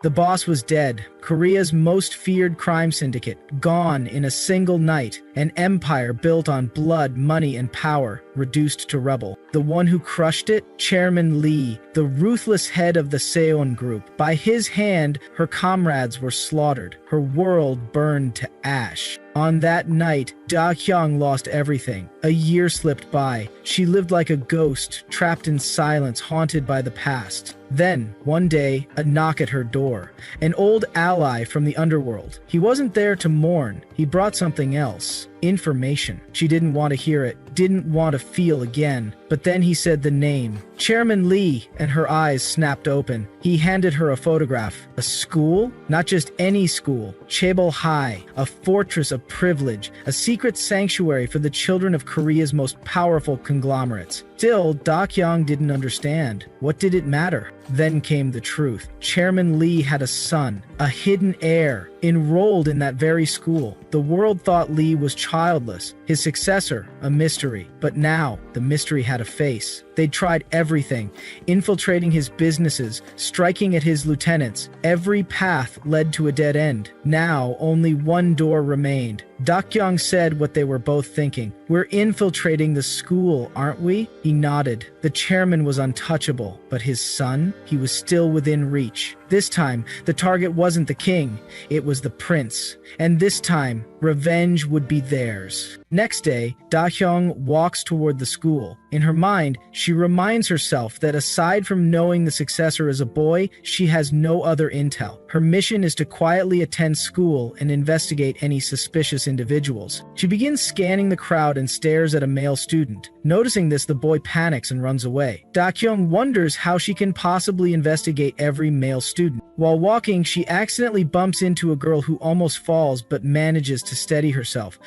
The boss was dead. Korea's most feared crime syndicate, gone in a single night. An empire built on blood, money, and power, reduced to rubble. The one who crushed it? Chairman Lee, the ruthless head of the Seon Group. By his hand, her comrades were slaughtered. Her world burned to ash. On that night, Da Hyung lost everything. A year slipped by. She lived like a ghost, trapped in silence, haunted by the past. Then, one day, a knock at her door. An old ally from the underworld. He wasn't there to mourn. He brought something else. Information. She didn't want to hear it, didn't want to feel again. But then he said the name. Chairman Lee, and her eyes snapped open. He handed her a photograph. A school? Not just any school. Chaebol High, a fortress of privilege, a secret sanctuary for the children of Korea's most powerful conglomerates. Still, Da Kyung didn't understand. What did it matter? Then came the truth. Chairman Lee had a son, a hidden heir, enrolled in that very school. The world thought Lee was childless, his successor, a mystery. But now, the mystery had a face. They'd tried everything, infiltrating his businesses, striking at his lieutenants. Every path led to a dead end. Now, only one door remained. Dak-kyung said what they were both thinking. We're infiltrating the school, aren't we? He nodded. The chairman was untouchable, but his son? He was still within reach. This time, the target wasn't the king, it was the prince. And this time, revenge would be theirs. Next day, Da-hyung walks toward the school. In her mind, she reminds herself that aside from knowing the successor is a boy, she has no other intel. Her mission is to quietly attend school and investigate any suspicious individuals. She begins scanning the crowd and stares at a male student. Noticing this, the boy panics and runs away. Da-kyung wonders how she can possibly investigate every male student. While walking, she accidentally bumps into a girl who almost falls but manages to steady herself.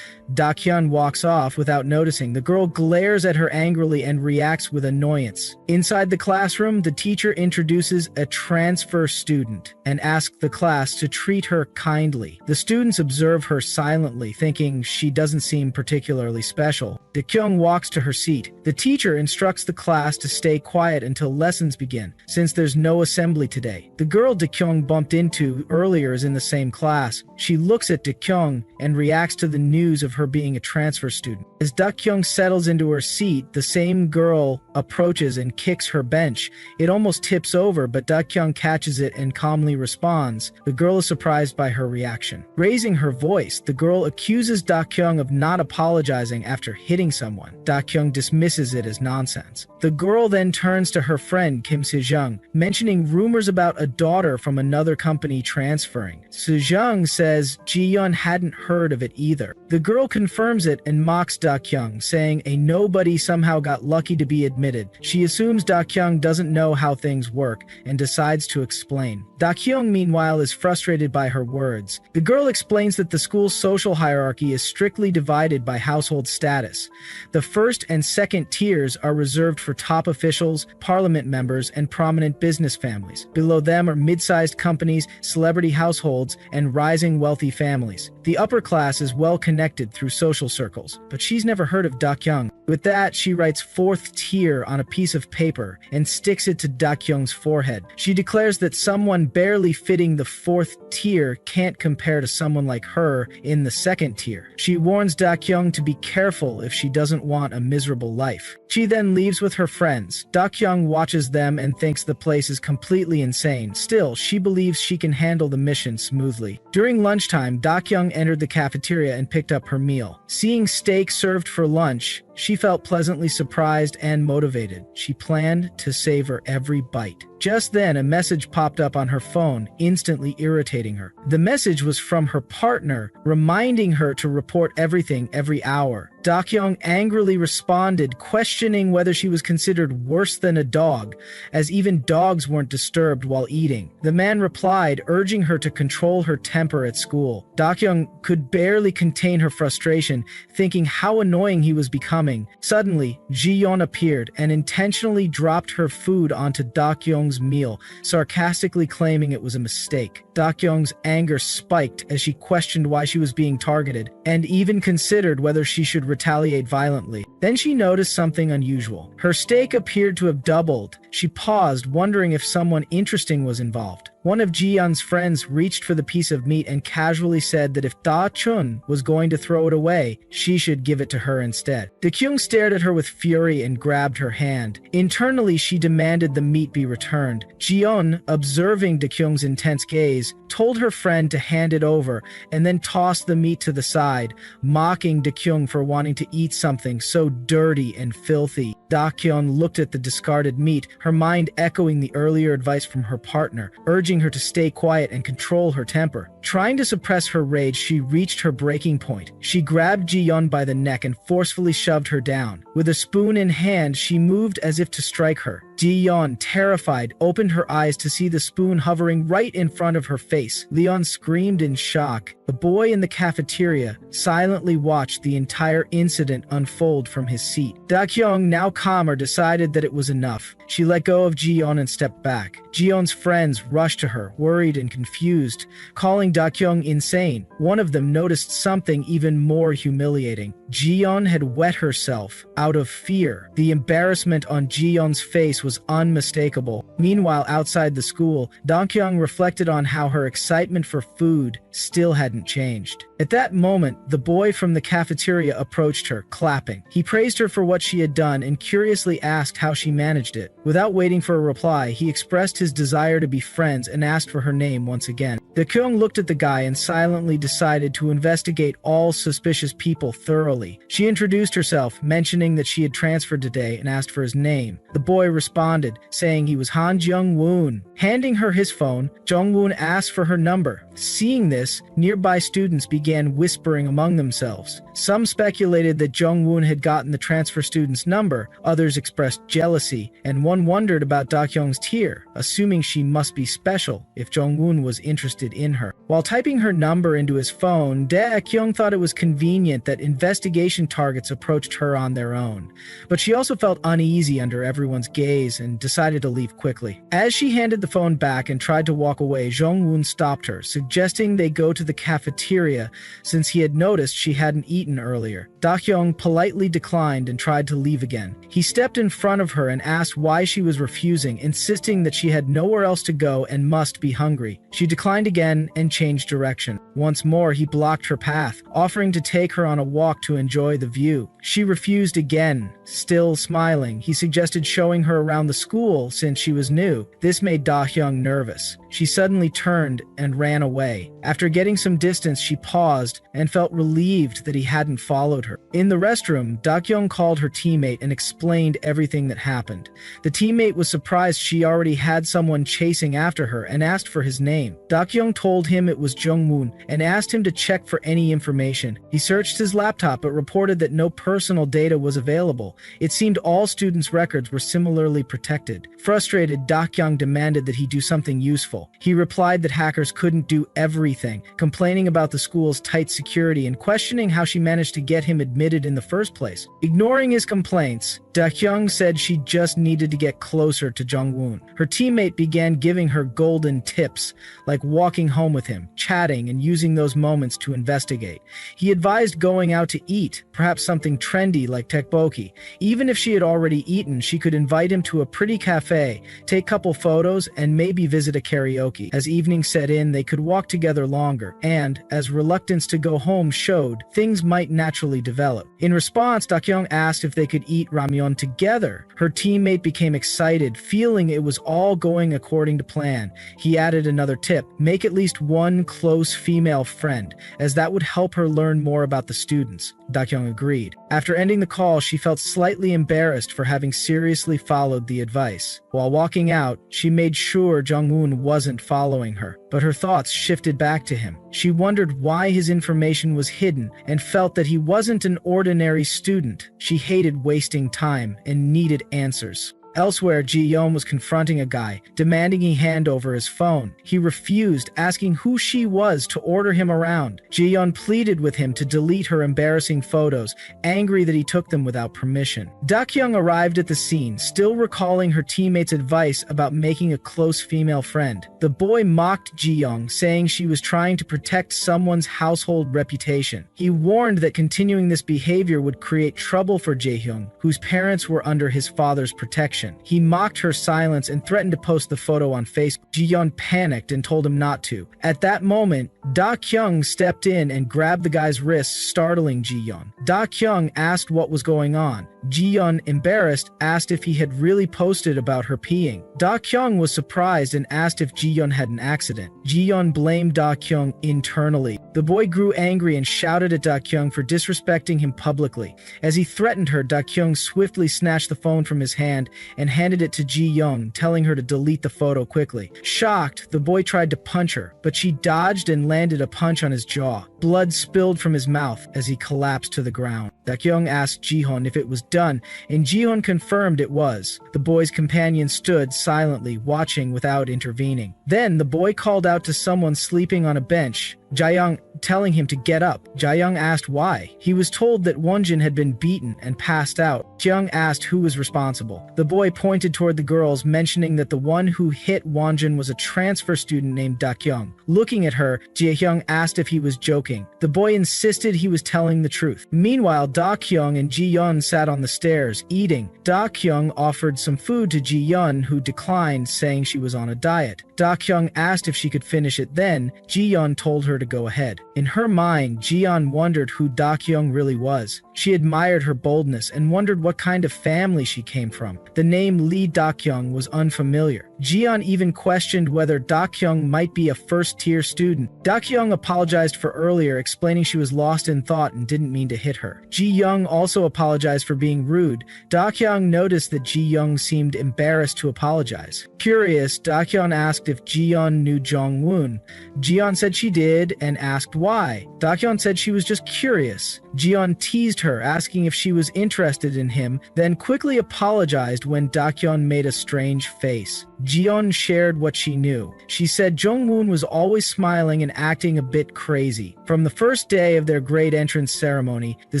Da-kyung walks off without noticing. The girl glares at her angrily and reacts with annoyance. Inside the classroom, the teacher introduces a transfer student and asks the class to treat her kindly. The students observe her silently, thinking she doesn't seem particularly special. Da-kyung walks to her seat. The teacher instructs the class to stay quiet until lessons begin, since there's no assembly today. The girl Da-kyung bumped into earlier is in the same class. She looks at Da-kyung and reacts to the news of her being a transfer student. As Da-kyung settles into her seat, the same girl approaches and kicks her bench. It almost tips over, but Da-kyung catches it and calmly responds. The girl is surprised by her reaction. Raising her voice, the girl accuses Da-kyung of not apologizing after hitting someone. Da-kyung dismisses it as nonsense. The girl then turns to her friend Kim Se-jung, mentioning rumors about a daughter from another company transferring. Se-jung says Ji-yeon hadn't heard of it either. The girl confirms it and mocks Da-kyung, saying a nobody somehow got lucky to be admitted. She assumes Da-kyung doesn't know how things work and decides to explain. Da-kyung, meanwhile, is frustrated by her words. The girl explains that the school's social hierarchy is strictly divided by household status. The first and second tiers are reserved for top officials, parliament members, and prominent business families. Below them are mid-sized companies, celebrity households, and rising wealthy families. The upper class is well connected through social circles, but she's never heard of Da-kyung. With that, she writes fourth tier on a piece of paper and sticks it to Da-kyung's forehead. She declares that someone barely fitting the fourth tier can't compare to someone like her in the second tier. She warns Da-kyung to be careful if she doesn't want a miserable life. She then leaves with her friends. Da-kyung watches them and thinks the place is completely insane. Still, she believes she can handle the mission smoothly. During lunchtime, Da-kyung entered the cafeteria and picked up her meal. Seeing steak served for lunch, she felt pleasantly surprised and motivated. She planned to savor every bite. Just then, a message popped up on her phone, instantly irritating her. The message was from her partner, reminding her to report everything every hour. Da-kyung angrily responded, questioning whether she was considered worse than a dog, as even dogs weren't disturbed while eating. The man replied, urging her to control her temper at school. Da-kyung could barely contain her frustration, thinking how annoying he was becoming. Suddenly, Ji-yeon appeared and intentionally dropped her food onto Da-kyung's meal, sarcastically claiming it was a mistake. Da-kyung's anger spiked as she questioned why she was being targeted, and even considered whether she should retaliate violently. Then she noticed something unusual. Her steak appeared to have doubled. She paused, wondering if someone interesting was involved. One of Ji-yeon's friends reached for the piece of meat and casually said that if Da-chun was going to throw it away, she should give it to her instead. Da-kyung stared at her with fury and grabbed her hand. Internally, she demanded the meat be returned. Ji-yeon, observing Da-kyung's intense gaze, told her friend to hand it over and then tossed the meat to the side, mocking Da-kyung for wanting to eat something so dirty and filthy. Da-kyung looked at the discarded meat, her mind echoing the earlier advice from her partner, urging her to stay quiet and control her temper. Trying to suppress her rage, she reached her breaking point. She grabbed Ji-yeon by the neck and forcefully shoved her down. With a spoon in hand, she moved as if to strike her. Ji-yeon, terrified, opened her eyes to see the spoon hovering right in front of her face. Leon screamed in shock. The boy in the cafeteria silently watched the entire incident unfold from his seat. Da-kyung, now calmer, decided that it was enough. She let go of Ji-yeon and stepped back. Ji-yeon's friends rushed to her, worried and confused, calling Da-kyung insane. One of them noticed something even more humiliating. Ji-yeon had wet herself out of fear. The embarrassment on Ji-yeon's face was unmistakable. Meanwhile, outside the school, Da-kyung reflected on how her excitement for food still hadn't changed. At that moment, the boy from the cafeteria approached her, clapping. He praised her for what she had done and curiously asked how she managed it. Without waiting for a reply, he expressed his desire to be friends and asked for her name once again. Da-kyung looked at the guy and silently decided to investigate all suspicious people thoroughly. She introduced herself, mentioning that she had transferred today, and asked for his name. The boy responded, saying he was Han Jung-woon. Handing her his phone, Jung-woon asked for her number. Seeing this, nearby students began whispering among themselves. Some speculated that Jung-woon had gotten the transfer student's number, others expressed jealousy, and one wondered about Da-kyung's tear, assuming she must be special if Jung-woon was interested in her. While typing her number into his phone, Da-kyung thought it was convenient that investigation targets approached her on their own. But she also felt uneasy under everyone's gaze and decided to leave quickly. As she handed the phone back and tried to walk away, Jung-woon stopped her, suggesting they go to the cafeteria since he had noticed she hadn't eaten earlier. Da-kyung politely declined and tried to leave again. He stepped in front of her and asked why she was refusing, insisting that she had nowhere else to go and must be hungry. She declined again and changed direction. Once more, he blocked her path, offering to take her on a walk to enjoy the view. She refused again. Still smiling, he suggested showing her around the school since she was new. This made Da-kyung nervous. She suddenly turned and ran away. After getting some distance, she paused and felt relieved that he hadn't followed her. In the restroom, Da-kyung called her teammate and explained everything that happened. The teammate was surprised she already had someone chasing after her and asked for his name. Da-kyung told him it was Jung-woon and asked him to check for any information. He searched his laptop but reported that no personal data was available. It seemed all students' records were similarly protected. Frustrated, Da-kyung demanded that he do something useful. He replied that hackers couldn't do everything, complaining about the school's tight security and questioning how she managed to get him admitted in the first place. Ignoring his complaints, Da-kyung said she just needed to get closer to Jung-woon. Her teammate began giving her golden tips, like walking home with him, chatting, and using those moments to investigate. He advised going out to eat, perhaps something trendy like tteokbokki. Even if she had already eaten, she could invite him to a pretty cafe, take a couple photos, and maybe visit a karaoke. As evening set in, they could walk together longer, and, as reluctance to go home showed, things might naturally develop. In response, Da-kyung asked if they could eat ramyeon together. Her teammate became excited, feeling it was all going according to plan. He added another tip: make at least one close female friend, as that would help her learn more about the students. Da-kyung agreed. After ending the call, she felt slightly embarrassed for having seriously followed the advice. While walking out, she made sure Jung-woon wasn't following her, but her thoughts shifted back to him. She wondered why his information was hidden and felt that he wasn't an ordinary student. She hated wasting time and needed answers. Elsewhere, Ji-yeon was confronting a guy, demanding he hand over his phone. He refused, asking who she was to order him around. Ji-yeon pleaded with him to delete her embarrassing photos, angry that he took them without permission. Da-kyung arrived at the scene, still recalling her teammate's advice about making a close female friend. The boy mocked Ji-yeon, saying she was trying to protect someone's household reputation. He warned that continuing this behavior would create trouble for Jae-hyung, whose parents were under his father's protection. reaction. He mocked her silence and threatened to post the photo on Facebook. Ji-yeon panicked and told him not to. At that moment, Da-kyung stepped in and grabbed the guy's wrist, startling Ji-yeon. Da-kyung asked what was going on. Ji-yeon, embarrassed, asked if he had really posted about her peeing. Da-kyung was surprised and asked if Ji-yeon had an accident. Ji-yeon blamed Da-kyung internally. The boy grew angry and shouted at Da-kyung for disrespecting him publicly. As he threatened her, Da-kyung swiftly snatched the phone from his hand and handed it to Ji-yeon, telling her to delete the photo quickly. Shocked, the boy tried to punch her, but she dodged and landed a punch on his jaw. Blood spilled from his mouth as he collapsed to the ground. Da-kyung asked Ji-yeon if it was done, and Ji-yeon confirmed it was. The boy's companion stood silently, watching without intervening. Then the boy called out to someone sleeping on a bench, Jae-young, telling him to get up. Jae-young asked why. He was told that Wonjin had been beaten and passed out. Jae-young asked who was responsible. The boy pointed toward the girls, mentioning that the one who hit Wonjin was a transfer student named Da-kyung. Looking at her, Jae-young asked if he was joking. The boy insisted he was telling the truth. Meanwhile, Da-kyung and Ji-yeon sat on the stairs, eating. Da-kyung offered some food to Ji-yeon, who declined, saying she was on a diet. Da-kyung asked if she could finish it then. Ji-yeon told her to go ahead. In her mind, Ji-yeon wondered who Da-kyung really was. She admired her boldness and wondered what kind of family she came from. The name Lee Da-kyung was unfamiliar. Ji-yeon even questioned whether Da-kyung might be a first-tier student. Da-kyung apologized for earlier, explaining she was lost in thought and didn't mean to hit her. Ji-young also apologized for being rude. Da-kyung noticed that Ji-young seemed embarrassed to apologize. Curious, Da-kyung asked if Ji-yeon knew Jong-woon. Ji-yeon said she did and asked why. Da-kyung said she was just curious. Ji-yeon teased her, asking if she was interested in him, then quickly apologized when Da-kyung made a strange face. Ji-yeon shared what she knew. She said Jong-woon was always smiling and acting a bit crazy. From the first day of their grade entrance ceremony, the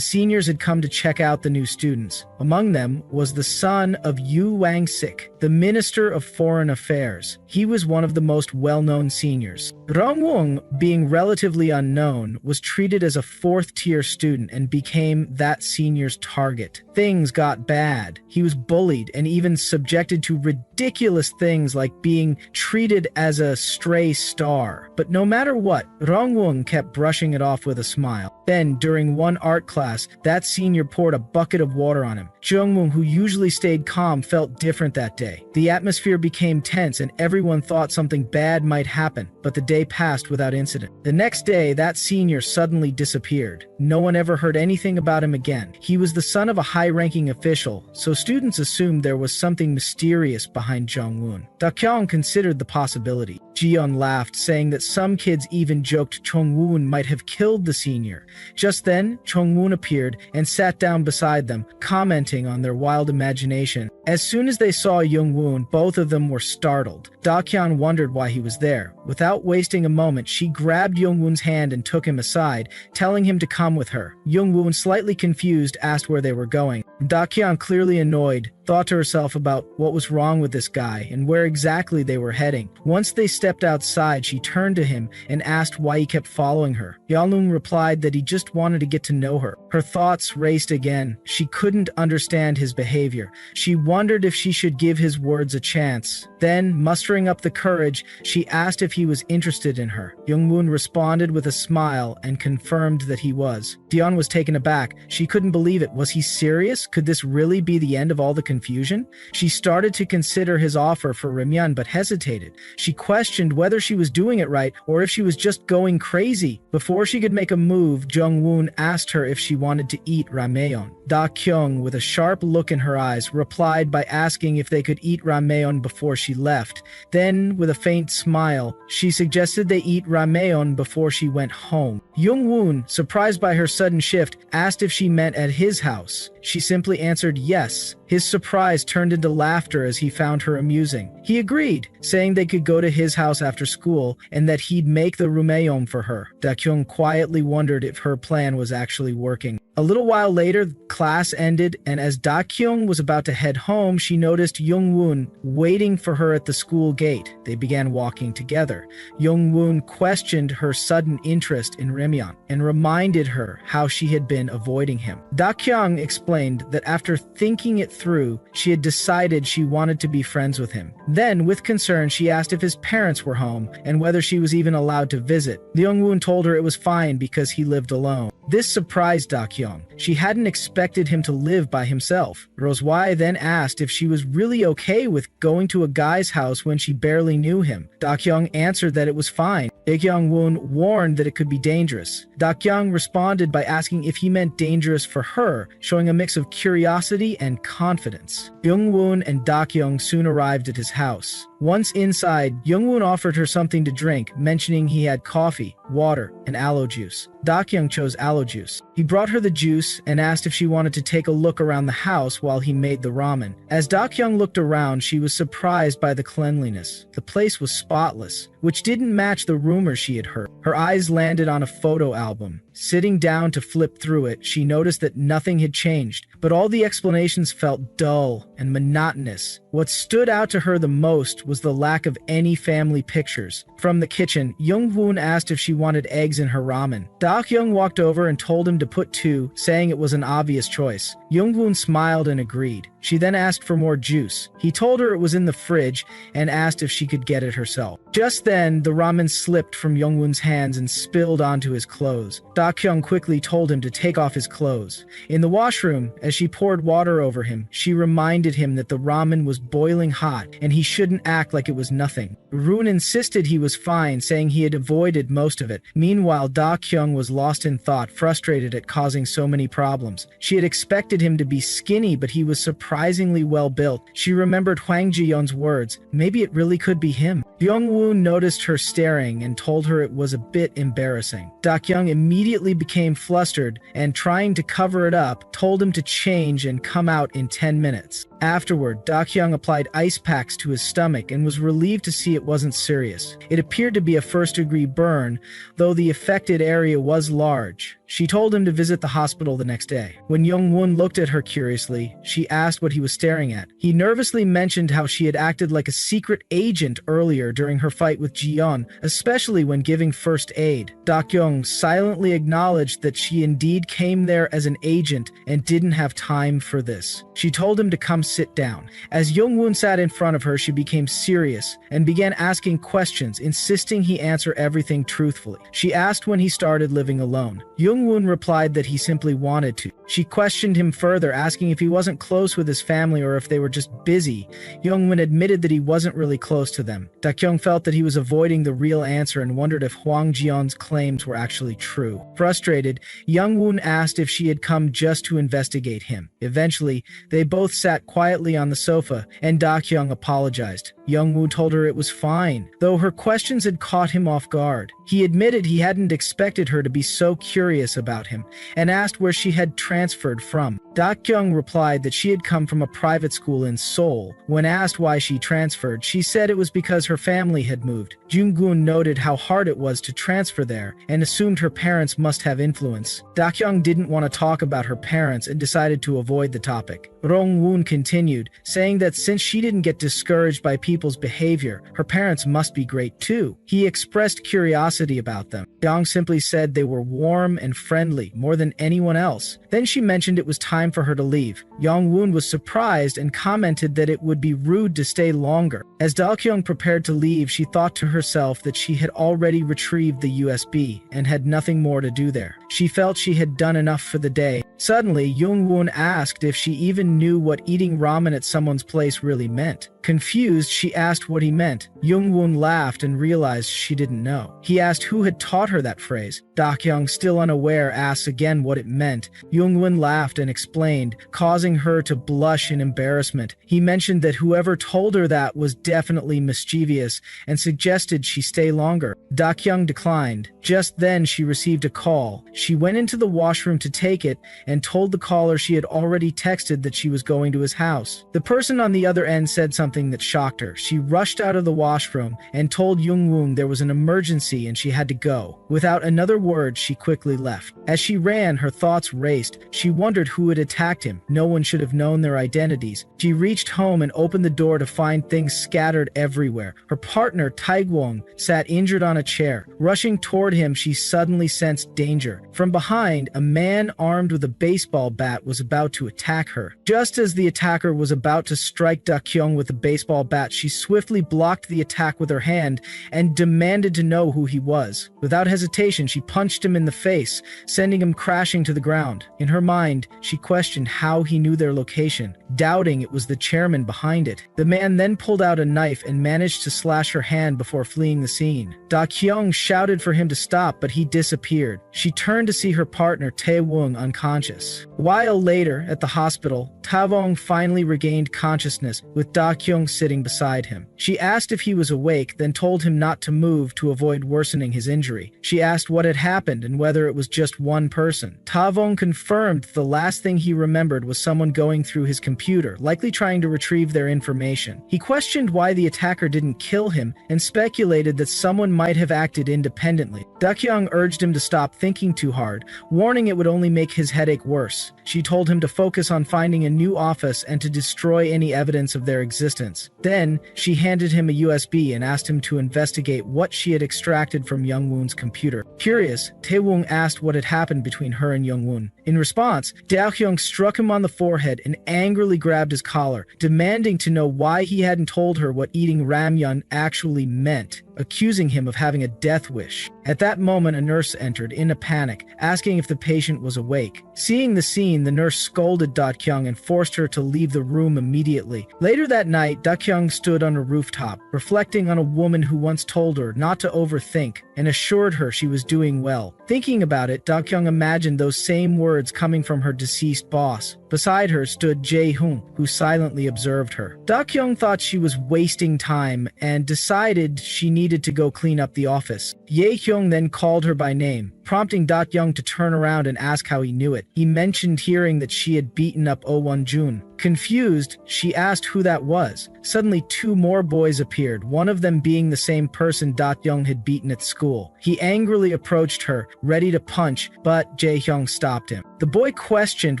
seniors had come to check out the new students. Among them was the son of Yu Wang-sik, the Minister of Foreign Affairs. He was one of the most well-known seniors. Rong-woong, being relatively unknown, was treated as a fourth-tier student and became that senior's target. Things got bad. He was bullied and even subjected to ridiculous things like being treated as a stray star. But no matter what, Rong-woong kept brushing it off with a smile. Then, during one art class, that senior poured a bucket of water on him. Jung-woong, who usually stayed calm, felt different that day. The atmosphere became tense and everyone thought something bad might happen, but the day passed without incident. The next day, that senior suddenly disappeared. No one ever heard anything about him again. He was the son of a high-ranking official, so students assumed there was something mysterious behind Jung-woon. Da-kyung considered the possibility. Ji-yeon laughed, saying that some kids even joked Chung-woon might have killed the senior. Just then, Chung-woon appeared and sat down beside them, commenting on their wild imagination. As soon as they saw Jung-woon, both of them were startled. Da-kyung wondered why he was there. Without wasting a moment, she grabbed Jung-woon's hand and took him aside, telling him to come with her. Jung-woon, slightly confused, asked where they were going. Da-kyung, clearly annoyed, thought to herself about what was wrong with this guy and where exactly they were heading. Once they stepped outside, she turned to him and asked why he kept following her. Yahello replied that he just wanted to get to know her. Her thoughts raced again. She couldn't understand his behavior. She wondered if she should give his words a chance. Then, mustering up the courage, she asked if he was interested in her. Jung-woon responded with a smile and confirmed that he was. Dion was taken aback. She couldn't believe it. Was he serious? Could this really be the end of all the confusion? She started to consider his offer for Ramyeon but hesitated. She questioned whether she was doing it right or if she was just going crazy. Before she could make a move, Jung-woon asked her if she wanted to eat ramyeon. Da-kyung, with a sharp look in her eyes, replied by asking if they could eat ramyeon before she left. Then, with a faint smile, she suggested they eat ramyeon before she went home. Jung-woon, surprised by her sudden shift, asked if she meant at his house. She simply answered yes. His surprise turned into laughter as he found her amusing. He agreed, saying they could go to his house after school and that he'd make the ramyeon for her. Da-kyung quietly wondered if her plan was actually working. A little while later, class ended, and as Da-kyung was about to head home, she noticed Young-woon waiting for her at the school gate. They began walking together. Young-woon questioned her sudden interest in Remyeon and reminded her how she had been avoiding him. Da-kyung explained that after thinking it through, she had decided she wanted to be friends with him. Then, with concern, she asked if his parents were home and whether she was even allowed to visit. Young-woon told her it was fine because he lived alone. This surprised Da-kyung. She hadn't expected him to live by himself. Rosewai then asked if she was really okay with going to a guy's house when she barely knew him. Da-kyung answered that it was fine. Young-woon warned that it could be dangerous. Da-kyung responded by asking if he meant dangerous for her, showing a mix of curiosity and confidence. Young-woon and Da-kyung soon arrived at his house. Once inside, Young-woon offered her something to drink, mentioning he had coffee, water, and aloe juice. Da-kyung chose aloe juice. He brought her the juice and asked if she wanted to take a look around the house while he made the ramen. As Da-kyung looked around, she was surprised by the cleanliness. The place was spotless, which didn't match the rumors she had heard. Her eyes landed on a photo album. Sitting down to flip through it, she noticed that nothing had changed, but all the explanations felt dull and monotonous. What stood out to her the most was the lack of any family pictures. From the kitchen, Young-woon asked if she wanted eggs in her ramen. Da-kyung walked over and told him to put 2, saying it was an obvious choice. Young-woon smiled and agreed. She then asked for more juice. He told her it was in the fridge and asked if she could get it herself. Just then, the ramen slipped from Young-woon's hands and spilled onto his clothes. Da-kyung quickly told him to take off his clothes. In the washroom, as she poured water over him, she reminded him that the ramen was boiling hot and he shouldn't act like it was nothing. Roon insisted he was fine, saying he had avoided most of it. Meanwhile, Da-kyung was lost in thought, frustrated at causing so many problems. She had expected him to be skinny, but he was surprisingly well built. She remembered Hwang Ji-yeon's words, maybe it really could be him. Young-woon noticed her staring and told her it was a bit embarrassing. Da-kyung immediately became flustered and, trying to cover it up, told him to change and come out in 10 minutes. Afterward, Da-kyung applied ice packs to his stomach and was relieved to see it wasn't serious. It appeared to be a first-degree burn, though the affected area was large. She told him to visit the hospital the next day. When Young-woon looked at her curiously, she asked what he was staring at. He nervously mentioned how she had acted like a secret agent earlier during her fight with Ji-yeon, especially when giving first aid. Da-kyung silently acknowledged that she indeed came there as an agent and didn't have time for this. She told him to come sit down. As Young-woon sat in front of her, she became serious and began asking questions, insisting he answer everything truthfully. She asked when he started living alone. Young-woon replied that he simply wanted to. She questioned him further, asking if he wasn't close with his family or if they were just busy. Young-woon admitted that he wasn't really close to them. Da-kyung felt that he was avoiding the real answer and wondered if Hwang Ji-yeon's claims were actually true. Frustrated, Young-woon asked if she had come just to investigate him. Eventually, they both sat quietly on the sofa, and Da-kyung apologized. Young-woo told her it was fine, though her questions had caught him off guard. He admitted he hadn't expected her to be so curious about him, and asked where she had transferred from. Da-kyung replied that she had come from a private school in Seoul. When asked why she transferred, she said it was because her family had moved. Jung-gun noted how hard it was to transfer there, and assumed her parents must have influence. Da-kyung didn't want to talk about her parents and decided to avoid the topic. Rong-woon continued, saying that since she didn't get discouraged by people's behavior, her parents must be great too. He expressed curiosity about them. Young simply said they were warm and friendly, more than anyone else. Then she mentioned it was time for her to leave. Young-woon was surprised and commented that it would be rude to stay longer. As Da-kyung prepared to leave, she thought to herself that she had already retrieved the USB and had nothing more to do there. She felt she had done enough for the day. Suddenly, Young-woon asked if she even knew what eating ramen at someone's place really meant. Confused, she asked what he meant. Young-woon laughed and realized she didn't know. He asked who had taught her that phrase. Da-kyung, still unaware, asked again what it meant. Young-woon laughed and explained, causing her to blush in embarrassment. He mentioned that whoever told her that was definitely mischievous and suggested she stay longer. Da-kyung declined. Just then, she received a call. She went into the washroom to take it and told the caller she had already texted that she was going to his house. The person on the other end said something that shocked her. She rushed out of the washroom and told Jungwoon there was an emergency and she had to go. Without another word, she quickly left. As she ran, her thoughts raced. She wondered who had attacked him. No one should have known their identities. She reached home and opened the door to find things scattered everywhere. Her partner, Taegwon, sat injured on a chair. Rushing toward him, she suddenly sensed danger. From behind, a man armed with a baseball bat was about to attack her. Just as the attacker was about to strike Da-kyung with the baseball bat, she swiftly blocked the attack with her hand and demanded to know who he was. Without hesitation, she punched him in the face, sending him crashing to the ground. In her mind, she questioned how he knew their location, doubting it was the chairman behind it. The man then pulled out a knife and managed to slash her hand before fleeing the scene. Da-kyung shouted for him to stop, but he disappeared. She turned to see her partner Tae-woong unconscious. A while later, at the hospital, Ta-wong finally regained consciousness, with Da-kyung sitting beside him. She asked if he was awake, then told him not to move to avoid worsening his injury. She asked what had happened and whether it was just one person. Ta-wong confirmed the last thing he remembered was someone going through his computer, likely trying to retrieve their information. He questioned why the attacker didn't kill him and speculated that someone might have acted independently. Da-kyung urged him to stop thinking too hard, warning it would only make his headache worse. She told him to focus on finding a new office and to destroy any evidence of their existence. Then, she handed him a USB and asked him to investigate what she had extracted from Jungwoon's computer. Curious, Tae-woong asked what had happened between her and Jungwoon. In response, Da-kyung struck him on the forehead and angrily grabbed his collar, demanding to know why he hadn't told her what eating ramyeon actually meant, accusing him of having a death wish. At that moment, a nurse entered in a panic, asking if the patient was awake. Seeing the scene, the nurse scolded Da-kyung and forced her to leave the room immediately. Later that night, Da-kyung stood on a rooftop, reflecting on a woman who once told her not to overthink and assured her she was doing well. Thinking about it, Da-kyung imagined those same words coming from her deceased boss. Beside her stood Jae-hoon, who silently observed her. Da-kyung thought she was wasting time and decided she needed to go clean up the office. Ye-hyung then called her by name, prompting Da-kyung to turn around and ask how he knew it. He mentioned hearing that she had beaten up Oh Won-jun. Confused, she asked who that was. Suddenly, two more boys appeared, one of them being the same person Da-kyung had beaten at school. He angrily approached her, ready to punch, but Jae-hyung stopped him. The boy questioned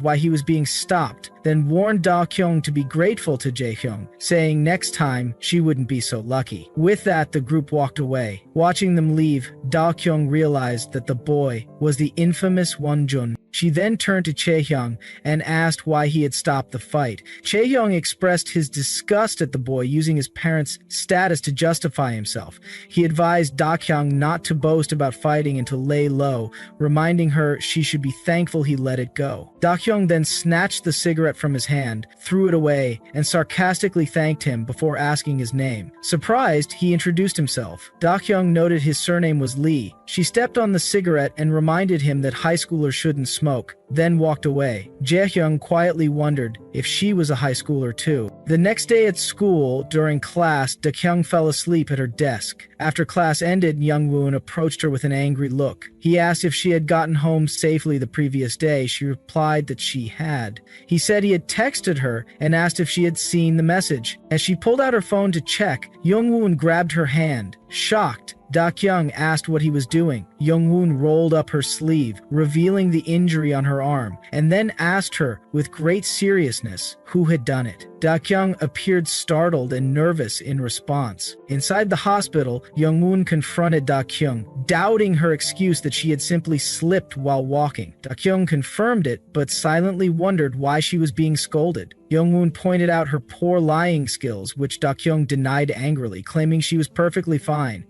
why he was being stopped, then warned Da-kyung to be grateful to Jae-hyung, saying next time she wouldn't be so lucky. With that, the group walked away. Watching them leave, Da-kyung realized that the boy was the infamous Won-jun. She then turned to Chae-hyung and asked why he had stopped the fight. Chae-hyung expressed his disgust at the boy using his parents' status to justify himself. He advised Da-kyung not to boast about fighting and to lay low, reminding her she should be thankful he let it go. Da-kyung then snatched the cigarette from his hand, threw it away, and sarcastically thanked him before asking his name. Surprised, he introduced himself. Da-kyung noted his surname was Lee. She stepped on the cigarette and reminded him that high schoolers shouldn't smoke, then walked away. Jae-hyung quietly wondered if she was a high schooler too. The next day at school, during class, Da-kyung fell asleep at her desk. After class ended, Jungwoon approached her with an angry look. He asked if she had gotten home safely the previous day. She replied that she had. He said he had texted her and asked if she had seen the message. As she pulled out her phone to check, Jungwoon grabbed her hand. Shocked, Da-kyung asked what he was doing. Jungwoon rolled up her sleeve, revealing the injury on her arm, and then asked her, with great seriousness, who had done it. Da-kyung appeared startled and nervous in response. Inside the hospital, Jungwoon confronted Da-kyung, doubting her excuse that she had simply slipped while walking. Da-kyung confirmed it, but silently wondered why she was being scolded. Jungwoon pointed out her poor lying skills, which Da-kyung denied angrily, claiming she was perfectly fine.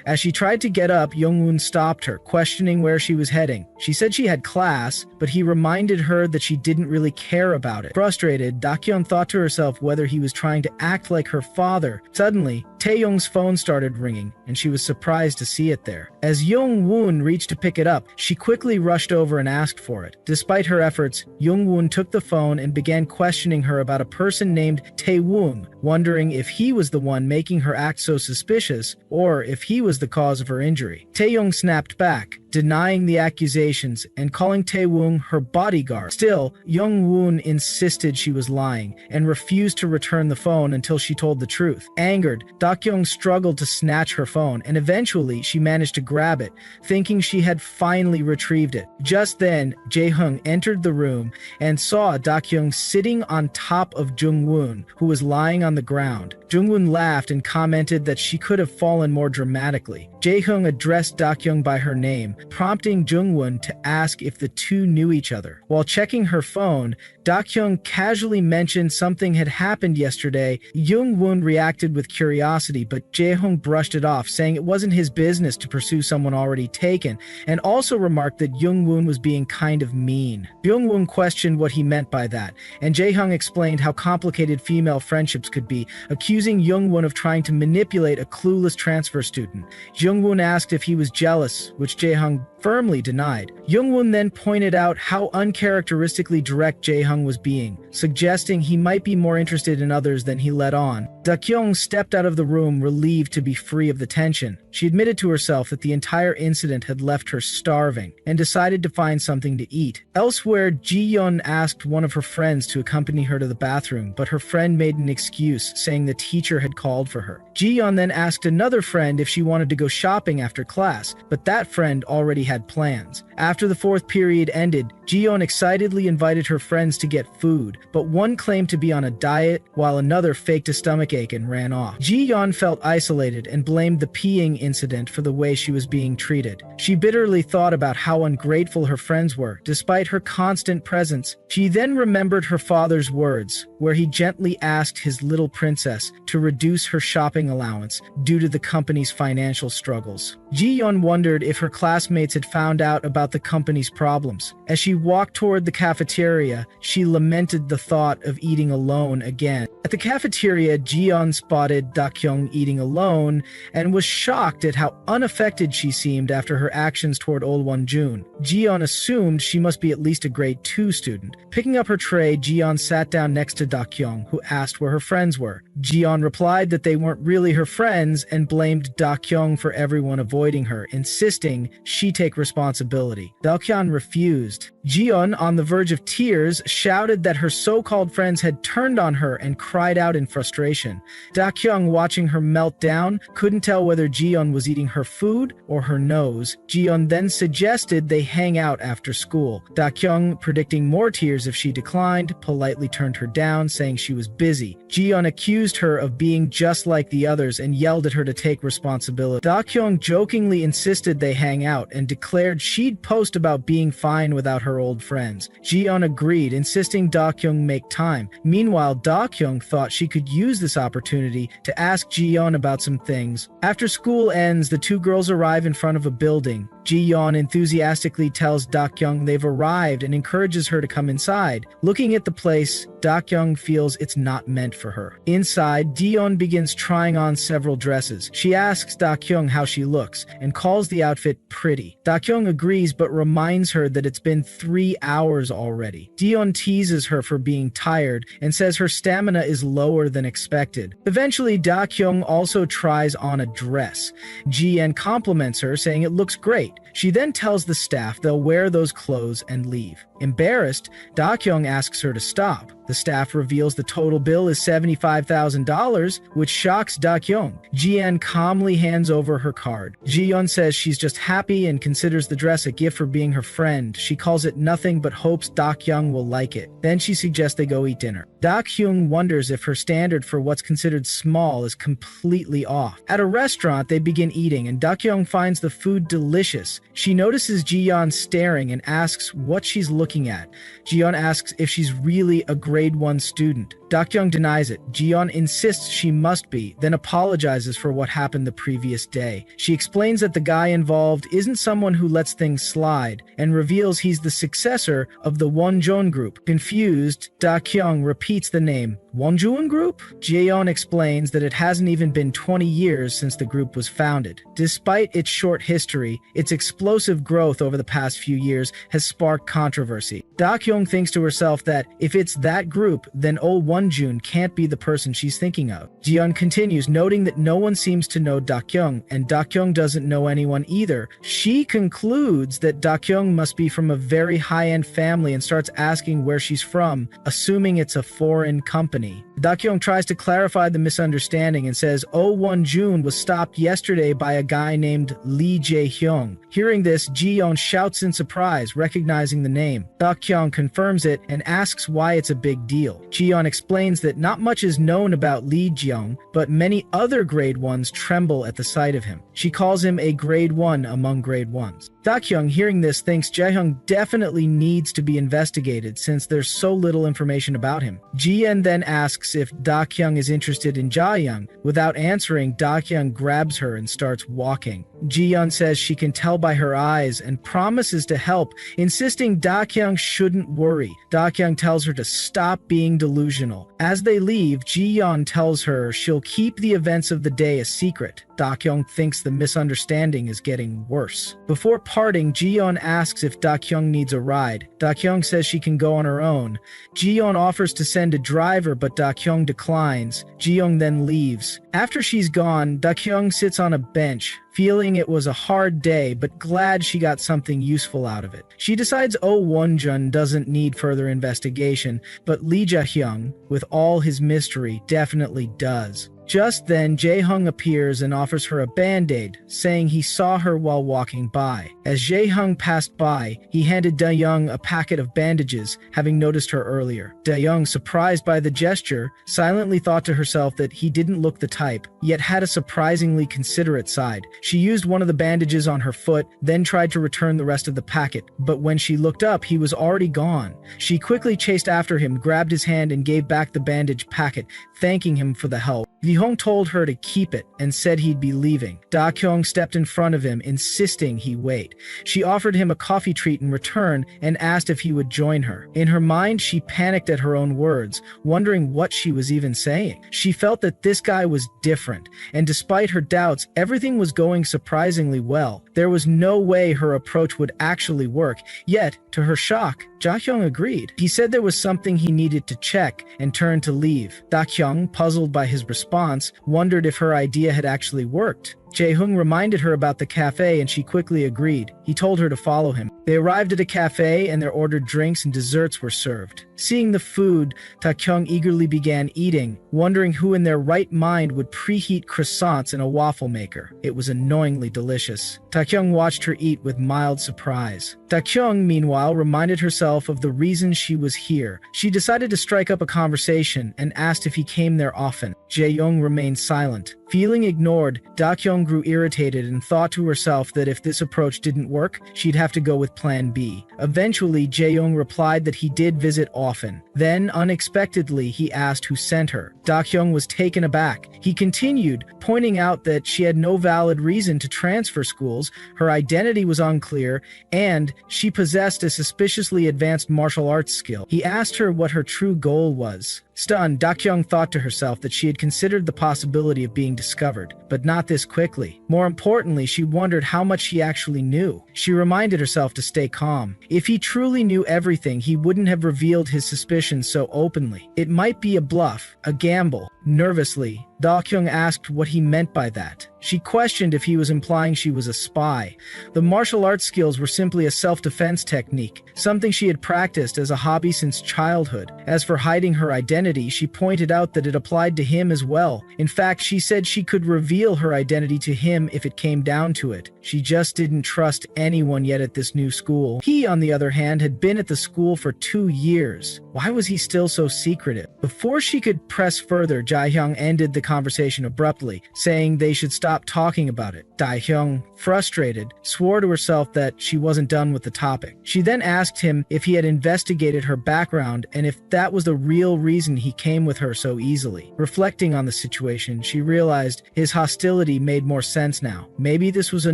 As she tried to get up, Jungwoon stopped her, questioning where she was heading. She said she had class, but he reminded her that she didn't really care about it. Frustrated, Da-kyung thought to herself whether he was trying to act like her father. Suddenly, Taeyoung's phone started ringing, and she was surprised to see it there. As Young-woon reached to pick it up, she quickly rushed over and asked for it. Despite her efforts, Young-woon took the phone and began questioning her about a person named Tae-woong, wondering if he was the one making her act so suspicious, or if he was the cause of her injury. Taeyoung snapped back, denying the accusations and calling Tae-woong her bodyguard. Still, Young-woon insisted she was lying and refused to return the phone until she told the truth. Angered, Dak-young struggled to snatch her phone, and eventually she managed to grab it, thinking she had finally retrieved it. Just then, Jae-hung entered the room and saw Dak-young sitting on top of Jung-woon, who was lying on the ground. Jung-woon laughed and commented that she could have fallen more dramatically. Jae-hung addressed Dak-young by her name, prompting Jung-woon to ask if the two knew each other. While checking her phone, Dak-young casually mentioned something had happened yesterday. Jung-woon reacted with curiosity, but Jae-hung brushed it off, saying it wasn't his business to pursue someone already taken, and also remarked that Jung-woon was being kind of mean. Jung-woon questioned what he meant by that, and Jae-hung explained how complicated female friendships could be, accusing Jung-woon of trying to manipulate a clueless transfer student. Jung-woon asked if he was jealous, which Jae-hung firmly denied. Jung-woon then pointed out how uncharacteristically direct Jae-hung was being, suggesting he might be more interested in others than he let on. Dak-young stepped out of the room, relieved to be free of the tension. She admitted to herself that the entire incident had left her starving, and decided to find something to eat. Elsewhere, Ji-yeon asked one of her friends to accompany her to the bathroom, but her friend made an excuse, saying the teacher had called for her. Ji-yeon then asked another friend if she wanted to go shopping after class, but that friend already had plans. After the fourth period ended, Ji-yeon excitedly invited her friends to get food, but one claimed to be on a diet, while another faked a stomachache and ran off. Ji-yeon felt isolated and blamed the peeing incident for the way she was being treated. She bitterly thought about how ungrateful her friends were, despite her constant presence. She then remembered her father's words, where he gently asked his little princess to reduce her shopping allowance due to the company's financial struggles. Ji-yeon wondered if her classmates had found out about the company's problems. As she walked toward the cafeteria, she lamented the thought of eating alone again. At the cafeteria, Ji-yeon spotted Dak-young eating alone and was shocked at how unaffected she seemed after her actions toward Ol Won-jun. Ji-yeon assumed she must be at least a grade 2 student. Picking up her tray, Ji-yeon sat down next to Dak-young, who asked where her friends were. Ji-yeon replied that they weren't really her friends and blamed Dak-young for everyone avoiding her, insisting she take responsibility. Dak-young refused. Ji-yeon, on the verge of tears, shouted that her so-called friends had turned on her and cried out in frustration. Dak-young, watching her melt down, couldn't tell whether Ji-yeon was eating her food or her nose. Ji-yeon then suggested they hang out after school. Dak-young, predicting more tears if she declined, politely turned her down, saying she was busy. Ji-yeon accused her of being just like the others and yelled at her to take responsibility. Dak-young jokingly insisted they hang out and declared she'd post about being fine without her old friends. Ji-yeon agreed, insisting Dak-young make time. Meanwhile, Dak-young thought she could use this opportunity to ask Ji-yeon about some things. After school ends, the two girls arrive in front of a building. Ji-yeon enthusiastically tells Dak-young they've arrived and encourages her to come inside. Looking at the place, Dak-young feels it's not meant for her. Inside, Ji-yeon begins trying on several dresses. She asks Dak-young how she looks and calls the outfit pretty. Dak-young agrees but reminds her that it's been 3 hours already. Ji-yeon teases her for being tired and says her stamina is lower than expected. Eventually, Dak-young also tries on a dress. Ji-yeon compliments her, saying it looks great. She then tells the staff they'll wear those clothes and leave. Embarrassed, Dak-young asks her to stop. The staff reveals the total bill is $75,000, which shocks Dak-young. Ji-yeon calmly hands over her card. Ji-yeon says she's just happy and considers the dress a gift for being her friend. She calls it nothing but hopes Dak-young will like it. Then she suggests they go eat dinner. Dak-young wonders if her standard for what's considered small is completely off. At a restaurant, they begin eating, and Dak-young finds the food delicious. She notices Ji-yeon staring and asks what she's looking at. Ji-yeon asks if she's really a grade 1 student. Dakyoung denies it. Jiyeon insists she must be, then apologizes for what happened the previous day. She explains that the guy involved isn't someone who lets things slide, and reveals he's the successor of the Wonjeon group. Confused, Dakyoung repeats the name. Wonjeon group? Jiyeon explains that it hasn't even been 20 years since the group was founded. Despite its short history, its explosive growth over the past few years has sparked controversy. Dakyoung thinks to herself that if it's that group, then Wonjeon can't be the person she's thinking of. Jiyeon continues, noting that no one seems to know Dakyoung, and Dakyoung doesn't know anyone either. She concludes that Dakyoung must be from a very high-end family and starts asking where she's from, assuming it's a foreign company. Dakyoung tries to clarify the misunderstanding and says Wonjeon was stopped yesterday by a guy named Lee Jae-hyung. Hearing this, Jiyeon shouts in surprise, recognizing the name. Dakyoung confirms it and asks why it's a big deal. Jiyeon explains that not much is known about Lee Jae-hyung, but many other grade 1s tremble at the sight of him. She calls him a grade 1 among grade 1s. Dakyoung, hearing this, thinks Jae-hyung definitely needs to be investigated since there's so little information about him. Jiyeon then asks if Dakyoung is interested in Jae-hyung. Without answering, Dakyoung grabs her and starts walking. Jiyeon says she can tell by her eyes and promises to help, insisting Dakyoung shouldn't worry. Dakyoung tells her to stop being delusional. As they leave, Jiyeon tells her she'll keep the events of the day a secret. Dakyoung thinks the misunderstanding is getting worse. Before parting, Jiyeon asks if Dakyoung needs a ride. Dakyoung says she can go on her own. Jiyeon offers to send a driver, but Dakyoung declines. Jiyeon then leaves. After she's gone, Dakyoung sits on a bench, feeling it was a hard day, but glad she got something useful out of it. She decides Wonjeon doesn't need further investigation, but Lee Jae-hyung, with all his mystery, definitely does. Just then, Jae-hyung appears and offers her a band-aid, saying he saw her while walking by. As Jae-hyung passed by, he handed Dae-young a packet of bandages, having noticed her earlier. Dae-young, surprised by the gesture, silently thought to herself that he didn't look the type, yet had a surprisingly considerate side. She used one of the bandages on her foot, then tried to return the rest of the packet, but when she looked up, he was already gone. She quickly chased after him, grabbed his hand, and gave back the bandage packet, thanking him for the help. Jae-hyung told her to keep it and said he'd be leaving. Dakyoung stepped in front of him, insisting he wait. She offered him a coffee treat in return and asked if he would join her. In her mind, she panicked at her own words, wondering what she was even saying. She felt that this guy was different, and despite her doubts, everything was going surprisingly well. There was no way her approach would actually work, yet, to her shock, Jae-hyung agreed. He said there was something he needed to check and turned to leave. Dakyoung, puzzled by his response, wondered if her idea had actually worked. Jae-hyung reminded her about the cafe and she quickly agreed. He told her to follow him. They arrived at a cafe and their ordered drinks and desserts were served. Seeing the food, Dakyoung eagerly began eating, wondering who in their right mind would preheat croissants in a waffle maker. It was annoyingly delicious. Dakyoung watched her eat with mild surprise. Dakyoung, meanwhile, reminded herself of the reason she was here. She decided to strike up a conversation and asked if he came there often. Jae-hyung remained silent. Feeling ignored, Dakyoung grew irritated and thought to herself that if this approach didn't work, she'd have to go with plan B. Eventually, Jae-hyung replied that he did visit often. Then, unexpectedly, he asked who sent her. Dakyoung was taken aback. He continued, pointing out that she had no valid reason to transfer schools, her identity was unclear, and she possessed a suspiciously advanced martial arts skill. He asked her what her true goal was. Stunned, Dakyoung thought to herself that she had considered the possibility of being discovered, but not this quickly. More importantly, she wondered how much he actually knew. She reminded herself to stay calm. If he truly knew everything, he wouldn't have revealed his suspicions so openly. It might be a bluff, a gamble. Nervously, Dakyoung asked what he meant by that. She questioned if he was implying she was a spy. The martial arts skills were simply a self-defense technique, something she had practiced as a hobby since childhood. As for hiding her identity, she pointed out that it applied to him as well. In fact, she said she could reveal her identity to him if it came down to it. She just didn't trust anyone yet at this new school. He, on the other hand, had been at the school for 2 years. Why was he still so secretive? Before she could press further, Jae-hyung ended the conversation abruptly, saying they should stop talking about it. Dae-hyung, frustrated, swore to herself that she wasn't done with the topic. She then asked him if he had investigated her background and if that was the real reason he came with her so easily. Reflecting on the situation, she realized his hostility made more sense now. Maybe this was a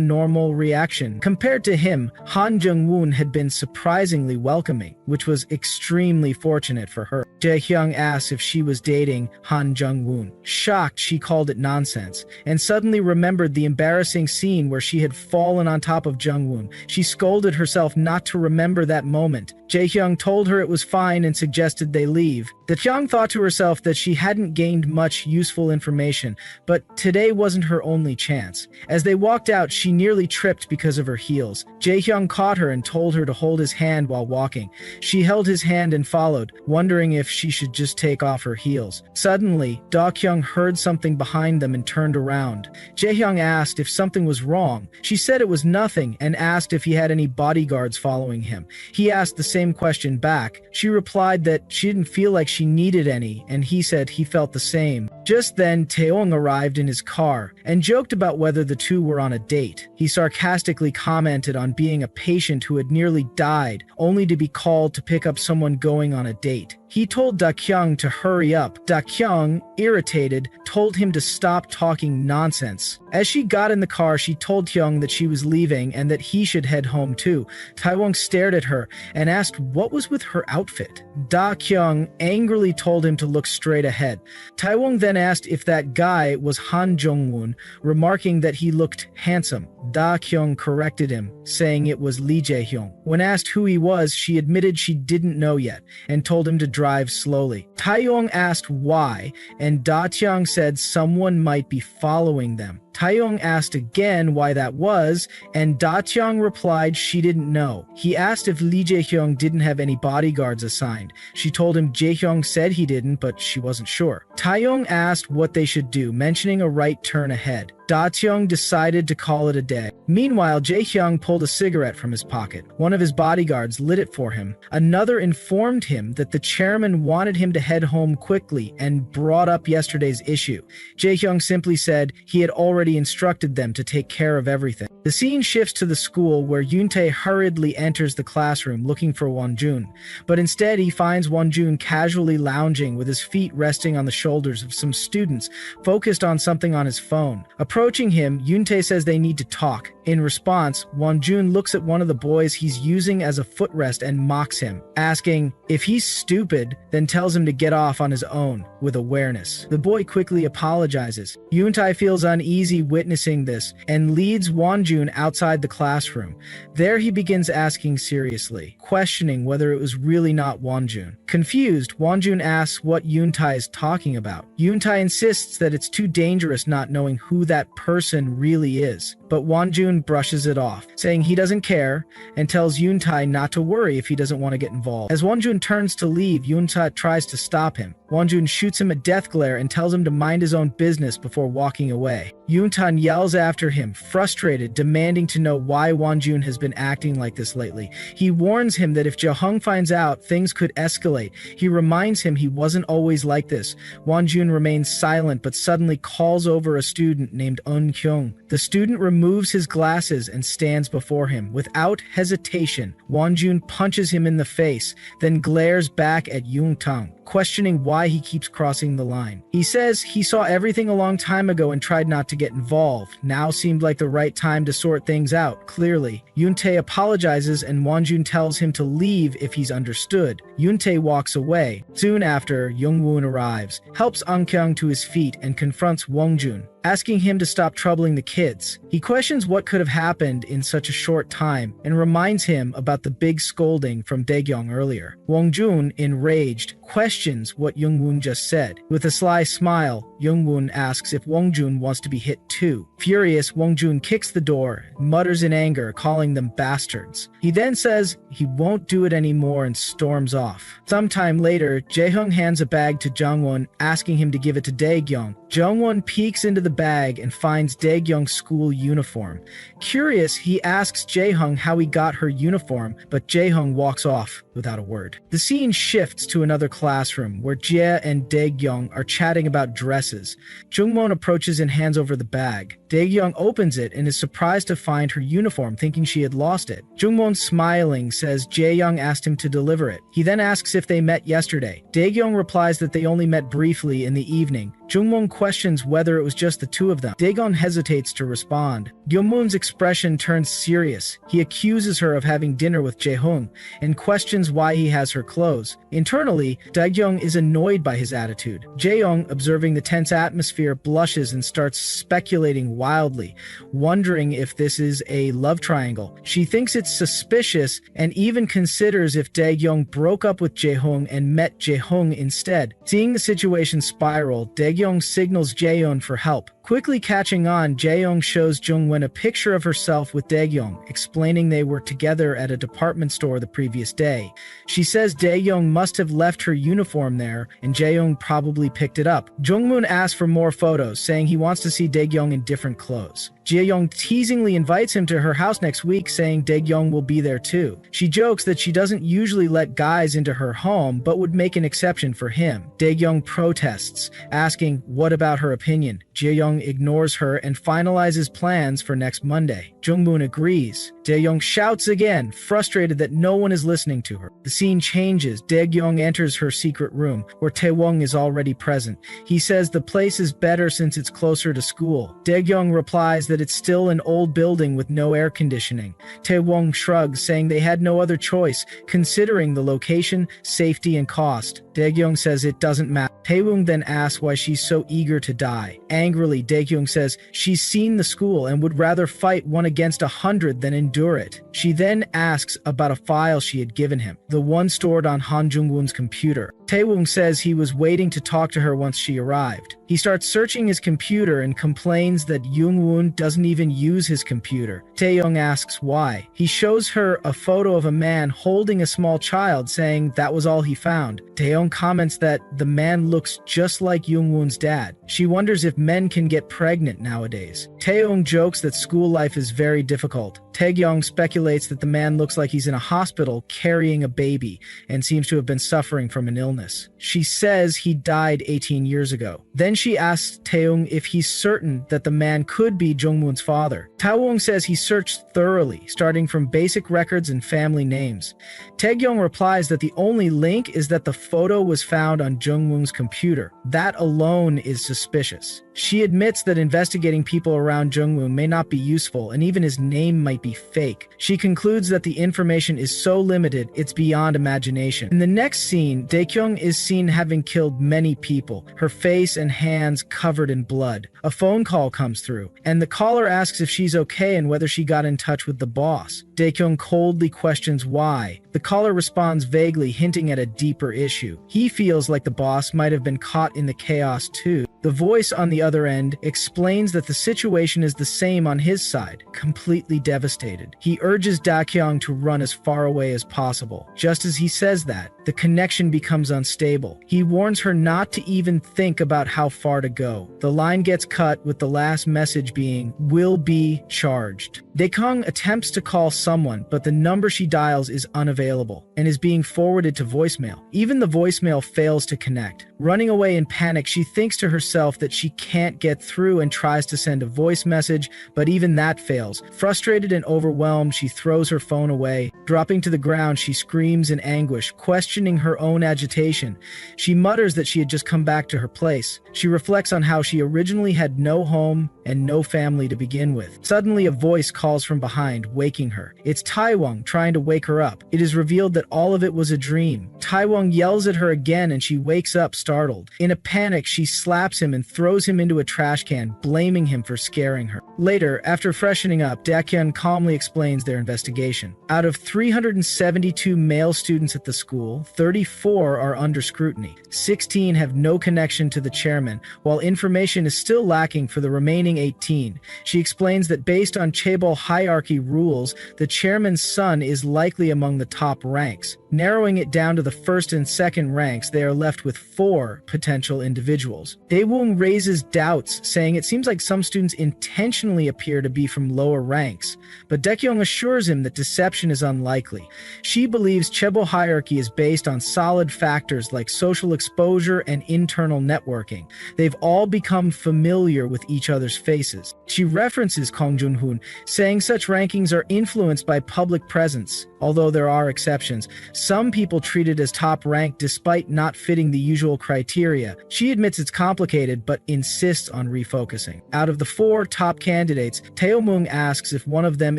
normal reaction. Compared to him, Han Jung-woon had been surprisingly welcoming, which was extremely fortunate for her. Jae-hyung asked if she was dating Han Jung-woon. Shocked, she called it nonsense, and suddenly remembered the embarrassing scene where she had fallen on top of Jung-woon. She scolded herself not to remember that moment. Jae-hyung told her it was fine and suggested they leave. Dae-hyung thought to herself that she hadn't gained much useful information, but today wasn't her only chance. As they walked out, she nearly tripped because of her heels. Jae-hyung caught her and told her to hold his hand while walking. She held his hand and followed, wondering if she should just take off her heels. Suddenly, Da-kyung heard something behind them and turned around. Jae-hyung asked if something was wrong. She said it was nothing and asked if he had any bodyguards following him. He asked the same question back. She replied that she didn't feel like she needed any, and he said he felt the same. Just then, Taeyong arrived in his car and joked about whether the two were on a date. He sarcastically commented on being a patient who had nearly died, only to be called to pick up someone going on a date. He told Da-kyung to hurry up. Da-kyung, irritated, told him to stop talking nonsense. As she got in the car, she told Hyung that she was leaving and that he should head home too. Taewong stared at her and asked what was with her outfit. Da-kyung angrily told him to look straight ahead. Taewong then asked if that guy was Han Jung-woon, remarking that he looked handsome. Da-kyung corrected him, saying it was Lee Jae-hyung. When asked who he was, she admitted she didn't know yet and told him to drive slowly. Taeyong asked why, and Da-kyung said someone might be following them. Taeyong asked again why that was, and Da-kyung replied she didn't know. He asked if Lee Jae-hyung didn't have any bodyguards assigned. She told him Jae-hyung said he didn't, but she wasn't sure. Taeyong asked what they should do, mentioning a right turn ahead. Da-kyung decided to call it a day. Meanwhile, Jae-hyung pulled a cigarette from his pocket. One of his bodyguards lit it for him. Another informed him that the chairman wanted him to head home quickly and brought up yesterday's issue. Jae-hyung simply said he had already instructed them to take care of everything. The scene shifts to the school where Yoon-tae hurriedly enters the classroom looking for Won-jun, but instead he finds Won-jun casually lounging with his feet resting on the shoulders of some students, focused on something on his phone. Approaching him, Yoon-tae says they need to talk. In response, Won-jun looks at one of the boys he's using as a footrest and mocks him, asking if he's stupid, then tells him to get off on his own, with awareness. The boy quickly apologizes. Yoon-tae feels uneasy witnessing this and leads Won-jun outside the classroom. There he begins asking seriously, questioning whether it was really not Won-jun. Confused, Won-jun asks what Yoon-tae is talking about. Yoon-tae insists that it's too dangerous not knowing who that person really is, but Won-jun brushes it off, saying he doesn't care and tells Yoon-tae not to worry if he doesn't want to get involved. As Won-jun turns to leave, Yoon-tae tries to stop him. Won-jun shoots him a death glare and tells him to mind his own business before walking away. Yoon-tae yells after him, frustrated, demanding to know why Won-jun has been acting like this lately. He warns him that if Jae-hung finds out, things could escalate. He reminds him he wasn't always like this. Won-jun remains silent but suddenly calls over a student named Eun-kyung. The student removes his glasses and stands before him. Without hesitation, Won-jun punches him in the face, then glares back at Yoon-tae, questioning why he keeps crossing the line. He says he saw everything a long time ago and tried not to get involved. Now seemed like the right time to sort things out, clearly. Yoon-tae apologizes and Won-jun tells him to leave if he's understood. Yoon-tae walks away. Soon after, Young-woon arrives, helps Eun-kyung to his feet and confronts Won-jun, asking him to stop troubling the kids. He questions what could have happened in such a short time and reminds him about the big scolding from Dae-kyung earlier. Won-jun, enraged, questions what Young-woon just said. With a sly smile, Young-woon asks if Won-jun wants to be hit too. Furious, Won-jun kicks the door, mutters in anger, calling them bastards. He then says he won't do it anymore and storms off. Sometime later, Jae-hung hands a bag to Jung-won, asking him to give it to Dae-kyung. Jung-won peeks into the bag and finds Dae-kyung's school uniform. Curious, he asks Jae-hung how he got her uniform, but Jae-hung walks off. without a word. The scene shifts to another classroom where Jie and Daegyong are chatting about dresses. Jungwon approaches and hands over the bag. Daegyong opens it and is surprised to find her uniform, thinking she had lost it. Jungwon, smiling, says Jaeyoung asked him to deliver it. He then asks if they met yesterday. Daegyong replies that they only met briefly in the evening. Jungwon questions whether it was just the two of them. Daegyong hesitates to respond. Gyeongmoon's expression turns serious. He accuses her of having dinner with Jaehoong and questions why he has her clothes. Internally, Daegyong is annoyed by his attitude. Jaeyoung, observing the tense atmosphere, blushes and starts speculating wildly, wondering if this is a love triangle. She thinks it's suspicious and even considers if Daegyong broke up with Jaehoong and met Jaehoong instead. Seeing the situation spiral, Daegyong signals Jaeyoung for help. Quickly catching on, Jaeyoung shows Jungwon a picture of herself with Daegyong, explaining they were together at a department store the previous day. She says Daegyong must have left her uniform there, and Jaeyoung probably picked it up. Jungmoon asks for more photos, saying he wants to see Daegyong in different clothes. Jaeyoung teasingly invites him to her house next week, saying Daegyong will be there too. She jokes that she doesn't usually let guys into her home, but would make an exception for him. Daegyong protests, asking what about her opinion. Jaeyoung ignores her and finalizes plans for next Monday. Jungmoon agrees. Daegyong shouts again, frustrated that no one is listening to her. The scene changes. Daegyong enters her secret room, where Taewong is already present. He says the place is better since it's closer to school. Daegyong replies that it's still an old building with no air conditioning. Taewong shrugs, saying they had no other choice, considering the location, safety, and cost. Daegyong says it doesn't matter. Taewong then asks why she's so eager to die. Angrily, Daegyong says she's seen the school and would rather fight 1 against 100 than endure it. She then asks about a file she had given him, the one stored on Han Jungwon's computer. Taewong says he was waiting to talk to her once she arrived. He starts searching his computer and complains that Jungwon doesn't even use his computer. Taeyong asks why. He shows her a photo of a man holding a small child, saying that was all he found. Taeyong comments that the man looks just like Jungwon's dad. She wonders if men can get pregnant nowadays. Taeyong jokes that school life is very difficult. Taegyong speculates that the man looks like he's in a hospital carrying a baby and seems to have been suffering from an illness. She says he died 18 years ago. Then she asks Taeyong if he's certain that the man could be Jungwon's father. Taewong says he searched thoroughly, starting from basic records and family names. Taegyong replies that the only link is that the photo was found on Jungwon's computer. That alone is suspicious. She admits that investigating people around Jungwon may not be useful, and even his name might be fake. She concludes that the information is so limited, it's beyond imagination. In the next scene, Daekyung is seen having killed many people, her face and hands covered in blood. A phone call comes through, and the caller asks if she's okay and whether she got in touch with the boss. Daekyung coldly questions why. The caller responds vaguely, hinting at a deeper issue. He feels like the boss might have been caught in the chaos too. The voice on the other end explains that the situation is the same on his side, completely devastated. He urges Daekyung to run as far away as possible. Just as he says that, the connection becomes unstable. He warns her not to even think about how far to go. The line gets cut with the last message being, "will be charged." Daekyung attempts to call someone, but the number she dials is unavailable and is being forwarded to voicemail. Even the voicemail fails to connect. Running away in panic, she thinks to herself that she can't get through and tries to send a voice message, but even that fails. Frustrated and overwhelmed, she throws her phone away. Dropping to the ground, she screams in anguish, questioning her own agitation. She mutters that she had just come back to her place. She reflects on how she originally had no home and no family to begin with. Suddenly, a voice calls from behind, waking her. It's Taewong trying to wake her up. It is revealed that all of it was a dream. Taewong yells at her again and she wakes up startled. In a panic, she slaps him and throws him into a trash can, blaming him for scaring her. Later, after freshening up, Daekyun calmly explains their investigation. Out of 372 male students at the school, 34 are under scrutiny. 16 have no connection to the chairman, while information is still lacking for the remaining 18. She explains that based on chaebol moral hierarchy rules, the chairman's son is likely among the top ranks. Narrowing it down to the first and second ranks, they are left with 4 potential individuals. Daewoo raises doubts, saying it seems like some students intentionally appear to be from lower ranks, but Daekyung assures him that deception is unlikely. She believes Chaebol hierarchy is based on solid factors like social exposure and internal networking. They've all become familiar with each other's faces. She references Kong Junhoon, saying such rankings are influenced by public presence. Although there are exceptions, some people treat it as top rank despite not fitting the usual criteria. She admits it's complicated but insists on refocusing. Out of the 4 top candidates, Taehyung asks if one of them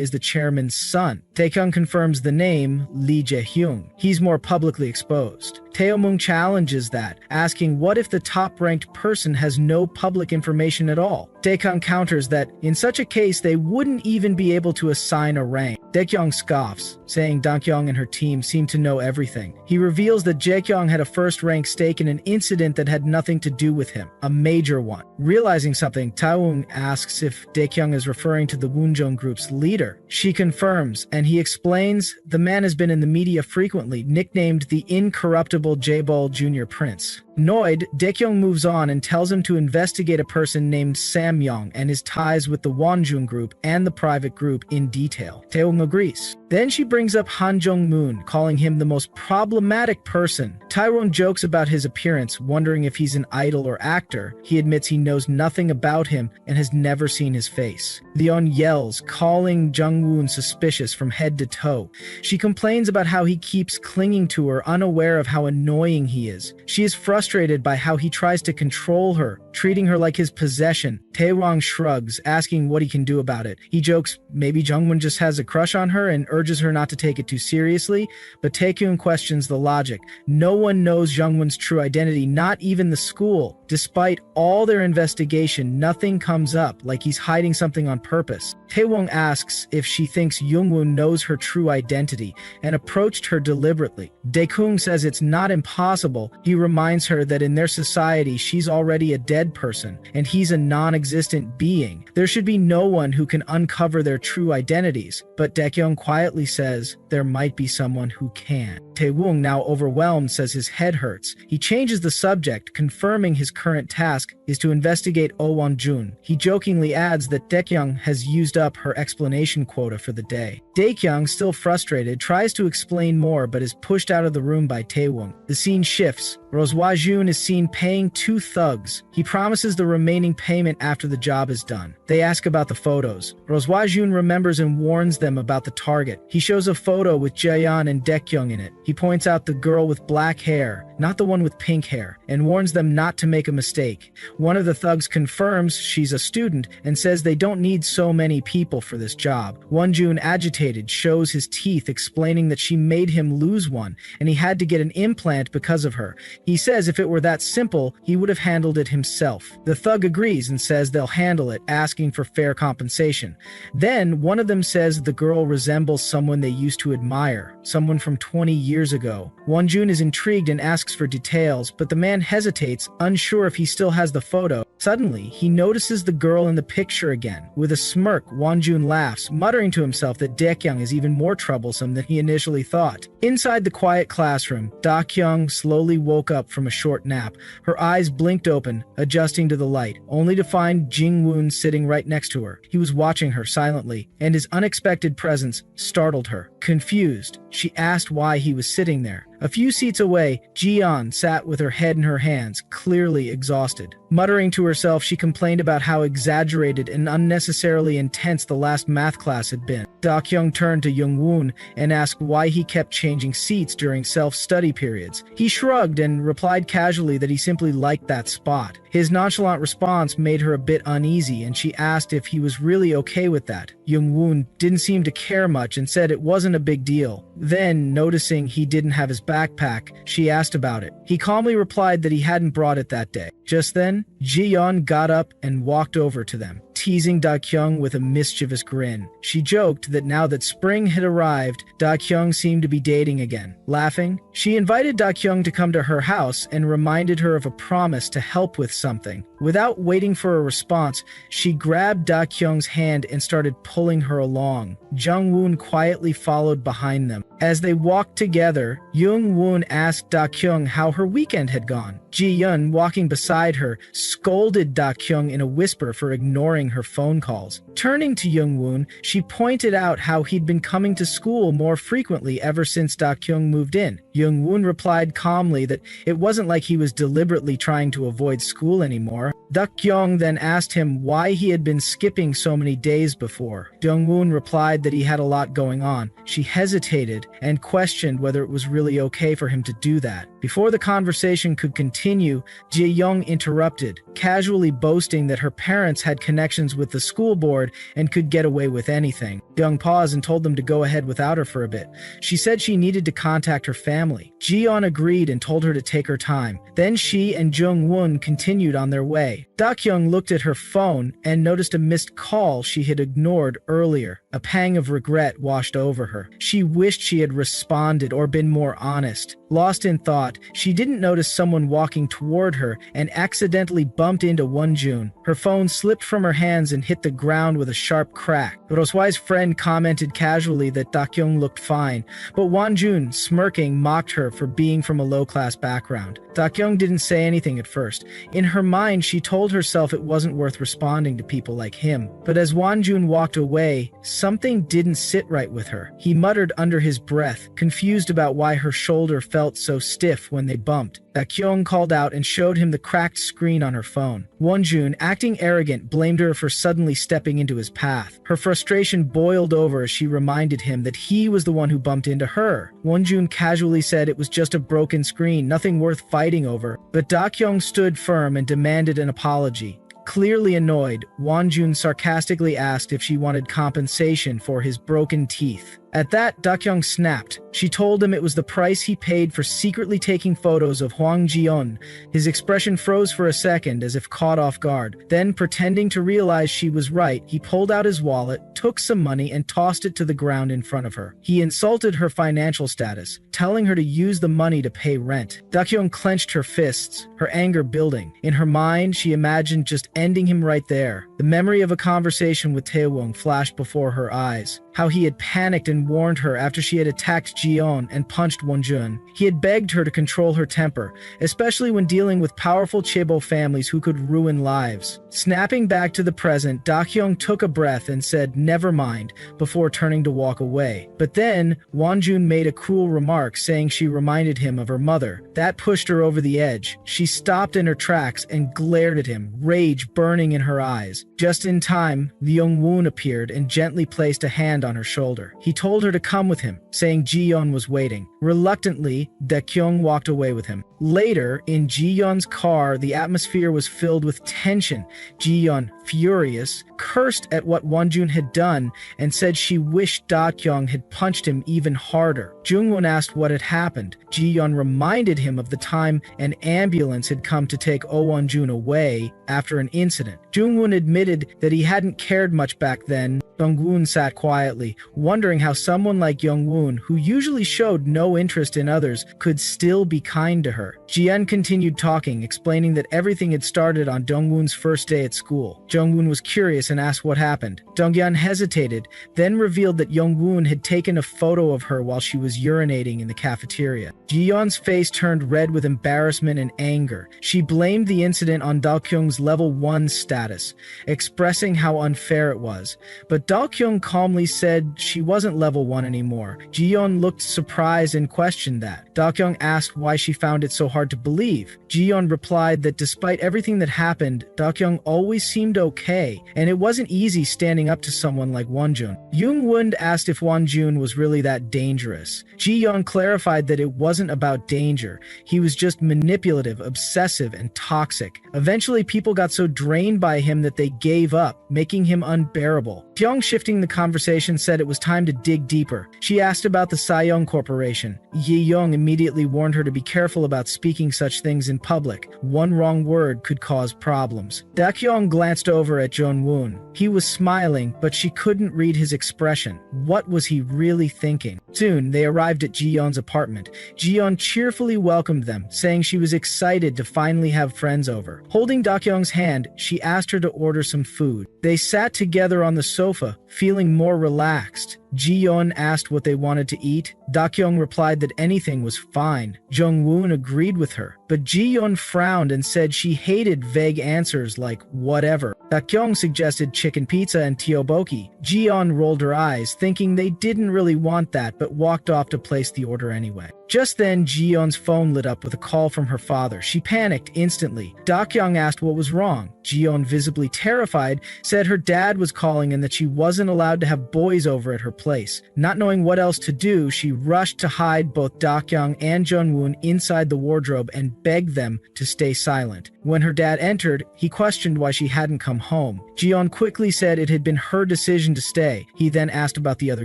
is the chairman's son. Taekyung confirms the name, Lee Jae-hyung. He's more publicly exposed. Taehyung challenges that, asking what if the top-ranked person has no public information at all. Daekyung counters that, in such a case, they wouldn't even be able to assign a rank. Daekyung scoffs, saying Daekyung and her team seem to know everything. He reveals that Jaekyung had a first-rank stake in an incident that had nothing to do with him, a major one. Realizing something, Taehyung asks if Daekyung is referring to the Woonjong group's leader. She confirms, and he explains the man has been in the media frequently, nicknamed the incorruptible Jaebol Jr. Prince. Annoyed, Daekyung moves on and tells him to investigate a person named Samyong and his ties with the Wonjung group and the private group in detail. Taehyung agrees. Then she brings up Han Jung-moon, calling him the most problematic person. Tyrone jokes about his appearance, wondering if he's an idol or actor. He admits he knows nothing about him and has never seen his face. Leon yells, calling Jung-woon suspicious from head to toe. She complains about how he keeps clinging to her, unaware of how annoying he is. She is frustrated by how he tries to control her, treating her like his possession. Taewang shrugs, asking what he can do about it. He jokes maybe Jungwon just has a crush on her and urges her not to take it too seriously, but Taekyung questions the logic. No one knows Jungwon's true identity, not even the school. Despite all their investigation, nothing comes up, like he's hiding something on purpose. Taewang asks if she thinks Jungwon knows her true identity and approached her deliberately. Daekung says it's not impossible. He reminds her that in their society, she's already a dead person, and he's a non-existent being. There should be no one who can uncover their true identities, but Daekyung quietly says there might be someone who can. Taewung, now overwhelmed, says his head hurts. He changes the subject, confirming his current task is to investigate Oh Won-jun. He jokingly adds that Daekyung has used up her explanation quota for the day. Daekyung, still frustrated, tries to explain more but is pushed out of the room by Taewung. The scene shifts. Roswa-jun is seen paying 2 thugs. He promises the remaining payment after the job is done. They ask about the photos. Roswa-jun remembers and warns them about the target. He shows a photo with Jaeyeon and Daekyung in it. He points out the girl with black hair, not the one with pink hair, and warns them not to make a mistake. One of the thugs confirms she's a student and says they don't need so many people for this job. Wonjun, agitated, shows his teeth, explaining that she made him lose one and he had to get an implant because of her. He says if it were that simple, he would have handled it himself. The thug agrees and says they'll handle it, asking for fair compensation. Then one of them says the girl resembles someone they used to admire, someone from 20 years ago. Wonjun is intrigued and asks for details, but the man hesitates, unsure if he still has the photo. Suddenly, he notices the girl in the picture again. With a smirk, Wonjun laughs, muttering to himself that Daekyung is even more troublesome than he initially thought. Inside the quiet classroom, Daekyung slowly woke up from a short nap. Her eyes blinked open, adjusting to the light, only to find Jingwoon sitting right next to her. He was watching her silently, and his unexpected presence startled her. Confused, she asked why he was sitting there. A few seats away, Jiyeon sat with her head in her hands, clearly exhausted. Muttering to herself, she complained about how exaggerated and unnecessarily intense the last math class had been. Daekyung turned to Jungwoon and asked why he kept changing seats during self-study periods. He shrugged and replied casually that he simply liked that spot. His nonchalant response made her a bit uneasy, and she asked if he was really okay with that. Jungwoon didn't seem to care much and said it wasn't a big deal. Then, noticing he didn't have his backpack, she asked about it. He calmly replied that he hadn't brought it that day. Just then, Jiyeon got up and walked over to them, teasing Daekyung with a mischievous grin. She joked that now that spring had arrived, Da-kyung seemed to be dating again. Laughing, she invited Da-kyung to come to her house and reminded her of a promise to help with something. Without waiting for a response, she grabbed Da-kyung's hand and started pulling her along. Jung-woon quietly followed behind them. As they walked together, Jung-woon asked Da-kyung how her weekend had gone. Ji-yeon, walking beside her, scolded Da-kyung in a whisper for ignoring her phone calls. Turning to Jung-woon, she pointed out how he'd been coming to school more frequently ever since Da-kyung moved in. Jung-woon replied calmly that it wasn't like he was deliberately trying to avoid school anymore. Da-kyung then asked him why he had been skipping so many days before. Jung-woon replied that he had a lot going on. She hesitated and questioned whether it was really okay for him to do that. Before the conversation could continue, Ji-young interrupted, casually boasting that her parents had connections with the school board and could get away with anything. Young paused and told them to go ahead without her for a bit. She said she needed to contact her family. Ji-yeon agreed and told her to take her time. Then she and Jung-woon continued on their way. Da-kyung looked at her phone and noticed a missed call she had ignored earlier. A pang of regret washed over her. She wished she had responded or been more honest. Lost in thought, she didn't notice someone walking toward her and accidentally bumped into Wonjun. Her phone slipped from her hands and hit the ground with a sharp crack. Roswai's friend commented casually that Da-kyung looked fine, but Wonjun, smirking, mocked her for being from a low-class background. Da-kyung didn't say anything at first. In her mind, she told herself it wasn't worth responding to people like him. But as Wonjun walked away, something didn't sit right with her. He muttered under his breath, confused about why her shoulder felt so stiff when they bumped. Da-kyung called out and showed him the cracked screen on her phone. Wonjun, acting arrogant, blamed her for suddenly stepping into his path. Her frustration boiled over as she reminded him that he was the one who bumped into her. Wonjun casually said it was just a broken screen, nothing worth fighting over. But Da-kyung stood firm and demanded an apology. Clearly annoyed, Wonjun sarcastically asked if she wanted compensation for his broken teeth. At that, Da-kyung snapped. She told him it was the price he paid for secretly taking photos of Hwang Ji-yeon. His expression froze for a second as if caught off guard. Then, pretending to realize she was right, he pulled out his wallet, took some money, and tossed it to the ground in front of her. He insulted her financial status, telling her to use the money to pay rent. Da-kyung clenched her fists, her anger building. In her mind, she imagined just ending him right there. The memory of a conversation with Taewong flashed before her eyes. How he had panicked and warned her after she had attacked Ji-yeon and punched Wonjun. He had begged her to control her temper, especially when dealing with powerful chaebol families who could ruin lives. Snapping back to the present, Da-kyung took a breath and said, "Never mind," before turning to walk away. But then, Wonjun made a cruel remark saying she reminded him of her mother. That pushed her over the edge. She stopped in her tracks and glared at him, rage burning in her eyes. Just in time, Jung-woon appeared and gently placed a hand on her shoulder. He told her to come with him, saying Ji-yeon was waiting. Reluctantly, Da-kyung walked away with him. Later, in Ji-yeon's car, the atmosphere was filled with tension. Ji-yeon, furious, cursed at what Wonjun had done and said she wished Da-kyung had punched him even harder. Jung-won asked what had happened. Ji-yeon reminded him of the time an ambulance had come to take Oh Wonjun away after an incident. Jung-won admitted that he hadn't cared much back then. Jung-woon sat quietly, wondering how someone like Jung-woon, who usually showed no interest in others, could still be kind to her. Ji-yeon continued talking, explaining that everything had started on Jung-woon's first day at school. Jung-woon was curious and asked what happened. Dong-yeon hesitated, then revealed that Jung-woon had taken a photo of her while she was urinating in the cafeteria. Ji-yeon's face turned red with embarrassment and anger. She blamed the incident on Da-kyung's level 1 status, expressing how unfair it was. But Da-kyung calmly said she wasn't level 1 anymore. Ji-yeon looked surprised and questioned that. Da-kyung asked why she found it so hard to believe. Ji-yeon replied that despite everything that happened, Da-kyung always seemed okay, and it wasn't easy standing up to someone like Wonjun. Jung-woon asked if Wonjun was really that dangerous. Ji-yeon clarified that it wasn't about danger. He was just manipulative, obsessive, and toxic. Eventually, people got so drained by him that they gave up, making him unbearable. Dakyong, shifting the conversation, said it was time to dig deeper. She asked about the Sayong Corporation. Yi-young immediately warned her to be careful about speaking such things in public. One wrong word could cause problems. Dakyong glanced over at Jong-woon. He was smiling, but she couldn't read his expression. What was he really thinking? Soon, they arrived at Ji-yeon's apartment. Ji-yeon cheerfully welcomed them, saying she was excited to finally have friends over. Holding Dakyong's hand, she asked her to order some food. They sat together on the sofa, feeling more relaxed. Ji-yeon asked what they wanted to eat. Dakyong replied that anything was fine. Jong-woon agreed with her, but Ji-yeon frowned and said she hated vague answers like whatever. Dakyong suggested chicken pizza and tteokbokki. Ji-yeon rolled her eyes, thinking they didn't really want that, but walked off to place the order anyway. Just then, Ji-yeon's phone lit up with a call from her father. She panicked instantly. Dakyong asked what was wrong. Ji-yeon, visibly terrified, said her dad was calling and that she wasn't allowed to have boys over at her place. Not knowing what else to do, she rushed to hide both Dakyong and Jong-woon inside the wardrobe and begged them to stay silent. When her dad entered, he questioned why she hadn't come home. Ji-yeon quickly said it had been her decision to stay. He then asked about the other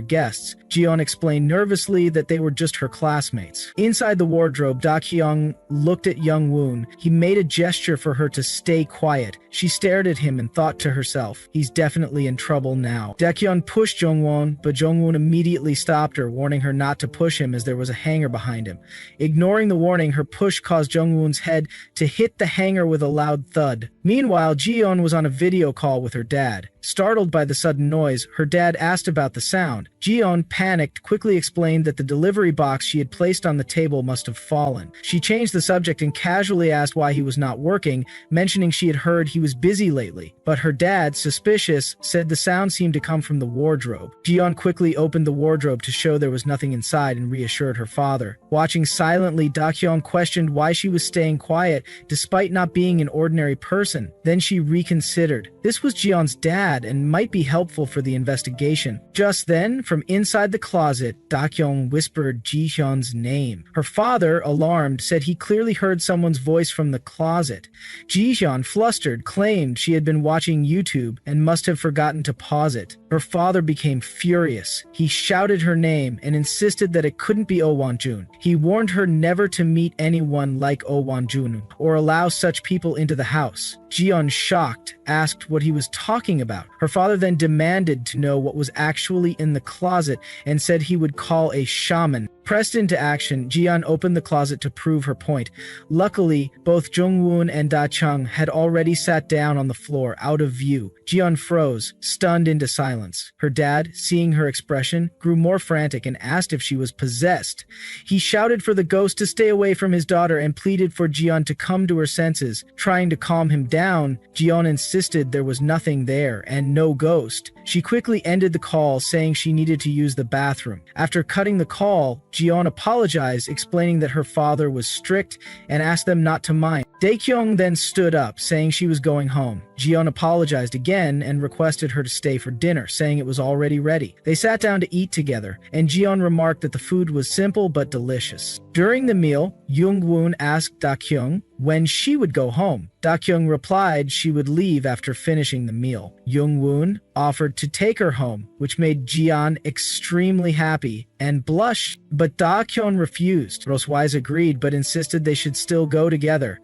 guests. Ji-yeon explained nervously that they were just her classmates. Inside the wardrobe, Dakyong looked at Jong-woon. He made a gesture for her to stay quiet. She stared at him and thought to herself, he's definitely in trouble now. Dakyong pushed Jong-woon, but Jong-woon immediately stopped her, warning her not to push him as there was a hanger behind him. Ignoring the warning, her push caused Jong-woon's head to hit the hanger with a loud thud. Meanwhile, Ji-yeon was on a video call with her dad. Startled by the sudden noise, her dad asked about the sound. Ji-yeon, panicked, quickly explained that the delivery box she had placed on the table must have fallen. She changed the subject and casually asked why he was not working, mentioning she had heard he was busy lately. But her dad, suspicious, said the sound seemed to come from the wardrobe. Ji-yeon quickly opened the wardrobe to show there was nothing inside and reassured her father. Watching silently, Dakyong questioned why she was staying quiet despite not being an ordinary person. Then she reconsidered. This was Ji-yeon's dad and might be helpful for the investigation. Just then, from inside the closet, Dakyong whispered Ji-yeon's name. Her father, alarmed, said he clearly heard someone's voice from the closet. Ji-yeon, flustered, claimed she had been watching YouTube and must have forgotten to pause it. Her father became furious. He shouted her name and insisted that it couldn't be Oh Won-jun. He warned her never to meet anyone like Oh Won-jun or allow such people into the house. Ji-yeon, shocked, asked what he was talking about. Her father then demanded to know what was actually in the closet and said he would call a shaman. Pressed into action, Ji-yeon opened the closet to prove her point. Luckily, both Jong-woon and Da-chung had already sat down on the floor, out of view. Ji-yeon froze, stunned into silence. Her dad, seeing her expression, grew more frantic and asked if she was possessed. He shouted for the ghost to stay away from his daughter and pleaded for Ji-yeon to come to her senses. Trying to calm him down, Ji-yeon insisted there was nothing there and no ghost. She quickly ended the call, saying she needed to use the bathroom. After cutting the call, Ji-yeon apologized, explaining that her father was strict and asked them not to mind. Dakyong then stood up, saying she was going home. Ji-yeon apologized again and requested her to stay for dinner, saying it was already ready. They sat down to eat together, and Ji-yeon remarked that the food was simple but delicious. During the meal, Jong-woon asked Dakyong when she would go home. Dakyong replied she would leave after finishing the meal. Jong-woon offered to take her home, which made Ji-yeon extremely happy and blush, but Dakyong refused. Roswise agreed but insisted they should still go together.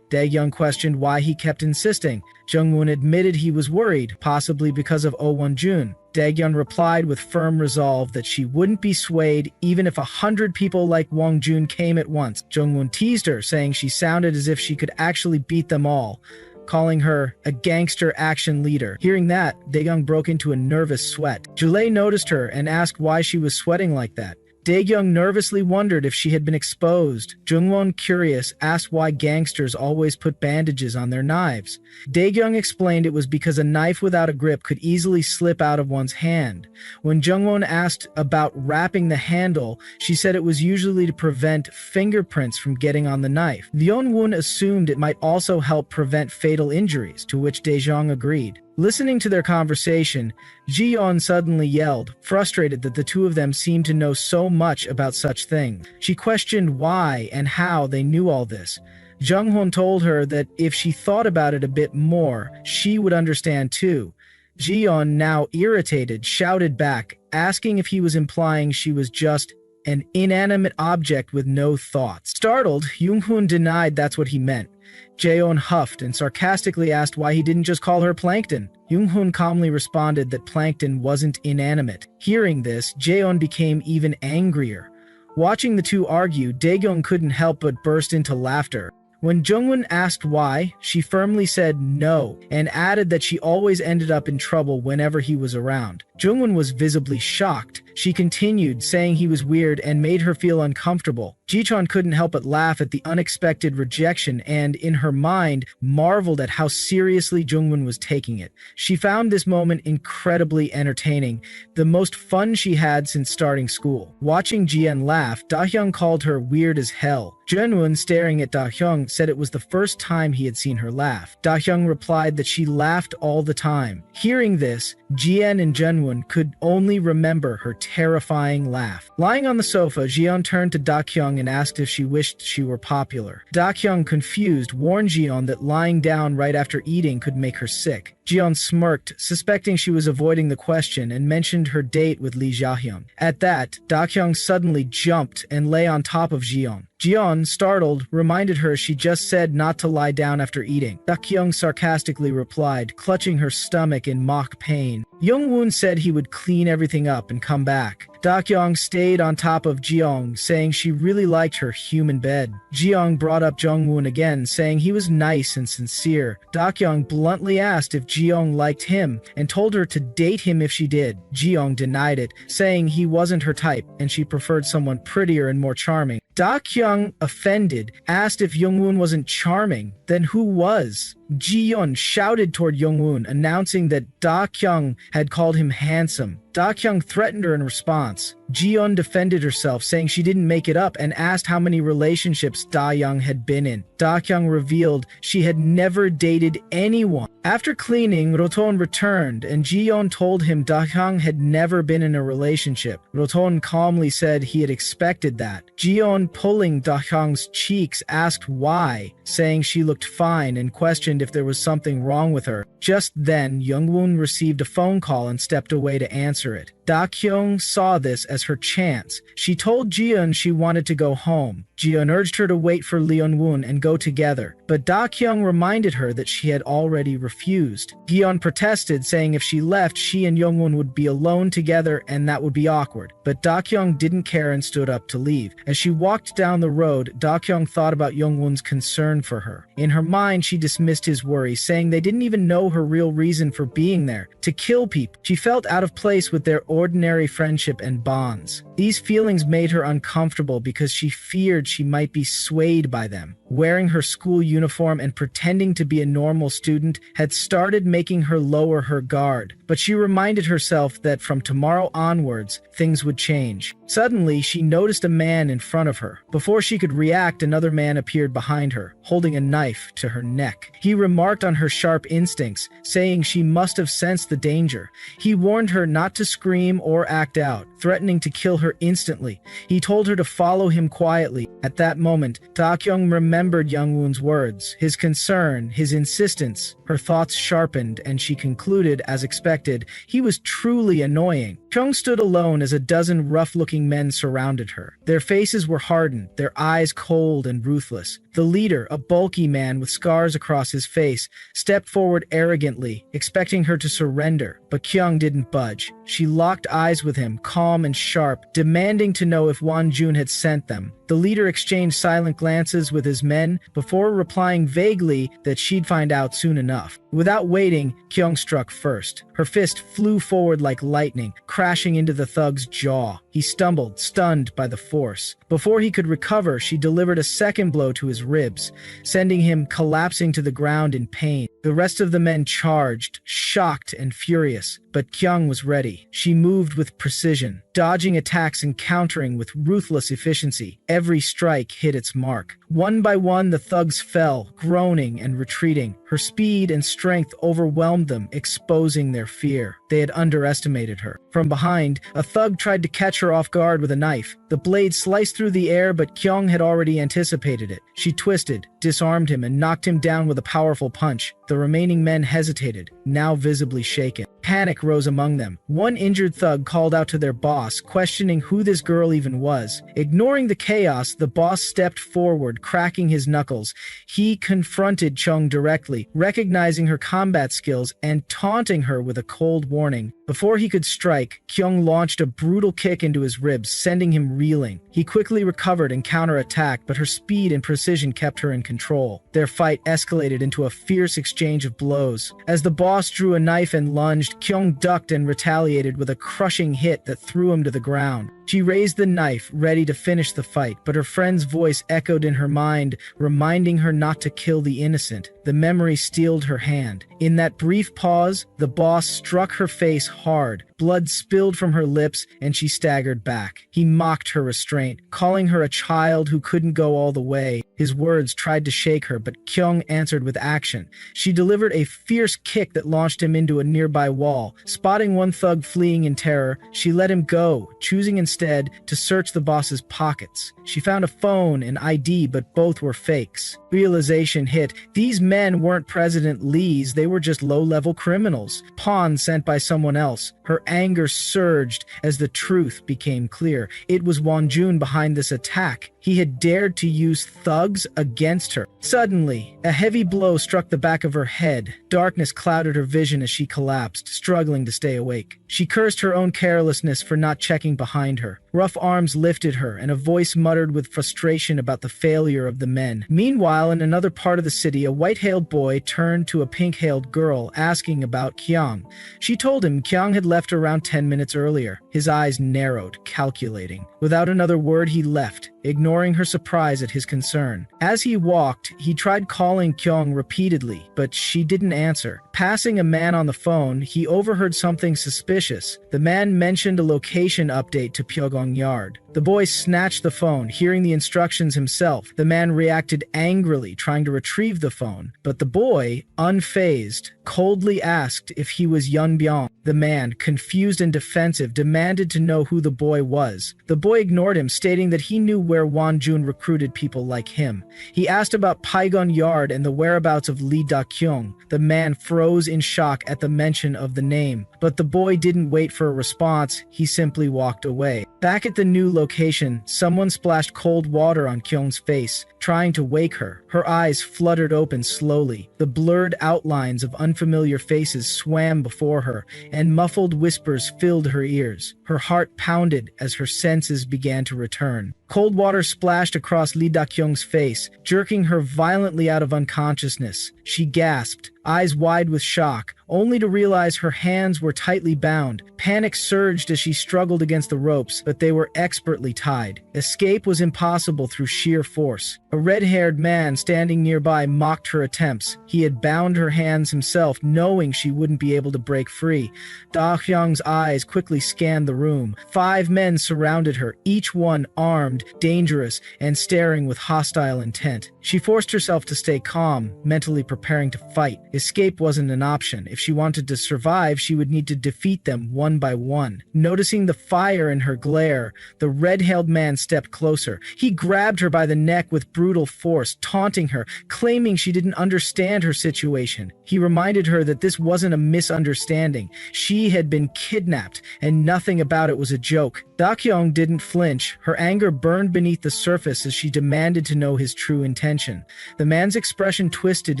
Dakyong questioned why he kept insisting. Jong-woon admitted he was worried, possibly because of Oh Won-jun. Dakyong replied with firm resolve that she wouldn't be swayed even if 100 people like Won-jun came at once. Jong-woon teased her, saying she sounded as if she could actually beat them all, calling her a gangster action leader. Hearing that, Dakyong broke into a nervous sweat. Julei noticed her and asked why she was sweating like that. Dakyong nervously wondered if she had been exposed. Jung-won, curious, asked why gangsters always put bandages on their knives. Dakyong explained it was because a knife without a grip could easily slip out of one's hand. When Jung-won asked about wrapping the handle, she said it was usually to prevent fingerprints from getting on the knife. Yeon-won assumed it might also help prevent fatal injuries, to which Dakyong agreed. Listening to their conversation, Ji-yeon suddenly yelled, frustrated that the two of them seemed to know so much about such things. She questioned why and how they knew all this. Jung-hoon told her that if she thought about it a bit more, she would understand too. Jiyeon, now irritated, shouted back, asking if he was implying she was just an inanimate object with no thoughts. Startled, Junghoon denied that's what he meant. Jaeon huffed and sarcastically asked why he didn't just call her Plankton. Junghoon calmly responded that Plankton wasn't inanimate. Hearing this, Jaeon became even angrier. Watching the two argue, Daegyong couldn't help but burst into laughter. When Jungwon asked why, she firmly said no, and added that she always ended up in trouble whenever he was around. Jungwon was visibly shocked. She continued, saying he was weird and made her feel uncomfortable. Jichon couldn't help but laugh at the unexpected rejection and, in her mind, marveled at how seriously Jungwon was taking it. She found this moment incredibly entertaining, the most fun she had since starting school. Watching Jian laugh, Dahyung called her weird as hell. Junwon, staring at Dahyung, said it was the first time he had seen her laugh. Dahyung replied that she laughed all the time. Hearing this, Jian and Junwon could only remember her terrifying laugh. Lying on the sofa, Jiyeon turned to Dakyung and asked if she wished she were popular. Dakyung, confused, warned Jiyeon that lying down right after eating could make her sick. Jiyeon smirked, suspecting she was avoiding the question, and mentioned her date with Lee Jahyun. At that, Dakyung suddenly jumped and lay on top of Jiyeon. Jiyeon, startled, reminded her she just said not to lie down after eating. Dakyung sarcastically replied, clutching her stomach in mock pain. Jungwoon said he would clean everything up and come back. Dakyung stayed on top of Jiyeon, saying she really liked her human bed. Jiyeon brought up Jungwoon again, saying he was nice and sincere. Dakyung bluntly asked if Jiyeon liked him and told her to date him if she did. Jiyeon denied it, saying he wasn't her type and she preferred someone prettier and more charming. Dakyung, offended, asked if Jungwoon wasn't charming. Then who was? Jiyeon shouted toward Jungwoon, announcing that Dakyung had called him handsome. Dakyung threatened her in response. Jiyeon defended herself, saying she didn't make it up, and asked how many relationships Dahyung had been in. Dakyung revealed she had never dated anyone. After cleaning, Roton returned, and Jiyeon told him Dahyung had never been in a relationship. Roton calmly said he had expected that. Jiyeon, pulling Dahyung's cheeks, asked why, saying she looked fine, and questioned if there was something wrong with her. Just then, Jungwoon received a phone call and stepped away to answer it. Dakyung saw this as her chance. She told Jiyeon she wanted to go home. Jiyeon urged her to wait for Leonwoon and go together, but Dakyung reminded her that she had already refused. Jiyeon protested, saying if she left, she and Jungwoon would be alone together and that would be awkward. But Dakyung didn't care and stood up to leave. As she walked down the road, Dakyung thought about Jungwoon's concern for her. In her mind, she dismissed his worries, saying they didn't even know her real reason for being there, to kill people. She felt out of place with their ordinary friendship and bonds. These feelings made her uncomfortable because she feared she might be swayed by them. Wearing her school uniform and pretending to be a normal student had started making her lower her guard, but she reminded herself that from tomorrow onwards, things would change. Suddenly, she noticed a man in front of her. Before she could react, another man appeared behind her, holding a knife to her neck. He remarked on her sharp instincts, saying she must have sensed the danger. He warned her not to scream or act out, threatening to kill her instantly. He told her to follow him quietly. At that moment, Dakyung remembered Jungwoon's words, his concern, his insistence. Her thoughts sharpened, and she concluded, as expected, he was truly annoying. Chung stood alone as a dozen rough-looking men surrounded her. Their faces were hardened, their eyes cold and ruthless. The leader, a bulky man with scars across his face, stepped forward arrogantly, expecting her to surrender, but Kyung didn't budge. She locked eyes with him, calm and sharp, demanding to know if Won-jun had sent them. The leader exchanged silent glances with his men before replying vaguely that she'd find out soon enough. Without waiting, Kyung struck first. Her fist flew forward like lightning, crashing into the thug's jaw. He stumbled, stunned by the force. Before he could recover, she delivered a second blow to his ribs, sending him collapsing to the ground in pain. The rest of the men charged, shocked and furious, but Kyung was ready. She moved with precision, dodging attacks and countering with ruthless efficiency. Every strike hit its mark. One by one, the thugs fell, groaning and retreating. Her speed and strength overwhelmed them, exposing their fear. They had underestimated her. From behind, a thug tried to catch her off guard with a knife. The blade sliced through the air, but Kyung had already anticipated it. She twisted, disarmed him, and knocked him down with a powerful punch. The remaining men hesitated, now visibly shaken. Panic rose among them. One injured thug called out to their boss, questioning who this girl even was. Ignoring the chaos, the boss stepped forward, cracking his knuckles. He confronted Chung directly, recognizing her combat skills and taunting her with a cold warning. Before he could strike, Kyung launched a brutal kick into his ribs, sending him reeling. He quickly recovered and counterattacked, but her speed and precision kept her in control. Their fight escalated into a fierce exchange of blows. As the boss drew a knife and lunged, Kyung ducked and retaliated with a crushing hit that threw him to the ground. She raised the knife, ready to finish the fight, but her friend's voice echoed in her mind, reminding her not to kill the innocent. The memory steeled her hand. In that brief pause, the boss struck her face hard. Blood spilled from her lips, and she staggered back. He mocked her restraint, calling her a child who couldn't go all the way. His words tried to shake her, but Kyung answered with action. She delivered a fierce kick that launched him into a nearby wall. Spotting one thug fleeing in terror, she let him go, choosing instead to search the boss's pockets. She found a phone and ID, but both were fakes. Realization hit. These men weren't President Lee's, they were just low-level criminals, pawns sent by someone else. Her anger surged as the truth became clear. It was Wonjun behind this attack. He had dared to use thugs against her. Suddenly, a heavy blow struck the back of her head. Darkness clouded her vision as she collapsed, struggling to stay awake. She cursed her own carelessness for not checking behind her. Rough arms lifted her, and a voice muttered with frustration about the failure of the men. Meanwhile, in another part of the city, a white-hailed boy turned to a pink-hailed girl, asking about Kyung. She told him Kyung had left around 10 minutes earlier. His eyes narrowed, calculating. Without another word, he left, ignoring her surprise at his concern. As he walked, he tried calling Kyung repeatedly, but she didn't answer. Passing a man on the phone, he overheard something suspicious. The man mentioned a location update to Pyeonggang Yard. The boy snatched the phone, hearing the instructions himself. The man reacted angrily, trying to retrieve the phone. But the boy, unfazed, coldly asked if he was Yun Byung. The man, confused and defensive, demanded to know who the boy was. The boy ignored him, stating that he knew where Wonjun recruited people like him. He asked about Pyeonggang Yard and the whereabouts of Lee Da-kyung. The man froze in shock at the mention of the name. But the boy didn't wait for a response, he simply walked away. Back at the new location, someone splashed cold water on Kyung's face, trying to wake her. Her eyes fluttered open slowly. The blurred outlines of unfamiliar faces swam before her, and muffled whispers filled her ears. Her heart pounded as her senses began to return. Cold water splashed across Lee Da-kyung's face, jerking her violently out of unconsciousness. She gasped, eyes wide with shock, only to realize her hands were tightly bound. Panic surged as she struggled against the ropes, but they were expertly tied. Escape was impossible through sheer force. A red-haired man standing nearby mocked her attempts. He had bound her hands himself, knowing she wouldn't be able to break free. Da-kyung's eyes quickly scanned the room. 5 men surrounded her, each one armed, dangerous, and staring with hostile intent. She forced herself to stay calm, mentally preparing to fight. Escape wasn't an option. If she wanted to survive, she would need to defeat them one by one. Noticing the fire in her glare, the red-haired man stepped closer. He grabbed her by the neck with brutal force, taunting her, claiming she didn't understand her situation. He reminded her that this wasn't a misunderstanding. She had been kidnapped, and nothing about it was a joke. Da-kyung didn't flinch. Her anger burned beneath the surface as she demanded to know his true intention. The man's expression twisted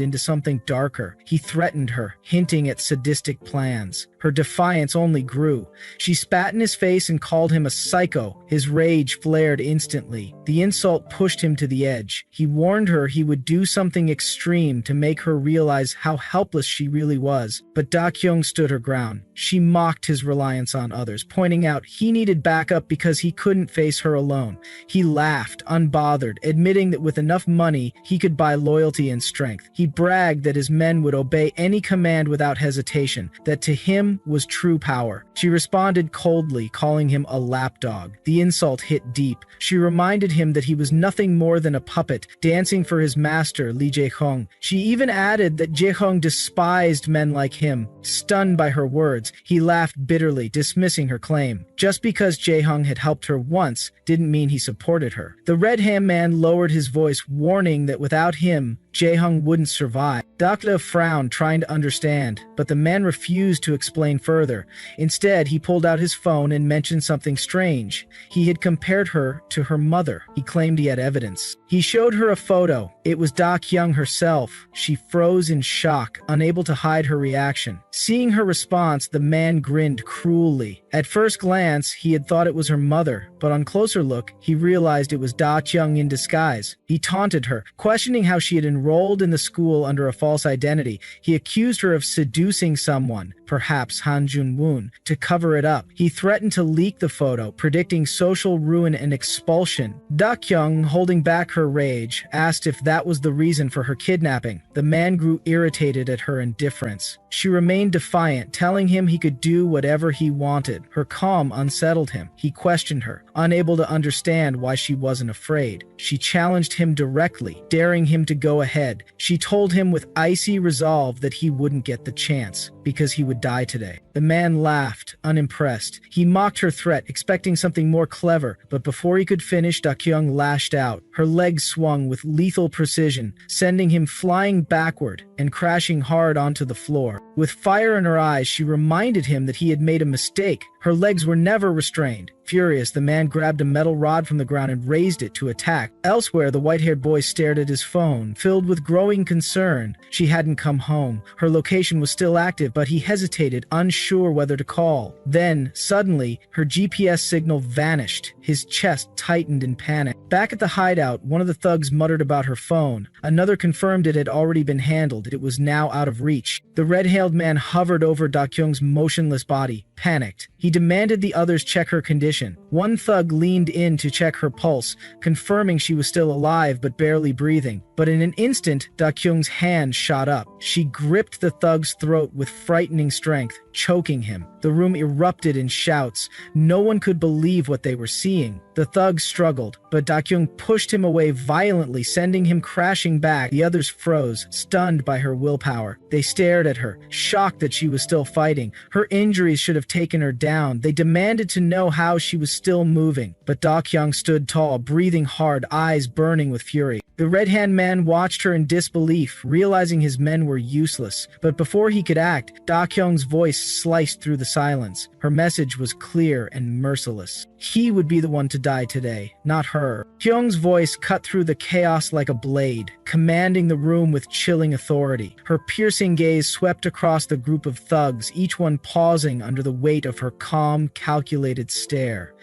into something darker. He threatened her, hinting at sadistic plans. Her defiance only grew. She spat in his face and called him a psycho. His rage flared instantly. The insult pushed him to the edge. He warned her he would do something extreme to make her realize how helpless she really was. But Da-kyung stood her ground. She mocked his reliance on others, pointing out he needed backup back up because he couldn't face her alone. He laughed, unbothered, admitting that with enough money, he could buy loyalty and strength. He bragged that his men would obey any command without hesitation, that to him was true power. She responded coldly, calling him a lapdog. The insult hit deep. She reminded him that he was nothing more than a puppet, dancing for his master, Li Jiehong. She even added that Jiehong despised men like him. Stunned by her words, he laughed bitterly, dismissing her claim. Just because Jiehong had helped her once didn't mean he supported her. The red-hand man lowered his voice, warning that without him, Jiehong wouldn't survive. Dr. frowned, trying to understand, but the man refused to explain further. Instead, he pulled out his phone and mentioned something strange. He had compared her to her mother. He claimed he had evidence. He showed her a photo. It was Da Kyung herself. She froze in shock, unable to hide her reaction. Seeing her response, the man grinned cruelly. At first glance, he had thought it was her mother, but on closer look, he realized it was Da Kyung in disguise. He taunted her, questioning how she had enrolled in the school under a false identity. He accused her of seducing someone, perhaps Han Jun-woon, to cover it up. He threatened to leak the photo, predicting social ruin and expulsion. Da Kyung, holding back her rage, asked if that was the reason for her kidnapping. The man grew irritated at her indifference. She remained defiant, telling him he could do whatever he wanted. Her calm unsettled him. He questioned her, unable to understand why she wasn't afraid. She challenged him directly, daring him to go ahead. She told him with icy resolve that he wouldn't get the chance, because he would die today. The man laughed, unimpressed. He mocked her threat, expecting something more clever, but before he could finish, Da Kyung lashed out. Her legs swung with lethal precision, sending him flying backward and crashing hard onto the floor. With fire in her eyes, she reminded him that he had made a mistake. Her legs were never restrained. Furious, the man grabbed a metal rod from the ground and raised it to attack. Elsewhere, the white-haired boy stared at his phone, filled with growing concern. She hadn't come home. Her location was still active, but he hesitated, unsure whether to call. Then, suddenly, her GPS signal vanished. His chest tightened in panic. Back at the hideout, one of the thugs muttered about her phone. Another confirmed it had already been handled. It was now out of reach. The red-hailed man hovered over Da Kyung's motionless body, panicked. He demanded the others check her condition. One thug leaned in to check her pulse, confirming she was still alive but barely breathing. But in an instant, Da Kyung's hand shot up. She gripped the thug's throat with frightening strength, choking him. The room erupted in shouts. No one could believe what they were seeing. The thug struggled, but Da Kyung pushed him away violently, sending him crashing back. The others froze, stunned by her willpower. They stared at her, shocked that she was still fighting. Her injuries should have taken her down. They demanded to know how she was still moving. But Da Kyung stood tall, breathing hard, eyes burning with fury. The red-hand man watched her in disbelief, realizing his men were useless. But before he could act, Da Kyung's voice sliced through the silence. Her message was clear and merciless. He would be the one to die today, not her. Kyung's voice cut through the chaos like a blade, commanding the room with chilling authority. Her piercing gaze swept across the group of thugs, each one pausing under the weight of her calm, calculated stare.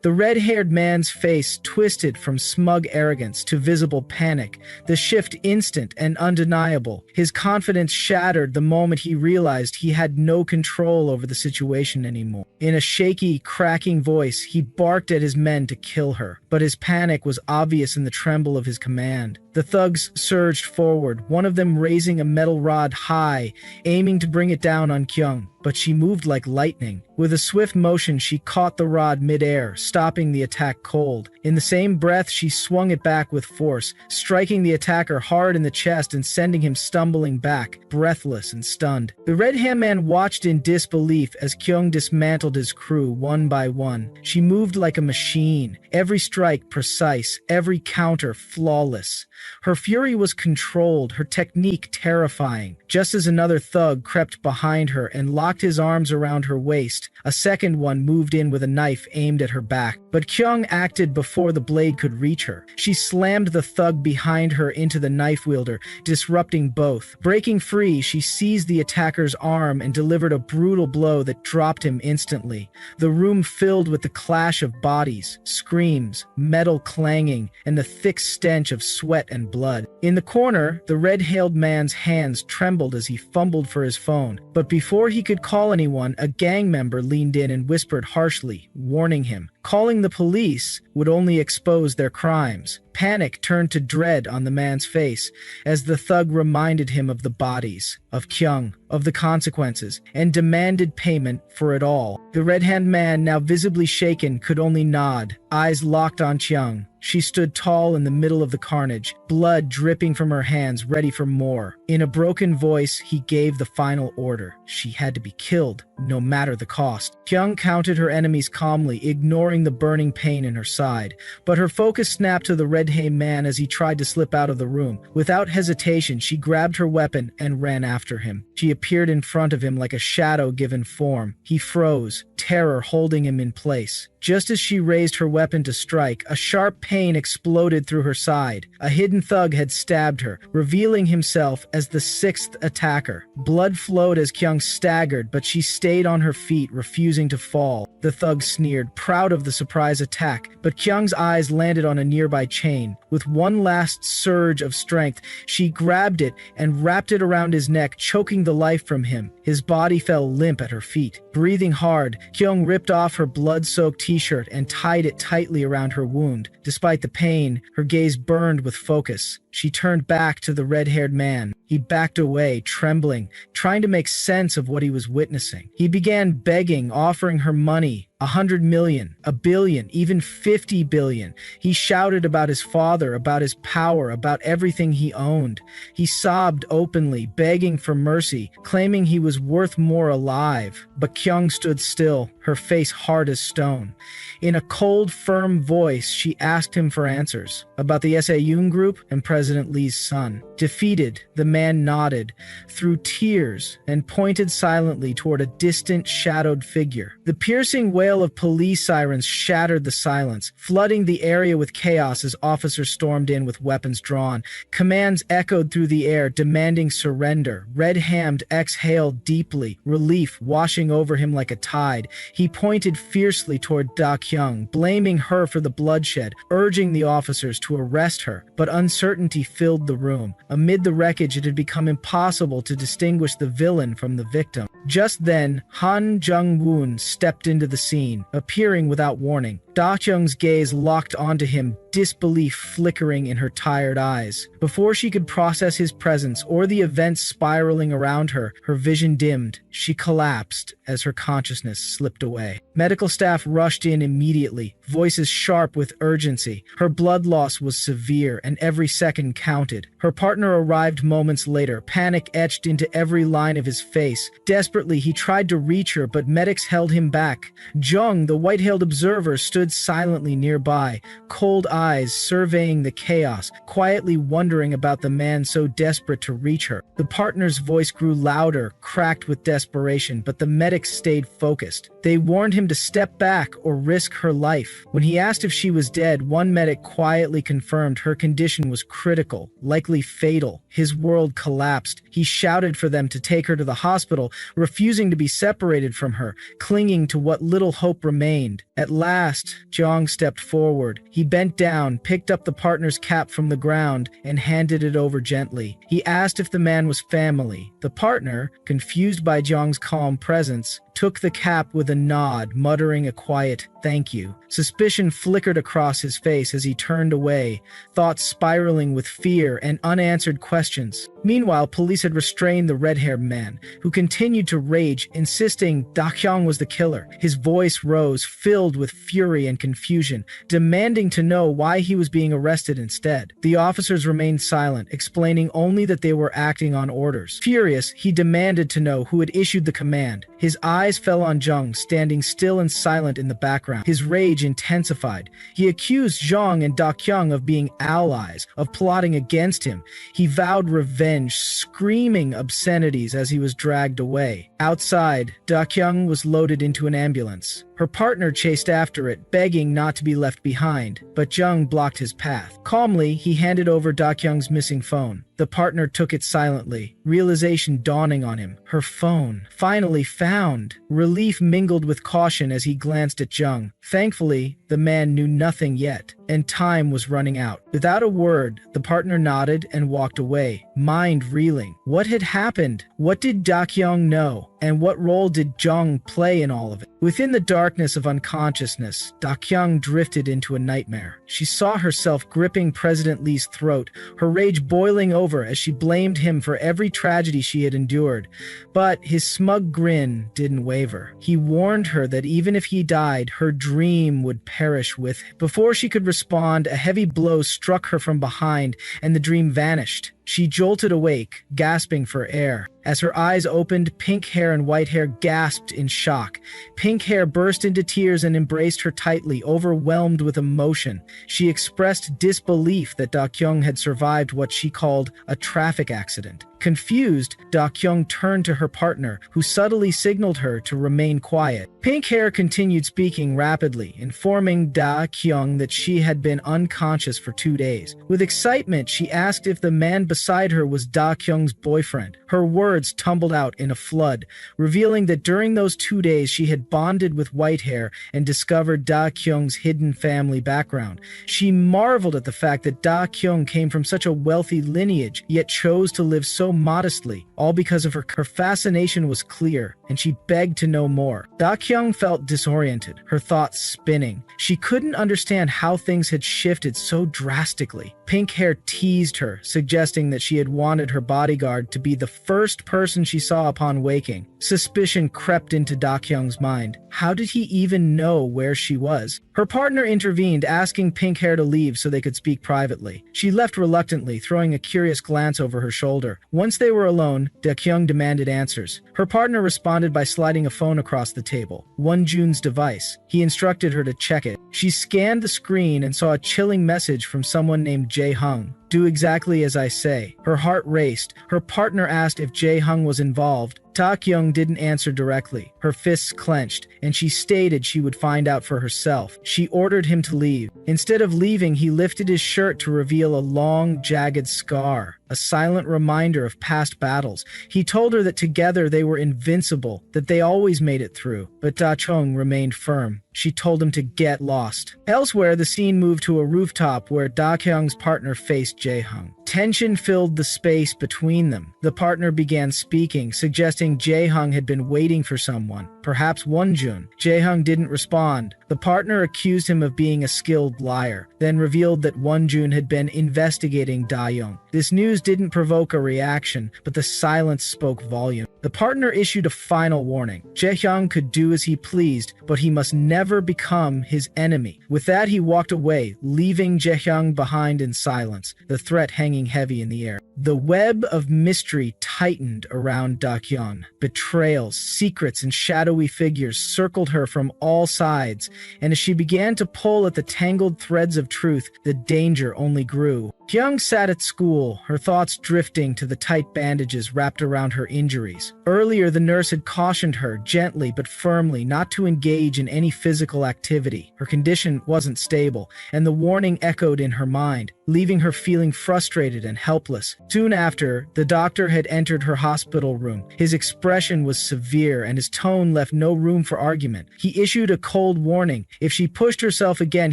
The red-haired man's face twisted from smug arrogance to visible panic, the shift instant and undeniable. His confidence shattered the moment he realized he had no control over the situation anymore. In a shaky, cracking voice, he barked at his men to kill her, but his panic was obvious in the tremble of his command. The thugs surged forward, one of them raising a metal rod high, aiming to bring it down on Kyung. But she moved like lightning. With a swift motion, she caught the rod midair, stopping the attack cold. In the same breath, she swung it back with force, striking the attacker hard in the chest and sending him stumbling back, breathless and stunned. The red-hand man watched in disbelief as Kyung dismantled his crew one by one. She moved like a machine, every strike precise, every counter flawless. Her fury was controlled, her technique terrifying. Just as another thug crept behind her and locked his arms around her waist, a second one moved in with a knife aimed at her back. But Kyung acted before the blade could reach her. She slammed the thug behind her into the knife wielder, disrupting both. Breaking free, she seized the attacker's arm and delivered a brutal blow that dropped him instantly. The room filled with the clash of bodies, screams, metal clanging, and the thick stench of sweat and blood. In the corner, the red-hailed man's hands trembled as he fumbled for his phone. But before he could call anyone, a gang member leaned in and whispered harshly, warning him. Calling the police would only expose their crimes. Panic turned to dread on the man's face as the thug reminded him of the bodies, of Kyung, of the consequences, and demanded payment for it all. The red-handed man, now visibly shaken, could only nod, eyes locked on Kyung. She stood tall in the middle of the carnage, blood dripping from her hands, ready for more. In a broken voice, he gave the final order. She had to be killed, no matter the cost. Kyung counted her enemies calmly, ignoring the burning pain in her side. But her focus snapped to the red-haired man as he tried to slip out of the room. Without hesitation, she grabbed her weapon and ran after him. She appeared in front of him like a shadow given form. He froze, terror holding him in place. Just as she raised her weapon to strike, a sharp pain exploded through her side. A hidden thug had stabbed her, revealing himself as the sixth attacker. Blood flowed as Kyung staggered, but she stayed on her feet, refusing to fall. The thug sneered, proud of the surprise attack, but Kyung's eyes landed on a nearby chain. With one last surge of strength, she grabbed it and wrapped it around his neck, choking the life from him. His body fell limp at her feet. Breathing hard, Kyung ripped off her blood-soaked t-shirt and tied it tightly around her wound. Despite the pain, her gaze burned with focus. She turned back to the red-haired man. He backed away, trembling, trying to make sense of what he was witnessing. He began begging, offering her money, 100 million, a billion, even 50 billion. He shouted about his father, about his power, about everything he owned. He sobbed openly, begging for mercy, claiming he was worth more alive. But Kyung stood still, her face hard as stone. In a cold, firm voice, she asked him for answers about the Yoon group and President Lee's son. Defeated, the man nodded through tears and pointed silently toward a distant, shadowed figure. The piercing wail of police sirens shattered the silence, flooding the area with chaos as officers stormed in with weapons drawn. Commands echoed through the air, demanding surrender. Red-hammed exhaled deeply, relief washing over him like a tide. He pointed fiercely toward Da Kyung, blaming her for the bloodshed, urging the officers to arrest her. But uncertainty filled the room. Amid the wreckage, it had become impossible to distinguish the villain from the victim. Just then, Han Jung-woon stepped into the scene, appearing without warning. Da Kyung's gaze locked onto him, disbelief flickering in her tired eyes. Before she could process his presence or the events spiraling around her, her vision dimmed. She collapsed as her consciousness slipped away. Medical staff rushed in immediately, voices sharp with urgency. Her blood loss was severe, and every second counted. Her partner arrived moments later, panic etched into every line of his face. Desperately, he tried to reach her, but medics held him back. Jung, the white-hailed observer, stood silently nearby, cold eyes surveying the chaos, quietly wondering about the man so desperate to reach her. The partner's voice grew louder, cracked with desperation, but the medics stayed focused. They warned him to step back or risk her life. When he asked if she was dead, one medic quietly confirmed her condition was critical, likely fatal. His world collapsed. He shouted for them to take her to the hospital, refusing to be separated from her, clinging to what little hope remained. At last, Jong stepped forward. He bent down, picked up the partner's cap from the ground, and handed it over gently. He asked if the man was family. The partner, confused by Jong's calm presence, took the cap with a nod, muttering a quiet "thank you." Suspicion flickered across his face as he turned away, thoughts spiraling with fear and unanswered questions. Meanwhile, police had restrained the red-haired man, who continued to rage, insisting Da Kyung was the killer. His voice rose, filled with fury and confusion, demanding to know why he was being arrested instead. The officers remained silent, explaining only that they were acting on orders. Furious, he demanded to know who had issued the command. His eyes fell on Jung, standing still and silent in the background. His rage intensified. He accused Jung and Da Kyung of being allies, of plotting against him. He vowed revenge, screaming obscenities as he was dragged away. Outside, Da Kyung was loaded into an ambulance. Her Her partner chased after it, begging not to be left behind, but Jung blocked his path. Calmly, he handed over Dakyung's missing phone. The partner took it silently, realization dawning on him. Her phone. Finally found. Relief mingled with caution as he glanced at Jung. Thankfully, the man knew nothing yet, and time was running out. Without a word, the partner nodded and walked away, mind reeling. What had happened? What did Dakyung know? And what role did Jung play in all of it? Within the darkness of unconsciousness, Dakyung drifted into a nightmare. She saw herself gripping President Lee's throat, her rage boiling over as she blamed him for every tragedy she had endured. But his smug grin didn't waver. He warned her that even if he died, her dream would perish with him. Before she could respond, a heavy blow struck her from behind, and the dream vanished. She jolted awake, gasping for air. As her eyes opened, pink hair and white hair gasped in shock. Pink hair burst into tears and embraced her tightly, overwhelmed with emotion. She expressed disbelief that Dakyung had survived what she called a traffic accident. Confused, Dakyung turned to her partner, who subtly signaled her to remain quiet. Pink hair continued speaking rapidly, informing Dakyung that she had been unconscious for 2 days. With excitement, she asked if the man beside her was Dakyung's boyfriend. Her words tumbled out in a flood, revealing that during those 2 days she had bonded with white hair and discovered Dakyung's hidden family background. She marveled at the fact that Dakyung came from such a wealthy lineage, yet chose to live so modestly, all because of her. Her fascination was clear, and she begged to know more. Dakyung felt disoriented, her thoughts spinning. She couldn't understand how things had shifted so drastically. Pink hair teased her, suggesting that she had wanted her bodyguard to be the first person she saw upon waking. Suspicion crept into Dakyung's mind. How did he even know where she was? Her partner intervened, asking Pink hair to leave so they could speak privately. She left reluctantly, throwing a curious glance over her shoulder. Once they were alone, Dakyung demanded answers. Her partner responded by sliding a phone across the table, Wonjun's device. He instructed her to check it. She scanned the screen and saw a chilling message from someone named Jae-hung. Do exactly as I say. Her heart raced. Her partner asked if Jae-hung was involved. Dakyung didn't answer directly. Her fists clenched, and she stated she would find out for herself. She ordered him to leave. Instead of leaving, he lifted his shirt to reveal a long, jagged scar, a silent reminder of past battles. He told her that together they were invincible, that they always made it through. But Dakyung remained firm. She told him to get lost. Elsewhere, the scene moved to a rooftop where Dakyung's partner faced Jae-hung. Tension filled the space between them. The partner began speaking, suggesting Jae-hung had been waiting for someone, perhaps Wonjun. Jae-hung didn't respond. The partner accused him of being a skilled liar, then revealed that Wonjun had been investigating Dakyung. This news didn't provoke a reaction, but the silence spoke volume. The partner issued a final warning. Jae-hung could do as he pleased, but he must never become his enemy. With that, he walked away, leaving Jae-hung behind in silence, the threat hanging heavy in the air. The web of mystery tightened around Dakyung. Betrayals, secrets, and shadowy figures circled her from all sides, and as she began to pull at the tangled threads of truth, the danger only grew. Kyung sat at school, her thoughts drifting to the tight bandages wrapped around her injuries. Earlier, the nurse had cautioned her, gently but firmly, not to engage in any physical activity. Her condition wasn't stable, and the warning echoed in her mind, leaving her feeling frustrated and helpless. Soon after, the doctor had entered her hospital room. His expression was severe, and his tone left no room for argument. He issued a cold warning. If she pushed herself again,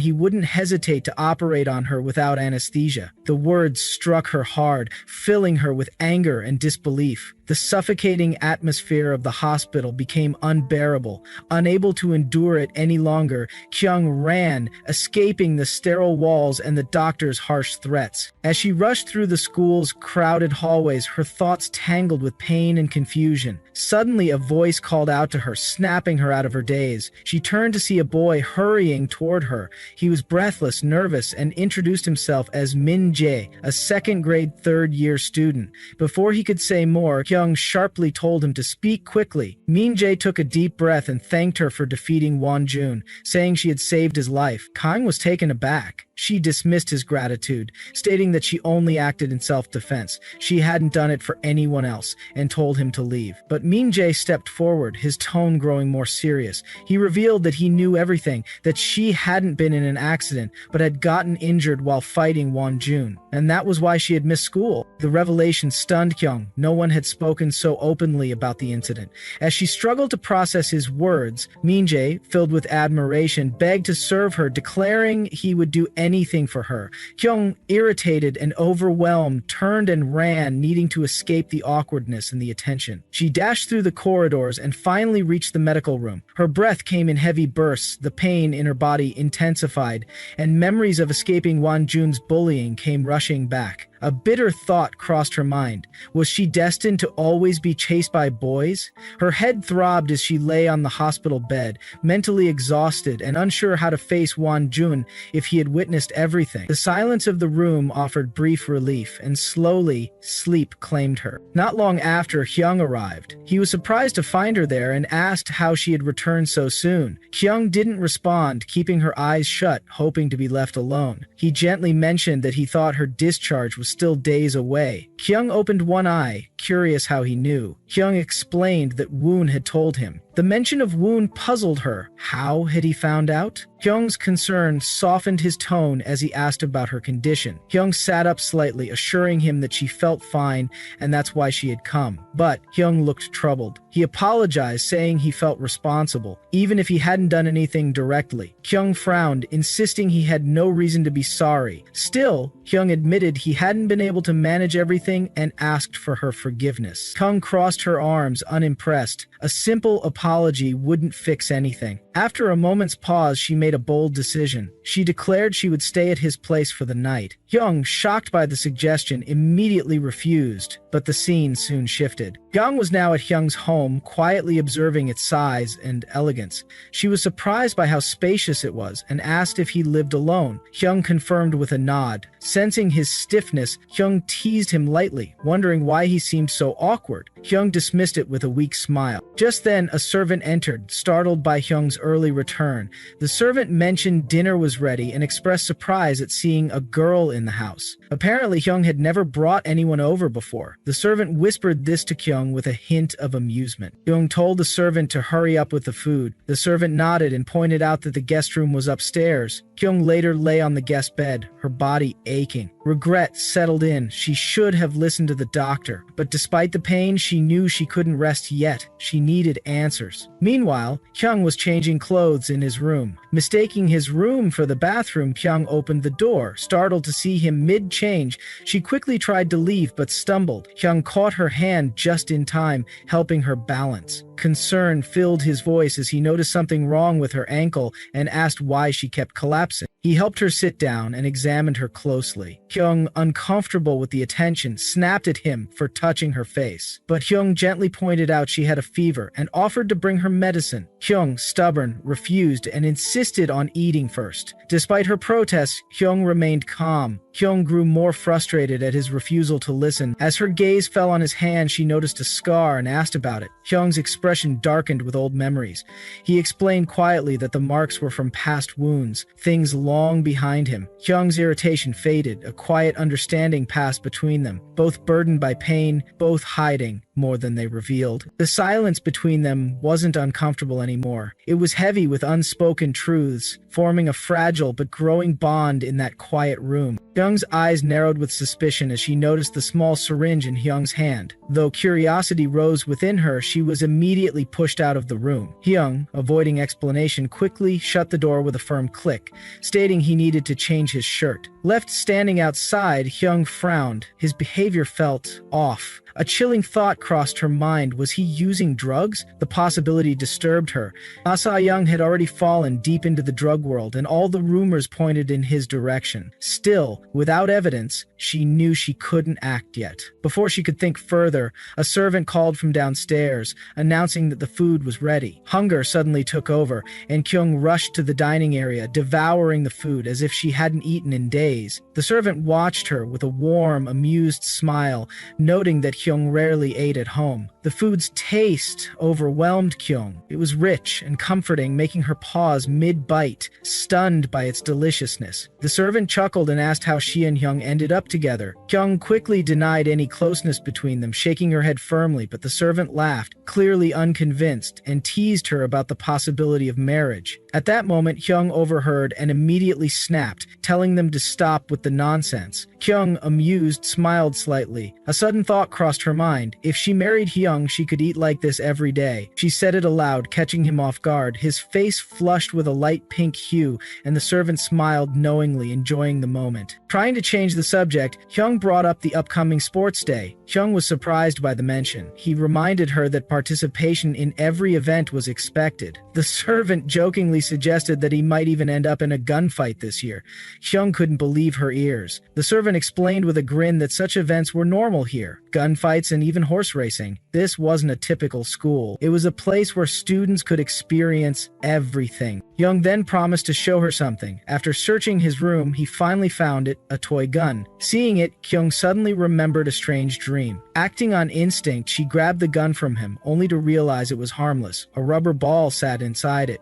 he wouldn't hesitate to operate on her without anesthesia. The words struck her hard, filling her with anger and disbelief. The suffocating atmosphere of the hospital became unbearable. Unable to endure it any longer, Kyung ran, escaping the sterile walls and the doctor's harsh threats. As she rushed through the school's crowded hallways, her thoughts tangled with pain and confusion. Suddenly, a voice called out to her, snapping her out of her daze. She turned to see a boy hurrying toward her. He was breathless, nervous, and introduced himself as Min Jae, a second-grade third-year student. Before he could say more, Kyung sharply told him to speak quickly. Min Jae took a deep breath and thanked her for defeating Wonjun, saying she had saved his life. Kyung was taken aback. She dismissed his gratitude, stating that she only acted in self-defense. She hadn't done it for anyone else, and told him to leave. But Min-jae stepped forward, his tone growing more serious. He revealed that he knew everything, that she hadn't been in an accident, but had gotten injured while fighting Won-jun. And that was why she had missed school. The revelation stunned Kyung. No one had spoken so openly about the incident. As she struggled to process his words, Min-jae, filled with admiration, begged to serve her, declaring he would do anything for her. Kyung, irritated and overwhelmed, turned and ran, needing to escape the awkwardness and the attention. She dashed through the corridors and finally reached the medical room. Her breath came in heavy bursts, the pain in her body intensified, and memories of escaping Won-jun's bullying came rushing back. A bitter thought crossed her mind. Was she destined to always be chased by boys? Her head throbbed as she lay on the hospital bed, mentally exhausted and unsure how to face Won-jun if he had witnessed everything. The silence of the room offered brief relief, and slowly, sleep claimed her. Not long after, Hyung arrived. He was surprised to find her there and asked how she had returned so soon. Hyung didn't respond, keeping her eyes shut, hoping to be left alone. He gently mentioned that he thought her discharge was still days away. Kyung opened one eye, curious how he knew. Kyung explained that Woon had told him. The mention of Woon puzzled her. How had he found out? Hyung's concern softened his tone as he asked about her condition. Hyung sat up slightly, assuring him that she felt fine and that's why she had come. But Hyung looked troubled. He apologized, saying he felt responsible, even if he hadn't done anything directly. Hyung frowned, insisting he had no reason to be sorry. Still, Hyung admitted he hadn't been able to manage everything and asked for her forgiveness. Kyung crossed her arms, unimpressed. A simple apology wouldn't fix anything. After a moment's pause, she made a bold decision. She declared she would stay at his place for the night. Hyung, shocked by the suggestion, immediately refused, but the scene soon shifted. Kyung was now at Hyung's home, quietly observing its size and elegance. She was surprised by how spacious it was and asked if he lived alone. Hyung confirmed with a nod. Sensing his stiffness, Hyung teased him lightly, wondering why he seemed so awkward. Hyung dismissed it with a weak smile. Just then, a servant entered, startled by Hyung's early return. The servant mentioned dinner was ready and expressed surprise at seeing a girl in the house. Apparently, Hyung had never brought anyone over before. The servant whispered this to Kyung with a hint of amusement. Hyung told the servant to hurry up with the food. The servant nodded and pointed out that the guest room was upstairs. Kyung later lay on the guest bed, her body aching. Regret settled in. She should have listened to the doctor, but despite the pain, she knew she couldn't rest yet. She needed answers. Meanwhile, Kyung was changing clothes in his room. Mistaking his room for the bathroom, Kyung opened the door. Startled to see him mid-change, she quickly tried to leave but stumbled. Kyung caught her hand just in time, helping her balance. Concern filled his voice as he noticed something wrong with her ankle and asked why she kept collapsing. He helped her sit down and examined her closely. Kyung, uncomfortable with the attention, snapped at him for touching her face. But Hyung gently pointed out she had a fever and offered to bring her medicine. Hyung, stubborn, refused and insisted on eating first. Despite her protests, Hyung remained calm. Hyung grew more frustrated at his refusal to listen. As her gaze fell on his hand, she noticed a scar and asked about it. Hyung's expression darkened with old memories. He explained quietly that the marks were from past wounds, things long behind him. Hyung's irritation faded. A quiet understanding passed between them, both burdened by pain, both hiding more than they revealed. The silence between them wasn't uncomfortable anymore. It was heavy with unspoken truths, forming a fragile but growing bond in that quiet room. Hyung's eyes narrowed with suspicion as she noticed the small syringe in Hyung's hand. Though curiosity rose within her, she was immediately pushed out of the room. Hyung, avoiding explanation, quickly shut the door with a firm click, stating he needed to change his shirt. Left standing outside, Hyung frowned. His behavior felt off. A chilling thought crossed her mind. Was he using drugs? The possibility disturbed her. Ah Young had already fallen deep into the drug world, and all the rumors pointed in his direction. Still, without evidence, she knew she couldn't act yet. Before she could think further, a servant called from downstairs, announcing that the food was ready. Hunger suddenly took over, and Kyung rushed to the dining area, devouring the food as if she hadn't eaten in days. days. The servant watched her with a warm, amused smile, noting that Hyung rarely ate at home. The food's taste overwhelmed Kyung. It was rich and comforting, making her pause mid-bite, stunned by its deliciousness. The servant chuckled and asked how she and Hyung ended up together. Kyung quickly denied any closeness between them, shaking her head firmly, but the servant laughed, clearly unconvinced, and teased her about the possibility of marriage. At that moment, Hyung overheard and immediately snapped, telling them to stop with the nonsense. Kyung, amused, smiled slightly. A sudden thought crossed her mind. If she married Hyung, she could eat like this every day. She said it aloud, catching him off guard. His face flushed with a light pink hue, and the servant smiled knowingly, enjoying the moment. Trying to change the subject, Hyung brought up the upcoming sports day. Hyung was surprised by the mention. He reminded her that participation in every event was expected. The servant jokingly suggested that he might even end up in a gunfight this year. Hyung couldn't believe her ears. The servant explained with a grin that such events were normal here. Gunfights and even horse racing. This wasn't a typical school. It was a place where students could experience everything. Hyung then promised to show her something. After searching his room, he finally found it, a toy gun. Seeing it, Hyung suddenly remembered a strange dream. Acting on instinct, she grabbed the gun from him, only to realize it was harmless. A rubber ball sat inside it.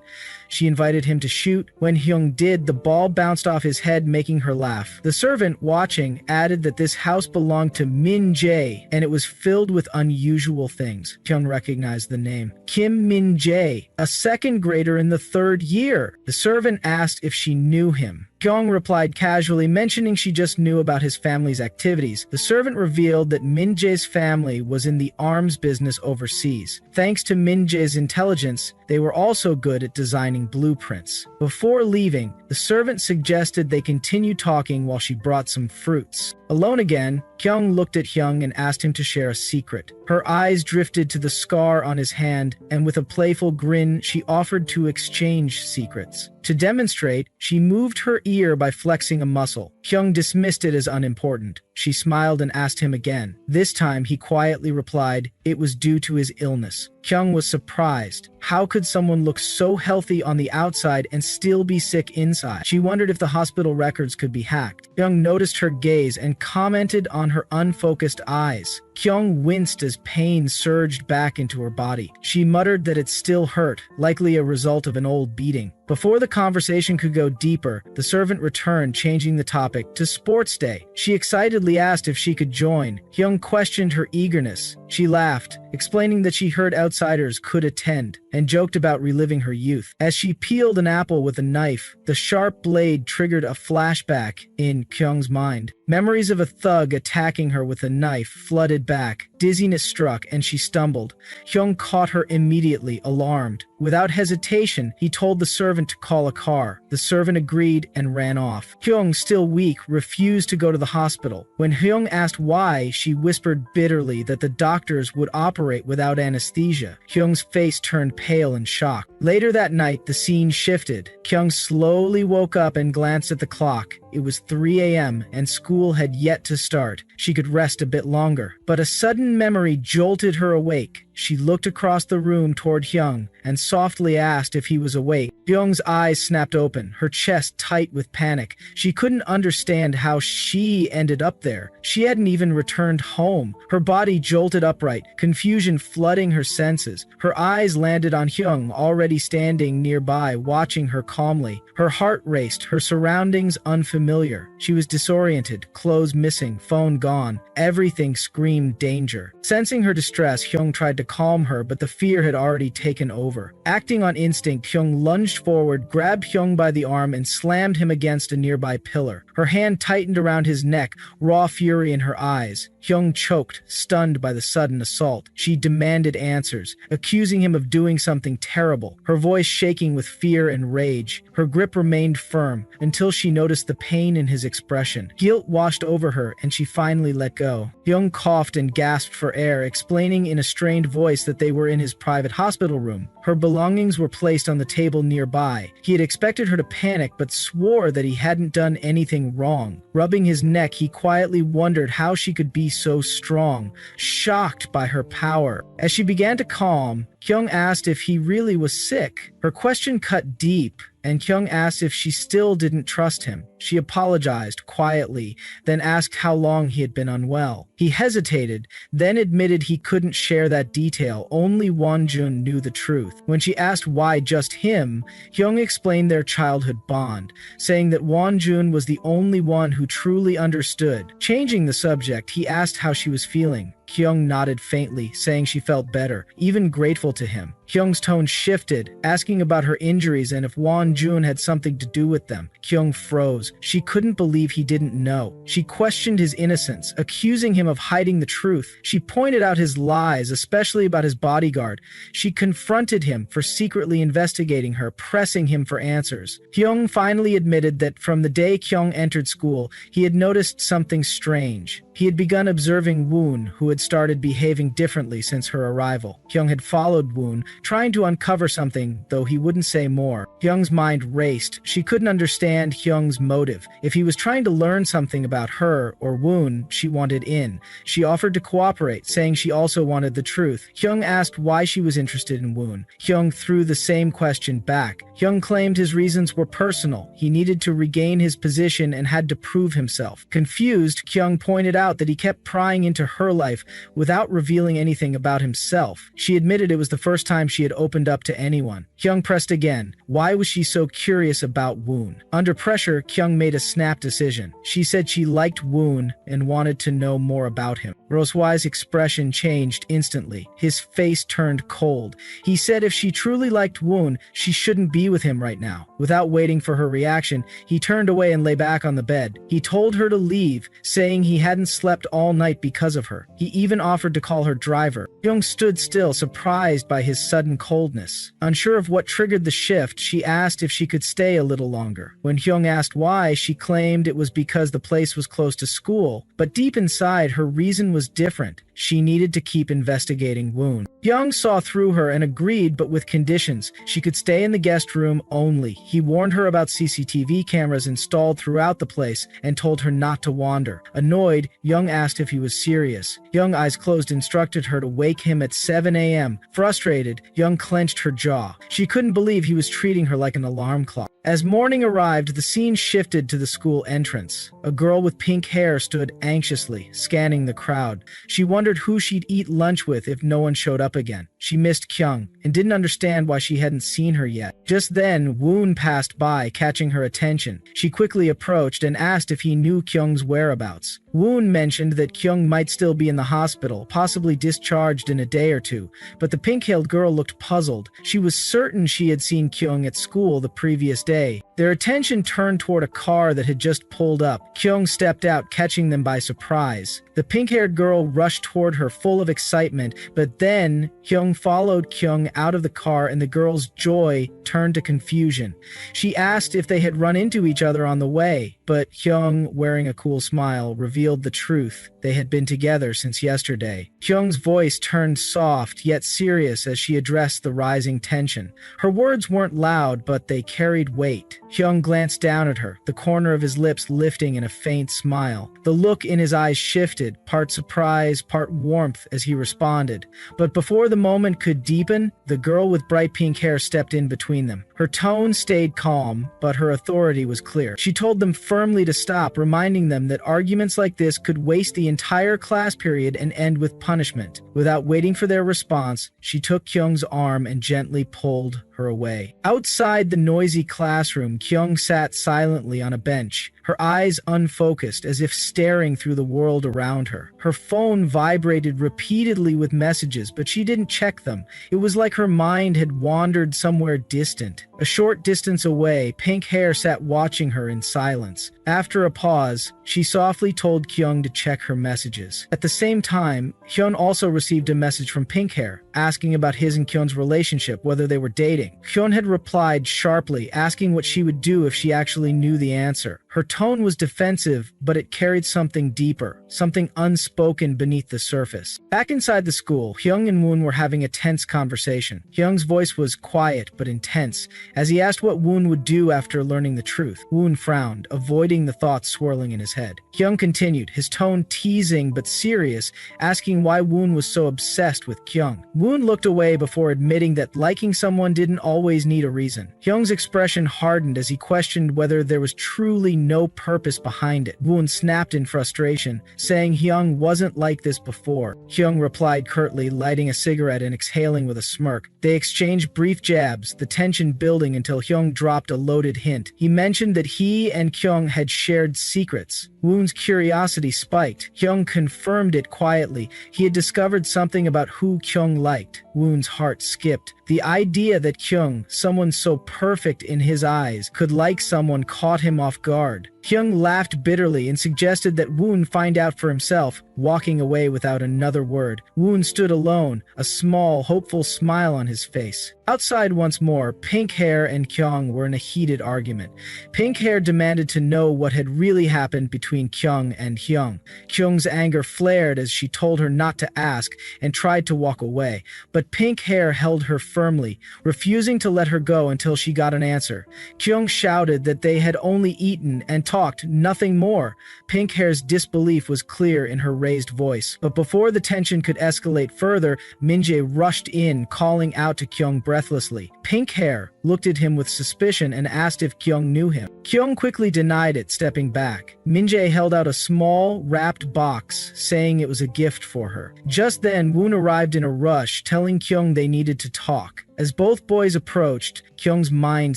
She invited him to shoot. When Hyung did, the ball bounced off his head, making her laugh. The servant, watching, added that this house belonged to Min Jae, and it was filled with unusual things. Hyung recognized the name. Kim Min Jae, a second grader in the 3rd year. The servant asked if she knew him. Hyung replied casually, mentioning she just knew about his family's activities. The servant revealed that Min Jae's family was in the arms business overseas. Thanks to Min Jae's intelligence, they were also good at designing blueprints. Before leaving, the servant suggested they continue talking while she brought some fruits. Alone again, Kyung looked at Hyung and asked him to share a secret. Her eyes drifted to the scar on his hand, and with a playful grin, she offered to exchange secrets. To demonstrate, she moved her ear by flexing a muscle. Hyung dismissed it as unimportant. She smiled and asked him again. This time, he quietly replied it was due to his illness. Hyung was surprised. How could someone look so healthy on the outside and still be sick inside? She wondered if the hospital records could be hacked. Hyung noticed her gaze and commented on her unfocused eyes. Hyung winced as pain surged back into her body. She muttered that it still hurt, likely a result of an old beating. Before the conversation could go deeper, the servant returned, changing the topic to sports day. She excitedly asked if she could join. Hyung questioned her eagerness. She laughed, explaining that she heard outsiders could attend, and joked about reliving her youth. As she peeled an apple with a knife, the sharp blade triggered a flashback in Kyung's mind. Memories of a thug attacking her with a knife flooded back. Dizziness struck, and she stumbled. Hyung caught her immediately, alarmed. Without hesitation, he told the servant to call a car. The servant agreed and ran off. Hyung, still weak, refused to go to the hospital. When Hyung asked why, she whispered bitterly that the doctors would operate without anesthesia. Hyung's face turned pale in shock. Later that night, the scene shifted. Hyung slowly woke up and glanced at the clock. It was 3 a.m. and school had yet to start. She could rest a bit longer. But a sudden memory jolted her awake. She looked across the room toward Hyung and softly asked if he was awake. Hyung's eyes snapped open, her chest tight with panic. She couldn't understand how she ended up there. She hadn't even returned home. Her body jolted upright, confusion flooding her senses. Her eyes landed on Hyung, already standing nearby, watching her calmly. Her heart raced, her surroundings unfamiliar. She was disoriented, clothes missing, phone gone. Everything screamed danger. Sensing her distress, Hyung tried to calm her, but the fear had already taken over. Acting on instinct, Hyung lunged forward, grabbed Hyung by the arm, and slammed him against a nearby pillar. Her hand tightened around his neck, raw fury in her eyes. Hyung choked, stunned by the sudden assault. She demanded answers, accusing him of doing something terrible, her voice shaking with fear and rage. Her grip remained firm until she noticed the pain in his expression. Guilt washed over her, and she finally let go. Hyung coughed and gasped for air, explaining in a strained voice that they were in his private hospital room. Her belongings were placed on the table nearby. He had expected her to panic, but swore that he hadn't done anything wrong. Rubbing his neck, he quietly wondered how she could be so strong, shocked by her power. As she began to calm, Hyung asked if he really was sick. Her question cut deep, and Kyung asked if she still didn't trust him. She apologized quietly, then asked how long he had been unwell. He hesitated, then admitted he couldn't share that detail. Only Wonjun knew the truth. When she asked why just him, Hyung explained their childhood bond, saying that Wonjun was the only one who truly understood. Changing the subject, he asked how she was feeling. Kyung nodded faintly, saying she felt better, even grateful to him. Kyung's tone shifted, asking about her injuries and if Wonjun had something to do with them. Kyung froze. She couldn't believe he didn't know. She questioned his innocence, accusing him of hiding the truth. She pointed out his lies, especially about his bodyguard. She confronted him for secretly investigating her, pressing him for answers. Kyung finally admitted that from the day Kyung entered school, he had noticed something strange. He had begun observing Woon, who had started behaving differently since her arrival. Kyung had followed Woon, trying to uncover something, though he wouldn't say more. Kyung's mind raced. She couldn't understand Kyung's motive. If he was trying to learn something about her or Woon, she wanted in. She offered to cooperate, saying she also wanted the truth. Kyung asked why she was interested in Woon. Kyung threw the same question back. Kyung claimed his reasons were personal. He needed to regain his position and had to prove himself. Confused, Kyung pointed out that he kept prying into her life without revealing anything about himself. She admitted it was the first time she had opened up to anyone. Kyung pressed again. Why was she so curious about Woon? Under pressure, Kyung made a snap decision. She said she liked Woon and wanted to know more about him. Roswai's expression changed instantly. His face turned cold. He said if she truly liked Woon, she shouldn't be with him right now. Without waiting for her reaction, he turned away and lay back on the bed. He told her to leave, saying he hadn't slept all night because of her. He even offered to call her driver. Kyung stood still, surprised by his sudden coldness. Unsure of what triggered the shift, she asked if she could stay a little longer. When Hyung asked why, she claimed it was because the place was close to school, but deep inside, her reason was different. She needed to keep investigating Woon. Hyung saw through her and agreed, but with conditions. She could stay in the guest room only. He warned her about CCTV cameras installed throughout the place and told her not to wander. Annoyed, Hyung asked if he was serious. Hyung, eyes closed, instructed her to wake him at 7 a.m. Frustrated, Hyung clenched her jaw. She couldn't believe he was treating her like an alarm clock. As morning arrived, the scene shifted to the school entrance. A girl with pink hair stood anxiously, scanning the crowd. She wondered who she'd eat lunch with if no one showed up again. She missed Kyung and didn't understand why she hadn't seen her yet. Just then, Woon passed by, catching her attention. She quickly approached and asked if he knew Kyung's whereabouts. Woon mentioned that Kyung might still be in the hospital, possibly discharged in a day or two, but the pink-haired girl looked puzzled. She was certain she had seen Kyung at school the previous day. Their attention turned toward a car that had just pulled up. Kyung stepped out, catching them by surprise. The pink-haired girl rushed toward her, full of excitement, but then Kyung followed Kyung out of the car and the girl's joy turned to confusion. She asked if they had run into each other on the way, but Kyung, wearing a cool smile, revealed the truth. They had been together since yesterday. Kyung's voice turned soft yet serious as she addressed the rising tension. Her words weren't loud, but they carried weight. Kyung glanced down at her, the corner of his lips lifting in a faint smile. The look in his eyes shifted, part surprise, part warmth as he responded. But before the moment could deepen, the girl with bright pink hair stepped in between them. Her tone stayed calm, but her authority was clear. She told them firmly to stop, reminding them that arguments like this could waste the entire class period and end with punishment. Without waiting for their response, she took Kyung's arm and gently pulled her away. Outside the noisy classroom, Kyung sat silently on a bench, her eyes unfocused, as if staring through the world around her. Her phone vibrated repeatedly with messages, but she didn't check them. It was like her mind had wandered somewhere distant. A short distance away, pink hair sat watching her in silence. After a pause, she softly told Kyung to check her messages. At the same time, Hyun also received a message from pink hair, asking about his and Kyung's relationship, whether they were dating. Hyun had replied sharply, asking what she would do if she actually knew the answer. Her tone was defensive, but it carried something deeper, something unspoken beneath the surface. Back inside the school, Hyung and Woon were having a tense conversation. Hyung's voice was quiet but intense as he asked what Woon would do after learning the truth. Woon frowned, avoiding the thoughts swirling in his head. Hyung continued, his tone teasing but serious, asking why Woon was so obsessed with Kyung. Woon looked away before admitting that liking someone didn't always need a reason. Hyung's expression hardened as he questioned whether there was truly no purpose behind it. Woon snapped in frustration, saying Hyung wasn't like this before. Hyung replied curtly, lighting a cigarette and exhaling with a smirk. They exchanged brief jabs, the tension building until Hyung dropped a loaded hint. He mentioned that he and Kyung had shared secrets. Woon's curiosity spiked. Hyung confirmed it quietly. He had discovered something about who Kyung liked. Woon's heart skipped. The idea that Kyung, someone so perfect in his eyes, could like someone caught him off guard. Hyung laughed bitterly and suggested that Woon find out for himself, walking away without another word. Woon stood alone, a small, hopeful smile on his face. Outside once more, Pink Hair and Kyung were in a heated argument. Pink Hair demanded to know what had really happened between Kyung and Hyung. Kyung's anger flared as she told her not to ask and tried to walk away, but Pink Hair held her firmly, refusing to let her go until she got an answer. Kyung shouted that they had only eaten and talked, nothing more. Pink Hair's disbelief was clear in her raised voice, but before the tension could escalate further, Minjae rushed in, calling out to Kyung breathlessly. Pink Hair looked at him with suspicion and asked if Kyung knew him. Kyung quickly denied it, stepping back. Minjae held out a small, wrapped box, saying it was a gift for her. Just then, Woon arrived in a rush, telling Kyung they needed to talk. As both boys approached, Kyung's mind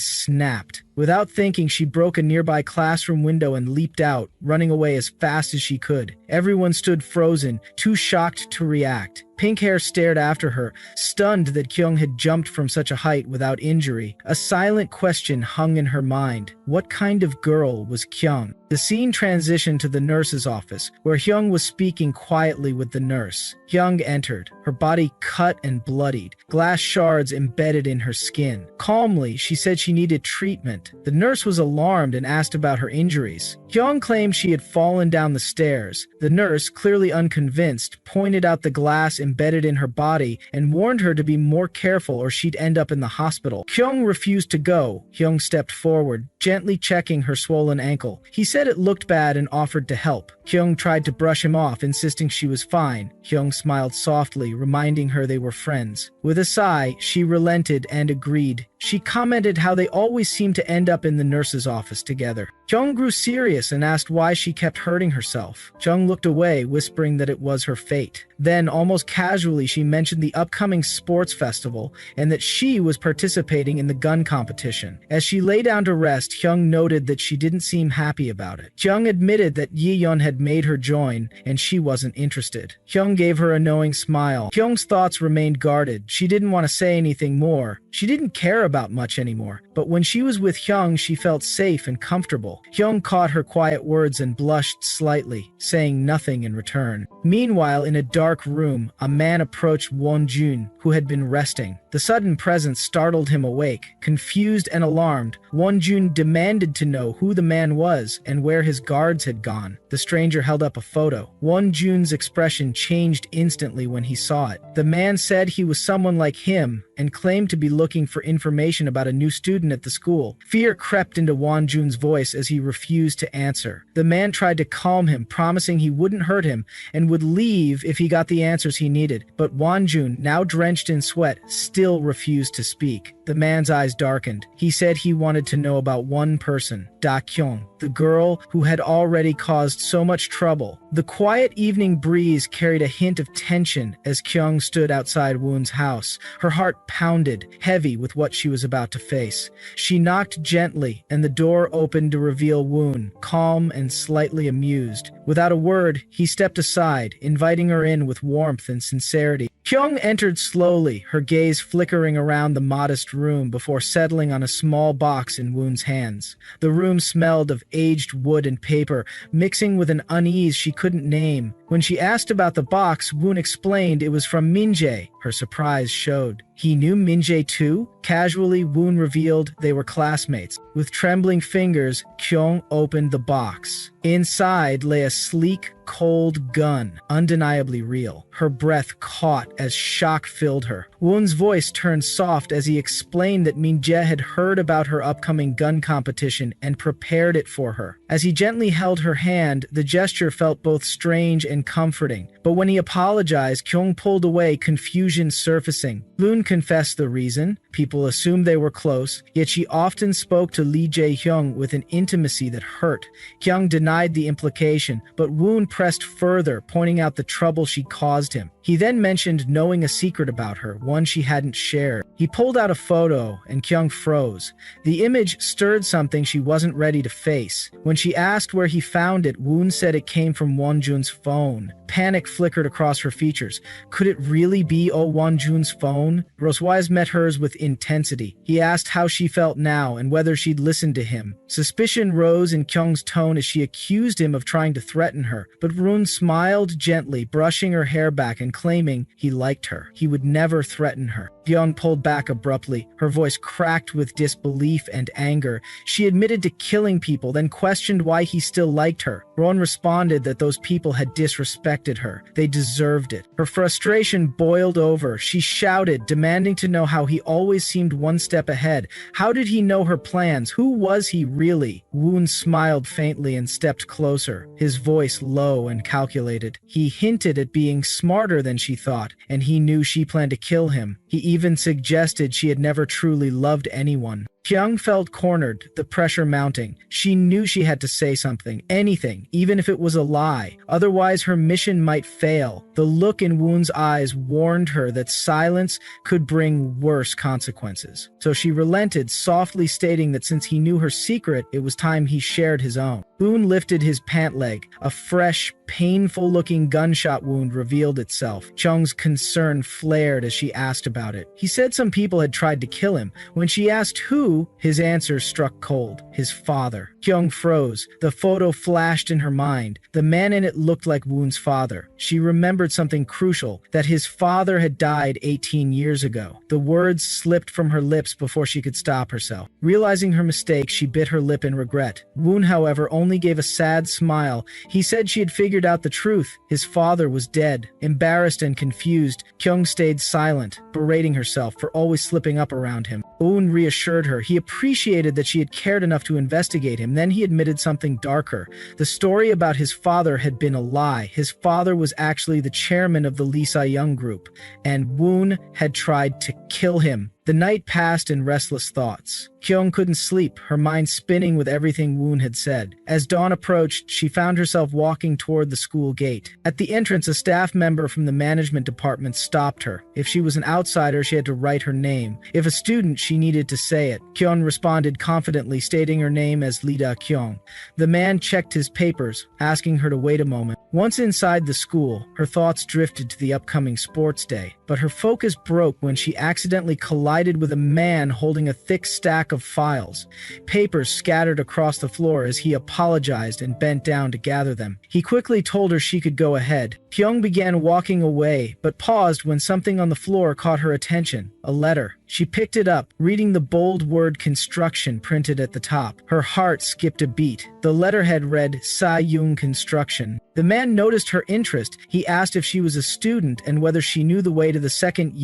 snapped. Without thinking, she broke a nearby classroom window and leaped out, running away as fast as she could. Everyone stood frozen, too shocked to react. Pink Hair stared after her, stunned that Kyung had jumped from such a height without injury. A silent question hung in her mind. What kind of girl was Kyung? The scene transitioned to the nurse's office, where Hyung was speaking quietly with the nurse. Hyung entered, her body cut and bloodied, glass shards embedded in her skin. Calmly, she said she needed treatment. The nurse was alarmed and asked about her injuries. Hyung claimed she had fallen down the stairs. The nurse, clearly unconvinced, pointed out the glass embedded in her body and warned her to be more careful or she'd end up in the hospital. Hyung refused to go. Hyung stepped forward, gently checking her swollen ankle. He said it looked bad and offered to help. Hyung tried to brush him off, insisting she was fine. Hyung smiled softly, reminding her they were friends. With a sigh, she relented and agreed. She commented how they always seemed to end up in the nurse's office together. Hyung grew serious and asked why she kept hurting herself. Hyung looked away, whispering that it was her fate. Then, almost casually, she mentioned the upcoming sports festival and that she was participating in the gun competition. As she lay down to rest, Hyung noted that she didn't seem happy about it. Hyung admitted that Yi-yeon had made her join, and she wasn't interested. Hyung gave her a knowing smile. Hyung's thoughts remained guarded. She didn't want to say anything more. She didn't care about much anymore. But when she was with Hyung, she felt safe and comfortable. Hyung caught her quiet words and blushed slightly, saying nothing in return. Meanwhile, in a dark room, a man approached Wonjun, who had been resting. The sudden presence startled him awake. Confused and alarmed, Wonjun demanded to know who the man was and where his guards had gone. The stranger held up a photo. Wonjun's expression changed instantly when he saw it. The man said he was someone like him and claimed to be looking for information about a new student at the school. Fear crept into Wonjun's voice as he refused to answer. The man tried to calm him, promising he wouldn't hurt him and would leave if he got the answers he needed. But Wonjun, now drenched in sweat, still refused to speak. The man's eyes darkened. He said he wanted to know about one person, Da Kyung, the girl who had already caused so much trouble. The quiet evening breeze carried a hint of tension as Kyung stood outside Woon's house. Her heart pounded, heavy with what she was about to face. She knocked gently, and the door opened to reveal Woon, calm and slightly amused. Without a word, he stepped aside, inviting her in with warmth and sincerity. Kyung entered slowly, her gaze flickering around the modest room before settling on a small box in Woon's hands. The room smelled of aged wood and paper, mixing with an unease she couldn't name. When she asked about the box, Woon explained it was from Minjae, Her surprise showed. He knew Min-jae too? Casually, Woon revealed they were classmates. With trembling fingers, Kyung opened the box. Inside lay a sleek, cold gun, undeniably real. Her breath caught as shock filled her. Woon's voice turned soft as he explained that Min-jae had heard about her upcoming gun competition and prepared it for her. As he gently held her hand, the gesture felt both strange and comforting. But when he apologized, Kyung pulled away, confusion surfacing. Woon confessed the reason. People assumed they were close, yet she often spoke to Lee Jae-hyung with an intimacy that hurt. Kyung denied the implication, but Woon pressed further, pointing out the trouble she caused him. He then mentioned knowing a secret about her, one she hadn't shared. He pulled out a photo, and Kyung froze. The image stirred something she wasn't ready to face. When she asked where he found it, Woon said it came from Wonjun's phone. Panic flickered across her features. Could it really be Wonjun's phone? Roswise met hers with intensity. He asked how she felt now and whether she'd listened to him. Suspicion rose in Kyung's tone as she accused him of trying to threaten her, but Woon smiled gently, brushing her hair back and claiming he liked her. He would never threaten her. Kyung pulled back abruptly, her voice cracked with disbelief and anger. She admitted to killing people, then questioned why he still liked her. Ron responded that those people had disrespected her. They deserved it. Her frustration boiled over. She shouted, demanding to know how he always seemed one step ahead. How did he know her plans? Who was he really? Woon smiled faintly and stepped closer, his voice low and calculated. He hinted at being smarter than she thought, and he knew she planned to kill him. He even suggested she had never truly loved anyone. Kyung felt cornered, the pressure mounting. She knew she had to say something, anything, even if it was a lie. Otherwise, her mission might fail. The look in Woon's eyes warned her that silence could bring worse consequences. So she relented, softly stating that since he knew her secret, it was time he shared his own. Woon lifted his pant leg. A fresh, painful-looking gunshot wound revealed itself. Kyung's concern flared as she asked about it. He said some people had tried to kill him. When she asked who, his answer struck cold. His father. Kyung froze. The photo flashed in her mind. The man in it looked like Woon's father. She remembered something crucial, that his father had died 18 years ago. The words slipped from her lips before she could stop herself. Realizing her mistake, she bit her lip in regret. Woon, however, only gave a sad smile. He said she had figured out the truth. His father was dead. Embarrassed and confused, Kyung stayed silent, berating herself for always slipping up around him. Woon reassured her. He appreciated that she had cared enough to investigate him. Then he admitted something darker. The story about his father had been a lie. His father was actually the chairman of the Lee Sa-young group, and Woon had tried to kill him. The night passed in restless thoughts. Kyung couldn't sleep, her mind spinning with everything Woon had said. As dawn approached, she found herself walking toward the school gate. At the entrance, a staff member from the management department stopped her. If she was an outsider, she had to write her name. If a student, she needed to say it. Kyung responded confidently, stating her name as Lida Kyung. The man checked his papers, asking her to wait a moment. Once inside the school, her thoughts drifted to the upcoming sports day. But her focus broke when she accidentally collided with a man holding a thick stack of files. Papers scattered across the floor as he apologized and bent down to gather them. He quickly told her she could go ahead. Kyung began walking away, but paused when something on the floor caught her attention. A letter. She picked it up, reading the bold word construction printed at the top. Her heart skipped a beat. The letterhead read, Sa-young Construction. The man noticed her interest. He asked if she was a student and whether she knew the way to the second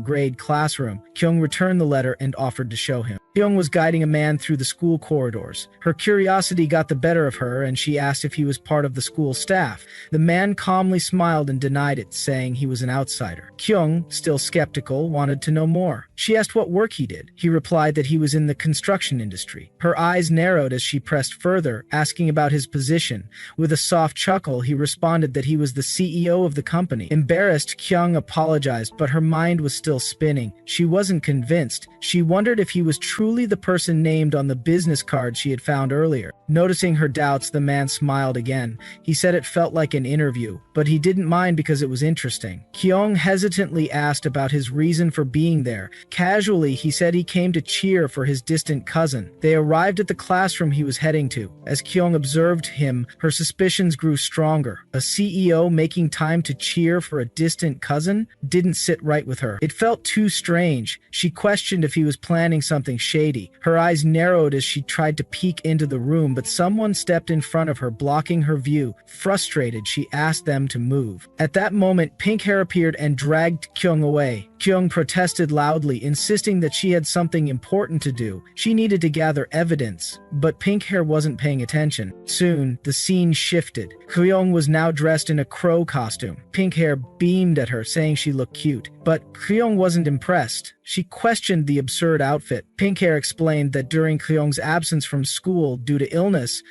grade classroom. Kyung returned the letter and offered to show him. Kyung was guiding a man through the school corridors. Her curiosity got the better of her, and she asked if he was part of the school staff. The man calmly smiled and denied it, saying he was an outsider. Kyung, still skeptical, wanted to know more. She asked what work he did. He replied that he was in the construction industry. Her eyes narrowed as she pressed further, asking about his position. With a soft chuckle, he responded that he was the CEO of the company. Embarrassed, Kyung apologized, but her mind was still spinning. She wasn't convinced. She wondered if he was truly truly the person named on the business card she had found earlier? Noticing her doubts, the man smiled again. He said it felt like an interview, but he didn't mind because it was interesting. Kyung hesitantly asked about his reason for being there. Casually, he said he came to cheer for his distant cousin. They arrived at the classroom he was heading to. As Kyung observed him, her suspicions grew stronger. A CEO making time to cheer for a distant cousin didn't sit right with her. It felt too strange. She questioned if he was planning something shady. Her eyes narrowed as she tried to peek into the room, but someone stepped in front of her, blocking her view. Frustrated, she asked them to move. At that moment, pink hair appeared and dragged Kyung away. Kyung protested loudly, insisting that she had something important to do. She needed to gather evidence, but pink hair wasn't paying attention. Soon, the scene shifted. Kyung was now dressed in a crow costume. Pink hair beamed at her, saying she looked cute. But Kyung wasn't impressed. She questioned the absurd outfit. Pink hair explained that during Kyung's absence from school due to illness,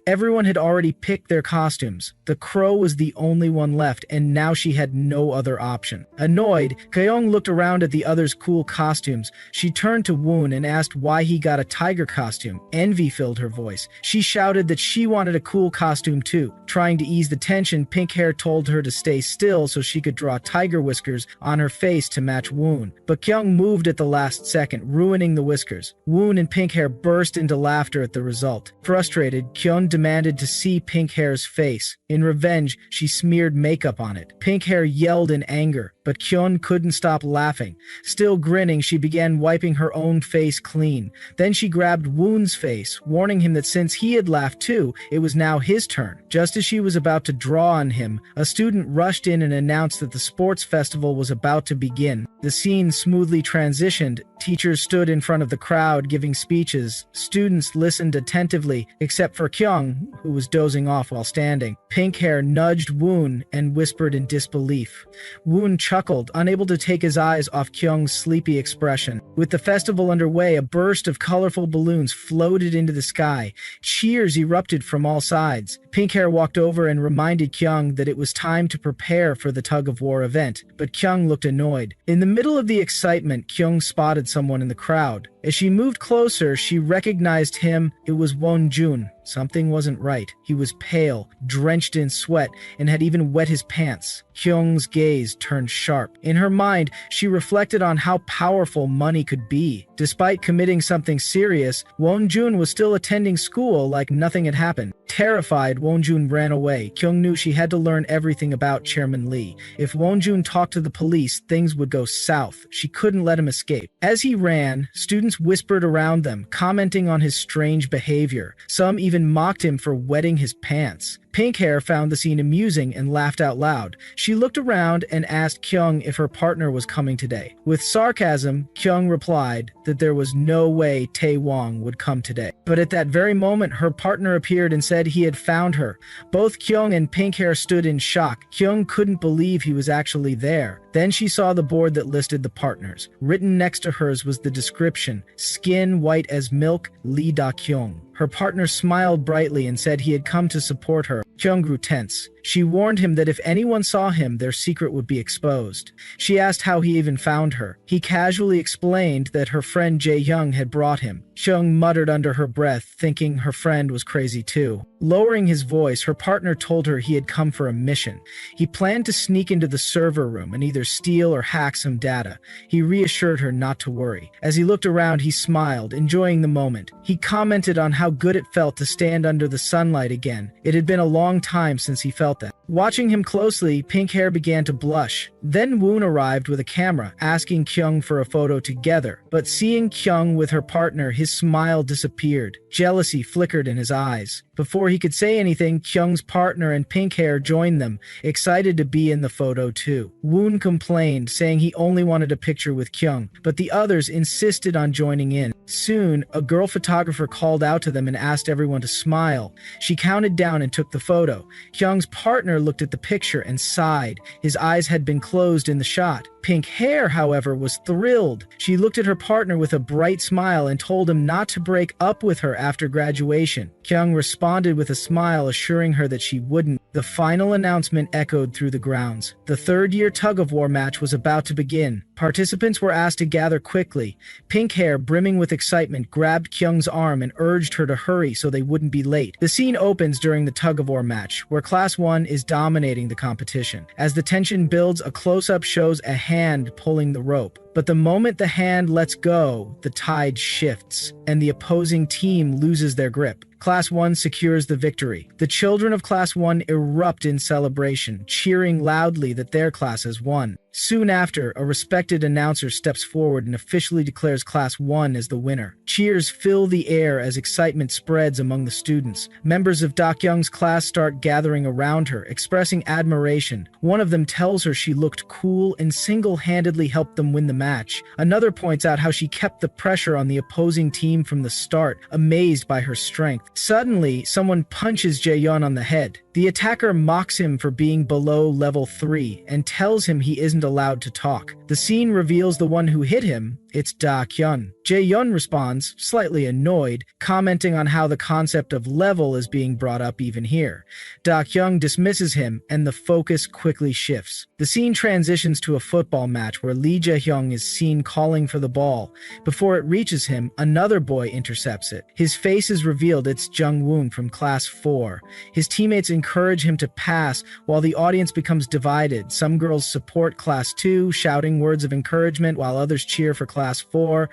everyone had already picked their costumes. The crow was the only one left, and now she had no other option. Annoyed, Kyung looked around at the others' cool costumes. She turned to Woon and asked why he got a tiger costume. Envy filled her voice. She shouted that she wanted a cool costume too. Trying to ease the tension, pink hair told her to stay still so she could draw tiger whiskers on her face to match Woon. But Kyung moved at the last second, ruining the whiskers. Woon and pink hair burst into laughter at the result. Frustrated, Kyung demanded to see pink hair's face. In revenge, she smeared makeup on it. Pink hair yelled in anger, but Kyung couldn't stop laughing. Still grinning, she began wiping her own face clean. Then she grabbed Woon's face, warning him that since he had laughed too, it was now his turn. Just as she was about to draw on him, a student rushed in and announced that the sports festival was about to begin. The scene smoothly transitioned. Teachers stood in front of the crowd giving speeches. Students listened attentively, except for Kyung, who was dozing off while standing. Pink hair nudged Woon and whispered in disbelief. Woon chuckled, unable to take his eyes off Kyung's sleepy expression. With the festival underway, a burst of colorful balloons floated into the sky. Cheers erupted from all sides. Pink hair walked over and reminded Kyung that it was time to prepare for the tug-of-war event, but Kyung looked annoyed. In the middle of the excitement, Kyung spotted someone in the crowd. As she moved closer, she recognized him. It was Wonjun. Something wasn't right. He was pale, drenched in sweat, and had even wet his pants. Kyung's gaze turned sharp. In her mind, she reflected on how powerful money could be. Despite committing something serious, Wonjun was still attending school like nothing had happened. Terrified, Wonjun ran away. Kyung knew she had to learn everything about Chairman Lee. If Wonjun talked to the police, things would go south. She couldn't let him escape. As he ran, students whispered around them, commenting on his strange behavior. Some even mocked him for wetting his pants. Pink hair found the scene amusing and laughed out loud. She looked around and asked Kyung if her partner was coming today. With sarcasm, Kyung replied that there was no way Tae Wong would come today. But at that very moment, her partner appeared and said he had found her. Both Kyung and pink hair stood in shock. Kyung couldn't believe he was actually there. Then she saw the board that listed the partners. Written next to hers was the description, "Skin white as milk, Lee Da-kyung." Her partner smiled brightly and said he had come to support her. Kyung grew tense. She warned him that if anyone saw him, their secret would be exposed. She asked how he even found her. He casually explained that her friend Jae-hyung had brought him. Kyung muttered under her breath, thinking her friend was crazy too. Lowering his voice, her partner told her he had come for a mission. He planned to sneak into the server room and either steal or hack some data. He reassured her not to worry. As he looked around, he smiled, enjoying the moment. He commented on how good it felt to stand under the sunlight again. It had been a long time since he felt that. Watching him closely, pink hair began to blush. Then Woon arrived with a camera, asking Kyung for a photo together. But seeing Kyung with her partner, his smile disappeared. Jealousy flickered in his eyes. Before he could say anything, Kyung's partner and pink hair joined them, excited to be in the photo too. Woon complained, saying he only wanted a picture with Kyung, but the others insisted on joining in. Soon, a girl photographer called out to them and asked everyone to smile. She counted down and took the photo. Kyung's partner looked at the picture and sighed. His eyes had been closed in the shot. pink hair, however, was thrilled. She looked at her partner with a bright smile and told him not to break up with her after graduation. Kyung responded with a smile, assuring her that she wouldn't. The final announcement echoed through the grounds. The third-year tug-of-war match was about to begin. Participants were asked to gather quickly. Pink hair, brimming with excitement, grabbed Kyung's arm and urged her to hurry so they wouldn't be late. The scene opens during the tug-of-war match, where Class 1 is dominating the competition. As the tension builds, a close-up shows a hand pulling the rope. But the moment the hand lets go, the tide shifts, and the opposing team loses their grip. Class 1 secures the victory. The children of Class 1 erupt in celebration, cheering loudly that their class has won. Soon after, a respected announcer steps forward and officially declares Class 1 as the winner. Cheers fill the air as excitement spreads among the students. Members of Dakyung's class start gathering around her, expressing admiration. One of them tells her she looked cool and single-handedly helped them win the match. Another points out how she kept the pressure on the opposing team from the start, amazed by her strength. Suddenly, someone punches Jaeyeon on the head. The attacker mocks him for being below level 3 and tells him he isn't allowed to talk. The scene reveals the one who hit him. It's Da-kyun. Jaeyeon responds, slightly annoyed, commenting on how the concept of level is being brought up even here. Da-kyun dismisses him, and the focus quickly shifts. The scene transitions to a football match where Lee Jae-hyung is seen calling for the ball. Before it reaches him, another boy intercepts it. His face is revealed. It's Jung-woon from Class 4. His teammates encourage him to pass, while the audience becomes divided. Some girls support Class 2, shouting words of encouragement, while others cheer for Class 4.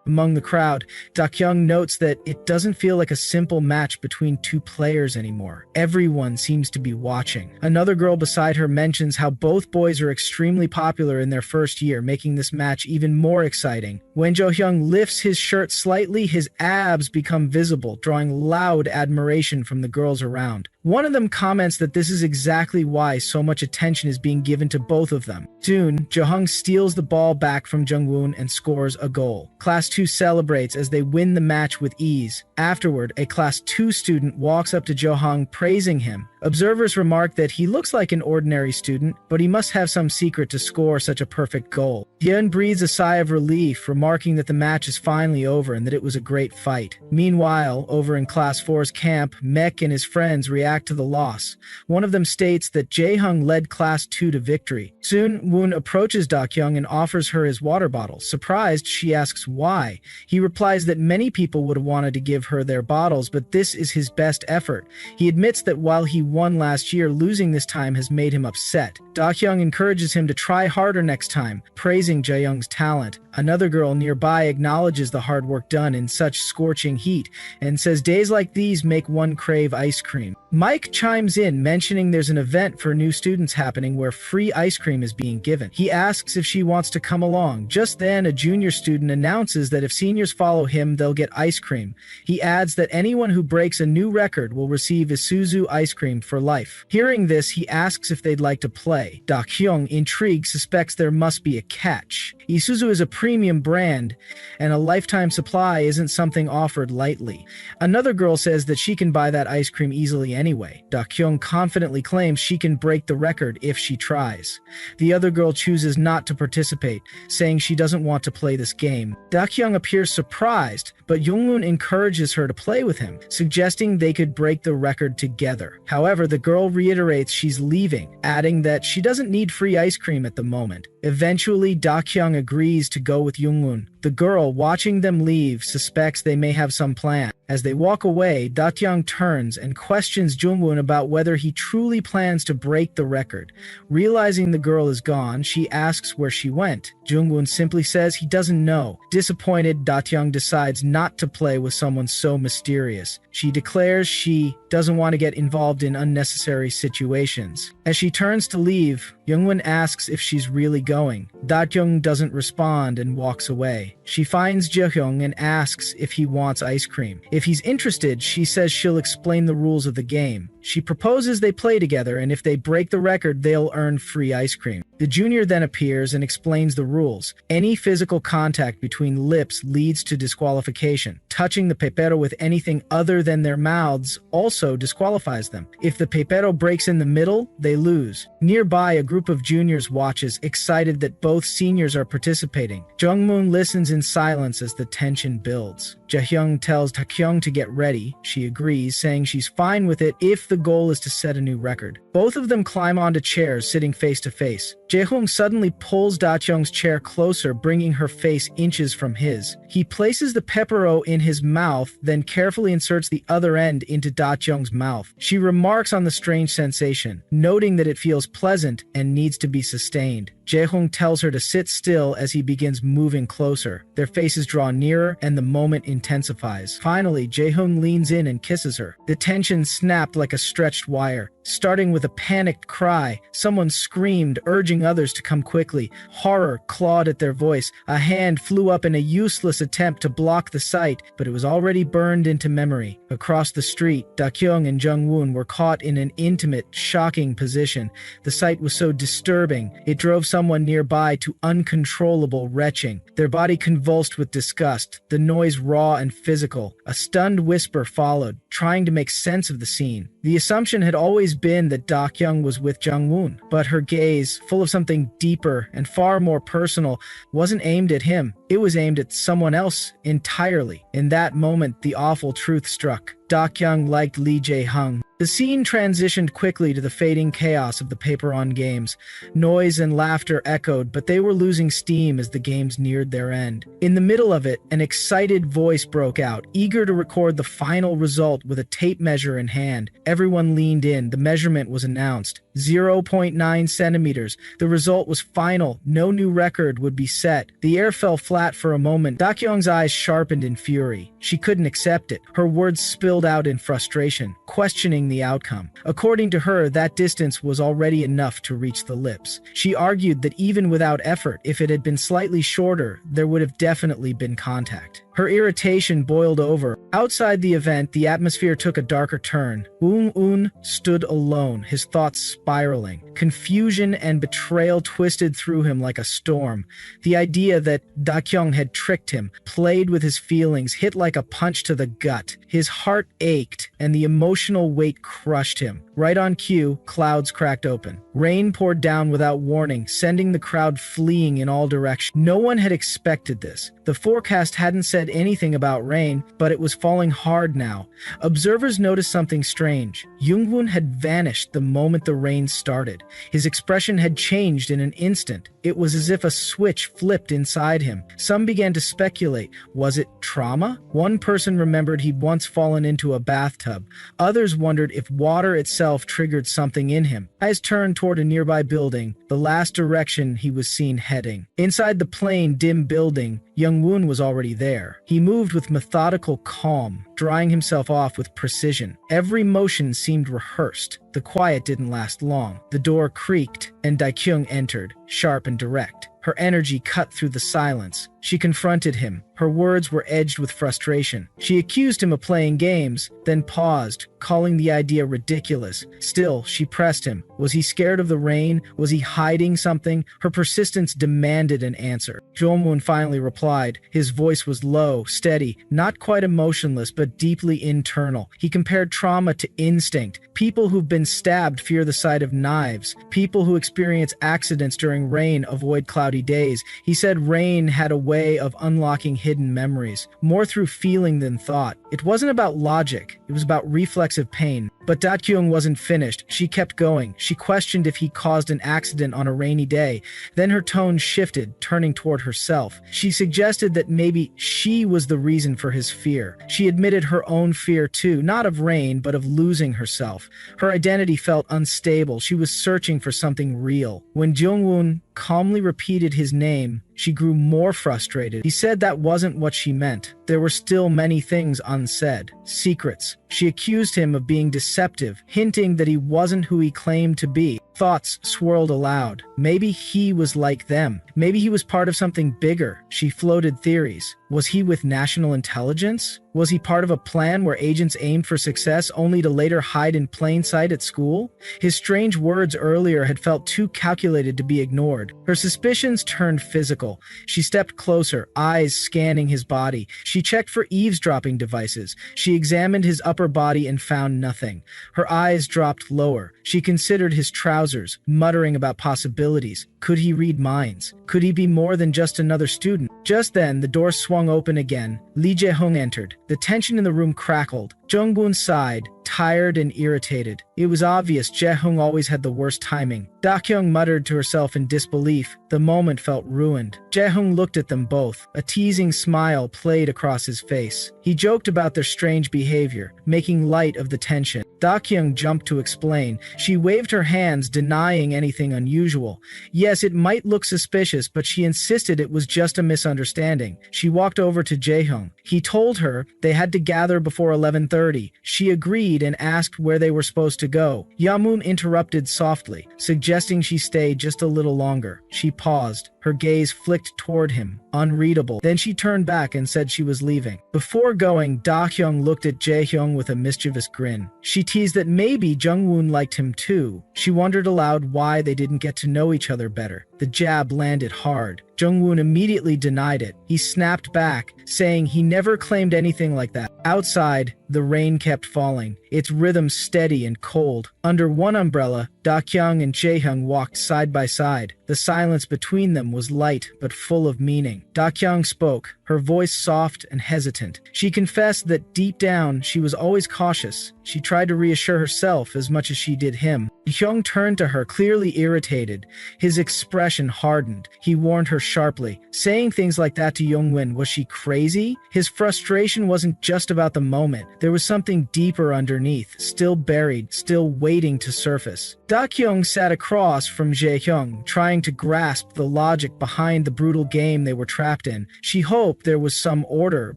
Among the crowd, Dakyung notes that it doesn't feel like a simple match between two players anymore. Everyone seems to be watching. Another girl beside her mentions how both boys are extremely popular in their first year, making this match even more exciting. When Jo-hyung lifts his shirt slightly, his abs become visible, drawing loud admiration from the girls around. One of them comments that this is exactly why so much attention is being given to both of them. Soon, Jo-hyung steals the ball back from Jung-woon and scores a goal. Class 2 celebrates as they win the match with ease. Afterward, a Class 2 student walks up to Jo-hyung, praising him. Observers remark that he looks like an ordinary student, but he must have some secret to score such a perfect goal. Hyun breathes a sigh of relief, remarking that the match is finally over and that it was a great fight. Meanwhile, over in Class 4's camp, Mek and his friends react to the loss. One of them states that Jae-hyung led Class 2 to victory. Soon, Woon approaches Dakyung and offers her his water bottle. Surprised, she asks why. He replies that many people would have wanted to give her their bottles, but this is his best effort. He admits that while he won last year, losing this time has made him upset. Dakyung encourages him to try harder next time, praising Jaeyoung's talent. Another girl nearby acknowledges the hard work done in such scorching heat and says days like these make one crave ice cream. Mike chimes in, mentioning there's an event for new students happening where free ice cream is being given. He asks if she wants to come along. Just then, a junior student announces that if seniors follow him, they'll get ice cream. He adds that anyone who breaks a new record will receive Isuzu ice cream for life. Hearing this, he asks if they'd like to play. Da-kyung, intrigued, suspects there must be a catch. Isuzu is a premium brand, and a lifetime supply isn't something offered lightly. Another girl says that she can buy that ice cream easily anyway. Da-kyung confidently claims she can break the record if she tries. The other girl chooses not to participate, saying she doesn't want to play this game. Da-kyung appears surprised, but Jung-woon encourages her to play with him, suggesting they could break the record together. However, the girl reiterates she's leaving, adding that she doesn't need free ice cream at the moment. Eventually, Da-kyung agrees to go with Jung-woon. The girl, watching them leave, suspects they may have some plan. As they walk away, Da-kyung turns and questions Jung-woon about whether he truly plans to break the record. Realizing the girl is gone, she asks where she went. Jung-woon simply says he doesn't know. Disappointed, Da-kyung decides not to play with someone so mysterious. She declares she doesn't want to get involved in unnecessary situations. As she turns to leave, Jung-woon asks if she's really going. Da-kyung doesn't respond and walks away. She finds Jae-hyung and asks if he wants ice cream. If he's interested, she says she'll explain the rules of the game. She proposes they play together, and if they break the record, they'll earn free ice cream. The junior then appears and explains the rules. Any physical contact between lips leads to disqualification. Touching the pepero with anything other than their mouths also disqualifies them. If the pepero breaks in the middle, they lose. Nearby, a group of juniors watches, excited that both seniors are participating. Jungmoon listens in silence as the tension builds. Jaehyung tells Taekyung to get ready. She agrees, saying she's fine with it if the goal is to set a new record. Both of them climb onto chairs, sitting face to face. Jaehyung suddenly pulls Dakyung's chair closer, bringing her face inches from his. He places the pepero in his mouth, then carefully inserts the other end into Dakyung's mouth. She remarks on the strange sensation, noting that it feels pleasant and needs to be sustained. Jaehyung tells her to sit still as he begins moving closer. Their faces draw nearer, and the moment intensifies. Finally, Jaehyung leans in and kisses her. The tension snapped like a stretched wire. Starting with a panicked cry, someone screamed, urging others to come quickly. Horror clawed at their voice. A hand flew up in a useless attempt to block the sight, but it was already burned into memory. Across the street, Dakyung and Jungwoon were caught in an intimate, shocking position. The sight was so disturbing, it drove someone nearby to uncontrollable retching. Their body convulsed with disgust, the noise raw and physical. A stunned whisper followed, trying to make sense of the scene. The assumption had always been that Dakyung was with Jungwoon, but her gaze, full of something deeper and far more personal, wasn't aimed at him. It was aimed at someone else entirely. In that moment, the awful truth struck. Dakyung liked Lee Jae-hung. The scene transitioned quickly to the fading chaos of the paper-on games. Noise and laughter echoed, but they were losing steam as the games neared their end. In the middle of it, an excited voice broke out, eager to record the final result with a tape measure in hand. Everyone leaned in. The measurement was announced. 0.9 centimeters. The result was final. No new record would be set. The air fell flat for a moment. Dakyung's eyes sharpened in fury. She couldn't accept it. Her words spilled out in frustration, questioning the outcome. According to her, that distance was already enough to reach the lips. She argued that even without effort, if it had been slightly shorter, there would have definitely been contact. Her irritation boiled over. Outside the event, the atmosphere took a darker turn. Woong-eun stood alone, his thoughts spiraling. Confusion and betrayal twisted through him like a storm. The idea that Dakyung had tricked him, played with his feelings, hit like a punch to the gut. His heart ached, and the emotional weight crushed him. Right on cue, clouds cracked open. Rain poured down without warning, sending the crowd fleeing in all directions. No one had expected this. The forecast hadn't said anything about rain, but it was falling hard now. Observers noticed something strange. Jungwoon had vanished the moment the rain started. His expression had changed in an instant. It was as if a switch flipped inside him. Some began to speculate. Was it trauma? One person remembered he'd once fallen into a bathtub. Others wondered if water itself triggered something in him. Eyes turned toward a nearby building, the last direction he was seen heading. Inside the plain, dim building, Jungwoon was already there. He moved with methodical calm, drying himself off with precision. Every motion seemed rehearsed. The quiet didn't last long. The door creaked, and Dakyung entered, sharp and direct. Her energy cut through the silence. She confronted him. Her words were edged with frustration. She accused him of playing games, then paused, calling the idea ridiculous. Still, she pressed him. Was he scared of the rain? Was he hiding something? Her persistence demanded an answer. Jungwoon finally replied. His voice was low, steady, not quite emotionless, but deeply internal. He compared trauma to instinct. People who've been stabbed fear the sight of knives. People who experience accidents during rain avoid cloudy days. He said rain had a way of unlocking hidden memories, more through feeling than thought. It wasn't about logic, it was about reflexive pain. But Dakyung wasn't finished. She kept going. She questioned if he caused an accident on a rainy day. Then her tone shifted, turning toward herself. She suggested that maybe she was the reason for his fear. She admitted her own fear too, not of rain, but of losing herself. Her identity felt unstable. She was searching for something real. When Jungwoon calmly repeated his name, she grew more frustrated. He said that wasn't what she meant. There were still many things unsaid. Secrets. She accused him of being deceptive, hinting that he wasn't who he claimed to be. Thoughts swirled aloud. Maybe he was like them. Maybe he was part of something bigger. She floated theories. Was he with national intelligence? Was he part of a plan where agents aimed for success only to later hide in plain sight at school? His strange words earlier had felt too calculated to be ignored. Her suspicions turned physical. She stepped closer, eyes scanning his body. She checked for eavesdropping devices. She examined his upper body and found nothing. Her eyes dropped lower. She considered his trousers, muttering about possibilities. Could he read minds? Could he be more than just another student? Just then, the door swung open again. Lee Jae-hong entered. The tension in the room crackled. Jung-gun sighed, tired and irritated. It was obvious Jae-hong always had the worst timing. Da-kyung muttered to herself in disbelief. The moment felt ruined. Jae-hong looked at them both. A teasing smile played across his face. He joked about their strange behavior, making light of the tension. Da-kyung jumped to explain. She waved her hands, denying anything unusual. Yes, it might look suspicious, but she insisted it was just a misunderstanding. She walked over to Jae-hong. He told her they had to gather before 11:30. She agreed and asked where they were supposed to go. Yamun interrupted softly, suggesting she stay just a little longer. She paused. Her gaze flicked toward him, unreadable. Then she turned back and said she was leaving. Before going, Da-hyung looked at Jae-hyung with a mischievous grin. She teased that maybe Jung-woon liked him too. She wondered aloud why they didn't get to know each other better. The jab landed hard. Jung-woon immediately denied it. He snapped back, saying he never claimed anything like that. Outside, the rain kept falling, its rhythm steady and cold. Under one umbrella, Da-kyung and Jae-hyung walked side by side. The silence between them was light but full of meaning. Da-kyung spoke, her voice soft and hesitant. She confessed that deep down she was always cautious. She tried to reassure herself as much as she did him. Hyung turned to her, clearly irritated. His expression hardened. He warned her sharply. Saying things like that to Youngwin, was she crazy? His frustration wasn't just about the moment. There was something deeper underneath, still buried, still waiting to surface. Da-kyung sat across from Jae-hyung, trying to grasp the logic behind the brutal game they were trapped in. She hoped there was some order,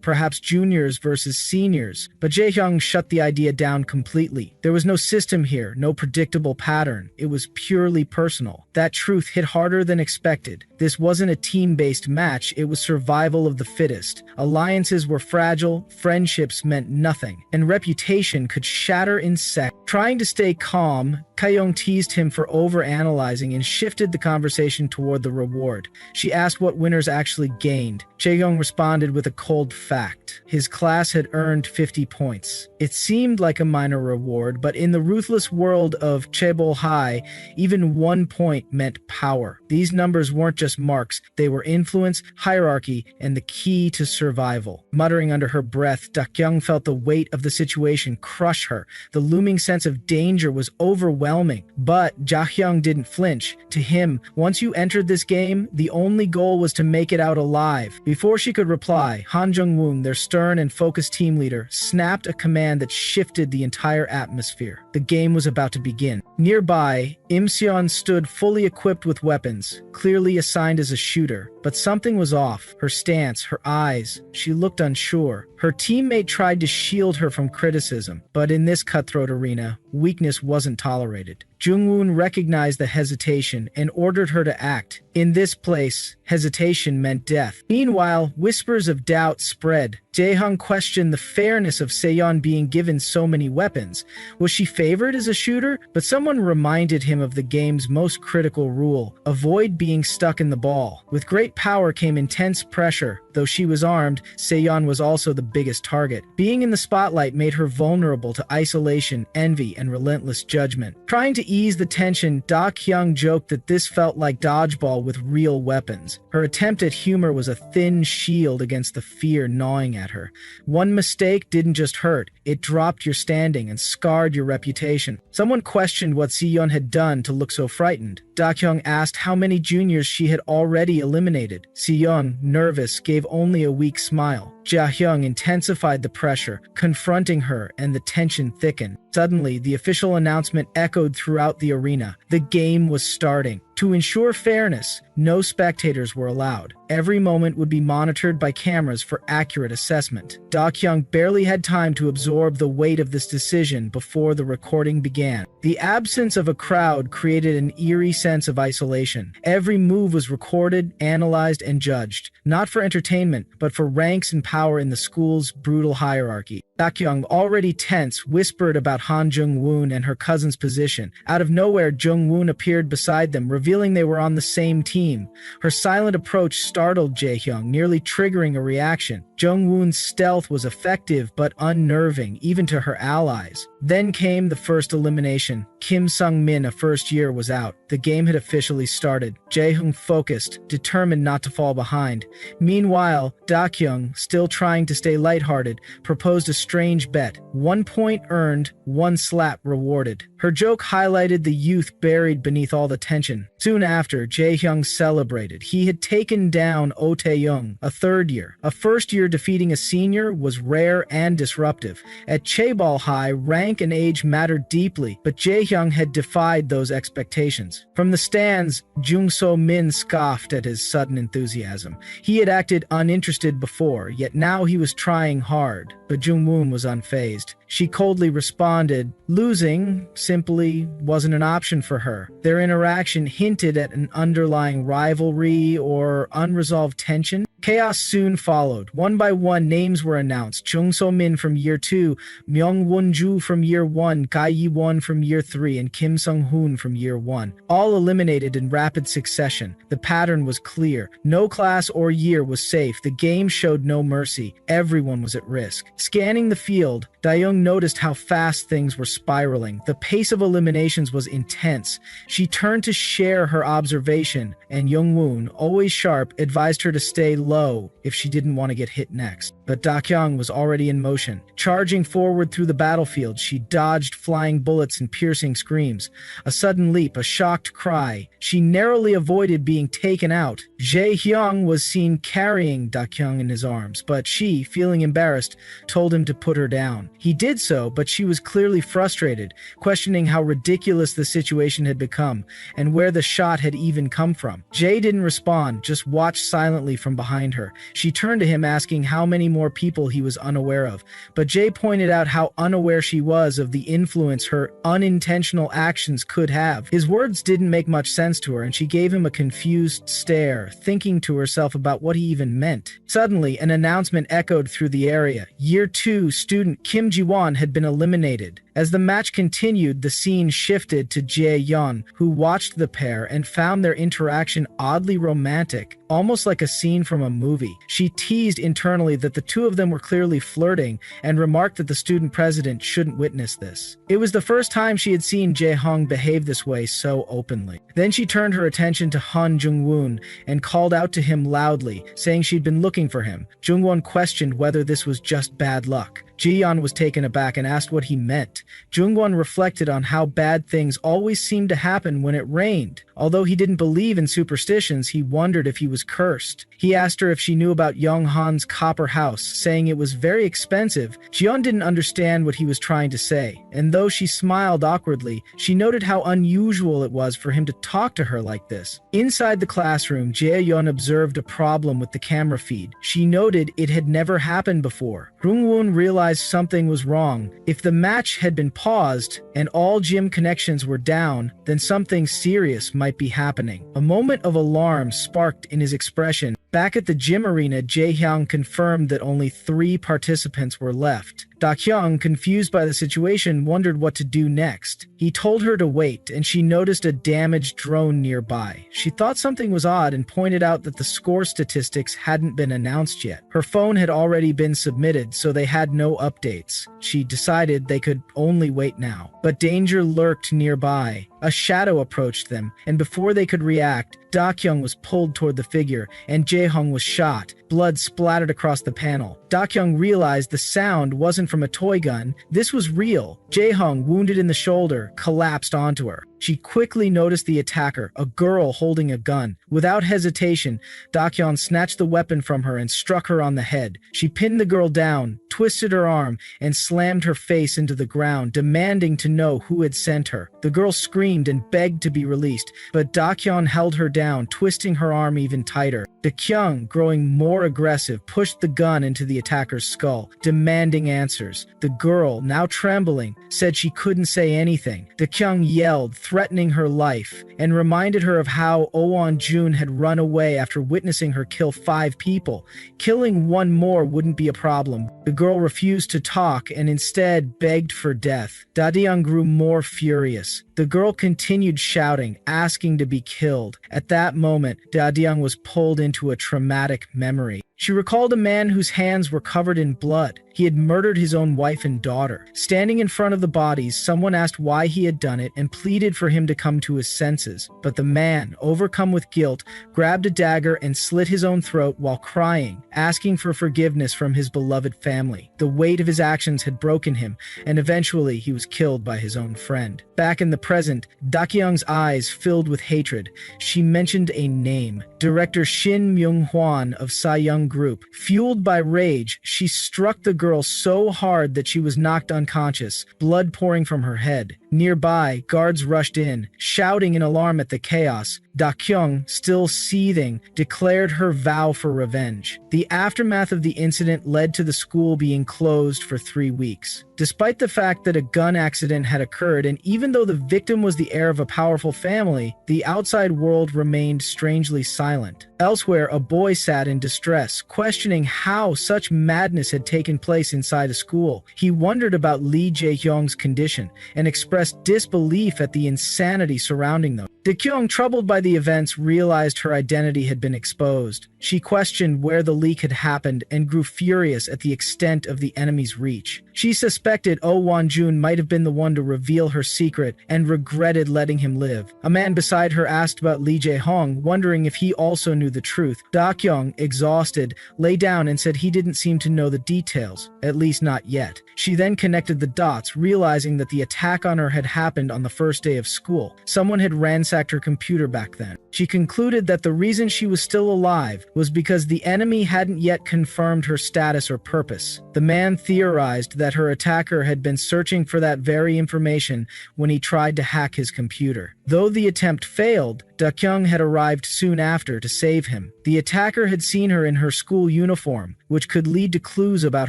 perhaps juniors versus seniors, but Jae-hyung shut the idea down completely. There was no system here, no predictable pattern. It was purely personal. That truth hit harder than expected. This wasn't a team-based match, it was survival of the fittest. Alliances were fragile, friendships meant nothing, and reputation could shatter in seconds. Trying to stay calm, Kayoung teased him for overanalyzing and shifted the conversation toward the reward. She asked what winners actually gained. Jae-young responded with a cold fact. His class had earned 50 points. It seemed like a minor reward, but in the ruthless world of Chaebol High, even 1 point meant power. These numbers weren't just marks, they were influence, hierarchy, and the key to survival. Muttering under her breath, Da-kyung felt the weight of the situation crush her. The looming sense of danger was overwhelming, but Ja-hyung didn't flinch. To him, once you entered this game, the only goal was to make it out alive. Before she could reply, Han Jung-woon, their stern and focused team leader, snapped a command that shifted the entire atmosphere. The game was about to begin. Nearby, Im Seon stood fully equipped with weapons, clearly assigned as a shooter, but something was off. Her stance, her eyes. She looked unsure. Her teammate tried to shield her from criticism, but in this cutthroat arena, weakness wasn't tolerated. Jung-woon recognized the hesitation and ordered her to act. In this place, hesitation meant death. Meanwhile, whispers of doubt spread. Jae-hong questioned the fairness of Seon being given so many weapons. Was she favored as a shooter? But someone reminded him of the game's most critical rule: avoid being stuck in the ball. With great power came intense pressure. Though she was armed, Seon was also the biggest target. Being in the spotlight made her vulnerable to isolation, envy, and relentless judgment. Trying to ease the tension, Da-kyung joked that this felt like dodgeball with real weapons. Her attempt at humor was a thin shield against the fear gnawing at her. One mistake didn't just hurt, it dropped your standing and scarred your reputation. Someone questioned what Seon had done to look so frightened. Da-kyung asked how many juniors she had already eliminated. Seon, nervous, gave only a weak smile. Ja-hyung intensified the pressure, confronting her, and the tension thickened. Suddenly, the official announcement echoed throughout the arena. The game was starting. To ensure fairness, no spectators were allowed. Every moment would be monitored by cameras for accurate assessment. Da-kyung barely had time to absorb the weight of this decision before the recording began. The absence of a crowd created an eerie sense of isolation. Every move was recorded, analyzed, and judged, not for entertainment, but for ranks and power in the school's brutal hierarchy. Da-kyung, already tense, whispered about Han Jung-woon and her cousin's position. Out of nowhere, Jung-woon appeared beside them, revealing they were on the same team. Her silent approach startled Jae-hyung, nearly triggering a reaction. Jung-woon's stealth was effective but unnerving, even to her allies. Then came the first elimination. Kim Sung-min, a first year, was out. The game had officially started. Jae-hyung focused, determined not to fall behind. Meanwhile, Da-kyung, still trying to stay lighthearted, proposed a strange bet. 1 point earned, 1 slap rewarded. Her joke highlighted the youth buried beneath all the tension. Soon after, Jae-hyung celebrated. He had taken down Oh Tae-young, a third year. A first year defeating a senior was rare and disruptive. At Chaebol High, rank and age mattered deeply, but Jae-hyung had defied those expectations. From the stands, Jung So-min scoffed at his sudden enthusiasm. He had acted uninterested before, yet now he was trying hard. But Jung-woon was unfazed. She coldly responded, losing simply wasn't an option for her. Their interaction hinted at an underlying rivalry or unresolved tension. Chaos soon followed. One by one, names were announced. Jung So-min from year 2, Myung Won-ju from year 1, Ga Yi-won from year 3, and Kim Sung-hoon from year 1. All eliminated in rapid succession. The pattern was clear. No class or year was safe. The game showed no mercy. Everyone was at risk. Scanning the field, Daeyoung noticed how fast things were spiraling. The pace of eliminations was intense. She turned to share her observation, and Jung-woon, always sharp, advised her to stay low if she didn't want to get hit next. But Da-kyung was already in motion. Charging forward through the battlefield, she dodged flying bullets and piercing screams. A sudden leap, a shocked cry. She narrowly avoided being taken out. Jae-hyung was seen carrying Da-kyung in his arms, but she, feeling embarrassed, told him to put her down. He did so, but she was clearly frustrated, questioning how ridiculous the situation had become, and where the shot had even come from. Jae didn't respond, just watched silently from behind her. She turned to him, asking how many more people he was unaware of, but Jae pointed out how unaware she was of the influence her unintentional actions could have. His words didn't make much sense to her, and she gave him a confused stare, thinking to herself about what he even meant. Suddenly, an announcement echoed through the area. Year 2 student Kim Ji-won had been eliminated. As the match continued, the scene shifted to Jae-yeon, who watched the pair and found their interaction oddly romantic, almost like a scene from a movie. She teased internally that the two of them were clearly flirting and remarked that the student president shouldn't witness this. It was the first time she had seen Jae-hong behave this way so openly. Then she turned her attention to Han Jung-woon and called out to him loudly, saying she'd been looking for him. Jung-won questioned whether this was just bad luck. Ji-yeon was taken aback and asked what he meant. Jung-won reflected on how bad things always seemed to happen when it rained. Although he didn't believe in superstitions, he wondered if he was cursed. He asked her if she knew about Young-han's copper house, saying it was very expensive. Ji-yeon didn't understand what he was trying to say, and though she smiled awkwardly, she noted how unusual it was for him to talk to her like this. Inside the classroom, Jae-yeon observed a problem with the camera feed. She noted it had never happened before. Jung-woon realized something was wrong. If the match had been paused and all gym connections were down, then something serious might be happening. A moment of alarm sparked in his expression. Back at the gym arena, Jae-hyung confirmed that only 3 participants were left. Da-kyung, confused by the situation, wondered what to do next. He told her to wait, and she noticed a damaged drone nearby. She thought something was odd and pointed out that the score statistics hadn't been announced yet. Her phone had already been submitted, so they had no updates. She decided they could only wait now. But danger lurked nearby. A shadow approached them, and before they could react, Da-kyung was pulled toward the figure, and Jae-hong was shot. Blood splattered across the panel. Da-kyung realized the sound wasn't from a toy gun. This was real. Jae-hong, wounded in the shoulder, collapsed onto her. She quickly noticed the attacker, a girl holding a gun. Without hesitation, Dakyeon snatched the weapon from her and struck her on the head. She pinned the girl down, twisted her arm, and slammed her face into the ground, demanding to know who had sent her. The girl screamed and begged to be released, but Dakyeon held her down, twisting her arm even tighter. Dakyung, growing more aggressive, pushed the gun into the attacker's skull, demanding answers. The girl, now trembling, said she couldn't say anything. Dakyung yelled, threatening her life, and reminded her of how Oh-won-jun had run away after witnessing her kill 5 people. Killing one more wouldn't be a problem. The girl refused to talk and instead begged for death. Dakyung grew more furious. The girl continued shouting, asking to be killed. At that moment, Dakyung was pulled into a traumatic memory. She recalled a man whose hands were covered in blood. He had murdered his own wife and daughter. Standing in front of the bodies, someone asked why he had done it and pleaded for him to come to his senses. But the man, overcome with guilt, grabbed a dagger and slit his own throat while crying, asking for forgiveness from his beloved family. The weight of his actions had broken him, and eventually he was killed by his own friend. Back in the present, Dakyung's eyes filled with hatred. She mentioned a name, director Shin Myung-hwan of Sayoung Group. Fueled by rage, she struck the girl so hard that she was knocked unconscious, blood pouring from her head. Nearby, guards rushed in, shouting in alarm at the chaos. Dakyung, still seething, declared her vow for revenge. The aftermath of the incident led to the school being closed for 3 weeks. Despite the fact that a gun accident had occurred, and even though the victim was the heir of a powerful family, the outside world remained strangely silent. Elsewhere, a boy sat in distress, questioning how such madness had taken place inside a school. He wondered about Lee Jae-hyung's condition and expressed disbelief at the insanity surrounding them. Dakyung, troubled by the events, realized her identity had been exposed. She questioned where the leak had happened and grew furious at the extent of the enemy's reach. She suspected Oh-won-jun might have been the one to reveal her secret and regretted letting him live. A man beside her asked about Lee Jae-hong, wondering if he also knew the truth. Dakyung, exhausted, lay down and said he didn't seem to know the details, at least not yet. She then connected the dots, realizing that the attack on her had happened on the first day of school. Someone had ransacked her computer back then. She concluded that the reason she was still alive was because the enemy hadn't yet confirmed her status or purpose. The man theorized that her attacker had been searching for that very information when he tried to hack his computer. Though the attempt failed, Dakyung had arrived soon after to save him. The attacker had seen her in her school uniform, which could lead to clues about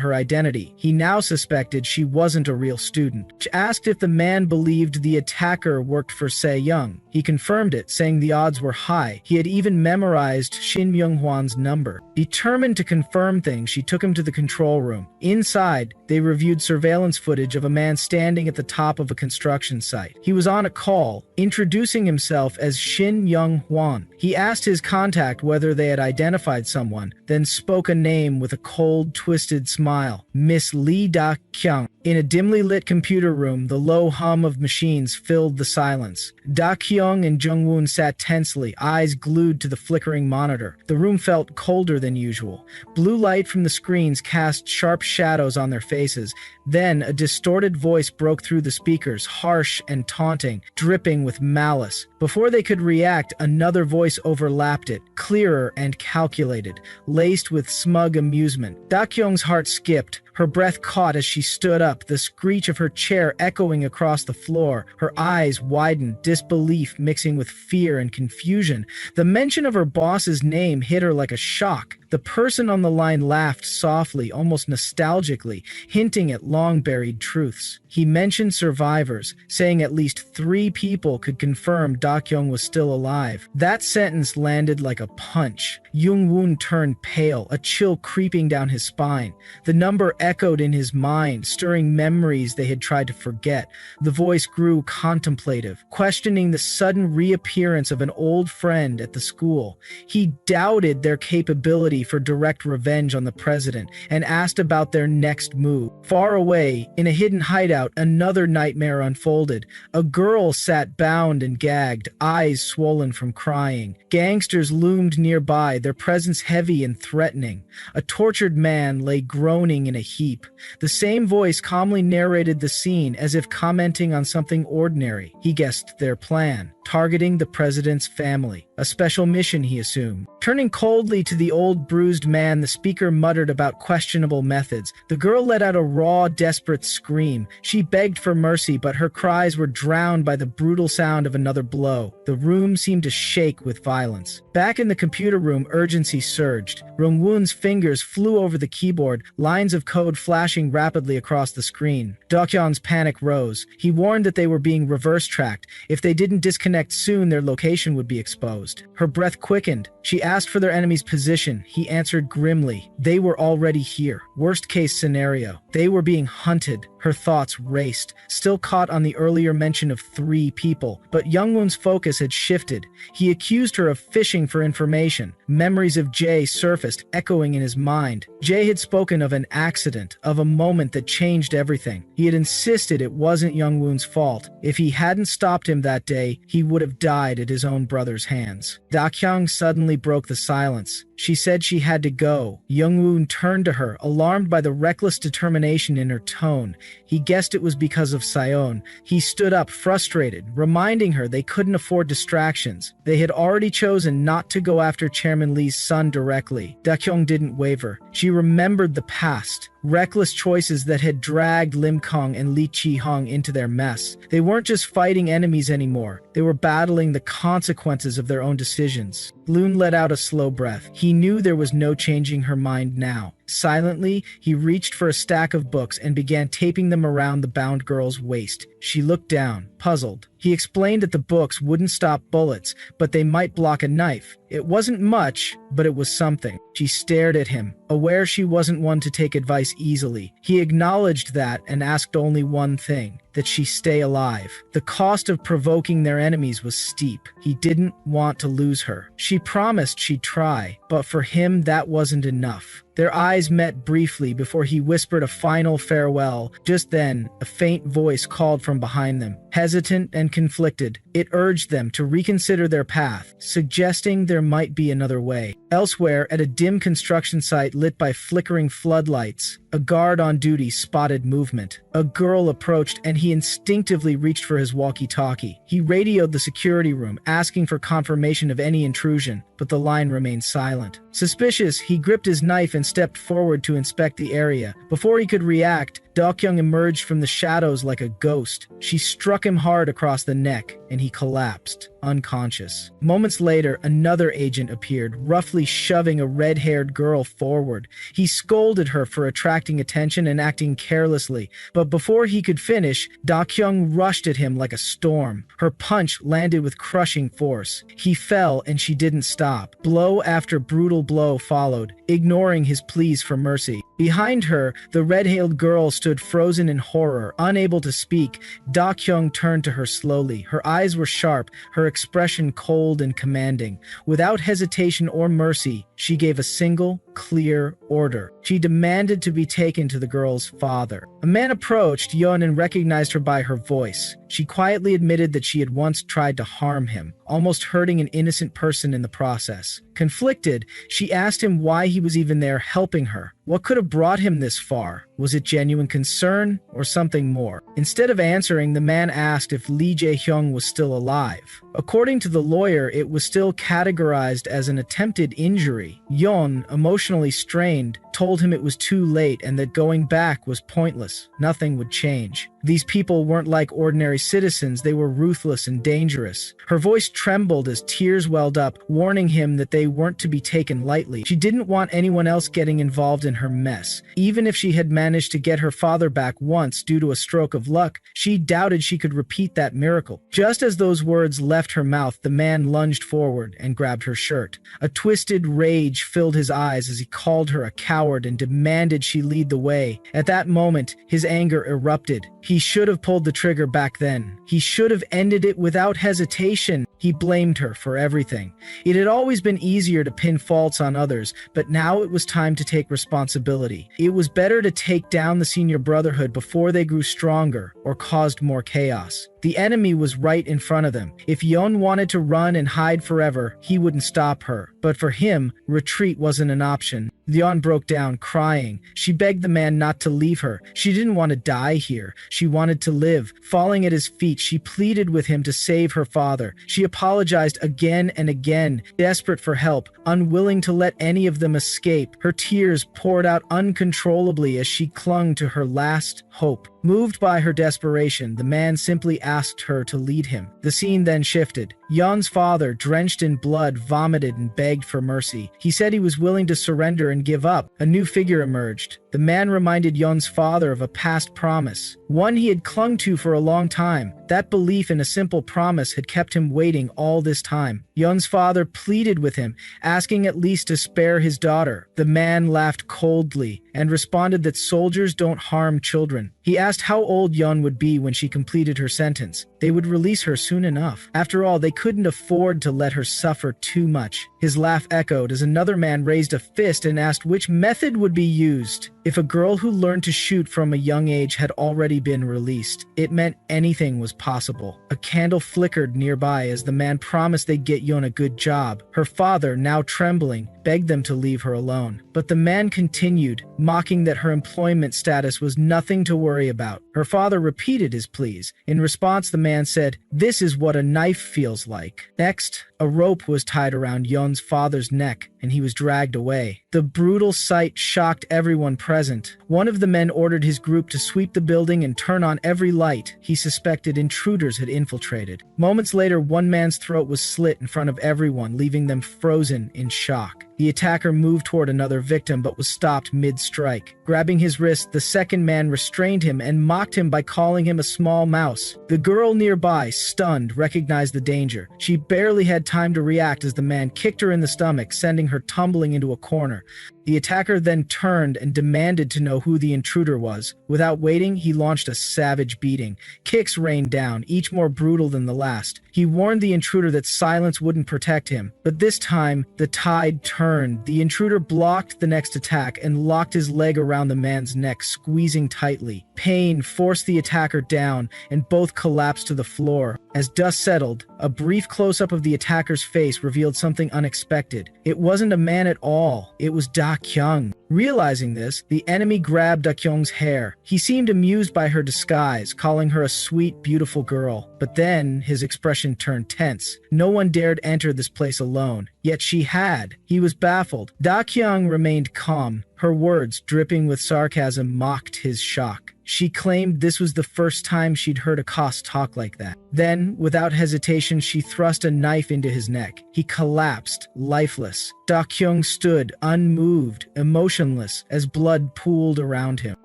her identity. He now suspected she wasn't a real student. She asked if the man believed the attacker worked for Se-young. He confirmed it, saying the odds were high. He had even memorized Shin Myung-hwan's number. Determined to confirm things, she took him to the control room. Inside, they reviewed surveillance footage of a man standing at the top of a construction site. He was on a call, introducing himself as Shin Young-hwan. He asked his contact whether they had identified someone, then spoke a name with a cold, twisted smile. Miss Lee Da-kyung. In a dimly lit computer room, the low hum of machines filled the silence. Da-kyung and Jung-woon sat tensely, eyes glued to the flickering monitor. The room felt colder than usual. Blue light from the screens cast sharp shadows on their faces. Then a distorted voice broke through the speakers, harsh and taunting, dripping with malice. Before they could react, another voice overlapped it, clearer and calculated, laced with smug amusement. Da-kyung's heart skipped. Her breath caught as she stood up, the screech of her chair echoing across the floor. Her eyes widened, disbelief mixing with fear and confusion. The mention of her boss's name hit her like a shock. The person on the line laughed softly, almost nostalgically, hinting at long-buried truths. He mentioned survivors, saying at least 3 people could confirm Da-kyung was still alive. That sentence landed like a punch. Jung-woon turned pale, a chill creeping down his spine. The number echoed in his mind, stirring memories they had tried to forget. The voice grew contemplative, questioning the sudden reappearance of an old friend at the school. He doubted their capability ready for direct revenge on the president and asked about their next move. Far away, in a hidden hideout, another nightmare unfolded. A girl sat bound and gagged, eyes swollen from crying. Gangsters loomed nearby, their presence heavy and threatening. A tortured man lay groaning in a heap. The same voice calmly narrated the scene as if commenting on something ordinary. He guessed their plan, targeting the president's family. A special mission, he assumed. Turning coldly to the old bruised man, the speaker muttered about questionable methods. The girl let out a raw, desperate scream. She begged for mercy, but her cries were drowned by the brutal sound of another blow. The room seemed to shake with violence. Back in the computer room, urgency surged. Rongwun's fingers flew over the keyboard, lines of code flashing rapidly across the screen. Dokyeon's panic rose. He warned that they were being reverse-tracked. If they didn't disconnect soon, their location would be exposed. Her breath quickened. She asked for their enemy's position. He answered grimly. They were already here. Worst-case scenario. They were being hunted. Her thoughts raced, still caught on the earlier mention of 3 people. But Youngwon's focus had shifted. He accused her of fishing for information. Memories of Jay surfaced, echoing in his mind. Jay had spoken of an accident, of a moment that changed everything. He had insisted it wasn't Youngwon's fault. If he hadn't stopped him that day, he would have died at his own brother's hands. Dakyung suddenly broke the silence. She said she had to go. Youngwon turned to her, alarmed by the reckless determination in her tone. He guessed it was because of Sion. He stood up, frustrated, reminding her they couldn't afford distractions. They had already chosen not to go after Chairman Lee's son directly. Dakyung didn't waver. She remembered the past. Reckless choices that had dragged Lim Kong and Lee Chi-hung into their mess. They weren't just fighting enemies anymore. They were battling the consequences of their own decisions. Loon let out a slow breath. He knew there was no changing her mind now. Silently, he reached for a stack of books and began taping them around the bound girl's waist. She looked down, puzzled. He explained that the books wouldn't stop bullets, but they might block a knife. It wasn't much, but it was something. She stared at him, aware she wasn't one to take advice easily. He acknowledged that and asked only one thing, that she stay alive. The cost of provoking their enemies was steep. He didn't want to lose her. She promised she'd try, but for him that wasn't enough. Their eyes met briefly before he whispered a final farewell. Just then, a faint voice called from behind them. Hesitant and conflicted, it urged them to reconsider their path, suggesting there might be another way. Elsewhere, at a dim construction site lit by flickering floodlights, a guard on duty spotted movement. A girl approached and he instinctively reached for his walkie-talkie. He radioed the security room, asking for confirmation of any intrusion, but the line remained silent. Suspicious, he gripped his knife and stepped forward to inspect the area. Before he could react, Dokyeong emerged from the shadows like a ghost. She struck him hard across the neck, and he collapsed, unconscious. Moments later, another agent appeared, roughly shoving a red-haired girl forward. He scolded her for attracting attention and acting carelessly, but before he could finish, Dokyeong rushed at him like a storm. Her punch landed with crushing force. He fell, and she didn't stop. Blow after brutal blow followed, ignoring his pleas for mercy. Behind her, the red-haired girl stood frozen in horror, unable to speak. Dokyeong turned to her slowly. Her eyes were sharp, her expression cold and commanding. Without hesitation or mercy, she gave a single, clear order. She demanded to be taken to the girl's father. A man approached Yeon and recognized her by her voice. She quietly admitted that she had once tried to harm him, almost hurting an innocent person in the process. Conflicted, she asked him why he was even there helping her. What could have brought him this far? Was it genuine concern or something more? Instead of answering, the man asked if Lee Jae-hyung was still alive. According to the lawyer, it was still categorized as an attempted injury. Yeon, emotionally strained, told him it was too late and that going back was pointless. Nothing would change. These people weren't like ordinary citizens, they were ruthless and dangerous. Her voice trembled as tears welled up, warning him that they weren't to be taken lightly. She didn't want anyone else getting involved in her mess. Even if she had managed to get her father back once due to a stroke of luck, she doubted she could repeat that miracle. Just as those words left her mouth, the man lunged forward and grabbed her shirt. A twisted rage filled his eyes as he called her a coward and demanded she lead the way. At that moment, his anger erupted. He He should have pulled the trigger back then. He should have ended it without hesitation. He blamed her for everything. It had always been easier to pin faults on others, but now it was time to take responsibility. It was better to take down the senior brotherhood before they grew stronger or caused more chaos. The enemy was right in front of them. If Yon wanted to run and hide forever, he wouldn't stop her. But for him, retreat wasn't an option. Yon broke down, crying. She begged the man not to leave her. She didn't want to die here. She wanted to live. Falling at his feet, she pleaded with him to save her father. She apologized again and again, desperate for help, unwilling to let any of them escape. Her tears poured out uncontrollably as she clung to her last hope. Moved by her desperation, the man simply asked her to lead him. The scene then shifted. Yon's father, drenched in blood, vomited and begged for mercy. He said he was willing to surrender and give up. A new figure emerged. The man reminded Yon's father of a past promise, one he had clung to for a long time. That belief in a simple promise had kept him waiting all this time. Yon's father pleaded with him, asking at least to spare his daughter. The man laughed coldly and responded that soldiers don't harm children. He asked how old Yon would be when she completed her sentence. They would release her soon enough. After all, they couldn't afford to let her suffer too much. His laugh echoed as another man raised a fist and asked which method would be used. If a girl who learned to shoot from a young age had already been released, it meant anything was possible. A candle flickered nearby as the man promised they'd get Yon a good job. Her father, now trembling, begged them to leave her alone. But the man continued, mocking that her employment status was nothing to worry about. Her father repeated his pleas. In response, the man said, "This is what a knife feels like." Next, a rope was tied around Yon's father's neck, and he was dragged away. The brutal sight shocked everyone present. One of the men ordered his group to sweep the building and turn on every light. He suspected intruders had infiltrated. Moments later, one man's throat was slit in front of everyone, leaving them frozen in shock. The attacker moved toward another victim but was stopped mid-strike. Grabbing his wrist, the second man restrained him and mocked him by calling him a small mouse. The girl nearby, stunned, recognized the danger. She barely had time to react as the man kicked her in the stomach, sending her tumbling into a corner. The attacker then turned and demanded to know who the intruder was. Without waiting, he launched a savage beating. Kicks rained down, each more brutal than the last. He warned the intruder that silence wouldn't protect him. But this time, the tide turned. The intruder blocked the next attack and locked his leg around the man's neck, squeezing tightly. Pain forced the attacker down, and both collapsed to the floor. As dust settled, a brief close-up of the attacker's face revealed something unexpected. It wasn't a man at all. It was Da Kyung. Realizing this, the enemy grabbed Da Kyung's hair. He seemed amused by her disguise, calling her a sweet, beautiful girl. But then, his expression turned tense. No one dared enter this place alone. Yet she had. He was baffled. Da Kyung remained calm. Her words, dripping with sarcasm, mocked his shock. She claimed this was the first time she'd heard a Koss talk like that. Then, without hesitation, she thrust a knife into his neck. He collapsed, lifeless. Da Kyung stood, unmoved, emotionless, as blood pooled around him.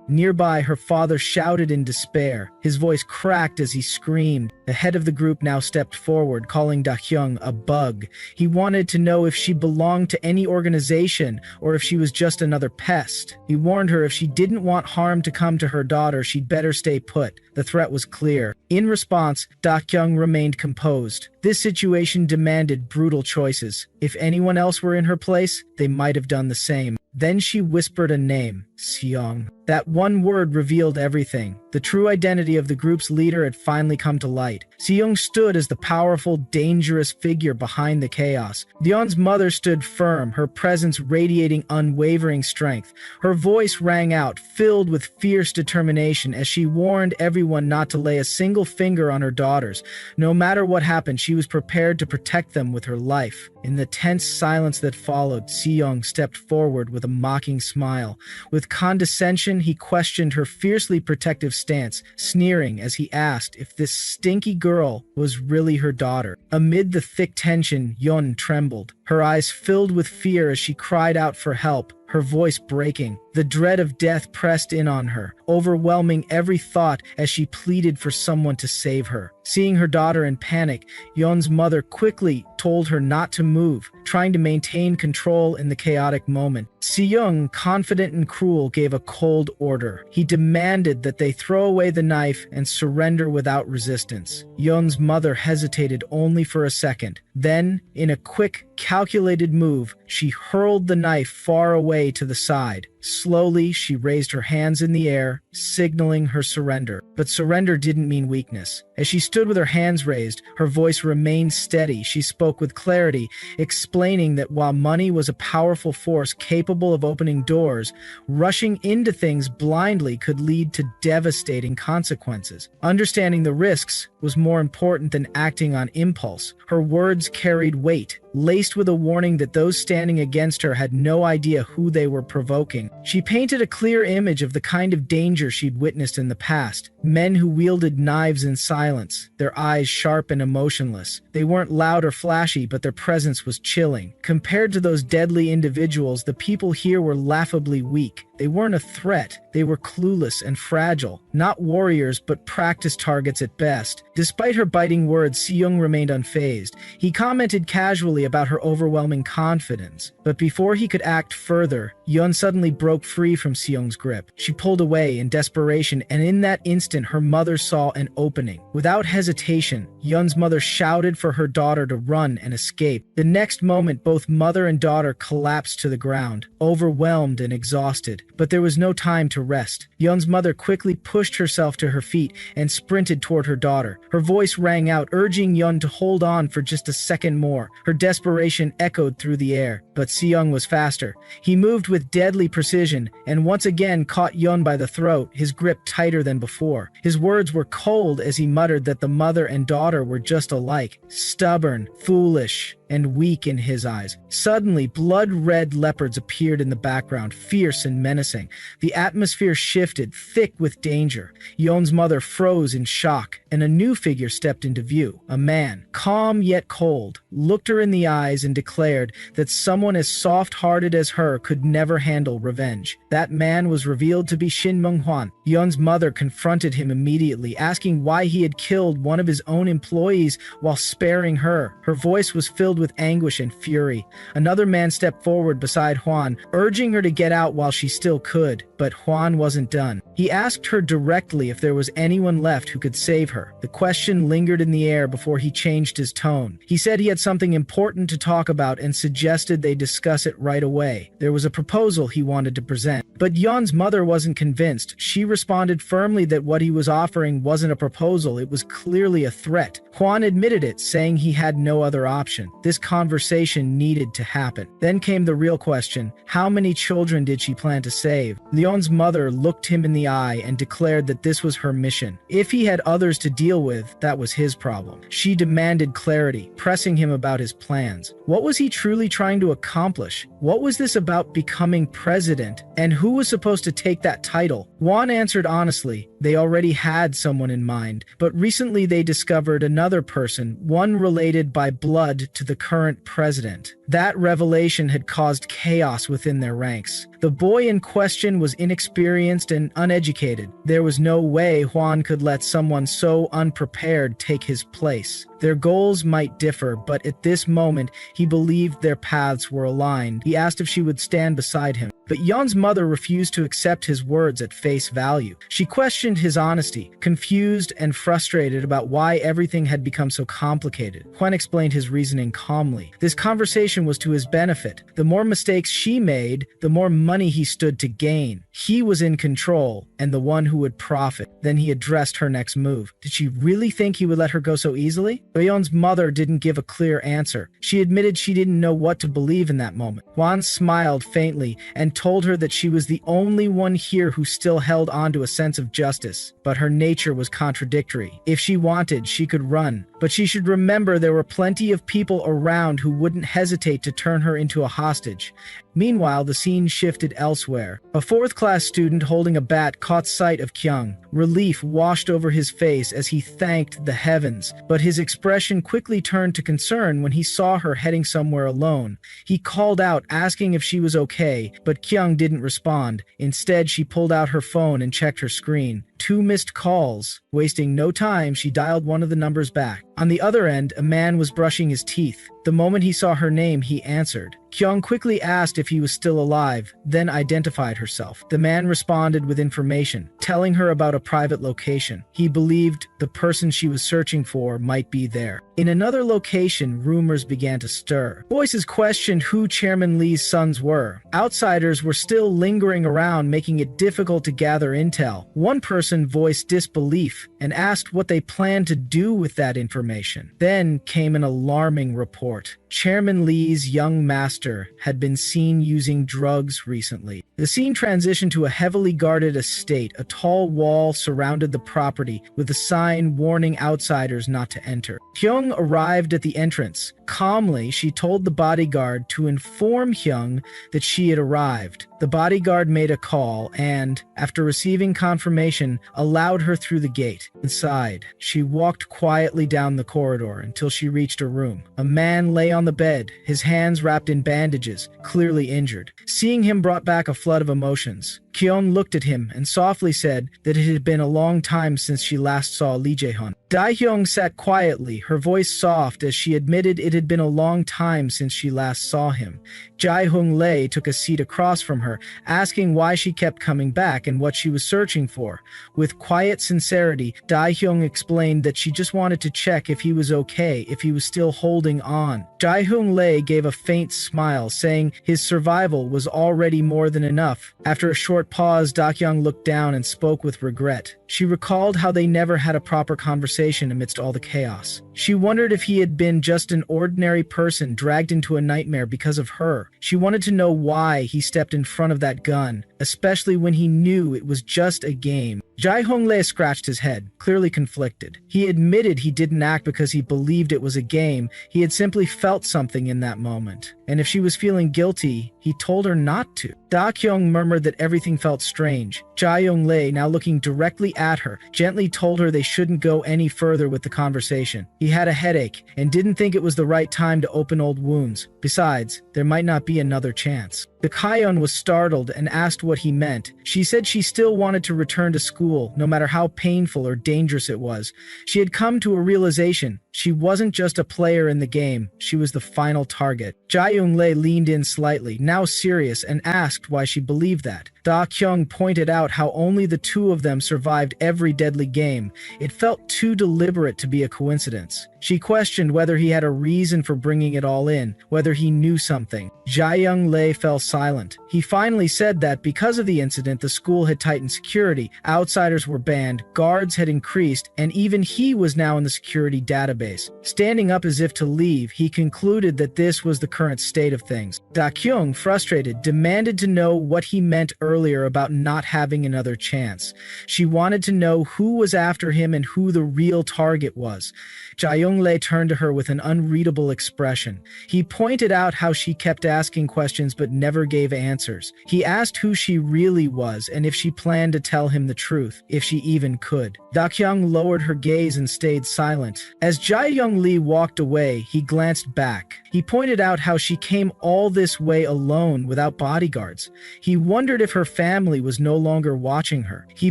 Nearby, her father shouted in despair. His voice cracked as he screamed. The head of the group now stepped forward, calling Da Kyung a bug. He wanted to know if she belonged to any organization or if she was just another pest. He warned her if she didn't want harm to come to her daughter, she'd better stay put. The threat was clear. In response, Da Kyung remained composed. This situation demanded brutal choices. If anyone else were in her place, they might have done the same. Then she whispered a name, Seong. That one word revealed everything. The true identity of the group's leader had finally come to light. Seong stood as the powerful, dangerous figure behind the chaos. Dion's mother stood firm, her presence radiating unwavering strength. Her voice rang out, filled with fierce determination as she warned everyone not to lay a single finger on her daughters. No matter what happened, she was prepared to protect them with her life. In the tense silence that followed, Seong stepped forward with a mocking smile. With condescension, he questioned her fiercely protective stance, sneering as he asked if this stinky girl was really her daughter. Amid the thick tension, Yeon trembled. Her eyes filled with fear as she cried out for help. her voice breaking. The dread of death pressed in on her, overwhelming every thought as she pleaded for someone to save her. Seeing her daughter in panic, Yeon's mother quickly told her not to move, trying to maintain control in the chaotic moment. Si-young, confident and cruel, gave a cold order. He demanded that they throw away the knife and surrender without resistance. Yeon's mother hesitated only for a second. Then, in a quick, calculated move, she hurled the knife far away to the side. Slowly, she raised her hands in the air, signaling her surrender. But surrender didn't mean weakness. As she stood with her hands raised, her voice remained steady. She spoke with clarity, explaining that while money was a powerful force capable of opening doors, rushing into things blindly could lead to devastating consequences. Understanding the risks was more important than acting on impulse. Her words carried weight, laced with a warning that those standing against her had no idea who they were provoking. She painted a clear image of the kind of danger she'd witnessed in the past. Men who wielded knives in silence, their eyes sharp and emotionless. They weren't loud or flashy, but their presence was chilling. Compared to those deadly individuals, the people here were laughably weak. They weren't a threat. They were clueless and fragile. Not warriors, but practice targets at best. Despite her biting words, Si-young remained unfazed. He commented casually about her overwhelming confidence. But before he could act further, Yeon suddenly broke free from Si-young's grip. She pulled away in desperation, and in that instant, her mother saw an opening. Without hesitation, Yeon's mother shouted for her daughter to run and escape. The next moment, both mother and daughter collapsed to the ground, overwhelmed and exhausted. But there was no time to rest. Yeon's mother quickly pushed herself to her feet and sprinted toward her daughter. Her voice rang out, urging Yeon to hold on for just a second more. Her desperation echoed through the air, but Si-young was faster. He moved with deadly precision and once again caught Yeon by the throat, his grip tighter than before. His words were cold as he muttered that the mother and daughter were just alike, stubborn, foolish, and weak in his eyes. Suddenly, blood-red leopards appeared in the background, fierce and menacing. The atmosphere shifted, thick with danger. Yeon's mother froze in shock, and a new figure stepped into view. A man, calm yet cold, looked her in the eyes and declared that someone as soft-hearted as her could never handle revenge. That man was revealed to be Shin Mung-hwan. Yeon's mother confronted him immediately, asking why he had killed one of his own employees while sparing her. Her voice was filled with anguish and fury. Another man stepped forward beside Hwan, urging her to get out while she still could, but Hwan wasn't done. He asked her directly if there was anyone left who could save her. The question lingered in the air before he changed his tone. He said he had something important to talk about and suggested they discuss it right away. There was a proposal he wanted to present. But Yeon's mother wasn't convinced. She responded firmly that what he was offering wasn't a proposal, it was clearly a threat. Hwan admitted it, saying he had no other option. This conversation needed to happen. Then came the real question: how many children did she plan to save? Yeon's mother looked him in the eye and declared that this was her mission. If he had others to deal with, that was his problem. She demanded clarity, pressing him about his plans. What was he truly trying to accomplish? What was this about becoming president? And who was supposed to take that title? Hwan answered honestly, they already had someone in mind, but recently they discovered another person, one related by blood to the current president. That revelation had caused chaos within their ranks. The boy in question was inexperienced and uneducated. There was no way Hwan could let someone so unprepared take his place. Their goals might differ, but at this moment, he believed their paths were aligned. He asked if she would stand beside him. But Yeon's mother refused to accept his words at face value. She questioned his honesty, confused and frustrated about why everything had become so complicated. Hwan explained his reasoning calmly. This conversation was to his benefit. The more mistakes she made, the more money he stood to gain. He was in control, and the one who would profit. Then he addressed her next move. Did she really think he would let her go so easily? Yeon's mother didn't give a clear answer. She admitted she didn't know what to believe in that moment. Hwan smiled faintly and told her that she was the only one here who still held on to a sense of justice. But her nature was contradictory. If she wanted, she could run. But she should remember there were plenty of people around who wouldn't hesitate to turn her into a hostage. Meanwhile, the scene shifted elsewhere. A fourth-class student holding a bat caught sight of Kyung. Relief washed over his face as he thanked the heavens, but his expression quickly turned to concern when he saw her heading somewhere alone. He called out, asking if she was okay, but Kyung didn't respond. Instead, she pulled out her phone and checked her screen. 2 missed calls. Wasting no time, she dialed one of the numbers back. On the other end, a man was brushing his teeth. The moment he saw her name, he answered. Kyung quickly asked if he was still alive, then identified herself. The man responded with information, telling her about a private location. He believed the person she was searching for might be there. In another location, rumors began to stir. Voices questioned who Chairman Lee's sons were. Outsiders were still lingering around, making it difficult to gather intel. One person voiced disbelief and asked what they planned to do with that information. Then came an alarming report. Chairman Lee's young master had been seen using drugs recently. The scene transitioned to a heavily guarded estate. A tall wall surrounded the property, with a sign warning outsiders not to enter. Hyung arrived at the entrance. Calmly, she told the bodyguard to inform Hyung that she had arrived. The bodyguard made a call and, after receiving confirmation, allowed her through the gate. Inside, she walked quietly down the corridor until she reached a room. A man lay on the bed, his hands wrapped in bandages, clearly injured. Seeing him brought back a flood of emotions. Kyung looked at him and softly said that it had been a long time since she last saw Lee Jae-hun. Dae-hyung sat quietly, her voice soft as she admitted it had been a long time since she last saw him. Jae-hung-lee took a seat across from her, asking why she kept coming back and what she was searching for. With quiet sincerity, Dae-hyung explained that she just wanted to check if he was okay, if he was still holding on. Jae-hung-lee gave a faint smile, saying his survival was already more than enough. After a short pause, Dae-hyung looked down and spoke with regret. She recalled how they never had a proper conversation amidst all the chaos. She wondered if he had been just an ordinary person dragged into a nightmare because of her. She wanted to know why he stepped in front of that gun, especially when he knew it was just a game. Jae-hong-lee scratched his head, clearly conflicted. He admitted he didn't act because he believed it was a game. He had simply felt something in that moment. And if she was feeling guilty, he told her not to. Da-kyung murmured that everything felt strange. Jae-yong-lee, now looking directly at her, gently told her they shouldn't go any further with the conversation. He had a headache and didn't think it was the right time to open old wounds. Besides, there might not be another chance. The Kayon was startled and asked what he meant. She said she still wanted to return to school, no matter how painful or dangerous it was. She had come to a realization. She wasn't just a player in the game, she was the final target. Jae-yong-lee leaned in slightly, now serious, and asked why she believed that. Da-kyung pointed out how only the two of them survived every deadly game. It felt too deliberate to be a coincidence. She questioned whether he had a reason for bringing it all in, whether he knew something. Jae-yong-lee fell silent. He finally said that because of the incident, the school had tightened security, outsiders were banned, guards had increased, and even he was now in the security database. Standing up as if to leave, he concluded that this was the current state of things. Da-kyung, frustrated, demanded to know what he meant earlier about not having another chance. She wanted to know who was after him and who the real target was. Jae-yong-lee turned to her with an unreadable expression. He pointed out how she kept asking questions but never gave answers. He asked who she really was and if she planned to tell him the truth, if she even could. Da-kyung lowered her gaze and stayed silent. As Jae-yong-lee walked away, he glanced back. He pointed out how she came all this way alone without bodyguards. He wondered if her family was no longer watching her. He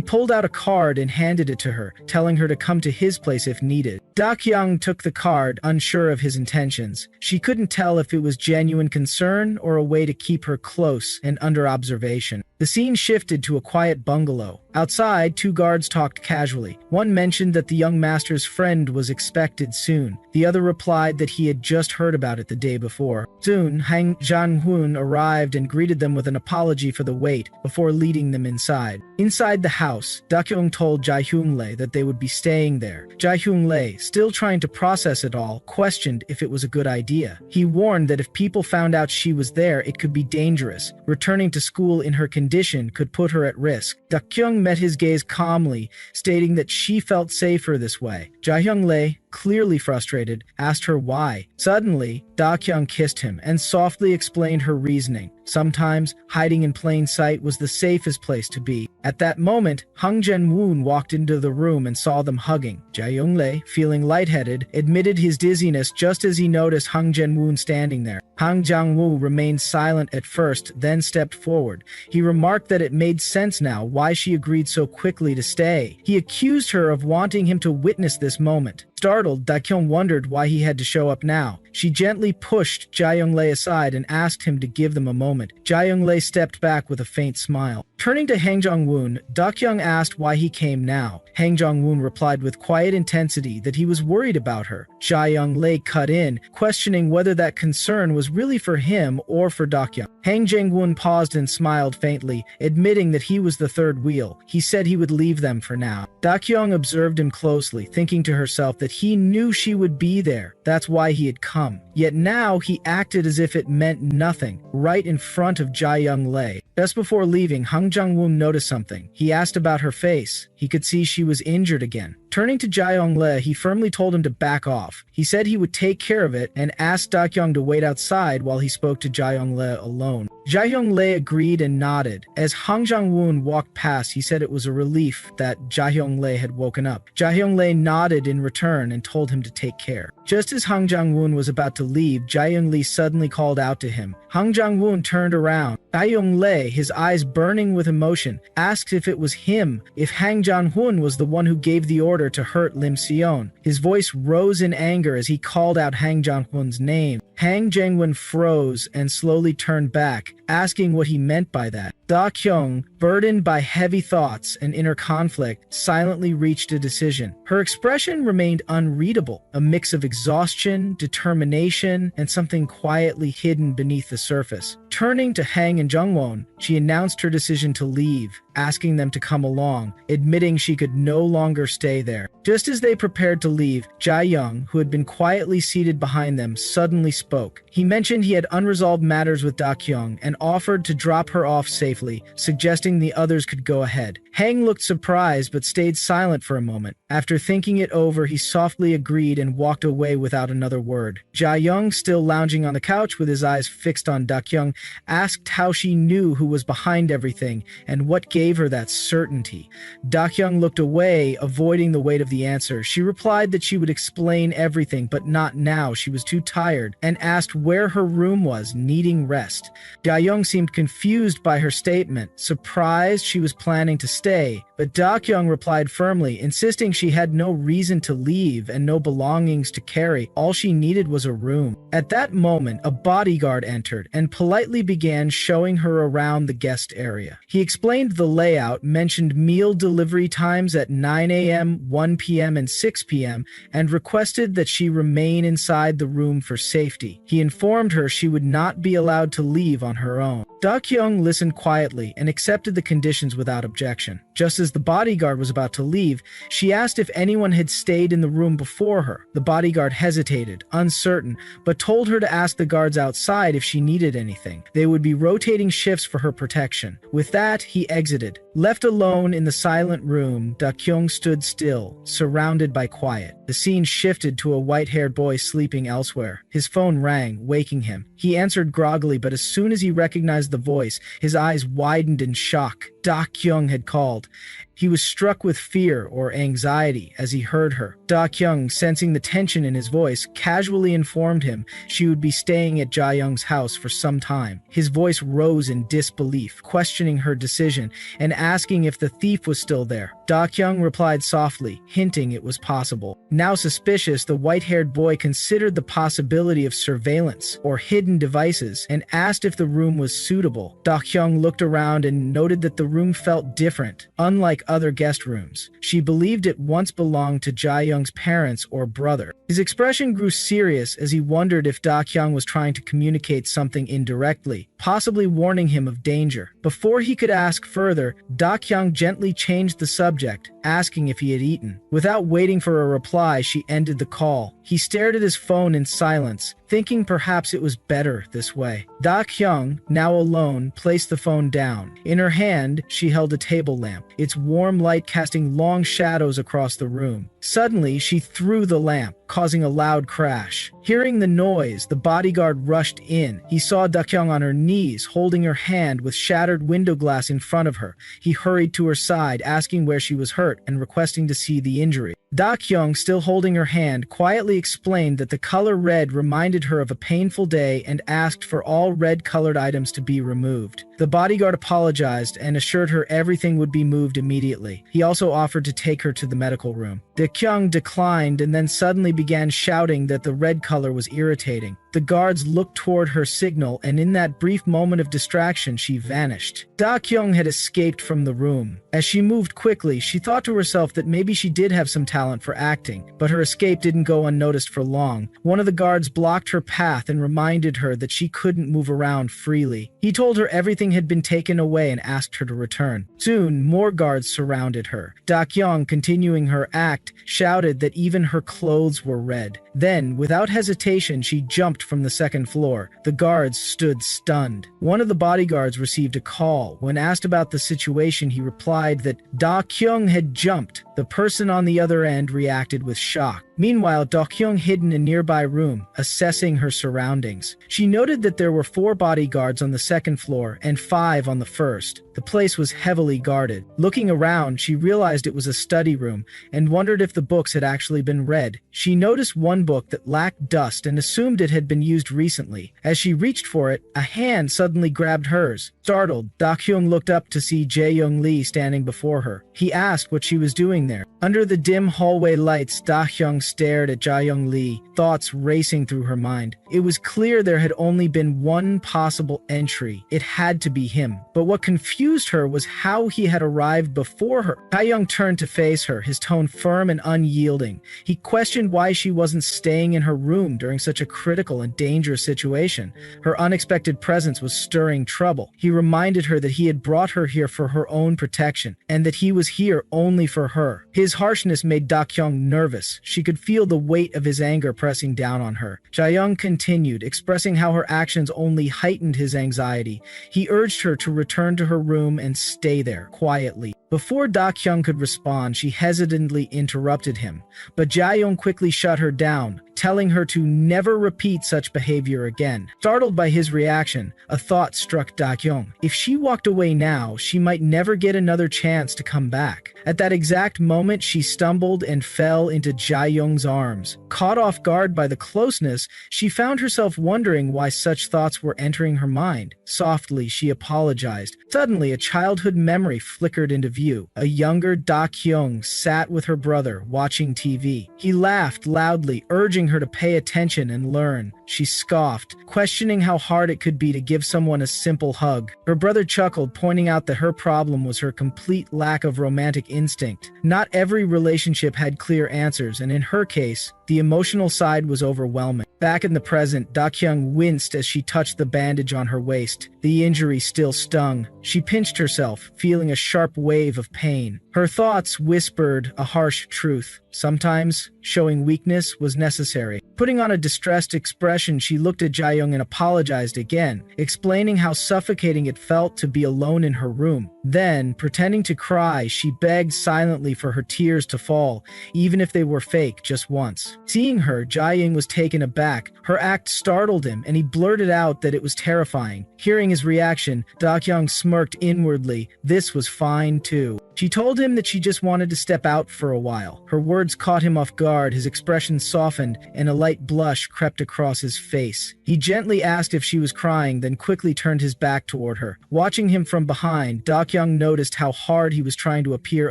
pulled out a card and handed it to her, telling her to come to his place if needed. Da-kyung took the card, unsure of his intentions. She couldn't tell if it was genuine concern or a way to keep her close and under observation. The scene shifted to a quiet bungalow. Outside, two guards talked casually. One mentioned that the young master's friend was expected soon. The other replied that he had just heard about it the day before. Soon, Han Jang-hoon arrived and greeted them with an apology for the wait before leading them inside. Inside the house, Da-kyung told Jae-hyung-lee that they would be staying there. Jae-hyung-lee, still trying to process it all, questioned if it was a good idea. He warned that if people found out she was there, it could be dangerous. Returning to school in her condition could put her at risk. Da-kyung met his gaze calmly, stating that she felt safer this way. Jae-hyung-lee, clearly frustrated, asked her why. Suddenly, Da-kyung kissed him and softly explained her reasoning. Sometimes, hiding in plain sight was the safest place to be. At that moment, Hang Jin-woon walked into the room and saw them hugging. Jae-young-lee, feeling lightheaded, admitted his dizziness just as he noticed Hang Jin-woon standing there. Hang Jang-woo remained silent at first, then stepped forward. He remarked that it made sense now why she agreed so quickly to stay. He accused her of wanting him to witness this moment. Startled, Da-kyung wondered why he had to show up now. She gently pushed Jae-young-lee aside and asked him to give them a moment. Jae-young-lee stepped back with a faint smile. Turning to Hang Jong-woon, Da-kyung asked why he came now. Hang Jong-woon replied with quiet intensity that he was worried about her. Jae-young-lee cut in, questioning whether that concern was really for him or for Da-kyung. Hang Jang-woon paused and smiled faintly, admitting that he was the third wheel. He said he would leave them for now. Da-kyung observed him closely, thinking to herself that he knew she would be there. That's why he had come. Yet now he acted as if it meant nothing, right in front of Jae-young-lee. Just before leaving, Hang Jang-woon noticed something. He asked about her face. He could see she was injured again. Turning to Jae-young-lee, he firmly told him to back off. He said he would take care of it and asked Da-kyung to wait outside while he spoke to Jae-young-lee alone. Jae-young-lee agreed and nodded. As Hang Jang-woon walked past, he said it was a relief that Jae-young-lee had woken up. Jae-young-lee nodded in return and told him to take care. Just as Hang Jang-woon was about to leave, Jae-young-lee suddenly called out to him. Hang Jang-woon turned around. Jae-young-lee, his eyes burning with emotion, asked if it was him, if Hang Jang-hoon was the one who gave the order to hurt Lim Seon. His voice rose in anger as he called out Hang Jang-hoon's name. Hang Jang-woon froze and slowly turned back, asking what he meant by that. Da-kyung, burdened by heavy thoughts and inner conflict, silently reached a decision. Her expression remained unreadable, a mix of exhaustion, determination, and something quietly hidden beneath the surface. Turning to Hang and Jungwon, she announced her decision to leave, asking them to come along, admitting she could no longer stay there. Just as they prepared to leave, Jae-young, who had been quietly seated behind them, suddenly spoke. He mentioned he had unresolved matters with Da-kyung and offered to drop her off safely, suggesting the others could go ahead. Hang looked surprised but stayed silent for a moment. After thinking it over, he softly agreed and walked away without another word. Jae-young, still lounging on the couch with his eyes fixed on Da-kyung, asked how she knew who was behind everything and what gave her that certainty. Da-kyung looked away, avoiding the weight of the answer. She replied that she would explain everything, but not now. She was too tired, and asked where her room was, needing rest. Jae-young seemed confused by her statement, surprised she was planning to stay, but Da-kyung replied firmly, insisting she had no reason to leave and no belongings to carry. All she needed was a room. At that moment, a bodyguard entered and politely began showing her around the guest area. He explained the layout, mentioned meal delivery times at 9 a.m., 1 p.m., and 6 p.m., and requested that she remain inside the room for safety. He informed her she would not be allowed to leave on her own. Da-kyung listened quietly and accepted the conditions without objection. Just as the bodyguard was about to leave, she asked if anyone had stayed in the room before her. The bodyguard hesitated, uncertain, but told her to ask the guards outside if she needed anything. They would be rotating shifts for her protection. With that, he exited. Left alone in the silent room, Da-kyung stood still, surrounded by quiet. The scene shifted to a white-haired boy sleeping elsewhere. His phone rang, waking him. He answered groggily, but as soon as he recognized the voice, his eyes widened in shock. Da-kyung had called. He was struck with fear or anxiety as he heard her. Da-kyung, sensing the tension in his voice, casually informed him she would be staying at Jae-young's house for some time. His voice rose in disbelief, questioning her decision and asking if the thief was still there. Da-kyung replied softly, hinting it was possible. Now suspicious, the white-haired boy considered the possibility of surveillance or hidden devices and asked if the room was suitable. Da-kyung looked around and noted that the room felt different, unlike other guest rooms. She believed it once belonged to Jae-young's parents or brother. His expression grew serious as he wondered if Da-kyung was trying to communicate something indirectly, possibly warning him of danger. Before he could ask further, Da-kyung gently changed the subject, asking if he had eaten. Without waiting for a reply, she ended the call. He stared at his phone in silence, thinking perhaps it was better this way. Da-kyung, now alone, placed the phone down. In her hand, she held a table lamp, its warm light casting long shadows across the room. Suddenly, she threw the lamp, causing a loud crash. Hearing the noise, the bodyguard rushed in. He saw Da-kyung on her knees, holding her hand with shattered window glass in front of her. He hurried to her side, asking where she was hurt and requesting to see the injury. Da-kyung, still holding her hand, quietly explained that the color red reminded her of a painful day and asked for all red-colored items to be removed. The bodyguard apologized and assured her everything would be moved immediately. He also offered to take her to the medical room. Da-kyung declined and then suddenly began shouting that the red color was irritating. The guards looked toward her signal, and in that brief moment of distraction, she vanished. Da-kyung had escaped from the room. As she moved quickly, she thought to herself that maybe she did have some talent for acting, but her escape didn't go unnoticed for long. One of the guards blocked her path and reminded her that she couldn't move around freely. He told her everything had been taken away and asked her to return. Soon, more guards surrounded her. Da-kyung, continuing her act, shouted that even her clothes were red. Then, without hesitation, she jumped from the second floor. The guards stood stunned. One of the bodyguards received a call. When asked about the situation, he replied that Da-kyung had jumped. The person on the other end reacted with shock. Meanwhile, Da-kyung hid in a nearby room, assessing her surroundings. She noted that there were 4 bodyguards on the second floor and 5 on the first. The place was heavily guarded. Looking around, she realized it was a study room and wondered if the books had actually been read. She noticed one book that lacked dust and assumed it had been used recently. As she reached for it, a hand suddenly grabbed hers. Startled, Da-kyung looked up to see Jae-young Lee standing before her. He asked what she was doing there. Under the dim hallway lights, Da-kyung stared at Jae-young Lee, thoughts racing through her mind. It was clear there had only been one possible entry. It had to be him. But what confused her was how he had arrived before her. Jae-young turned to face her, his tone firm and unyielding. He questioned why she wasn't staying in her room during such a critical and dangerous situation. Her unexpected presence was stirring trouble. He reminded her that he had brought her here for her own protection, and that he was here only for her. His harshness made Da-kyung nervous. She could feel the weight of his anger pressing down on her. Jae-young continued, expressing how her actions only heightened his anxiety. He urged her to return to her room and stay there, quietly. Before Da-kyung could respond, she hesitantly interrupted him, but Jae-young quickly shut her down, telling her to never repeat such behavior again. Startled by his reaction, a thought struck Da-kyung. If she walked away now, she might never get another chance to come back. At that exact moment, she stumbled and fell into Jae-young's arms. Caught off guard by the closeness, she found herself wondering why such thoughts were entering her mind. Softly, she apologized. Suddenly, a childhood memory flickered into view. A younger Da-kyung sat with her brother, watching TV. He laughed loudly, urging her to pay attention and learn. She scoffed, questioning how hard it could be to give someone a simple hug. Her brother chuckled, pointing out that her problem was her complete lack of romantic instinct. Not every relationship had clear answers, and in her case, the emotional side was overwhelming. Back in the present, Da-kyung winced as she touched the bandage on her waist. The injury still stung. She pinched herself, feeling a sharp wave of pain. Her thoughts whispered a harsh truth. Sometimes, showing weakness was necessary. Putting on a distressed expression, she looked at Jae-young and apologized again, explaining how suffocating it felt to be alone in her room. Then, pretending to cry, she begged silently for her tears to fall, even if they were fake, just once. Seeing her, Jae-young was taken aback. Her act startled him, and he blurted out that it was terrifying. Hearing his reaction, Da-kyung smirked inwardly. This was fine, too. She told him that she just wanted to step out for a while. Her words caught him off guard, his expression softened, and a light blush crept across his face. He gently asked if she was crying, then quickly turned his back toward her. Watching him from behind, Da-kyung noticed how hard he was trying to appear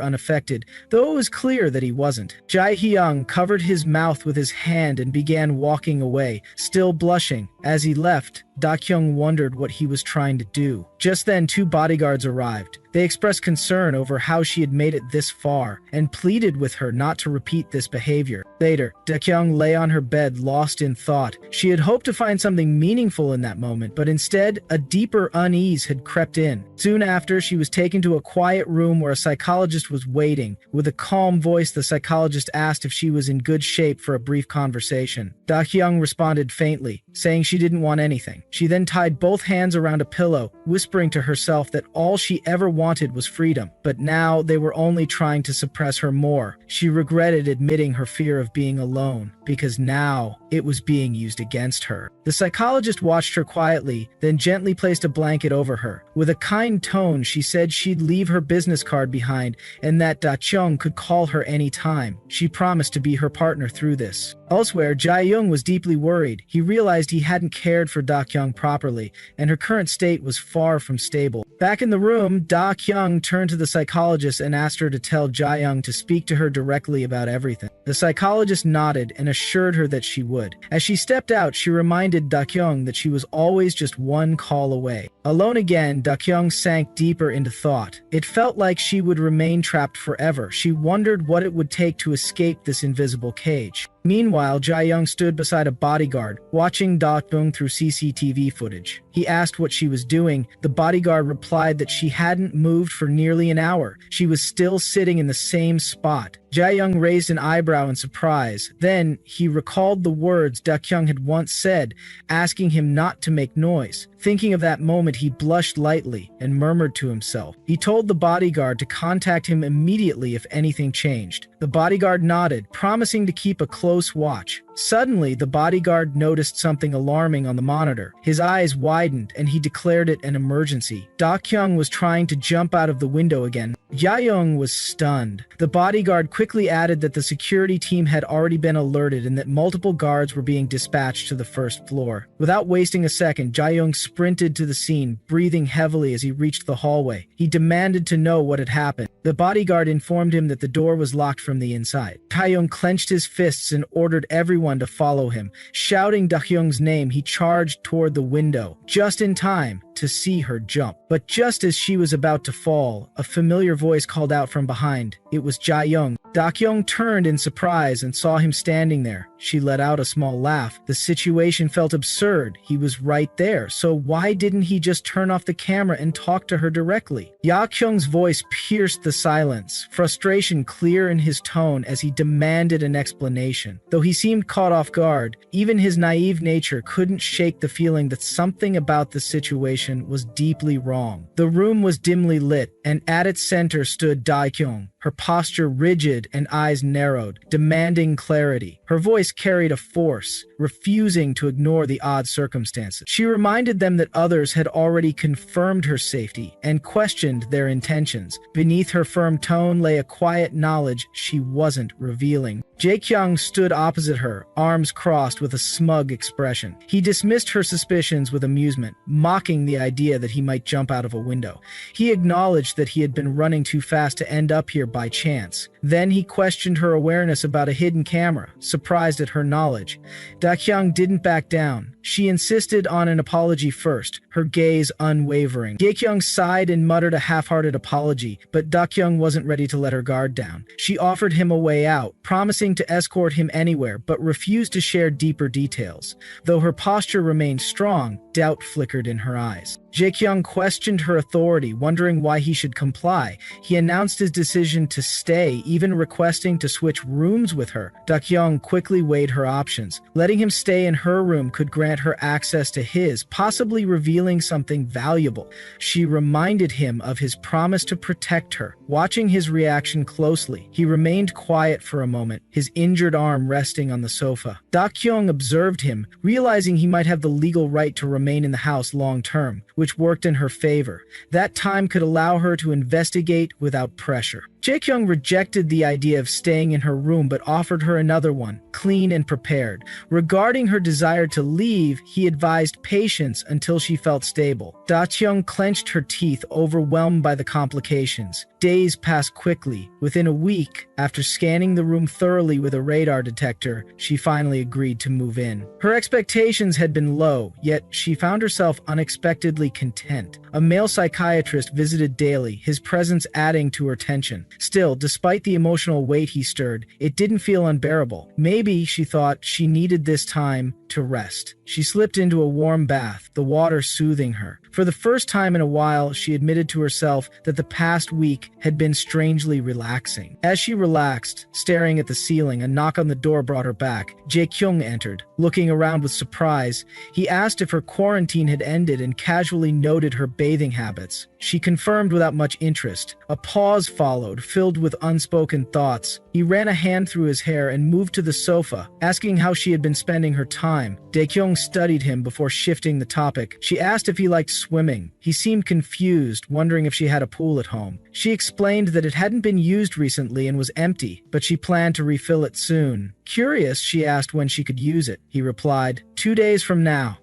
unaffected, though it was clear that he wasn't. Jae-young covered his mouth with his hand and began walking away, still blushing. As he left, Da-kyung wondered what he was trying to do. Just then, 2 bodyguards arrived. They expressed concern over how she had made it this far, and pleaded with her not to repeat this behavior. Later, Da-kyung lay on her bed, lost in thought. She had hoped to find something meaningful in that moment, but instead, a deeper unease had crept in. Soon after, she was taken to a quiet room where a psychologist was waiting. With a calm voice, the psychologist asked if she was in good shape for a brief conversation. Da-kyung responded faintly, saying she didn't want anything. She then tied both hands around a pillow, whispering to herself that all she ever wanted was freedom. But now they were only trying to suppress her more. She regretted admitting her fear of being alone, because now it was being used against her. The psychologist watched her quietly, then gently placed a blanket over her. With a kind tone, she said she'd leave her business card behind and that Da-kyung could call her any time. She promised to be her partner through this. Elsewhere, Jae-young was deeply worried. He realized he hadn't cared for Da-kyung properly, and her current state was far from stable. Back in the room, Da-kyung turned to the psychologist and asked her to tell Jae-young to speak to her directly about everything. The psychologist nodded and assured her that she would. As she stepped out, she reminded Da-kyung that she was always just one call away. Alone again, Da-kyung sank deeper into thought. It felt like she would remain trapped forever. She wondered what it would take to escape this invisible cage. Meanwhile, Jae-young stood beside a bodyguard, watching Da-kyung through CCTV footage. He asked what she was doing. The bodyguard replied that she hadn't moved for nearly an hour. She was still sitting in the same spot. Jae-young raised an eyebrow in surprise. Then, he recalled the words Da-kyung had once said, asking him not to make noise. Thinking of that moment, he blushed lightly and murmured to himself. He told the bodyguard to contact him immediately if anything changed. The bodyguard nodded, promising to keep a close watch. Suddenly, the bodyguard noticed something alarming on the monitor. His eyes widened, and he declared it an emergency. Da-kyung was trying to jump out of the window again. Jae-young was stunned. The bodyguard quickly added that the security team had already been alerted and that multiple guards were being dispatched to the first floor. Without wasting a second, Jae-young sprinted to the scene, breathing heavily as he reached the hallway. He demanded to know what had happened. The bodyguard informed him that the door was locked from the inside. Jae-young clenched his fists and ordered everyone to follow him. Shouting Da-kyung's name, he charged toward the window, just in time to see her jump. But just as she was about to fall, a familiar voice called out from behind. It was Jae-young. Da-kyung turned in surprise and saw him standing there. She let out a small laugh. The situation felt absurd. He was right there, so why didn't he just turn off the camera and talk to her directly? Ya-kyung's voice pierced the silence, frustration clear in his tone as he demanded an explanation. Though he seemed caught off guard, even his naive nature couldn't shake the feeling that something about the situation was deeply wrong. The room was dimly lit, and at its center stood Da-kyung, her posture rigid and eyes narrowed, demanding clarity. Her voice carried a force, refusing to ignore the odd circumstances. She reminded them that others had already confirmed her safety and questioned their intentions. Beneath her firm tone lay a quiet knowledge she wasn't revealing. Jae-kyung stood opposite her, arms crossed with a smug expression. He dismissed her suspicions with amusement, mocking the idea that he might jump out of a window. He acknowledged that he had been running too fast to end up here by chance. Then he questioned her awareness about a hidden camera, surprised at her knowledge. Da-kyung didn't back down. She insisted on an apology first, her gaze unwavering. Jae-kyung sighed and muttered a half-hearted apology, but Da-kyung wasn't ready to let her guard down. She offered him a way out, promising to escort him anywhere, but refused to share deeper details. Though her posture remained strong, doubt flickered in her eyes. Jae-kyung questioned her authority, wondering why he should comply. He announced his decision to stay, even requesting to switch rooms with her. Da-kyung quickly weighed her options. Letting him stay in her room could grant her access to his, possibly revealing something valuable. She reminded him of his promise to protect her. Watching his reaction closely, he remained quiet for a moment, his injured arm resting on the sofa. Da-kyung observed him, realizing he might have the legal right to remain in the house long-term, which worked in her favor. That time could allow her to investigate without pressure. Jae-kyung rejected the idea of staying in her room but offered her another one, clean and prepared. Regarding her desire to leave, he advised patience until she felt stable. Da-kyung clenched her teeth, overwhelmed by the complications. Days passed quickly. Within a week, after scanning the room thoroughly with a radar detector, she finally agreed to move in. Her expectations had been low, yet she found herself unexpectedly content. A male psychiatrist visited daily, his presence adding to her tension. Still, despite the emotional weight he stirred, it didn't feel unbearable. Maybe, she thought, she needed this time to rest. She slipped into a warm bath. the water soothing her. For the first time in a while, she admitted to herself that the past week had been strangely relaxing. As she relaxed, staring at the ceiling, a knock on the door brought her back. Jae-kyung entered. Looking around with surprise, he asked if her quarantine had ended and casually noted her bathing habits. She confirmed without much interest. A pause followed, filled with unspoken thoughts. He ran a hand through his hair and moved to the sofa, asking how she had been spending her time. Dae-kyung studied him before shifting the topic. She asked if he liked swimming. He seemed confused, wondering if she had a pool at home. She explained that it hadn't been used recently and was empty, but she planned to refill it soon. Curious, she asked when she could use it. He replied, 2 days from now.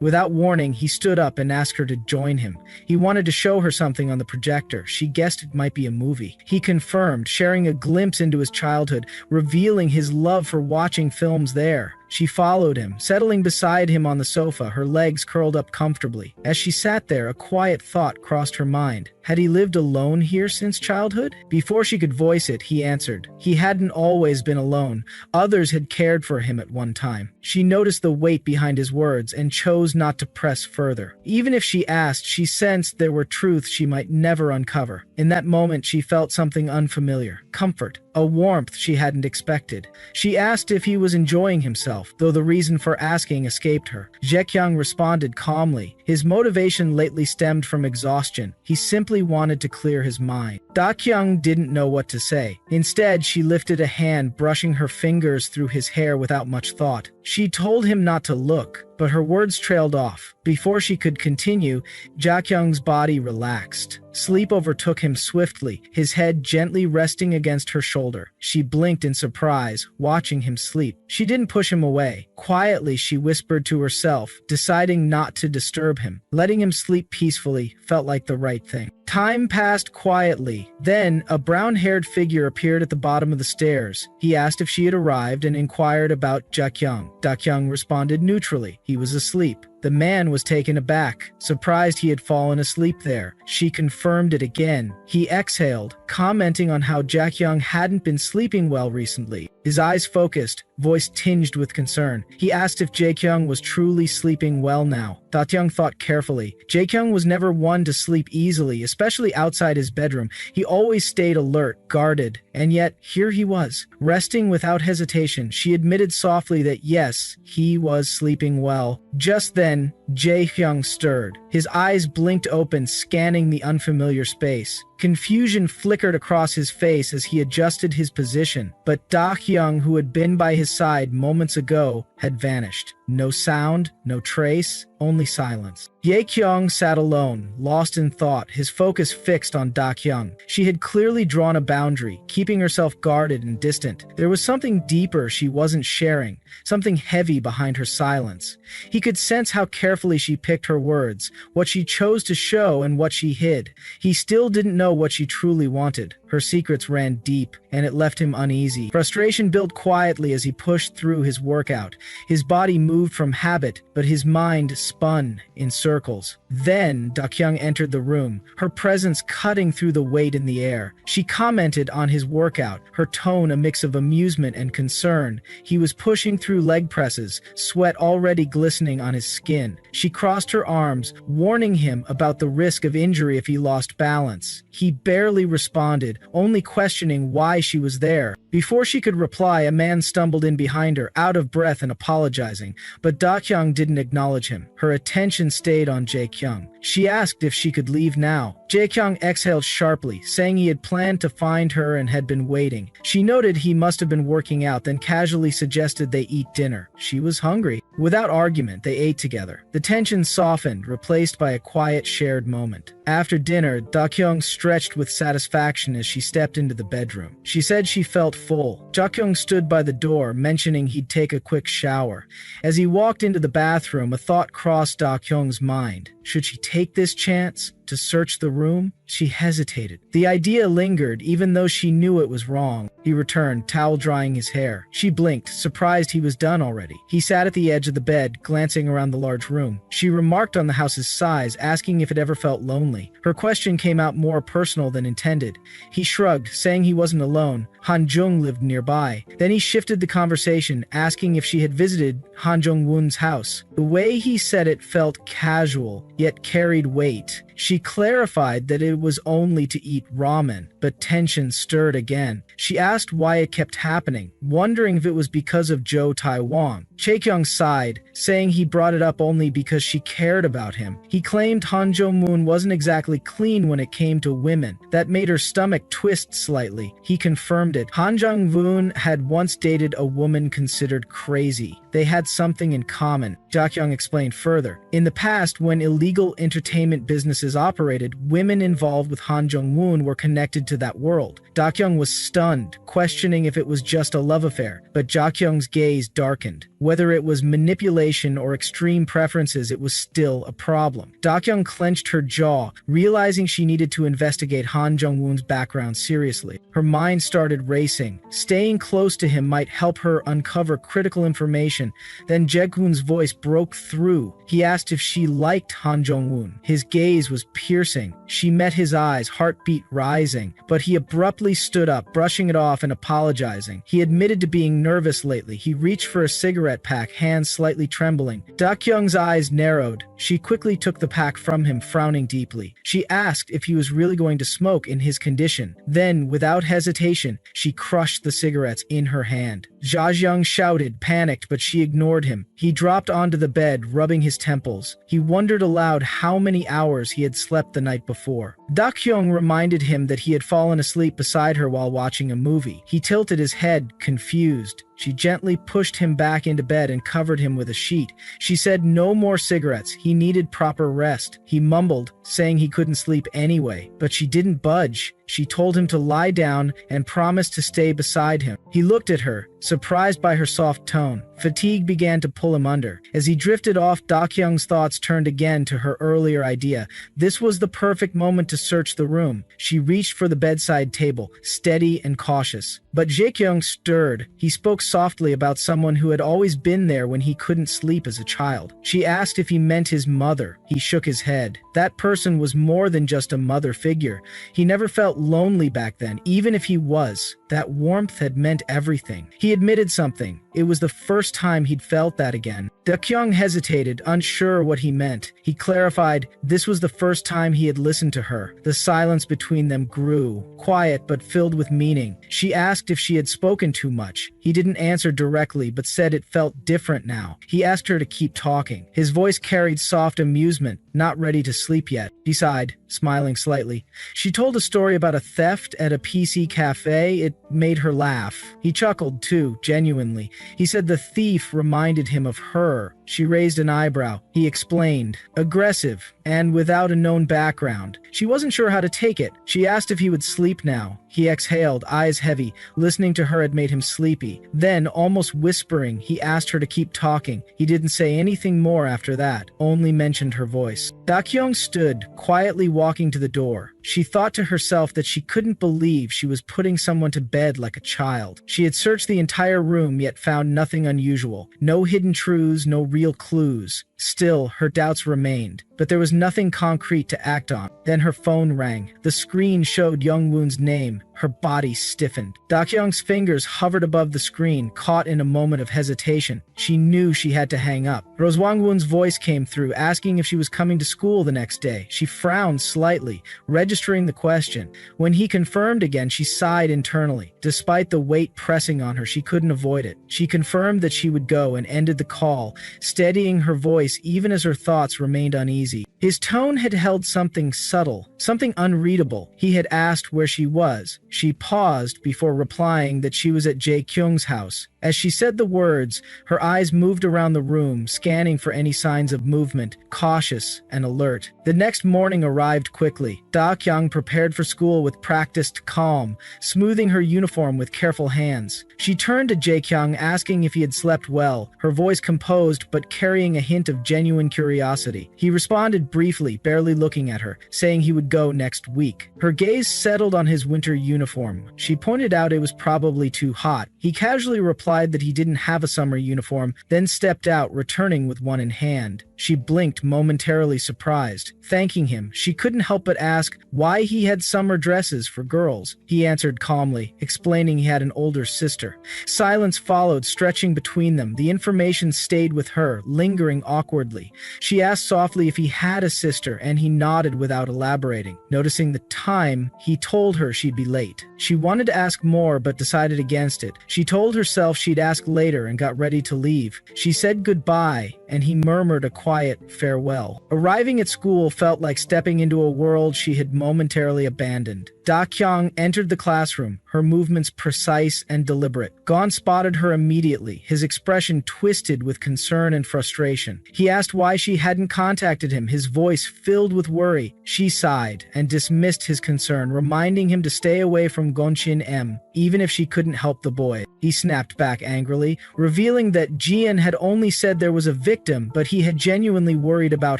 Without warning, he stood up and asked her to join him. He wanted to show her something on the projector. She guessed it might be a movie. He confirmed, sharing a glimpse into his childhood, revealing his love for watching films there. She followed him, settling beside him on the sofa, her legs curled up comfortably. As she sat there, a quiet thought crossed her mind. Had he lived alone here since childhood? Before she could voice it, he answered. He hadn't always been alone. Others had cared for him at one time. She noticed the weight behind his words and chose not to press further. Even if she asked, she sensed there were truths she might never uncover. In that moment, she felt something unfamiliar. Comfort. A warmth she hadn't expected. She asked if he was enjoying himself, though the reason for asking escaped her. Jae-kyung responded calmly. His motivation lately stemmed from exhaustion. He simply wanted to clear his mind. Da-kyung didn't know what to say. Instead, she lifted a hand, brushing her fingers through his hair without much thought. She told him not to look, but her words trailed off. Before she could continue, Ja-kyung's body relaxed. Sleep overtook him swiftly, his head gently resting against her shoulder. She blinked in surprise, watching him sleep. She didn't push him away. Quietly, she whispered to herself, deciding not to disturb him. Letting him sleep peacefully felt like the right thing. Time passed quietly. Then, a brown-haired figure appeared at the bottom of the stairs. He asked if she had arrived and inquired about Ja-kyung. Da-kyung responded neutrally. He was asleep. The man was taken aback, surprised he had fallen asleep there. She confirmed it again. He exhaled, commenting on how Ja-kyung hadn't been sleeping well recently. His eyes focused, voice tinged with concern. He asked if Jae-kyung was truly sleeping well now. Da-kyung thought carefully. Jae-kyung was never one to sleep easily, especially outside his bedroom. He always stayed alert, guarded, and yet here he was. Resting without hesitation, she admitted softly that yes, he was sleeping well. Just then, Jae-kyung stirred. His eyes blinked open, scanning the unfamiliar space. Confusion flickered across his face as he adjusted his position, but Da-kyung, who had been by his side moments ago, had vanished. No sound, no trace, only silence. Jae-kyung sat alone, lost in thought, his focus fixed on Da-kyung. She had clearly drawn a boundary, keeping herself guarded and distant. There was something deeper she wasn't sharing, something heavy behind her silence. He could sense how carefully she picked her words, what she chose to show and what she hid. He still didn't know what she truly wanted. Her secrets ran deep, and it left him uneasy. Frustration built quietly as he pushed through his workout. His body moved from habit, but his mind spun in circles. Then, Da-kyung entered the room, her presence cutting through the weight in the air. She commented on his workout, her tone a mix of amusement and concern. He was pushing through leg presses, sweat already glistening on his skin. She crossed her arms, warning him about the risk of injury if he lost balance. He barely responded, only questioning why she was there. Before she could reply, a man stumbled in behind her, out of breath and apologizing, but Da-kyung didn't acknowledge him. Her attention stayed on Jae-kyung. She asked if she could leave now. Jae-kyung exhaled sharply, saying he had planned to find her and had been waiting. She noted he must have been working out, then casually suggested they eat dinner. She was hungry. Without argument, they ate together. The tension softened, replaced by a quiet shared moment. After dinner, Da-kyung stretched with satisfaction as she stepped into the bedroom. She said she felt full. Ja-kyung stood by the door, mentioning he'd take a quick shower. As he walked into the bathroom, a thought crossed Da-kyung's mind. Should she take this chance to search the room? She hesitated. The idea lingered, even though she knew it was wrong. He returned, towel drying his hair. She blinked, surprised he was done already. He sat at the edge of the bed, glancing around the large room. She remarked on the house's size, asking if it ever felt lonely. Her question came out more personal than intended. He shrugged, saying he wasn't alone. Han Jung lived nearby. Then he shifted the conversation, asking if she had visited Han Jung-woon's house. The way he said it felt casual, yet carried weight. She clarified that it was only to eat ramen, but tension stirred again. She asked why it kept happening, wondering if it was because of Zhou Taiwang. Chaekyung sighed, saying he brought it up only because she cared about him. He claimed Han Jong-moon wasn't exactly clean when it came to women. That made her stomach twist slightly. He confirmed it. Han Jong-moon had once dated a woman considered crazy. They had something in common. Jakyung explained further. In the past, when illegal entertainment businesses operated, women involved with Han Jong-moon were connected to that world. Dakyung was stunned, questioning if it was just a love affair, but Jakyung's gaze darkened. Whether it was manipulation or extreme preferences, it was still a problem. Dakyung clenched her jaw, realizing she needed to investigate Han Jong-woon's background seriously. Her mind started racing. Staying close to him might help her uncover critical information. Then Jae-hoon's voice broke through. He asked if she liked Han Jong-woon. His gaze was piercing. She met his eyes, heartbeat rising, but he abruptly stood up, brushing it off and apologizing. He admitted to being nervous lately. He reached for a cigarette pack, hands slightly trembling. Dakyung's eyes narrowed. She quickly took the pack from him, frowning deeply. She asked if he was really going to smoke in his condition. Then, without hesitation, she crushed the cigarettes in her hand. Jaehyung shouted, panicked, but she ignored him. He dropped onto the bed, rubbing his temples. He wondered aloud how many hours he had slept the night before. Dakyung reminded him that he had fallen asleep beside her while watching a movie. He tilted his head, confused. She gently pushed him back into bed and covered him with a sheet. She said no more cigarettes. He needed proper rest. He mumbled, saying he couldn't sleep anyway, but she didn't budge. She told him to lie down and promised to stay beside him. He looked at her, surprised by her soft tone. Fatigue began to pull him under. As he drifted off, Dakyung's thoughts turned again to her earlier idea. This was the perfect moment to search the room. She reached for the bedside table, steady and cautious. But Jaekyung stirred. He spoke softly about someone who had always been there when he couldn't sleep as a child. She asked if he meant his mother. He shook his head. That person was more than just a mother figure. He never felt lonely back then, even if he was. That warmth had meant everything. He admitted something. It was the first time he'd felt that again. Dakyung hesitated, unsure what he meant. He clarified this was the first time he had listened to her. The silence between them grew, quiet but filled with meaning. She asked if she had spoken too much. He didn't answer directly, but said it felt different now. He asked her to keep talking. His voice carried soft amusement, not ready to sleep yet. She sighed, smiling slightly. She told a story about a theft at a PC cafe. It made her laugh. He chuckled too, genuinely. He said the thief reminded him of her. She raised an eyebrow. He explained, aggressive, and without a known background. She wasn't sure how to take it. She asked if he would sleep now. He exhaled, eyes heavy. Listening to her had made him sleepy. Then, almost whispering, he asked her to keep talking. He didn't say anything more after that, only mentioned her voice. Dakyung stood, quietly walking to the door. She thought to herself that she couldn't believe she was putting someone to bed like a child. She had searched the entire room, yet found nothing unusual. No hidden truths, no real clues. Still, her doubts remained, but there was nothing concrete to act on. Then her phone rang. The screen showed Young-woon's name. Her body stiffened. Dakyung's fingers hovered above the screen, caught in a moment of hesitation. She knew she had to hang up. Roswang-woon's voice came through, asking if she was coming to school the next day. She frowned slightly, registering the question. When he confirmed again, she sighed internally. Despite the weight pressing on her, she couldn't avoid it. She confirmed that she would go and ended the call, steadying her voice even as her thoughts remained uneasy. His tone had held something subtle, something unreadable. He had asked where she was. She paused before replying that she was at Jae-kyung's house. As she said the words, her eyes moved around the room, scanning for any signs of movement, cautious and alert. The next morning arrived quickly. Da Kyung prepared for school with practiced calm, smoothing her uniform with careful hands. She turned to Jae Kyung, asking if he had slept well, her voice composed but carrying a hint of genuine curiosity. He responded briefly, barely looking at her, saying he would go next week. Her gaze settled on his winter uniform. She pointed out it was probably too hot. He casually replied that he didn't have a summer uniform, then stepped out, returning with one in hand. She blinked, momentarily surprised. Thanking him, she couldn't help but ask why he had summer dresses for girls. He answered calmly, explaining he had an older sister. Silence followed, stretching between them. The information stayed with her, lingering awkwardly. She asked softly if he had a sister, and he nodded without elaborating. Noticing the time, he told her she'd be late. She wanted to ask more, but decided against it. She told herself she'd ask later and got ready to leave. She said goodbye, and he murmured a quiet farewell. Arriving at school felt like stepping into a world she had momentarily abandoned. Da Kyung entered the classroom, her movements precise and deliberate. Gon spotted her immediately, his expression twisted with concern and frustration. He asked why she hadn't contacted him, his voice filled with worry. She sighed and dismissed his concern, reminding him to stay away from Gonchin M, even if she couldn't help the boy. He snapped back angrily, revealing that Jian had only said there was a victim, but he had genuinely worried about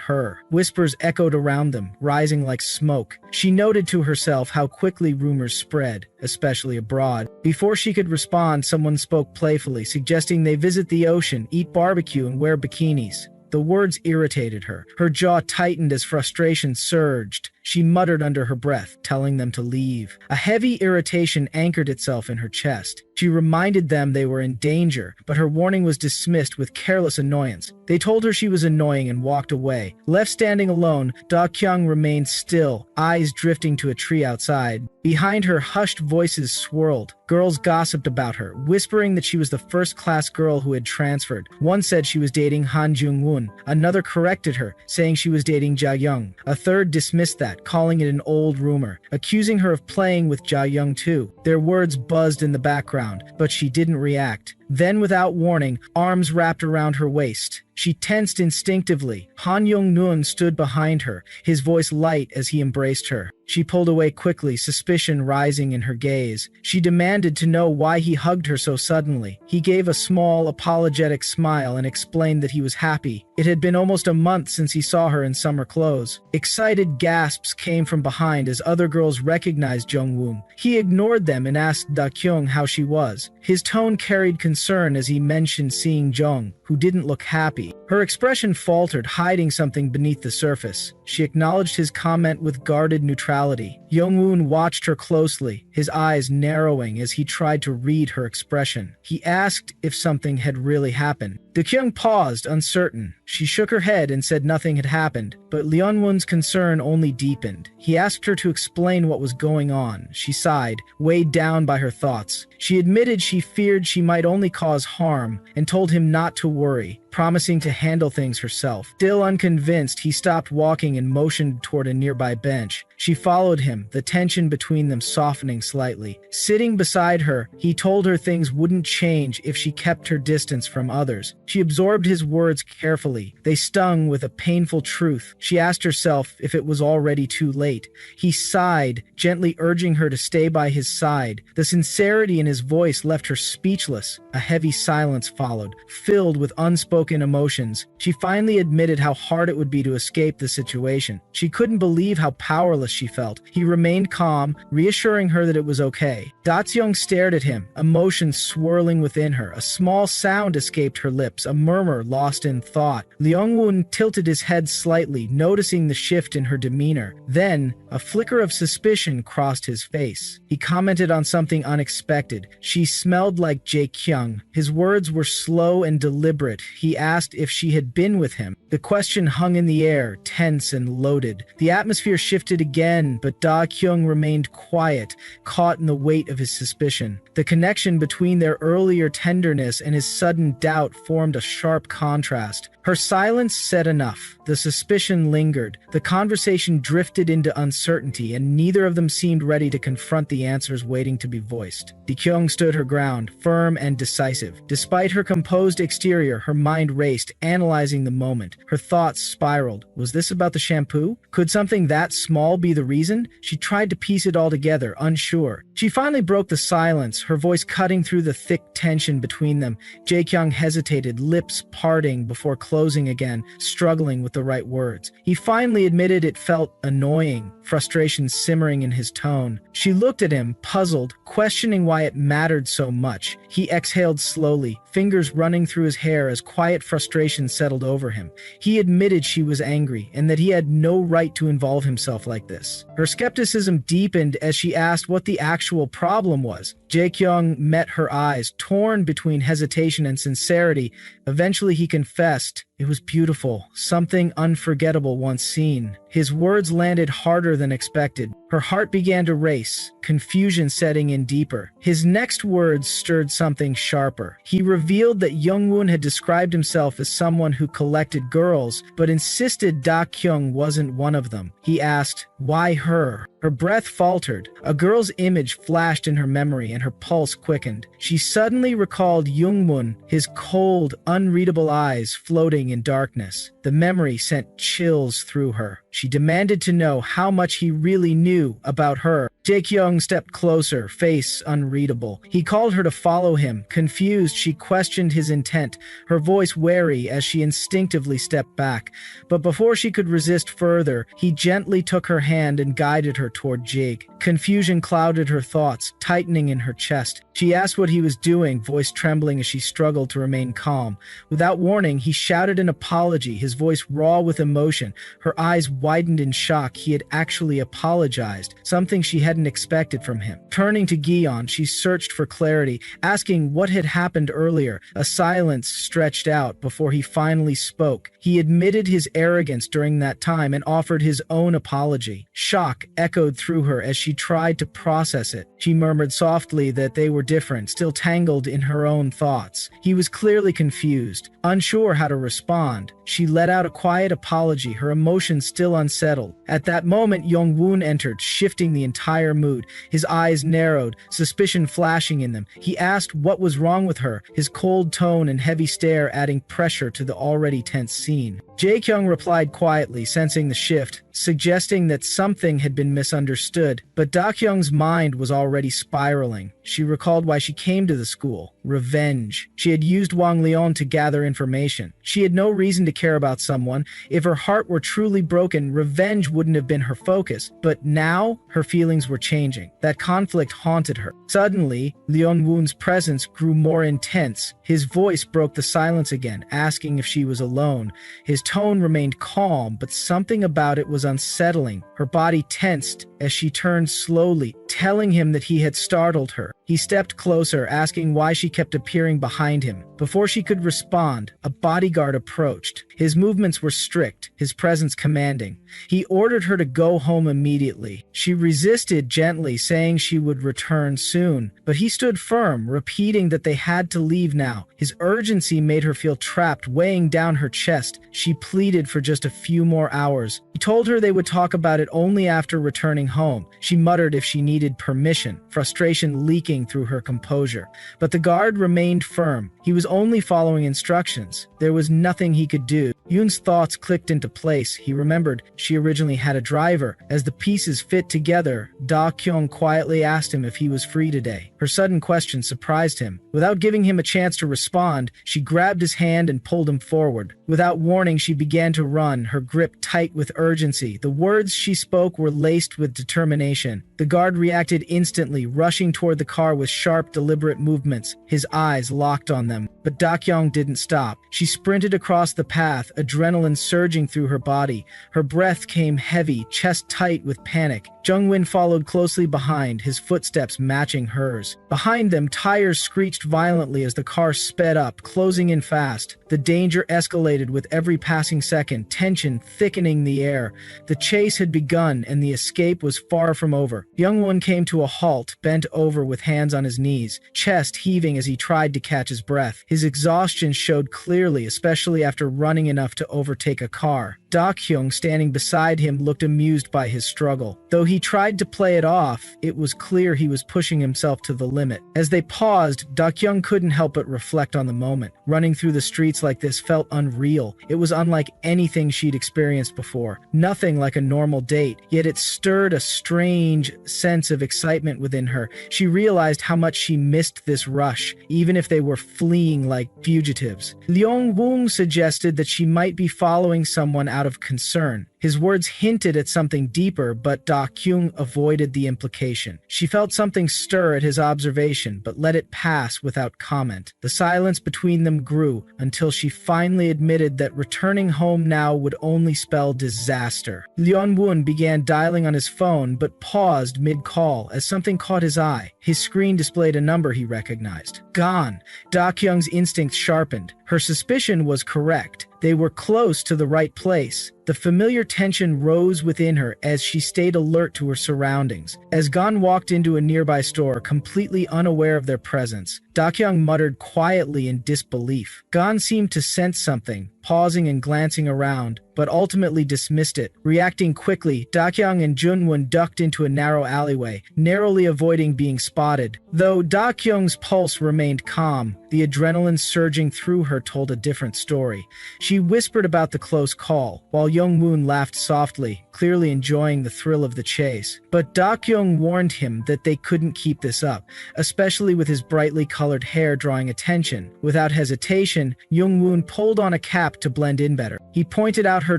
her. Whispers echoed around them, rising like smoke. She noted to herself how quickly rumors spread, especially abroad. Before she could respond, someone spoke playfully, suggesting they visit the ocean, eat barbecue, and wear bikinis. The words irritated her. Her jaw tightened as frustration surged. She muttered under her breath, telling them to leave. A heavy irritation anchored itself in her chest. She reminded them they were in danger, but her warning was dismissed with careless annoyance. They told her she was annoying and walked away. Left standing alone, Da Kyung remained still, eyes drifting to a tree outside. Behind her, hushed voices swirled. Girls gossiped about her, whispering that she was the first-class girl who had transferred. One said she was dating Han Jung-woon. Another corrected her, saying she was dating Ja Young. A third dismissed that, calling it an old rumor, accusing her of playing with Ja Young too. Their words buzzed in the background, but she didn't react. Then, without warning, arms wrapped around her waist. She tensed instinctively. Han Yong-nun stood behind her, his voice light as he embraced her. She pulled away quickly, suspicion rising in her gaze. She demanded to know why he hugged her so suddenly. He gave a small, apologetic smile and explained that he was happy. It had been almost a month since he saw her in summer clothes. Excited gasps came from behind as other girls recognized Jung-woon. He ignored them and asked Da Kyung how she was. His tone carried concern as he mentioned seeing Jung, who didn't look happy. Her expression faltered, hiding something beneath the surface. She acknowledged his comment with guarded neutrality. Jung-woon watched her closely, his eyes narrowing as he tried to read her expression. He asked if something had really happened. Da Kyung paused, uncertain. She shook her head and said nothing had happened, but Leonwon's concern only deepened. He asked her to explain what was going on. She sighed, weighed down by her thoughts. She admitted she feared she might only cause harm and told him not to worry, promising to handle things herself. Still unconvinced, he stopped walking and motioned toward a nearby bench. She followed him, the tension between them softening slightly. Sitting beside her, he told her things wouldn't change if she kept her distance from others. She absorbed his words carefully. They stung with a painful truth. She asked herself if it was already too late. He sighed, gently urging her to stay by his side. The sincerity in his voice left her speechless. A heavy silence followed, filled with unspoken emotions. She finally admitted how hard it would be to escape the situation. She couldn't believe how powerless she felt. He remained calm, reassuring her that it was okay. Da-kyung stared at him, emotions swirling within her. A small sound escaped her lips, a murmur lost in thought. Leong-woon tilted his head slightly, noticing the shift in her demeanor. Then, a flicker of suspicion crossed his face. He commented on something unexpected. She smelled like Jae-kyung. His words were slow and deliberate. He asked if she had been with him. The question hung in the air, tense and loaded. The atmosphere shifted again, but Da-kyung remained quiet, caught in the weight of his suspicion. The connection between their earlier tenderness and his sudden doubt formed a sharp contrast. Her silence said enough. The suspicion lingered. The conversation drifted into uncertainty, and neither of them seemed ready to confront the answers waiting to be voiced. Kyung stood her ground, firm and decisive. Despite her composed exterior, her mind raced, analyzing the moment. Her thoughts spiraled. Was this about the shampoo? Could something that small be the reason? She tried to piece it all together, unsure. She finally broke the silence, her voice cutting through the thick tension between them. Jae-kyung hesitated, lips parting before closing again, struggling with the right words. He finally admitted it felt annoying, frustration simmering in his tone. She looked at him, puzzled, questioning why it mattered so much. He exhaled slowly, fingers running through his hair as quiet frustration settled over him. He admitted she was angry and that he had no right to involve himself like this. Her skepticism deepened as she asked what the actual problem was. Jae-kyung met her eyes, torn between hesitation and sincerity. Eventually he confessed, "It was beautiful, something unforgettable once seen." His words landed harder than expected. Her heart began to race, confusion setting in deeper. His next words stirred something sharper. He revealed that Youngwoon had described himself as someone who collected girls, but insisted Da-kyung wasn't one of them. He asked, "Why her?" Her breath faltered. A girl's image flashed in her memory and her pulse quickened. She suddenly recalled Youngwoon, his cold, unreadable eyes floating in darkness. The memory sent chills through her. She demanded to know how much he really knew about her. Jae-kyung stepped closer, face unreadable. He called her to follow him. Confused, she questioned his intent, her voice wary as she instinctively stepped back. But before she could resist further, he gently took her hand and guided her toward Jig. Confusion clouded her thoughts, tightening in her chest. She asked what he was doing, voice trembling as she struggled to remain calm. Without warning, he shouted an apology, his voice raw with emotion. Her eyes widened in shock. He had actually apologized, something she hadn't expected from him. Turning to Gion, she searched for clarity, asking what had happened earlier. A silence stretched out before he finally spoke. He admitted his arrogance during that time and offered his own apology. Shock echoed through her as she tried to process it. She murmured softly that they were different, still tangled in her own thoughts. He was clearly confused, unsure how to respond. She let out a quiet apology, her emotions still unsettled. At that moment, Youngwoon entered, shifting the entire mood. His eyes narrowed, suspicion flashing in them. He asked what was wrong with her, his cold tone and heavy stare adding pressure to the already tense scene. Jae-kyung replied quietly, sensing the shift, suggesting that something had been misunderstood. But Da-kyung's mind was already spiraling. She recalled why she came to the school. Revenge. She had used Wang Leon to gather information. She had no reason to care about someone. If her heart were truly broken, revenge wouldn't have been her focus. But now, her feelings were changing. That conflict haunted her. Suddenly, Leon Woon's presence grew more intense. His voice broke the silence again, asking if she was alone. His tone remained calm, but something about it was unsettling. Her body tensed as she turned slowly, telling him that he had startled her. He stepped closer, asking why she kept appearing behind him. Before she could respond, a bodyguard approached. His movements were strict, his presence commanding. He ordered her to go home immediately. She resisted gently, saying she would return soon. But he stood firm, repeating that they had to leave now. His urgency made her feel trapped, weighing down her chest. She pleaded for just a few more hours. He told her they would talk about it only after returning home. She muttered if she needed permission, frustration leaking through her composure. But the guard remained firm. He was only following instructions. There was nothing he could do. Yoon's thoughts clicked into place. He remembered she originally had a driver. As the pieces fit together, Da-kyung quietly asked him if he was free today. Her sudden question surprised him. Without giving him a chance to respond, she grabbed his hand and pulled him forward. Without warning, she began to run, her grip tight with urgency. The words she spoke were laced with determination. The guard reacted instantly, rushing toward the car with sharp, deliberate movements, his eyes locked on them. But Da-kyung didn't stop. She sprinted across the path, adrenaline surging through her body. Her breath came heavy, chest tight with panic. Jungwon followed closely behind, his footsteps matching hers. Behind them, tires screeched violently as the car sped up, closing in fast. The danger escalated with every passing second, tension thickening the air. The chase had begun, and the escape was far from over. Jungwon came to a halt, bent over with hands on his knees, chest heaving as he tried to catch his breath. His exhaustion showed clearly, especially after running enough to overtake a car. Da-kyung, standing beside him, looked amused by his struggle. Though he tried to play it off, it was clear he was pushing himself to the limit. As they paused, Da-kyung couldn't help but reflect on the moment. Running through the streets like this felt unreal. It was unlike anything she'd experienced before. Nothing like a normal date, yet it stirred a strange sense of excitement within her. She realized how much she missed this rush, even if they were fleeing like fugitives. Leong Woong suggested that she might be following someone out of concern. His words hinted at something deeper, but Da-kyung avoided the implication. She felt something stir at his observation, but let it pass without comment. The silence between them grew until she finally admitted that returning home now would only spell disaster. Leon-woon began dialing on his phone, but paused mid-call as something caught his eye. His screen displayed a number he recognized. Gone. Da-kyung's instincts sharpened. Her suspicion was correct. They were close to the right place. The familiar tension rose within her as she stayed alert to her surroundings. As Gon walked into a nearby store, completely unaware of their presence, Da-kyung muttered quietly in disbelief. Gon seemed to sense something, pausing and glancing around, but ultimately dismissed it. Reacting quickly, Da-kyung and Junwon ducked into a narrow alleyway, narrowly avoiding being spotted. Though Da-kyung's pulse remained calm, the adrenaline surging through her told a different story. She whispered about the close call, while Young-woon laughed softly, clearly enjoying the thrill of the chase. But Da-kyung warned him that they couldn't keep this up, especially with his brightly colored hair drawing attention. Without hesitation, Young-woon pulled on a cap to blend in better. He pointed out her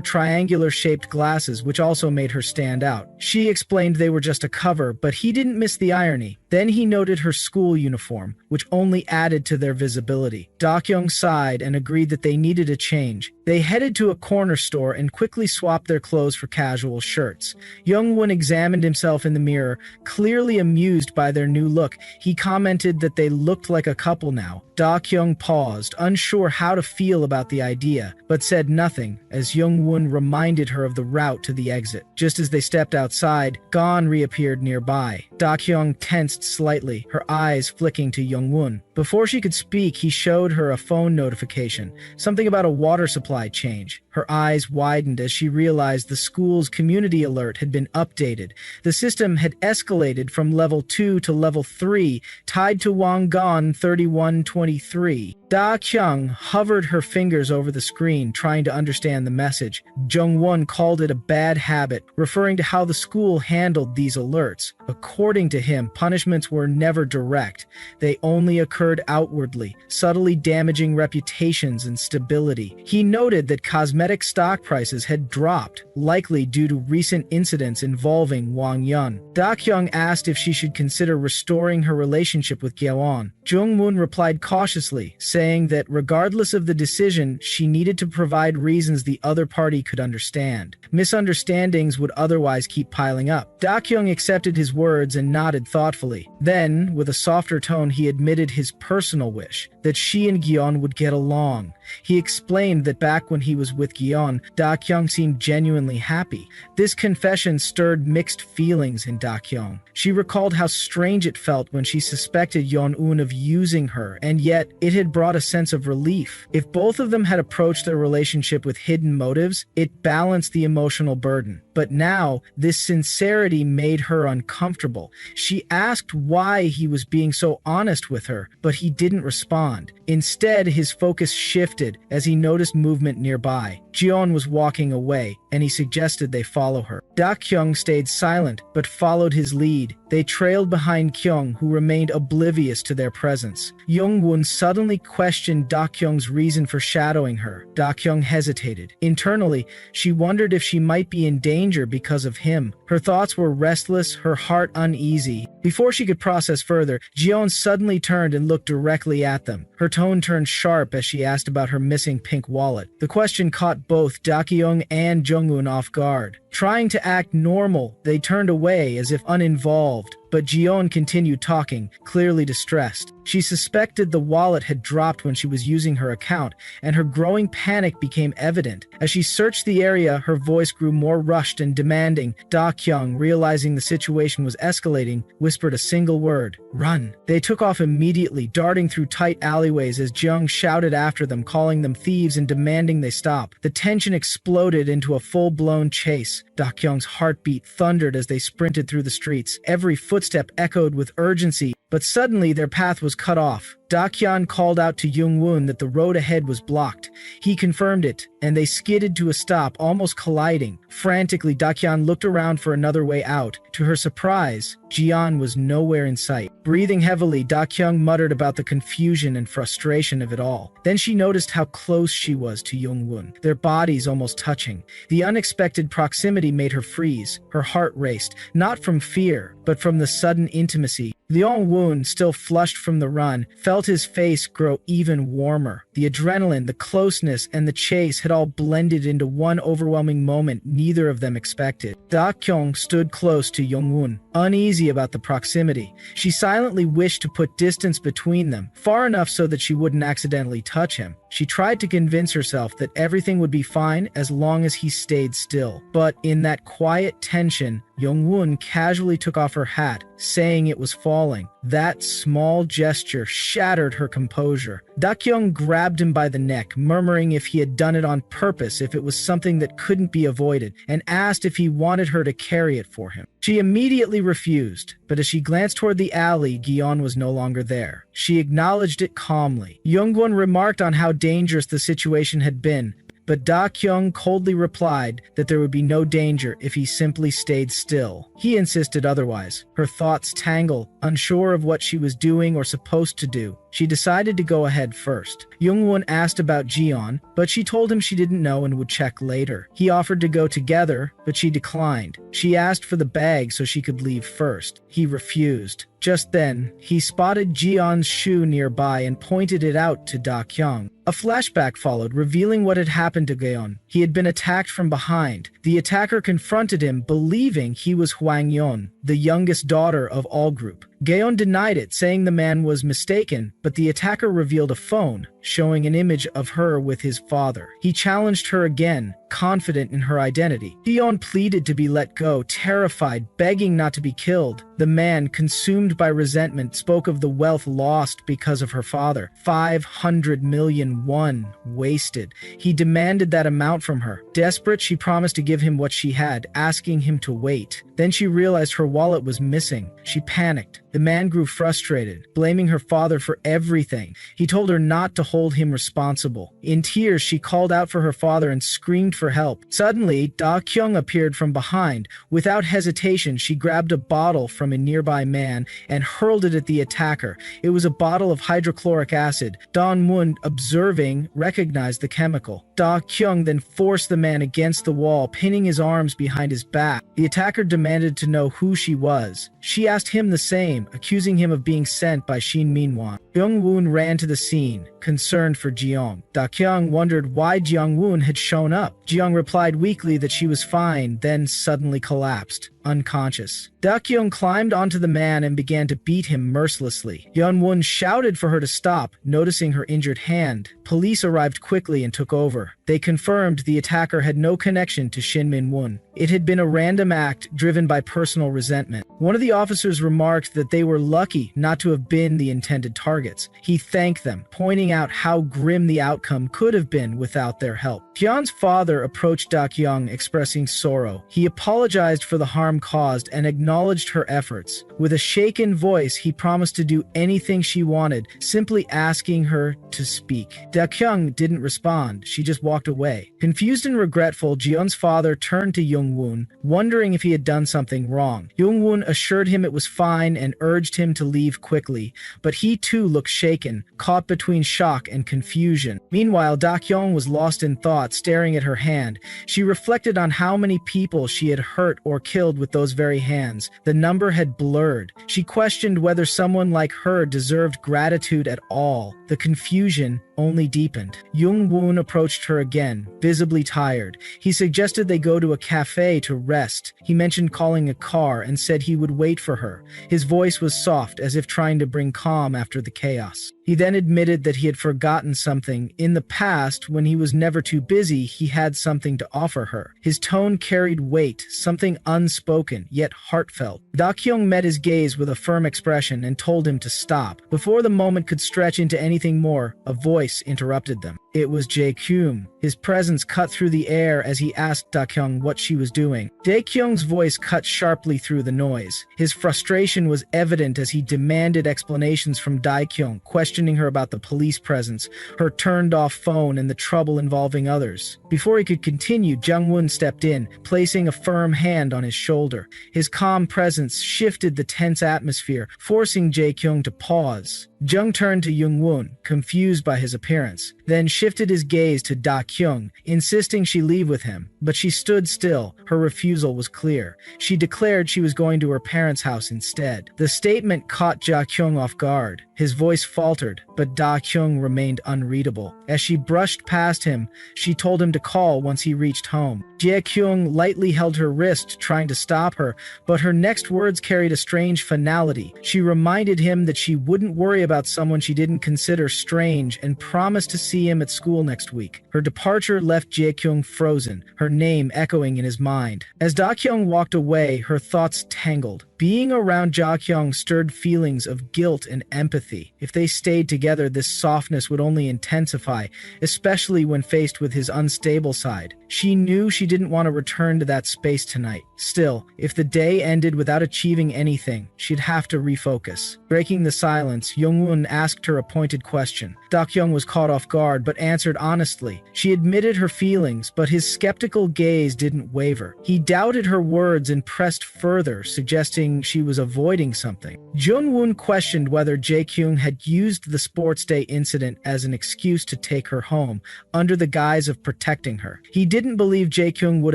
triangular-shaped glasses, which also made her stand out. She explained they were just a cover, but he didn't miss the irony. Then he noted her school uniform, which only added to their visibility. Da-kyung sighed and agreed that they needed a change. They headed to a corner store and quickly swapped their clothes for casual shirts. Young-won examined himself in the mirror, clearly amused by their new look. He commented that they looked like a couple now. Da-kyung paused, unsure how to feel about the idea, but said nothing as Young-won reminded her of the route to the exit. Just as they stepped outside, Gon reappeared nearby. Da-kyung tensed slightly, her eyes flicking to Young-won. Before she could speak, he showed her a phone notification, something about a water supply change. Her eyes widened as she realized the school's community alert had been updated. The system had escalated from level 2 to level 3, tied to Wangan 3123. Da-kyung hovered her fingers over the screen, trying to understand the message. Jung-won called it a bad habit, referring to how the school handled these alerts. According to him, punishments were never direct. They only occurred outwardly, subtly damaging reputations and stability. He noted that cosmetic stock prices had dropped, likely due to recent incidents involving Wang Yun. Da-kyung asked if she should consider restoring her relationship with Gyeon. Jung-moon replied cautiously, saying that regardless of the decision, she needed to provide reasons the other party could understand. Misunderstandings would otherwise keep piling up. Da-kyung accepted his words and nodded thoughtfully. Then, with a softer tone, he admitted his personal wish, that she and Gyeon would get along. He explained that back when he was with Gyeon, Da-kyung seemed genuinely happy. This confession stirred mixed feelings in Da-kyung. She recalled how strange it felt when she suspected Yeon-un of using her, and yet it had brought a sense of relief. If both of them had approached their relationship with hidden motives, it balanced the emotional burden. But now, this sincerity made her uncomfortable. She asked why he was being so honest with her, but he didn't respond. Instead, his focus shifted as he noticed movement nearby. Jeon was walking away, and he suggested they follow her. Da-kyung stayed silent, but followed his lead. They trailed behind Kyung, who remained oblivious to their presence. Young-won suddenly questioned Da-kyung's reason for shadowing her. Da-kyung hesitated. Internally, she wondered if she might be in danger because of him. Her thoughts were restless, her heart uneasy. Before she could process further, Jeon suddenly turned and looked directly at them. Her tone turned sharp as she asked about her missing pink wallet. The question caught both Da-kyung and Jung-un off guard. Trying to act normal, they turned away as if uninvolved, but Jion continued talking, clearly distressed. She suspected the wallet had dropped when she was using her account, and her growing panic became evident. As she searched the area, her voice grew more rushed and demanding. Da Kyung, realizing the situation was escalating, whispered a single word: "Run." They took off immediately, darting through tight alleyways as Jiung shouted after them, calling them thieves and demanding they stop. The tension exploded into a full-blown chase. Da Kyung's heartbeat thundered as they sprinted through the streets. Every footstep echoed with urgency, but suddenly their path was cut off. Da Kyung called out to Jung-woon that the road ahead was blocked. He confirmed it, and they skidded to a stop, almost colliding. Frantically, Da Kyung looked around for another way out. To her surprise, Jian was nowhere in sight. Breathing heavily, Da Kyung muttered about the confusion and frustration of it all. Then she noticed how close she was to Jung-woon, their bodies almost touching. The unexpected proximity made her freeze. Her heart raced, not from fear, but from the sudden intimacy. Jung-woon, still flushed from the run, felt his face grow even warmer. The adrenaline, the closeness, and the chase had all blended into one overwhelming moment neither of them expected. Da Kyung stood close to Jung-woon, uneasy about the proximity. She silently wished to put distance between them, far enough so that she wouldn't accidentally touch him. She tried to convince herself that everything would be fine as long as he stayed still. But in that quiet tension, Jung-woon casually took off her hat, saying it was falling. That small gesture shattered her composure. Da Kyung grabbed him by the neck, murmuring if he had done it on purpose, if it was something that couldn't be avoided, and asked if he wanted her to carry it for him. She immediately refused, but as she glanced toward the alley, Gion was no longer there. She acknowledged it calmly. Jung-won remarked on how dangerous the situation had been, but Da Kyung coldly replied that there would be no danger if he simply stayed still. He insisted otherwise. Her thoughts tangled, unsure of what she was doing or supposed to do. She decided to go ahead first. Jung-won asked about Jion, but she told him she didn't know and would check later. He offered to go together, but she declined. She asked for the bag so she could leave first. He refused. Just then, he spotted Jion's shoe nearby and pointed it out to Da Kyung. A flashback followed, revealing what had happened to Gaeon. He had been attacked from behind. The attacker confronted him, believing he was Hwang Yeon, the youngest daughter of all group. Gaeon denied it, saying the man was mistaken, but the attacker revealed a phone, showing an image of her with his father. He challenged her again, confident in her identity. Gaeon pleaded to be let go, terrified, begging not to be killed. The man, consumed by resentment, spoke of the wealth lost because of her father. 500 million won, wasted. He demanded that amount from her. Desperate, she promised to give him what she had, asking him to wait. Then she realized her wallet was missing. She panicked. The man grew frustrated, blaming her father for everything. He told her not to hold him responsible. In tears, she called out for her father and screamed for help. Suddenly, Da Kyung appeared from behind. Without hesitation, she grabbed a bottle from a nearby man and hurled it at the attacker. It was a bottle of hydrochloric acid. Don Moon, observing, recognized the chemical. Da Kyung then forced the man against the wall, pinning his arms behind his back. The attacker demanded to know who she was. She asked him the same, accusing him of being sent by Shin Min-won. Jung-woon ran to the scene, concerned for Jeong. Da Kyung wondered why Jung-woon had shown up. Jeong replied weakly that she was fine, then suddenly collapsed, unconscious. Da Kyung climbed onto the man and began to beat him mercilessly. Yeon-won shouted for her to stop, noticing her injured hand. Police arrived quickly and took over. They confirmed the attacker had no connection to Shin Min-won. It had been a random act driven by personal resentment. One of the officers remarked that they were lucky not to have been the intended targets. He thanked them, pointing out how grim the outcome could have been without their help. Hyun's father approached Da Kyung, expressing sorrow. He apologized for the harm caused and acknowledged her efforts. With a shaken voice, he promised to do anything she wanted, simply asking her to speak. Da Kyung didn't respond. She just walked away. Confused and regretful, Jeon's father turned to Jung-woon, wondering if he had done something wrong. Jung-woon assured him it was fine and urged him to leave quickly, but he too looked shaken, caught between shock and confusion. Meanwhile, Da Kyung was lost in thought, staring at her hand. She reflected on how many people she had hurt or killed with those very hands. The number had blurred. She questioned whether someone like her deserved gratitude at all. The confusion only deepened. Jung-woon approached her again, visibly tired. He suggested they go to a cafe cafe to rest. He mentioned calling a car and said he would wait for her. His voice was soft, as if trying to bring calm after the chaos. He then admitted that he had forgotten something. In the past, when he was never too busy, he had something to offer her. His tone carried weight, something unspoken, yet heartfelt. Da-kyung met his gaze with a firm expression and told him to stop. Before the moment could stretch into anything more, a voice interrupted them. It was Jae-kyung. His presence cut through the air as he asked Da-kyung what she was doing. Jae-kyung's voice cut sharply through the noise. His frustration was evident as he demanded explanations from Da-kyung, questioning her about the police presence, her turned-off phone, and the trouble involving others. Before he could continue, Jung-won stepped in, placing a firm hand on his shoulder. His calm presence shifted the tense atmosphere, forcing Jae-kyung to pause. Jung turned to Jung-won, confused by his appearance, then shifted his gaze to Da-kyung, insisting she leave with him. But she stood still. Her refusal was clear. She declared she was going to her parents' house instead. The statement caught Ja-kyung off guard. His voice faltered, but Da-kyung remained unreadable. As she brushed past him, she told him to call once he reached home. Jae-kyung lightly held her wrist, trying to stop her, but her next words carried a strange finality. She reminded him that she wouldn't worry about someone she didn't consider strange and promised to see him at school next week. Her departure left Jae-kyung frozen, her name echoing in his mind. As Da-kyung walked away, her thoughts tangled. Being around Ja-kyung stirred feelings of guilt and empathy. If they stayed together, this softness would only intensify, especially when faced with his unstable side. She knew she didn't want to return to that space tonight. Still, if the day ended without achieving anything, she'd have to refocus. Breaking the silence, Jung-won asked her a pointed question. Da-kyung was caught off guard, but answered honestly. She admitted her feelings, but his skeptical gaze didn't waver. He doubted her words and pressed further, suggesting she was avoiding something. Jung-won questioned whether Jae-kyung had used the sports day incident as an excuse to take her home, under the guise of protecting her. He didn't believe Jae-kyung would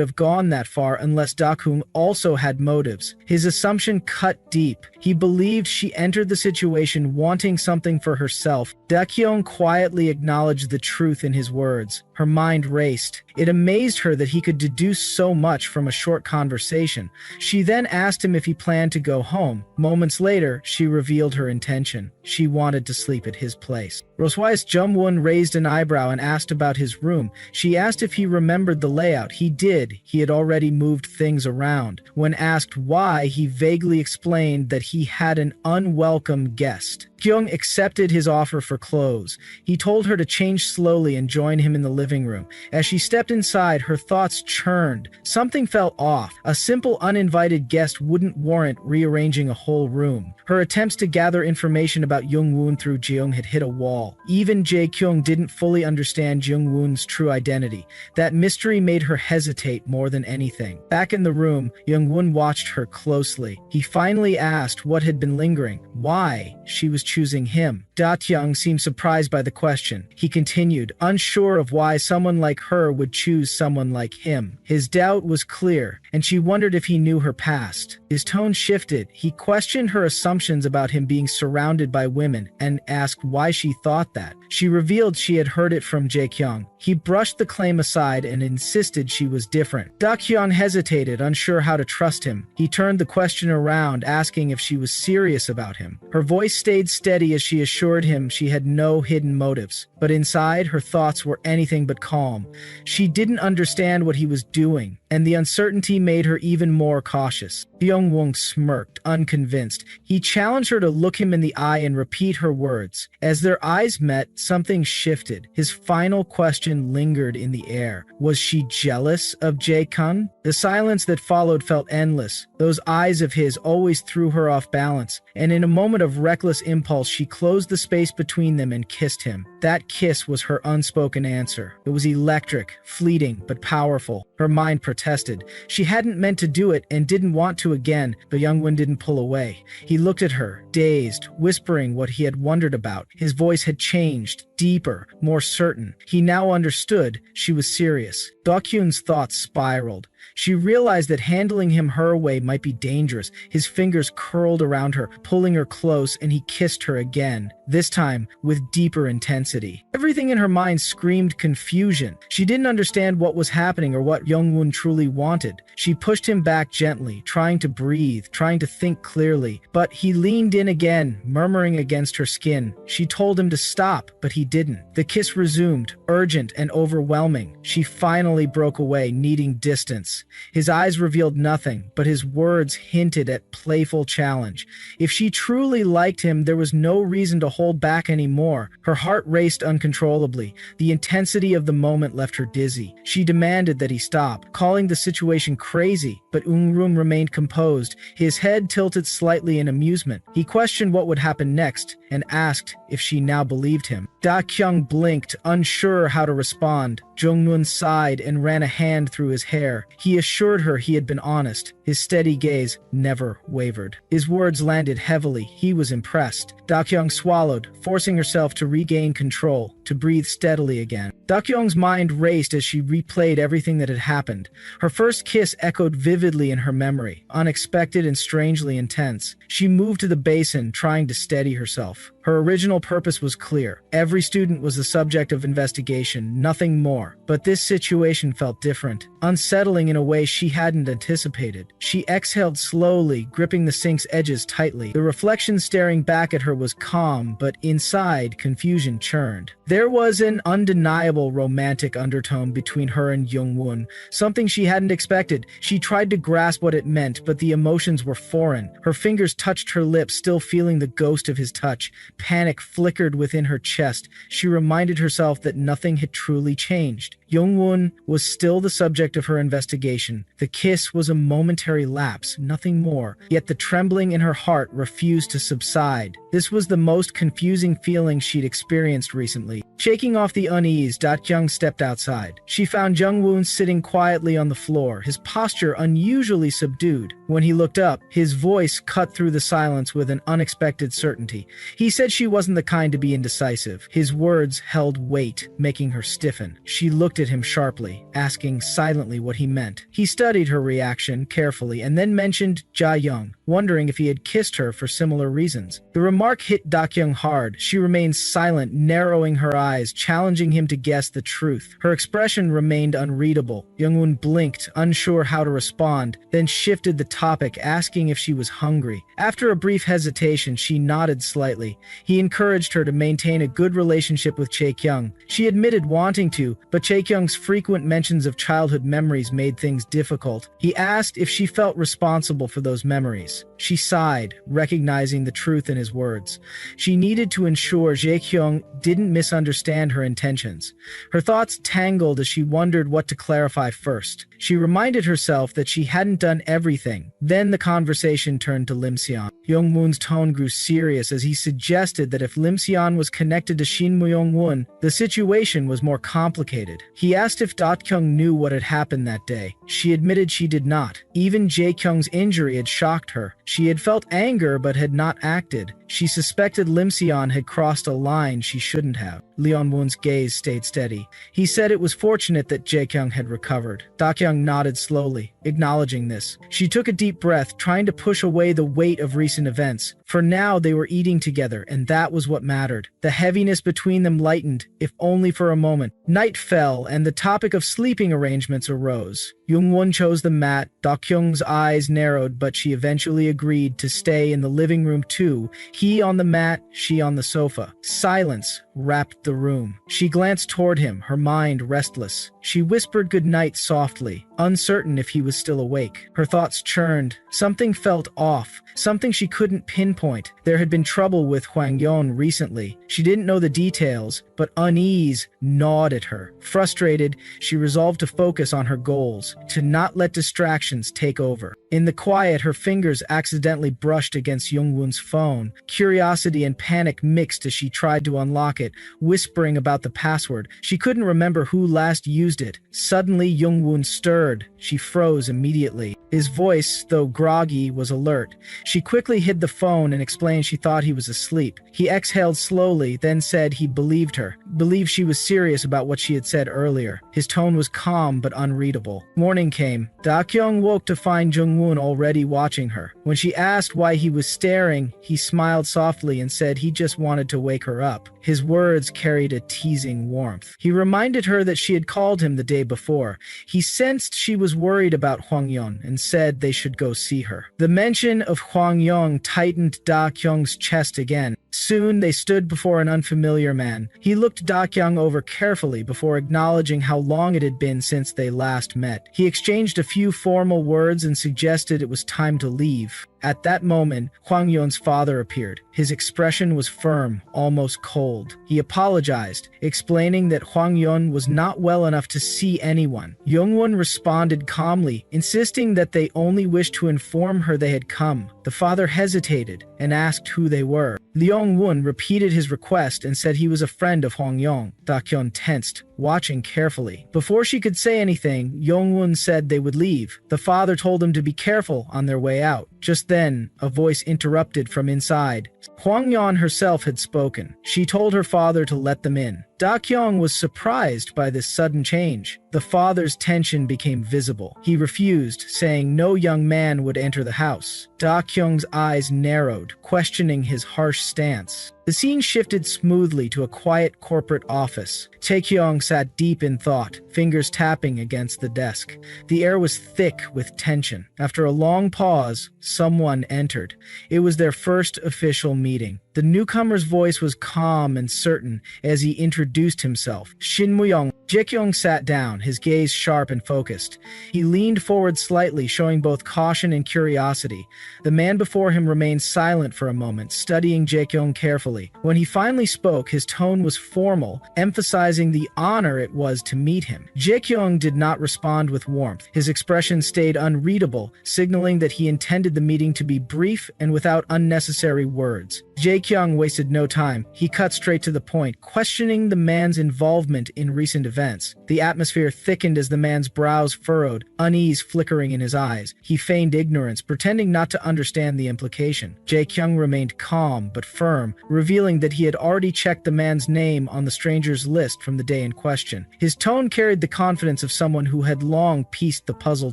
have gone that far unless Da-kyung also had motives. His assumption cut deep. He believed she entered the situation wanting something for herself. Da-kyung quietly acknowledged the truth in his words. Her mind raced. It amazed her that he could deduce so much from a short conversation. She then asked him if he planned to go home. Moments later, she revealed her intention. She wanted to sleep at his place. Roswise Jung-won raised an eyebrow and asked about his room. She asked if he remembered the layout. He did. He had already moved things around. When asked why, he vaguely explained that he had an unwelcome guest. Kyung accepted his offer for clothes. He told her to change slowly and join him in the living room. As she stepped inside, her thoughts churned. Something felt off. A simple uninvited guest wouldn't warrant rearranging a whole room. Her attempts to gather information about Jung-won through Jeong had hit a wall. Even Jae-kyung didn't fully understand Jung-won's true identity. That mystery made her hesitate more than anything. Back in the room, Jung-won watched her closely. He finally asked what had been lingering, why she was choosing him. Da-kyung seemed surprised by the question. He continued, unsure of why someone like her would choose someone like him. His doubt was clear, and she wondered if he knew her past. His tone shifted. He questioned her assumptions about him being surrounded by women and asked why she thought that. She revealed she had heard it from Jae-kyung. He brushed the claim aside and insisted she was different. Da-kyung hesitated, unsure how to trust him. He turned the question around, asking if she was serious about him. Her voice stayed steady as she assured him she had no hidden motives. But inside, her thoughts were anything but calm. She didn't understand what he was doing, and the uncertainty made her even more cautious. Byung-won smirked, unconvinced. He challenged her to look him in the eye and repeat her words. As their eyes met, something shifted. His final question lingered in the air. Was she jealous of Jae-kyung? The silence that followed felt endless. Those eyes of his always threw her off balance, and in a moment of reckless impulse, she closed the space between them and kissed him. That kiss was her unspoken answer. It was electric, fleeting, but powerful. Her mind protested. She hadn't meant to do it and didn't want to again, but Jung-won didn't pull away. He looked at her, dazed, whispering what he had wondered about. His voice had changed, deeper, more certain. He now understood she was serious. Dokyun's thoughts spiraled. She realized that handling him her way might be dangerous. His fingers curled around her, pulling her close, and he kissed her again, this time with deeper intensity. Everything in her mind screamed confusion. She didn't understand what was happening or what Youngwon truly wanted. She pushed him back gently, trying to breathe, trying to think clearly, but he leaned in again, murmuring against her skin. She told him to stop, but he didn't. The kiss resumed, urgent and overwhelming. She finally broke away, needing distance. His eyes revealed nothing, but his words hinted at playful challenge. If she truly liked him, there was no reason to hold back anymore. Her heart raced uncontrollably. The intensity of the moment left her dizzy. She demanded that he stop, calling the situation crazy, but Eunrum remained composed, his head tilted slightly in amusement. He questioned what would happen next, and asked if she now believed him. Da Kyung blinked, unsure how to respond. Jongwon sighed and ran a hand through his hair. He assured her he had been honest. His steady gaze never wavered. His words landed heavily. He was impressed. Da Kyung swallowed, forcing herself to regain control, to breathe steadily again. Da Kyung's mind raced as she replayed everything that had happened. Her first kiss echoed vividly in her memory, unexpected and strangely intense. She moved to the basin, trying to steady herself. Her original purpose was clear. Every student was the subject of investigation, nothing more. But this situation felt different, unsettling in a way she hadn't anticipated. She exhaled slowly, gripping the sink's edges tightly. The reflection staring back at her was calm, but inside, confusion churned. There was an undeniable romantic undertone between her and Jungwon, something she hadn't expected. She tried to grasp what it meant, but the emotions were foreign. Her fingers touched her lips, still feeling the ghost of his touch. Panic flickered within her chest. She reminded herself that nothing had truly changed. Jungwon was still the subject of her investigation. The kiss was a momentary lapse, nothing more. Yet the trembling in her heart refused to subside. This was the most confusing feeling she'd experienced recently. Shaking off the unease, Da-kyung stepped outside. She found Jungwon sitting quietly on the floor, his posture unusually subdued. When he looked up, his voice cut through the silence with an unexpected certainty. He said she wasn't the kind to be indecisive. His words held weight, making her stiffen. She looked at him sharply, asking silently what he meant. He studied her reaction carefully and then mentioned Ja-young, wondering if he had kissed her for similar reasons. The remark hit Da-kyung hard. She remained silent, narrowing her eyes, challenging him to guess the truth. Her expression remained unreadable. Jungwon blinked, unsure how to respond, then shifted the topic, asking if she was hungry. After a brief hesitation, she nodded slightly. He encouraged her to maintain a good relationship with Chae-kyung. She admitted wanting to, but Chae-kyung's frequent mentions of childhood memories made things difficult. He asked if she felt responsible for those memories. She sighed, recognizing the truth in his words. She needed to ensure Chae-kyung didn't misunderstand her intentions. Her thoughts tangled as she wondered what to clarify first. She reminded herself that she hadn't done everything. Then the conversation turned to Lim Seon. Jungwon's tone grew serious as he suggested that if Lim Seon was connected to Shin Myung-won, the situation was more complicated. He asked if Da-kyung knew what had happened that day. She admitted she did not. Even Jae-kyung's injury had shocked her. She had felt anger but had not acted. She suspected Lim Seon had crossed a line she shouldn't have. Leon-won's gaze stayed steady. He said it was fortunate that Jae-kyung had recovered. Da-kyung nodded slowly, acknowledging this. She took a deep breath, trying to push away the weight of recent events. For now, they were eating together, and that was what mattered. The heaviness between them lightened, if only for a moment. Night fell, and the topic of sleeping arrangements arose. Jungwon chose the mat. Da-kyung's eyes narrowed, but she eventually agreed to stay in the living room too. He on the mat, she on the sofa. Silence wrapped the room. She glanced toward him, her mind restless. She whispered goodnight softly, uncertain if he was still awake. Her thoughts churned. Something felt off, something she couldn't pinpoint. There had been trouble with Hwang Yeon recently. She didn't know the details, but unease gnawed at her. Frustrated, she resolved to focus on her goals, to not let distractions take over. In the quiet, her fingers accidentally brushed against Jungwon's phone. Curiosity and panic mixed as she tried to unlock it, whispering about the password. She couldn't remember who last used it. Suddenly, Jungwon stirred. She froze immediately. His voice, though groggy, was alert. She quickly hid the phone phone and explained she thought he was asleep. He exhaled slowly, then said he believed her, believed she was serious about what she had said earlier. His tone was calm but unreadable. Morning came. Da-kyung woke to find Jung-woon already watching her. When she asked why he was staring, he smiled softly and said he just wanted to wake her up. His words carried a teasing warmth. He reminded her that she had called him the day before. He sensed she was worried about Hwang-yeon and said they should go see her. The mention of Hwang-yeon tightened Da-kyung's chest again. Soon they stood before an unfamiliar man. He looked Da-kyung over carefully before acknowledging how long it had been since they last met. He exchanged a few formal words and suggested it was time to leave. At that moment, Hwang-yeon's father appeared. His expression was firm, almost cold. He apologized, explaining that Hwang-yeon was not well enough to see anyone. Jung-won responded calmly, insisting that they only wished to inform her they had come. The father hesitated and asked who they were. Leong-won repeated his request and said he was a friend of Hwang-yeon. Da-kyung tensed, watching carefully. Before she could say anything, Jung-won said they would leave. The father told them to be careful on their way out. Just then, a voice interrupted from inside. Hwang-yeon herself had spoken. She told her father to let them in. Da-kyung was surprised by this sudden change. The father's tension became visible. He refused, saying no young man would enter the house. Da-kyung's eyes narrowed, questioning his harsh stance. The scene shifted smoothly to a quiet corporate office. Tae-kyung sat deep in thought, fingers tapping against the desk. The air was thick with tension. After a long pause, someone entered. It was their first official meeting. The newcomer's voice was calm and certain as he introduced himself. Shin Mu-young. Jae-kyung sat down, his gaze sharp and focused. He leaned forward slightly, showing both caution and curiosity. The man before him remained silent for a moment, studying Jae-kyung carefully. When he finally spoke, his tone was formal, emphasizing the honor it was to meet him. Jae-kyung did not respond with warmth. His expression stayed unreadable, signaling that he intended the meeting to be brief and without unnecessary words. Jae-kyung wasted no time. He cut straight to the point, questioning the man's involvement in recent events. The atmosphere thickened as the man's brows furrowed, unease flickering in his eyes. He feigned ignorance, pretending not to understand the implication. Jae-kyung remained calm but firm, revealing that he had already checked the man's name on the stranger's list from the day in question. His tone carried the confidence of someone who had long pieced the puzzle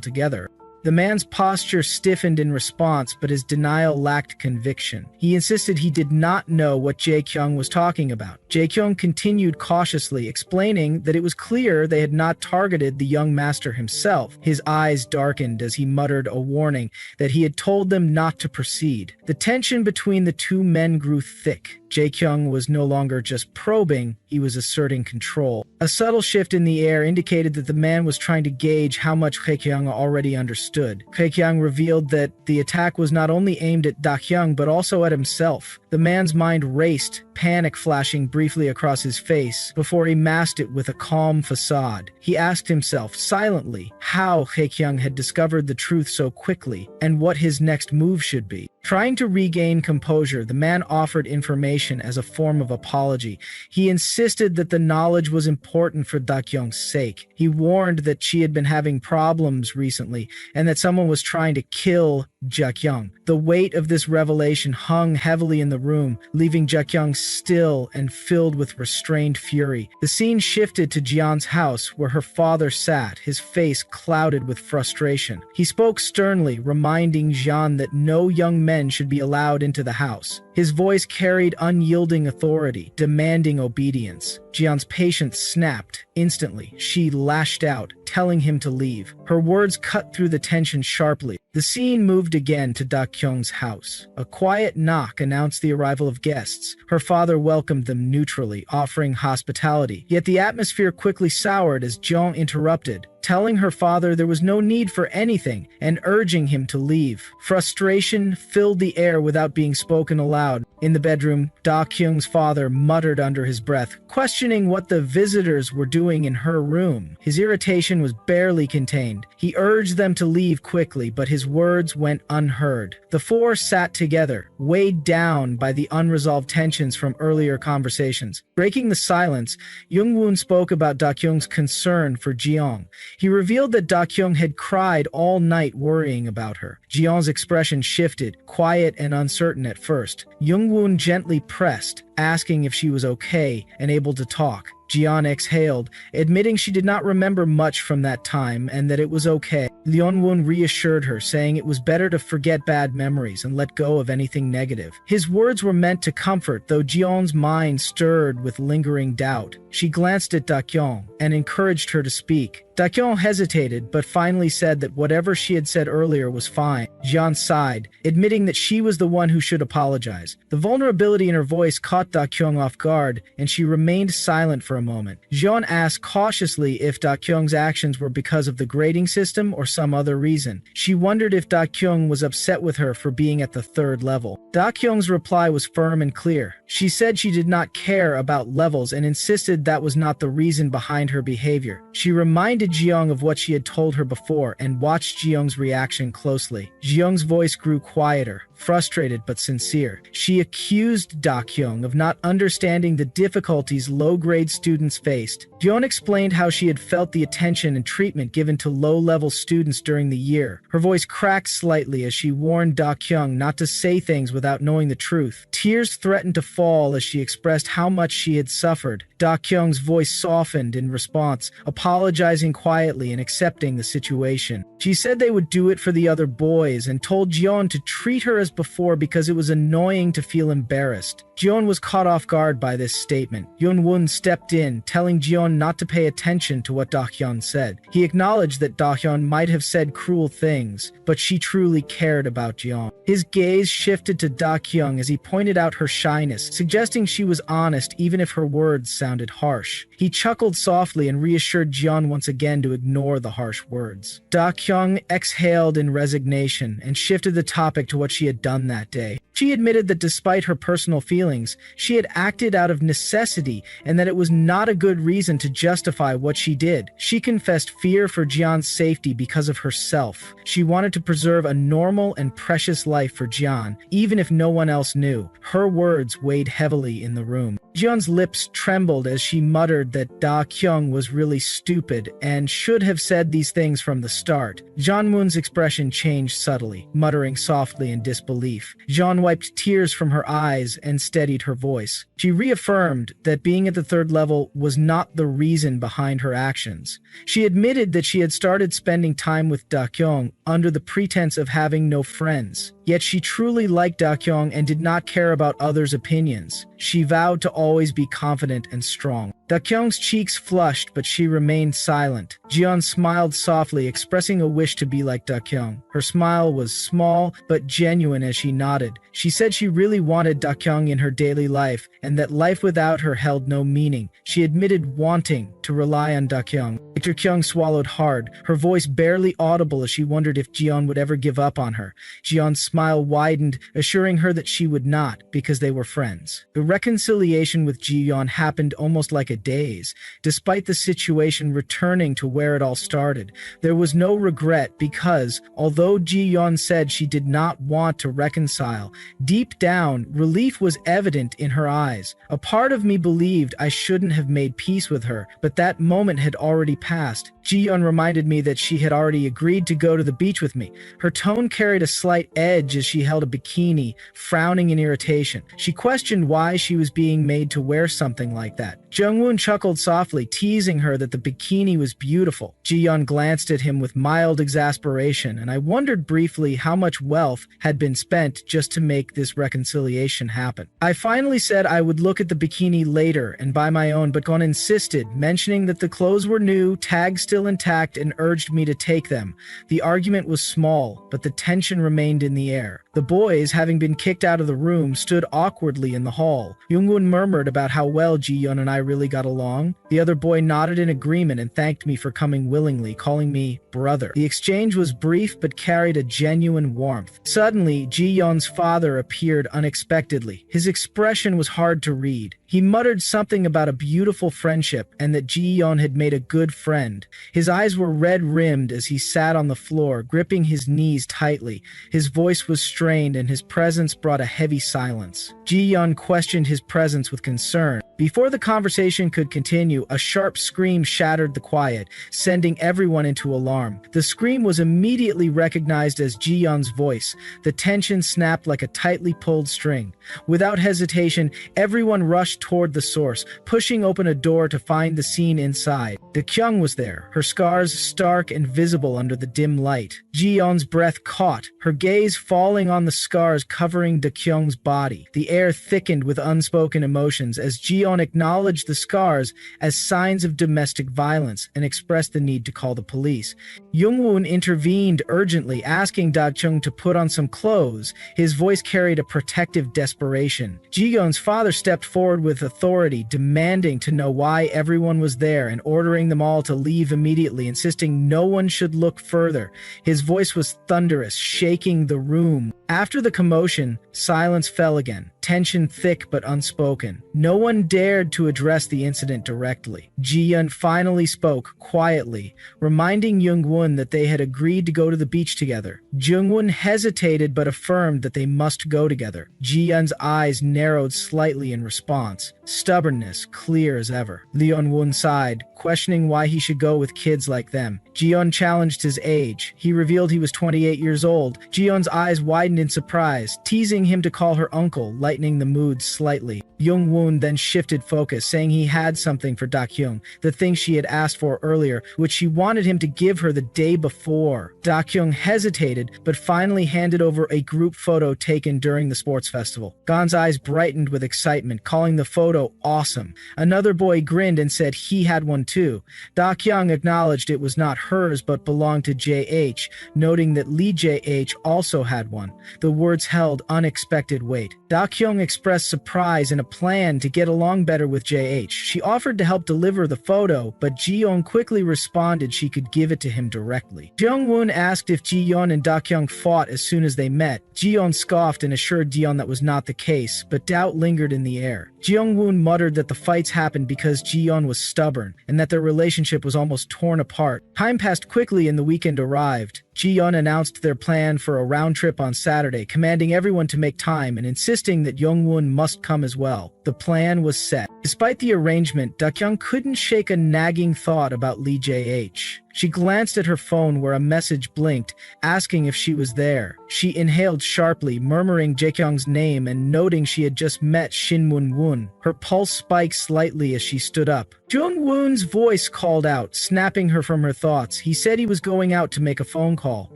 together. The man's posture stiffened in response, but his denial lacked conviction. He insisted he did not know what Jae-kyung was talking about. Jae-kyung continued cautiously, explaining that it was clear they had not targeted the young master himself. His eyes darkened as he muttered a warning that he had told them not to proceed. The tension between the two men grew thick. Jae-kyung was no longer just probing, he was asserting control. A subtle shift in the air indicated that the man was trying to gauge how much Jae-kyung already understood. Jae-kyung revealed that the attack was not only aimed at Da-kyung but also at himself. The man's mind raced, panic flashing briefly across his face, before he masked it with a calm facade. He asked himself, silently, how Jae-kyung had discovered the truth so quickly, and what his next move should be. Trying to regain composure, the man offered information as a form of apology. He insisted that the knowledge was important for Da-kyung's sake. He warned that she had been having problems recently, and that someone was trying to kill Ja-kyung. The weight of this revelation hung heavily in the room, leaving Ja-kyung still and filled with restrained fury. The scene shifted to Jian's house, where her father sat, his face clouded with frustration. He spoke sternly, reminding Jian that no young men should be allowed into the house. His voice carried unyielding authority, demanding obedience. Jian's patience snapped. Instantly, she lashed out, telling him to leave. Her words cut through the tension sharply. The scene moved again to Da-kyung's house. A quiet knock announced the arrival of guests. Her father welcomed them neutrally, offering hospitality. Yet the atmosphere quickly soured as Jeong interrupted, telling her father there was no need for anything and urging him to leave. Frustration filled the air without being spoken aloud. In the bedroom, Da-kyung's father muttered under his breath, questioning what the visitors were doing in her room. His irritation was barely contained. He urged them to leave quickly, but his words went unheard. The four sat together, weighed down by the unresolved tensions from earlier conversations. Breaking the silence, Jung-woon spoke about Da-kyung's concern for Jeong. He revealed that Da-kyung had cried all night worrying about her. Ji-yeon's expression shifted, quiet and uncertain at first. Young-woon gently pressed, asking if she was okay and able to talk. Ji-yeon exhaled, admitting she did not remember much from that time and that it was okay. Leon-woon reassured her, saying it was better to forget bad memories and let go of anything negative. His words were meant to comfort, though Ji-yeon's mind stirred with lingering doubt. She glanced at Da-kyung and encouraged her to speak. Da-kyung hesitated, but finally said that whatever she had said earlier was fine. Ji-yeon sighed, admitting that she was the one who should apologize. The vulnerability in her voice caught Da-kyung off guard, and she remained silent for a moment. Ji-yeon asked cautiously if Da-kyung's actions were because of the grading system or some other reason. She wondered if Da-kyung was upset with her for being at the 3rd level. Da-kyung's reply was firm and clear. She said she did not care about levels and insisted that was not the reason behind her behavior. She reminded Ji-yeon of what she had told her before and watched Ji-yeon's reaction closely. Ji-yeon's voice grew quieter, frustrated but sincere. She accused Da-kyung of not understanding the difficulties low-grade students faced. Ji-yeon explained how she had felt the attention and treatment given to low-level students during the year. Her voice cracked slightly as she warned Da-kyung not to say things without knowing the truth. Tears threatened to fall as she expressed how much she had suffered. Da-kyung's voice softened in response, apologizing quietly and accepting the situation. She said they would do it for the other boys and told Ji-yeon to treat her as before because it was annoying to feel embarrassed. Ji-yeon was caught off guard by this statement. Yoon-woon stepped in, telling Ji-yeon not to pay attention to what Da-hyun said. He acknowledged that Da-hyun might have said cruel things, but she truly cared about Ji-yeon. His gaze shifted to Da-kyung as he pointed out her shyness, suggesting she was honest even if her words sounded harsh. He chuckled softly and reassured Ji-yeon once again to ignore the harsh words. Da-kyung exhaled in resignation and shifted the topic to what she had done that day. She admitted that despite her personal feelings, she had acted out of necessity and that it was not a good reason to justify what she did. She confessed fear for Jian's safety because of herself. She wanted to preserve a normal and precious life for Jian, even if no one else knew. Her words weighed heavily in the room. Jian's lips trembled as she muttered that Da-kyung was really stupid and should have said these things from the start. Jeon-moon's expression changed subtly, muttering softly in disbelief. Jeon wiped tears from her eyes and steadied her voice. She reaffirmed that being at the 3rd level was not the reason behind her actions. She admitted that she had started spending time with Da-kyung under the pretense of having no friends. Yet she truly liked Da-kyung and did not care about others' opinions. She vowed to always be confident and strong. Da-kyung's cheeks flushed, but she remained silent. Jian smiled softly, expressing a wish to be like Da-kyung. Her smile was small, but genuine as she nodded. She said she really wanted Da-kyung in her daily life, and that life without her held no meaning. She admitted wanting to rely on Da-kyung. Da-kyung swallowed hard, her voice barely audible as she wondered if Jian would ever give up on her. Jian's smile widened, assuring her that she would not, because they were friends. The reconciliation with Ji-yeon happened almost like a daze. Despite the situation returning to where it all started, there was no regret because, although Ji-yeon said she did not want to reconcile, deep down, relief was evident in her eyes. A part of me believed I shouldn't have made peace with her, but that moment had already passed. Ji-yeon reminded me that she had already agreed to go to the beach with me. Her tone carried a slight edge as she held a bikini, frowning in irritation. She questioned why she was being made to wear something like that. Jung-woon chuckled softly, teasing her that the bikini was beautiful. Ji-yeon glanced at him with mild exasperation, and I wondered briefly how much wealth had been spent just to make this reconciliation happen. I finally said I would look at the bikini later and buy my own, but Gon insisted, mentioning that the clothes were new, tags still intact, and urged me to take them. The argument was small, but the tension remained in the air. The boys, having been kicked out of the room, stood awkwardly in the hall. Jung-woon murmured about how well Ji-yeon and I really got along. The other boy nodded in agreement and thanked me for coming willingly, calling me brother. The exchange was brief but carried a genuine warmth. Suddenly, Ji-yeon's father appeared unexpectedly. His expression was hard to read. He muttered something about a beautiful friendship and that Ji-yeon had made a good friend. His eyes were red-rimmed as he sat on the floor, gripping his knees tightly. His voice was strained and his presence brought a heavy silence. Ji-yeon questioned his presence with concern. Before the conversation could continue, a sharp scream shattered the quiet, sending everyone into alarm. The scream was immediately recognized as Ji-yeon's voice. The tension snapped like a tightly pulled string. Without hesitation, everyone rushed toward the source, pushing open a door to find the scene inside. Da-kyung was there, her scars stark and visible under the dim light. Ji-yeon's breath caught, her gaze falling on the scars covering Da-kyung's body. The air thickened with unspoken emotions as Ji-yeon acknowledged the scars as signs of domestic violence and expressed the need to call the police. Jung-woon intervened urgently, asking Da-kyung to put on some clothes. His voice carried a protective desperation. Ji-yeon's father stepped forward with authority, demanding to know why everyone was there and ordering them all to leave immediately, insisting no one should look further. His voice was thunderous, shaking the room. After the commotion, silence fell again, tension thick but unspoken. No one dared to address the incident directly. Ji-yeon finally spoke, quietly, reminding Jung-won that they had agreed to go to the beach together. Jung-won hesitated but affirmed that they must go together. Ji-yeon's eyes narrowed slightly in response, stubbornness clear as ever. Leon-won sighed, questioning why he should go with kids like them. Ji-yeon challenged his age. He revealed he was 28 years old. Ji-yeon's eyes widened in surprise, teasing him to call her uncle, lightening the mood slightly. Jung-won then shifted focus, saying he had something for Da-kyung, the thing she had asked for earlier, which she wanted him to give her the day before. Da-kyung hesitated, but finally handed over a group photo taken during the sports festival. Gon's eyes brightened with excitement, calling the photo awesome. Another boy grinned and said he had one too. Da-kyung acknowledged it was not hers but belonged to JH, noting that Lee JH also had one. The words held unexpected weight. Da-kyung expressed surprise and a plan to get along better with JH. She offered to help deliver the photo, but Ji-yeon quickly responded she could give it to him directly. Jung-won asked if Ji-yeon and Da-kyung fought as soon as they met. Ji-yeon scoffed and assured Ji-yeon that was not the case, but doubt lingered in the air. Jung-won muttered that the fights happened because Ji-yeon was stubborn, and that their relationship was almost torn apart. Time passed quickly and the weekend arrived. Ji-yeon announced their plan for a round trip on Saturday, commanding everyone to make time and insisting that Jung-won must come as well. The plan was set. Despite the arrangement, Da-kyung couldn't shake a nagging thought about Lee JH. She glanced at her phone where a message blinked, asking if she was there. She inhaled sharply, murmuring Jae-kyung's name and noting she had just met Shin Moon-woon. Her pulse spiked slightly as she stood up. Jung-woon's voice called out, snapping her from her thoughts. He said he was going out to make a phone call.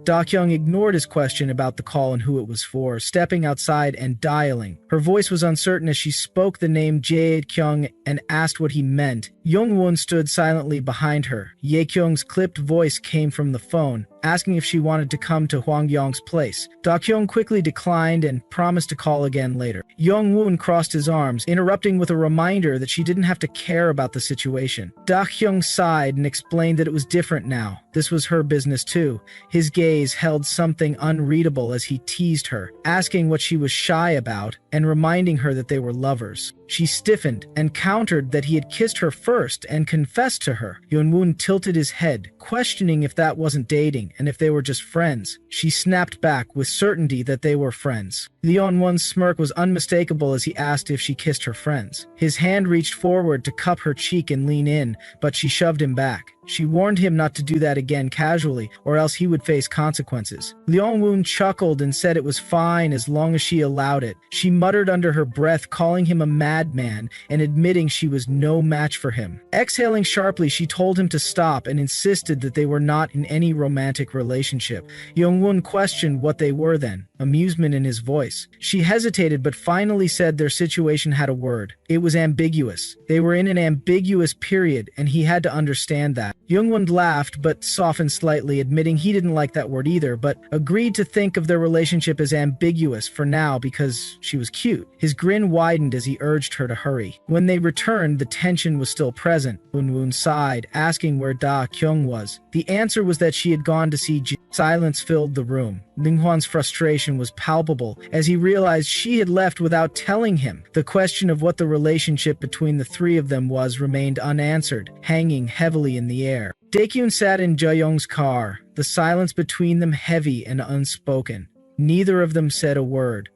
Da-kyung ignored his question about the call and who it was for, stepping outside and dialing. Her voice was uncertain as she spoke the name Jae-kyung and asked what he meant. Jung-won stood silently behind her. Ye-kyung's clipped voice came from the phone, asking if she wanted to come to Hwang-yong's place. Da-kyung quickly declined and promised to call again later. Jung-won crossed his arms, interrupting with a reminder that she didn't have to care about the situation. Da-kyung sighed and explained that it was different now. This was her business too. His gaze held something unreadable as he teased her, asking what she was shy about and reminding her that they were lovers. She stiffened and countered that he had kissed her first and confessed to her. Jung-won tilted his head, questioning if that wasn't dating and if they were just friends. She snapped back with certainty that they were friends. Jung-won's smirk was unmistakable as he asked if she kissed her friends. His hand reached forward to cup her cheek and lean in, but she shoved him back. She warned him not to do that again casually, or else he would face consequences. Jung-won chuckled and said it was fine as long as she allowed it. She muttered under her breath, calling him a madman and admitting she was no match for him. Exhaling sharply, she told him to stop and insisted that they were not in any romantic relationship. Jung-won questioned what they were then, amusement in his voice. She hesitated but finally said their situation had a word. It was ambiguous. They were in an ambiguous period and he had to understand that. Jung-won laughed but softened slightly, admitting he didn't like that word either, but agreed to think of their relationship as ambiguous for now because she was cute. His grin widened as he urged her to hurry. When they returned, the tension was still present. Jung-won sighed, asking where Da-kyung was. The answer was that she had gone to see Silence filled the room. Ninghuan's frustration was palpable as he realized she had left without telling him. The question of what the relationship between the three of them was remained unanswered, hanging heavily in the air. Daekyun sat in Jaeyoung's car, the silence between them heavy and unspoken. Neither of them said a word.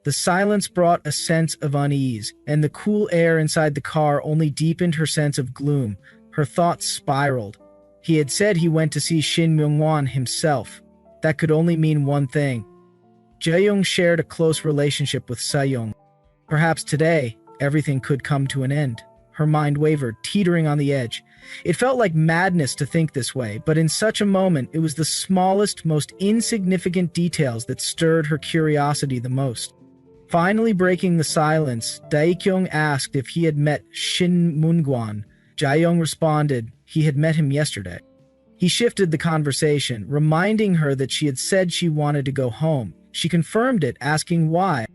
The silence brought a sense of unease, and the cool air inside the car only deepened her sense of gloom. Her thoughts spiraled. He had said he went to see Shin Myung-won himself. That could only mean one thing. Jaeyoung shared a close relationship with Sayoung. Perhaps today, everything could come to an end. Her mind wavered, teetering on the edge. It felt like madness to think this way, but in such a moment, it was the smallest, most insignificant details that stirred her curiosity the most. Finally breaking the silence, Daekyung asked if he had met Shin Myung-won. Jaeyoung responded he had met him yesterday. He shifted the conversation, reminding her that she had said she wanted to go home. She confirmed it, asking why.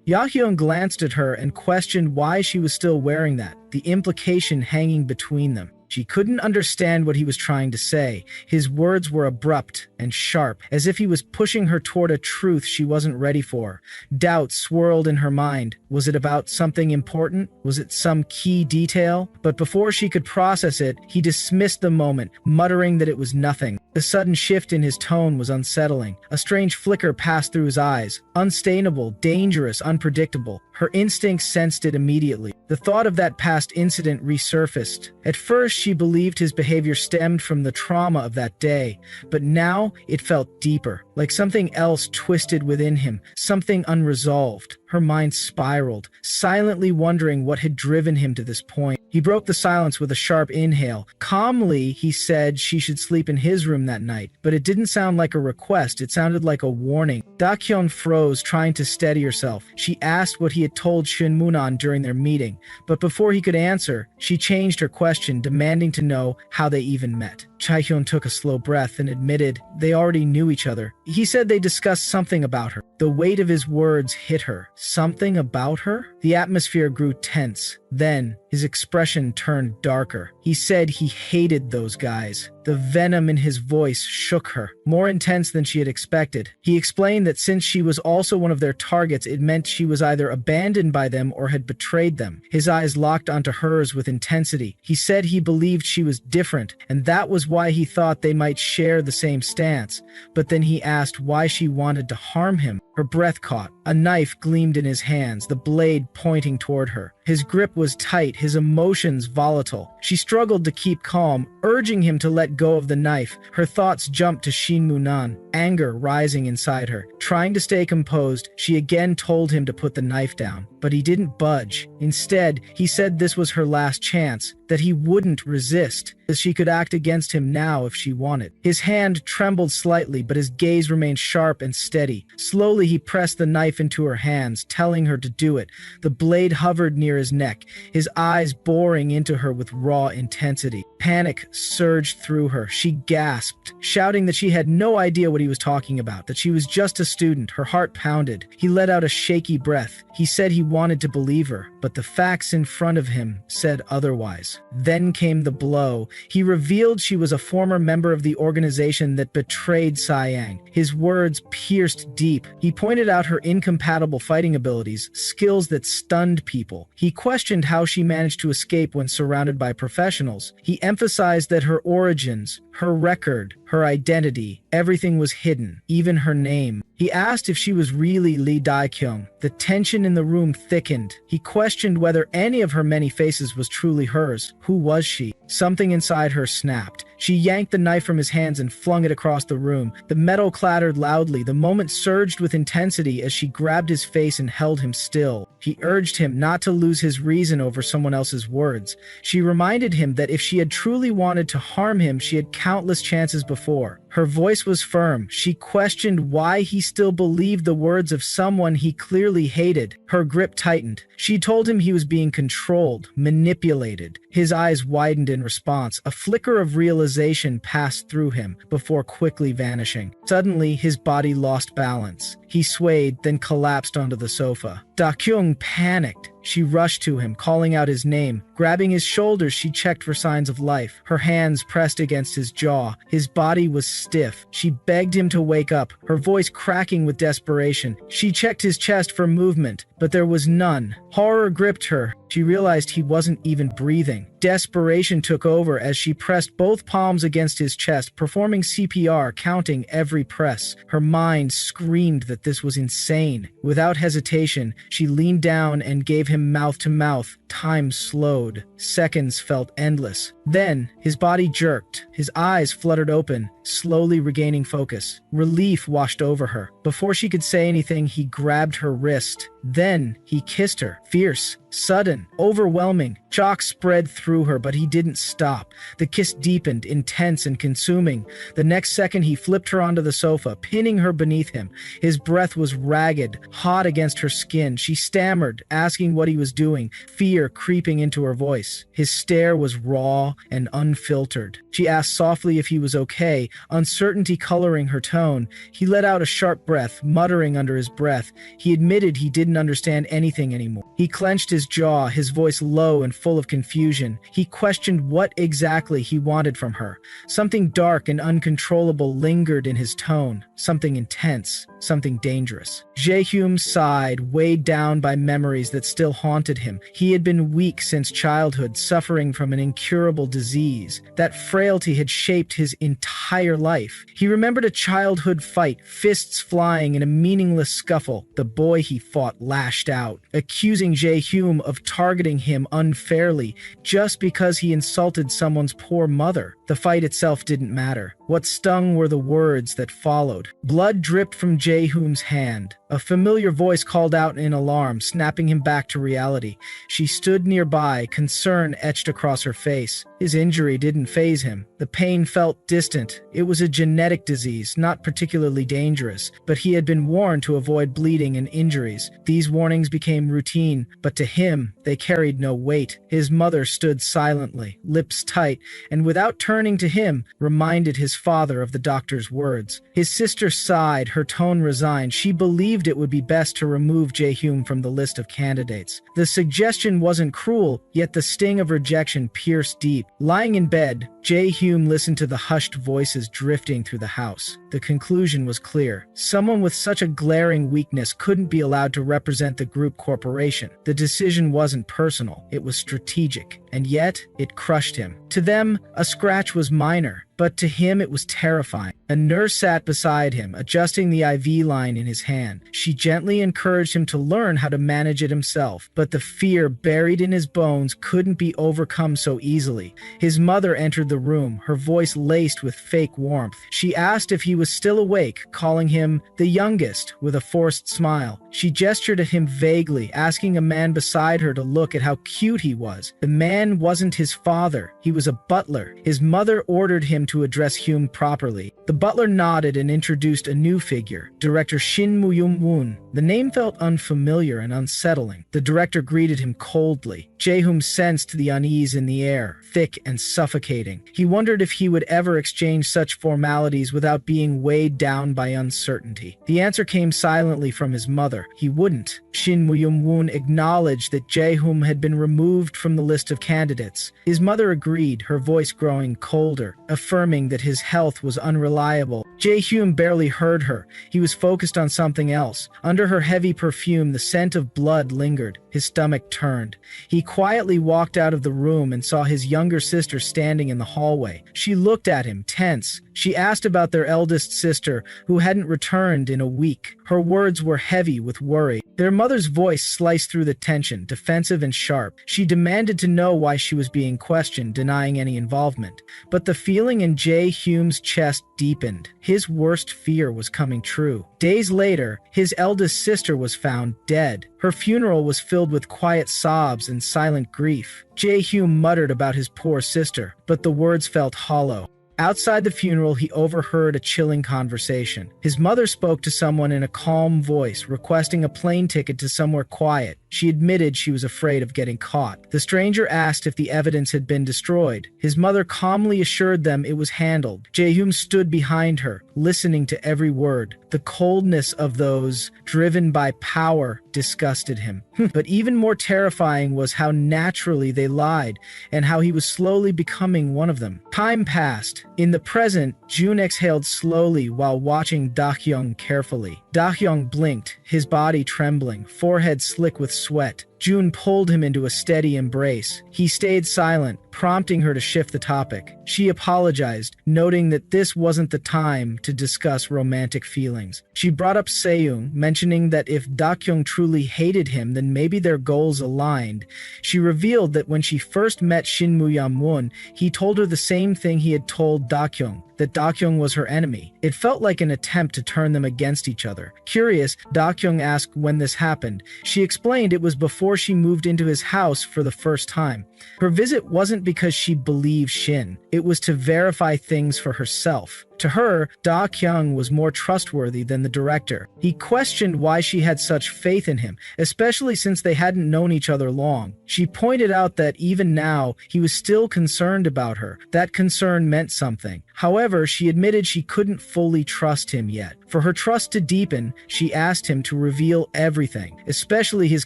Yahyun glanced at her and questioned why she was still wearing that, the implication hanging between them. She couldn't understand what he was trying to say. His words were abrupt and sharp, as if he was pushing her toward a truth she wasn't ready for. Doubt swirled in her mind. Was it about something important? Was it some key detail? But before she could process it, he dismissed the moment, muttering that it was nothing. The sudden shift in his tone was unsettling. A strange flicker passed through his eyes. Unstainable, dangerous, unpredictable. Her instincts sensed it immediately. The thought of that past incident resurfaced. At first, she believed his behavior stemmed from the trauma of that day, but now it felt deeper, like something else twisted within him, something unresolved. Her mind spiraled, silently wondering what had driven him to this point. He broke the silence with a sharp inhale. Calmly, he said she should sleep in his room that night, but it didn't sound like a request, it sounded like a warning. Dakyun froze, trying to steady herself. She asked what he had told Shin Munan during their meeting, but before he could answer, she changed her question, demanding to know how they even met. Chaehyun took a slow breath and admitted they already knew each other. He said they discussed something about her. The weight of his words hit her. Something about her? The atmosphere grew tense. Then, his expression turned darker. He said he hated those guys. The venom in his voice shook her, more intense than she had expected. He explained that since she was also one of their targets, it meant she was either abandoned by them or had betrayed them. His eyes locked onto hers with intensity. He said he believed she was different, and that was why he thought they might share the same stance. But then he asked why she wanted to harm him. Her breath caught. A knife gleamed in his hands, the blade pointing toward her. His grip was tight, his emotions volatile. She struggled to keep calm, urging him to let go of the knife. Her thoughts jumped to Shin Munan, anger rising inside her. Trying to stay composed, she again told him to put the knife down, but he didn't budge. Instead, he said this was her last chance, that he wouldn't resist, that she could act against him now if she wanted. His hand trembled slightly, but his gaze remained sharp and steady. Slowly, he pressed the knife into her hands, telling her to do it. The blade hovered near his neck, his eyes boring into her with raw intensity. Panic surged through her. She gasped, shouting that she had no idea what he was talking about, that she was just a student. Her heart pounded. He let out a shaky breath. He said he wanted to believe her, but the facts in front of him said otherwise. Then came the blow. He revealed she was a former member of the organization that betrayed Saiyang. His words pierced deep. He pointed out her incompatible fighting abilities, skills that stunned people. He questioned how she managed to escape when surrounded by professionals. He emphasized that her origins, her record, her identity, everything was hidden, even her name. He asked if she was really Lee Dae-kyung. The tension in the room thickened. He questioned whether any of her many faces was truly hers. Who was she? Something inside her snapped. She yanked the knife from his hands and flung it across the room. The metal clattered loudly. The moment surged with intensity as she grabbed his face and held him still. She urged him not to lose his reason over someone else's words. She reminded him that if she had truly wanted to harm him, she had countless chances before. Her voice was firm. She questioned why he still believed the words of someone he clearly hated. Her grip tightened. She told him he was being controlled, manipulated. His eyes widened in response. A flicker of realization passed through him before quickly vanishing. Suddenly, his body lost balance. He swayed, then collapsed onto the sofa. Da-kyung panicked. She rushed to him, calling out his name. Grabbing his shoulders, she checked for signs of life. Her hands pressed against his jaw. His body was stiff. She begged him to wake up, her voice cracking with desperation. She checked his chest for movement, but there was none. Horror gripped her. She realized he wasn't even breathing. Desperation took over as she pressed both palms against his chest, performing CPR, counting every press. Her mind screamed that this was insane. Without hesitation, she leaned down and gave him mouth to mouth. Time slowed. Seconds felt endless. Then, his body jerked. His eyes fluttered open, slowly regaining focus. Relief washed over her. Before she could say anything, he grabbed her wrist. Then, he kissed her. Fierce, sudden, overwhelming. Shock spread through her, but he didn't stop. The kiss deepened, intense and consuming. The next second, he flipped her onto the sofa, pinning her beneath him. His breath was ragged, hot against her skin. She stammered, asking what he was doing, fear creeping into her voice. His stare was raw and unfiltered. She asked softly if he was okay, uncertainty coloring her tone. He let out a sharp breath, muttering under his breath. He admitted he didn't understand anything anymore. He clenched his jaw, his voice low and full of confusion. He questioned what exactly he wanted from her. Something dark and uncontrollable lingered in his tone, something intense, something dangerous. Jaehyum sighed, weighed down by memories that still haunted him. He had been weak since childhood, suffering from an incurable disease. That frailty had shaped his entire life. He remembered a childhood fight, fists flying in a meaningless scuffle. The boy he fought lashed out, accusing Jaehyum of targeting him unfairly just because he insulted someone's poor mother. The fight itself didn't matter. What stung were the words that followed. Blood dripped from Jaehyum's hand. A familiar voice called out in alarm, snapping him back to reality. She stood nearby, concern etched across her face. His injury didn't faze him. The pain felt distant. It was a genetic disease, not particularly dangerous, but he had been warned to avoid bleeding and injuries. These warnings became routine, but to him, they carried no weight. His mother stood silently, lips tight, and without turning to him, reminded his father of the doctor's words. His sister sighed, her tone resigned. She believed it would be best to remove Jaehyum from the list of candidates. The suggestion wasn't cruel, yet the sting of rejection pierced deep. Lying in bed, Jaehyum listened to the hushed voices drifting through the house. The conclusion was clear. Someone with such a glaring weakness couldn't be allowed to represent the group corporation. The decision wasn't personal, it was strategic, and yet it crushed him. To them, a scratch was minor, but to him it was terrifying. A nurse sat beside him, adjusting the IV line in his hand. She gently encouraged him to learn how to manage it himself, but the fear buried in his bones couldn't be overcome so easily. His mother entered the room, her voice laced with fake warmth. She asked if he was still awake, calling him the youngest with a forced smile. She gestured at him vaguely, asking a man beside her to look at how cute he was. The man wasn't his father, he was a butler. His mother ordered him to address Hume properly. The butler nodded and introduced a new figure, Director Shin Moo-young-woon. The name felt unfamiliar and unsettling. The director greeted him coldly. Jaehyum sensed the unease in the air, thick and suffocating. He wondered if he would ever exchange such formalities without being weighed down by uncertainty. The answer came silently from his mother. He wouldn't. Shin Moo-young-woon acknowledged that Jaehyum had been removed from the list of candidates. His mother agreed, her voice growing colder, affirming that his health was unreliable. Jaehyum barely heard her. He was focused on something else. Under her heavy perfume, the scent of blood lingered. His stomach turned. He quietly walked out of the room and saw his younger sister standing in the hallway. She looked at him, tense. She asked about their eldest sister, who hadn't returned in a week. Her words were heavy with worry. Their mother's voice sliced through the tension, defensive and sharp. She demanded to know why she was being questioned, denying any involvement. But the feeling in Jaehyum's chest deepened. His worst fear was coming true. Days later, his eldest sister was found dead. Her funeral was filled with quiet sobs and silent grief. Jaehyum muttered about his poor sister, but the words felt hollow. Outside the funeral, he overheard a chilling conversation. His mother spoke to someone in a calm voice, requesting a plane ticket to somewhere quiet. She admitted she was afraid of getting caught. The stranger asked if the evidence had been destroyed. His mother calmly assured them it was handled. Jaehyum stood behind her, listening to every word. The coldness of those driven by power disgusted him. But even more terrifying was how naturally they lied, and how he was slowly becoming one of them. Time passed. In the present, Jun exhaled slowly while watching Da-hyung carefully. Da-hyung blinked, his body trembling, forehead slick with sweat. Jun pulled him into a steady embrace. He stayed silent, prompting her to shift the topic. She apologized, noting that this wasn't the time to discuss romantic feelings. She brought up Seung, mentioning that if Da-hyung truly hated him, then maybe their goals aligned. She revealed that when she first met Shin Mu-yam-won, he told her the same thing he had told Da-hyung, that Da-hyung was her enemy. It felt like an attempt to turn them against each other. Curious, Da-hyung asked when this happened. She explained it was before she moved into his house for the first time. Her visit wasn't because she believed Shin. It was to verify things for herself. To her, Da-hyung was more trustworthy than the director. He questioned why she had such faith in him, especially since they hadn't known each other long. She pointed out that even now, he was still concerned about her. That concern meant something. However, she admitted she couldn't fully trust him yet. For her trust to deepen, she asked him to reveal everything, especially his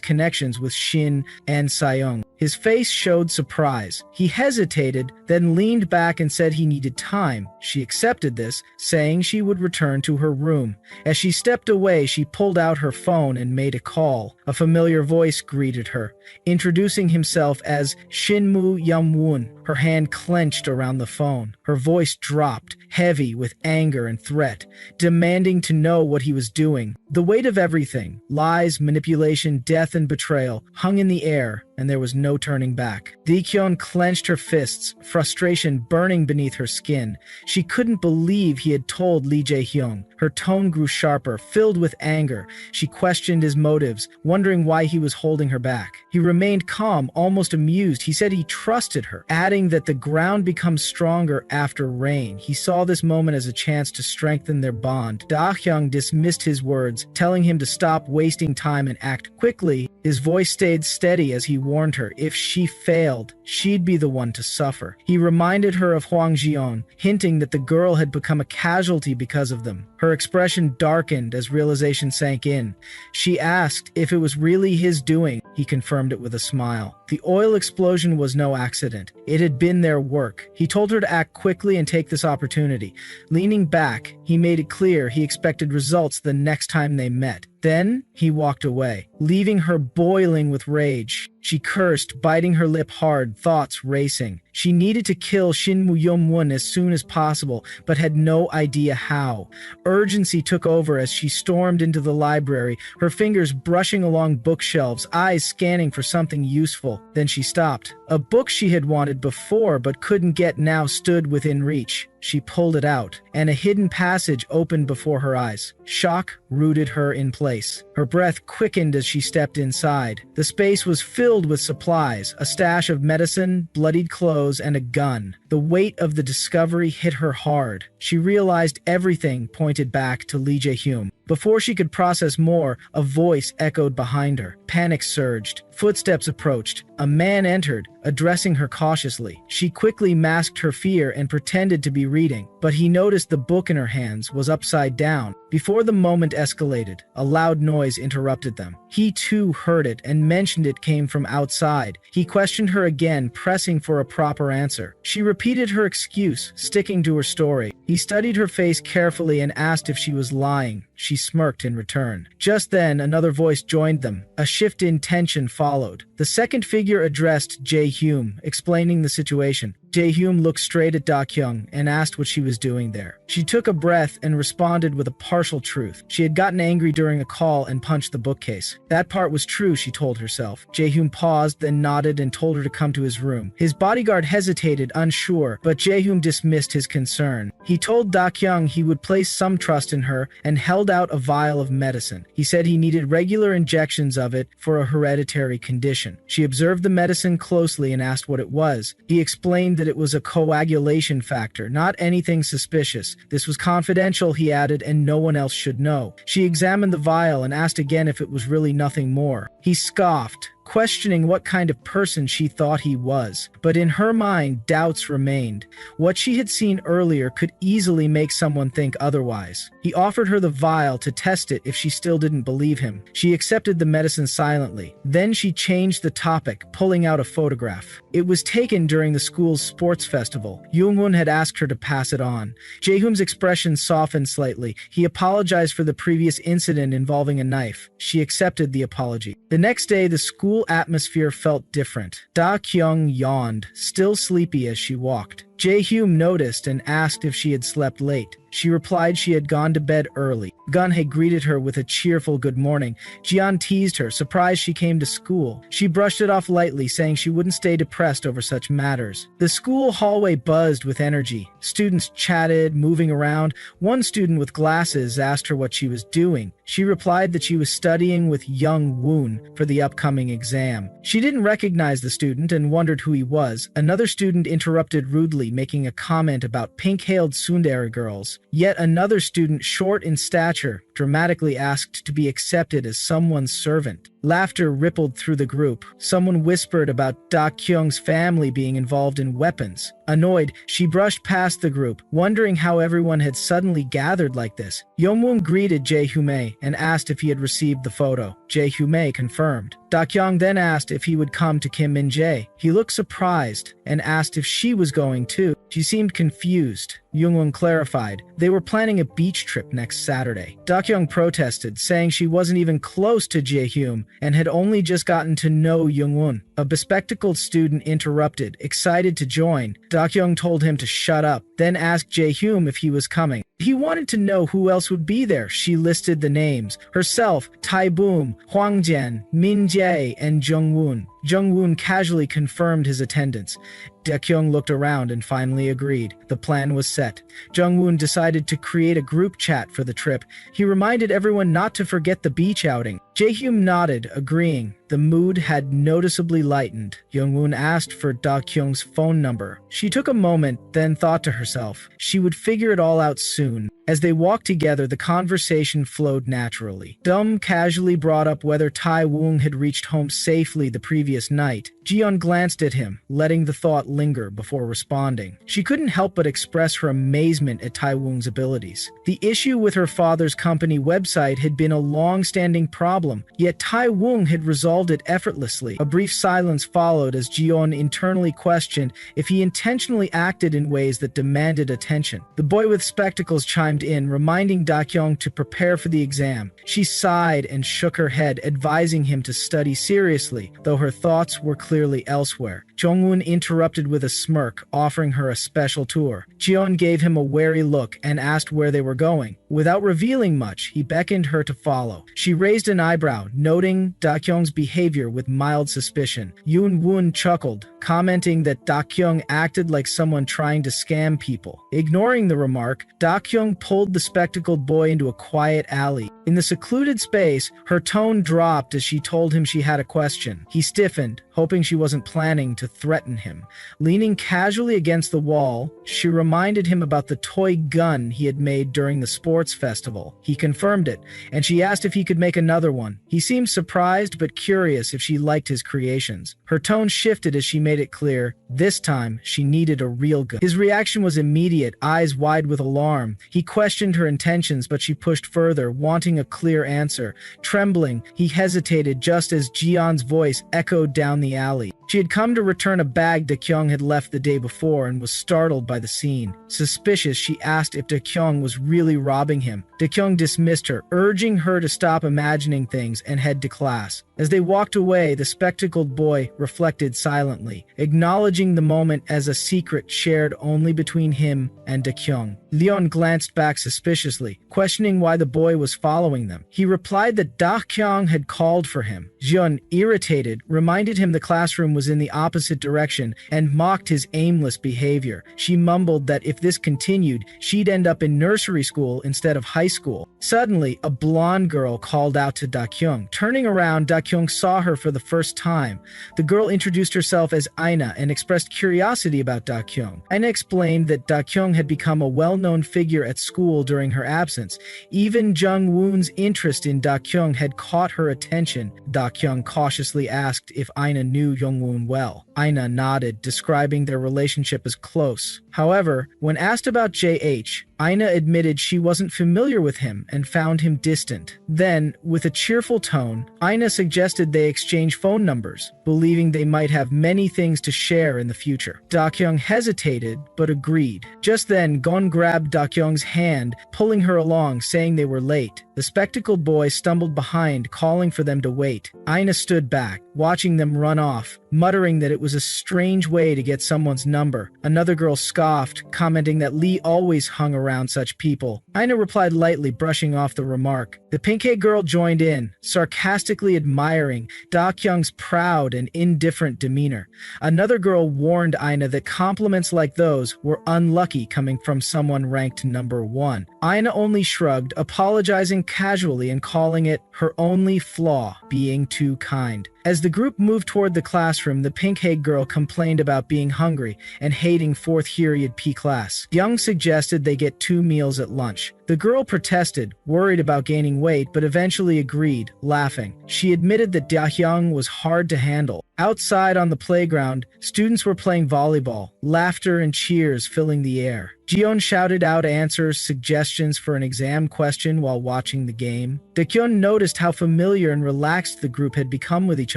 connections with Shin and Seung. His face showed surprise. He hesitated, then leaned back and said he needed time. She accepted this, saying she would return to her room. As she stepped away, she pulled out her phone and made a call. A familiar voice greeted her, introducing himself as Shin Mu-yam-won. Her hand clenched around the phone. Her voice dropped, heavy with anger and threat, demanding to know what he was doing. The weight of everything, lies, manipulation, death, and betrayal, hung in the air, and there was no turning back. Daekyun clenched her fists, frustration burning beneath her skin. She couldn't believe he had told Lee Jae-hyung. Her tone grew sharper, filled with anger. She questioned his motives, wondering why he was holding her back. He remained calm, almost amused. He said he trusted her, adding that the ground becomes stronger after rain. He saw this moment as a chance to strengthen their bond. Da-hyung dismissed his words, telling him to stop wasting time and act quickly. His voice stayed steady as he warned her if she failed, she'd be the one to suffer. He reminded her of Hwang Ji-on, hinting that the girl had become a casualty because of them. Her expression darkened as realization sank in. She asked if it was really his doing. He confirmed it with a smile. The oil explosion was no accident. It had been their work. He told her to act quickly and take this opportunity. Leaning back, he made it clear he expected results the next time they met. Then, he walked away, leaving her boiling with rage. She cursed, biting her lip hard, thoughts racing. She needed to kill Shin Mu-yam-won as soon as possible, but had no idea how. Urgency took over as she stormed into the library, her fingers brushing along bookshelves, eyes scanning for something useful. Then she stopped. A book she had wanted before but couldn't get now stood within reach. She pulled it out, and a hidden passage opened before her eyes. Shock rooted her in place. Her breath quickened as she stepped inside. The space was filled with supplies, a stash of medicine, bloodied clothes, and a gun. The weight of the discovery hit her hard. She realized everything pointed back to Lee Jae-hyun. Before she could process more, a voice echoed behind her. Panic surged. Footsteps approached. A man entered, addressing her cautiously. She quickly masked her fear and pretended to be reading, but he noticed the book in her hands was upside down. Before the moment escalated, a loud noise interrupted them. He too heard it and mentioned it came from outside. He questioned her again, pressing for a proper answer. She repeated her excuse, sticking to her story. He studied her face carefully and asked if she was lying. She smirked in return. Just then, another voice joined them. A shift in tension followed. The second figure addressed Jae-hyun, explaining the situation. Jae-hyun looked straight at Da-hyung and asked what she was doing there. She took a breath and responded with a partial truth. She had gotten angry during a call and punched the bookcase. That part was true, she told herself. Jae-hyun paused, then nodded and told her to come to his room. His bodyguard hesitated, unsure, but Jae-hyun dismissed his concern. He told Da-hyung he would place some trust in her and held out a vial of medicine. He said he needed regular injections of it for a hereditary condition. She observed the medicine closely and asked what it was. He explained that it was a coagulation factor, not anything suspicious. This was confidential, he added, and no one else should know. She examined the vial and asked again if it was really nothing more. He scoffed, questioning what kind of person she thought he was. But in her mind, doubts remained. What she had seen earlier could easily make someone think otherwise. He offered her the vial to test it if she still didn't believe him. She accepted the medicine silently. Then she changed the topic, pulling out a photograph. It was taken during the school's sports festival. Yoongun had asked her to pass it on. Jaehoom's expression softened slightly. He apologized for the previous incident involving a knife. She accepted the apology. The next day, the school atmosphere felt different. Da Kyung yawned, still sleepy as she walked. Jaehoom noticed and asked if she had slept late. She replied she had gone to bed early. Gunhae greeted her with a cheerful good morning. Jian teased her, surprised she came to school. She brushed it off lightly, saying she wouldn't stay depressed over such matters. The school hallway buzzed with energy. Students chatted, moving around. One student with glasses asked her what she was doing. She replied that she was studying with Young Woon for the upcoming exam. She didn't recognize the student and wondered who he was. Another student interrupted rudely, making a comment about pink-hailed tsundere girls. Yet another student, short in stature, dramatically asked to be accepted as someone's servant. Laughter rippled through the group. Someone whispered about Da Kyung's family being involved in weapons. Annoyed, she brushed past the group, wondering how everyone had suddenly gathered like this. Yongwon greeted Jae-hume and asked if he had received the photo. Jae-hume confirmed. Da Kyung then asked if he would come to Kim Min-jae. He looked surprised and asked if she was going too. She seemed confused. Yoongun clarified. They were planning a beach trip next Saturday. Da Kyung protested, saying she wasn't even close to Jae-hyum and had only just gotten to know Yoongun. A bespectacled student interrupted, excited to join. Da Kyung told him to shut up, then asked Jae-hyum if he was coming. He wanted to know who else would be there. She listed the names. Herself, Tai Boom, Hwang Jian, Min Jae, and Jung Woon. Jung Woon casually confirmed his attendance. Da Kyung looked around and finally agreed. The plan was set. Jung Woon decided to create a group chat for the trip. He reminded everyone not to forget the beach outing. Jae-hyum nodded, agreeing. The mood had noticeably lightened. Young-woon asked for Da Kyung's phone number. She took a moment, then thought to herself. She would figure it all out soon. As they walked together, the conversation flowed naturally. Dum casually brought up whether Tai Woong had reached home safely the previous night. Jiyeon glanced at him, letting the thought linger before responding. She couldn't help but express her amazement at Tai Woong's abilities. The issue with her father's company website had been a long-standing problem, yet Tai Woong had resolved it effortlessly. A brief silence followed as Jiyeon internally questioned if he intentionally acted in ways that demanded attention. The boy with spectacles chimed in, reminding Da Kyung to prepare for the exam. She sighed and shook her head, advising him to study seriously, though her thoughts were clearly elsewhere. Jongwon interrupted with a smirk, offering her a special tour. Jiyeon gave him a wary look and asked where they were going. Without revealing much, he beckoned her to follow. She raised an eyebrow, noting Da Kyung's behavior with mild suspicion. Yoon Woon chuckled, commenting that Da Kyung acted like someone trying to scam people. Ignoring the remark, Da Kyung pulled the spectacled boy into a quiet alley. In the secluded space, her tone dropped as she told him she had a question. He stiffened, hoping she wasn't planning to threaten him. Leaning casually against the wall, she reminded him about the toy gun he had made during the sports festival. He confirmed it, and she asked if he could make another one. He seemed surprised but curious if she liked his creations. Her tone shifted as she made it clear, this time she needed a real gun. His reaction was immediate, eyes wide with alarm. He questioned her intentions, but she pushed further, wanting a clear answer. Trembling, he hesitated just as Jiyeon's voice echoed down the alley. She had come to return a bag Da Kyung had left the day before and was startled by the scene. Suspicious, she asked if Da Kyung was really robbing him. Da Kyung dismissed her, urging her to stop imagining things and head to class. As they walked away, the spectacled boy reflected silently, acknowledging the moment as a secret shared only between him and Da Kyung. Leon glanced back suspiciously, questioning why the boy was following them. He replied that Da Kyung had called for him. Jeon, irritated, reminded him the classroom was was in the opposite direction and mocked his aimless behavior. She mumbled that if this continued, she'd end up in nursery school instead of high school. Suddenly, a blonde girl called out to Da-kyung. Turning around, Da-kyung saw her for the first time. The girl introduced herself as Aina and expressed curiosity about Da-kyung. Aina explained that Da-kyung had become a well-known figure at school during her absence. Even Jung-woon's interest in Da-kyung had caught her attention. Da-kyung cautiously asked if Aina knew Jung-woon well. Aina nodded, describing their relationship as close. However, when asked about JH, Aina admitted she wasn't familiar with him and found him distant. Then, with a cheerful tone, Aina suggested they exchange phone numbers, believing they might have many things to share in the future. Da-kyung hesitated, but agreed. Just then, Gon grabbed Da-kyung's hand, pulling her along, saying they were late. The spectacled boy stumbled behind, calling for them to wait. Aina stood back, watching them run off, muttering that it was a strange way to get someone's number. Another girl scoffed, commenting that Lee always hung around such people. Aina replied lightly, brushing off the remark. The pink-haired girl joined in, sarcastically admiring Da-kyung's proud and indifferent demeanor. Another girl warned Aina that compliments like those were unlucky coming from someone ranked number 1. Aina only shrugged, apologizing casually and calling it her only flaw, being too kind. As the group moved toward the classroom, the pink-haired girl complained about being hungry and hating 4th period P class. Young suggested they get 2 meals at lunch. The girl protested, worried about gaining weight, but eventually agreed, laughing. She admitted that Da-hyung was hard to handle. Outside on the playground, students were playing volleyball, laughter and cheers filling the air. Jiyeon shouted out answers, suggestions for an exam question while watching the game. Daekyun noticed how familiar and relaxed the group had become with each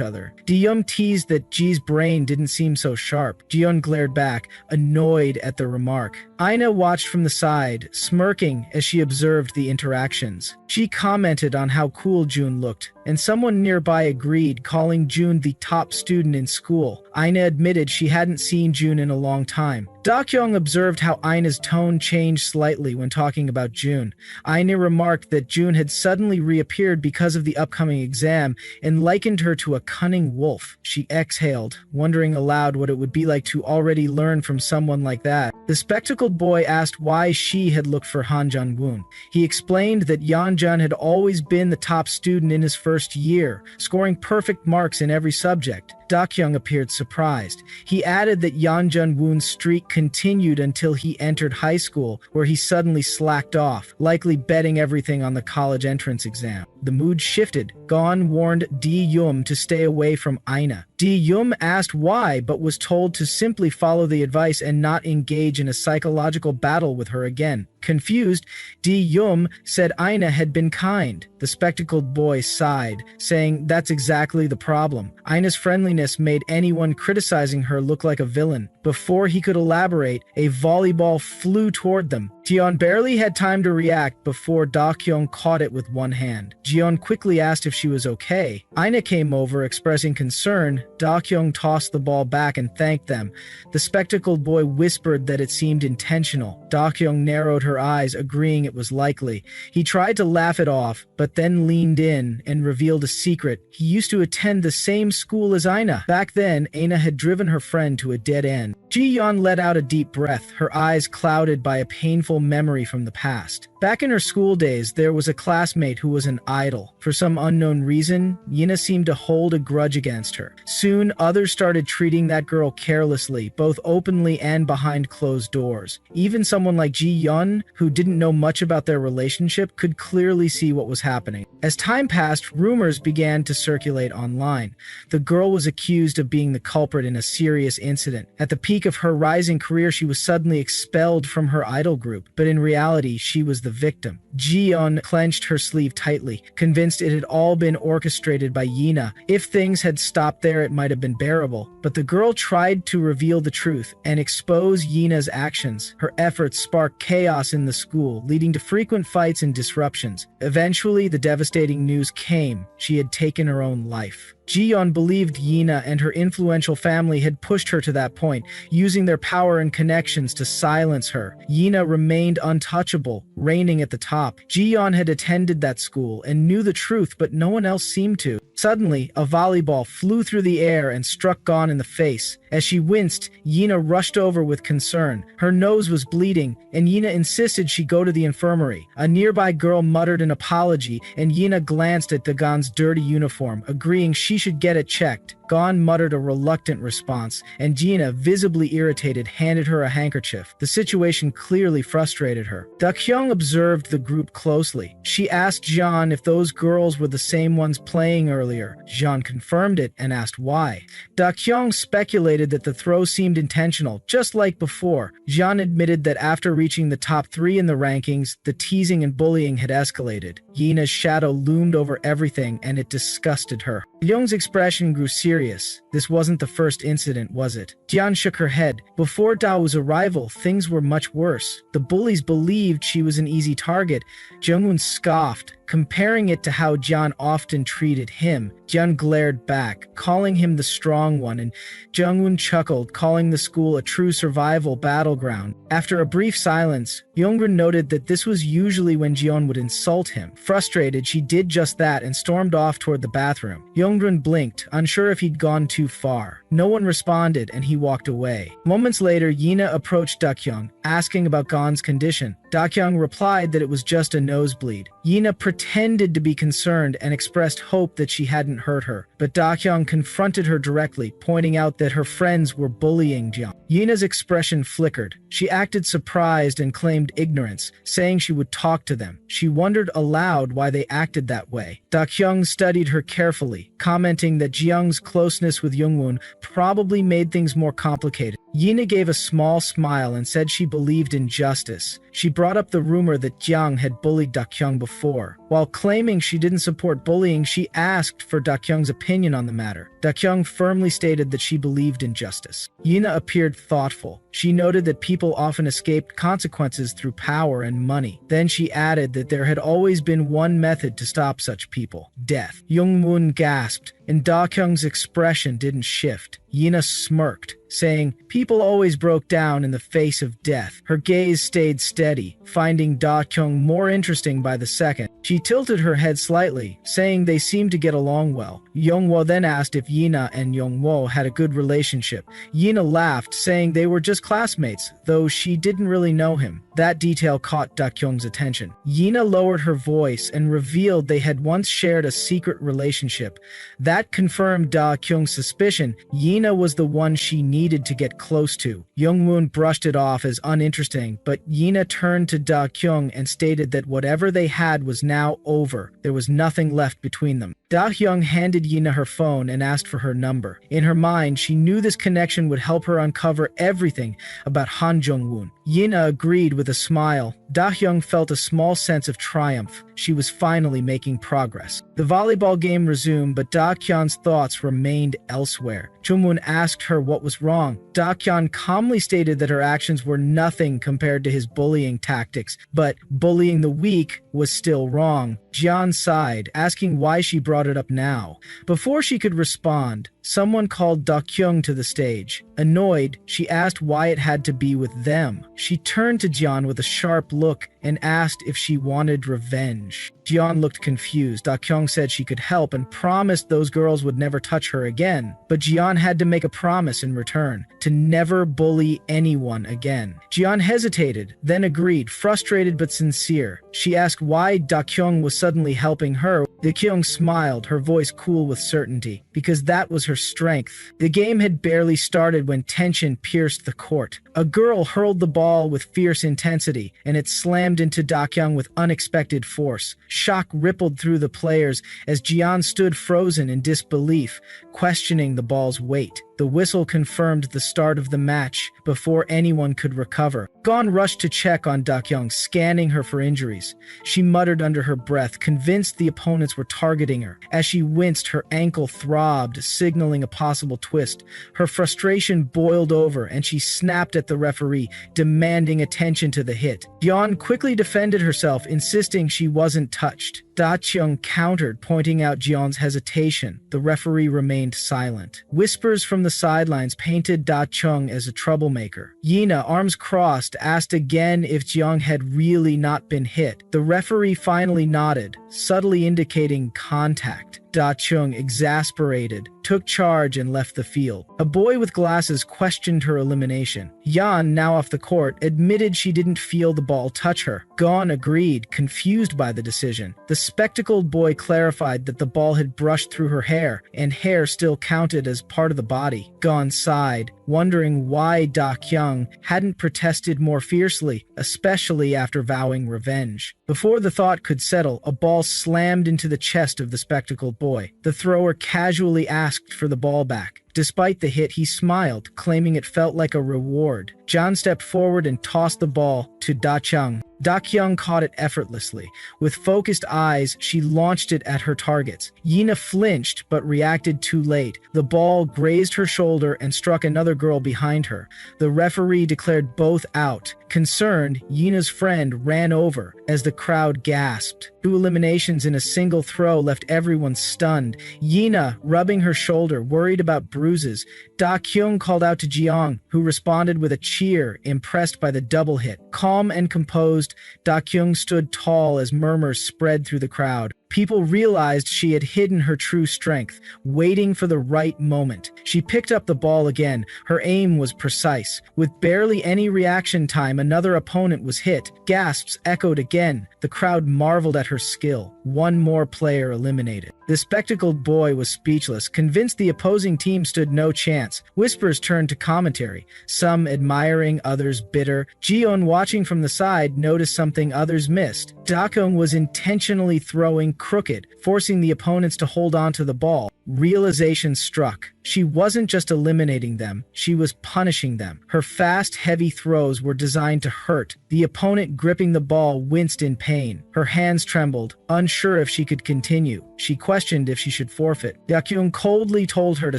other. Ji-young teased that Ji's brain didn't seem so sharp. Jiyeon glared back, annoyed at the remark. Aina watched from the side, smirking as she observed the interactions. She commented on how cool June looked, and someone nearby agreed, calling June the top student in school. Aina admitted she hadn't seen June in a long time. Da-kyung observed how Aina's tone changed slightly when talking about June. Aina remarked that June had suddenly reappeared because of the upcoming exam and likened her to a cunning wolf. She exhaled, wondering aloud what it would be like to already learn from someone like that. The spectacled boy asked why she had looked for Han Jung-woon. He explained that Yeonjun had always been the top student in his first year, scoring perfect marks in every subject. Da-kyung appeared surprised. He added that Yeonjun-woon's streak continued until he entered high school, where he suddenly slacked off, likely betting everything on the college entrance exam. The mood shifted. Gon warned Di-yum to stay away from Aina. Di-yum asked why, but was told to simply follow the advice and not engage in a psychological battle with her again. Confused, Di-yum said Aina had been kind. The spectacled boy sighed, saying that's exactly the problem. Aina's friendliness made anyone criticizing her look like a villain. Before he could elaborate, a volleyball flew toward them. Jiyeon barely had time to react before Da-kyung caught it with one hand. Jiyeon quickly asked if she was okay. Aina came over, expressing concern. Da-kyung tossed the ball back and thanked them. The spectacled boy whispered that it seemed intentional. Da-kyung narrowed her eyes, agreeing it was likely. He tried to laugh it off, but then leaned in and revealed a secret. He used to attend the same school as Aina. Back then, Aina had driven her friend to a dead end. Ji-yeon let out a deep breath, her eyes clouded by a painful memory from the past. Back in her school days, there was a classmate who was an idol. For some unknown reason, Yina seemed to hold a grudge against her. Soon, others started treating that girl carelessly, both openly and behind closed doors. Even someone like Ji-yeon, who didn't know much about their relationship, could clearly see what was happening. As time passed, rumors began to circulate online. The girl was accused of being the culprit in a serious incident. At the peak of her rising career, she was suddenly expelled from her idol group, but in reality, she was the victim. Ji-yeon clenched her sleeve tightly, convinced it had all been orchestrated by Yina. If things had stopped there, it might have been bearable, but the girl tried to reveal the truth and expose Yina's actions. Her efforts sparked chaos in the school, leading to frequent fights and disruptions. Eventually, the devastating news came. She had taken her own life. Ji-yeon believed Yina and her influential family had pushed her to that point, using their power and connections to silence her. Yina remained untouchable, reigning at the top. Ji-yeon had attended that school and knew the truth, but no one else seemed to. Suddenly, a volleyball flew through the air and struck Gon in the face. As she winced, Yina rushed over with concern. Her nose was bleeding, and Yina insisted she go to the infirmary. A nearby girl muttered an apology, and Yina glanced at Gon's dirty uniform, agreeing she should get it checked. Gon muttered a reluctant response, and Yina, visibly irritated, handed her a handkerchief. The situation clearly frustrated her. Dakyung observed the group closely. She asked Jean if those girls were the same ones playing earlier. Jean confirmed it and asked why. Dakyung speculated that the throw seemed intentional, just like before. Jean admitted that after reaching the top 3 in the rankings, the teasing and bullying had escalated. Yina's shadow loomed over everything, and it disgusted her. Young's expression grew serious. This wasn't the first incident, was it? Jian shook her head. Before Dao's arrival, things were much worse. The bullies believed she was an easy target. Jungwon scoffed, comparing it to how Jian often treated him. Jian glared back, calling him the strong one, and Jungwon chuckled, calling the school a true survival battleground. After a brief silence, Yongren noted that this was usually when Jian would insult him. Frustrated, she did just that and stormed off toward the bathroom. Yongren blinked, unsure if he'd gone too far. No one responded, and he walked away. Moments later, Yina approached Dakyung, asking about Gon's condition. Dakyung replied that it was just a nosebleed. Yina pretended to be concerned and expressed hope that she hadn't hurt her, but Dakyung confronted her directly, pointing out that her friends were bullying Jian. Yina's expression flickered. She acted surprised and claimed ignorance, saying she would talk to them. She wondered aloud why they acted that way. Dakyung studied her carefully, commenting that Jiang's closeness with Jungwon probably made things more complicated. Yina gave a small smile and said she believed in justice. She brought up the rumor that Jiang had bullied Dakyung before. While claiming she didn't support bullying, she asked for Dakyung's opinion on the matter. Dakyung firmly stated that she believed in justice. Yina appeared thoughtful. She noted that people often escaped consequences through power and money. Then she added that there had always been one method to stop such people: death. Jungwon gasped, and Dakyung's expression didn't shift. Yina smirked, saying, "People always broke down in the face of death." Her gaze stayed steady, finding Dakyung more interesting by the second. She tilted her head slightly, saying they seemed to get along well. Yongwo then asked if Yina and Yongwo had a good relationship. Yina laughed, saying they were just classmates, though she didn't really know him. That detail caught Dakyung's attention. Yina lowered her voice and revealed they had once shared a secret relationship. That confirmed Dakyung's suspicion. Yina was the one she needed to get close to. Jungwon brushed it off as uninteresting, but Yina turned to Dakyung and stated that whatever they had was now over. There was nothing left between them. Dakyung handed Yina her phone and asked for her number. In her mind, she knew this connection would help her uncover everything about Han Jungwon. Yina agreed with a smile. Dakyung felt a small sense of triumph. She was finally making progress. The volleyball game resumed, but Dakyung's thoughts remained elsewhere. Jungwon asked her what was wrong. Dakyung calmly stated that her actions were nothing compared to his bullying tactics, but bullying the weak was still wrong. Jian sighed, asking why she brought it up now. Before she could respond, someone called Dakyung to the stage. Annoyed, she asked why it had to be with them. She turned to Jian with a sharp look and asked if she wanted revenge. Jian looked confused. Dakyung said she could help and promised those girls would never touch her again. But Jian had to make a promise in return, to never bully anyone again. Jian hesitated, then agreed, frustrated but sincere. She asked why Dakyung was suddenly helping her. Dakyung smiled, her voice cool with certainty, because that was her strength. The game had barely started when tension pierced the court. A girl hurled the ball with fierce intensity, and it slammed into Dakyung with unexpected force. Shock rippled through the players as Jian stood frozen in disbelief, questioning the ball's weight. The whistle confirmed the start of the match before anyone could recover. Gon rushed to check on Dakyung, scanning her for injuries. She muttered under her breath, convinced the opponents were targeting her. As she winced, her ankle throbbed, signaling a possible twist. Her frustration boiled over, and she snapped at the referee, demanding attention to the hit. Jian quickly defended herself, insisting she wasn't touched. Dakyung countered, pointing out Jian's hesitation. The referee remained silent. Whispers from the sidelines painted Dakyung as a troublemaker. Yina, arms crossed, asked again if Jiang had really not been hit. The referee finally nodded, subtly indicating contact. Da Chung, exasperated, took charge and left the field. A boy with glasses questioned her elimination. Yan, now off the court, admitted she didn't feel the ball touch her. Gon agreed, confused by the decision. The spectacled boy clarified that the ball had brushed through her hair, and hair still counted as part of the body. Gon sighed, wondering why Da Kyung hadn't protested more fiercely, especially after vowing revenge. Before the thought could settle, a ball slammed into the chest of the spectacled boy. The thrower casually asked for the ball back. Despite the hit, he smiled, claiming it felt like a reward. John stepped forward and tossed the ball to Da Kyung. Da Kyung caught it effortlessly. With focused eyes, she launched it at her targets. Yina flinched, but reacted too late. The ball grazed her shoulder and struck another girl behind her. The referee declared both out. Concerned, Yina's friend ran over as the crowd gasped. 2 eliminations in a single throw left everyone stunned. Yina, rubbing her shoulder, worried about bruises. Da Kyung called out to Jeong, who responded with a cheer, impressed by the double hit. Calm and composed, Da Kyung stood tall as murmurs spread through the crowd. People realized she had hidden her true strength, waiting for the right moment. She picked up the ball again. Her aim was precise. With barely any reaction time, another opponent was hit. Gasps echoed again. The crowd marveled at her skill. 1 more player eliminated. The spectacled boy was speechless, convinced the opposing team stood no chance. Whispers turned to commentary, some admiring, others bitter. Jeon, watching from the side, noticed something others missed. Da Kyung was intentionally throwing crooked, forcing the opponents to hold on to the ball. Realization struck. She wasn't just eliminating them, she was punishing them. Her fast, heavy throws were designed to hurt. The opponent gripping the ball winced in pain. Her hands trembled, unsure if she could continue. She questioned if she should forfeit. Yakyung coldly told her to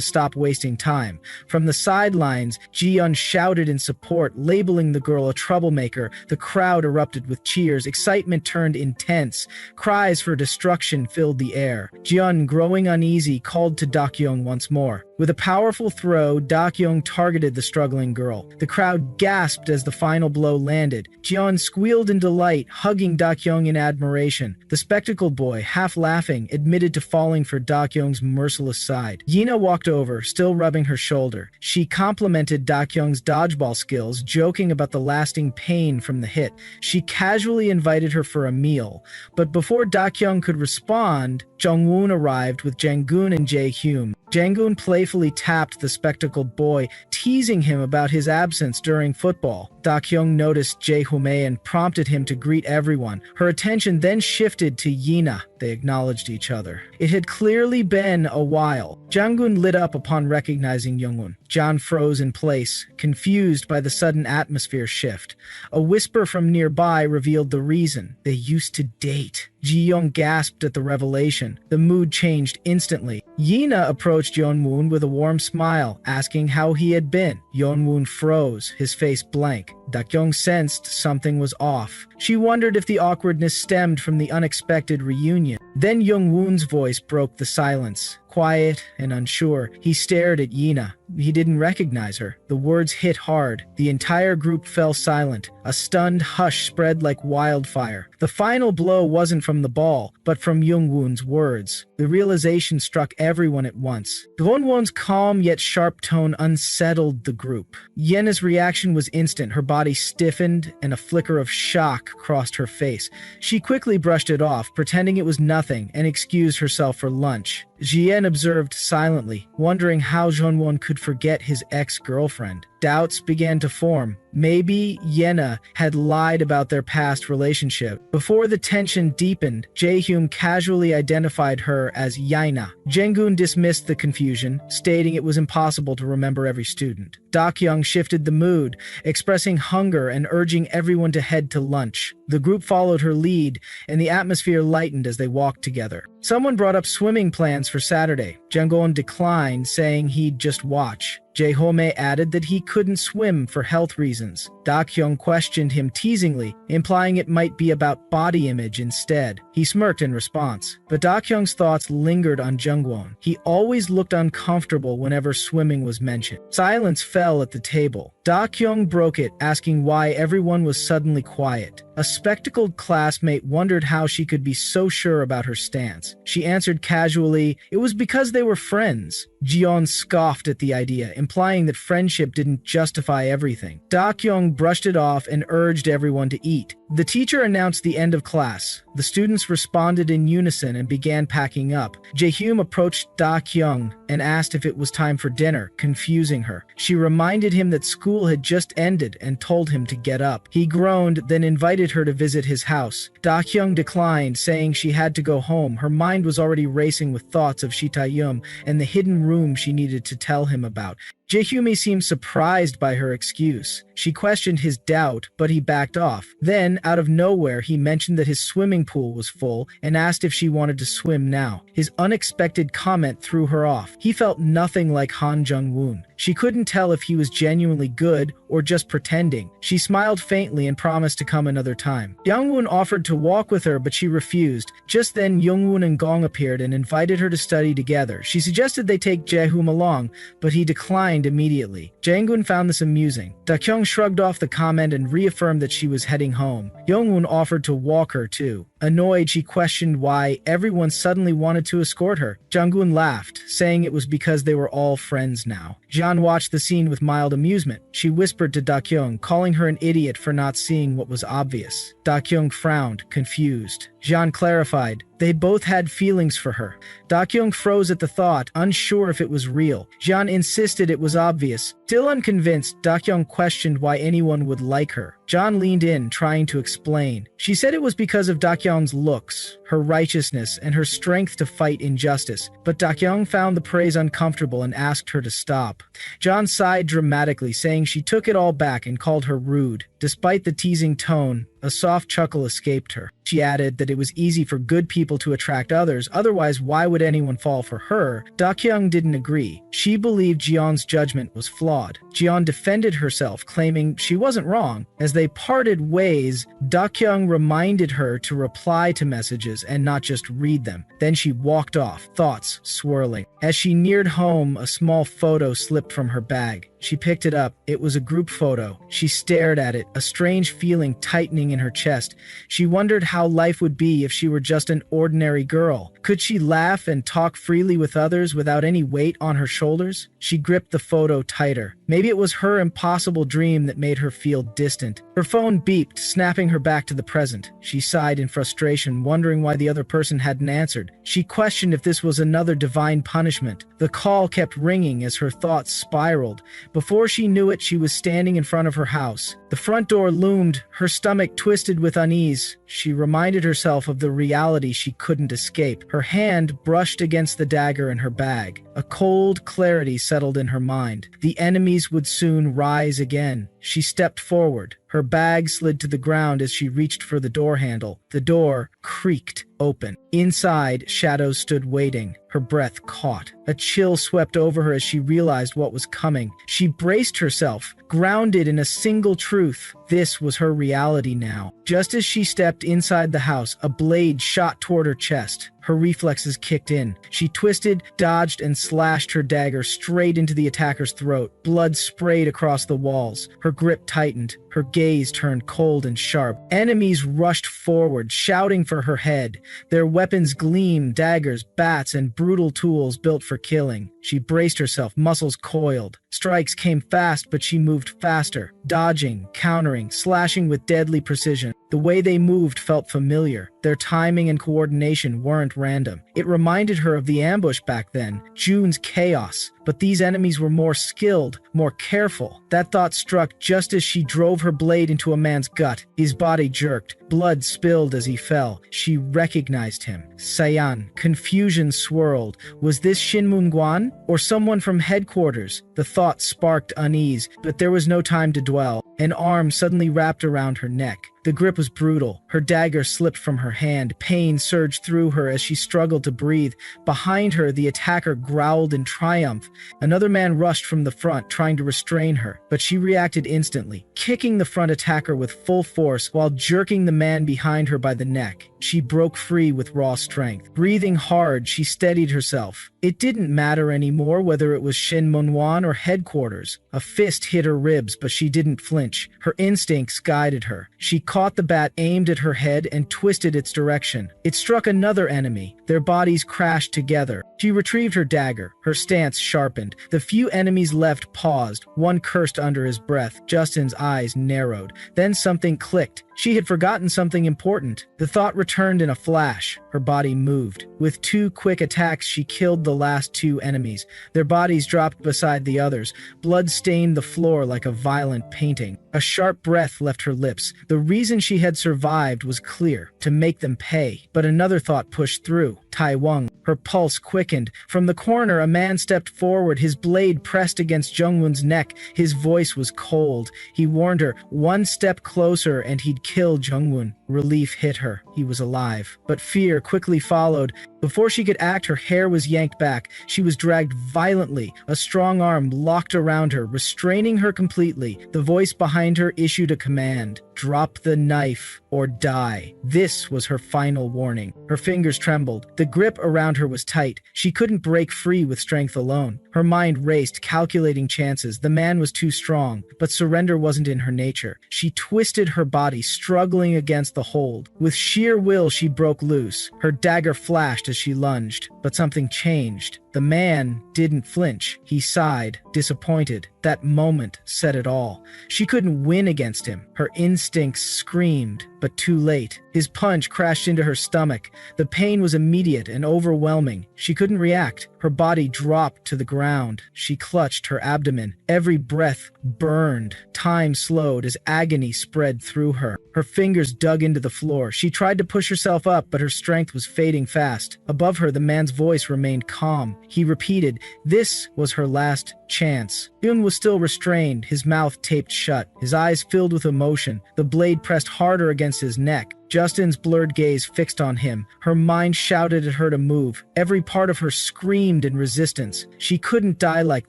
stop wasting time. From the sidelines, Jiyeon shouted in support, labeling the girl a troublemaker. The crowd erupted with cheers. Excitement turned intense. Cries for destruction filled the air. Jiyeon, growing uneasy, called to Dakyung once more. With a powerful throw, Dakyung targeted the struggling girl. The crowd gasped as the final blow landed. Jeon squealed in delight, hugging Dakyung in admiration. The spectacled boy, half laughing, admitted to falling for Dakyung's merciless side. Yina walked over, still rubbing her shoulder. She complimented Dakyung's dodgeball skills, joking about the lasting pain from the hit. She casually invited her for a meal. But before Dakyung could respond, Jungwoon arrived with Janggun and Jae-hyun. Janggun playfully tapped the spectacled boy, teasing him about his absence during football. Dakyung noticed Jae-home and prompted him to greet everyone. Her attention then shifted to Yina. They acknowledged each other. It had clearly been a while. Janggun lit up upon recognizing Jungwon. John froze in place, confused by the sudden atmosphere shift. A whisper from nearby revealed the reason. They used to date. Ji-young gasped at the revelation. The mood changed instantly. Yina approached Yeonwon with a warm smile, asking how he had been. Yeonwon froze, his face blank. Dakyung sensed something was off. She wondered if the awkwardness stemmed from the unexpected reunion. Then Yeonwon's voice broke the silence. Quiet and unsure, he stared at Yina. He didn't recognize her. The words hit hard. The entire group fell silent. A stunned hush spread like wildfire. The final blow wasn't from the ball, but from Yeonwon's words. The realization struck everyone at once. Yeonwon's calm yet sharp tone unsettled the group. Yena's reaction was instant. Her body stiffened and a flicker of shock crossed her face. She quickly brushed it off, pretending it was nothing, and excused herself for lunch. Jien observed silently, wondering how Jeonwon could forget his ex-girlfriend. Doubts began to form. Maybe Yena had lied about their past relationship. Before the tension deepened, Jae-hyun casually identified her as Yaina. Janggun dismissed the confusion, stating it was impossible to remember every student. Dakyung shifted the mood, expressing hunger and urging everyone to head to lunch. The group followed her lead, and the atmosphere lightened as they walked together. Someone brought up swimming plans for Saturday. Janggun declined, saying he'd just watch. Jae-home added that he couldn't swim for health reasons. Dakyung questioned him teasingly, implying it might be about body image instead. He smirked in response, but Dakyung's thoughts lingered on Jungwon. He always looked uncomfortable whenever swimming was mentioned. Silence fell at the table. Da Kyung broke it, asking why everyone was suddenly quiet. A spectacled classmate wondered how she could be so sure about her stance. She answered casually, it was because they were friends. Jion scoffed at the idea, implying that friendship didn't justify everything. Da Kyung brushed it off and urged everyone to eat. The teacher announced the end of class. The students responded in unison and began packing up. Jaehyum approached Da Kyung and asked if it was time for dinner, confusing her. She reminded him that school had just ended and told him to get up. He groaned, then invited her to visit his house. Da Kyung declined, saying she had to go home. Her mind was already racing with thoughts of Shitayum and the hidden room she needed to tell him about. Jaehyumi seemed surprised by her excuse. She questioned his doubt, but he backed off. Then, out of nowhere, he mentioned that his swimming pool was full and asked if she wanted to swim now. His unexpected comment threw her off. He felt nothing like Han Jung-woon. She couldn't tell if he was genuinely good or just pretending. She smiled faintly and promised to come another time. Young-woon offered to walk with her, but she refused. Just then, Young-woon and Gong appeared and invited her to study together. She suggested they take Jaehyum along, but he declined immediately. Jang-woon found this amusing. Da-kyung shrugged off the comment and reaffirmed that she was heading home. Young-woon offered to walk her too. Annoyed, she questioned why everyone suddenly wanted to escort her. Jang-woon laughed, saying it was because they were all friends now. Jeon watched the scene with mild amusement. She whispered to Da-kyung, calling her an idiot for not seeing what was obvious. Da-kyung frowned, confused. Jeon clarified, they both had feelings for her. Da-kyung froze at the thought, unsure if it was real. Jeon insisted it was obvious. Still unconvinced, Da-kyung questioned why anyone would like her. Jeon leaned in, trying to explain. She said it was because of Da-kyung's looks, her righteousness, and her strength to fight injustice. But Da-kyung found the praise uncomfortable and asked her to stop. Jeon sighed dramatically, saying she took it all back and called her rude. Despite the teasing tone, a soft chuckle escaped her. She added that it was easy for good people to attract others, otherwise why would anyone fall for her? Da-kyung didn't agree. She believed Jeon's judgment was flawed. Jeon defended herself, claiming she wasn't wrong. As they parted ways, Da-kyung reminded her to reply to messages and not just read them. Then she walked off, thoughts swirling. As she neared home, a small photo slipped from her bag. She picked it up. It was a group photo. She stared at it, a strange feeling tightening in her chest. She wondered how life would be if she were just an ordinary girl. Could she laugh and talk freely with others without any weight on her shoulders? She gripped the photo tighter. Maybe it was her impossible dream that made her feel distant. Her phone beeped, snapping her back to the present. She sighed in frustration, wondering why the other person hadn't answered. She questioned if this was another divine punishment. The call kept ringing as her thoughts spiraled. Before she knew it, she was standing in front of her house. The front door loomed, her stomach twisted with unease. She reminded herself of the reality she couldn't escape. Her hand brushed against the dagger in her bag. A cold clarity settled in her mind. The enemies would soon rise again. She stepped forward. Her bag slid to the ground as she reached for the door handle. The door creaked open. Inside, shadows stood waiting. Her breath caught. A chill swept over her as she realized what was coming. She braced herself, grounded in a single truth. This was her reality now. Just as she stepped inside the house, a blade shot toward her chest. Her reflexes kicked in. She twisted, dodged, and slashed her dagger straight into the attacker's throat. Blood sprayed across the walls. Her grip tightened. Her gaze turned cold and sharp. Enemies rushed forward, shouting for her head. Their weapons gleamed, daggers, bats, and brutal tools built for killing. She braced herself, muscles coiled. Strikes came fast, but she moved faster, dodging, countering, slashing with deadly precision. The way they moved felt familiar. Their timing and coordination weren't random. It reminded her of the ambush back then, June's chaos. But these enemies were more skilled, more careful. That thought struck just as she drove her blade into a man's gut. His body jerked. Blood spilled as he fell. She recognized him. Sayan. Confusion swirled. Was this Shin Moon-gwan? Or someone from headquarters? The thought sparked unease, but there was no time to dwell. An arm suddenly wrapped around her neck. The grip was brutal. Her dagger slipped from her hand. Pain surged through her as she struggled to breathe. Behind her, the attacker growled in triumph. Another man rushed from the front, trying to restrain her, but she reacted instantly, kicking the front attacker with full force while jerking the man behind her by the neck. she broke free with raw strength. Breathing hard, she steadied herself. It didn't matter anymore whether it was Shinmonwan or headquarters. A fist hit her ribs, but she didn't flinch. Her instincts guided her. She caught the bat aimed at her head and twisted its direction. It struck another enemy. Their bodies crashed together. She retrieved her dagger. Her stance sharpened. The few enemies left paused. One cursed under his breath. Justin's eyes narrowed. Then something clicked. She had forgotten something important. The thought returned in a flash. Her body moved. With 2 quick attacks, she killed the last 2 enemies. Their bodies dropped beside the others. Blood stained the floor like a violent painting. A sharp breath left her lips. The reason she had survived was clear: to make them pay. But another thought pushed through. Tai Wang. Her pulse quickened. From the corner, a man stepped forward, his blade pressed against Jungwon's neck. His voice was cold. He warned her, 1 step closer and he'd kill Jungwon. Relief hit her. He was alive. But fear quickly followed. Before she could act, her hair was yanked back. She was dragged violently. A strong arm locked around her, restraining her completely. The voice behind her issued a command: drop the knife or die. This was her final warning. Her fingers trembled. The grip around her was tight. She couldn't break free with strength alone. Her mind raced, calculating chances. The man was too strong, but surrender wasn't in her nature. She twisted her body, struggling against the hold. With sheer will, she broke loose. Her dagger flashed as she lunged, but something changed. The man didn't flinch. He sighed, disappointed. That moment said it all. She couldn't win against him. Her instincts screamed, but too late. His punch crashed into her stomach. The pain was immediate and overwhelming. She couldn't react. Her body dropped to the ground. She clutched her abdomen. Every breath burned. Time slowed as agony spread through her. Her fingers dug into the floor. She tried to push herself up, but her strength was fading fast. Above her, the man's voice remained calm. He repeated, this was her last chance. Hyun was still restrained, his mouth taped shut, his eyes filled with emotion. The blade pressed harder against his neck. Justin's blurred gaze fixed on him. Her mind shouted at her to move. Every part of her screamed in resistance. She couldn't die like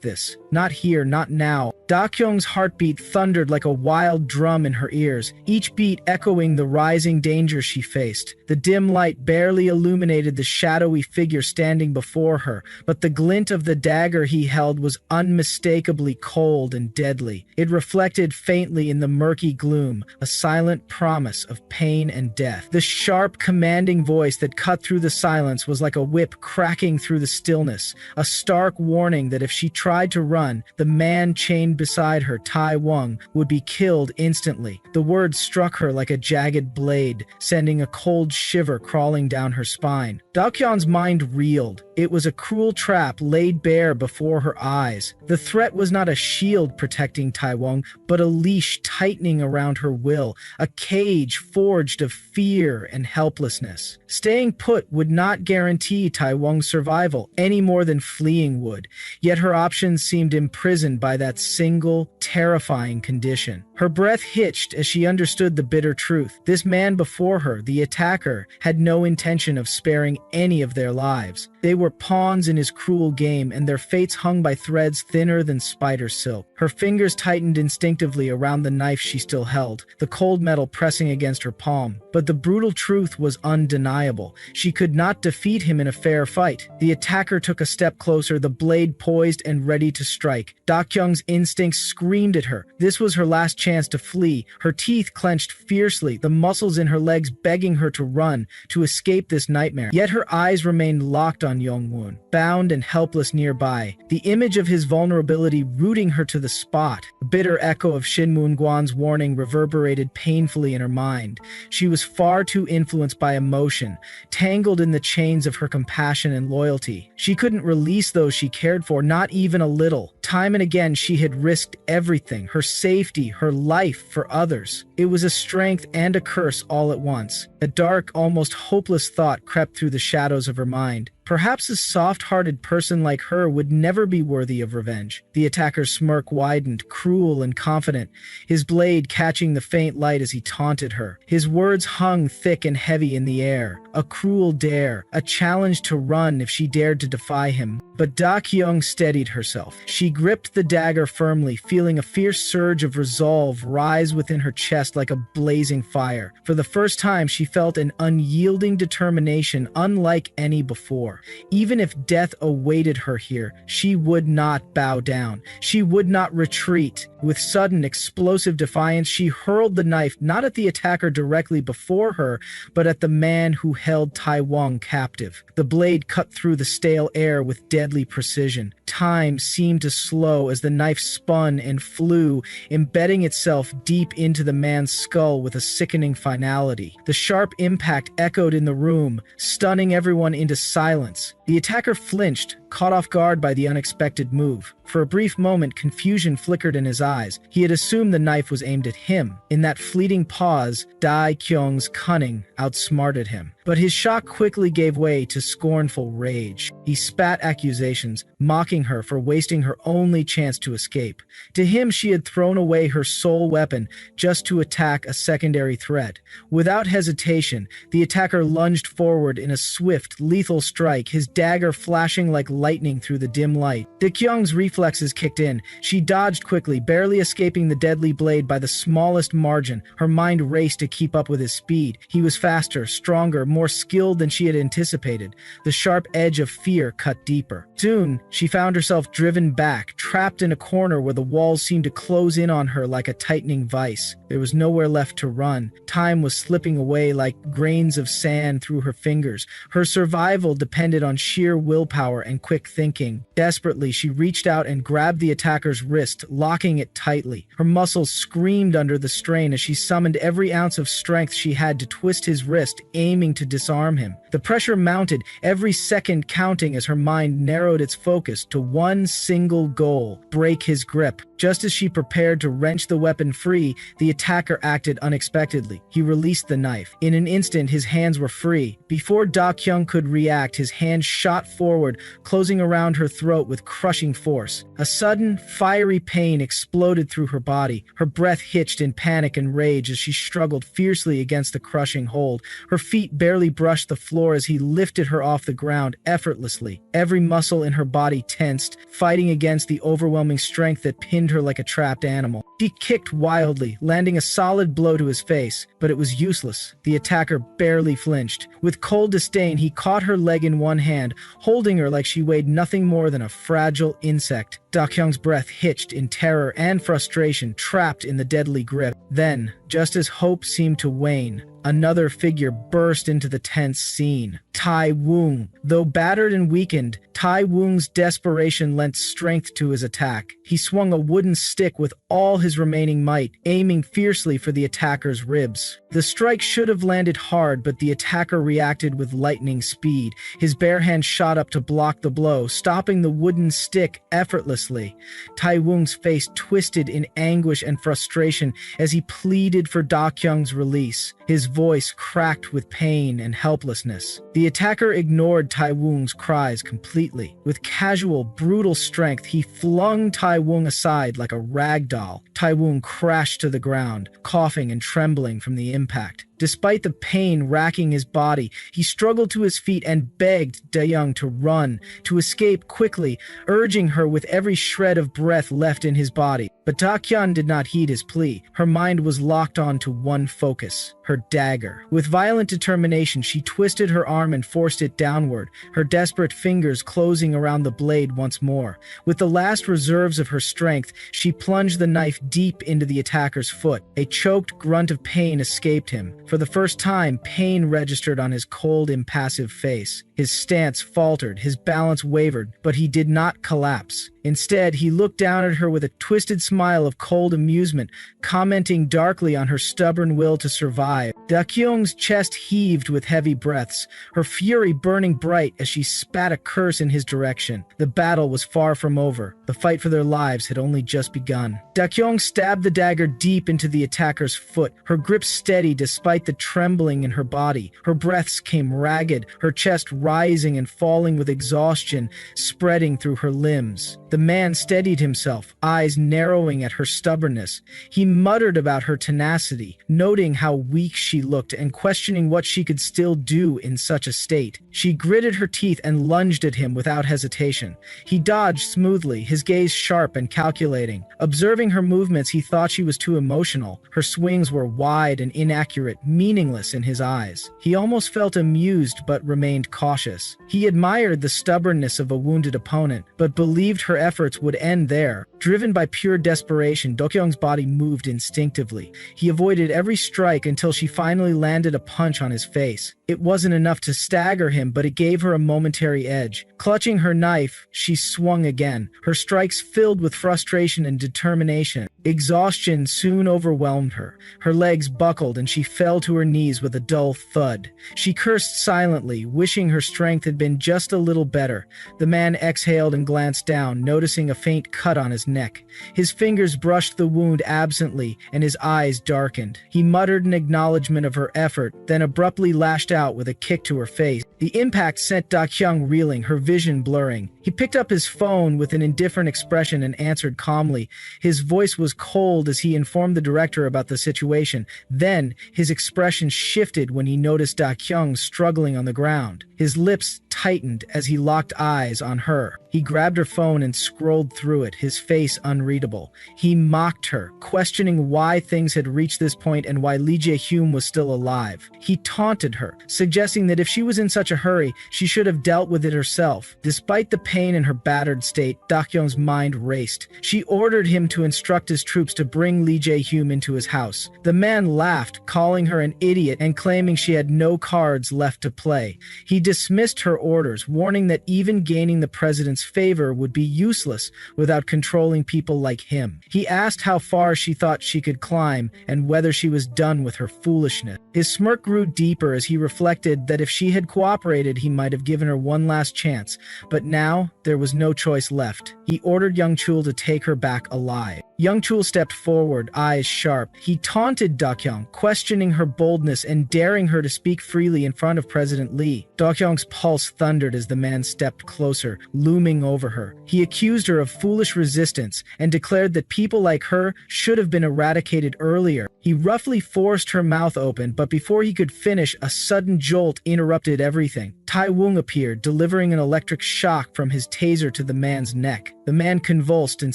this. Not here, not now. Dakyung's heartbeat thundered like a wild drum in her ears, each beat echoing the rising danger she faced. The dim light barely illuminated the shadowy figure standing before her, but the glint of the dagger he held was unmistakably cold and deadly. It reflected faintly in the murky gloom, a silent promise of pain and death. The sharp, commanding voice that cut through the silence was like a whip cracking through the stillness, a stark warning that if she tried to run, the man chained beside her, Tai Wang, would be killed instantly. The words struck her like a jagged blade, sending a cold shiver crawling down her spine. Dakyun's mind reeled. It was a cruel trap laid bare before her eyes. The threat was not a shield protecting Tai Wang, but a leash tightening around her will, a cage forged of fear and helplessness. Staying put would not guarantee Tai Wang's survival, any more than fleeing would. Yet her options seemed imprisoned by that single, terrifying condition. Her breath hitched as she understood the bitter truth. This man before her, the attacker, had no intention of sparing any of their lives. They were pawns in his cruel game, and their fates hung by threads thinner than spider silk. Her fingers tightened instinctively around the knife she still held, the cold metal pressing against her palm. But the brutal truth was undeniable. She could not defeat him in a fair fight. The attacker took a step closer, the blade poised and ready to strike. Dakyung's instincts screamed at her. This was her last chance to flee. Her teeth clenched fiercely, the muscles in her legs begging her to run, to escape this nightmare. Yet her eyes remained locked on Yongwon, bound and helpless nearby, the image of his vulnerability rooting her to the spot. A bitter echo of Shin Moon-gwan's warning reverberated painfully in her mind. She was far too influenced by emotion, tangled in the chains of her compassion and loyalty. She couldn't release those she cared for, not even a little. Time and again she had risked everything, her safety, her life for others. It was a strength and a curse all at once. A dark, almost hopeless thought crept through the shadows of her mind. Perhaps a soft-hearted person like her would never be worthy of revenge. The attacker's smirk widened, cruel and confident, his blade catching the faint light as he taunted her. His words hung thick and heavy in the air, a cruel dare, a challenge to run if she dared to defy him. But Da Kyung steadied herself. She gripped the dagger firmly, feeling a fierce surge of resolve rise within her chest like a blazing fire. For the first time, she felt an unyielding determination unlike any before. Even if death awaited her here, she would not bow down. She would not retreat. With sudden, explosive defiance, she hurled the knife not at the attacker directly before her, but at the man who held Tai Wong captive. The blade cut through the stale air with deadly precision. Time seemed to slow as the knife spun and flew, embedding itself deep into the man's skull with a sickening finality. The sharp impact echoed in the room, stunning everyone into silence. The attacker flinched, caught off guard by the unexpected move. For a brief moment, confusion flickered in his eyes. He had assumed the knife was aimed at him. In that fleeting pause, Da Kyung's cunning outsmarted him. But his shock quickly gave way to scornful rage. He spat accusations, mocking her for wasting her only chance to escape. To him, she had thrown away her sole weapon just to attack a secondary threat. Without hesitation, the attacker lunged forward in a swift, lethal strike, his dagger flashing like lightning through the dim light. Da Kyung's reflexes kicked in. She dodged quickly, barely escaping the deadly blade by the smallest margin. Her mind raced to keep up with his speed. He was faster, stronger, more skilled than she had anticipated. The sharp edge of fear cut deeper. Soon, she found herself driven back, trapped in a corner where the walls seemed to close in on her like a tightening vice. There was nowhere left to run. Time was slipping away like grains of sand through her fingers. Her survival depended on sheer willpower and quick thinking. Desperately, she reached out and grabbed the attacker's wrist, locking it tightly. Her muscles screamed under the strain as she summoned every ounce of strength she had to twist his wrist, aiming to disarm him. The pressure mounted, every second counting as her mind narrowed its focus to one single goal: break his grip. Just as she prepared to wrench the weapon free, the attacker acted unexpectedly. He released the knife. In an instant, his hands were free. Before Da Kyung could react, his hand shot forward, closing around her throat with crushing force. A sudden, fiery pain exploded through her body. Her breath hitched in panic and rage as she struggled fiercely against the crushing hold. Her feet barely brushed the floor as he lifted her off the ground effortlessly. Every muscle in her body tensed, fighting against the overwhelming strength that pinned her like a trapped animal. She kicked wildly, landing a solid blow to his face, but it was useless. The attacker barely flinched. With cold disdain, he caught her leg in one hand, holding her like she weighed nothing more than a fragile insect. Da Kyung's breath hitched in terror and frustration, trapped in the deadly grip. Then, just as hope seemed to wane, another figure burst into the tense scene. Tai Wung. Though battered and weakened, Tai Wung's desperation lent strength to his attack. He swung a wooden stick with all his remaining might, aiming fiercely for the attacker's ribs. The strike should have landed hard, but the attacker reacted with lightning speed. His bare hand shot up to block the blow, stopping the wooden stick effortlessly. Tai Wung's face twisted in anguish and frustration as he pleaded for Da Kyung's release. His voice cracked with pain and helplessness. The attacker ignored Tai Wung's cries completely. With casual, brutal strength, he flung Tai Wung aside like a rag doll. Tai Wung crashed to the ground, coughing and trembling from the impact. Despite the pain racking his body, he struggled to his feet and begged Da Young to run, to escape quickly, urging her with every shred of breath left in his body. But Da Kyun did not heed his plea. Her mind was locked on to one focus: her dagger. With violent determination, she twisted her arm and forced it downward, her desperate fingers closing around the blade once more. With the last reserves of her strength, she plunged the knife deep into the attacker's foot. A choked grunt of pain escaped him. For the first time, pain registered on his cold, impassive face. His stance faltered, his balance wavered, but he did not collapse. Instead, he looked down at her with a twisted smile of cold amusement, commenting darkly on her stubborn will to survive. Da Kyung's chest heaved with heavy breaths, her fury burning bright as she spat a curse in his direction. The battle was far from over. The fight for their lives had only just begun. Da Kyung stabbed the dagger deep into the attacker's foot, her grip steady despite the trembling in her body. Her breaths came ragged, her chest rising and falling with exhaustion spreading through her limbs. The man steadied himself, eyes narrowing at her stubbornness. He muttered about her tenacity, noting how weak she looked and questioning what she could still do in such a state. She gritted her teeth and lunged at him without hesitation. He dodged smoothly, his gaze sharp and calculating. Observing her movements, he thought she was too emotional. Her swings were wide and inaccurate, meaningless in his eyes. He almost felt amused but remained cautious. He admired the stubbornness of a wounded opponent, but believed her efforts would end there. Driven by pure desperation, Dokyeong's body moved instinctively. He avoided every strike until she finally landed a punch on his face. It wasn't enough to stagger him, but it gave her a momentary edge. Clutching her knife, she swung again, her strikes filled with frustration and determination. Exhaustion soon overwhelmed her. Her legs buckled and she fell to her knees with a dull thud. She cursed silently, wishing her strength had been just a little better. The man exhaled and glanced down, noticing a faint cut on his neck. His fingers brushed the wound absently and his eyes darkened. He muttered an acknowledgement of her effort, then abruptly lashed out with a kick to her face. The impact sent Da-kyung reeling, her vision blurring. He picked up his phone with an indifferent expression and answered calmly. His voice was cold as he informed the director about the situation. Then, his expression shifted when he noticed Da-kyung struggling on the ground. His lips tightened as he locked eyes on her. He grabbed her phone and scrolled through it, his face unreadable. He mocked her, questioning why things had reached this point and why Lee Jae-hyun was still alive. He taunted her, suggesting that if she was in such a hurry, she should have dealt with it herself. Despite the pain in her battered state, Da-kyung's mind raced. She ordered him to instruct his troops to bring Lee Jae-hyun into his house. The man laughed, calling her an idiot and claiming she had no cards left to play. He dismissed her orders, warning that even gaining the president's favor would be useless without controlling people like him. He asked how far she thought she could climb and whether she was done with her foolishness. His smirk grew deeper as he reflected that if she had cooperated, he might have given her one last chance, but now there was no choice left. He ordered Young Chul to take her back alive. Young Chul stepped forward, eyes sharp. He taunted Da-kyung, questioning her boldness and daring her to speak freely in front of President Lee. Da-kyung's pulse thundered as the man stepped closer, looming over her. He accused her of foolish resistance and declared that people like her should have been eradicated earlier. He roughly forced her mouth open, but before he could finish, a sudden jolt interrupted everything. Tai-woong appeared, delivering an electric shock from his taser to the man's neck. The man convulsed and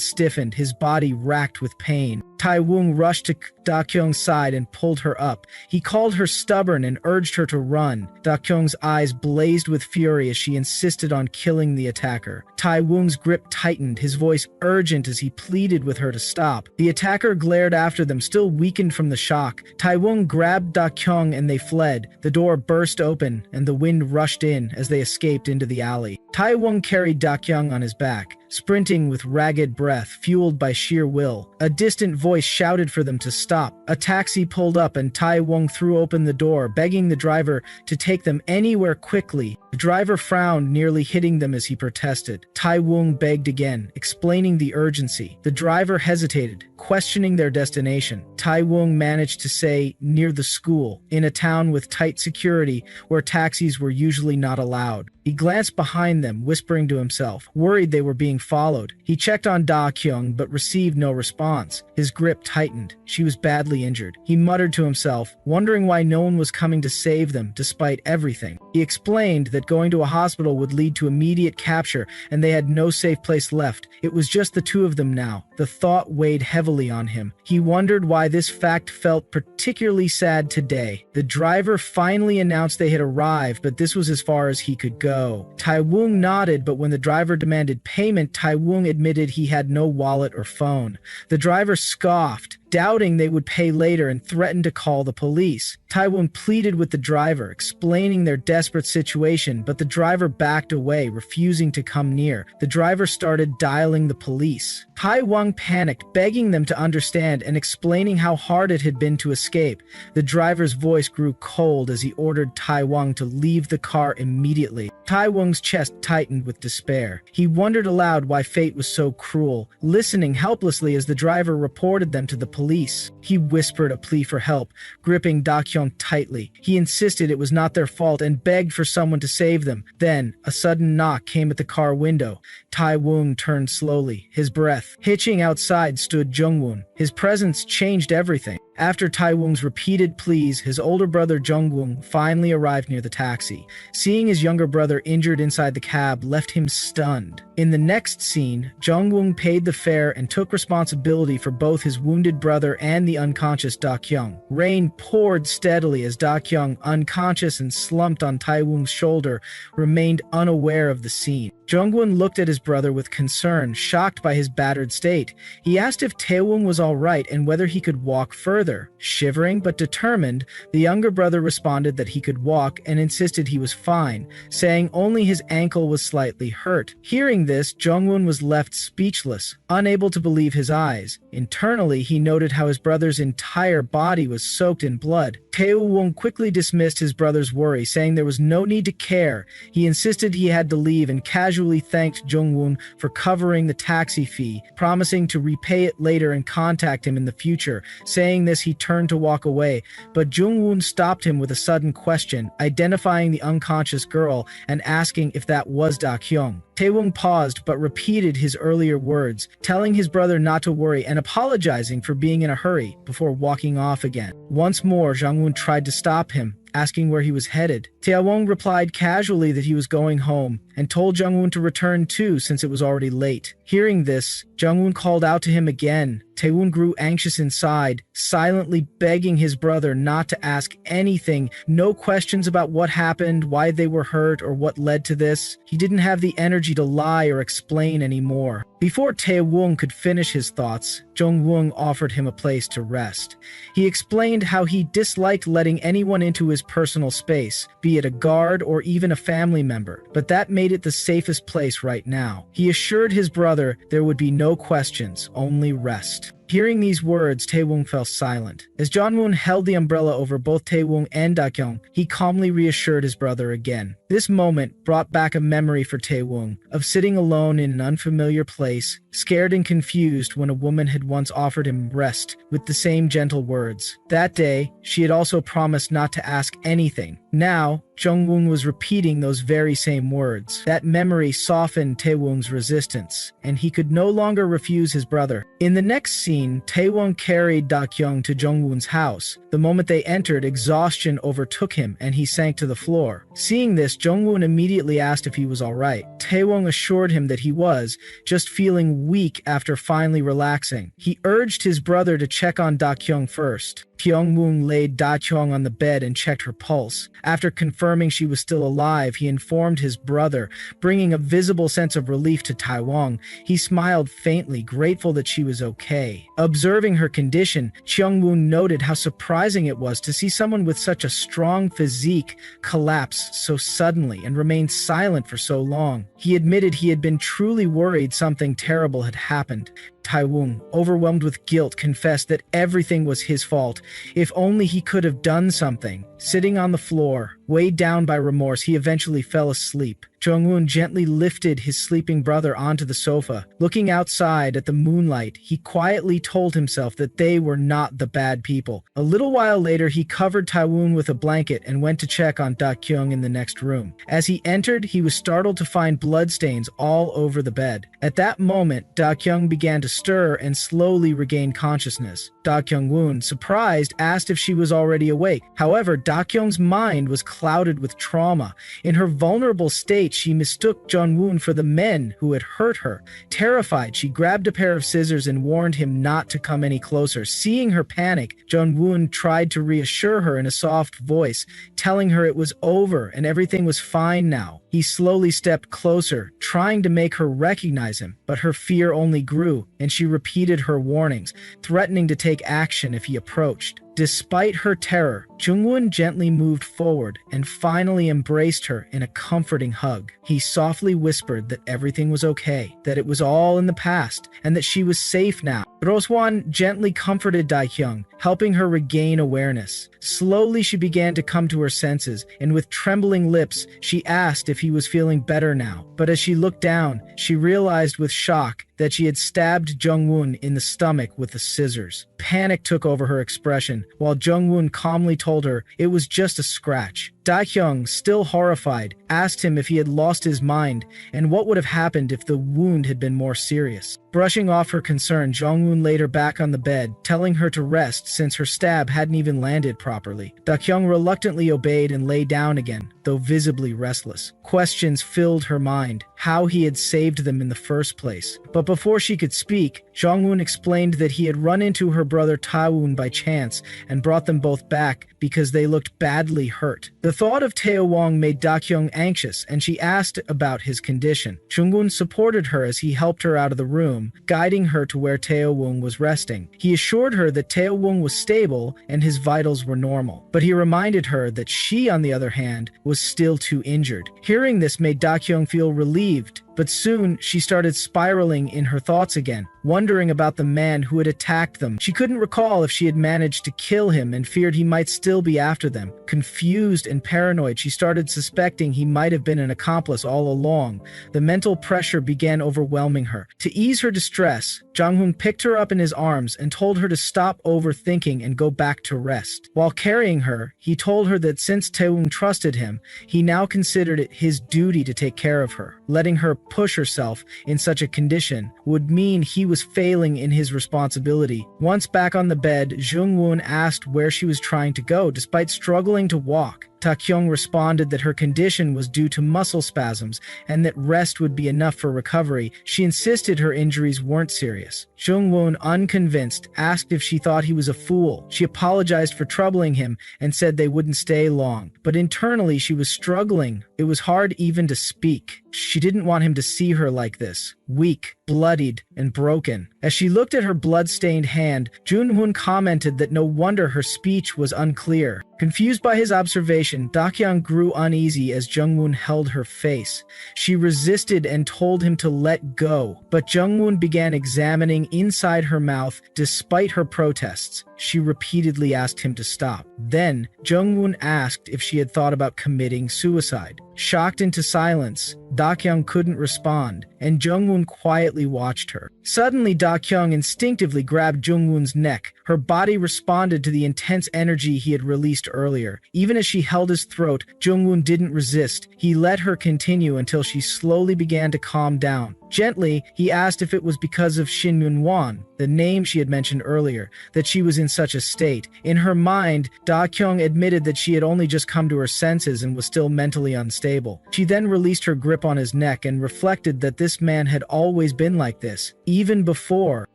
stiffened, his body racked with pain. Tai-woong rushed to Da-kyung's side and pulled her up. He called her stubborn and urged her to run. Da-kyung's eyes blazed with fury as she insisted on killing the attacker. Tai-woong's grip tightened, his voice urgent as he pleaded with her to stop. The attacker glared after them, still weakened from the shock. Tai-woong grabbed Da-kyung and they fled. The door burst open and the wind rushed in as they escaped into the alley. Tai-woong carried Da-kyung on his back, sprinting with ragged breath, fueled by sheer will. A distant voice shouted for them to stop. A taxi pulled up and Tai-woong threw open the door, begging the driver to take them anywhere quickly. The driver frowned, nearly hitting them as he protested. Tai-woong begged again, explaining the urgency. The driver hesitated, questioning their destination. Tai-woong managed to say, near the school, in a town with tight security where taxis were usually not allowed. He glanced behind them, whispering to himself, worried they were being followed. He checked on Da-kyung, but received no response. His grip tightened. She was badly injured. He muttered to himself, wondering why no one was coming to save them, despite everything. He explained that going to a hospital would lead to immediate capture, and they had no safe place left. It was just the two of them now. The thought weighed heavily on him. He wondered why this fact felt particularly sad today. The driver finally announced they had arrived, but this was as far as he could go. Tai-woong nodded, but when the driver demanded payment, Tai-woong admitted he had no wallet or phone. The driver scoffed, doubting they would pay later, and threatened to call the police. Tai-woong pleaded with the driver, explaining their desperate situation, but the driver backed away, refusing to come near. The driver started dialing the police. Tai Wang panicked, begging them to understand and explaining how hard it had been to escape. The driver's voice grew cold as he ordered Tai Wang to leave the car immediately. Tai Wang's chest tightened with despair. He wondered aloud why fate was so cruel, listening helplessly as the driver reported them to the police. He whispered a plea for help, gripping Da Kyung tightly. He insisted it was not their fault and begged for someone to save them. Then, a sudden knock came at the car window. Tai Wang turned slowly, his breath. Hitching outside stood Jungwon. His presence changed everything. After Tai Wung's repeated pleas, his older brother Jungwon finally arrived near the taxi. Seeing his younger brother injured inside the cab left him stunned. In the next scene, Jungwon paid the fare and took responsibility for both his wounded brother and the unconscious Da Kyung. Rain poured steadily as Da Kyung, unconscious and slumped on Tai Wung's shoulder, remained unaware of the scene. Jungwon looked at his brother with concern, shocked by his battered state. He asked if Taewon was all right and whether he could walk further. Shivering but determined, the younger brother responded that he could walk and insisted he was fine, saying only his ankle was slightly hurt. Hearing this, Jungwon was left speechless, unable to believe his eyes. Internally, he noted how his brother's entire body was soaked in blood. Taewon quickly dismissed his brother's worry, saying there was no need to care. He insisted he had to leave and casually thanked Jungwon for covering the taxi fee, promising to repay it later and contact him in the future. Saying this, he turned to walk away, but Jungwon stopped him with a sudden question, identifying the unconscious girl and asking if that was Da Kyung. Taewon paused but repeated his earlier words, telling his brother not to worry and apologizing for being in a hurry before walking off again. Once more, Jungwon tried to stop him, asking where he was headed. Taewon replied casually that he was going home and told Jungwon to return too since it was already late. Hearing this, Jungwon called out to him again. Taewon grew anxious inside, silently begging his brother not to ask anything, no questions about what happened, why they were hurt, or what led to this. He didn't have the energy to lie or explain anymore. Before Taewon could finish his thoughts, Jungwon offered him a place to rest. He explained how he disliked letting anyone into his personal space, be it a guard or even a family member, but that made it the safest place right now. He assured his brother there would be no questions, only rest. Hearing these words, Taewon fell silent. As Jungwon held the umbrella over both Taewon and Da Kyung, he calmly reassured his brother again. This moment brought back a memory for Taewon of sitting alone in an unfamiliar place, scared and confused when a woman had once offered him rest with the same gentle words. That day, she had also promised not to ask anything. Now, Jungwon was repeating those very same words. That memory softened Taewon's resistance, and he could no longer refuse his brother. In the next scene, Taewon carried Da Kyung to Jungwon's house. The moment they entered, exhaustion overtook him, and he sank to the floor. Seeing this, Jungwon immediately asked if he was alright. Taewon assured him that he was, just feeling weak after finally relaxing. He urged his brother to check on Da Kyung first. Pyongwoon laid Da Kyung on the bed and checked her pulse. After confirming she was still alive, he informed his brother, bringing a visible sense of relief to Taewon. He smiled faintly, grateful that she was okay. Observing her condition, Cheongwoon noted how surprising it was to see someone with such a strong physique collapse so suddenly and remain silent for so long. He admitted he had been truly worried something terrible had happened. Taewon, overwhelmed with guilt, confessed that everything was his fault. If only he could have done something. Sitting on the floor, weighed down by remorse, he eventually fell asleep. Jungwon gently lifted his sleeping brother onto the sofa. Looking outside at the moonlight, he quietly told himself that they were not the bad people. A little while later, he covered Taewon with a blanket and went to check on Da Kyung in the next room. As he entered, he was startled to find bloodstains all over the bed. At that moment, Da Kyung began to stir and slowly regain consciousness. Da Kyung-woon, surprised, asked if she was already awake. However, Da Kyung's mind was clouded with trauma. In her vulnerable state, she mistook Jung-woon for the men who had hurt her. Terrified, she grabbed a pair of scissors and warned him not to come any closer. Seeing her panic, Jung-woon tried to reassure her in a soft voice, telling her it was over and everything was fine now. He slowly stepped closer, trying to make her recognize him, but her fear only grew, and she repeated her warnings, threatening to take action if he approached. Despite her terror, Jungwon gently moved forward and finally embraced her in a comforting hug. He softly whispered that everything was okay, that it was all in the past, and that she was safe now. Roswan gently comforted Daehyung, helping her regain awareness. Slowly she began to come to her senses, and with trembling lips, she asked if he was feeling better now. But as she looked down, she realized with shock that she had stabbed Jungwon in the stomach with the scissors. Panic took over her expression, while Jungwon calmly told her it was just a scratch. Daehyung, still horrified, asked him if he had lost his mind and what would have happened if the wound had been more serious. Brushing off her concern, Jungwon laid her back on the bed, telling her to rest since her stab hadn't even landed properly. Daehyung reluctantly obeyed and lay down again, though visibly restless. Questions filled her mind, how he had saved them in the first place. But before she could speak, Jungwon explained that he had run into her brother Taewoon by chance and brought them both back because they looked badly hurt. The thought of Taewong made Daehyung anxious, and she asked about his condition. Jungwon supported her as he helped her out of the room, guiding her to where Taewong was resting. He assured her that Taewong was stable and his vitals were normal, but he reminded her that she, on the other hand, was still too injured. Hearing this made Daehyung feel relieved, but soon she started spiraling in her thoughts again, wondering about the man who had attacked them. She couldn't recall if she had managed to kill him and feared he might still be after them. Confused and paranoid, she started suspecting he might have been an accomplice all along. The mental pressure began overwhelming her. To ease her distress, Junghoon picked her up in his arms and told her to stop overthinking and go back to rest. While carrying her, he told her that since Taewoong trusted him, he now considered it his duty to take care of her. Letting her push herself in such a condition would mean he was failing in his responsibility. Once back on the bed, Jungwon asked where she was trying to go despite struggling to walk. Taehyung responded that her condition was due to muscle spasms and that rest would be enough for recovery. She insisted her injuries weren't serious. Jungwon, unconvinced, asked if she thought he was a fool. She apologized for troubling him and said they wouldn't stay long. But internally she was struggling. It was hard even to speak. She didn't want him to see her like this, weak, bloodied, and broken. As she looked at her blood-stained hand, Junhoon commented that no wonder her speech was unclear. Confused by his observation, Daehyung grew uneasy as Jungwon held her face. She resisted and told him to let go, but Jungwon began examining inside her mouth despite her protests. She repeatedly asked him to stop. Then, Jungwon asked if she had thought about committing suicide. Shocked into silence, Daehyung couldn't respond, and Jungwon quietly watched her. Suddenly, Daehyung instinctively grabbed Jungwon's neck. Her body responded to the intense energy he had released earlier. Even as she held his throat, Jungwon didn't resist. He let her continue until she slowly began to calm down. Gently, he asked if it was because of Shin Myung-won, the name she had mentioned earlier, that she was in such a state. In her mind, Daehyung admitted that she had only just come to her senses and was still mentally unstable. She then released her grip on his neck and reflected that this man had always been like this, even before.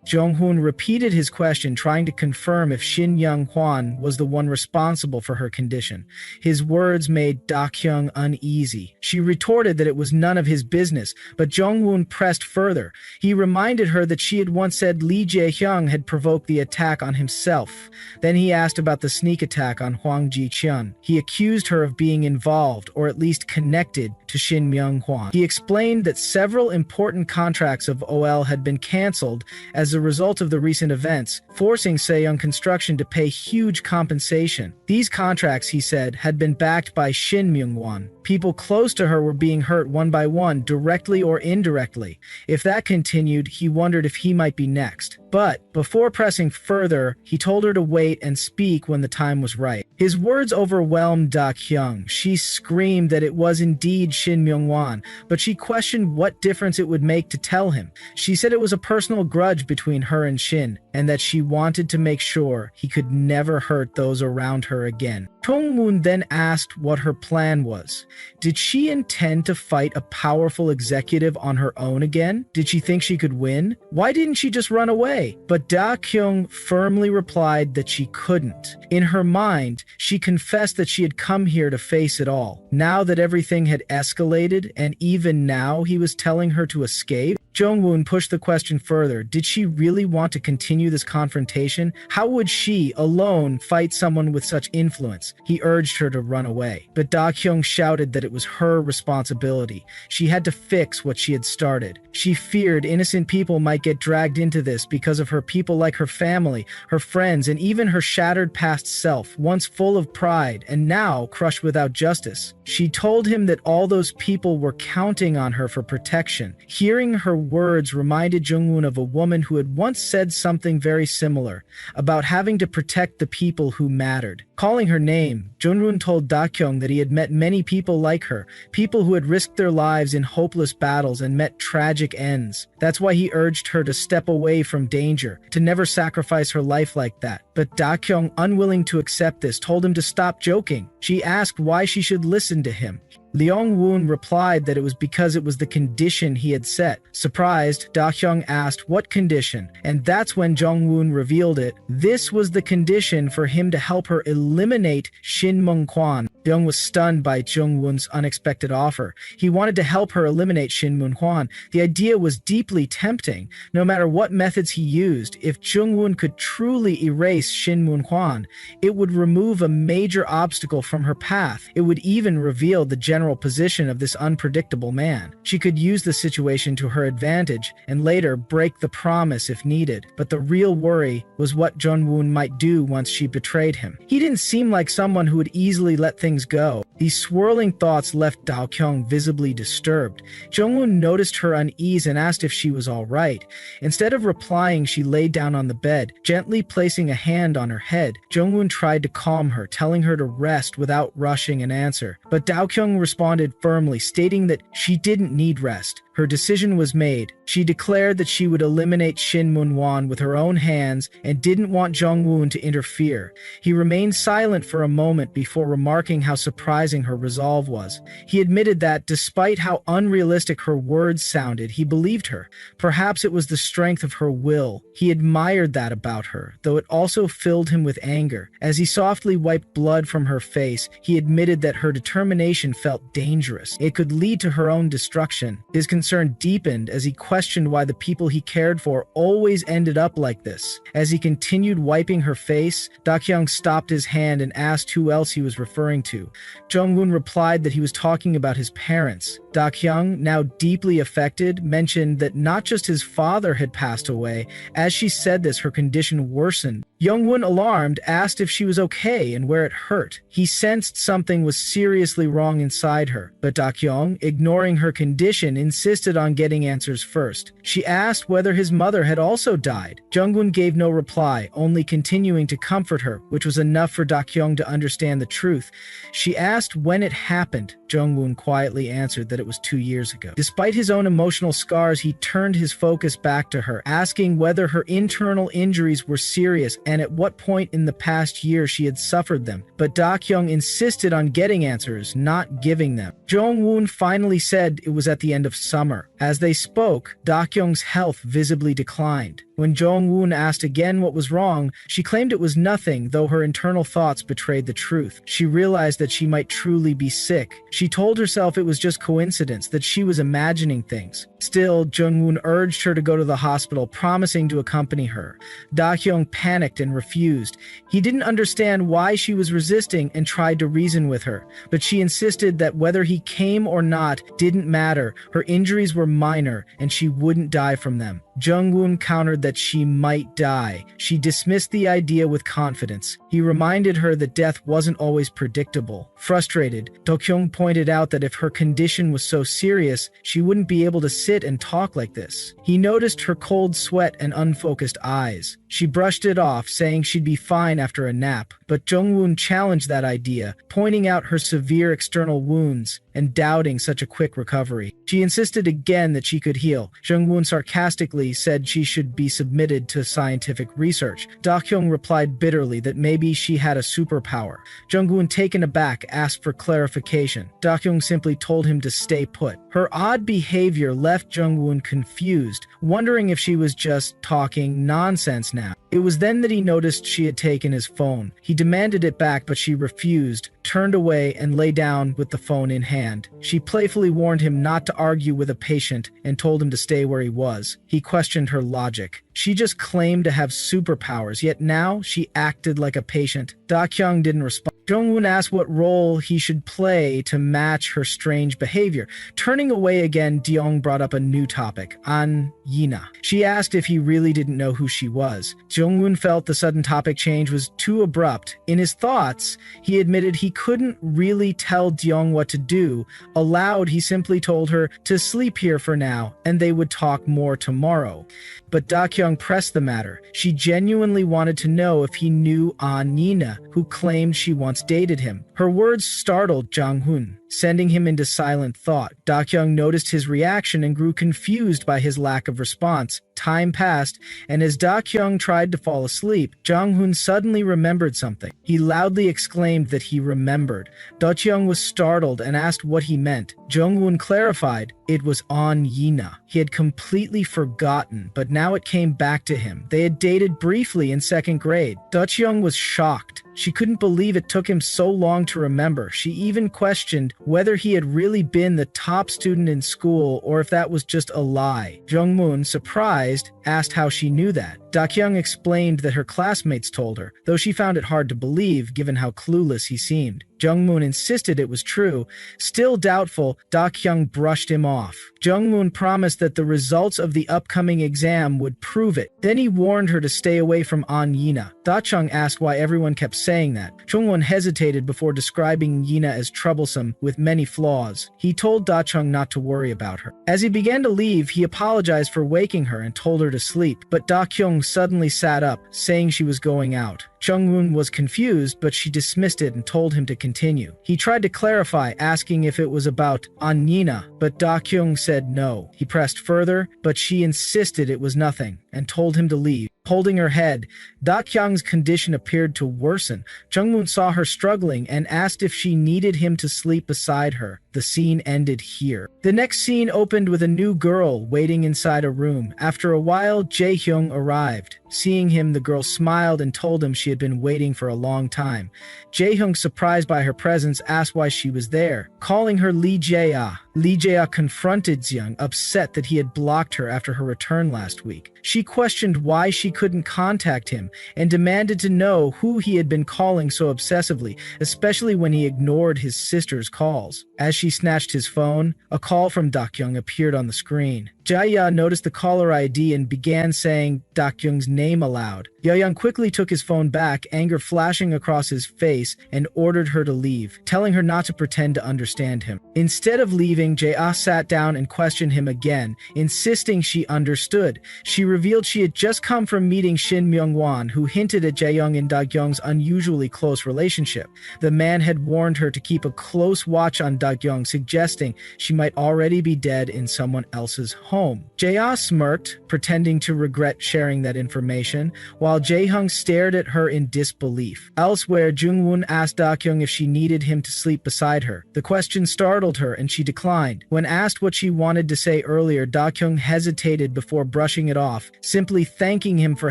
Junghoon repeated his question, trying to confirm if Shin Myung-hwan was the one responsible for her condition. His words made Daehyung uneasy. She retorted that it was none of his business, but Junghoon pressed further. He reminded her that she had once said Lee Jae-hyung had provoked the attack on himself. Then he asked about the sneak attack on Hwang Ji-cheon. He accused her of being involved, or at least connected, to Shin Myung-hwan. He explained that several important contracts of OL had been cancelled as a result of the recent events, forcing Seyoung Construction to pay huge compensation. These contracts, he said, had been backed by Shin Myung-won. People close to her were being hurt one by one, directly or indirectly. If that continued, he wondered if he might be next. But before pressing further, he told her to wait and speak when the time was right. His words overwhelmed Daehyung. She screamed that it was indeed Shin Myung-won, but she questioned what difference it would make to tell him. She said it was a personal grudge between her and Shin, and that she wanted to make sure he could never hurt those around her again. Tongmoon then asked what her plan was. Did she intend to fight a powerful executive on her own again? Did she think she could win? Why didn't she just run away? But Da Kyung firmly replied that she couldn't. In her mind, she confessed that she had come here to face it all. Now that everything had escalated, and even now he was telling her to escape, Jungwoon pushed the question further. Did she really want to continue this confrontation? How would she, alone, fight someone with such influence? He urged her to run away. But Da Kyung shouted that it was her responsibility. She had to fix what she had started. She feared innocent people might get dragged into this because of her, people like her family, her friends, and even her shattered past self, once full of pride and now crushed without justice. She told him that all those people were counting on her for protection. Hearing her words reminded Jungwoon of a woman who had once said something very similar about having to protect the people who mattered. Calling her name, Jungwoon told Da Kyung that he had met many people like her, people who had risked their lives in hopeless battles and met tragic ends. That's why he urged her to step away from danger, to never sacrifice her life like that. But Da Kyung, unwilling to accept this, told him to stop joking. She asked why she should listen to him. Leong Woon replied that it was because it was the condition he had set. Surprised, Da Hyung asked what condition, and that's when Jung Woon revealed it. This was the condition for him to help her eliminate Shin Mung Kwan. Byung was stunned by Jung Woon's unexpected offer. He wanted to help her eliminate Shin Mun Hwan. The idea was deeply tempting. No matter what methods he used, if Jung Woon could truly erase Shin Mun Hwan, it would remove a major obstacle from her path. It would even reveal the general position of this unpredictable man. She could use the situation to her advantage and later break the promise if needed. But the real worry was what Jung Woon might do once she betrayed him. He didn't seem like someone who would easily let things go. These swirling thoughts left Dao Kyung visibly disturbed. Jungwoon noticed her unease and asked if she was all right. Instead of replying, she lay down on the bed, gently placing a hand on her head. Jungwoon tried to calm her, telling her to rest without rushing an answer. But Dao Kyung responded firmly, stating that she didn't need rest. Her decision was made. She declared that she would eliminate Shin Mun Hwan with her own hands and didn't want Jungwoon to interfere. He remained silent for a moment before remarking how surprising her resolve was. He admitted that, despite how unrealistic her words sounded, he believed her. Perhaps it was the strength of her will. He admired that about her, though it also filled him with anger. As he softly wiped blood from her face, he admitted that her determination felt dangerous. It could lead to her own destruction. His concern deepened as he questioned why the people he cared for always ended up like this. As he continued wiping her face, Da Kyung stopped his hand and asked who else he was referring to. Jungwoon replied that he was talking about his parents. Da Kyung, now deeply affected, mentioned that not just his father had passed away. As she said this, her condition worsened. Jungwoon, alarmed, asked if she was okay and where it hurt. He sensed something was seriously wrong inside her, but Da Kyung, ignoring her condition, insisted on getting answers first. She asked whether his mother had also died. Jungwoon gave no reply, only continuing to comfort her, which was enough for Da Kyung to understand the truth. She asked when it happened. Jungwoon quietly answered that it was 2 years ago. Despite his own emotional scars, he turned his focus back to her, asking whether her internal injuries were serious and at what point in the past year she had suffered them. But Da Kyung insisted on getting answers, not giving them. Jungwoon finally said it was at the end of summer. As they spoke, Da Kyung's health visibly declined. When Jungwoon asked again what was wrong, she claimed it was nothing, though her internal thoughts betrayed the truth. She realized that she might truly be sick. She told herself it was just coincidence, that she was imagining things. Still, Jungwoon urged her to go to the hospital, promising to accompany her. Da Kyung panicked and refused. He didn't understand why she was resisting and tried to reason with her, but she insisted that whether he came or not didn't matter. Her injuries were minor and she wouldn't die from them. Jungwoon countered that she might die. She dismissed the idea with confidence. He reminded her that death wasn't always predictable. Frustrated, Do-kyung pointed out that if her condition was so serious, she wouldn't be able to sit and talk like this. He noticed her cold sweat and unfocused eyes. She brushed it off, saying she'd be fine after a nap, but Jungwoon challenged that idea, pointing out her severe external wounds and doubting such a quick recovery. She insisted again that she could heal. Jungwoon sarcastically said she should be submitted to scientific research. Dakyung replied bitterly that maybe she had a superpower. Jungwoon, taken aback, asked for clarification. Dakyung simply told him to stay put. Her odd behavior left Jungwoon confused, wondering if she was just talking nonsense now. It was then that he noticed she had taken his phone. He demanded it back, but she refused, turned away, and lay down with the phone in hand. She playfully warned him not to argue with a patient and told him to stay where he was. He questioned her logic. She just claimed to have superpowers, yet now she acted like a patient. Dakyung didn't respond. Jungwoon asked what role he should play to match her strange behavior. Turning away again, Deong brought up a new topic, An Yina. She asked if he really didn't know who she was. Jungwoon felt the sudden topic change was too abrupt. In his thoughts, he admitted he couldn't really tell Deong what to do. Aloud, he simply told her to sleep here for now, and they would talk more tomorrow. But Dakyung pressed the matter. She genuinely wanted to know if he knew An Yina, who claimed she once dated him. Her words startled Jungwoon, sending him into silent thought. Dakyung noticed his reaction and grew confused by his lack of response. Time passed, and as Dakyung tried to fall asleep, Jungwoon suddenly remembered something. He loudly exclaimed that he remembered. Dakyung was startled and asked what he meant. Jungwoon clarified it was An Yina. He had completely forgotten, but now it came back to him. They had dated briefly in second grade. Dakyung was shocked. She couldn't believe it took him so long to remember. She even questioned whether he had really been the top student in school or if that was just a lie. Jungwoon, surprised, asked how she knew that. Dakyung explained that her classmates told her, though she found it hard to believe given how clueless he seemed. Jungwoon insisted it was true. Still doubtful, Dakyung brushed him off. Jungwoon promised that the results of the upcoming exam would prove it. Then he warned her to stay away from An Yina. Dakyung asked why everyone kept saying that. Jungwoon hesitated before describing Yina as troublesome with many flaws. He told Dakyung not to worry about her. As he began to leave, he apologized for waking her and told her to sleep, but Dakyung suddenly sat up, saying she was going out. Jungwoon was confused, but she dismissed it and told him to continue. He tried to clarify, asking if it was about An Yina, but Dakyung said no. He pressed further, but she insisted it was nothing and told him to leave. Holding her head, Dakyung's condition appeared to worsen. Jungwoon saw her struggling and asked if she needed him to sleep beside her. The scene ended here. The next scene opened with a new girl waiting inside a room. After a while, Jae-hyung arrived. Seeing him, the girl smiled and told him she had been waiting for a long time. Jae-hyung, surprised by her presence, asked why she was there. Calling her Lee Jae-ah, Lee Jae-ah confronted Jeong, upset that he had blocked her after her return last week. She questioned why she couldn't contact him and demanded to know who he had been calling so obsessively, especially when he ignored his sister's calls. As she snatched his phone, a call from Dakyung appeared on the screen. Jae-ah noticed the caller ID and began saying Dakyung's name aloud. Jae-young quickly took his phone back, anger flashing across his face, and ordered her to leave, telling her not to pretend to understand him. Instead of leaving, Jae-ah sat down and questioned him again, insisting she understood. She revealed she had just come from meeting Shin Myung-won, who hinted at Jae-young and Dakyung's unusually close relationship. The man had warned her to keep a close watch on Dakyung, suggesting she might already be dead in someone else's home. Jae-ah smirked, pretending to regret sharing that information, while Jae-hyung stared at her in disbelief. Elsewhere, Jungwoon asked Dakyung if she needed him to sleep beside her. The question startled her and she declined. When asked what she wanted to say earlier, Dakyung hesitated before brushing it off, simply thanking him for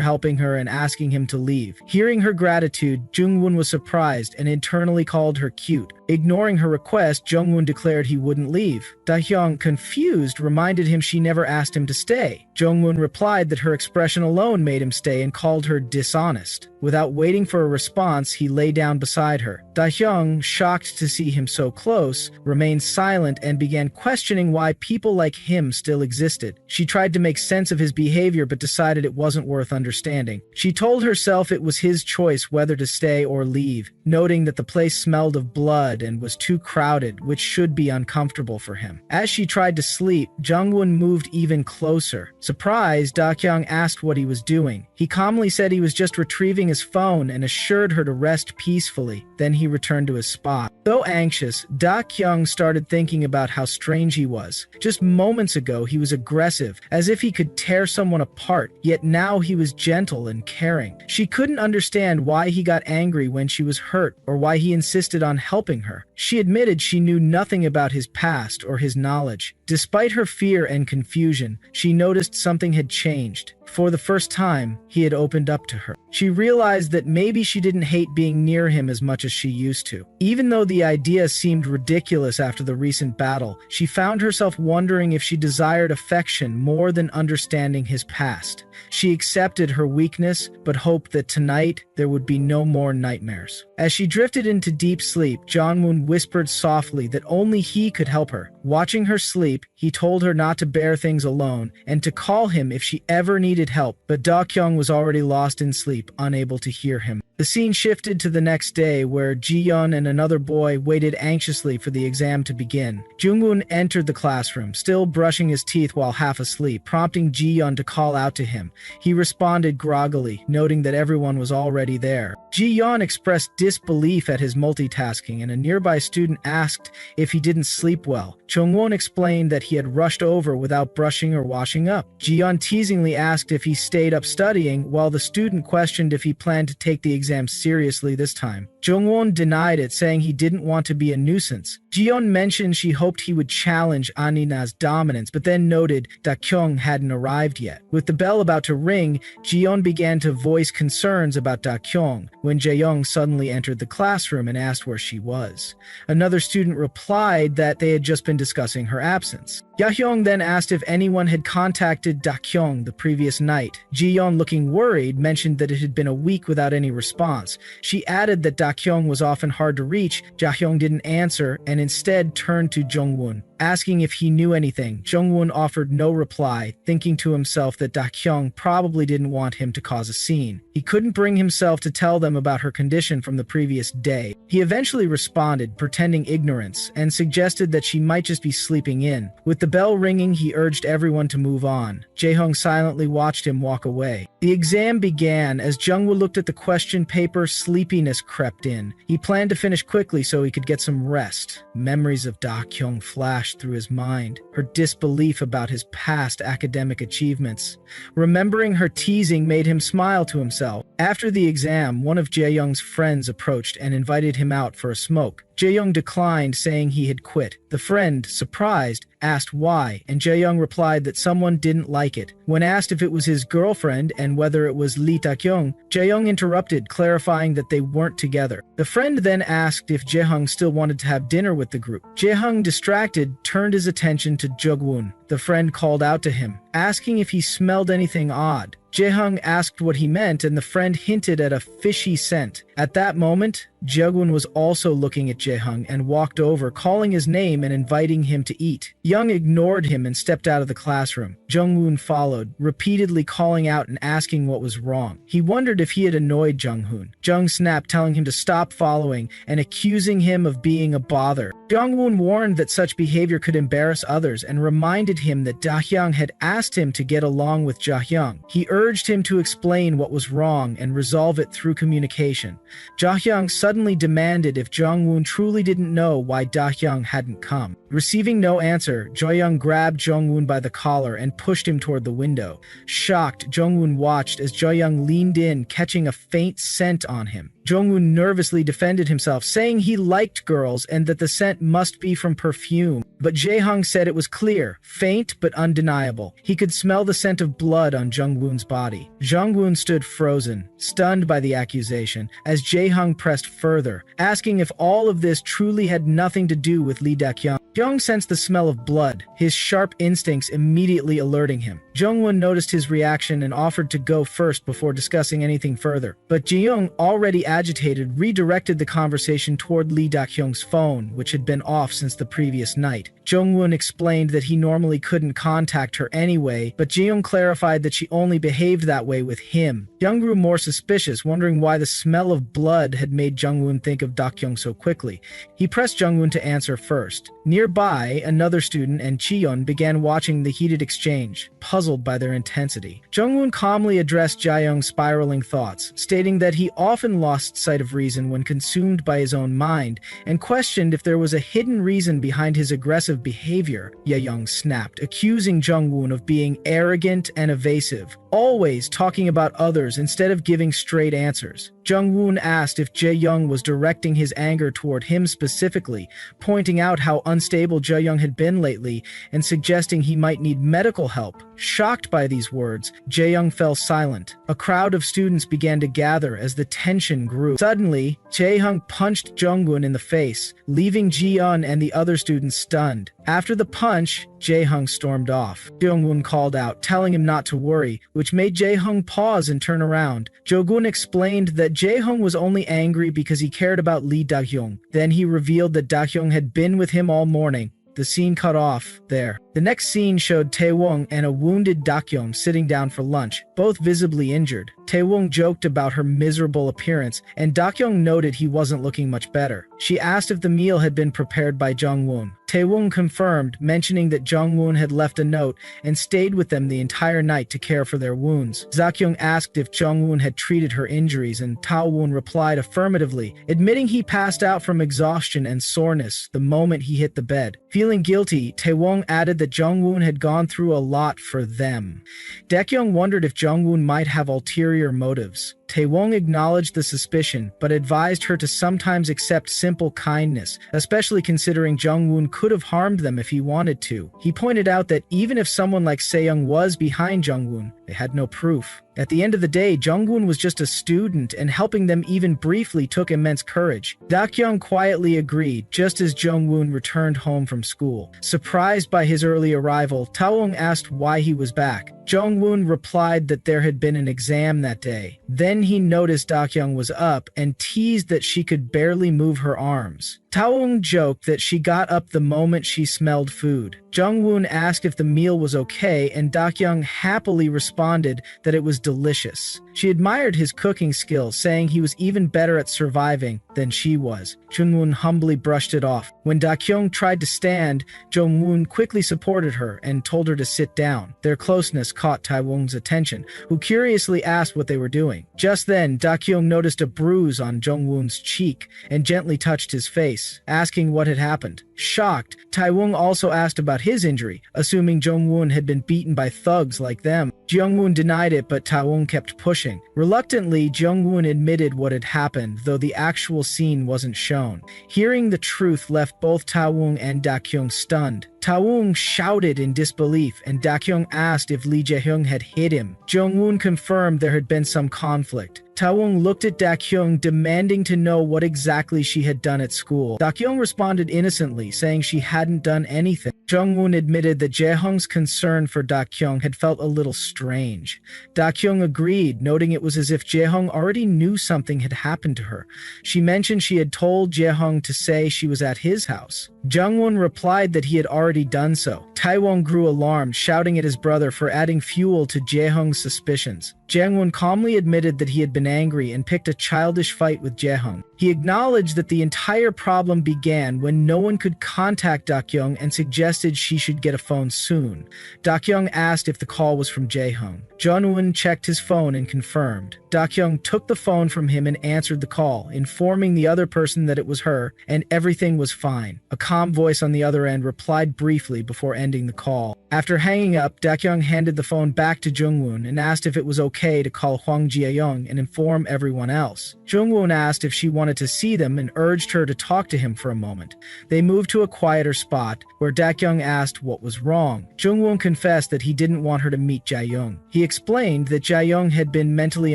helping her and asking him to leave. Hearing her gratitude, Jungwoon was surprised and internally called her cute. Ignoring her request, Jungwoon declared he wouldn't leave. Dahyung, confused, reminded him she never asked him to stay. Jungwoon replied that her expression alone made him stay and called her dishonest. Without waiting for a response, he lay down beside her. Dahyung, shocked to see him so close, remained silent and began questioning why people like him still existed. She tried to make sense of his behavior but decided it wasn't worth understanding. She told herself it was his choice whether to stay or leave, noting that the place smelled of blood and was too crowded, which should be uncomfortable for him. As she tried to sleep, Jungwoon moved even closer. Surprised, Da-kyung asked what he was doing. He calmly said he was just retrieving his phone and assured her to rest peacefully. Then he returned to his spot. Though anxious, Da-kyung started thinking about how strange he was. Just moments ago, he was aggressive, as if he could tear someone apart, yet now he was gentle and caring. She couldn't understand why he got angry when she was hurt or why he insisted on helping her. She admitted she knew nothing about his past or his knowledge. Despite her fear and confusion, she noticed something had changed. For the first time, he had opened up to her. She realized that maybe she didn't hate being near him as much as she used to. Even though the idea seemed ridiculous after the recent battle, she found herself wondering if she desired affection more than understanding his past. She accepted her weakness, but hoped that tonight there would be no more nightmares. As she drifted into deep sleep, Jongwon whispered softly that only he could help her. Watching her sleep, he told her not to bear things alone and to call him if she ever needed help, but Da-kyung was already lost in sleep, unable to hear him. The scene shifted to the next day, where Ji-yeon and another boy waited anxiously for the exam to begin. Jungwon entered the classroom, still brushing his teeth while half asleep, prompting Ji-yeon to call out to him. He responded groggily, noting that everyone was already there. Ji-yeon expressed disbelief at his multitasking, and a nearby student asked if he didn't sleep well. Jungwon explained that he had rushed over without brushing or washing up. Ji-yeon teasingly asked if he stayed up studying, while the student questioned if he planned to take the exam seriously this time. Jungwon denied it, saying he didn't want to be a nuisance. Ji-yeon mentioned she hoped he would challenge Anina's dominance, but then noted Da-kyung hadn't arrived yet. With the bell about to ring, Ji-yeon began to voice concerns about Da-kyung when Jae-young suddenly entered the classroom and asked where she was. Another student replied that they had just been discussing her absence. Yahyung then asked if anyone had contacted Da-kyung the previous night. Ji-yeon, looking worried, mentioned that it had been a week without any response. She added that Da-kyung was often hard to reach. Jahyung didn't answer and instead turned to Jungwon, asking if he knew anything. Jungwon offered no reply, thinking to himself that Da-kyung probably didn't want him to cause a scene. He couldn't bring himself to tell them about her condition from the previous day. He eventually responded, pretending ignorance, and suggested that she might just be sleeping in. With the bell ringing, he urged everyone to move on. Jae-hong silently watched him walk away. The exam began. As Jungwoo looked at the question paper, sleepiness crept in. He planned to finish quickly so he could get some rest. Memories of Da-kyung flashed through his mind, her disbelief about his past academic achievements. Remembering her teasing made him smile to himself. After the exam, one of Jae-young's friends approached and invited him out for a smoke. Jae-young declined, saying he had quit. The friend, surprised, asked why, and Jae-young replied that someone didn't like it. When asked if it was his girlfriend and whether it was Lee Da-kyung, Jae-young interrupted, clarifying that they weren't together. The friend then asked if Jae-hong still wanted to have dinner with the group. Jae-hong, distracted, turned his attention to Jugwon. The friend called out to him, asking if he smelled anything odd. Jae-hong asked what he meant, and the friend hinted at a fishy scent. At that moment, Jugwon was also looking at Jae-hong and walked over, calling his name and inviting him to eat. Young ignored him and stepped out of the classroom. Jungwoon followed, repeatedly calling out and asking what was wrong. He wondered if he had annoyed Junghoon. Jung snapped, telling him to stop following and accusing him of being a bother. Jungwoon warned that such behavior could embarrass others and reminded him that Da-hyung had asked him to get along with Ja-hyung. He urged him to explain what was wrong and resolve it through communication. Ja-hyung suddenly demanded if Jungwoon truly didn't know why Da-hyung hadn't come. Receiving no answer, Jo-young grabbed Jungwoon by the collar and pushed him toward the window. Shocked, Jungwoon watched as Jo-young leaned in, catching a faint scent on him. Jungwoon nervously defended himself, saying he liked girls and that the scent must be from perfume. But Jae-hong said it was clear, faint but undeniable. He could smell the scent of blood on Jungwoon's body. Jungwoon stood frozen, stunned by the accusation, as Jae-hong pressed further, asking if all of this truly had nothing to do with Lee Da-kyung. Jung sensed the smell of blood, his sharp instincts immediately alerting him. Jungwon noticed his reaction and offered to go first before discussing anything further. But Ji-young, already agitated, redirected the conversation toward Lee Da-kyung's phone, which had been off since the previous night. Jungwoon explained that he normally couldn't contact her anyway, but Jiyoung clarified that she only behaved that way with him. Young grew more suspicious, wondering why the smell of blood had made Jungwoon think of Dakyoung so quickly. He pressed Jungwoon to answer first. Nearby, another student and Chiyeon began watching the heated exchange, puzzled by their intensity. Jungwoon calmly addressed Jaeyoung's spiraling thoughts, stating that he often lost sight of reason when consumed by his own mind, and questioned if there was a hidden reason behind his aggressive behavior. Jaeyoung snapped, accusing Jungwoon of being arrogant and evasive, always talking about others instead of giving straight answers. Jungwoon asked if Jaeyoung was directing his anger toward him specifically, pointing out how unstable Jaeyoung had been lately and suggesting he might need medical help. Shocked by these words, Jaeyoung fell silent. A crowd of students began to gather as the tension grew. Suddenly, Jaeyoung punched Jungwoon in the face, leaving Jiyeon and the other students stunned. After the punch, Jaeyoung stormed off. Jungwoon called out, telling him not to worry, which made Jaeyoung pause and turn around. Jungwoon explained that Jaeyoung was only angry because he cared about Lee Dahyung. Then he revealed that Dahyung had been with him all morning. The scene cut off there. The next scene showed Taewong and a wounded Dakyung sitting down for lunch, both visibly injured. Taewong joked about her miserable appearance, and Dakyung noted he wasn't looking much better. She asked if the meal had been prepared by Jungwoon. Taewong confirmed, mentioning that Jungwoon had left a note and stayed with them the entire night to care for their wounds. Dakyung asked if Jungwoon had treated her injuries, and Taewon replied affirmatively, admitting he passed out from exhaustion and soreness the moment he hit the bed. Feeling guilty, Taewong added that Jungwoon had gone through a lot for them. Dakyung wondered if Jungwoon might have ulterior motives. Taewong acknowledged the suspicion, but advised her to sometimes accept simple kindness, especially considering Jungwoon could have harmed them if he wanted to. He pointed out that even if someone like Seyoung was behind Jungwoon, they had no proof. At the end of the day, Jungwoon was just a student, and helping them even briefly took immense courage. Dakyung quietly agreed, just as Jungwoon returned home from school. Surprised by his early arrival, Taewong asked why he was back. Jungwoon replied that there had been an exam that day. Then he noticed Dakyung was up and teased that she could barely move her arms. Taewong joked that she got up the moment she smelled food. Jungwoon asked if the meal was okay, and Dakyung happily responded that it was delicious. She admired his cooking skills, saying he was even better at surviving than she was. Jungwoon humbly brushed it off. When Dakyung tried to stand, Jungwoon quickly supported her and told her to sit down. Their closeness caught Taewong's attention, who curiously asked what they were doing. Just then, Dakyung noticed a bruise on Jungwoon's cheek and gently touched his face, asking what had happened. Shocked, Taewong also asked about his injury, assuming Jungwoon had been beaten by thugs like them. Jungwoon denied it, but Taewong kept pushing. Reluctantly, Jungwoon admitted what had happened, though the actual scene wasn't shown. Hearing the truth left both Taewong and Dakyung stunned. Taewong shouted in disbelief, and Dakyung asked if Lee Jae-hyung had hit him. Jungwoon confirmed there had been some conflict. Taewong looked at Dakyung, demanding to know what exactly she had done at school. Dakyung responded innocently, saying she hadn't done anything. Jungwoon admitted that Jae-hyung's concern for Dakyung had felt a little strange. Dakyung agreed, noting it was as if Jae-hyung already knew something had happened to her. She mentioned she had told Jae-hyung to say she was at his house. Jungwoon replied that he had already done so. Taewong grew alarmed, shouting at his brother for adding fuel to Jae-hyung's suspicions. Jungwoon calmly admitted that he had been angry and picked a childish fight with Jae-hyung. He acknowledged that the entire problem began when no one could contact Dakyung and suggested she should get a phone soon. Dakyung asked if the call was from Jae-hyung. Jungwoon checked his phone and confirmed. Dakyung took the phone from him and answered the call, informing the other person that it was her, and everything was fine. A calm voice on the other end replied briefly before ending the call. After hanging up, Dakyung handed the phone back to Jungwoon and asked if it was okay to call Hwang Ji-young and inform everyone else. Jungwoon asked if she wanted to see them and urged her to talk to him for a moment. They moved to a quieter spot, where Dakyung asked what was wrong. Jungwoon confessed that he didn't want her to meet Jae-young. He explained that Jae-young had been mentally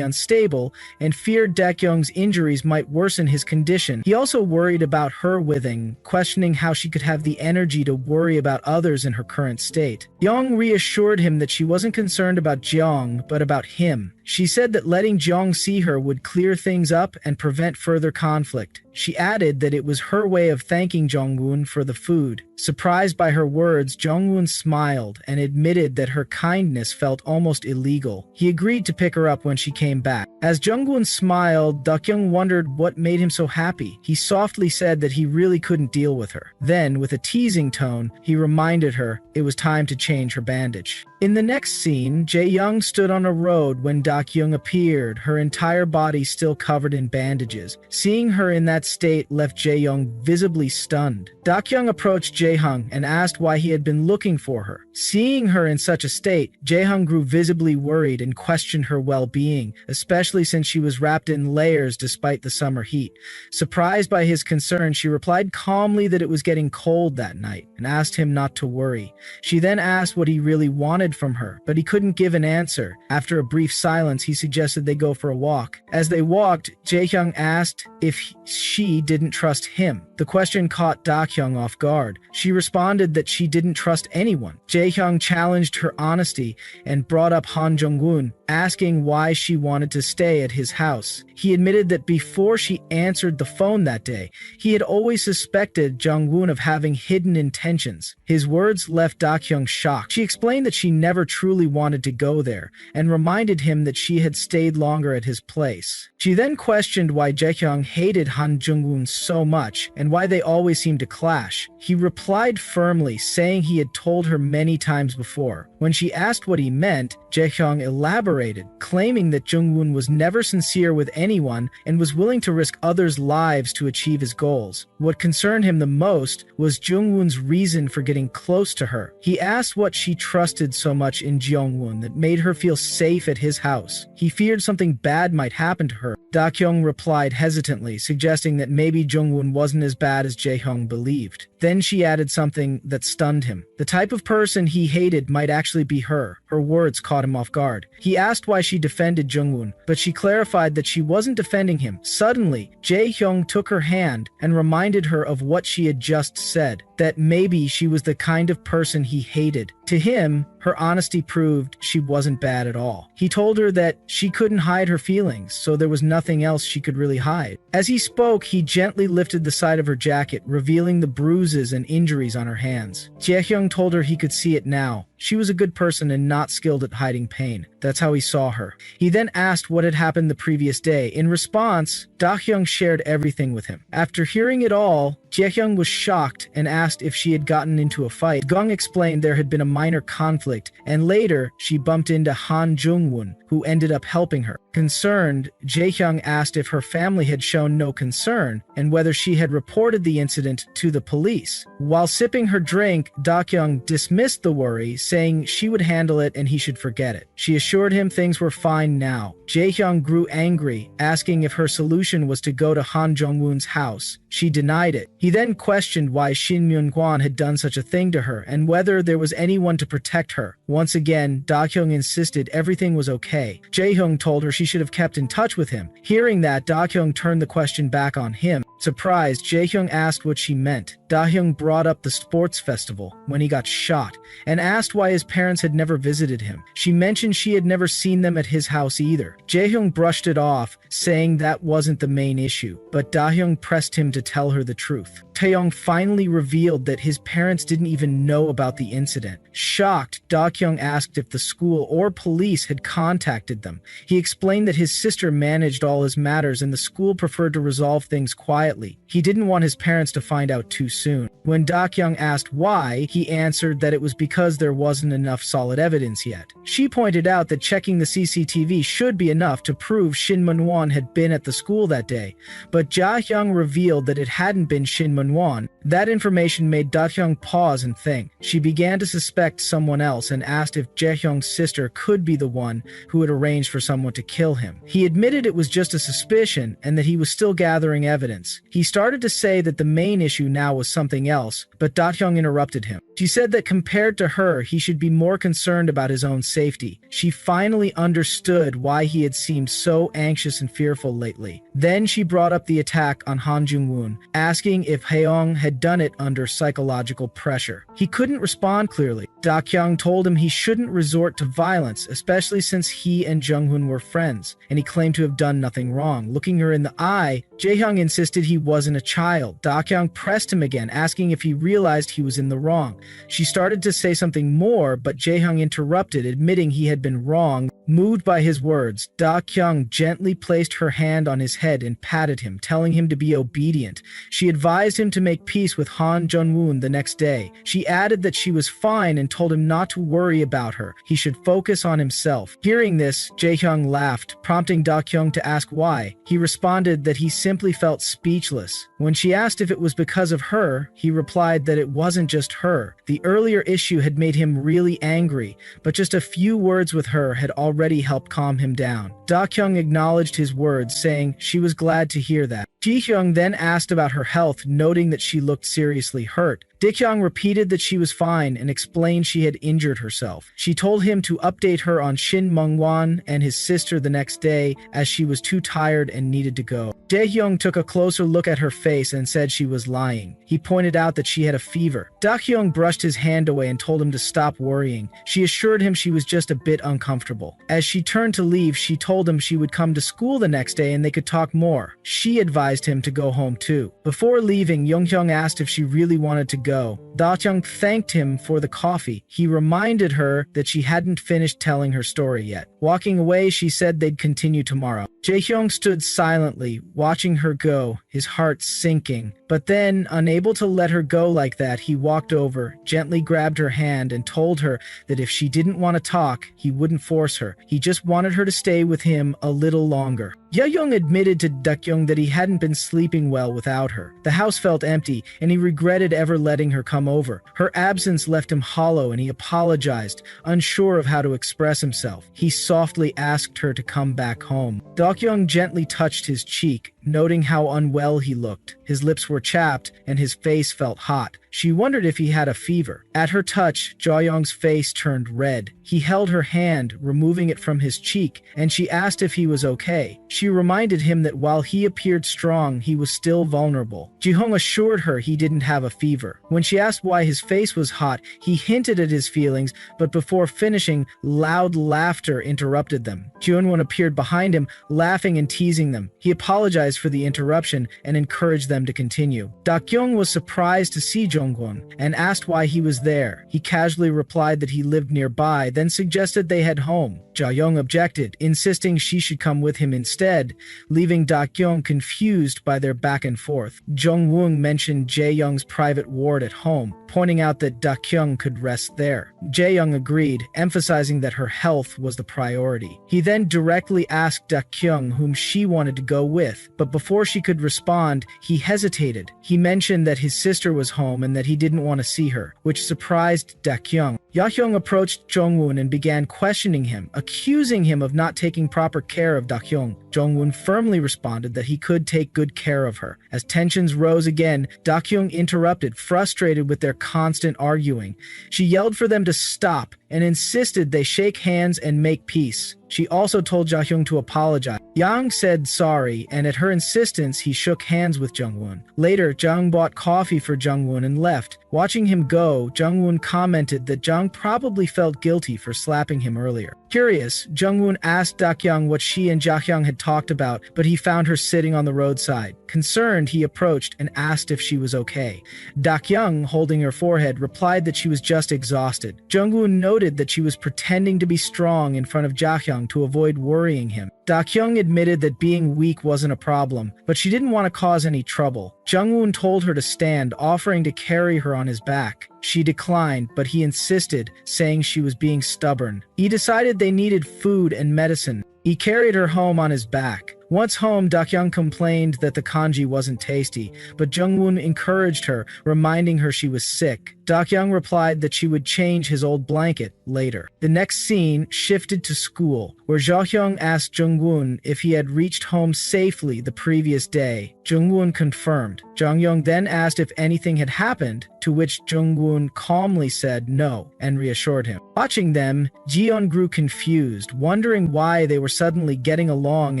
unstable and feared Dakyung's injuries might worsen his condition. He also worried about her withing, questioning how she could have the energy to worry about others in her current state. Young reassured him that she wasn't concerned about Jeong, but about him. She said that letting Jeong see her would clear things up and prevent further conflict. She added that it was her way of thanking Jong-woon for the food. Surprised by her words, Jong-woon smiled and admitted that her kindness felt almost illegal. He agreed to pick her up when she came back. As Jong-woon smiled, Deok-young wondered what made him so happy. He softly said that he really couldn't deal with her. Then, with a teasing tone, he reminded her it was time to change her bandage. In the next scene, Jae-young stood on a road when Deok-young appeared, her entire body still covered in bandages. Seeing her in that state left Jae-young visibly stunned. Deok-young approached Jae-hung and asked why he had been looking for her. Seeing her in such a state, Jae-hung grew visibly worried and questioned her well-being, especially since she was wrapped in layers despite the summer heat. Surprised by his concern, she replied calmly that it was getting cold that night and asked him not to worry. She then asked what he really wanted from her, but he couldn't give an answer. After a brief silence, he suggested they go for a walk. As they walked, Jae-hyung asked if she didn't trust him. The question caught Deok-young off guard. She responded that she didn't trust anyone. Jae-hyung challenged her honesty and brought up Han Jong-woon, asking why she wanted to stay at his house. He admitted that before she answered the phone that day, he had always suspected Jong-woon of having hidden intentions. His words left Deok-young shocked. She explained that she never truly wanted to go there and reminded him that she had stayed longer at his place. She then questioned why Jae-hyung hated Han Jong-woon so much and why they always seemed to clash. He replied firmly, saying he had told her many times before. When she asked what he meant, Jae-hyung elaborated, claiming that Jung-woon was never sincere with anyone and was willing to risk others' lives to achieve his goals. What concerned him the most was Jung-woon's reason for getting close to her. He asked what she trusted so much in Jung-woon that made her feel safe at his house. He feared something bad might happen to her. Deok-young replied hesitantly, suggesting that maybe Jung-woon wasn't as bad as Jae-hyung believed. Then she added something that stunned him. The type of person he hated might actually be her. Her words caught him off guard. He asked why she defended Jung-woon, but she clarified that she wasn't defending him. Suddenly, Jae-hyung took her hand and reminded her of what she had just said, that maybe she was the kind of person he hated. To him, her honesty proved she wasn't bad at all. He told her that she couldn't hide her feelings, so there was nothing else she could really hide. As he spoke, he gently lifted the side of her jacket, revealing the bruises and injuries on her hands. Jae-hyung told her he could see it now. She was a good person and not skilled at hiding pain. That's how he saw her. He then asked what had happened the previous day. In response, Deok-young shared everything with him. After hearing it all, Jae-hyung was shocked and asked if she had gotten into a fight. Gong explained there had been a minor conflict, and later she bumped into Han Jung-woon, who ended up helping her. Concerned, Jae-hyung asked if her family had shown no concern and whether she had reported the incident to the police. While sipping her drink, Deok-young dismissed the worry, saying she would handle it and he should forget it. She assured him things were fine now. Jae-hyung grew angry, asking if her solution was to go to Han Jong-woon's house. She denied it. He then questioned why Shin Myung-kwan had done such a thing to her and whether there was anyone to protect her. Once again, Deok-young insisted everything was okay. Jae-hyung told her she should have kept in touch with him. Hearing that, Deok-young turned the question back on him. Surprised, Jae-hyung asked what she meant. Da-hyung brought up the sports festival when he got shot and asked why his parents had never visited him. She mentioned she had never seen them at his house either. Jae-hyung brushed it off, saying that wasn't the main issue, but Da-hyung pressed him to tell her the truth. Taeyong finally revealed that his parents didn't even know about the incident. Shocked, Da-hyung asked if the school or police had contacted them. He explained that his sister managed all his matters and the school preferred to resolve things quietly. He didn't want his parents to find out too soon. When Da-hyung asked why, he answered that it was because there wasn't enough solid evidence yet. She pointed out that checking the CCTV should be enough to prove Shin Man-won had been at the school that day, but Ja-hyung revealed that it hadn't been Shin Man-won. That information made Da-hyung pause and think. She began to suspect someone else and asked if Jae-hyung's sister could be the one who had arranged for someone to kill him. He admitted it was just a suspicion and that he was still gathering evidence. He started to say that the main issue now was something else, but Da-hyung interrupted him. She said that compared to her, he should be more concerned about his own safety. She finally understood why he had seemed so anxious and fearful lately. Then she brought up the attack on Han Jung-woon, asking if Haeyoung had done it under psychological pressure. He couldn't respond clearly. Da-kyung told him he shouldn't resort to violence, especially since he and Jung-hoon were friends, and he claimed to have done nothing wrong. Looking her in the eye, Jae-hyung insisted he wasn't a child. Da-kyung pressed him again, asking if he realized he was in the wrong. She started to say something more, but Jae-hyung interrupted, admitting he had been wrong. Moved by his words, Da-kyung gently placed her hand on his head and patted him, telling him to be obedient. She advised him to make peace with Han Jung-woon the next day. She added that she was fine and told him not to worry about her. He should focus on himself. Hearing this, Jae-hyung laughed, prompting Da-kyung to ask why. He responded that he simply felt speechless. When she asked if it was because of her, he replied that it wasn't just her. The earlier issue had made him really angry, but just a few words with her had already helped calm him down. Da-kyung acknowledged his words, saying she was glad to hear that. Ji-hyung then asked about her health, noting that she looked seriously hurt. Dik-hyung repeated that she was fine and explained she had injured herself. She told him to update her on Shin Mung-won and his sister the next day, as she was too tired and needed to go. Dae-hyung took a closer look at her face and said she was lying. He pointed out that she had a fever. Da-hyung brushed his hand away and told him to stop worrying. She assured him she was just a bit uncomfortable. As she turned to leave, she told him she would come to school the next day and they could talk more. She advised him to go home too. Before leaving, Young-hyung asked if she really wanted to go. Da-kyung thanked him for the coffee. He reminded her that she hadn't finished telling her story yet. Walking away, she said they'd continue tomorrow. Jae-hyung stood silently, watching her go, his heart sinking. But then, unable to let her go like that, he walked over, gently grabbed her hand, and told her that if she didn't want to talk, he wouldn't force her. He just wanted her to stay with him a little longer. Ye-young admitted to Duk-young that he hadn't been sleeping well without her. The house felt empty, and he regretted ever letting her come over. Her absence left him hollow, and he apologized, unsure of how to express himself. He softly asked her to come back home. Duk-young gently touched his cheek, noting how unwell he looked. His lips were chapped, and his face felt hot. She wondered if he had a fever. At her touch, Jo-young's face turned red. He held her hand, removing it from his cheek, and she asked if he was okay. She reminded him that while he appeared strong, he was still vulnerable. Ji-hong assured her he didn't have a fever. When she asked why his face was hot, he hinted at his feelings, but before finishing, loud laughter interrupted them. Ji-won appeared behind him, laughing and teasing them. He apologized for the interruption and encouraged them to continue. Dak-kyung was surprised to see Jong-won and asked why he was there. He casually replied that he lived nearby, then suggested they head home. Ja-young objected, insisting she should come with him instead, leaving Dak-kyung confused by their back and forth. Jung-woon mentioned Jae-young's private ward at home, pointing out that Dak-kyung could rest there. Jae-young agreed, emphasizing that her health was the priority. He then directly asked Dak-kyung whom she wanted to go with, but before she could respond, he hesitated. He mentioned that his sister was home and that he didn't want to see her, which surprised Dak-kyung. Ya-hyung approached Jung-woon and began questioning him, accusing him of not taking proper care of Dak-kyung. Jung-woon firmly responded that he could take good care of her. As tensions rose again, Dak-kyung interrupted, frustrated with their constant arguing. She yelled for them to stop and insisted they shake hands and make peace. She also told Ja-hyung to apologize. Yang said sorry, and at her insistence, he shook hands with Jung-woon. Later, Jung bought coffee for Jung-woon and left. Watching him go, Jung-woon commented that Jung probably felt guilty for slapping him earlier. Curious, Jung-woon asked Dak-kyung what she and Ja-hyung had talked about, but he found her sitting on the roadside. Concerned, he approached and asked if she was okay. Dak-kyung, holding her forehead, replied that she was just exhausted. Jung-woon noted that she was pretending to be strong in front of Ja-hyung to avoid worrying him. Dak-kyung admitted that being weak wasn't a problem, but she didn't want to cause any trouble. Jung-woon told her to stand, offering to carry her on his back. She declined, but he insisted, saying she was being stubborn. He decided they needed food and medicine. He carried her home on his back. Once home, Dak-kyung complained that the congee wasn't tasty, but Jung-woon encouraged her, reminding her she was sick. Dak-young replied that she would change his old blanket later. The next scene shifted to school, where Jae-hyung asked Jung-woon if he had reached home safely the previous day. Jung-woon confirmed. Jung-young then asked if anything had happened, to which Jung-woon calmly said no and reassured him. Watching them, Ji-yeon grew confused, wondering why they were suddenly getting along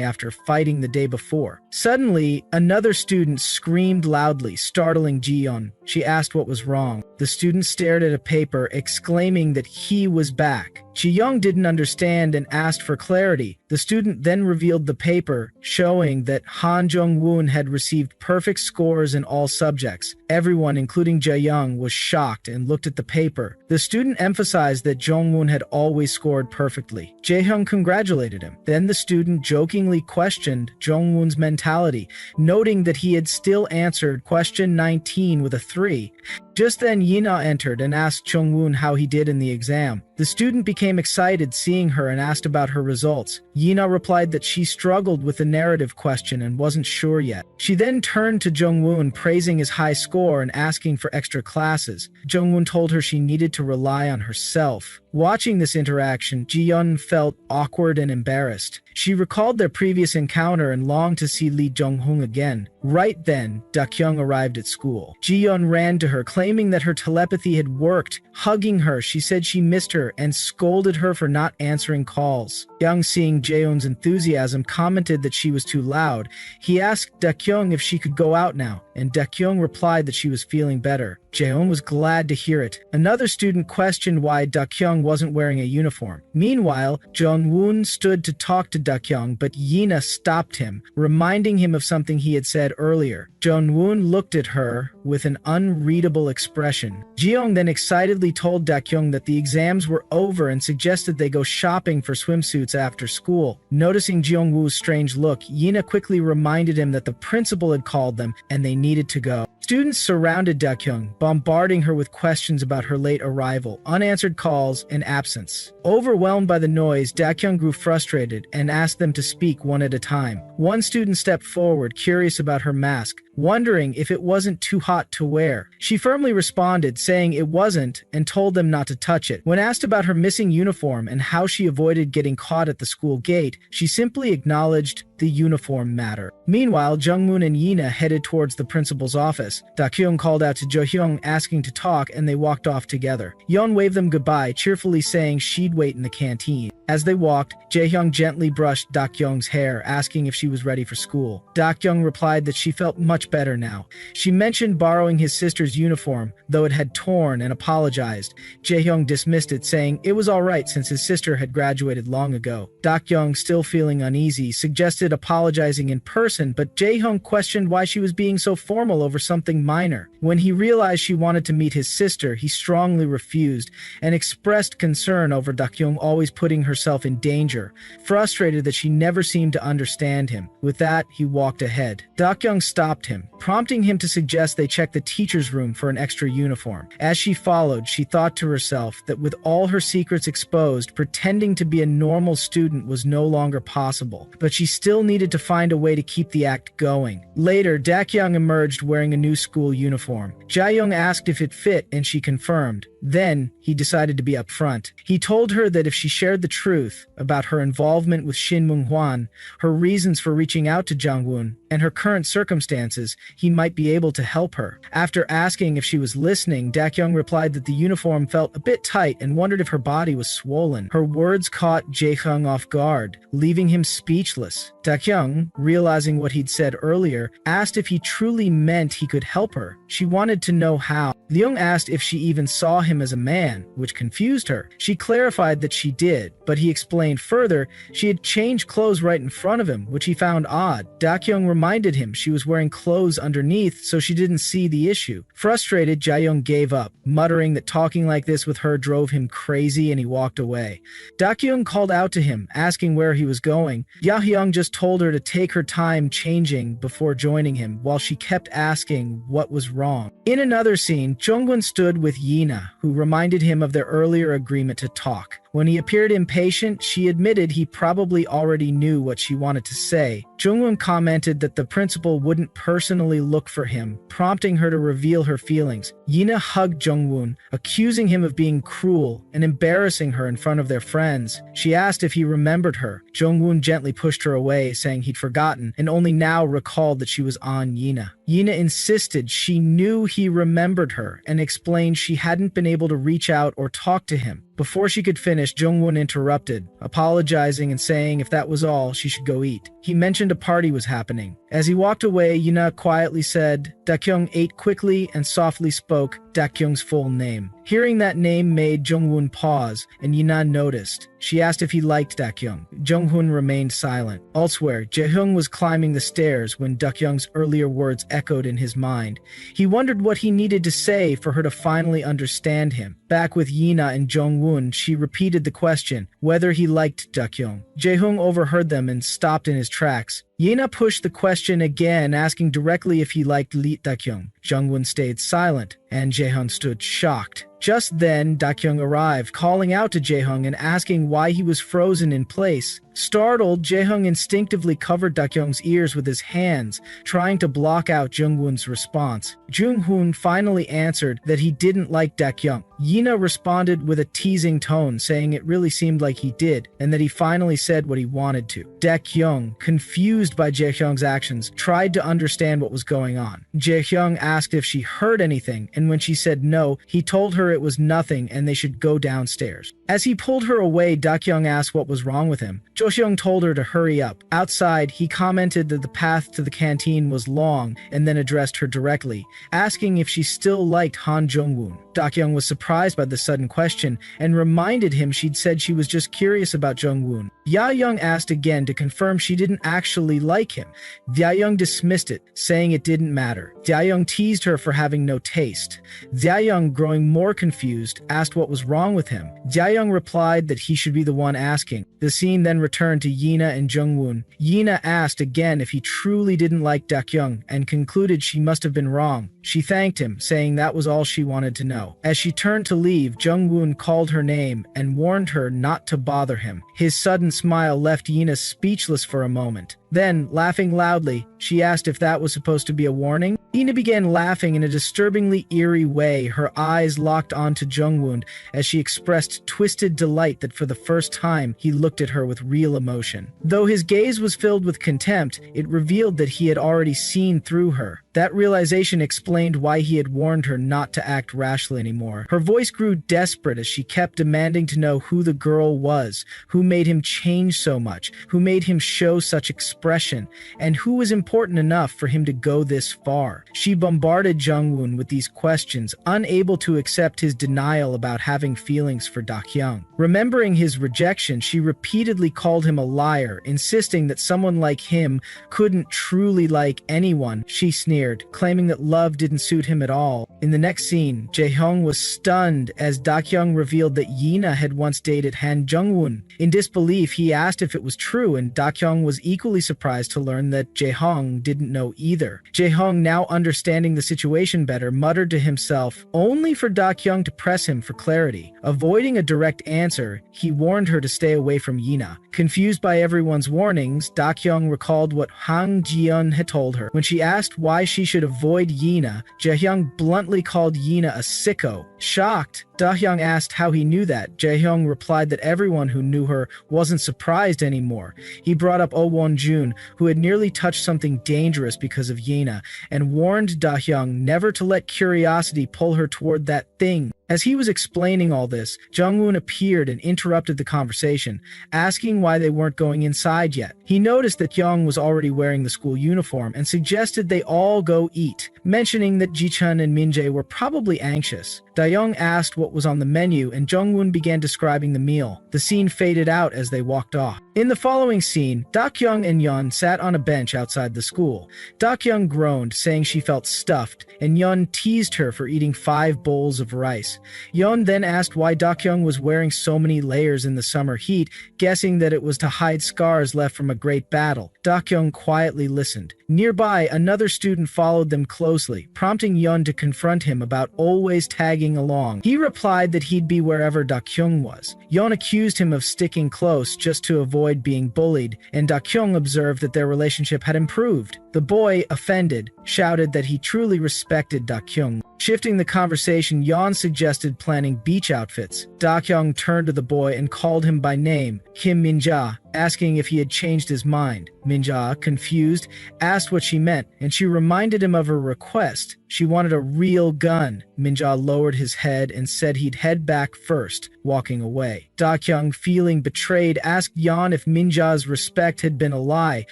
after fighting the day before. Suddenly, another student screamed loudly, startling Ji-yeon. She asked what was wrong. The student stared at a paper, exclaiming that he was back. Ji-young didn't understand and asked for clarity. The student then revealed the paper, showing that Han Jung-woon had received perfect scores in all subjects. Everyone, including Jae-young, was shocked and looked at the paper. The student emphasized that Jung-woon had always scored perfectly. Jae-hyung congratulated him. Then the student jokingly questioned Jung-woon's mentality, noting that he had still answered question 19 with a 3. Just then Yina entered and asked Jung-woon how he did in the exam. The student became excited seeing her and asked about her results. Yina replied that she struggled with the narrative question and wasn't sure yet. She then turned to Jung-woon, praising his high score and asking for extra classes. Jung-woon told her she needed to rely on herself. Watching this interaction, Ji-yeon felt awkward and embarrassed. She recalled their previous encounter and longed to see Lee Jung-hoon again. Right then, Dak-young arrived at school. Ji-yeon ran to her, claiming that her telepathy had worked. Hugging her, she said she missed her and scolded her for not answering calls. Young, seeing Jaehoon's enthusiasm, commented that she was too loud. He asked Dak-young if she could go out now, and Dak-young replied that she was feeling better. Jaehoon was glad to hear it. Another student questioned why Dak-young wasn't wearing a uniform. Meanwhile, Jung-woon stood to talk to Dak-young, but Yina stopped him, reminding him of something he had said earlier. Jung-woon looked at her with an unreadable expression. Ji-young then excitedly told Dak-young that the exams were over and suggested they go shopping for swimsuits after school. Noticing Ji-young-woo's strange look, Yina quickly reminded him that the principal had called them and they needed to go. Students surrounded Dak-young, bombarding her with questions about her late arrival, unanswered calls, and absence. Overwhelmed by the noise, Dak-young grew frustrated and asked them to speak one at a time. One student stepped forward, curious about her mask, wondering if it wasn't too hot to wear. She firmly responded, saying it wasn't, and told them not to touch it. When asked about her missing uniform and how she avoided getting caught at the school gate, she simply acknowledged the uniform matter. Meanwhile, Jung-moon and Yina headed towards the principal's office. Dak-hyung called out to Jo-hyung, asking to talk, and they walked off together. Yeon waved them goodbye, cheerfully saying she'd wait in the canteen. As they walked, Jae-hyung gently brushed Dak-young's hair, asking if she was ready for school. Dak-young replied that she felt much better now. She mentioned borrowing his sister's uniform, though it had torn, and apologized. Jae-hyung dismissed it, saying it was alright since his sister had graduated long ago. Dak-young, still feeling uneasy, suggested apologizing in person, but Jae-hyung questioned why she was being so formal over something minor. When he realized she wanted to meet his sister, he strongly refused and expressed concern over Dak-young always putting herself in danger, frustrated that she never seemed to understand him. With that, he walked ahead. Dak-young stopped him, prompting him to suggest they check the teacher's room for an extra uniform. As she followed, she thought to herself that with all her secrets exposed, pretending to be a normal student was no longer possible, but she still needed to find a way to keep the act going. Later, Dak-young emerged wearing a new school uniform. Jae-young asked if it fit, and she confirmed. Then, he decided to be upfront. He told her that if she shared the truth about her involvement with Shin Moon-hwan, her reasons for reaching out to Jung-woon, and her current circumstances, he might be able to help her. After asking if she was listening, Dak-young replied that the uniform felt a bit tight and wondered if her body was swollen. Her words caught Jae-hyung off guard, leaving him speechless. Dak-young, realizing what he'd said earlier, asked if he truly meant he could help her. She wanted to know how. Leung asked if she even saw him as a man, which confused her. She clarified that she did, but he explained further she had changed clothes right in front of him, which he found odd. Dak-young reminded him she was wearing clothes underneath, so she didn't see the issue. Frustrated, Jae-young gave up, muttering that talking like this with her drove him crazy, and he walked away. Dak-young called out to him, asking where he was going. Yahyung just told her to take her time changing before joining him, while she kept asking what was wrong. In another scene, Jungwon stood with Yina, who reminded him of their earlier agreement to talk. When he appeared impatient, she admitted he probably already knew what she wanted to say. Jungwon commented that the principal wouldn't personally look for him, prompting her to reveal her feelings. Yina hugged Jungwon, accusing him of being cruel and embarrassing her in front of their friends. She asked if he remembered her. Jungwon gently pushed her away, saying he'd forgotten and only now recalled that she was on Yina. Yina insisted she knew he remembered her and explained she hadn't been able to reach out or talk to him. Before she could finish, Jungwon interrupted, apologizing and saying if that was all, she should go eat. He mentioned a party was happening. As he walked away, Yina quietly said, Dakyung ate quickly and softly spoke Dakyung's full name. Hearing that name made Jungwon pause, and Yina noticed. She asked if he liked Dakyung. Jungwon remained silent. Elsewhere, Jaehyung was climbing the stairs when Dakyung's earlier words echoed in his mind. He wondered what he needed to say for her to finally understand him. Back with Yina and Jungwon, she repeated the question, whether he liked Dakyung. Jaehyung overheard them and stopped in his tracks. Yina pushed the question again, asking directly if he liked Lee Dakyung. Jungwon stayed silent, and Jaehyung stood shocked. Just then, Dakyung arrived, calling out to Jaehyung and asking why he was frozen in place. Startled, Jaehyung instinctively covered Dakyung's ears with his hands, trying to block out Jungwon's response. Jungwon finally answered that he didn't like Dakyung. Yina responded with a teasing tone, saying it really seemed like he did, and that he finally said what he wanted to. Dakyung, confused by Jaehyung's actions, tried to understand what was going on. Jaehyung asked if she heard anything, and when she said no, he told her it was nothing and they should go downstairs. As he pulled her away, Dakyung asked what was wrong with him. Jo-seung told her to hurry up. Outside, he commented that the path to the canteen was long and then addressed her directly, asking if she still liked Han Jungwon. Dakyung was surprised by the sudden question and reminded him she'd said she was just curious about Jungwon. Yahyung asked again to confirm she didn't actually like him. Yahyung dismissed it, saying it didn't matter. Yahyung teased her for having no taste. Yahyung, growing more confused, asked what was wrong with him. Yahyung replied that he should be the one asking. The scene then returned to Yina and Jungwon. Yina asked again if he truly didn't like Dakyung and concluded she must have been wrong. She thanked him, saying that was all she wanted to know. As she turned to leave, Jungwon called her name and warned her not to bother him. His sudden smile left Yina speechless for a moment. Then, laughing loudly, she asked if that was supposed to be a warning. Yina began laughing in a disturbingly eerie way, her eyes locked onto Jungwon as she expressed twisted delight that for the first time he looked at her with real emotion. Though his gaze was filled with contempt, it revealed that he had already seen through her. That realization explained why he had warned her not to act rashly anymore. Her voice grew desperate as she kept demanding to know who the girl was, who made him change so much, who made him show such expression, and who was important enough for him to go this far. She bombarded Jungwon with these questions, unable to accept his denial about having feelings for Dakyung. Remembering his rejection, she repeatedly called him a liar, insisting that someone like him couldn't truly like anyone. She sneered, claiming that love didn't suit him at all. In the next scene, Jaehyung was stunned as Dakyung revealed that Yina had once dated Han Jungwon. In disbelief, he asked if it was true, and Dakyung was equally surprised to learn that Jaehyung didn't know either. Jaehyung, now understanding the situation better, muttered to himself, only for Dakyung to press him for clarity. Avoiding a direct answer, he warned her to stay away from Yina. Confused by everyone's warnings, Dakyung recalled what Han Jiyeon had told her. When she asked why she should avoid Yina, Jaehyung bluntly called Yina a sicko. Shocked, Dahyung asked how he knew that. Jaehyung replied that everyone who knew her wasn't surprised anymore. He brought up Oh Won-jun, who had nearly touched something dangerous because of Yina, and warned Dahyung never to let curiosity pull her toward that thing. As he was explaining all this, Jungwon appeared and interrupted the conversation, asking why they weren't going inside yet. He noticed that Young was already wearing the school uniform and suggested they all go eat, mentioning that Ji-chun and Min-jae were probably anxious. Da-young asked what was on the menu, and Jungwon began describing the meal. The scene faded out as they walked off. In the following scene, Dak-young and Yeon sat on a bench outside the school. Dak-young groaned, saying she felt stuffed, and Yeon teased her for eating 5 bowls of rice. Yeon then asked why Dak-young was wearing so many layers in the summer heat, guessing that it was to hide scars left from a great battle. Dak-young quietly listened. Nearby, another student followed them closely, prompting Yeon to confront him about always tagging along. He replied that he'd be wherever Dakyung was. Yeon accused him of sticking close just to avoid being bullied, and Dakyung observed that their relationship had improved. The boy, offended, shouted that he truly respected Dakyung. Shifting the conversation, Yeon suggested planning beach outfits. Dakyung turned to the boy and called him by name, Kim Minja, asking if he had changed his mind. Minja, confused, asked what she meant, and she reminded him of her request. She wanted a real gun. Minja lowered his head and said he'd head back first, walking away. Dakyung, feeling betrayed, asked Yeon if Minja's respect had been a lie.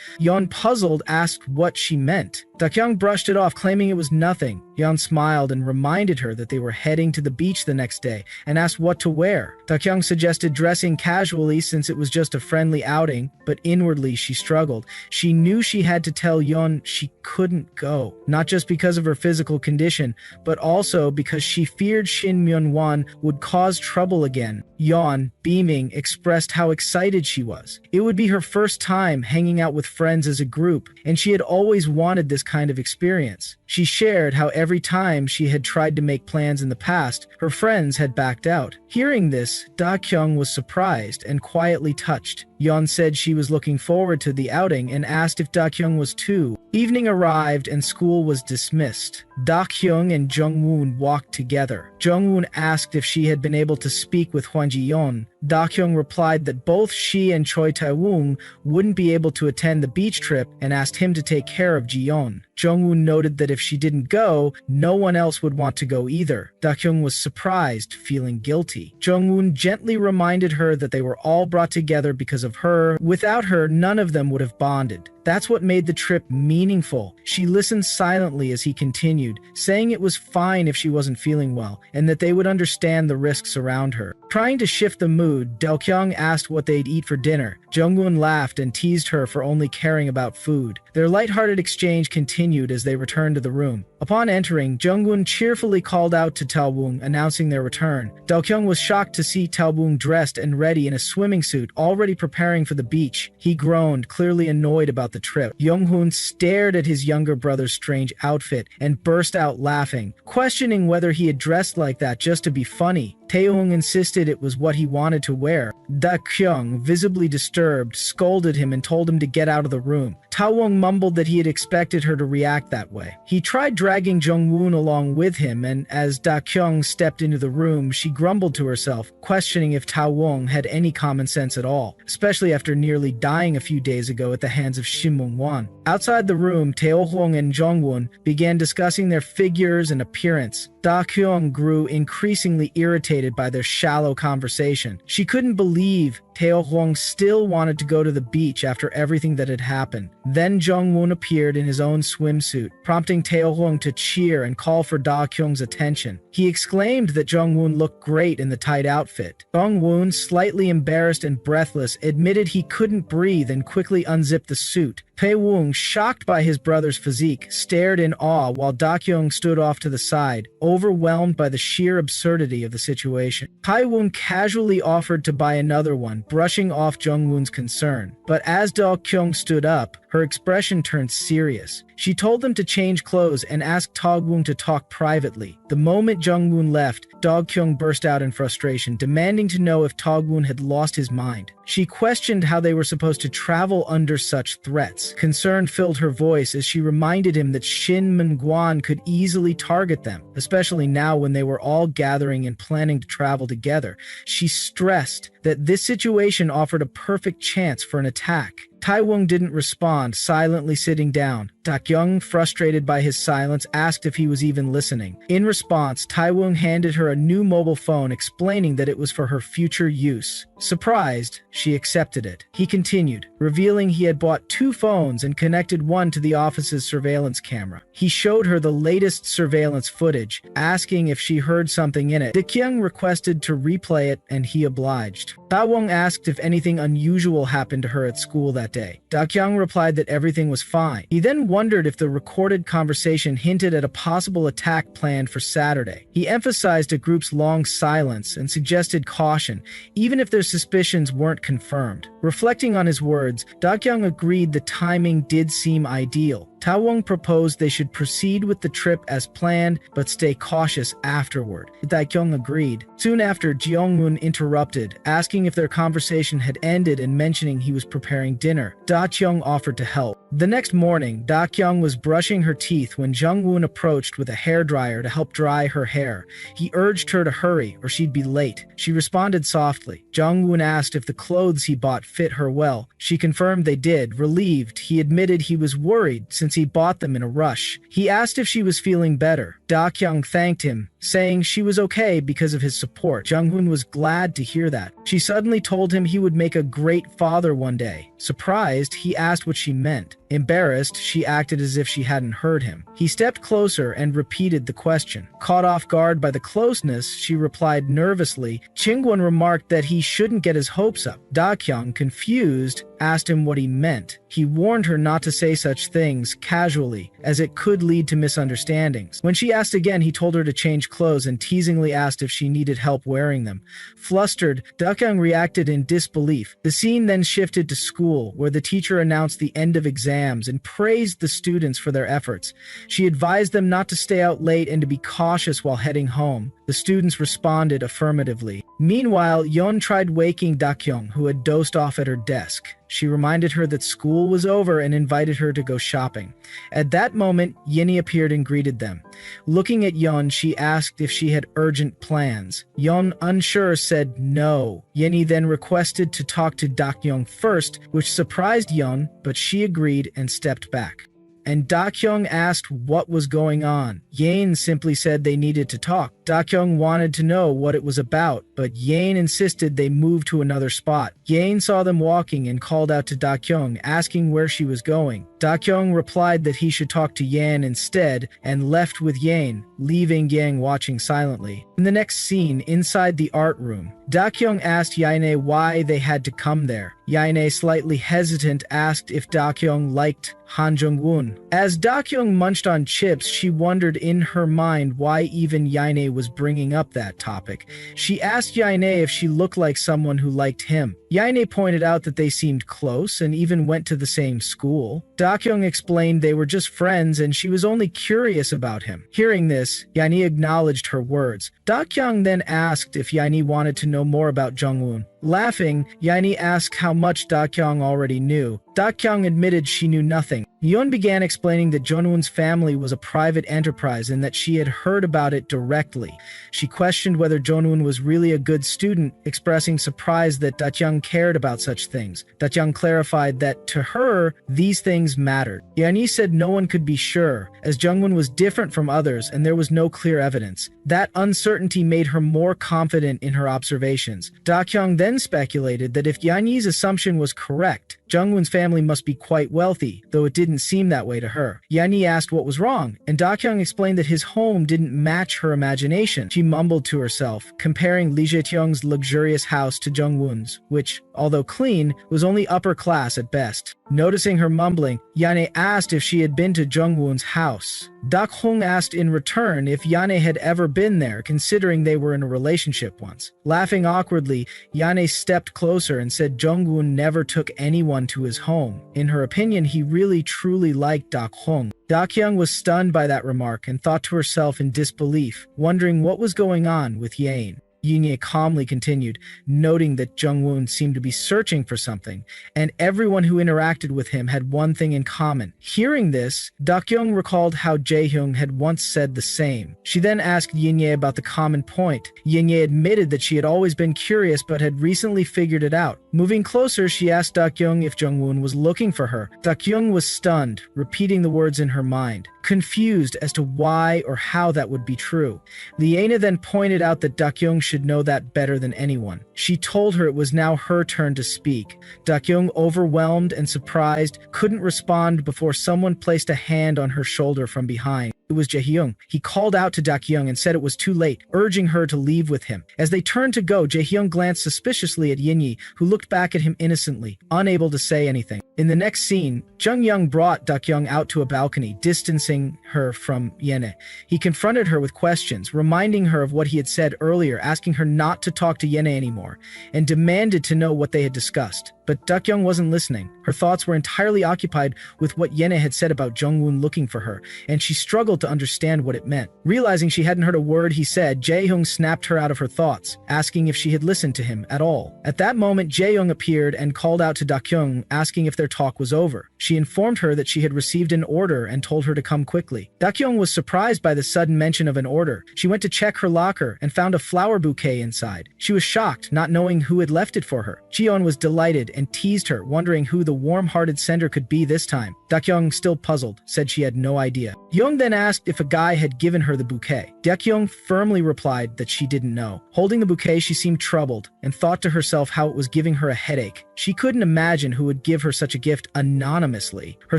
Yeon, puzzled, asked what she meant. Dakyung brushed it off, claiming it was nothing. Yeon smiled and reminded her that they were heading to the beach the next day, and asked what to wear. Dakyung suggested dressing casually since it was just a friendly outing, but inwardly she struggled. She knew she had to tell Yeon she couldn't go, not just because of her physical condition, but also because she feared Shin Myung-won would cause trouble again. Yeon, beaming, expressed how excited she was. It would be her first time hanging out with friends as a group, and she had always wanted this kind of experience. She shared how every time she had tried to make plans in the past, her friends had backed out. Hearing this, Dakyung was surprised and quietly touched. Yeon said she was looking forward to the outing and asked if Dakyung was too. Evening arrived and school was dismissed. Dakyung and Jungwoon walked together. Jungwoon asked if she had been able to speak with Hwan Ji-yeon. Dakyung replied that both she and Choi Tae-woong wouldn't be able to attend the beach trip and asked him to take care of Ji-yeon. Jungwoon noted that if she didn't go, no one else would want to go either. Dakyung was surprised, feeling guilty. Jungwoon gently reminded her that they were all brought together because of her. Without her, none of them would have bonded. That's what made the trip meaningful. She listened silently as he continued, saying it was fine if she wasn't feeling well, and that they would understand the risks around her. Trying to shift the mood, Dakyung asked what they'd eat for dinner. Jungwoon laughed and teased her for only caring about food. Their lighthearted exchange continued as they returned to the room. Upon entering, Jungwoon cheerfully called out to Tae-woong, announcing their return. Dakyung was shocked to see Tae-woong dressed and ready in a swimming suit, already preparing for the beach. He groaned, clearly annoyed about the trip. Young-hoon stared at his younger brother's strange outfit and burst out laughing, questioning whether he had dressed like that just to be funny. Tae-woong insisted it was what he wanted to wear. Da-kyung, visibly disturbed, scolded him and told him to get out of the room. Tae-woong mumbled that he had expected her to react that way. He tried dragging Jung-woon along with him, and as Da-kyung stepped into the room, she grumbled to herself, questioning if Tae-woong had any common sense at all, especially after nearly dying a few days ago at the hands of Shin Myung-won. Outside the room, Tae-woong and Jung-woon began discussing their figures and appearance. Da-kyung grew increasingly irritated by their shallow conversation. She couldn't believe Tae-woong still wanted to go to the beach after everything that had happened. Then Jung-woon appeared in his own swimsuit, prompting Tae-woong to cheer and call for Da-kyung's attention. He exclaimed that Jung-woon looked great in the tight outfit. Jung-woon, slightly embarrassed and breathless, admitted he couldn't breathe and quickly unzipped the suit. Tae-woong, shocked by his brother's physique, stared in awe while Da-kyung stood off to the side, overwhelmed by the sheer absurdity of the situation. Tae-woong casually offered to buy another one, brushing off Jung-woon's concern. But as Da-kyung stood up, her expression turned serious. She told them to change clothes and asked Tae-woong to talk privately. The moment Jung-woon left, Da-kyung burst out in frustration, demanding to know if Tae-woong had lost his mind. She questioned how they were supposed to travel under such threats. Concern filled her voice as she reminded him that Shin Myung-won could easily target them, especially now when they were all gathering and planning to travel together. She stressed that this situation offered a perfect chance for an attack. Tae-woong didn't respond, silently sitting down. Da-kyung, frustrated by his silence, asked if he was even listening. In response, Tae-woong handed her a new mobile phone, explaining that it was for her future use. Surprised, she accepted it. He continued, revealing he had bought 2 phones and connected one to the office's surveillance camera. He showed her the latest surveillance footage, asking if she heard something in it. Da-kyung requested to replay it, and he obliged. Tae-woong asked if anything unusual happened to her at school that day. Da-kyung replied that everything was fine. He then wondered if the recorded conversation hinted at a possible attack planned for Saturday. He emphasized a group's long silence and suggested caution, even if their suspicions weren't confirmed. Reflecting on his words, Da-kyung agreed the timing did seem ideal. Tawong proposed they should proceed with the trip as planned, but stay cautious afterward. Dakyung agreed. Soon after, Jeongwon interrupted, asking if their conversation had ended and mentioning he was preparing dinner. Dakyung offered to help. The next morning, Dakyung was brushing her teeth when Jungwoon approached with a hairdryer to help dry her hair. He urged her to hurry or she'd be late. She responded softly. Jungwoon asked if the clothes he bought fit her well. She confirmed they did. Relieved, he admitted he was worried since he bought them in a rush. He asked if she was feeling better. Dakyung thanked him, saying she was okay because of his support. Jungwoon was glad to hear that. She suddenly told him he would make a great father one day. Surprised, he asked what she meant. Embarrassed, she acted as if she hadn't heard him. He stepped closer and repeated the question. Caught off guard by the closeness, she replied nervously. Chingwon remarked that he shouldn't get his hopes up. Dakyung, confused, asked him what he meant. He warned her not to say such things casually, as it could lead to misunderstandings. When she asked again, he told her to change clothes and teasingly asked if she needed help wearing them. Flustered, Dakyung reacted in disbelief. The scene then shifted to school, where the teacher announced the end of exams and praised the students for their efforts. She advised them not to stay out late and to be cautious while heading home. The students responded affirmatively. Meanwhile, Yeon tried waking Dakyung, who had dozed off at her desk. She reminded her that school was over and invited her to go shopping. At that moment, Yinny appeared and greeted them. Looking at Yeon, she asked if she had urgent plans. Yeon, unsure, said no. Yinny then requested to talk to Dakyung first, which surprised Yeon, but she agreed and stepped back. And Dakyung asked what was going on. Yeon simply said they needed to talk. Dakyung wanted to know what it was about, but Yeon insisted they move to another spot. Yeon saw them walking and called out to Dakyung, asking where she was going. Dakyung replied that he should talk to Yeon instead and left with Yeon, leaving Yeon watching silently. In the next scene, inside the art room, Dakyung asked Yaene why they had to come there. Yaene, slightly hesitant, asked if Dakyung liked Han Jung-woon. As Dakyung munched on chips, she wondered in her mind why even Yaene was bringing up that topic. She asked Yaene if she looked like someone who liked him. Yaene pointed out that they seemed close and even went to the same school. Dakyung explained they were just friends and she was only curious about him. Hearing this, Yaene acknowledged her words. Dakyung then asked if Yaene wanted to know more about Jungwoon. Laughing, Yaene asked how much Dakyung already knew. Dakyung admitted she knew nothing. Yeon began explaining that Jungwoon's family was a private enterprise and that she had heard about it directly. She questioned whether Jungwoon was really a good student, expressing surprise that Dakyung cared about such things. Dakyung clarified that, to her, these things mattered. Yaene said no one could be sure, as Jungwoon was different from others and there was no clear evidence. That uncertainty made her more confident in her observations. Dakyung then speculated that if Yaene's assumption was correct, Jungwoon's family must be quite wealthy, though it didn't seem that way to her. Yaene asked what was wrong, and Dakyung explained that his home didn't match her imagination. She mumbled to herself, comparing Lee Jae-kyung's luxurious house to Jungwoon's, which, although clean, was only upper class at best. Noticing her mumbling, Yaene asked if she had been to Jungwoon's house. Dakhong asked in return if Yaene had ever been there, considering they were in a relationship once. Laughing awkwardly, Yaene stepped closer and said Jungwoon never took anyone to his home. In her opinion, he really truly liked Dakhong. Dakyung was stunned by that remark and thought to herself in disbelief, wondering what was going on with Yaene. Yinye calmly continued, noting that Jungwoon seemed to be searching for something, and everyone who interacted with him had one thing in common. Hearing this, Dakyung recalled how Jaehyung had once said the same. She then asked Yinye about the common point. Yinye admitted that she had always been curious but had recently figured it out. Moving closer, she asked Dakyung if Jungwoon was looking for her. Dakyung was stunned, repeating the words in her mind, confused as to why or how that would be true. Liena then pointed out that Dakyung should know that better than anyone. She told her it was now her turn to speak. Dakyung, overwhelmed and surprised, couldn't respond before someone placed a hand on her shoulder from behind. It was Jaehyung. He called out to Dakyung and said it was too late, urging her to leave with him. As they turned to go, Jaehyung glanced suspiciously at Yinyi, who looked back at him innocently, unable to say anything. In the next scene, Jung Young brought Dakyung out to a balcony, distancing her from Yene. He confronted her with questions, reminding her of what he had said earlier, asking her not to talk to Yene anymore, and demanded to know what they had discussed. But Dakyoung wasn't listening. Her thoughts were entirely occupied with what Yene had said about Jungwoon looking for her, and she struggled to understand what it meant. Realizing she hadn't heard a word he said, Jaehyung snapped her out of her thoughts, asking if she had listened to him at all. At that moment, Jaehyung appeared and called out to Dakyoung, asking if their talk was over. She informed her that she had received an order and told her to come quickly. Dakyoung was surprised by the sudden mention of an order. She went to check her locker and found a flower bouquet inside. She was shocked, not knowing who had left it for her. Jiyeon was delighted and teased her, wondering who the warm-hearted sender could be this time. Dakyoung, still puzzled, said she had no idea. Young then asked if a guy had given her the bouquet. Dakyoung firmly replied that she didn't know. Holding the bouquet, she seemed troubled and thought to herself how it was giving her a headache. She couldn't imagine who would give her such a gift anonymously. Her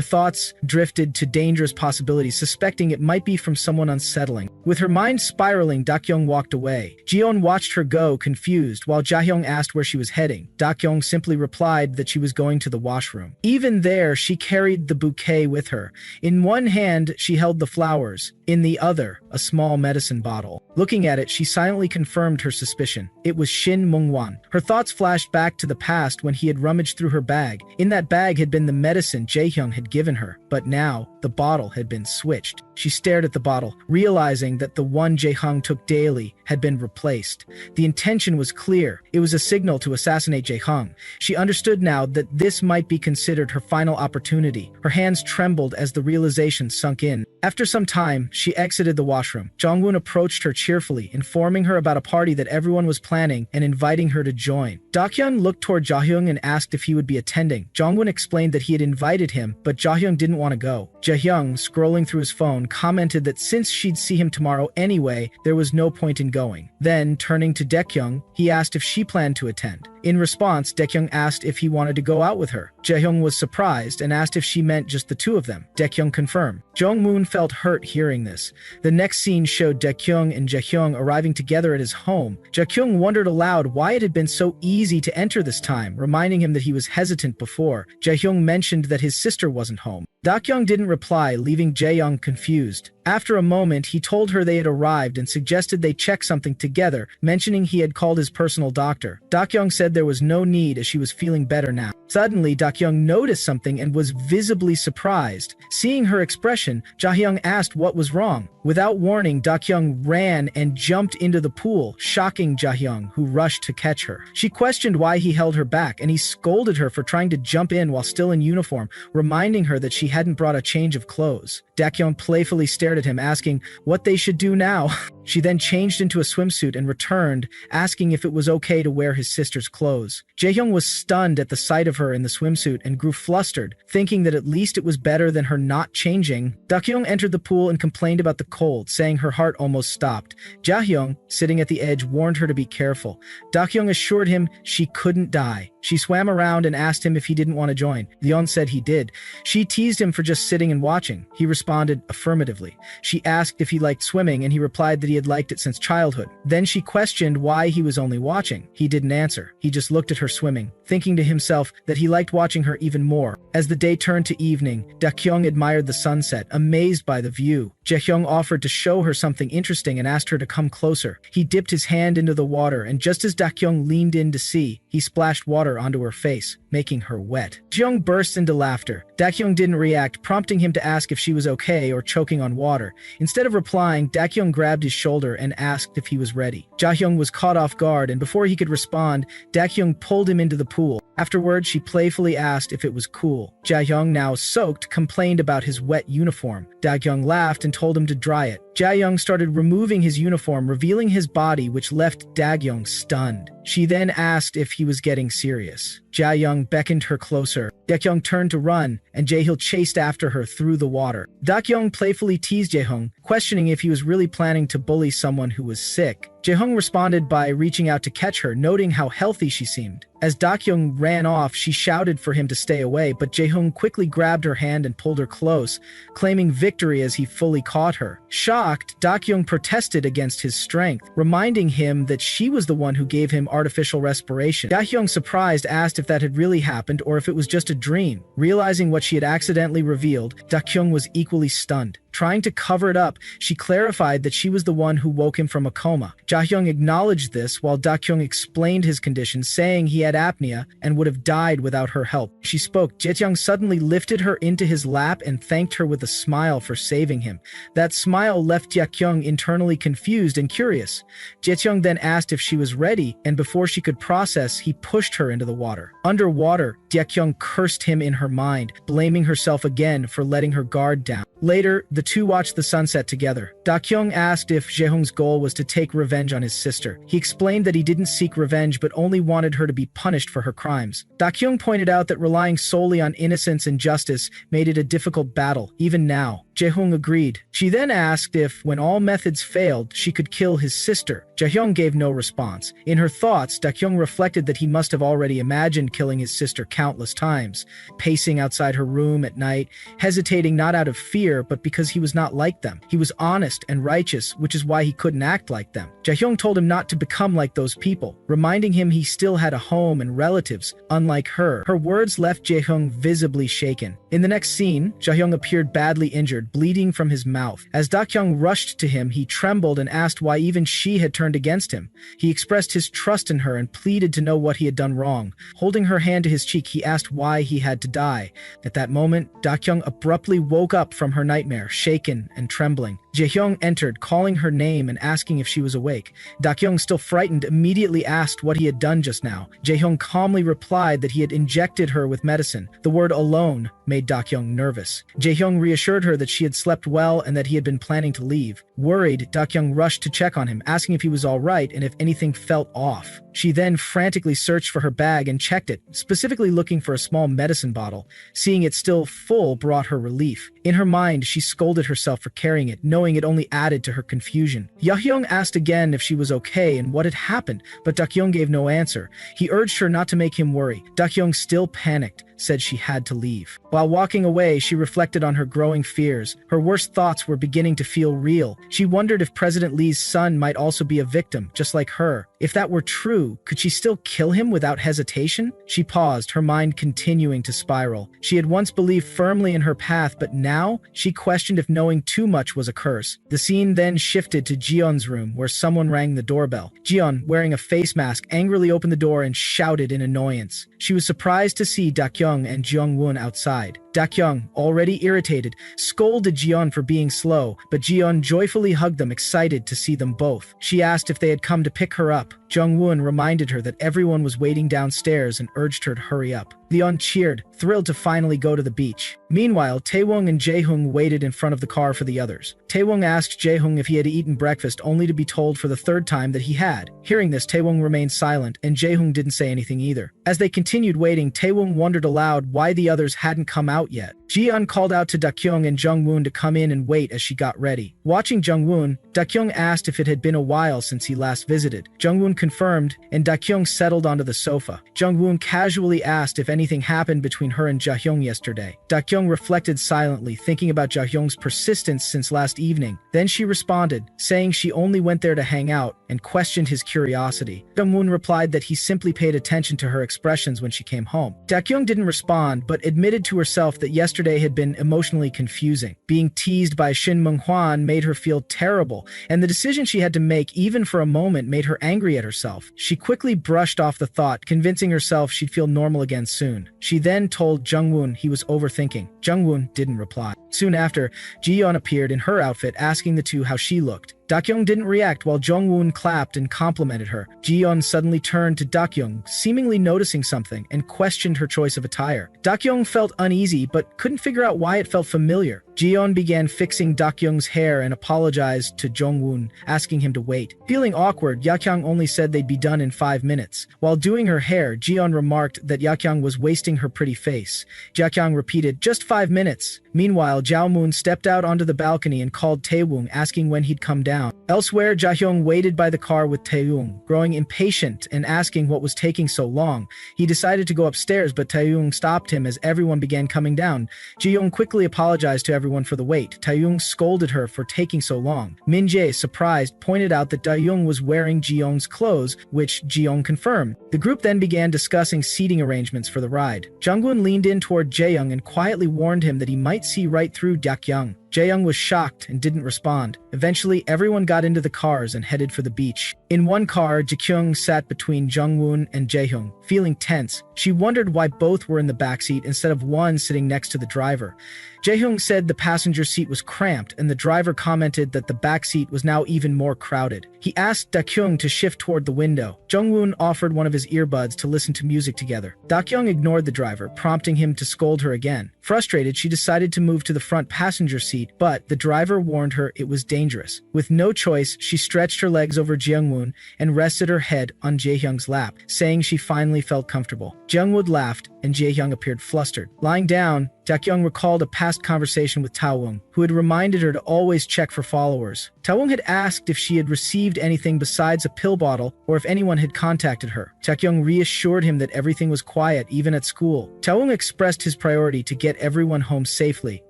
thoughts drifted to dangerous possibilities, suspecting it might be from someone unsettling. With her mind spiraling, Dakyoung walked away. Jiyeon watched her go, confused, while Jaehyung asked where she was heading. Dakyoung simply replied that she was going to the washroom. Even there, she carried the bouquet with her. In one hand, she held the flowers. In the other, a small medicine bottle. Looking at it, she silently confirmed her suspicion. It was Shin Mungwan. Her thoughts flashed back to the past when he had rummaged through her bag. In that bag had been the medicine Jaehyung had given her, but now the bottle had been switched. She stared at the bottle, realizing that the one Jaehyung took daily had been replaced. The intention was clear. It was a signal to assassinate Jaehyung. She understood now that this might be considered her final opportunity. Her hands trembled as the realization sunk in. After some time, she exited the washroom. Jongwon approached her cheerfully, informing her about a party that everyone was planning and inviting her to join. Dakhyun looked toward Jaehyung and asked if he would be attending. Jongwon explained that he had invited him, but Jaehyung didn't want to go. Jaehyung, scrolling through his phone, commented that since she'd see him tomorrow anyway, there was no point in going. Then, turning to Daekyung, he asked if she planned to attend. In response, Daekyung asked if he wanted to go out with her. Jaehyung was surprised and asked if she meant just the two of them. Daekyung confirmed. Jongmoon felt hurt hearing this. The next scene showed Daekyung and Jaehyung arriving together at his home. Jaehyung wondered aloud why it had been so easy to enter this time, reminding him that he was hesitant before. Jaehyung mentioned that his sister wasn't home. Daekyung didn't reply, leaving Jaehyung confused. After a moment, he told her they had arrived and suggested they check something together, mentioning he had called his personal doctor. Daekyung said there was no need as she was feeling better now. Suddenly, Daekyung noticed something and was visibly surprised. Seeing her expression, Jaehyung asked what was wrong. Without warning, Daekyung ran and jumped into the pool, shocking Jaehyung, who rushed to catch her. She questioned why he held her back, and he scolded her for trying to jump in while still in uniform, reminding her that she hadn't brought a change of clothes. Daekyung playfully stared at him, asking what they should do now. She then changed into a swimsuit and returned, asking if it was okay to wear his sister's clothes. Jaehyung was stunned at the sight of her in the swimsuit and grew flustered, thinking that at least it was better than her not changing. Daekyung entered the pool and complained about the cold, saying her heart almost stopped. Jaehyung, sitting at the edge, warned her to be careful. Daekyung assured him she couldn't die. She swam around and asked him if he didn't want to join. Yeon said he did. She teased him for just sitting and watching. He responded affirmatively. She asked if he liked swimming, and he replied that he had liked it since childhood. Then she questioned why he was only watching. He didn't answer. He just looked at her swimming, thinking to himself that he liked watching her even more. As the day turned to evening, Daekyung admired the sunset, amazed by the view. Jaehyung offered to show her something interesting and asked her to come closer. He dipped his hand into the water, and just as Daekyung leaned in to see, he splashed water onto her face, making her wet. Jaehyung burst into laughter. Daekyung didn't react, prompting him to ask if she was okay or choking on water. Instead of replying, Daekyung grabbed his shoulder and asked if he was ready. Jaehyung was caught off guard, and before he could respond, Daekyung pulled him into the pool. Afterward, she playfully asked if it was cool. Jaehyung, now soaked, complained about his wet uniform. Daekyung laughed and told him to dry it. Jaehyung started removing his uniform, revealing his body, which left Daekyung stunned. She then asked if he was getting serious. Jaehyung beckoned her closer. Daekyung turned to run, and Jaehyung chased after her through the water. Daekyung playfully teased Jaehyung, questioning if he was really planning to bully someone who was sick. Jaehyung responded by reaching out to catch her, noting how healthy she seemed. As Daekyung ran off, she shouted for him to stay away, but Jaehyung quickly grabbed her hand and pulled her close, claiming victory as he fully caught her. Shocked, Daekyung protested against his strength, reminding him that she was the one who gave him artificial respiration. Daekyung, surprised, asked if that had really happened or if it was just a dream. Realizing what she had accidentally revealed, Daekyung was equally stunned. Trying to cover it up, she clarified that she was the one who woke him from a coma. Jahyung acknowledged this while Dakyung explained his condition, saying he had apnea and would have died without her help. She spoke. Jaehyung suddenly lifted her into his lap and thanked her with a smile for saving him. That smile left Dakyung internally confused and curious. Jaehyung then asked if she was ready, and before she could process, he pushed her into the water. Underwater, Dakyung cursed him in her mind, blaming herself again for letting her guard down. Later, the two watched the sunset together. Dakyung asked if Jaehyung's goal was to take revenge on his sister. He explained that he didn't seek revenge but only wanted her to be punished for her crimes. Dakyung pointed out that relying solely on innocence and justice made it a difficult battle, even now. Jaehyung agreed. She then asked if, when all methods failed, she could kill his sister. Jaehyung gave no response. In her thoughts, Dakyung reflected that he must have already imagined killing his sister countless times, pacing outside her room at night, hesitating not out of fear but because he was not like them. He was honest and righteous, which is why he couldn't act like them. Jaehyung told him not to become like those people, reminding him he still had a home and relatives, unlike her. Her words left Jaehyung visibly shaken. In the next scene, Jaehyung appeared badly injured, bleeding from his mouth. As Dakyung rushed to him, he trembled and asked why even she had turned against him. He expressed his trust in her and pleaded to know what he had done wrong. Holding her hand to his cheek, he asked why he had to die. At that moment, Dakyung abruptly woke up from her nightmare, shaken and trembling. Jaehyung entered, calling her name and asking if she was awake. Dakyung, still frightened, immediately asked what he had done just now. Jaehyung calmly replied that he had injected her with medicine. The word alone made Dakyung nervous. Jaehyung reassured her that she had slept well and that he had been planning to leave. Worried, Dakyung rushed to check on him, asking if he was all right and if anything felt off. She then frantically searched for her bag and checked it, specifically looking for a small medicine bottle. Seeing it still full brought her relief. In her mind, she scolded herself for carrying it, knowing it only added to her confusion. Jaehyung asked again if she was okay and what had happened, but Dakyung gave no answer. He urged her not to make him worry. Dakyung, still panicked, said she had to leave. While walking away, she reflected on her growing fears. Her worst thoughts were beginning to feel real. She wondered if President Lee's son might also be a victim, just like her. If that were true, could she still kill him without hesitation? She paused, her mind continuing to spiral. She had once believed firmly in her path, but now she questioned if knowing too much was a curse. The scene then shifted to Jeon's room, where someone rang the doorbell. Jeon, wearing a face mask, angrily opened the door and shouted in annoyance. She was surprised to see Dakyung and Jeongwon outside. Dakyung, already irritated, scolded Jeon for being slow, but Jeon joyfully hugged them, excited to see them both. She asked if they had come to pick her up. Jungwon reminded her that everyone was waiting downstairs and urged her to hurry up. Leon cheered, thrilled to finally go to the beach. Meanwhile, Taewong and Jaehoong waited in front of the car for the others. Taewong asked Jaehoong if he had eaten breakfast, only to be told for the third time that he had. Hearing this, Taewong remained silent, and Jaehoong didn't say anything either. As they continued waiting, Taewong wondered aloud why the others hadn't come out yet. Ji-eun called out to Dakyung and Jungwoon to come in and wait as she got ready. Watching Jungwoon, Dakyung asked if it had been a while since he last visited. Jungwoon confirmed, and Dakyung settled onto the sofa. Jungwoon casually asked if anything happened between her and Jaehyung yesterday. Dakyung reflected silently, thinking about Jaehyung's persistence since last evening. Then she responded, saying she only went there to hang out, and questioned his curiosity. Jungwoon replied that he simply paid attention to her expressions when she came home. Dakyung didn't respond, but admitted to herself that yesterday had been emotionally confusing. Being teased by Shin Mung-hwan made her feel terrible, and the decision she had to make, even for a moment, made her angry at herself. She quickly brushed off the thought, convincing herself she'd feel normal again soon. She then told Jungwoon he was overthinking. Jungwoon didn't reply. Soon after, Ji-yeon appeared in her outfit, asking the two how she looked. Dakyung didn't react while Jungwoon clapped and complimented her. Ji-yeon suddenly turned to Dakyung, seemingly noticing something, and questioned her choice of attire. Dakyung felt uneasy, but couldn't figure out why it felt familiar. Ji-yeon began fixing Dakyung's hair and apologized to Jungwoon, asking him to wait. Feeling awkward, Dakyung only said they'd be done in 5 minutes. While doing her hair, Ji-yeon remarked that Dakyung was wasting her pretty face. Dakyung repeated, "Just 5 minutes." Meanwhile, Jaemoon stepped out onto the balcony and called Taewoong, asking when he'd come down. Elsewhere, Jaehyung waited by the car with Taewoong, growing impatient and asking what was taking so long. He decided to go upstairs, but Taewoong stopped him as everyone began coming down. Ji-yeon quickly apologized to everyone everyone for the wait. Taeyong scolded her for taking so long. Min-jae, surprised, pointed out that Taeyong was wearing Ji-young's clothes, which Ji-young confirmed. The group then began discussing seating arrangements for the ride. Jungwon leaned in toward Jaeyoung and quietly warned him that he might see right through Dakyung. Jaeyoung was shocked and didn't respond. Eventually, everyone got into the cars and headed for the beach. In one car, Jaekyung sat between Jungwon and Jaehyung, feeling tense. She wondered why both were in the backseat instead of one sitting next to the driver. Jaehyung said the passenger seat was cramped, and the driver commented that the back seat was now even more crowded. He asked Dakyung to shift toward the window. Jungwon offered one of his earbuds to listen to music together. Dakyung ignored the driver, prompting him to scold her again. Frustrated, she decided to move to the front passenger seat, but the driver warned her it was dangerous. With no choice, she stretched her legs over Jungwon and rested her head on Jaehyung's lap, saying she finally felt comfortable. Jungwon laughed, and Jaehyung appeared flustered. Lying down, Dakyung recalled a past conversation with Taewong, who had reminded her to always check for followers. Taewong had asked if she had received anything besides a pill bottle or if anyone had contacted her. Dakyung reassured him that everything was quiet, even at school. Taewong expressed his priority to get everyone home safely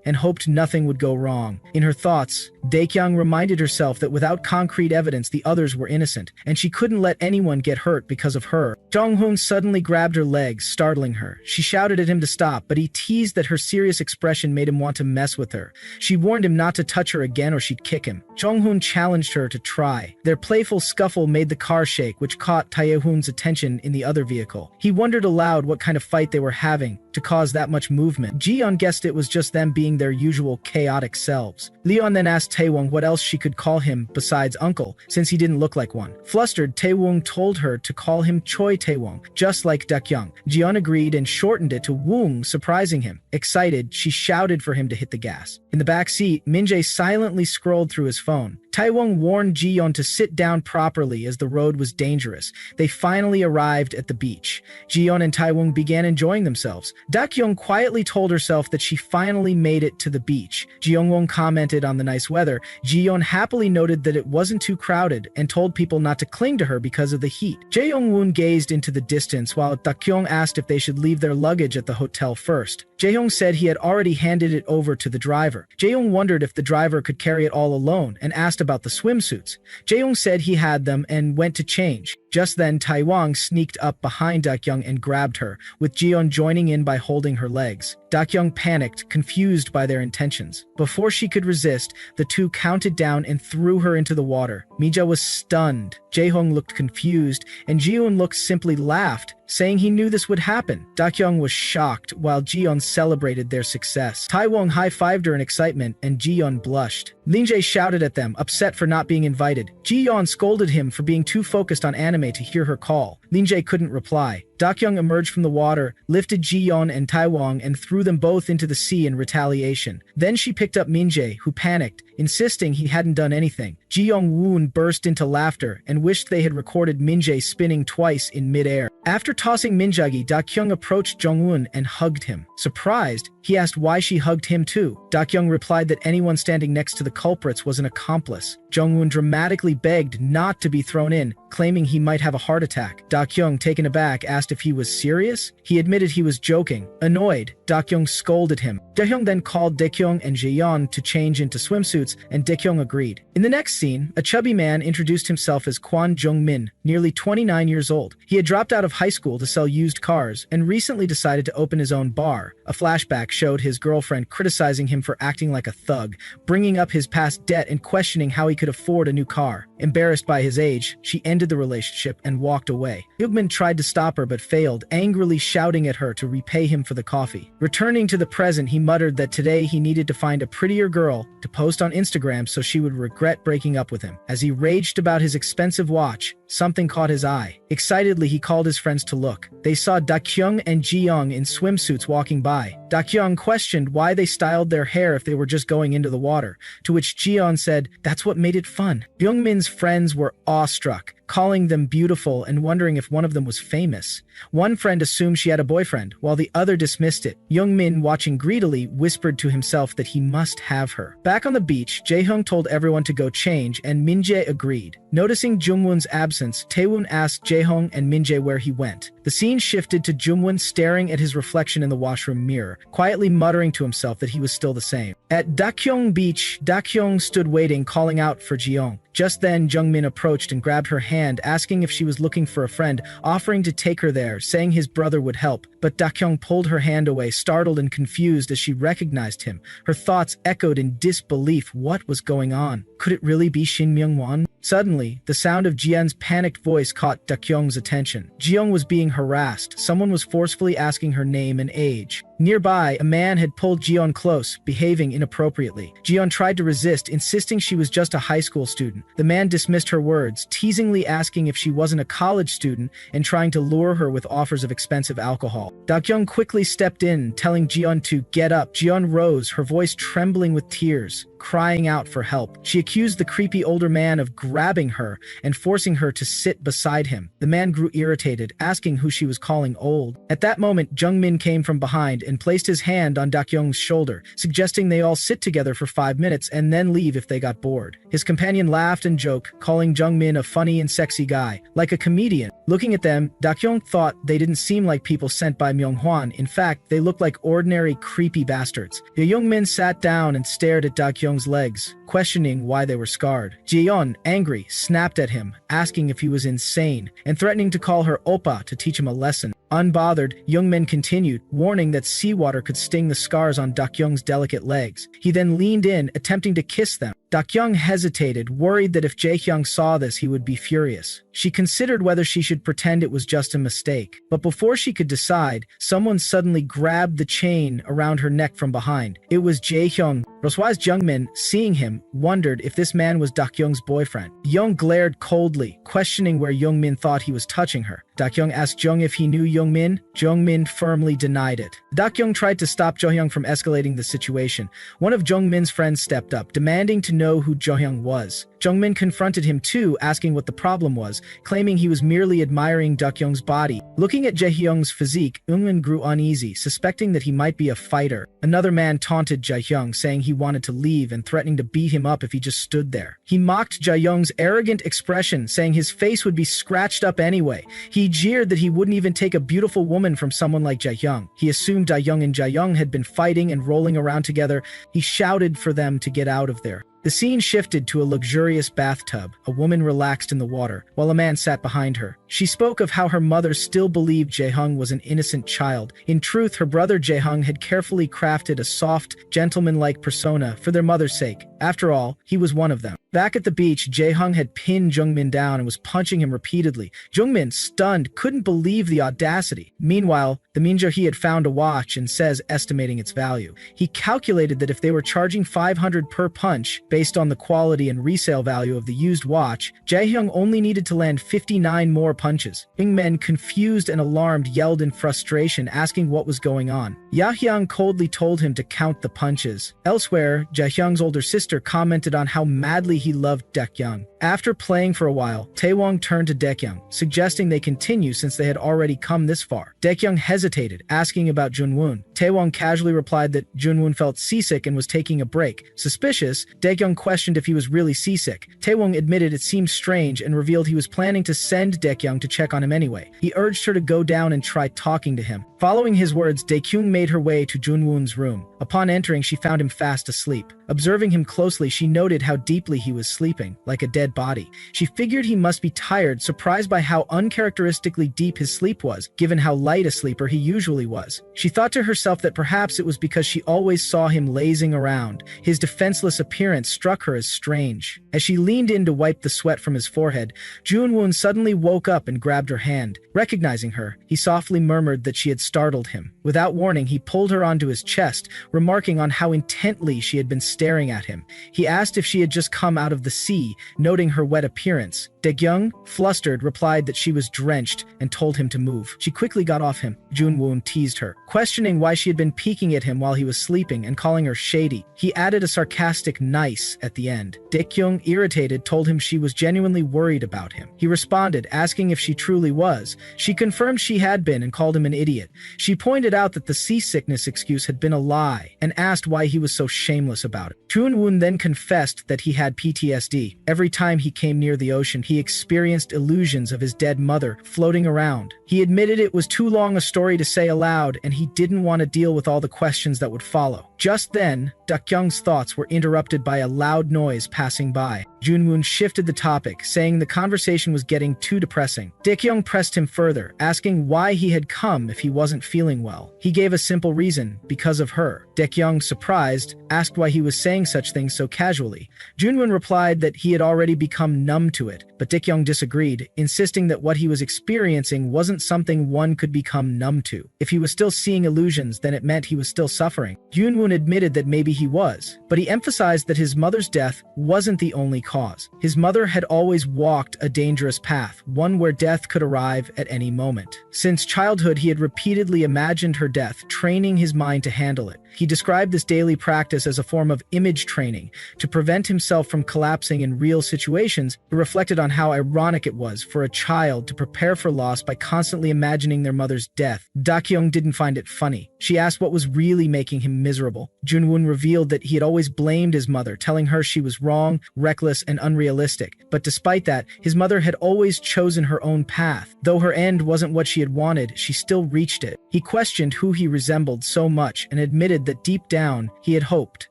and hoped nothing would go wrong. In her thoughts, Dakyung reminded herself that without concrete evidence, the others were innocent, and she couldn't let anyone get hurt because of her. Jonghoon suddenly grabbed her legs, startling her. She shouted at him to stop, but he teased that her serious expression made him want to mess with her. She warned him not to touch her again or she'd kick him. Jonghoon challenged her to try. Their playful scuffle made the car shake, which caught Taehoon's attention in the other vehicle. He wondered aloud what kind of fight they were having to cause that much movement. Jiyeon guessed it was just them being their usual chaotic selves. Leon then asked Taewong what else she could call him besides uncle, since he didn't look like one. Flustered, Taewong told her to call him Choi Taewong, just like Dakyung. Jiyeon agreed and shortened it to Woong, surprising him. Excited, she shouted for him to hit the gas. In the back seat, Min-jae silently scrolled through his phone. Taewong warned Jiyeon to sit down properly as the road was dangerous. They finally arrived at the beach. Jiyeon and Taewong began enjoying themselves. Dakyung quietly told herself that she finally made it to the beach. Jeongwon commented on the nice weather. Jiyeon happily noted that it wasn't too crowded and told people not to cling to her because of the heat. Jae-young-woon gazed into the distance while Dakyung asked if they should leave their luggage at the hotel first. Jae-young said he had already handed it over to the driver. Jae-young wondered if the driver could carry it all alone and asked about the swimsuits. Jae-young said he had them and went to change. Just then, Taewong sneaked up behind Dakyung and grabbed her, with Jiyeon joining in by holding her legs. Dakyung panicked, confused by their intentions. Before she could resist, the two counted down and threw her into the water. Mija was stunned. Jae-hong looked confused, and Jiyeon looked simply laughed, saying he knew this would happen. Dakyung was shocked, while Jiyeon celebrated their success. Taewong high-fived her in excitement, and Jiyeon blushed. Lin-jae shouted at them, upset for not being invited. Jiyeon scolded him for being too focused on anime to hear her call. Lin-jae couldn't reply. Dakyung emerged from the water, lifted Jiyeon and Taewong and threw them both into the sea in retaliation. Then she picked up Min-jae, who panicked, insisting he hadn't done anything. Ji-young-woon burst into laughter and wished they had recorded Min-jae spinning twice in mid-air. After tossing Min-jagi, Dakyung approached Jong-woon and hugged him. Surprised, he asked why she hugged him too. Dakyung replied that anyone standing next to the culprits was an accomplice. Jong-woon dramatically begged not to be thrown in, claiming he might have a heart attack. Dakyung, taken aback, asked if he was serious. He admitted he was joking. Annoyed, Dakyung scolded him. Daehyung then called Daekyung and Jaeyeon to change into swimsuits, and Daekyung agreed. In the next scene, a chubby man introduced himself as Kwon Jung-min, nearly 29 years old. He had dropped out of high school to sell used cars and recently decided to open his own bar. A flashback showed his girlfriend criticizing him for acting like a thug, bringing up his past debt and questioning how he could afford a new car. Embarrassed by his age, she ended the relationship and walked away. Hyugmin tried to stop her but failed, angrily shouting at her to repay him for the coffee. Returning to the present, he muttered that today he needed to find a prettier girl to post on Instagram so she would regret breaking up with him. As he raged about his expensive watch, something caught his eye. Excitedly, he called his friends to look. They saw Dakyung and Jiyeon in swimsuits walking by. Dakyung questioned why they styled their hair if they were just going into the water, to which Jiyeon said that's what made it fun. Byungmin's friends were awestruck, calling them beautiful and wondering if one of them was famous. One friend assumed she had a boyfriend, while the other dismissed it. Youngmin, watching greedily, whispered to himself that he must have her. Back on the beach, Jae-hyung told everyone to go change, and Min-jae agreed. Noticing Jungwon's absence, Taewon asked Jae-hyung and Min-jae where he went. The scene shifted to Jungwon staring at his reflection in the washroom mirror, quietly muttering to himself that he was still the same. At Dakyong Beach, Dakyong stood waiting, calling out for Jeong. Just then, Jungmin approached and grabbed her hand, asking if she was looking for a friend, offering to take her there, saying his brother would help. But Dakyong pulled her hand away, startled and confused as she recognized him. Her thoughts echoed in disbelief. What was going on? Could it really be Shin Myung-won? Suddenly, the sound of Jian's panicked voice caught Dakyong's attention. Jeong was being harassed. Someone was forcefully asking her name and age. Nearby, a man had pulled Jeon close, behaving inappropriately. Jeon tried to resist, insisting she was just a high school student. The man dismissed her words, teasingly asking if she wasn't a college student and trying to lure her with offers of expensive alcohol. Dakyong quickly stepped in, telling Jeon to get up. Jeon rose, her voice trembling with tears, crying out for help. She accused the creepy older man of grabbing her and forcing her to sit beside him. The man grew irritated, asking who she was calling old. At that moment, Jungmin came from behind and placed his hand on Dakyong's shoulder, suggesting they all sit together for 5 minutes and then leave if they got bored. His companion laughed and joked, calling Jungmin a funny and sexy guy, like a comedian. Looking at them, Dakyong thought they didn't seem like people sent by Myung-hwan. In fact, they looked like ordinary creepy bastards. The Youngmin sat down and stared at Dakyong's legs, questioning why they were scarred. Jeon, angry, snapped at him, asking if he was insane, and threatening to call her Oppa to teach him a lesson. Unbothered, Youngmin continued, warning that seawater could sting the scars on Dakyong's delicate legs. He then leaned in, attempting to kiss them. Dakyong hesitated, worried that if Jaehyung saw this, he would be furious. She considered whether she should pretend it was just a mistake. But before she could decide, someone suddenly grabbed the chain around her neck from behind. It was Jaehyung. Roswa's Jungmin, seeing him, wondered if this man was Dakyong's boyfriend. Young glared coldly, questioning where Youngmin thought he was touching her. Dakyong asked Jung if he knew Youngmin. Jungmin firmly denied it. Dakyong tried to stop Johyung from escalating the situation. One of Jungmin's friends stepped up, demanding to know who Johyung was. Jungmin confronted him too, asking what the problem was, claiming he was merely admiring Dakyong's body. Looking at Jaehyung's physique, Jungmin grew uneasy, suspecting that he might be a fighter. Another man taunted Jaehyung, saying he wanted to leave and threatening to beat him up if he just stood there. He mocked Jaehyung's arrogant expression, saying his face would be scratched up anyway. He jeered that he wouldn't even take a beautiful woman from someone like Jaehyung. He assumed Daehyung and Jaehyung had been fighting and rolling around together. He shouted for them to get out of there. The scene shifted to a luxurious bathtub. A woman relaxed in the water, while a man sat behind her. She spoke of how her mother still believed Jaehyung was an innocent child. In truth, her brother Jaehyung had carefully crafted a soft, gentleman-like persona for their mother's sake. After all, he was one of them. Back at the beach, Jaehyung had pinned Jungmin down and was punching him repeatedly. Jungmin, stunned, couldn't believe the audacity. Meanwhile, the Minjo-hee had found a watch and says, estimating its value. He calculated that if they were charging 500 per punch, based on the quality and resale value of the used watch, Jaehyung only needed to land 59 more punches. Jungmin, confused and alarmed, yelled in frustration, asking what was going on. Yahyung coldly told him to count the punches. Elsewhere, Jaehyung's older sister commented on how madly he loved Daekyung. After playing for a while, Taewon turned to Daekyung, suggesting they continue since they had already come this far. Daekyung hesitated, asking about Junwoon. Taewon casually replied that Junwoon felt seasick and was taking a break. Suspicious, Daekyung questioned if he was really seasick. Taewon admitted it seemed strange and revealed he was planning to send Daekyung to check on him anyway. He urged her to go down and try talking to him. Following his words, Daekyung made her way to Junwoon's room. Upon entering, she found him fast asleep. Observing him closely, she noted how deeply he was sleeping, like a dead body. She figured he must be tired, surprised by how uncharacteristically deep his sleep was, given how light a sleeper he usually was. She thought to herself that perhaps it was because she always saw him lazing around. His defenseless appearance struck her as strange. As she leaned in to wipe the sweat from his forehead, Junwoon suddenly woke up and grabbed her hand. Recognizing her, he softly murmured that she had startled him. Without warning, he pulled her onto his chest, remarking on how intently she had been staring at him. He asked if she had just come out of the sea, noting her wet appearance. Daekyung, flustered, replied that she was drenched and told him to move. She quickly got off him. Junwoon teased her, questioning why she had been peeking at him while he was sleeping and calling her shady. He added a sarcastic nice at the end. Daekyung, irritated, told him she was genuinely worried about him. He responded, asking if she truly was. She confirmed she had been and called him an idiot. She pointed out that the seasickness excuse had been a lie and asked why he was so shameless about it. Junwoon then confessed that he had PTSD. Every time he came near the ocean, he experienced illusions of his dead mother floating around. He admitted it was too long a story to say aloud, and he didn't want to deal with all the questions that would follow. Just then, Dakyoung's thoughts were interrupted by a loud noise passing by. Junwoon shifted the topic, saying the conversation was getting too depressing. Dakyoung pressed him further, asking why he had come if he wasn't feeling well. He gave a simple reason: because of her. Dakyoung, surprised, asked why he was saying such things so casually. Junwoon replied that he had already become numb to it, but Dakyoung disagreed, insisting that what he was experiencing wasn't something one could become numb to. If he was still seeing illusions, then it meant he was still suffering. Junwoon admitted that maybe he was, but he emphasized that his mother's death wasn't the only cause. His mother had always walked a dangerous path, one where death could arrive at any moment. Since childhood, he had repeatedly imagined her death, training his mind to handle it. He described this daily practice as a form of image training to prevent himself from collapsing in real situations. He reflected on how ironic it was for a child to prepare for loss by constantly imagining their mother's death. Dakyoung didn't find it funny. She asked what was really making him miserable. Junwoon revealed that he had always blamed his mother, telling her she was wrong, reckless, and unrealistic. But despite that, his mother had always chosen her own path. Though her end wasn't what she had wanted, she still reached it. He questioned who he resembled so much and admitted that deep down, he had hoped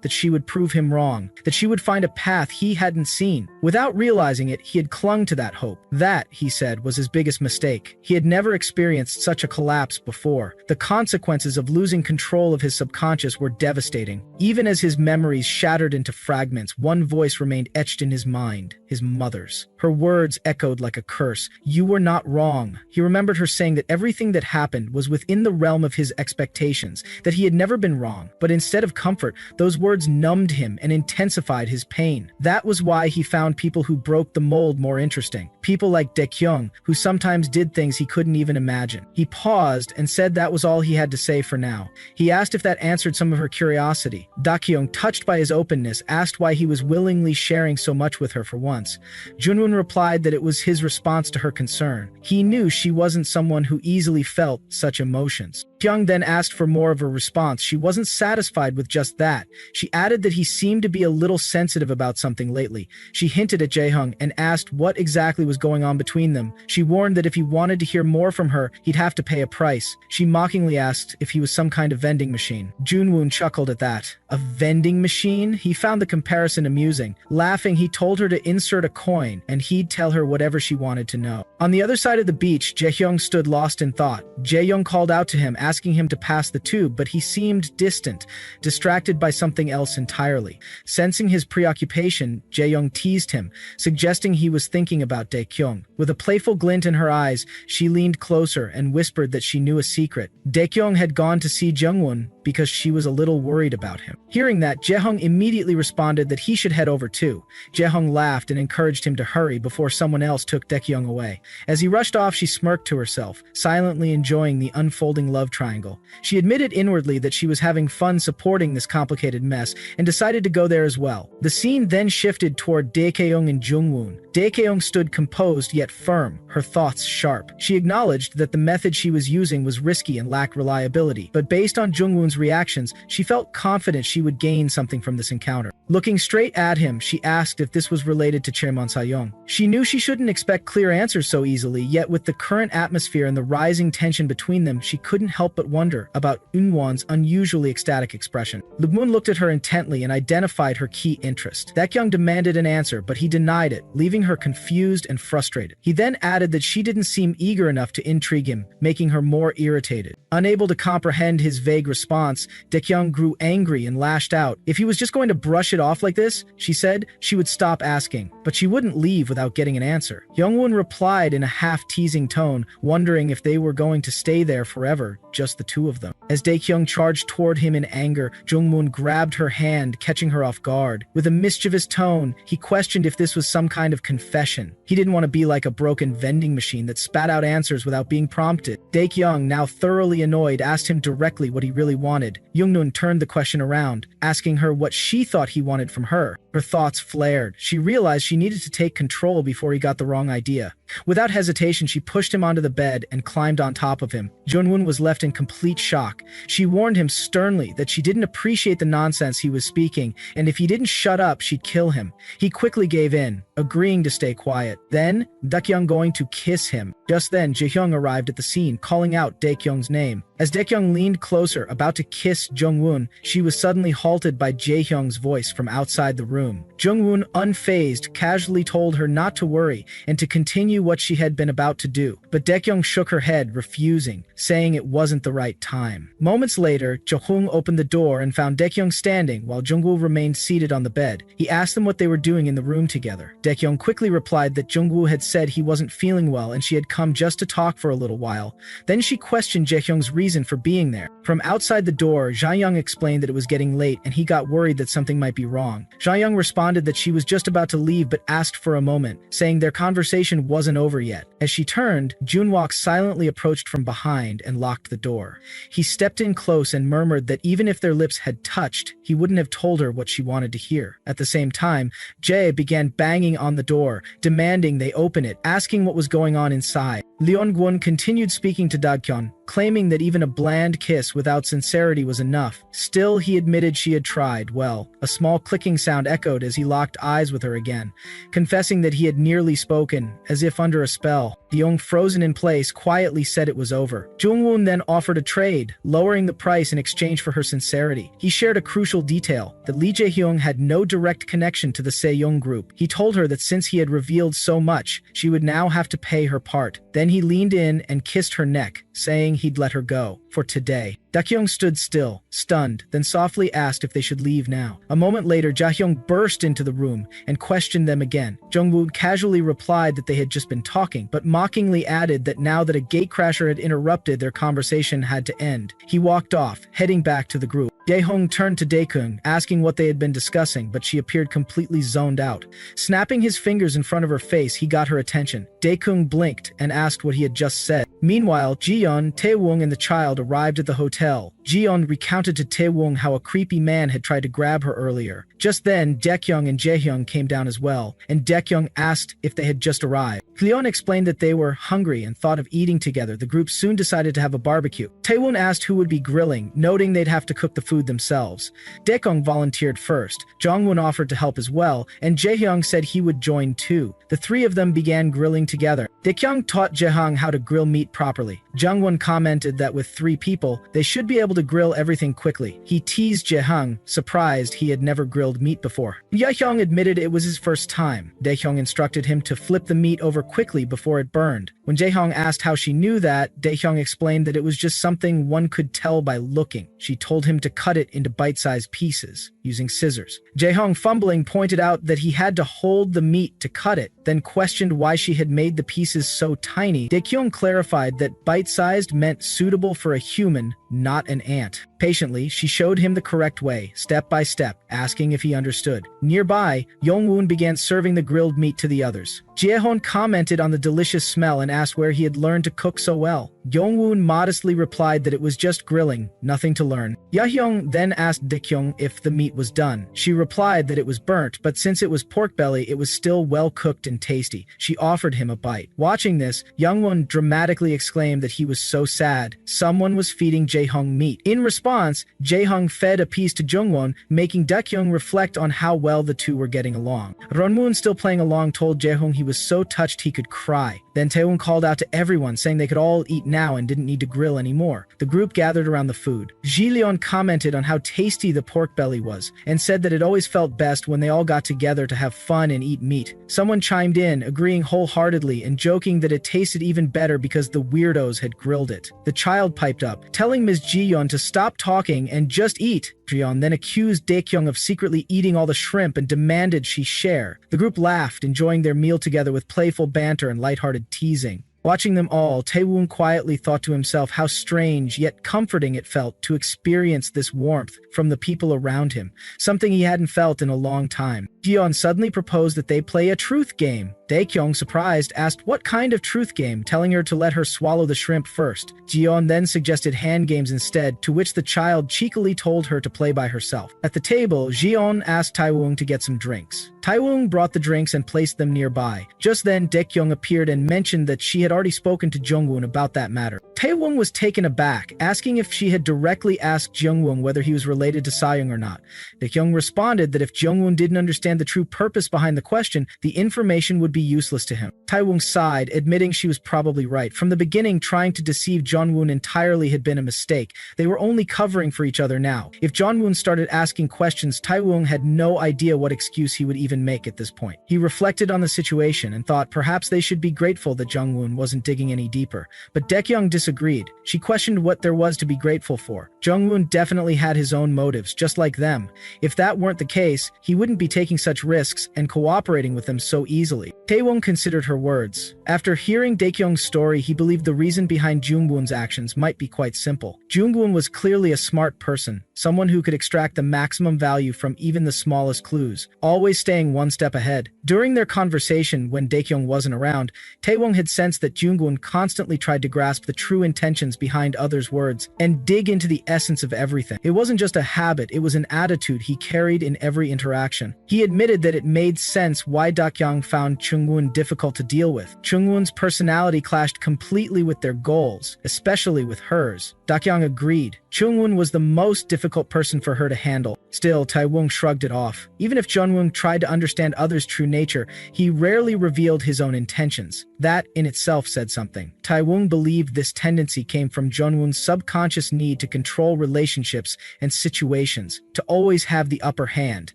that she would prove him wrong, that she would find a path he hadn't seen. Without realizing it, he had clung to that hope. That, he said, was his biggest mistake. He had never experienced such a collapse before. The consequences of losing control of his subconscious were devastating. Even as his memories shattered into fragments, one voice remained etched in his mind: his mother's. Her words echoed like a curse. "You were not wrong." He remembered her saying that everything that happened was within the realm of his expectations, that he had never been wrong. But instead of comfort, those words numbed him and intensified his pain. That was why he found people who broke the mold more interesting. People like Dakyoung, who sometimes did things he couldn't even imagine. He paused and said that was all he had to say for now. He asked if that answered some of her curiosity. Dakyoung, touched by his openness, asked why he was willingly sharing so much with her for once. Junwoon replied that it was his response to her concern. He knew she wasn't someone who easily felt such emotions. Dakyoung then asked for more of a response. She wasn't satisfied with just that. She added that he seemed to be a little sensitive about something lately. She hinted at Jaehyung and asked what exactly was going on between them. She warned that if he wanted to hear more from her, he'd have to pay a price. She mockingly asked if he was some kind of vending machine. Junwoon chuckled at that. A vending machine? He found the comparison amusing. Laughing, he told her to insert a coin, and he'd tell her whatever she wanted to know. On the other side of the beach, Jaehyung stood lost in thought. Jaehyung called out to him, asking him to pass the tube, but he seemed distant, distracted by something else entirely. Sensing his preoccupation, Jaehyung teased him, suggesting he was thinking about Dakyoung. With a playful glint in her eyes, she leaned closer and whispered that she knew a secret. Dakyoung had gone to see Jungwon because she was a little worried about him. Hearing that, Jaehyung immediately responded that he should head over too. Jaehyung laughed and encouraged him to hurry before someone else took Dakyoung away. As he rushed off, she smirked to herself, silently enjoying the unfolding love triangle. She admitted inwardly that she was having fun supporting this complicated mess and decided to go there as well. The scene then shifted toward Dakyoung and Jungwoon. Dakyoung stood composed yet firm, her thoughts sharp. She acknowledged that the method she was using was risky and lacked reliability, but based on Jungwoon's reactions, she felt confident she would gain something from this encounter. Looking straight at him, she asked if this was related to Chaemon Sayong. She knew she shouldn't expect clear answers so easily, yet with the current atmosphere and the rising tension between them, she couldn't help but wonder about Eunwon's unusually ecstatic expression. Lugmoon looked at her intently and identified her key interest. Dakyoung demanded an answer, but he denied it, leaving her confused and frustrated. He then added that she didn't seem eager enough to intrigue him, making her more irritated. Unable to comprehend his vague response, Dakyoung grew angry and lashed out. If he was just going to brush it off like this, she said, she would stop asking, but she wouldn't leave without getting an answer. Jungwon replied in a half-teasing tone, wondering if they were going to stay there forever, just the two of them. As Dakyoung charged toward him in anger, Jungmoon grabbed her hand, catching her off guard. With a mischievous tone, he questioned if this was some kind of confession. He didn't want to be like a broken vending machine that spat out answers without being prompted. Dakyoung, now thoroughly annoyed, asked him directly what he really wanted. Jungmoon turned the question around, asking her what she thought he wanted from her. Her thoughts flared. She realized she needed to take control before he got the wrong idea. Without hesitation, she pushed him onto the bed and climbed on top of him. Jungwon was left in complete shock. She warned him sternly that she didn't appreciate the nonsense he was speaking, and if he didn't shut up, she'd kill him. He quickly gave in, agreeing to stay quiet. Then, Daekyung going to kiss him. Just then, Jaehyung arrived at the scene, calling out Daekyung's name. As Daekyung leaned closer, about to kiss Jungwon, she was suddenly halted by Jaehyung's voice from outside the room. Jungwon, unfazed, casually told her not to worry and to continue what she had been about to do. But Daekyung shook her head, refusing, saying it wasn't the right time. Moments later, Jaehyung opened the door and found Daekyung standing while Jungwoo remained seated on the bed. He asked them what they were doing in the room together. Daekyung quickly replied that Jungwoo had said he wasn't feeling well and she had come just to talk for a little while. Then she questioned Jaehyung's reason for being there. From outside the door, Jaehyung explained that it was getting late and he got worried that something might be wrong. Jaehyung responded that she was just about to leave but asked for a moment, saying their conversation wasn't over yet. As she turned, Junwook silently approached from behind and locked the door. He stepped in close and murmured that even if their lips had touched, he wouldn't have told her what she wanted to hear. At the same time, Jae began banging on the door, demanding they open it, asking what was going on inside. Leon-gwon continued speaking to Daekyung, claiming that even a bland kiss without sincerity was enough. Still, he admitted she had tried. Well, a small clicking sound echoed as he locked eyes with her again, confessing that he had nearly spoken, as if under a spell. Yeong, frozen in place, quietly said it was over. Jungwoon then offered a trade, lowering the price in exchange for her sincerity. He shared a crucial detail, that Lee Jae-hyung had no direct connection to the Sejong group. He told her that since he had revealed so much, she would now have to pay her part. Then he leaned in and kissed her neck, saying he'd let her go, for today. Daekyung stood still, stunned, then softly asked if they should leave now. A moment later, Jaehyung burst into the room and questioned them again. Jungwoo casually replied that they had just been talking, but mockingly added that now that a gatecrasher had interrupted, their conversation had to end. He walked off, heading back to the group. Jaehyung turned to Daekyung, asking what they had been discussing, but she appeared completely zoned out. Snapping his fingers in front of her face, he got her attention. Daekyung blinked and asked what he had just said. Meanwhile, Jiyeon, Taewon, and the child arrived at the hotel. Jiyeon recounted to Taewon how a creepy man had tried to grab her earlier. Just then, Daekyung and Jaehyung came down as well, and Daekyung asked if they had just arrived. Cleon explained that they were hungry and thought of eating together. The group soon decided to have a barbecue. Taewon asked who would be grilling, noting they'd have to cook the food themselves. Daekyung volunteered first. Jongwon offered to help as well, and Jaehyung said he would join too. The three of them began grilling together. Daekyung taught Jaehyung how to grill meat properly. Jongwon commented that with 3 people, they should be able to grill everything quickly. He teased Jaehyung, surprised he had never grilled meat before. Jaehyung admitted it was his first time. Daehyung instructed him to flip the meat over quickly before it burned. When Jaehyung asked how she knew that, Daehyung explained that it was just something one could tell by looking. She told him to cut it into bite-sized pieces, using scissors. Jaehyung, fumbling, pointed out that he had to hold the meat to cut it, then questioned why she had made the pieces so tiny. Daekyung clarified that bite-sized meant suitable for a human, not an ant. Patiently, she showed him the correct way, step by step, asking if he understood. Nearby, Yongwon began serving the grilled meat to the others. Jaehyun commented on the delicious smell and asked where he had learned to cook so well. Yongwon modestly replied that it was just grilling, nothing to learn. Jaehyung then asked Daekyung if the meat was done. She replied that it was burnt, but since it was pork belly, it was still well cooked and tasty. She offered him a bite. Watching this, Yongwon dramatically exclaimed that he was so sad. Someone was feeding Jaehyung meat. In response, Jaehyung fed a piece to Jungwon, making Daekyung reflect on how well the two were getting along. Ronmoon, still playing along, told Jaehyung he was so touched he could cry. Then Taewon called out to everyone, saying they could all eat now and didn't need to grill anymore. The group gathered around the food. Ji Leon commented on how tasty the pork belly was, and said that it always felt best when they all got together to have fun and eat meat. Someone chimed in, agreeing wholeheartedly and joking that it tasted even better because the weirdos had grilled it. The child piped up, telling Ms. Ji-yeon to stop talking and just eat. Ji-yeon then accused Daekyung of secretly eating all the shrimp and demanded she share. The group laughed, enjoying their meal together with playful banter and lighthearted teasing. Watching them all, Taewon quietly thought to himself how strange yet comforting it felt to experience this warmth from the people around him, something he hadn't felt in a long time. Ji-yeon suddenly proposed that they play a truth game. Daekyung, surprised, asked what kind of truth game, telling her to let her swallow the shrimp first. Jiyeon then suggested hand games instead, to which the child cheekily told her to play by herself. At the table, Jiyeon asked Taewon to get some drinks. Taewon brought the drinks and placed them nearby. Just then, Daekyung appeared and mentioned that she had already spoken to Jungwon about that matter. Taewon was taken aback, asking if she had directly asked Jungwon whether he was related to Sayoung or not. Daekyung responded that if Jungwon didn't understand the true purpose behind the question, the information would be useless to him. Taewon sighed, admitting she was probably right. From the beginning, trying to deceive Jungwon entirely had been a mistake. They were only covering for each other now. If Jungwon started asking questions, Taewon had no idea what excuse he would even make at this point. He reflected on the situation and thought perhaps they should be grateful that Jungwon wasn't digging any deeper. But Daekyung disagreed. She questioned what there was to be grateful for. Jungwon definitely had his own motives, just like them. If that weren't the case, he wouldn't be taking such risks and cooperating with them so easily. Taewon considered her words. After hearing Daekyung's story, he believed the reason behind Jungwon's actions might be quite simple. Jungwon was clearly a smart person, someone who could extract the maximum value from even the smallest clues, always staying one step ahead. During their conversation, when Daekyung wasn't around, Taewon had sensed that Jungwon constantly tried to grasp the true intentions behind others' words and dig into the essence of everything. It wasn't just a habit, it was an attitude he carried in every interaction. He admitted that it made sense why Daekyung found Jungwon difficult to deal with. Jungwon's personality clashed completely with their goals, especially with hers. Daekyung agreed. Jungwon was the most difficult person for her to handle. Still, Taewon shrugged it off. Even if Jungwon tried to understand others' true nature, he rarely revealed his own intentions. That in itself said something. Taewon believed this tendency came from Jungwon's subconscious need to control relationships and situations, to always have the upper hand.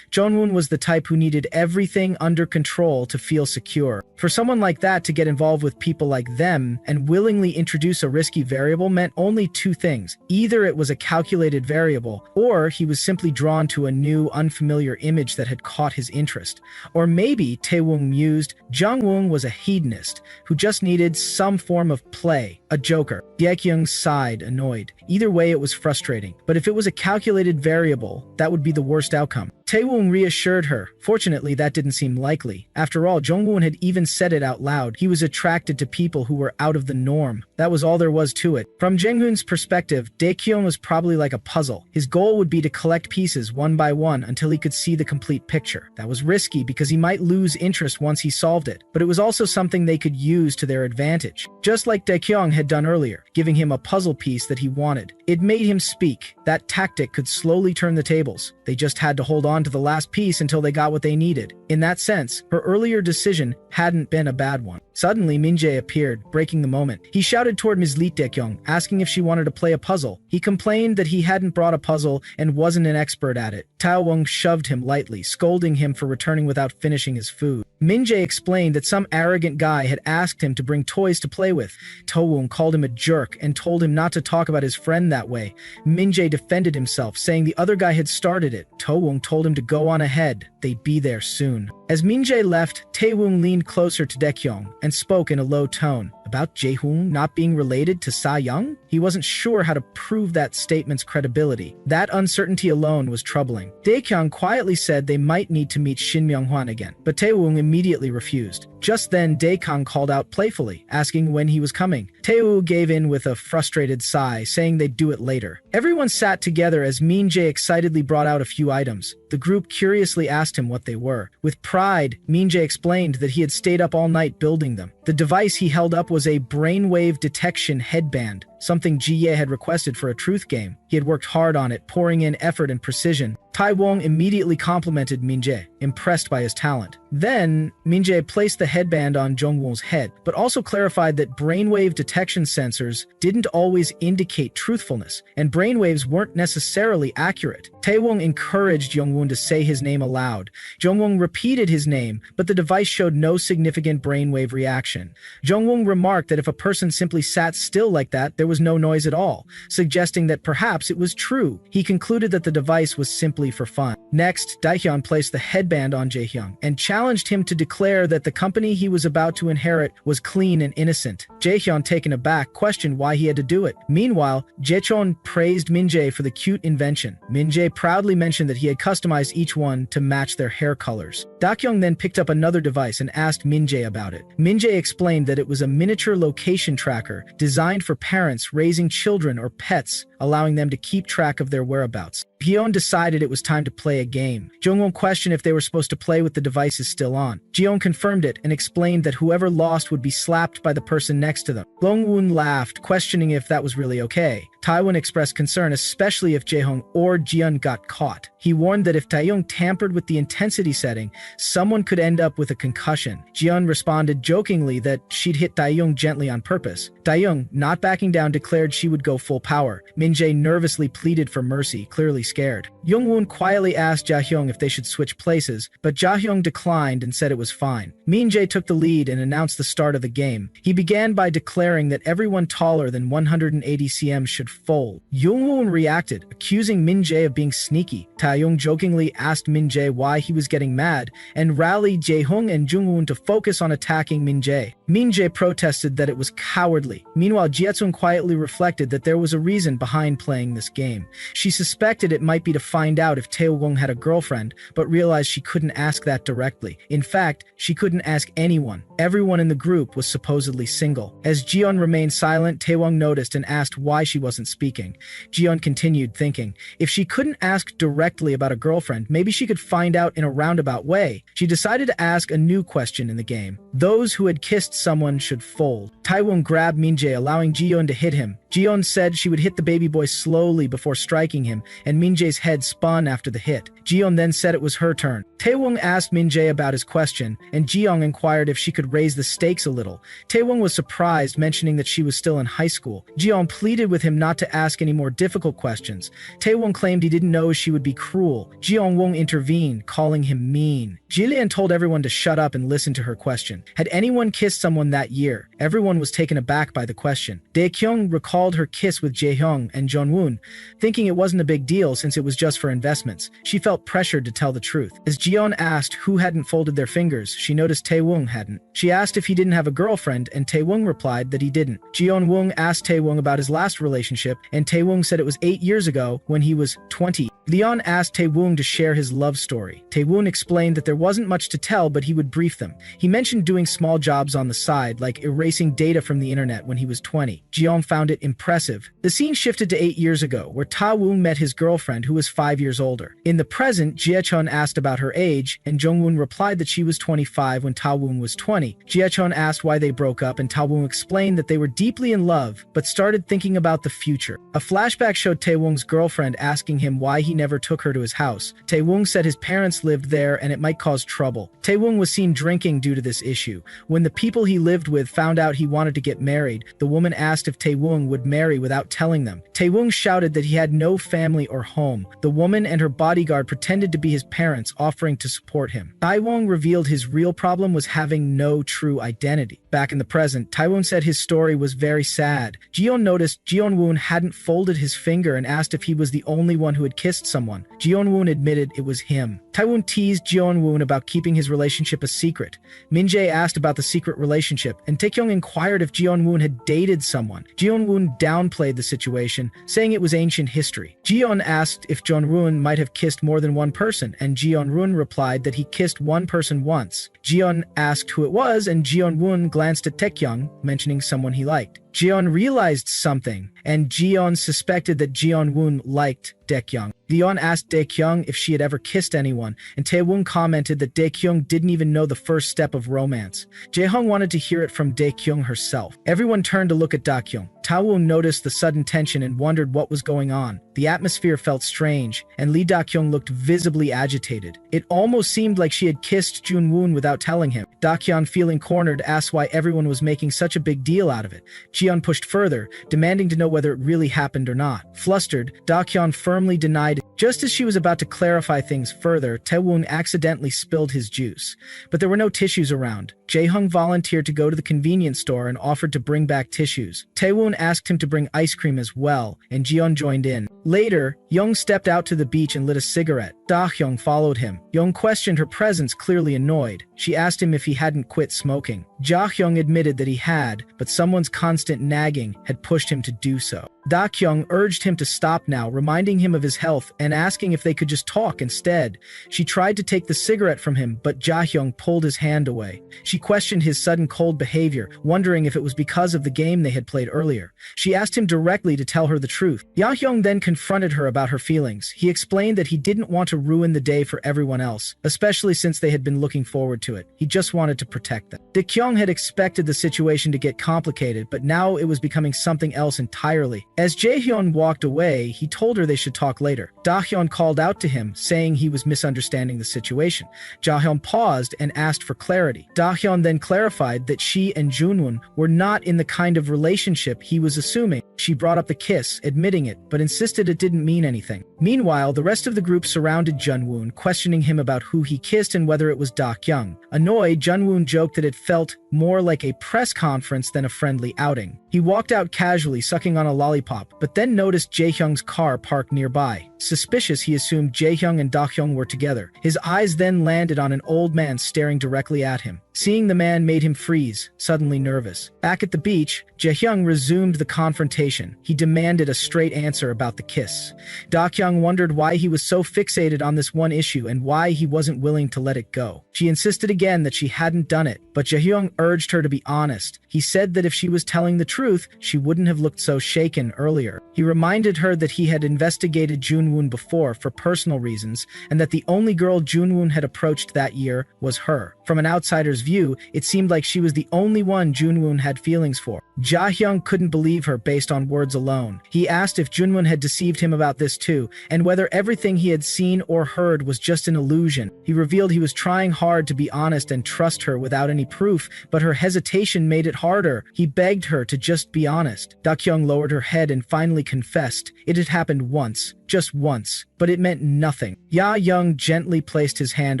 Jungwon was the type who needed everything under control to feel secure. For someone like that to get involved with people like them and willingly introduce a risky variable meant only two things. Either it was a calculated variable, or he was simply drawn to a new, unfamiliar image that had caught his interest. Or maybe, Taewon mused, Jungwon was a hedonist who just needed some form of play, a joker. Daekyung sighed, annoyed. Either way, it was frustrating. But if it was a calculated variable, that would be the worst outcome. Taewon reassured her. Fortunately, that didn't seem likely. After all, Jungwon had even said it out loud. He was attracted to people who were out of the norm. That was all there was to it. From Jungwon's perspective, Daekyung was probably like a puzzle. His goal would be to collect pieces one by one until he could see the complete picture. That was risky because he might lose interest once he solved it, but it was also something they could use to their advantage. Just like Daekyung had done earlier, giving him a puzzle piece that he wanted. It made him speak. That tactic could slowly turn the tables. They just had to hold on to the last piece until they got what they needed. In that sense, her earlier decision hadn't been a bad one. Suddenly, Min-jae appeared, breaking the moment. He shouted toward Ms. Lee Daekyung, asking if she wanted to play a puzzle. He complained that he hadn't brought a puzzle and wasn't an expert at it. Taewon shoved him lightly, scolding him for returning without finishing his food. Min-jae explained that some arrogant guy had asked him to bring toys to play with. Taewon called him a jerk and told him not to talk about his friend that way. Min-jae defended himself, saying the other guy had started it. Taewon told him to go on ahead. They'd be there soon. As Min-jae left, Taewon leaned closer to Daekyung and spoke in a low tone. About Jaehoon not being related to Sayoung? He wasn't sure how to prove that statement's credibility. That uncertainty alone was troubling. Daekyung quietly said they might need to meet Shin Myung-hwan again, but Taewon immediately refused. Just then, Daekyung called out playfully, asking when he was coming. Taewon gave in with a frustrated sigh, saying they'd do it later. Everyone sat together as Min-jae excitedly brought out a few items. The group curiously asked him what they were. With pride, Min-jae explained that he had stayed up all night building them. The device he held up was a brainwave detection headband, something Ji-ye had requested for a truth game. He had worked hard on it, pouring in effort and precision. Taewon immediately complimented Min-jae, impressed by his talent. Then, Min-jae placed the headband on Jungwon's head, but also clarified that brainwave detection sensors didn't always indicate truthfulness, and brainwaves weren't necessarily accurate. Taewon encouraged Jungwon to say his name aloud. Jungwon repeated his name, but the device showed no significant brainwave reaction. Jungwon remarked that if a person simply sat still like that, there was no noise at all, suggesting that perhaps it was true. He concluded that the device was simply purely for fun. Next, Daehyun placed the headband on Jaehyung and challenged him to declare that the company he was about to inherit was clean and innocent. Jaehyun, taken aback, questioned why he had to do it. Meanwhile, Jaechon praised Minjae for the cute invention. Minjae proudly mentioned that he had customized each one to match their hair colors. Dakyung then picked up another device and asked Minjae about it. Minjae explained that it was a miniature location tracker designed for parents raising children or pets, allowing them to keep track of their whereabouts. Hyeon decided it was time to play a game. Jongwon questioned if they were supposed to play with the devices still on. Jiyeon confirmed it and explained that whoever lost would be slapped by the person next to them. Longwoon laughed, questioning if that was really okay. Taewon expressed concern, especially if Jaehyung or Jiyeon got caught. He warned that if Taeyong tampered with the intensity setting, someone could end up with a concussion. Jiyeon responded jokingly that she'd hit Taeyong gently on purpose. Taeyong, not backing down, declared she would go full power. Minjae nervously pleaded for mercy, clearly scared. Youngwoon quietly asked Jaehyung if they should switch places, but Jaehyung declined and said it was fine. Minjae took the lead and announced the start of the game. He began by declaring that everyone taller than 180 cm should fold. Youngwoon reacted, accusing Minjae of being sneaky. Taeyong jokingly asked Minjae why he was getting mad and rallied Jaehyung and Jungwoon to focus on attacking Minjae. Minjae protested that it was cowardly. Meanwhile, Jietsung quietly reflected that there was a reason behind playing this game. She suspected it might be to find out if Taewong had a girlfriend, but realized she couldn't ask that directly. In fact, she couldn't ask anyone. Everyone in the group was supposedly single. As Jiyeon remained silent, Taewong noticed and asked why she wasn't speaking. Jiyeon continued, thinking, if she couldn't ask directly about a girlfriend, maybe she could find out in a roundabout way. She decided to ask a new question in the game. Those who had kissed someone should fold. Taewong grabbed Minjae, allowing Jiyeon to hit him. Jiyeon said she would hit the baby boy slowly before striking him, and Minjae's head spun after the hit. Jiyeon then said it was her turn. Taewong asked Minjae about his question, and Jiyeon inquired if she could raise the stakes a little. Taewong was surprised, mentioning that she was still in high school. Jiyeon pleaded with him not to ask any more difficult questions. Taewong claimed he didn't know she would be cruel. Jiyeon intervened, calling him mean. Jilian told everyone to shut up and listen to her question. Had anyone kissed someone that year? Everyone was taken aback by the question. Daekyung recalled her kiss with Jaehyung and Jeonwon, thinking it wasn't a big deal since it was just for investments. She felt pressured to tell the truth. As Jiyeon asked who hadn't folded their fingers, she noticed Taewong hadn't. She asked if he didn't have a girlfriend, and Taewong replied that he didn't. Jeonwon asked Taewong about his last relationship, and Taewong said it was 8 years ago when he was 20. Leon asked Taewong to share his love story. Taewong explained that there wasn't much to tell, but he would brief them. He mentioned doing small jobs on the side, like erasing data from the internet when he was 20. Jiyeon found it impressive. The scene shifted to 8 years ago, where Taewong met his girlfriend, who was 5 years older. In the present, Jiechon asked about her age, and Jongwon replied that she was 25 when Taewong was 20. Jiechon asked why they broke up, and Taewong explained that they were deeply in love, but started thinking about the future. A flashback showed Taewong's girlfriend asking him why he never took her to his house. Taewong said his parents lived there and it might cause trouble. Taewong was seen drinking due to this issue. When the people he lived with found out he wanted to get married, the woman asked if Taewong would marry without telling them. Taewong shouted that he had no family or home. The woman and her bodyguard pretended to be his parents, offering to support him. Taewong revealed his real problem was having no true identity. Back in the present, Taewong said his story was very sad. Jiyeon noticed Jeonwon hadn't folded his finger and asked if he was the only one who had kissed someone. Jeonwon admitted it was him. Taewong teased Jeonwon about keeping his relationship a secret. Minjae asked about the secret relationship, and Taekyung inquired if Jeonwon had dated someone. Jeonwon downplayed the situation, saying it was ancient history. Jeon asked if Jeonwon might have kissed more than one person, and Jeonwon replied that he kissed one person once. Jeon asked who it was, and Jeonwon glanced at Taekyung, mentioning someone he liked. Jeon realized something, and Jeon suspected that Jeonwon liked Daekyung. Leon asked Daekyung if she had ever kissed anyone, and Taewong commented that Daekyung didn't even know the first step of romance. Jaehyung wanted to hear it from Daekyung herself. Everyone turned to look at Daekyung. Taewong noticed the sudden tension and wondered what was going on. The atmosphere felt strange, and Lee Daekyung looked visibly agitated. It almost seemed like she had kissed Junwoon without telling him. Daekyung, feeling cornered, asked why everyone was making such a big deal out of it. Jeon pushed further, demanding to know whether it really happened or not. Flustered, Daekyung firmly denied it. Just as she was about to clarify things further, Taewong accidentally spilled his juice. But there were no tissues around. Jaehyung volunteered to go to the convenience store and offered to bring back tissues. Taewong asked him to bring ice cream as well, and Jeon joined in. Later, Young stepped out to the beach and lit a cigarette. Da-hyung followed him. Young questioned her presence, clearly annoyed. She asked him if he hadn't quit smoking. Ja-hyung admitted that he had, but someone's constant nagging had pushed him to do so. Da-kyung urged him to stop now, reminding him of his health and asking if they could just talk instead. She tried to take the cigarette from him, but Ja-hyung pulled his hand away. She questioned his sudden cold behavior, wondering if it was because of the game they had played earlier. She asked him directly to tell her the truth. Ja-hyung then confronted her about her feelings. He explained that he didn't want to ruin the day for everyone else, especially since they had been looking forward to it. He just wanted to protect them. Da-kyung had expected the situation to get complicated, but now it was becoming something else entirely. As Jae-hyun walked away, he told her they should talk later. Da-hyun called out to him, saying he was misunderstanding the situation. Ja-hyun paused and asked for clarity. Da-hyun then clarified that she and Junwon were not in the kind of relationship he was assuming. She brought up the kiss, admitting it, but insisted it didn't mean anything. Meanwhile, the rest of the group surrounded Junwoon, questioning him about who he kissed and whether it was Da-kyung. Annoyed, Junwoon joked that it felt more like a press conference than a friendly outing. He walked out casually, sucking on a lollipop, but then noticed Jae-hyung's car parked nearby. Suspicious, he assumed Jae-hyung and Da-hyung were together. His eyes then landed on an old man staring directly at him. Seeing the man made him freeze, suddenly nervous. Back at the beach, Jae-hyung resumed the confrontation. He demanded a straight answer about the kiss. Da-kyung wondered why he was so fixated on this one issue and why he wasn't willing to let it go. She insisted again that she hadn't done it, but Jae-hyung urged her to be honest. He said that if she was telling the truth, she wouldn't have looked so shaken earlier. He reminded her that he had investigated Junwoon before for personal reasons, and that the only girl Junwoon had approached that year was her. From an outsider's view, it seemed like she was the only one Junwoon had feelings for. Ja-hyung couldn't believe her based on words alone. He asked if Junwoon had deceived him about this too, and whether everything he had seen or heard was just an illusion. He revealed he was trying hard to be honest and trust her without any proof, but her hesitation made it harder. He begged her to just be honest. Da-kyung lowered her head and finally confessed. It had happened once. Just once, but it meant nothing. Ya-young gently placed his hand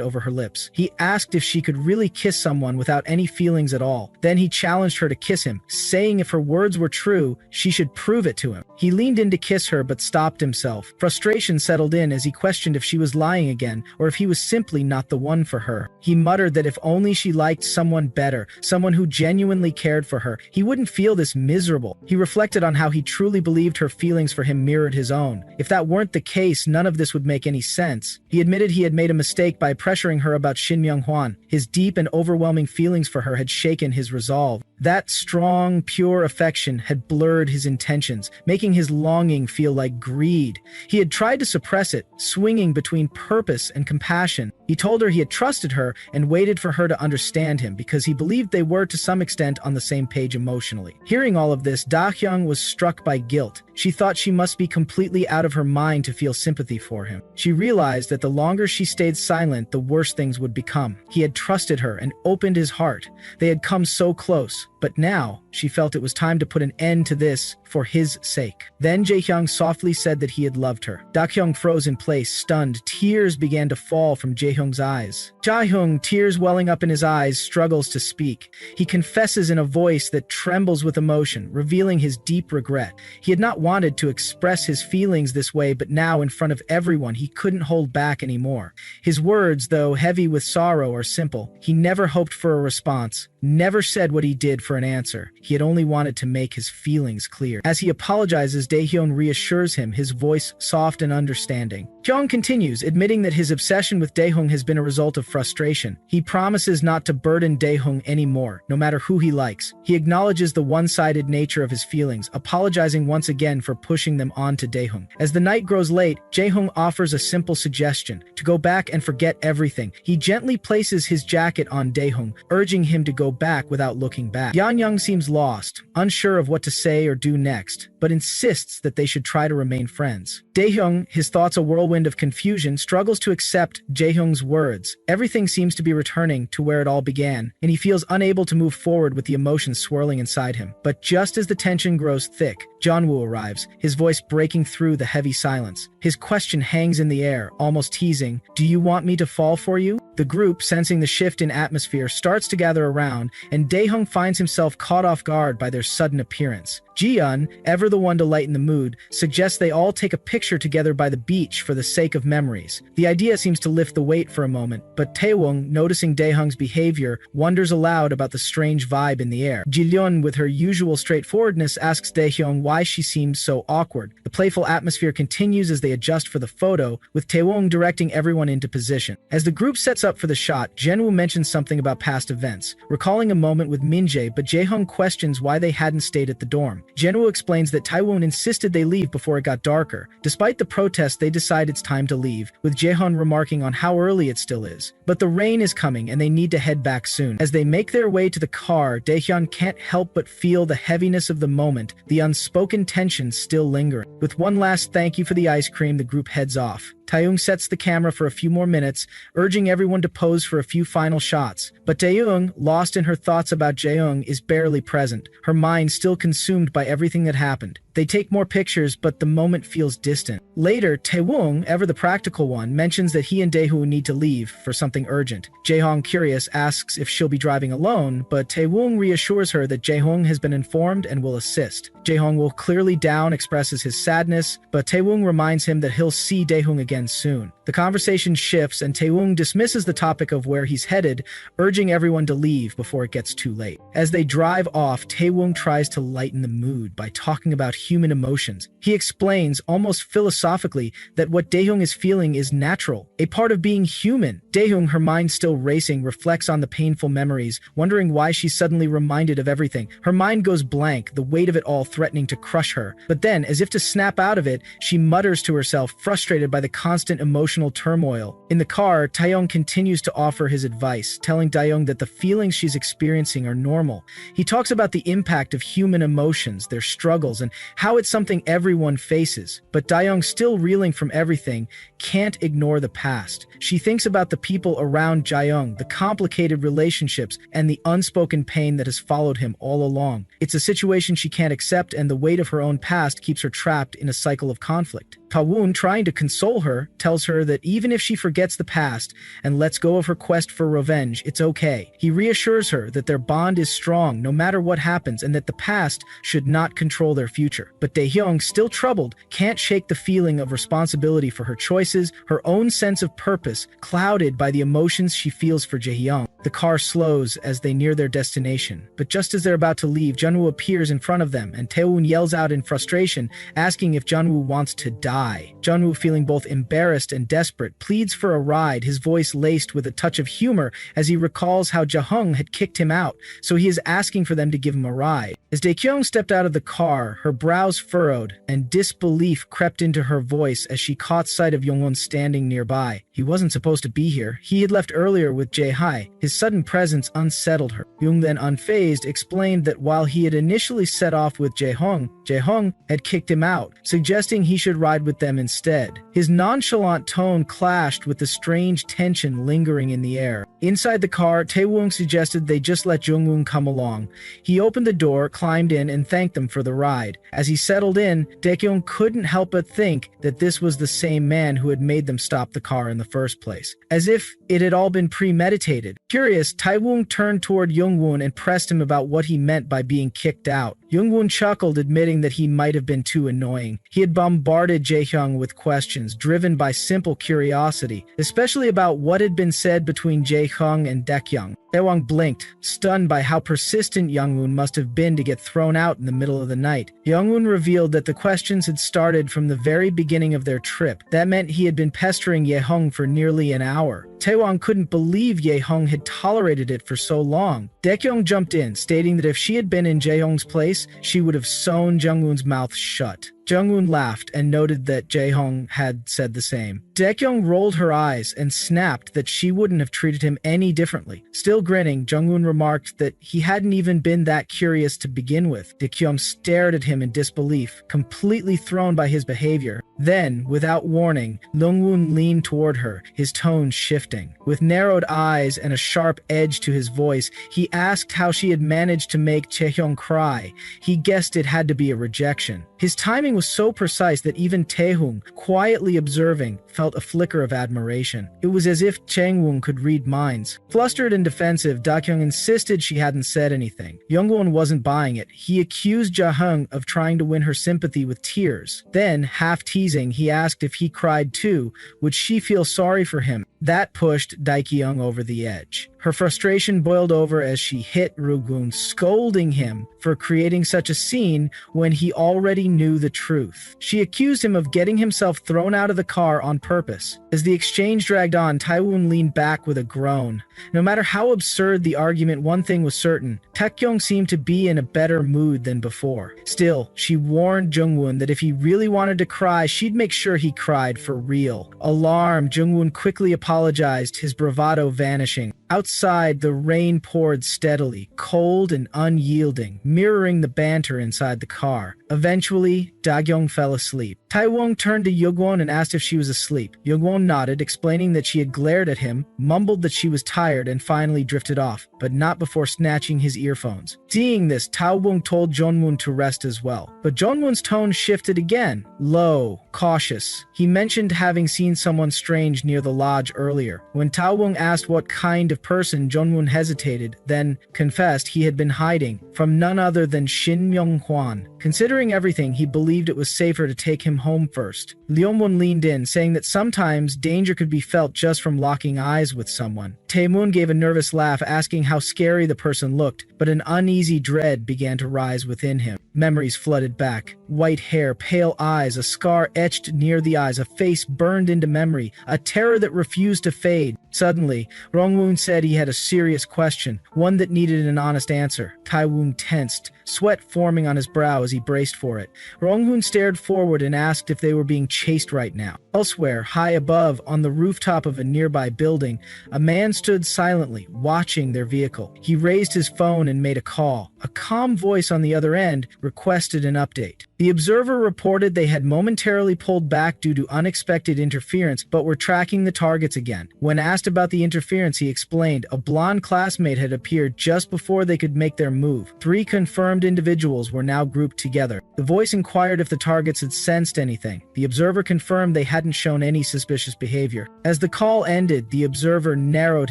over her lips. He asked if she could really kiss someone without any feelings at all. Then he challenged her to kiss him, saying if her words were true, she should prove it to him. He leaned in to kiss her but stopped himself. Frustration settled in as he questioned if she was lying again, or if he was simply not the one for her. He muttered that if only she liked someone better, someone who genuinely cared for her, he wouldn't feel this miserable. He reflected on how he truly believed her feelings for him mirrored his own. If that weren't the case, none of this would make any sense. He admitted he had made a mistake by pressuring her about Shin Myung-hwan. His deep and overwhelming feelings for her had shaken his resolve. That strong, pure affection had blurred his intentions, making his longing feel like greed. He had tried to suppress it, swinging between purpose and compassion. He told her he had trusted her and waited for her to understand him because he believed they were to some extent on the same page emotionally. Hearing all of this, Da-hyung was struck by guilt. She thought she must be completely out of her mind to feel sympathy for him. She realized that the longer she stayed silent, the worse things would become. He had trusted her and opened his heart. They had come so close. But now, she felt it was time to put an end to this for his sake. Then Jae-hyung softly said that he had loved her. Da-kyung froze in place, stunned. Tears began to fall from Jae-hyung's eyes. Jae-hyung, tears welling up in his eyes, struggles to speak. He confesses in a voice that trembles with emotion, revealing his deep regret. He had not wanted to express his feelings this way, but now in front of everyone, he couldn't hold back anymore. His words, though heavy with sorrow, are simple. He never hoped for a response, never said what he did for an answer. He had only wanted to make his feelings clear. As he apologizes, Dae-hyun reassures him, his voice soft and understanding. Kyung continues, admitting that his obsession with Dae-hyun has been a result of frustration. He promises not to burden Dae-hyun anymore, no matter who he likes. He acknowledges the one-sided nature of his feelings, apologizing once again for pushing them onto Dae-hyun. As the night grows late, Jae-hyun offers a simple suggestion, to go back and forget everything. He gently places his jacket on Dae-hyun, urging him to go back without looking back. Yeon-young seems lost, unsure of what to say or do next, but insists that they should try to remain friends. Dae-hyun, his thoughts a whirlwind of confusion, struggles to accept Jae-hyun's words. Everything seems to be returning to where it all began, and he feels unable to move forward with the emotions swirling inside him. But just as the tension grows thick, Jongwoo arrives, his voice breaking through the heavy silence. His question hangs in the air, almost teasing, "Do you want me to fall for you?" The group, sensing the shift in atmosphere, starts to gather around, and Daehyung finds himself caught off guard by their sudden appearance. Ji-eun, ever the one to lighten the mood, suggests they all take a picture together by the beach for the sake of memories. The idea seems to lift the weight for a moment, but Taewon, noticing Daehyung's behavior, wonders aloud about the strange vibe in the air. Ji-leon, with her usual straightforwardness, asks Daehyung why she seems so awkward. The playful atmosphere continues as they adjust for the photo, with Taewon directing everyone into position. As the group sets up for the shot, Jinwoo mentions something about past events, recalling a moment with Minjae, but Jaehyung questions why they hadn't stayed at the dorm. Jinwoo explains that Taewon insisted they leave before it got darker. Despite the protest, they decide it's time to leave, with Jaehyun remarking on how early it still is. But the rain is coming and they need to head back soon. As they make their way to the car, Daehyun can't help but feel the heaviness of the moment, the unspoken tension still lingering. With one last thank you for the ice cream, the group heads off. Taeyong sets the camera for a few more minutes, urging everyone to pose for a few final shots. But Taeyong, lost in her thoughts about Jaehyung, is barely present, her mind still consumed by everything that happened. They take more pictures, but the moment feels distant. Later, Taewon, ever the practical one, mentions that he and Daehyung need to leave for something urgent. Jaehyung, curious, asks if she'll be driving alone, but Taewon reassures her that Jaehyung has been informed and will assist. Jaehyung, will clearly down, expresses his sadness, but Taewon reminds him that he'll see Daehyung again soon. The conversation shifts and Taewon dismisses the topic of where he's headed, urging everyone to leave before it gets too late. As they drive off, Taewon tries to lighten the mood by talking about human emotions. He explains, almost philosophically, that what Daehyung is feeling is natural, a part of being human. Daehyung, her mind still racing, reflects on the painful memories, wondering why she's suddenly reminded of everything. Her mind goes blank, the weight of it all threatening to crush her. But then, as if to snap out of it, she mutters to herself, frustrated by the constant emotional turmoil. In the car, Taeyong continues to offer his advice, telling Daehyung that the feelings she's experiencing are normal. He talks about the impact of human emotions, their struggles, and how it's something everyone faces. But Daehyung, still reeling from everything, can't ignore the past. She thinks about the people around Jaehyung, the complicated relationships, and the unspoken pain that has followed him all along. It's a situation she can't accept, and the weight of her own past keeps her trapped in a cycle of conflict. Taewon, trying to console her, tells her that even if she forgets the past and lets go of her quest for revenge, it's okay. He reassures her that their bond is strong no matter what happens and that the past should not control their future. But Daehyung, still troubled, can't shake the feeling of responsibility for her choices, her own sense of purpose clouded by the emotions she feels for Jaehyung. The car slows as they near their destination, but just as they're about to leave, Junwoo appears in front of them, and Taewon yells out in frustration, asking if Junwoo wants to die. Junwoo, feeling both embarrassed and desperate, pleads for a ride, his voice laced with a touch of humor as he recalls how Jaehyung had kicked him out, so he is asking for them to give him a ride. As Daekyung stepped out of the car, her brows furrowed, and disbelief crept into her voice as she caught sight of Yongwon standing nearby. He wasn't supposed to be here. He had left earlier with Jae-hai. His sudden presence unsettled her. Young, then unfazed, explained that while he had initially set off with Jae-hong had kicked him out, suggesting he should ride with them instead. His nonchalant tone clashed with the strange tension lingering in the air. Inside the car, Taewon suggested they just let Jungwoon come along. He opened the door, climbed in, and thanked them for the ride. As he settled in, Daekyung couldn't help but think that this was the same man who had made them stop the car in the first place. As if it had all been premeditated. Curious, Taewon turned toward Jungwoon and pressed him about what he meant by being kicked out. Jungwoon chuckled, admitting that he might have been too annoying. He had bombarded Jaehyung with questions, driven by simple curiosity, especially about what had been said between Jaehyung and Daekyung. Taewon blinked, stunned by how persistent Jungwoon must have been to get thrown out in the middle of the night. Jungwoon revealed that the questions had started from the very beginning of their trip. That meant he had been pestering Jaehyung for nearly an hour. Taewon couldn't believe Jaehyung had tolerated it for so long. Daekyung jumped in, stating that if she had been in Jaehyung's place, she would have sewn Jungwoon's mouth shut. Jungwoon laughed and noted that Jaehyung had said the same. Daekyung rolled her eyes and snapped that she wouldn't have treated him any differently. Still grinning, Jungwoon remarked that he hadn't even been that curious to begin with. Daekyung stared at him in disbelief, completely thrown by his behavior. Then, without warning, Lungwon leaned toward her, his tone shifting. With narrowed eyes and a sharp edge to his voice, he asked how she had managed to make Taehyung cry. He guessed it had to be a rejection. His timing was so precise that even Taehyung, quietly observing, felt a flicker of admiration. It was as if Changwon could read minds. Flustered and defensive, Dakyung insisted she hadn't said anything. Youngwon wasn't buying it. He accused Jahung of trying to win her sympathy with tears. Then, half teasing, he asked if he cried too. Would she feel sorry for him? That pushed Daekyung over the edge. Her frustration boiled over as she hit Rugun, scolding him for creating such a scene when he already knew the truth. She accused him of getting himself thrown out of the car on purpose. As the exchange dragged on, Taewon leaned back with a groan. No matter how absurd the argument, one thing was certain. Taekyung seemed to be in a better mood than before. Still, she warned Jungwon that if he really wanted to cry, she'd make sure he cried for real. Alarmed, Jungwon quickly apologized, his bravado vanishing. Outside, the rain poured steadily, cold and unyielding, mirroring the banter inside the car. Eventually, Dagyong fell asleep. Taewon turned to Yugwon and asked if she was asleep. Yugwon nodded, explaining that she had glared at him, mumbled that she was tired, and finally drifted off, but not before snatching his earphones. Seeing this, Taewon told Jongwon to rest as well. But Jongwon's tone shifted again, low, cautious. He mentioned having seen someone strange near the lodge earlier. When Taewon asked what kind of person, Jongwon hesitated, then confessed he had been hiding from none other than Shin Myung-hwan. Considering everything, he believed it was safer to take him home first. Leomwon leaned in, saying that sometimes danger could be felt just from locking eyes with someone. Taemoon gave a nervous laugh, asking how scary the person looked, but an uneasy dread began to rise within him. Memories flooded back. White hair, pale eyes, a scar etched near the eyes, a face burned into memory, a terror that refused to fade. Suddenly, Rongwoon said he had a serious question, one that needed an honest answer. Taewoon tensed, sweat forming on his brow as he braced for it. Rongwoon stared forward and asked if they were being chased right now. Elsewhere, high above, on the rooftop of a nearby building, a man stood silently, watching their vehicle. He raised his phone and made a call. A calm voice on the other end requested an update. The observer reported they had momentarily pulled back due to unexpected interference, but were tracking the targets again. When asked about the interference, he explained a blonde classmate had appeared just before they could make their move. 3 confirmed individuals were now grouped together. The voice inquired if the targets had sensed anything. The observer confirmed they hadn't shown any suspicious behavior. As the call ended, the observer narrowed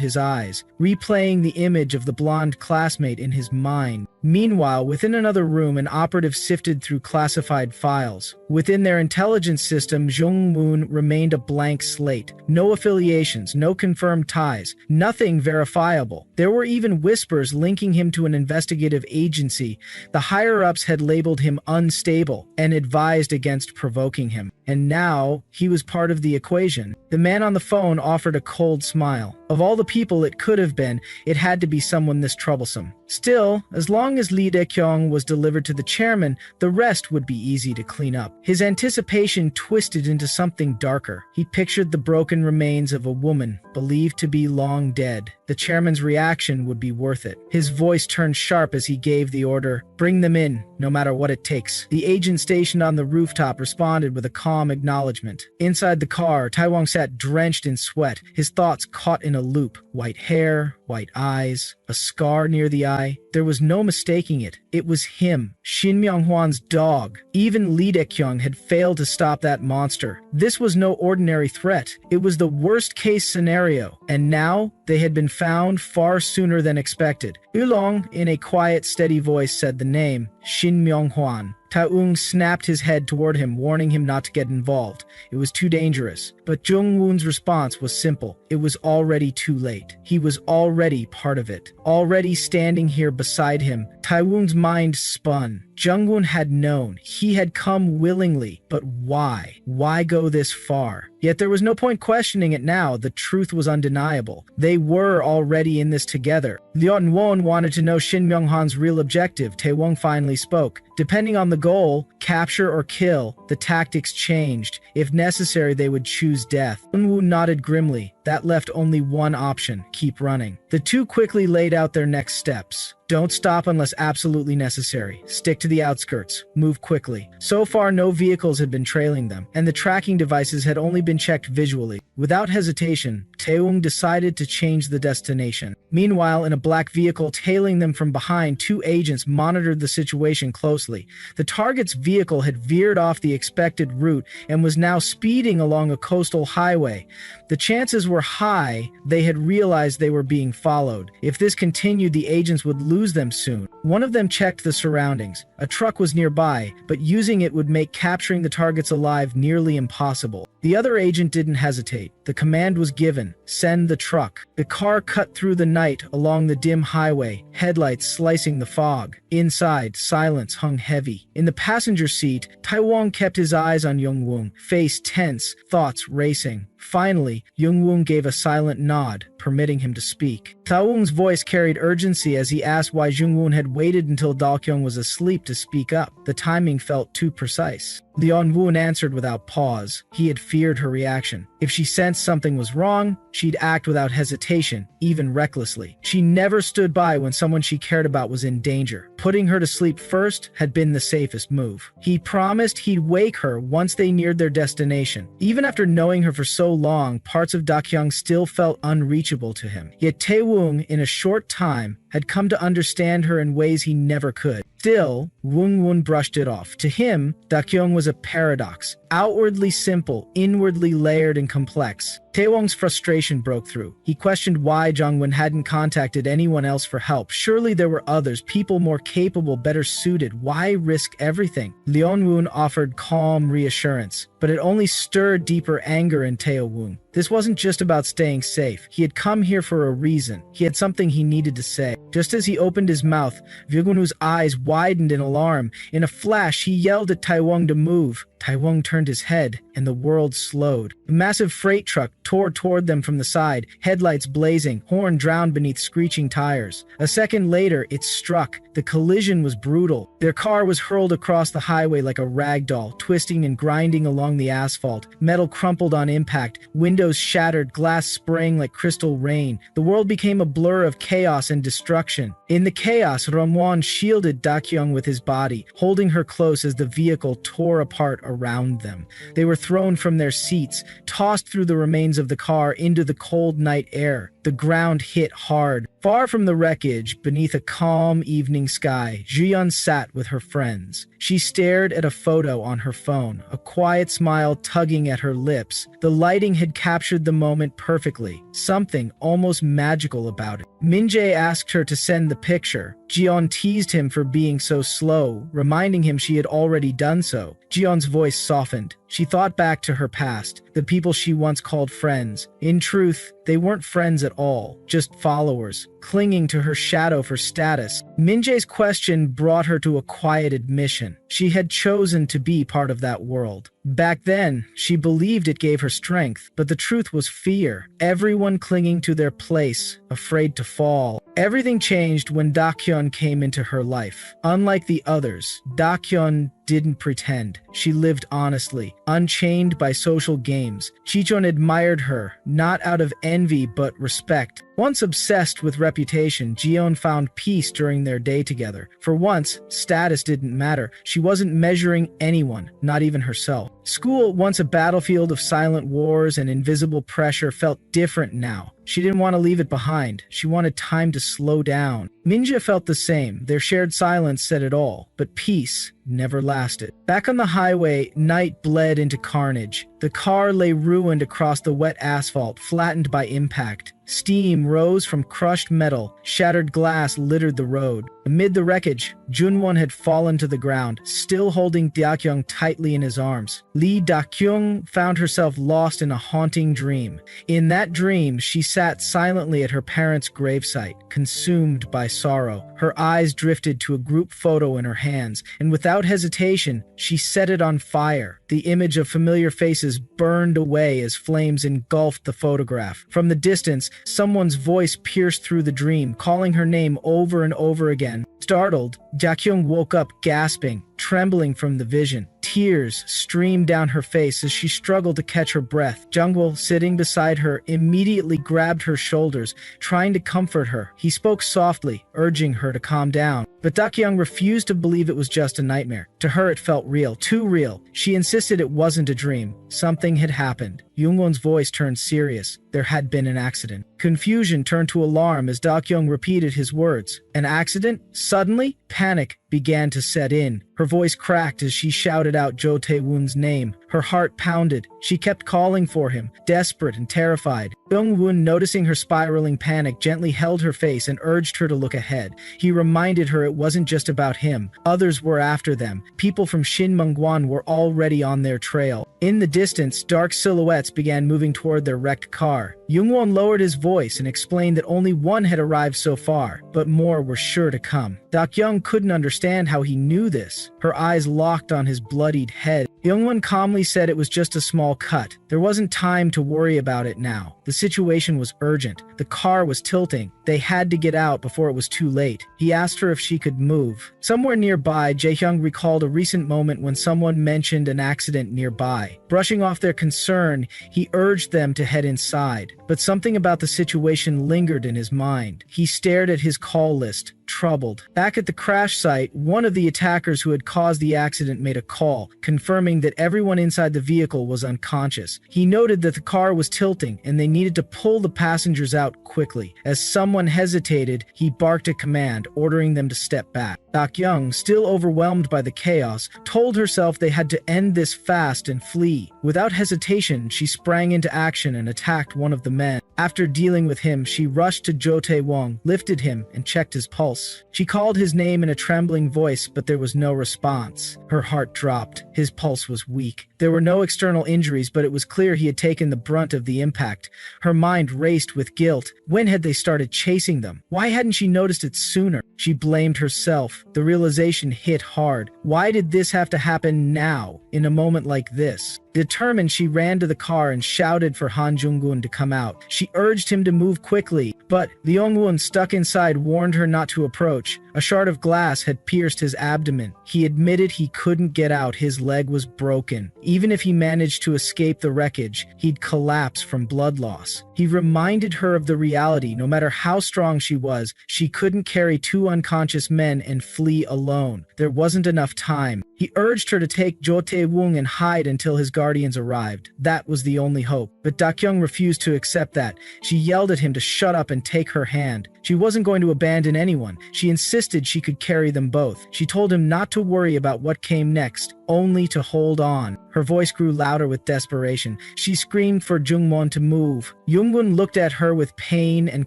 his eyes, replaying the image of the blonde classmate in his mind. Meanwhile, within another room, an operative sifted through classified files. Within their intelligence system, Jung-moon remained a blank slate. No affiliations, no confirmed ties, nothing verifiable. There were even whispers linking him to an investigative agency. The higher-ups had labeled him unstable and advised against provoking him. And now, he was part of the equation. The man on the phone offered a cold smile. Of all the people it could have been, it had to be someone this troublesome. Still, as long as Lee Dae-kyung was delivered to the chairman, the rest would be easy to clean up. His anticipation twisted into something darker. He pictured the broken remains of a woman, believed to be long dead. The chairman's reaction would be worth it. His voice turned sharp as he gave the order, "Bring them in, no matter what it takes." The agent stationed on the rooftop responded with a calm acknowledgement. Inside the car, Taiwang sat drenched in sweat, his thoughts caught in a loop. White hair, white eyes, a scar near the eye. There was no mistaking it. It was him, Shin Myung-hwan's dog. Even Lee Dae-kyung had failed to stop that monster. This was no ordinary threat. It was the worst-case scenario. And now, they had been found far sooner than expected. Ulong, in a quiet, steady voice, said the name, Shin Myung-hwan. Taeung snapped his head toward him, warning him not to get involved. It was too dangerous. But Jung-woon's response was simple. It was already too late. He was already part of it. Already standing here beside him, Taewoon's mind spun. Jung-woon had known. He had come willingly. But why? Why go this far? Yet there was no point questioning it now. The truth was undeniable. They were already in this together. Leon Won wanted to know Shin Myung-han's real objective. Taewong finally spoke. Depending on the goal, capture or kill, the tactics changed. If necessary, they would choose death. Eunwoo nodded grimly. That left only one option: keep running. The two quickly laid out their next steps. Don't stop unless absolutely necessary. Stick to the outskirts. Move quickly. So far, no vehicles had been trailing them, and the tracking devices had only been checked visually. Without hesitation, Taewoong decided to change the destination. Meanwhile, in a black vehicle tailing them from behind, two agents monitored the situation closely. The target's vehicle had veered off the expected route and was now speeding along a coastal highway. The chances were high they had realized they were being followed. If this continued, the agents would lose them soon. One of them checked the surroundings. A truck was nearby, but using it would make capturing the targets alive nearly impossible. The other agent didn't hesitate. The command was given: send the truck. The car cut through the night along the dim highway, headlights slicing the fog. Inside, silence hung heavy. In the passenger seat, Taewoong kept his eyes on Jungwoon, face tense, thoughts racing. Finally, Jungwoon gave a silent nod, permitting him to speak. Taewoong's voice carried urgency as he asked why Jungwoon had waited until Dalkyung was asleep to speak up. The timing felt too precise. Leon-woon answered without pause. He had feared her reaction. If she sensed something was wrong, she'd act without hesitation, even recklessly. She never stood by when someone she cared about was in danger. Putting her to sleep first had been the safest move. He promised he'd wake her once they neared their destination. Even after knowing her for so long, parts of Dakyung still felt unreachable to him. Yet Taewoong, in a short time, had come to understand her in ways he never could. Still, Woon brushed it off. To him, Dakyung was a paradox. Outwardly simple, inwardly layered and complex. Taewoong's frustration broke through. He questioned why Jungwon hadn't contacted anyone else for help. Surely there were others, people more capable, better suited. Why risk everything? Leon-woon offered calm reassurance, but it only stirred deeper anger in Taewoong. This wasn't just about staying safe. He had come here for a reason. He had something he needed to say. Just as he opened his mouth, Vyunwoo's eyes widened in alarm. In a flash, he yelled at Taewoong to move. Taewoong turned his head, and the world slowed. A massive freight truck tore toward them from the side, headlights blazing, horn drowned beneath screeching tires. A second later, it struck. The collision was brutal. Their car was hurled across the highway like a rag doll, twisting and grinding along the asphalt. Metal crumpled on impact, windows shattered, glass spraying like crystal rain. The world became a blur of chaos and destruction. In the chaos, Rongwon shielded Dakyung with his body, holding her close as the vehicle tore apart around them. They were thrown from their seats, tossed through the remains of the car into the cold night air. The ground hit hard. Far from the wreckage, beneath a calm evening sky, Ji-yeon sat with her friends. She stared at a photo on her phone, a quiet smile tugging at her lips. The lighting had captured the moment perfectly, something almost magical about it. Min-jae asked her to send the picture. Ji-yeon teased him for being so slow, reminding him she had already done so. Ji-yeon's voice softened. She thought back to her past, the people she once called friends. In truth, they weren't friends at all, just followers, clinging to her shadow for status. Min-jae's question brought her to a quiet admission. She had chosen to be part of that world. Back then, she believed it gave her strength, but the truth was fear. Everyone clinging to their place, afraid to fall. Everything changed when Dakyun came into her life. Unlike the others, Dakyun didn't pretend. She lived honestly, unchained by social games. Chichon admired her, not out of envy but respect. Once obsessed with reputation, Ji-yeon found peace during their day together. For once, status didn't matter. She wasn't measuring anyone, not even herself. School, once a battlefield of silent wars and invisible pressure, felt different now. She didn't want to leave it behind. She wanted time to slow down. Minja felt the same. Their shared silence said it all, but peace never lasted. Back on the highway, night bled into carnage. The car lay ruined across the wet asphalt, flattened by impact. Steam rose from crushed metal. Shattered glass littered the road. Amid the wreckage, Junwon had fallen to the ground, still holding Dakyung tightly in his arms. Lee Dakyung found herself lost in a haunting dream. In that dream, she sat silently at her parents' gravesite, consumed by sorrow. Her eyes drifted to a group photo in her hands, and without hesitation, she set it on fire. The image of familiar faces burned away as flames engulfed the photograph. From the distance, someone's voice pierced through the dream, calling her name over and over again. Startled, Jakyung woke up gasping, trembling from the vision. Tears streamed down her face as she struggled to catch her breath. Jungwoo, sitting beside her, immediately grabbed her shoulders, trying to comfort her. He spoke softly, urging her to calm down. But Dakyung refused to believe it was just a nightmare. To her it felt real, too real. She insisted it wasn't a dream. Something had happened. Jungwon's voice turned serious. There had been an accident. Confusion turned to alarm as Dakyung repeated his words. An accident? Suddenly, panic began to set in. Her voice cracked as she shouted out Jo Tae-woon's name. Her heart pounded. She kept calling for him, desperate and terrified. Jung-woon, noticing her spiraling panic, gently held her face and urged her to look ahead. He reminded her it wasn't just about him. Others were after them. People from Shinmungwan were already on their trail. In the distance, dark silhouettes began moving toward their wrecked car. Jungwon lowered his voice and explained that only one had arrived so far, but more were sure to come. Dakyung couldn't understand how he knew this. Her eyes locked on his bloodied head. Jungwon calmly said it was just a small cut. There wasn't time to worry about it now. The situation was urgent. The car was tilting. They had to get out before it was too late. He asked her if she could move. Somewhere nearby, Jae-hyung recalled a recent moment when someone mentioned an accident nearby. Brushing off their concern, he urged them to head inside. But something about the situation lingered in his mind. He stared at his call list, troubled. Back at the crash site, one of the attackers who had caused the accident made a call, confirming that everyone inside the vehicle was unconscious. He noted that the car was tilting and they needed to pull the passengers out quickly. As someone hesitated, he barked a command, ordering them to step back. Dakyung, still overwhelmed by the chaos, told herself they had to end this fast and flee. Without hesitation, she sprang into action and attacked one of the men. After dealing with him, she rushed to Jo Tae-won, lifted him, and checked his pulse. She called his name in a trembling voice, but there was no response. Her heart dropped. His pulse was weak. There were no external injuries, but it was clear he had taken the brunt of the impact. Her mind raced with guilt. When had they started chasing them? Why hadn't she noticed it sooner? She blamed herself. The realization hit hard. Why did this have to happen now, in a moment like this? Determined, she ran to the car and shouted for Han Jung-gun to come out. She urged him to move quickly, but the Young-won stuck inside warned her not to approach. A shard of glass had pierced his abdomen. He admitted he couldn't get out. His leg was broken. Even if he managed to escape the wreckage, he'd collapse from blood loss. He reminded her of the reality. No matter how strong she was, she couldn't carry two unconscious men and flee alone. There wasn't enough time. He urged her to take Jo Tae-woon and hide until his guardians arrived. That was the only hope. But Dakyung refused to accept that. She yelled at him to shut up and take her hand. She wasn't going to abandon anyone. She insisted she could carry them both. She told him not to worry about what came next, only to hold on. Her voice grew louder with desperation. She screamed for Jungwon to move. Jungwon looked at her with pain and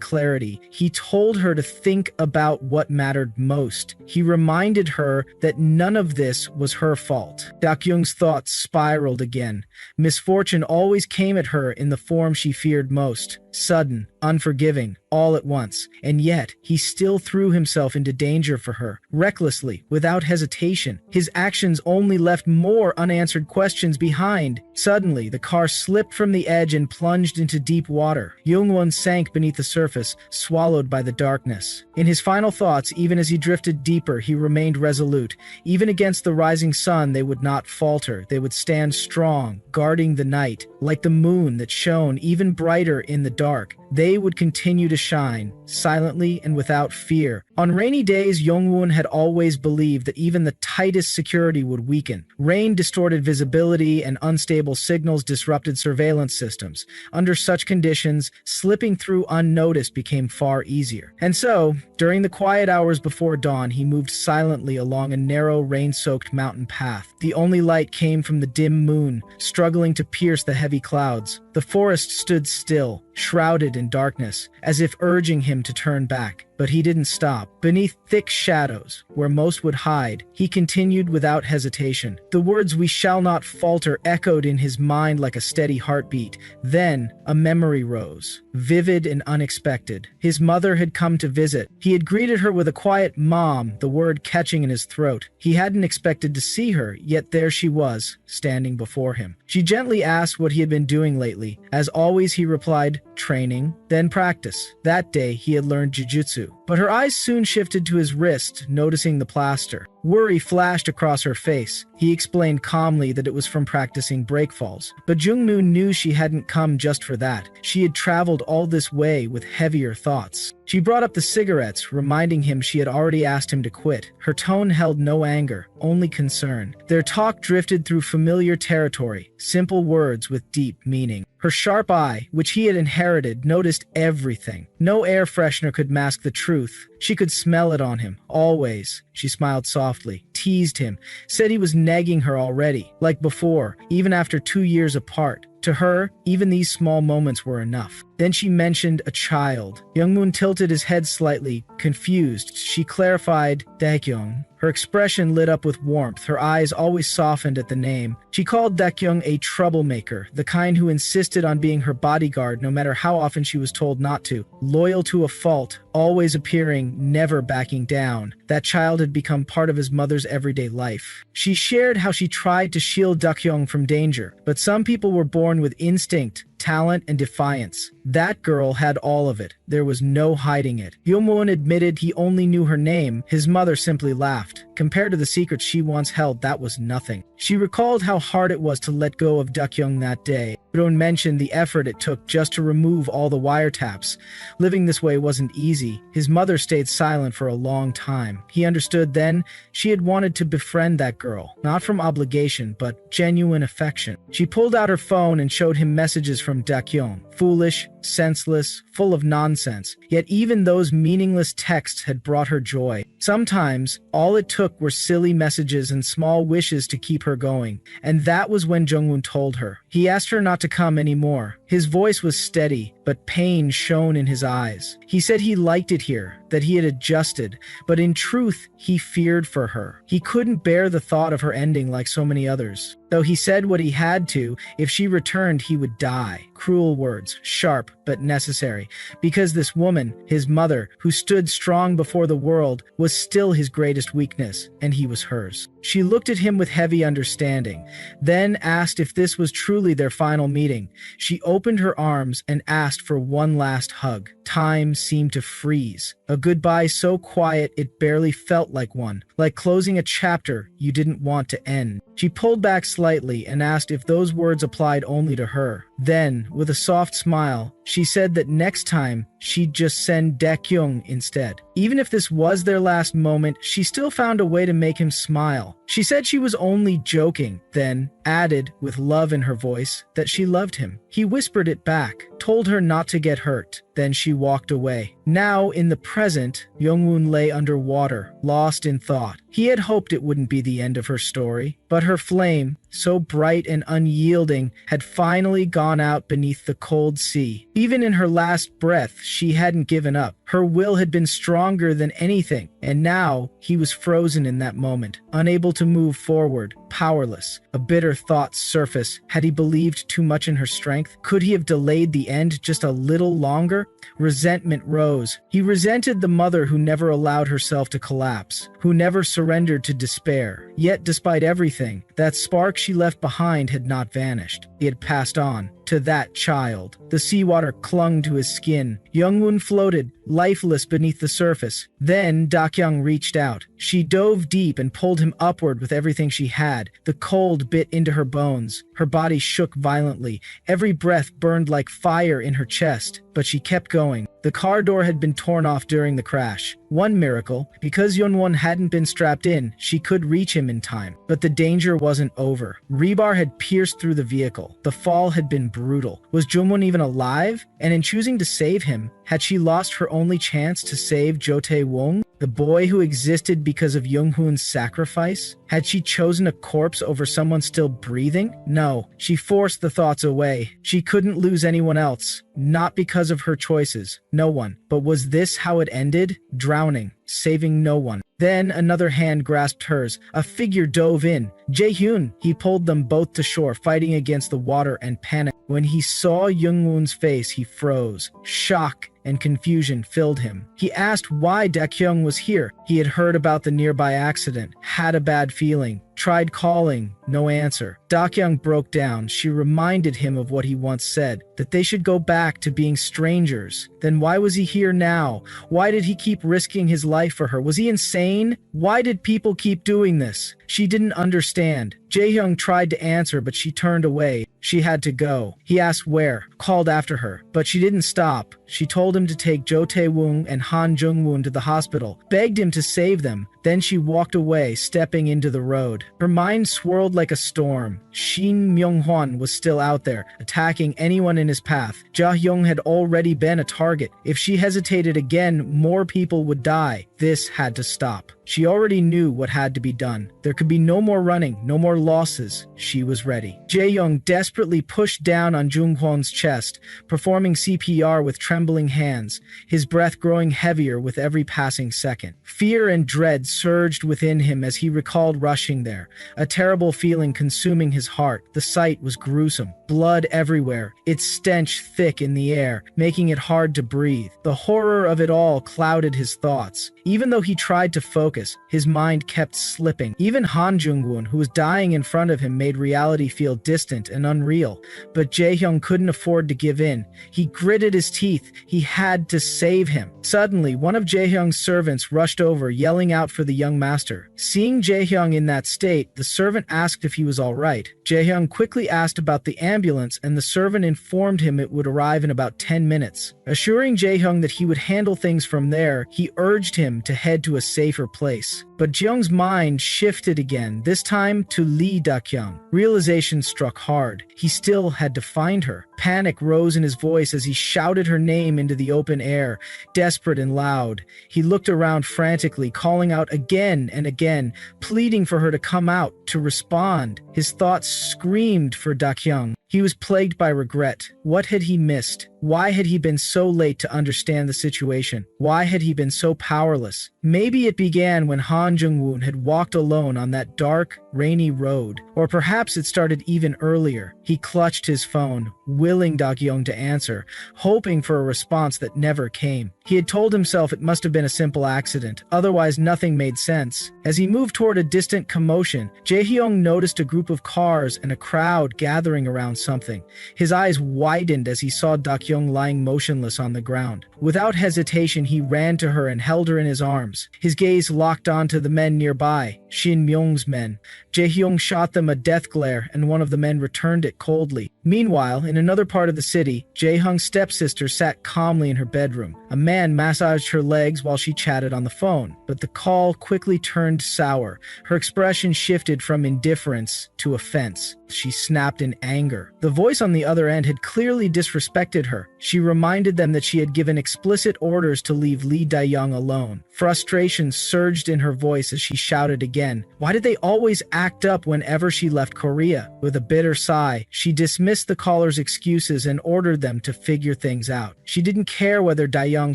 clarity. He told her to think about what mattered most. He reminded her that none of this was her fault. Dakyung's thoughts spiraled again. Misfortune always came at her in the form she feared most. Sudden, unforgiving, all at once. And yet, he still threw himself into danger for her, recklessly, without hesitation. His actions only left more unanswered questions behind. Suddenly, the car slipped from the edge and plunged into deep water. Jungwon sank beneath the surface, swallowed by the darkness. In his final thoughts, even as he drifted deeper, he remained resolute. Even against the rising sun, they would not falter. They would stand strong, guarding the night, like the moon that shone even brighter in the dark. They would continue to shine, silently and without fear. On rainy days, Jungwon had always believed that even the tightest security would weaken. Rain distorted visibility and unstable signals disrupted surveillance systems. Under such conditions, slipping through unnoticed became far easier. And so, during the quiet hours before dawn, he moved silently along a narrow, rain-soaked mountain path. The only light came from the dim moon, struggling to pierce the heavy clouds. The forest stood still, shrouded in darkness, as if urging him to turn back. But he didn't stop. Beneath thick shadows, where most would hide, he continued without hesitation. The words "we shall not falter" echoed in his mind like a steady heartbeat. Then, a memory rose, vivid and unexpected. His mother had come to visit. He had greeted her with a quiet "Mom," the word catching in his throat. He hadn't expected to see her, yet there she was, standing before him. She gently asked what he had been doing lately. As always, he replied, "Training." then practice. That day, he had learned jujutsu. But her eyes soon shifted to his wrist, noticing the plaster. Worry flashed across her face. He explained calmly that it was from practicing breakfalls. But Jungmoo knew she hadn't come just for that. She had traveled all this way with heavier thoughts. She brought up the cigarettes, reminding him she had already asked him to quit. Her tone held no anger, only concern. Their talk drifted through familiar territory, simple words with deep meaning. Her sharp eye, which he had inherited, noticed everything. No air freshener could mask the truth. She could smell it on him, always. She smiled softly, teased him, said he was nagging her already, like before, even after 2 years apart. To her, even these small moments were enough. Then she mentioned a child. Youngmoon tilted his head slightly, confused. She clarified, Daekyung. Her expression lit up with warmth, her eyes always softened at the name. She called Daekyung a troublemaker, the kind who insisted on being her bodyguard no matter how often she was told not to. Loyal to a fault, always appearing, never backing down. That child had become part of his mother's everyday life. She shared how she tried to shield Daekyung from danger, but some people were born with instinct, talent, and defiance. That girl had all of it. There was no hiding it. Youngmoon admitted he only knew her name. His mother simply laughed. Compared to the secrets she once held, that was nothing. She recalled how hard it was to let go of Daekyung that day. Dron mentioned the effort it took just to remove all the wiretaps. Living this way wasn't easy. His mother stayed silent for a long time. He understood then she had wanted to befriend that girl, not from obligation, but genuine affection. She pulled out her phone and showed him messages from Daekyung. Foolish, senseless, full of nonsense. Yet even those meaningless texts had brought her joy. Sometimes, all it took were silly messages and small wishes to keep her going. And that was when Jungwoon told her. He asked her not to come anymore. His voice was steady, but pain shone in his eyes. He said he liked it here, that he had adjusted, but in truth, he feared for her. He couldn't bear the thought of her ending like so many others. Though he said what he had to, if she returned, he would die. Cruel words, sharp but necessary, because this woman, his mother, who stood strong before the world, was still his greatest weakness, and he was hers. She looked at him with heavy understanding, then asked if this was truly their final meeting. She opened her arms and asked for one last hug. Time seemed to freeze. A goodbye so quiet it barely felt like one, like closing a chapter you didn't want to end. She pulled back slightly and asked if those words applied only to her. Then, with a soft smile, she said that next time, she'd just send Daekyung instead. Even if this was their last moment, she still found a way to make him smile. She said she was only joking, then added, with love in her voice, that she loved him. He whispered it back, told her not to get hurt. Then she walked away. Now, in the present, Youngwoon lay underwater, lost in thought. He had hoped it wouldn't be the end of her story, but her flame, so bright and unyielding, had finally gone out beneath the cold sea. Even in her last breath, she hadn't given up. Her will had been stronger than anything, and now he was frozen in that moment, unable to move forward, powerless. A bitter thought surfaced. Had he believed too much in her strength? Could he have delayed the end just a little longer? Resentment rose. He resented the mother who never allowed herself to collapse, who never surrendered to despair. Yet, despite everything, that spark she left behind had not vanished. It had passed on to that child. The seawater clung to his skin. Youngwoon floated, lifeless beneath the surface. Then Daekyung reached out. She dove deep and pulled him upward with everything she had. The cold bit into her bones. Her body shook violently. Every breath burned like fire in her chest. But she kept going. The car door had been torn off during the crash. One miracle, because Yeonwon hadn't been strapped in, she could reach him in time. But the danger wasn't over. Rebar had pierced through the vehicle. The fall had been brutal. Was Jungwon even alive? And in choosing to save him, had she lost her only chance to save Jo Tae-wong, the boy who existed because of Younghoon's sacrifice? Had she chosen a corpse over someone still breathing? No, she forced the thoughts away. She couldn't lose anyone else. Not because of her choices. No one. But was this how it ended? Drowning. Saving no one. Then another hand grasped hers. A figure dove in. Jae-hyun. He pulled them both to shore, fighting against the water and panic. When he saw Youngwoon's face, he froze. Shock and confusion filled him. He asked why Daekyung was here. He had heard about the nearby accident, had a bad feeling, Tried calling, no answer. Dakyung broke down. She reminded him of what he once said, that they should go back to being strangers. Then why was he here now? Why did he keep risking his life for her? Was he insane? Why did people keep doing this? She didn't understand. Jaehyung tried to answer, but she turned away. She had to go. He asked where, called after her, but she didn't stop. She told him to take Jo Tae-woong and Han Jung-woon to the hospital, begged him to save them. Then she walked away, stepping into the road. Her mind swirled like a storm. Shin Myung-hwan was still out there, attacking anyone in his path. Ja-hyung had already been a target. If she hesitated again, more people would die. This had to stop. She already knew what had to be done. There could be no more running, no more losses. She was ready. Jae-young desperately pushed down on Jung-hwan's chest, performing CPR with trembling hands, his breath growing heavier with every passing second. Fear and dread surged within him as he recalled rushing there, a terrible feeling consuming his heart. The sight was gruesome. Blood everywhere, its stench thick in the air, making it hard to breathe. The horror of it all clouded his thoughts. Even though he tried to focus, his mind kept slipping. Even Han Jung-woon, who was dying in front of him, made reality feel distant and unreal. But Jae-hyung couldn't afford to give in. He gritted his teeth. He had to save him. Suddenly, one of Jae-hyung's servants rushed over, yelling out for the young master. Seeing Jae-hyung in that state, the servant asked if he was all right. Jae-hyung quickly asked about the ambulance, and the servant informed him it would arrive in about 10 minutes. Assuring Jae-hyung that he would handle things from there, he urged him to head to a safer place. But Jeong's mind shifted again, this time to Lee Da-kyung. Realization struck hard. He still had to find her. Panic rose in his voice as he shouted her name into the open air, desperate and loud. He looked around frantically, calling out again and again, pleading for her to come out, to respond. His thoughts screamed for Da-kyung. He was plagued by regret. What had he missed? Why had he been so late to understand the situation? Why had he been so powerless? Maybe it began when Han Jung-woon had walked alone on that dark, rainy road. Or perhaps it started even earlier. He clutched his phone, willing Da-kyung to answer, hoping for a response that never came. He had told himself it must have been a simple accident, otherwise nothing made sense. As he moved toward a distant commotion, Jae-hyung noticed a group of cars and a crowd gathering around something. His eyes widened as he saw Da-kyung lying motionless on the ground. Without hesitation, he ran to her and held her in his arms. His gaze locked onto the men nearby, Shin Myung's men. Jae-hyung shot them a death glare, and one of the men returned it coldly. Meanwhile, in another part of the city, Jae-hyung's stepsister sat calmly in her bedroom. A man massaged her legs while she chatted on the phone, but the call quickly turned sour. Her expression shifted from indifference to offense. She snapped in anger. The voice on the other end had clearly disrespected her. She reminded them that she had given explicit orders to leave Lee Da-young alone. Frustration surged in her voice as she shouted again. Why did they always act up whenever she left Korea? With a bitter sigh, she dismissed the caller's excuses and ordered them to figure things out. She didn't care whether Da-young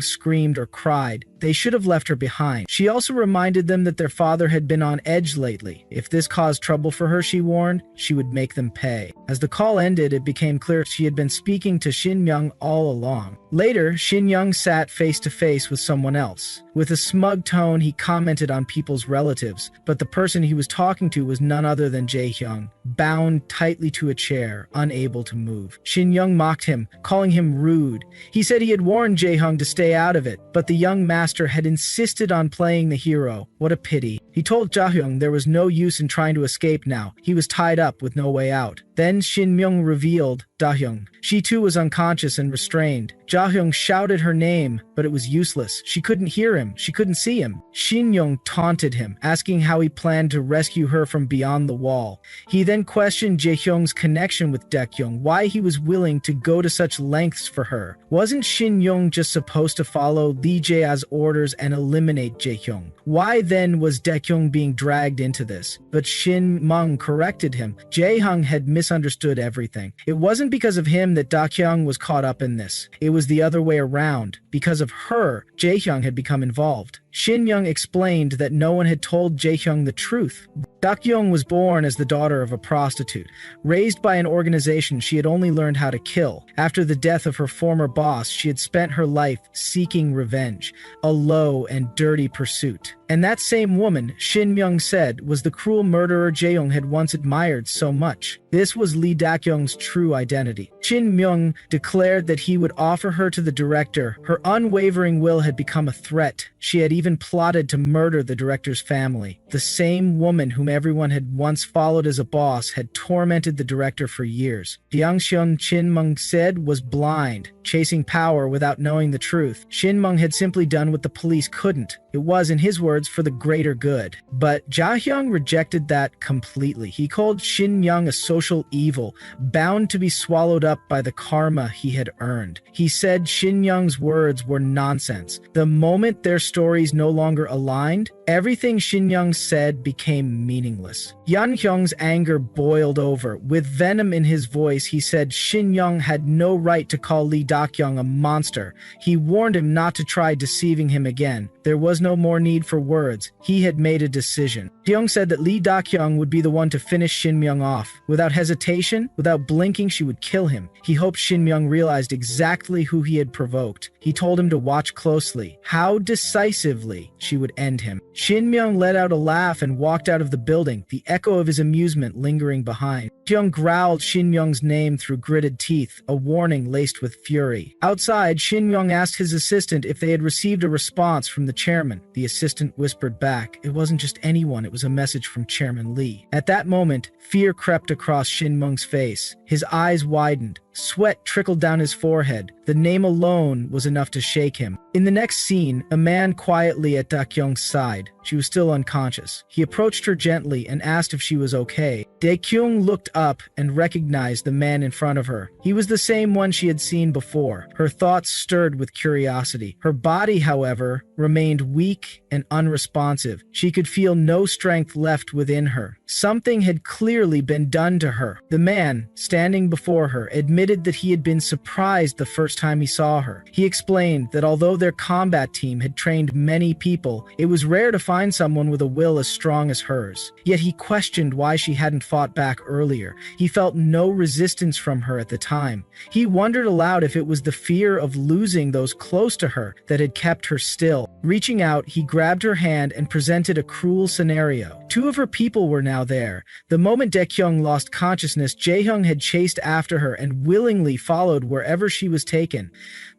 screamed or cried. They should have left her behind. She also reminded them that their father had been on edge lately. If this caused trouble for her, she warned, she would make them pay. As the call ended, it became clear she had been speaking to Shin Myung all along. Later, Shin Myung sat face to face with someone else. With a smug tone, he commented on people's relatives, but the person he was talking to was none other than Jae-hyung, bound tightly to a chair, unable to move. Shin Myung mocked him, calling him rude. He said he had warned Jae-hyung to stay out of it, but the young master had insisted on playing the hero. What a pity. He told Jae-hyung there was no use in trying to escape now. He was tied up with no way out. Then Shin Myung revealed Da-hyung. She too was unconscious and restrained. Ja-hyung shouted her name, but it was useless. She couldn't hear him. She couldn't see him. Shin Myung taunted him, asking how he planned to rescue her from beyond the wall. He then questioned Jae-hyung's connection with Da-kyung, why he was willing to go to such lengths for her. Wasn't Shin Myung just supposed to follow Lee Jae-a's orders and eliminate Jae-hyung? Why then was Da-kyung being dragged into this? But Shin Myung corrected him. Jae-hyung had misunderstood everything. It wasn't because of him that Da-kyung was caught up in this. It was the other way around. Because of her, Jae-hyung had become involved. Shin Young explained that no one had told Jae-hyung the truth. Dak-young was born as the daughter of a prostitute. Raised by an organization, she had only learned how to kill. After the death of her former boss, she had spent her life seeking revenge, a low and dirty pursuit. And that same woman, Shin Myung said, was the cruel murderer Jae-young had once admired so much. This was Lee Dak-young's true identity. Shin Myung declared that he would offer her to the director. Her unwavering will had become a threat. She had even plotted to murder the director's family. The same woman whom everyone had once followed as a boss had tormented the director for years. Byung-seon Shin Myung said was blind, chasing power without knowing the truth. Shin Myung had simply done what the police couldn't. It was, in his words, for the greater good. But Jae-hyung rejected that completely. He called Shin Myung a social evil, bound to be swallowed up by the karma he had earned. He said Shin Myung's words were nonsense. The moment their stories no longer aligned, everything Shin Myung said became meaningless. Yeon-hyung's anger boiled over. With venom in his voice, he said Shin Myung had no right to call Lee Dak-young a monster. He warned him not to try deceiving him again. There was no more need for words. He had made a decision. Hyung said that Lee Dak-young would be the one to finish Shin Myung off. Without hesitation, without blinking, she would kill him. He hoped Shin Myung realized exactly who he had provoked. He told him to watch closely, how decisively she would end him. Shin Myung let out a laugh and walked out of the building, the echo of his amusement lingering behind. Hyung growled Shin Myung's name through gritted teeth, a warning laced with fury. Outside, Shin Myung asked his assistant if they had received a response from the chairman. The assistant whispered back, it wasn't just anyone, it was a message from Chairman Lee. At that moment, fear crept across Shin Myung's face. His eyes widened. Sweat trickled down his forehead. The name alone was enough to shake him. In the next scene, a man quietly at Dak-young's side. She was still unconscious. He approached her gently and asked if she was okay. Dae-kyung looked up and recognized the man in front of her. He was the same one she had seen before. Her thoughts stirred with curiosity. Her body, however, remained weak and unresponsive. She could feel no strength left within her. Something had clearly been done to her. The man, standing before her, admitted that he had been surprised the first time he saw her. He explained that although their combat team had trained many people, it was rare to find someone with a will as strong as hers. Yet he questioned why she hadn't fought back earlier. He felt no resistance from her at the time. He wondered aloud if it was the fear of losing those close to her that had kept her still. Reaching out, he grabbed her hand and presented a cruel scenario. Two of her people were now there. The moment Dae-kyung lost consciousness, Jae-hyung had chased after her and willingly followed wherever she was taken.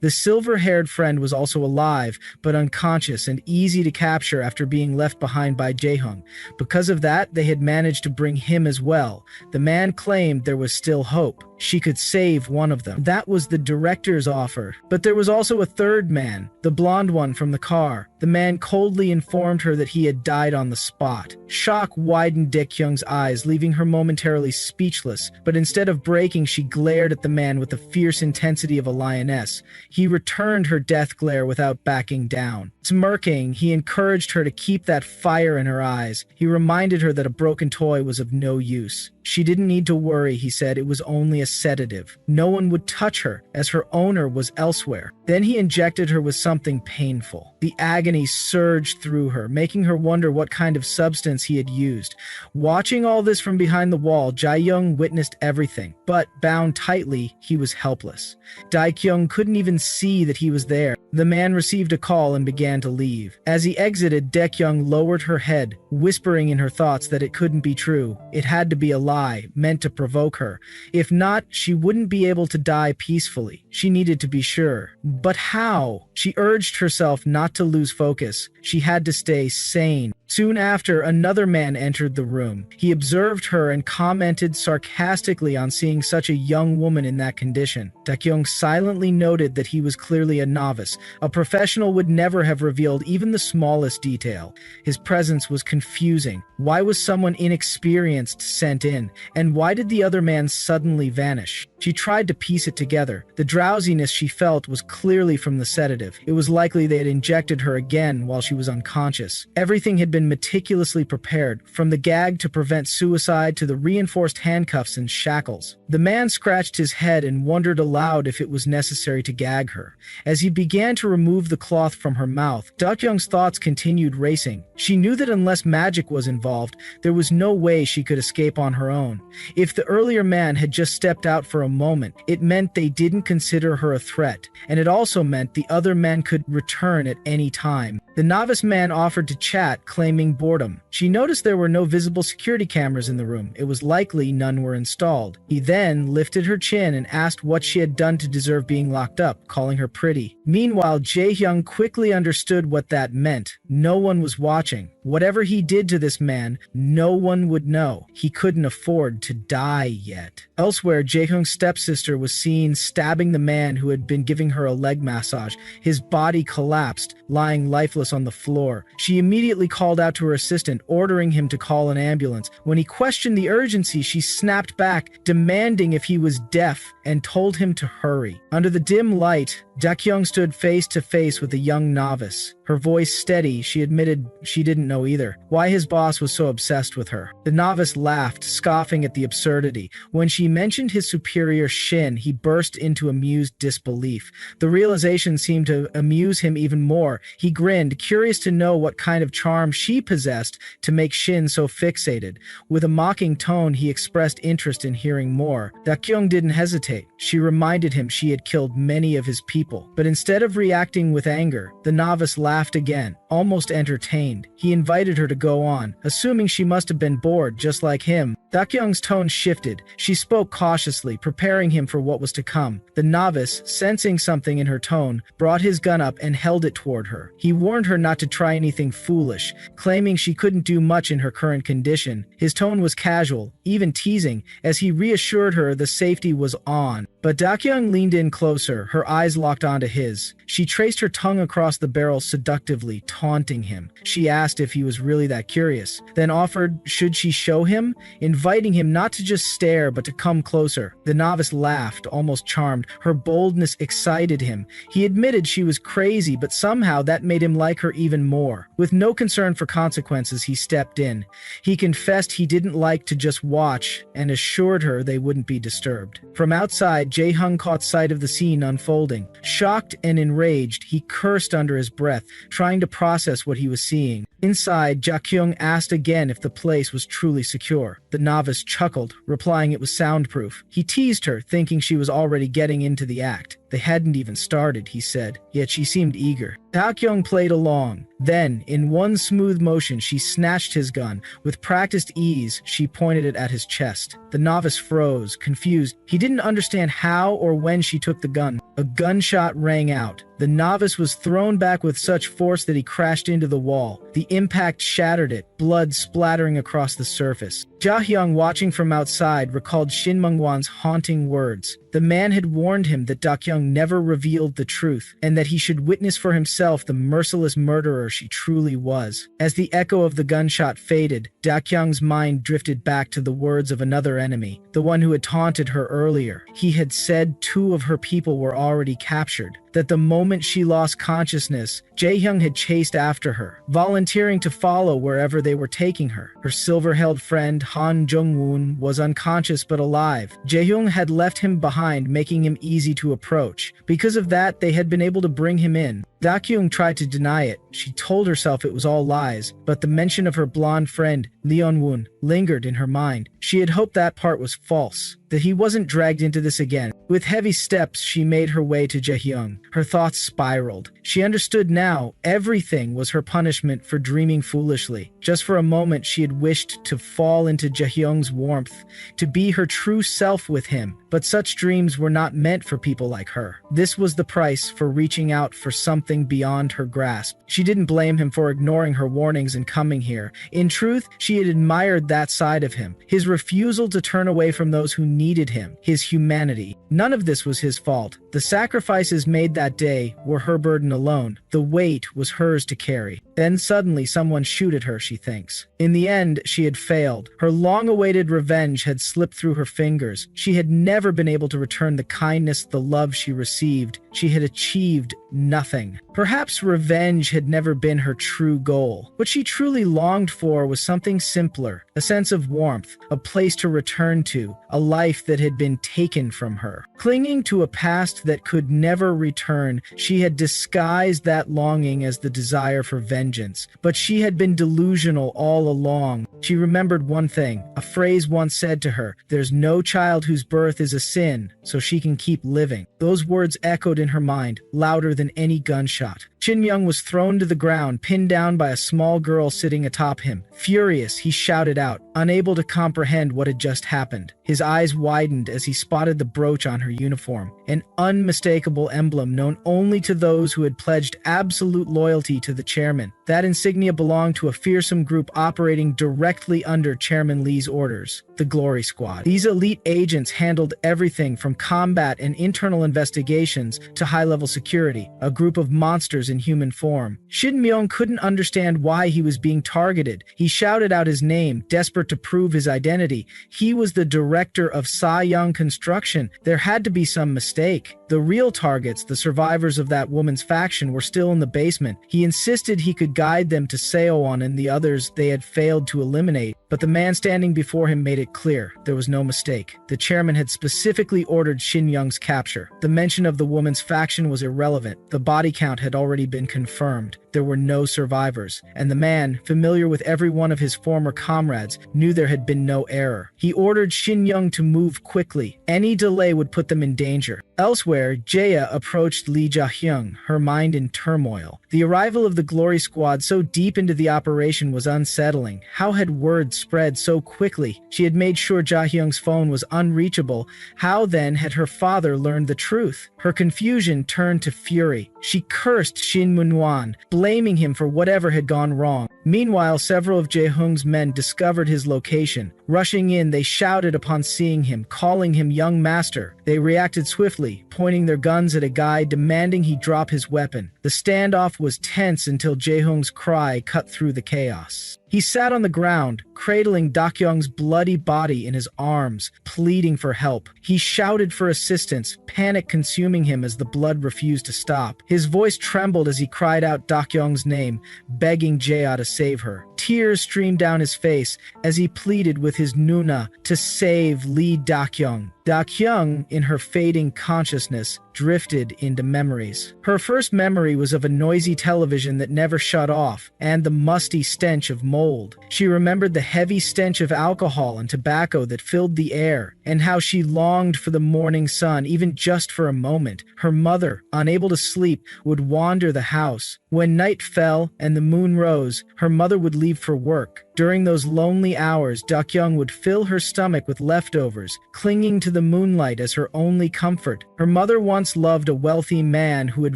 The silver-haired friend was also alive, but unconscious and easy to capture after being left behind by Jae-hyung. Because of that, they had managed to bring him as well. The man claimed there was still hope. She could save one of them. That was the director's offer. But there was also a third man, the blonde one from the car. The man coldly informed her that he had died on the spot. Shock widened Dae-kyung's eyes, leaving her momentarily speechless. But instead of breaking, she glared at the man with the fierce intensity of a lioness. He returned her death glare without backing down. Smirking, he encouraged her to keep that fire in her eyes. He reminded her that a broken toy was of no use. She didn't need to worry, he said. It was only a sedative. No one would touch her, as her owner was elsewhere. Then he injected her with something painful. The agony surged through her, making her wonder what kind of substance he had used. Watching all this from behind the wall, Jae-young witnessed everything, but bound tightly, he was helpless. Dae-kyung couldn't even see that he was there. The man received a call and began to leave. As he exited, Dae-kyung lowered her head, whispering in her thoughts that it couldn't be true. It had to be a lie, meant to provoke her. If not, she wouldn't be able to die peacefully. She needed to be sure. But how? She urged herself not to lose focus. She had to stay sane. Soon after, another man entered the room. He observed her and commented sarcastically on seeing such a young woman in that condition. Dae-kyung silently noted that he was clearly a novice. A professional would never have revealed even the smallest detail. His presence was confusing. Why was someone inexperienced sent in? And why did the other man suddenly vanish? She tried to piece it together. The drowsiness she felt was clearly from the sedative. It was likely they had injected her again while she was unconscious. Everything had been been meticulously prepared, from the gag to prevent suicide to the reinforced handcuffs and shackles. The man scratched his head and wondered aloud if it was necessary to gag her. As he began to remove the cloth from her mouth, Dakyung's thoughts continued racing. She knew that unless magic was involved, there was no way she could escape on her own. If the earlier man had just stepped out for a moment, it meant they didn't consider her a threat, and it also meant the other men could return at any time. The novice man offered to chat, claiming boredom. She noticed there were no visible security cameras in the room. It was likely none were installed. He then lifted her chin and asked what she had done to deserve being locked up, calling her pretty. Meanwhile, Jae-hyung quickly understood what that meant. No one was watching. Whatever he did to this man, no one would know. He couldn't afford to die yet. Elsewhere, Jae-hyung's stepsister was seen stabbing the man who had been giving her a leg massage. His body collapsed, lying lifeless on the floor. She immediately called out to her assistant, ordering him to call an ambulance. When he questioned the urgency, she snapped back, demanding if he was deaf, and told him to hurry. Under the dim light, Dakyung stood face to face with a young novice. Her voice steady, she admitted she didn't know either why his boss was so obsessed with her. The novice laughed, scoffing at the absurdity. When she mentioned his superior Shin, he burst into amused disbelief. The realization seemed to amuse him even more. He grinned, curious to know what kind of charm she possessed to make Shin so fixated. With a mocking tone, he expressed interest in hearing more. Dakyung didn't hesitate. She reminded him she had killed many of his people. But instead of reacting with anger, the novice laughed again, almost entertained. He invited her to go on, assuming she must have been bored just like him. Dakyung's tone shifted. She spoke cautiously, preparing him for what was to come. The novice, sensing something in her tone, brought his gun up and held it toward her. He warned her not to try anything foolish, claiming she couldn't do much in her current condition. His tone was casual, even teasing, as he reassured her the safety was on. But Dakyung leaned in closer, her eyes locked onto his. She traced her tongue across the barrel seductively, taunting him. She asked if he was really that curious, then offered should she show him, inviting him not to just stare but to come closer. The novice laughed, almost charmed. Her boldness excited him. He admitted she was crazy, but somehow that made him like her even more. With no concern for consequences, he stepped in. He confessed he didn't like to just watch and assured her they wouldn't be disturbed. From outside, Jae-hyung caught sight of the scene unfolding. Shocked and enraged, he cursed under his breath, trying to process what he was seeing. Inside, Dakyung asked again if the place was truly secure. The novice chuckled, replying it was soundproof. He teased her, thinking she was already getting into the act. They hadn't even started, he said, yet she seemed eager. Dakyung played along. Then, in one smooth motion, she snatched his gun. With practiced ease, she pointed it at his chest. The novice froze, confused. He didn't understand how or when she took the gun. A gunshot rang out. The novice was thrown back with such force that he crashed into the wall. The impact shattered it, blood splattering across the surface. Jae-hyung, watching from outside, recalled Shin Mung-won's haunting words. The man had warned him that Dakyung never revealed the truth, and that he should witness for himself the merciless murderer she truly was. As the echo of the gunshot faded, Dakyung's mind drifted back to the words of another enemy, the one who had taunted her earlier. He had said 2 of her people were already captured, that the moment she lost consciousness, Jae-hyung had chased after her, volunteering to follow wherever they were taking her. Her silver-haired friend Han Jung-woon was unconscious but alive. Jae-hyung had left him behind, making him easy to approach. Because of that, they had been able to bring him in. Dakyung tried to deny it. She told herself it was all lies, but the mention of her blonde friend, Leon-woon, lingered in her mind. She had hoped that part was false, that he wasn't dragged into this again. With heavy steps, she made her way to Jae-hyung. Her thoughts spiraled. She understood now everything was her punishment for dreaming foolishly. Just for a moment, she had wished to fall into Jae-hyung's warmth, to be her true self with him. But such dreams were not meant for people like her. This was the price for reaching out for something beyond her grasp. She didn't blame him for ignoring her warnings and coming here. In truth, she had admired that side of him. His refusal to turn away from those who needed him. His humanity. None of this was his fault. The sacrifices made that day were her burden alone. The weight was hers to carry. Then suddenly someone shoot at her, she thinks. In the end, she had failed. Her long-awaited revenge had slipped through her fingers. She had never been able to return the kindness, the love she received. she had achieved nothing. Perhaps revenge had never been her true goal. What she truly longed for was something simpler, a sense of warmth, a place to return to, a life that had been taken from her. Clinging to a past that could never return, she had disguised that longing as the desire for vengeance. But she had been delusional all along. She remembered one thing, a phrase once said to her, "There's no child whose birth is a sin, so she can keep living." Those words echoed in her mind, louder than any gunshot. Shin Young was thrown to the ground, pinned down by a small girl sitting atop him. Furious, he shouted out, unable to comprehend what had just happened. His eyes widened as he spotted the brooch on her uniform, an unmistakable emblem known only to those who had pledged absolute loyalty to the chairman. That insignia belonged to a fearsome group operating directly under Chairman Lee's orders, the Glory Squad. These elite agents handled everything from combat and internal investigations to high-level security, a group of monsters in human form. Shin Myung couldn't understand why he was being targeted. He shouted out his name, desperate to prove his identity. He was the director of Sa-young Construction. There had to be some mistake. The real targets, the survivors of that woman's faction, were still in the basement. He insisted he could guide them to Seowon and the others they had failed to eliminate, but the man standing before him made it clear there was no mistake. The chairman had specifically ordered Shin Young's capture. The mention of the woman's faction was irrelevant. The body count had already been confirmed. There were no survivors, and the man, familiar with every one of his former comrades, knew there had been no error. He ordered Shin Young to move quickly. Any delay would put them in danger. Elsewhere, Jaya approached Lee Ja-hyung, her mind in turmoil. The arrival of the Glory Squad so deep into the operation was unsettling. How had word spread so quickly? She had made sure Ja-hyung's phone was unreachable. How then had her father learned the truth? Her confusion turned to fury. She cursed Shin Mun-wan, blaming him for whatever had gone wrong. Meanwhile, several of Jae-hoong's men discovered his location. Rushing in, they shouted upon seeing him, calling him young master. They reacted swiftly, pointing their guns at a guy, demanding he drop his weapon. The standoff was tense until Jae-hoong's cry cut through the chaos. He sat on the ground, cradling Dak-young's bloody body in his arms, pleading for help. He shouted for assistance, panic consuming him as the blood refused to stop. His voice trembled as he cried out Dak-young's name, begging Jae to save her. Tears streamed down his face as he pleaded with his Nuna to save Lee Dak-young. Dak-young, in her fading consciousness, drifted into memories. Her first memory was of a noisy television that never shut off, and the musty stench of mold. She remembered the heavy stench of alcohol and tobacco that filled the air, and how she longed for the morning sun, even just for a moment. Her mother, unable to sleep, would wander the house. When night fell and the moon rose, her mother would leave for work. During those lonely hours, Dak-young would fill her stomach with leftovers, clinging to the moonlight as her only comfort. Her mother once loved a wealthy man who had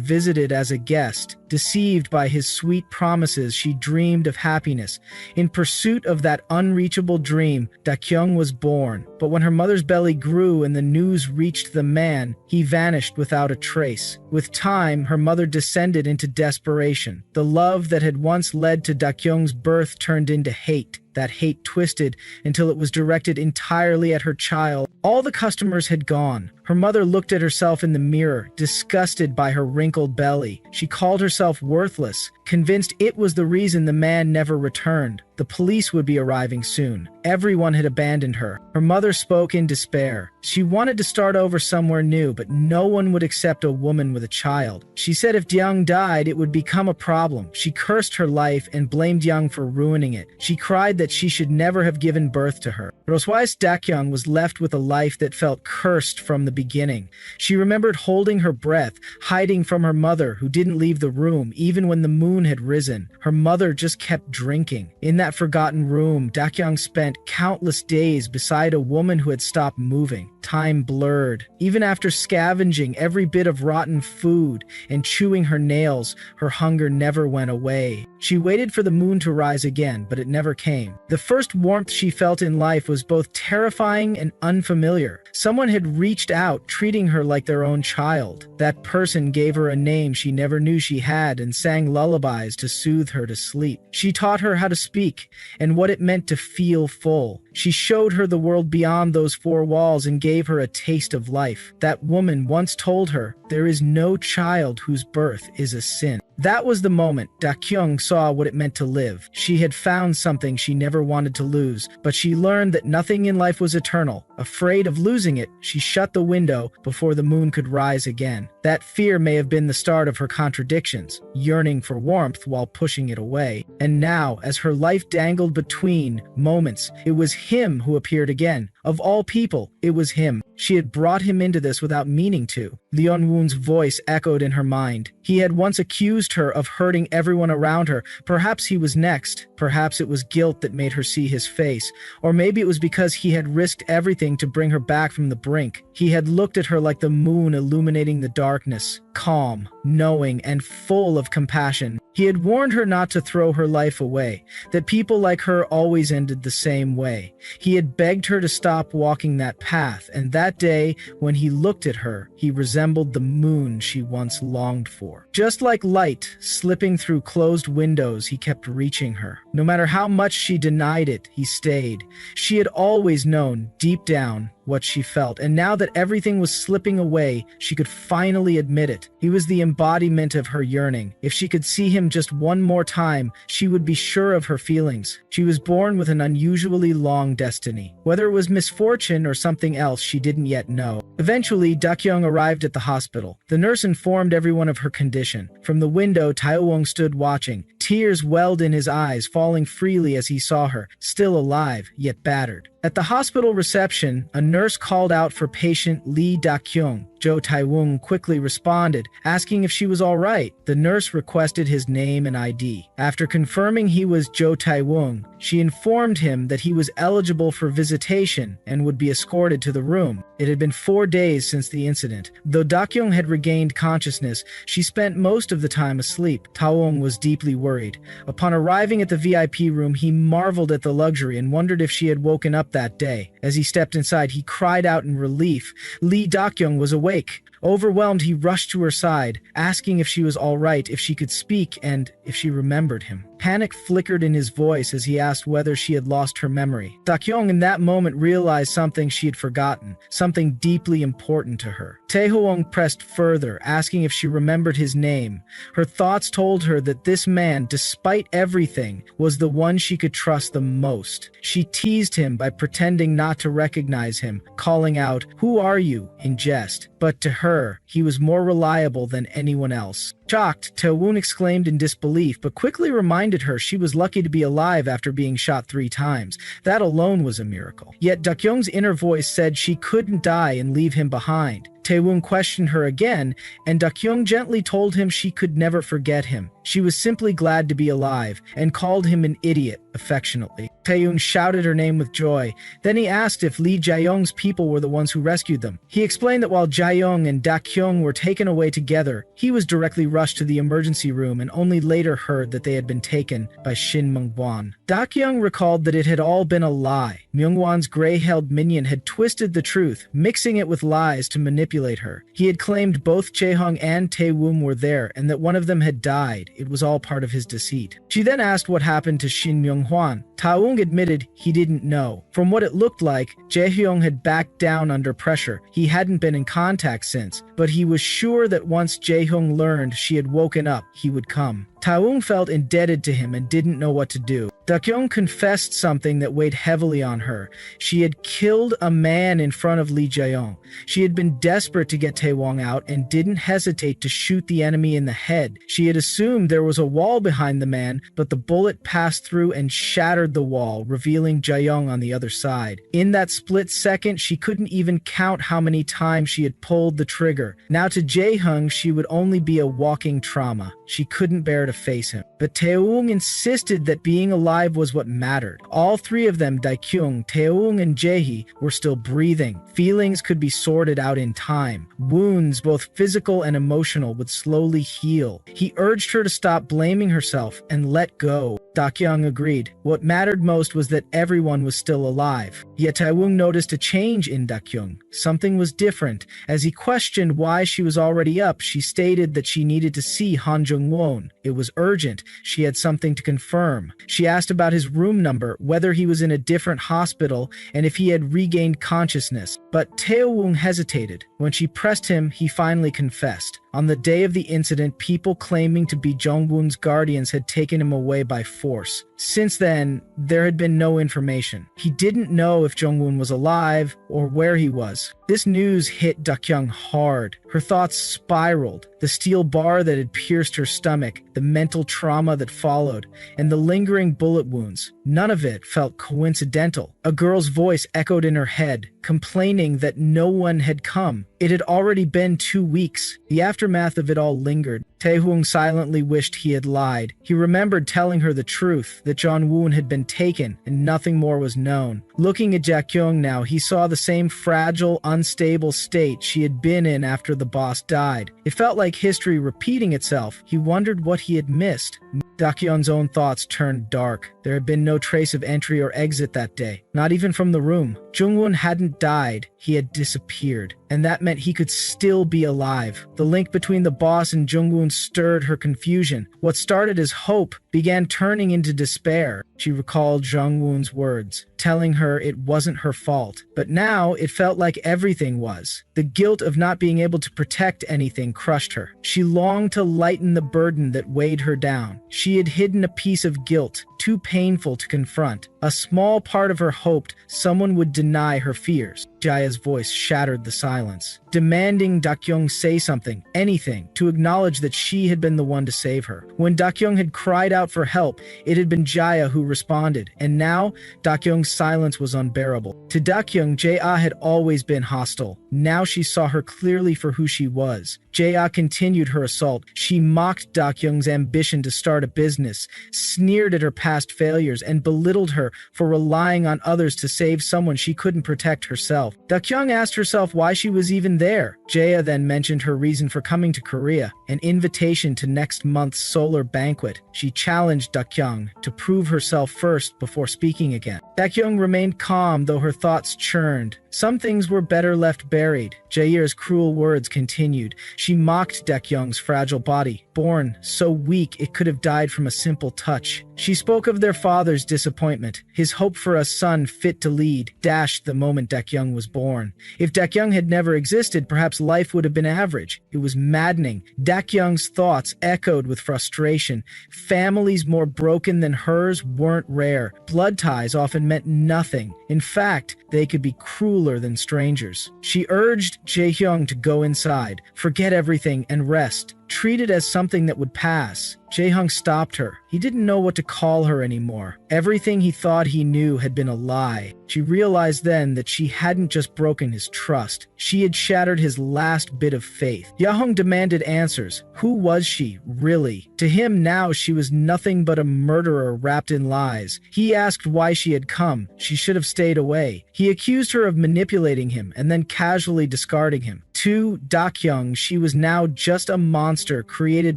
visited as a guest. Deceived by his sweet promises, she dreamed of happiness. In pursuit of that unreachable dream, Dak-young was born. But when her mother's belly grew and the news reached the man, he vanished without a trace. With time, her mother descended into desperation. The love that had once led to Dak-young's birth turned into hate. That hate twisted until it was directed entirely at her child. All the customers had gone. Her mother looked at herself in the mirror, disgusted by her wrinkled belly. She called herself worthless, convinced it was the reason the man never returned. The police would be arriving soon. Everyone had abandoned her. Her mother spoke in despair. She wanted to start over somewhere new, but no one would accept a woman with a child. She said if Young died, it would become a problem. She cursed her life and blamed Young for ruining it. She cried that she should never have given birth to her. Roswais Dak-young was left with a life that felt cursed from the beginning. She remembered holding her breath, hiding from her mother, who didn't leave the room even when the moon had risen. Her mother just kept drinking. In that forgotten room, Dak-young spent countless days beside a woman who had stopped moving. Time blurred. Even after scavenging every bit of rotten food and chewing her nails, her hunger never went away. She waited for the moon to rise again, but it never came. The first warmth she felt in life was both terrifying and unfamiliar. Someone had reached out, treating her like their own child. That person gave her a name she never knew she had and sang lullabies to soothe her to sleep. She taught her how to speak and what it meant to feel full. She showed her the world beyond those four walls and gave gave her a taste of life. That woman once told her, "There is no child whose birth is a sin." That was the moment Dakyung saw what it meant to live. She had found something she never wanted to lose, but she learned that nothing in life was eternal. Afraid of losing it, she shut the window before the moon could rise again. That fear may have been the start of her contradictions, yearning for warmth while pushing it away. And now, as her life dangled between moments, it was him who appeared again. Of all people, it was him. She had brought him into this without meaning to. Leonwoo's voice echoed in her mind. He had once accused her of hurting everyone around her. Perhaps he was next. Perhaps it was guilt that made her see his face. Or maybe it was because he had risked everything to bring her back from the brink. He had looked at her like the moon illuminating the darkness, calm, knowing, and full of compassion. He had warned her not to throw her life away, that people like her always ended the same way. He had begged her to stop walking that path, and that day, when he looked at her, he resembled the moon she once longed for. Just like light slipping through closed windows, he kept reaching her. No matter how much she denied it, he stayed. She had always known, deep down, what she felt, and now that everything was slipping away, she could finally admit it. He was the embodiment of her yearning. If she could see him just one more time, she would be sure of her feelings. She was born with an unusually long destiny. Whether it was misfortune or something else, she didn't yet know. Eventually, Dakyung arrived at the hospital. The nurse informed everyone of her condition. From the window, Taewong stood watching. Tears welled in his eyes, falling freely as he saw her, still alive, yet battered. At the hospital reception, a nurse called out for patient Lee Dakyung. Jo Taewong quickly responded, asking if she was all right. The nurse requested his name and ID. After confirming he was Jo Taewong, she informed him that he was eligible for visitation and would be escorted to the room. It had been 4 days since the incident. Though Dakyung had regained consciousness, she spent most of the time asleep. Taewong was deeply worried. Upon arriving at the VIP room, he marveled at the luxury and wondered if she had woken up that day. As he stepped inside, he cried out in relief. Lee Dakyung was awake. Overwhelmed, he rushed to her side, asking if she was all right, if she could speak, and if she remembered him. Panic flickered in his voice as he asked whether she had lost her memory. Dakyung in that moment realized something she had forgotten, something deeply important to her. Taehoong pressed further, asking if she remembered his name. Her thoughts told her that this man, despite everything, was the one she could trust the most. She teased him by pretending not to recognize him, calling out, "Who are you?" in jest. But to her, he was more reliable than anyone else. Shocked, Taewon exclaimed in disbelief, but quickly reminded her she was lucky to be alive after being shot 3 times. That alone was a miracle. Yet Dakyung's inner voice said she couldn't die and leave him behind. Taewon questioned her again, and Dakyung gently told him she could never forget him. She was simply glad to be alive, and called him an idiot affectionately. Taeyoon shouted her name with joy. Then he asked if Lee Jae-young's people were the ones who rescued them. He explained that while Jae-young and Dakyung were taken away together, he was directly rushed to the emergency room and only later heard that they had been taken by Shin Myung-won. Dakyung recalled that it had all been a lie. Myung-won's gray-haired minion had twisted the truth, mixing it with lies to manipulate her. He had claimed both Jae-hung and Tae-woom were there and that one of them had died. It was all part of his deceit. She then asked what happened to Shin Myung-hwan. Tae-woong admitted he didn't know. From what it looked like, Jae-hyung had backed down under pressure. He hadn't been in contact since, but he was sure that once Jae-hyung learned she had woken up, he would come. Tae-woong felt indebted to him and didn't know what to do. Dakyung confessed something that weighed heavily on her. She had killed a man in front of Lee Jae-young. She had been desperate to get Tae-wong out and didn't hesitate to shoot the enemy in the head. She had assumed there was a wall behind the man, but the bullet passed through and shattered the wall, revealing Jae-young on the other side. In that split second, she couldn't even count how many times she had pulled the trigger. Now to Jae-hyung, she would only be a walking trauma. She couldn't bear to face him. But Tae-woong insisted that being alive was what mattered. All 3 of them, Daekyung, Tae-woong, and Jae-hee, were still breathing. Feelings could be sorted out in time. Wounds, both physical and emotional, would slowly heal. He urged her to stop blaming herself and let go. Dakyung agreed. What mattered most was that everyone was still alive. Yet Taewung noticed a change in Dakyung. Something was different. As he questioned why she was already up, she stated that she needed to see Han Jung-won. It was urgent. She had something to confirm. She asked about his room number, whether he was in a different hospital, and if he had regained consciousness. But Taewung hesitated. When she pressed him, he finally confessed. On the day of the incident, people claiming to be Jungwon's guardians had taken him away by force. Since then, there had been no information. He didn't know if Jungwon was alive or where he was. This news hit Dakyung hard. Her thoughts spiraled. The steel bar that had pierced her stomach, the mental trauma that followed, and the lingering bullet wounds. None of it felt coincidental. A girl's voice echoed in her head, complaining that no one had come. It had already been 2 weeks. The aftermath of it all lingered. Taehoong silently wished he had lied. He remembered telling her the truth, that Jongwon had been taken and nothing more was known. Looking at Jakyung now, he saw the same fragile, unstable state she had been in after the boss died. It felt like history repeating itself. He wondered what he had missed. Dakyung's own thoughts turned dark. There had been no trace of entry or exit that day, not even from the room. Jungwon hadn't died, he had disappeared, and that meant he could still be alive. The link between the boss and Jungwon stirred her confusion. What started as hope began turning into despair. She recalled Jungwon's words, telling her it wasn't her fault. But now it felt like everything was. The guilt of not being able to protect anything crushed her. She longed to lighten the burden that weighed her down. She had hidden a piece of guilt, too painful to confront. A small part of her hoped someone would deny her fears. Jaya's voice shattered the silence, demanding Dakyung say something, anything, to acknowledge that she had been the one to save her. When Dakyung had cried out for help, it had been Jaya who responded, and now Dakyung's silence was unbearable. To Dakyung, Jaya had always been hostile. Now she saw her clearly for who she was. Jaya continued her assault. She mocked Dakyung's ambition to start a business, sneered at her past failures, and belittled her for relying on others to save someone she couldn't protect herself. Dakyung asked herself why she was even there. Jaya then mentioned her reason for coming to Korea, an invitation to next month's solar banquet. She challenged Dakyung to prove herself first before speaking again. Dakyung remained calm, though her thoughts churned. Some things were better left buried. Jair's cruel words continued. She mocked Dakyung's fragile body, born so weak it could have died from a simple touch. She spoke of their father's disappointment. His hope for a son fit to lead dashed the moment Dakyung was born. If Dakyung had never existed, perhaps life would have been average. It was maddening. Dakyung's thoughts echoed with frustration. Families more broken than hers weren't rare. Blood ties often meant nothing. In fact, they could be crueler than strangers. She urged Jaehyung to go inside, forget everything, and rest. Treat it as something that would pass. Jaehyung stopped her. He didn't know what to call her anymore. Everything he thought he knew had been a lie. She realized then that she hadn't just broken his trust. She had shattered his last bit of faith. Jaehyung demanded answers. Who was she, really? To him now she was nothing but a murderer wrapped in lies. He asked why she had come. She should have stayed away. He accused her of manipulating him and then casually discarding him. To Dakyung, she was now just a monster created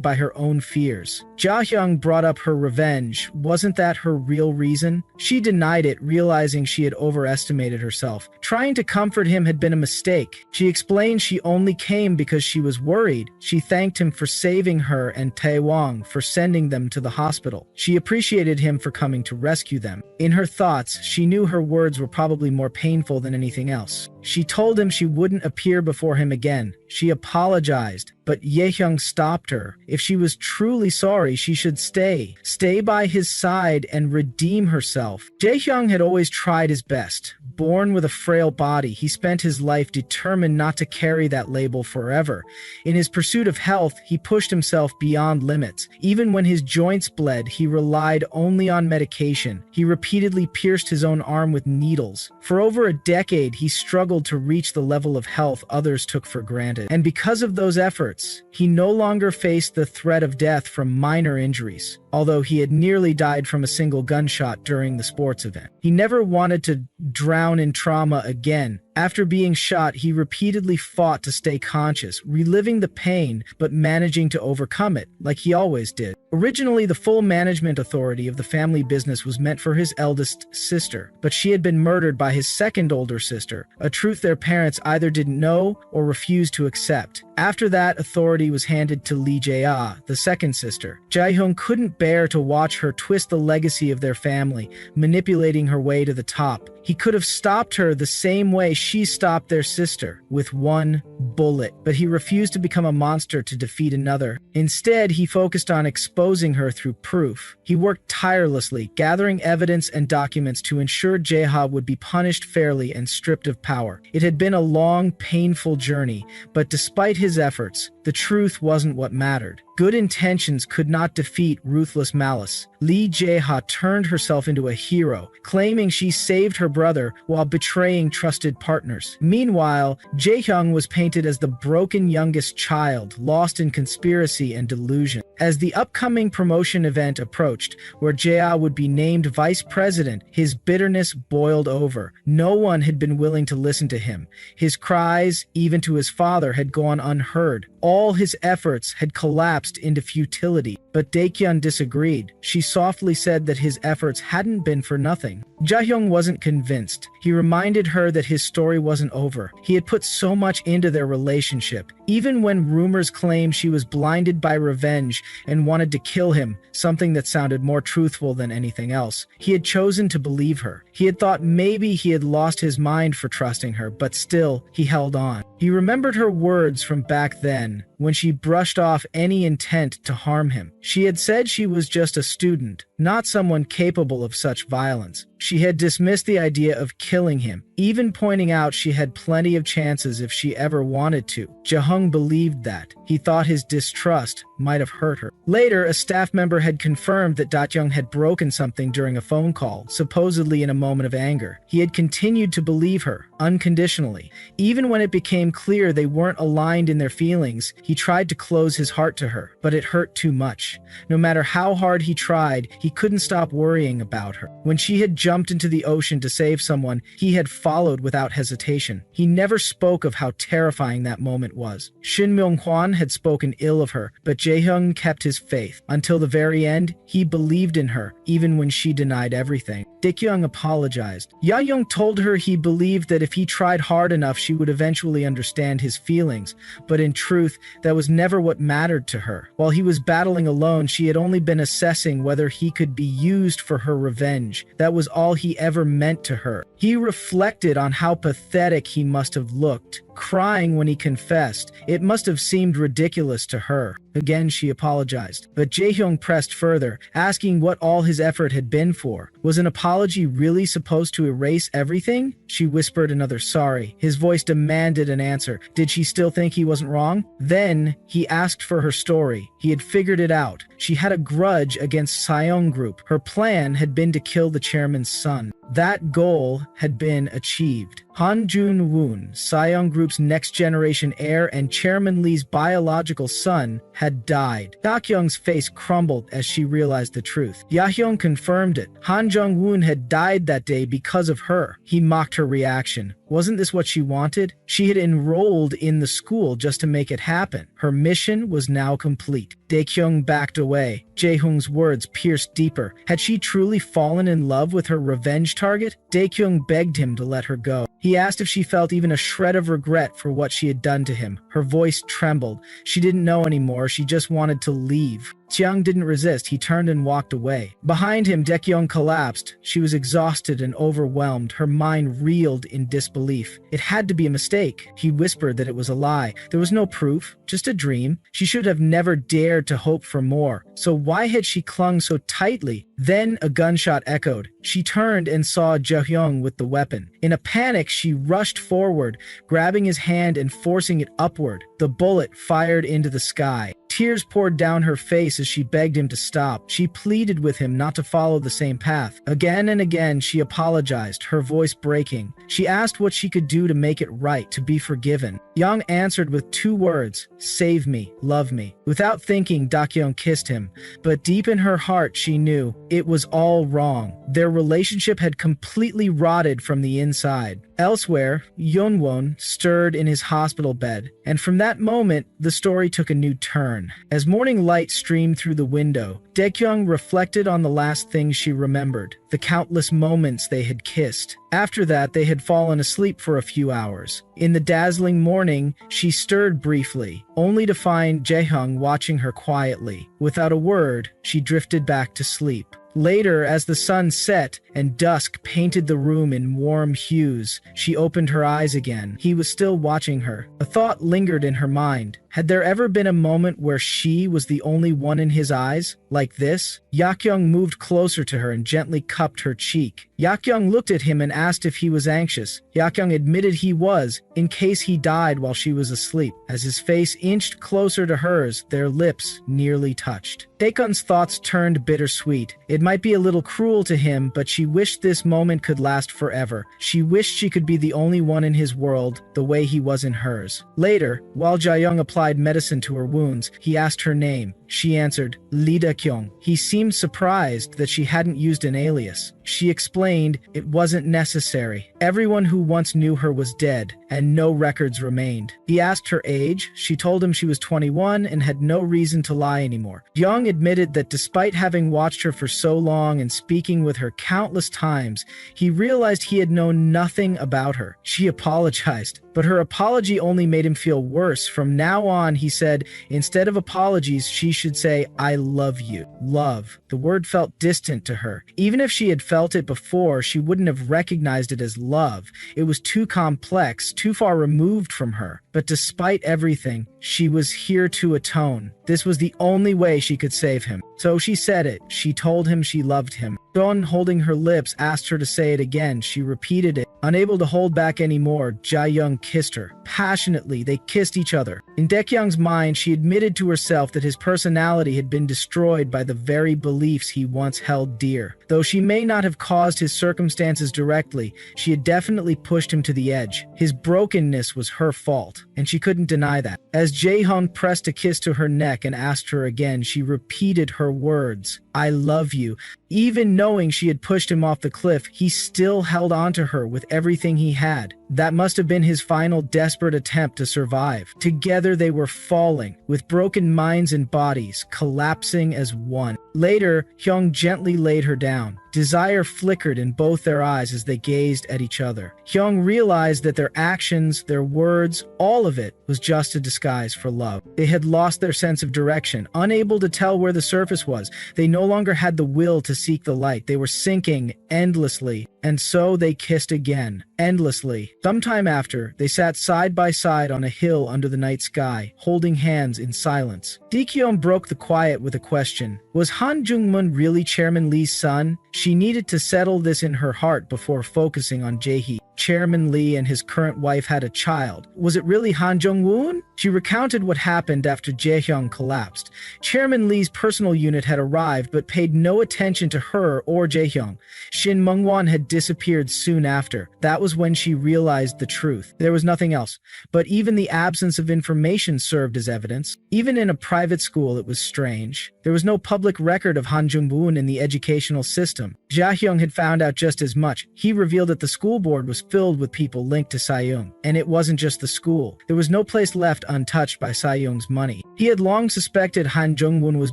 by her own fears. Jaehyung brought up her revenge. Wasn't that her real reason? She denied it, realizing she had overestimated herself. Trying to comfort him had been a mistake. She explained she only came because she was worried. She thanked him for saving her and Taewang for sending them to the hospital. She appreciated him for coming to rescue them. In her thoughts, she knew her words were probably more painful than anything else. She told him she wouldn't appear before him again. She apologized, but Jaehyung stopped her. If she was truly sorry, she should stay. Stay by his side and redeem herself. Jaehyung had always tried his best. Born with a frail body, he spent his life determined not to carry that label forever. In his pursuit of health, he pushed himself beyond limits. Even when his joints bled, he relied only on medication. He repeatedly pierced his own arm with needles. For over a decade, he struggled to reach the level of health others took for granted. And because of those efforts, he no longer faced the threat of death from minor injuries, although he had nearly died from a single gunshot during the sports event. He never wanted to drown in trauma again. After being shot, he repeatedly fought to stay conscious, reliving the pain but managing to overcome it, like he always did. Originally, the full management authority of the family business was meant for his eldest sister, but she had been murdered by his second older sister, a truth their parents either didn't know or refused to accept. After that, authority was handed to Lee Jae-ah, the second sister. Jae-hyung couldn't bear to watch her twist the legacy of their family, manipulating her way to the top. He could have stopped her the same way she stopped their sister, with one bullet, but he refused to become a monster to defeat another. Instead, he focused on exposing her through proof. He worked tirelessly, gathering evidence and documents to ensure Jae-ha would be punished fairly and stripped of power. It had been a long, painful journey, but despite his efforts, the truth wasn't what mattered. Good intentions could not defeat ruthless malice. Lee Jae-ha turned herself into a hero, claiming she saved her brother while betraying trusted partners. Meanwhile, Jae-hyung was painted as the broken youngest child, lost in conspiracy and delusion. As the upcoming promotion event approached, where Jae-ah would be named vice president, his bitterness boiled over. No one had been willing to listen to him. His cries, even to his father, had gone unheard. All his efforts had collapsed into futility. But Daekyun disagreed. She softly said that his efforts hadn't been for nothing. Jae-hyung wasn't convinced. He reminded her that his story wasn't over. He had put so much into their relationship. Even when rumors claimed she was blinded by revenge and wanted to kill him, something that sounded more truthful than anything else, he had chosen to believe her. He had thought maybe he had lost his mind for trusting her, but still, he held on. He remembered her words from back then, when she brushed off any intent to harm him. She had said she was just a student, not someone capable of such violence. She had dismissed the idea of killing him, even pointing out she had plenty of chances if she ever wanted to. Jae-hyung believed that. He thought his distrust might have hurt her. Later, a staff member had confirmed that Daekyung had broken something during a phone call, supposedly in a moment of anger. He had continued to believe her, unconditionally. Even when it became clear they weren't aligned in their feelings, he tried to close his heart to her, but it hurt too much. No matter how hard he tried, he couldn't stop worrying about her. When she had jumped into the ocean to save someone, he had followed without hesitation. He never spoke of how terrifying that moment was. Shin Myung-hwan had spoken ill of her, but Jae-hyung kept his faith. Until the very end, he believed in her, even when she denied everything. Daekyung apologized. Yahyung told her he believed that if he tried hard enough, she would eventually understand his feelings, but in truth, that was never what mattered to her. While he was battling alone, she had only been assessing whether he could be used for her revenge. That was all he ever meant to her. He reflected on how pathetic he must have looked, crying when he confessed. It must have seemed ridiculous to her. Again, she apologized. But Jae-hyung pressed further, asking what all his effort had been for. Was an apology really supposed to erase everything? She whispered another sorry. His voice demanded an answer. Did she still think he wasn't wrong? Then, he asked for her story. He had figured it out. She had a grudge against Seong Group. Her plan had been to kill the chairman's son. That goal had been achieved. Han Jun-woon, Seong Group's next-generation heir and Chairman Lee's biological son, had died. Daekyung's face crumbled as she realized the truth. Yahyung confirmed it. Han Jung-woon had died that day because of her. He mocked her reaction. Wasn't this what she wanted? She had enrolled in the school just to make it happen. Her mission was now complete. Daekyung backed away. Jae-hyung's words pierced deeper. Had she truly fallen in love with her revenge target? Daekyung begged him to let her go. He asked if she felt even a shred of regret for what she had done to him. Her voice trembled. She didn't know anymore. She just wanted to leave. Chiang didn't resist. He turned and walked away. Behind him, Daekyung collapsed. She was exhausted and overwhelmed. Her mind reeled in disbelief. It had to be a mistake. He whispered that it was a lie. There was no proof, just a dream. She should have never dared to hope for more. So why had she clung so tightly? Then a gunshot echoed. She turned and saw Jae-hyung with the weapon. In a panic, she rushed forward, grabbing his hand and forcing it upward. The bullet fired into the sky. Tears poured down her face as she begged him to stop. She pleaded with him not to follow the same path. Again and again, she apologized, her voice breaking. She asked what she could do to make it right, to be forgiven. Young answered with 2 words, "Save me, love me." Without thinking, Dakyung kissed him, but deep in her heart she knew it was all wrong. Their relationship had completely rotted from the inside. Elsewhere, Yeonwon stirred in his hospital bed, and from that moment, the story took a new turn. As morning light streamed through the window, Daekyung reflected on the last things she remembered, the countless moments they had kissed. After that, they had fallen asleep for a few hours. In the dazzling morning, she stirred briefly, only to find Jaehyung watching her quietly. Without a word, she drifted back to sleep. Later, as the sun set and dusk painted the room in warm hues, she opened her eyes again. He was still watching her. A thought lingered in her mind. Had there ever been a moment where she was the only one in his eyes? Like this? Yakyung moved closer to her and gently cupped her cheek. Yakyung looked at him and asked if he was anxious. Yakyung admitted he was, in case he died while she was asleep. As his face inched closer to hers, their lips nearly touched. Daekun's thoughts turned bittersweet. It might be a little cruel to him, but she wished this moment could last forever. She wished she could be the only one in his world, the way he was in hers. Later, while Jaeyoung applied medicine to her wounds, he asked her name. She answered, Lee Da-kyung. He seemed surprised that she hadn't used an alias. She explained it wasn't necessary. Everyone who once knew her was dead, and no records remained. He asked her age. She told him she was 21 and had no reason to lie anymore. Young admitted that despite having watched her for so long and speaking with her countless times, he realized he had known nothing about her. She apologized, but her apology only made him feel worse. From now on, he said, instead of apologies, she should say, I love you. Love. The word felt distant to her. Even if she had felt it before, she wouldn't have recognized it as love. It was too complex, too far removed from her. But despite everything, she was here to atone. This was the only way she could save him. So she said it. She told him she loved him. Don, holding her lips, asked her to say it again. She repeated it. Unable to hold back anymore, Jaeyoung kissed her. Passionately, they kissed each other. In Daekyung's mind, she admitted to herself that his personality had been destroyed by the very beliefs he once held dear. Though she may not have caused his circumstances directly, she had definitely pushed him to the edge. His brokenness was her fault, and she couldn't deny that. As Jaehyung pressed a kiss to her neck and asked her again, she repeated her words, I love you. Even knowing she had pushed him off the cliff, he still held on to her with everything he had. That must have been his final desperate attempt to survive. Together they were falling, with broken minds and bodies, collapsing as one. Later, Hyung gently laid her down. Desire flickered in both their eyes as they gazed at each other. Hyung realized that their actions, their words, all of it was just a disguise for love. They had lost their sense of direction, unable to tell where the surface was. They no longer had the will to seek the light. They were sinking endlessly. And so they kissed again, endlessly. Sometime after, they sat side by side on a hill under the night sky, holding hands in silence. Daekyung broke the quiet with a question. Was Han Jung-mun really Chairman Lee's son? She needed to settle this in her heart before focusing on Jae-hee. Chairman Lee and his current wife had a child. Was it really Han Jung-woon? She recounted what happened after Jaehyung collapsed. Chairman Lee's personal unit had arrived but paid no attention to her or Jaehyung. Shin Mungwon had disappeared soon after. That was when she realized the truth. There was nothing else. But even the absence of information served as evidence. Even in a private school, it was strange. There was no public record of Han Jung-woon in the educational system. Jaehyung had found out just as much. He revealed that the school board was filled with people linked to Saeung. And it wasn't just the school. There was no place left untouched by Saeung's money. He had long suspected Han Jung-woon was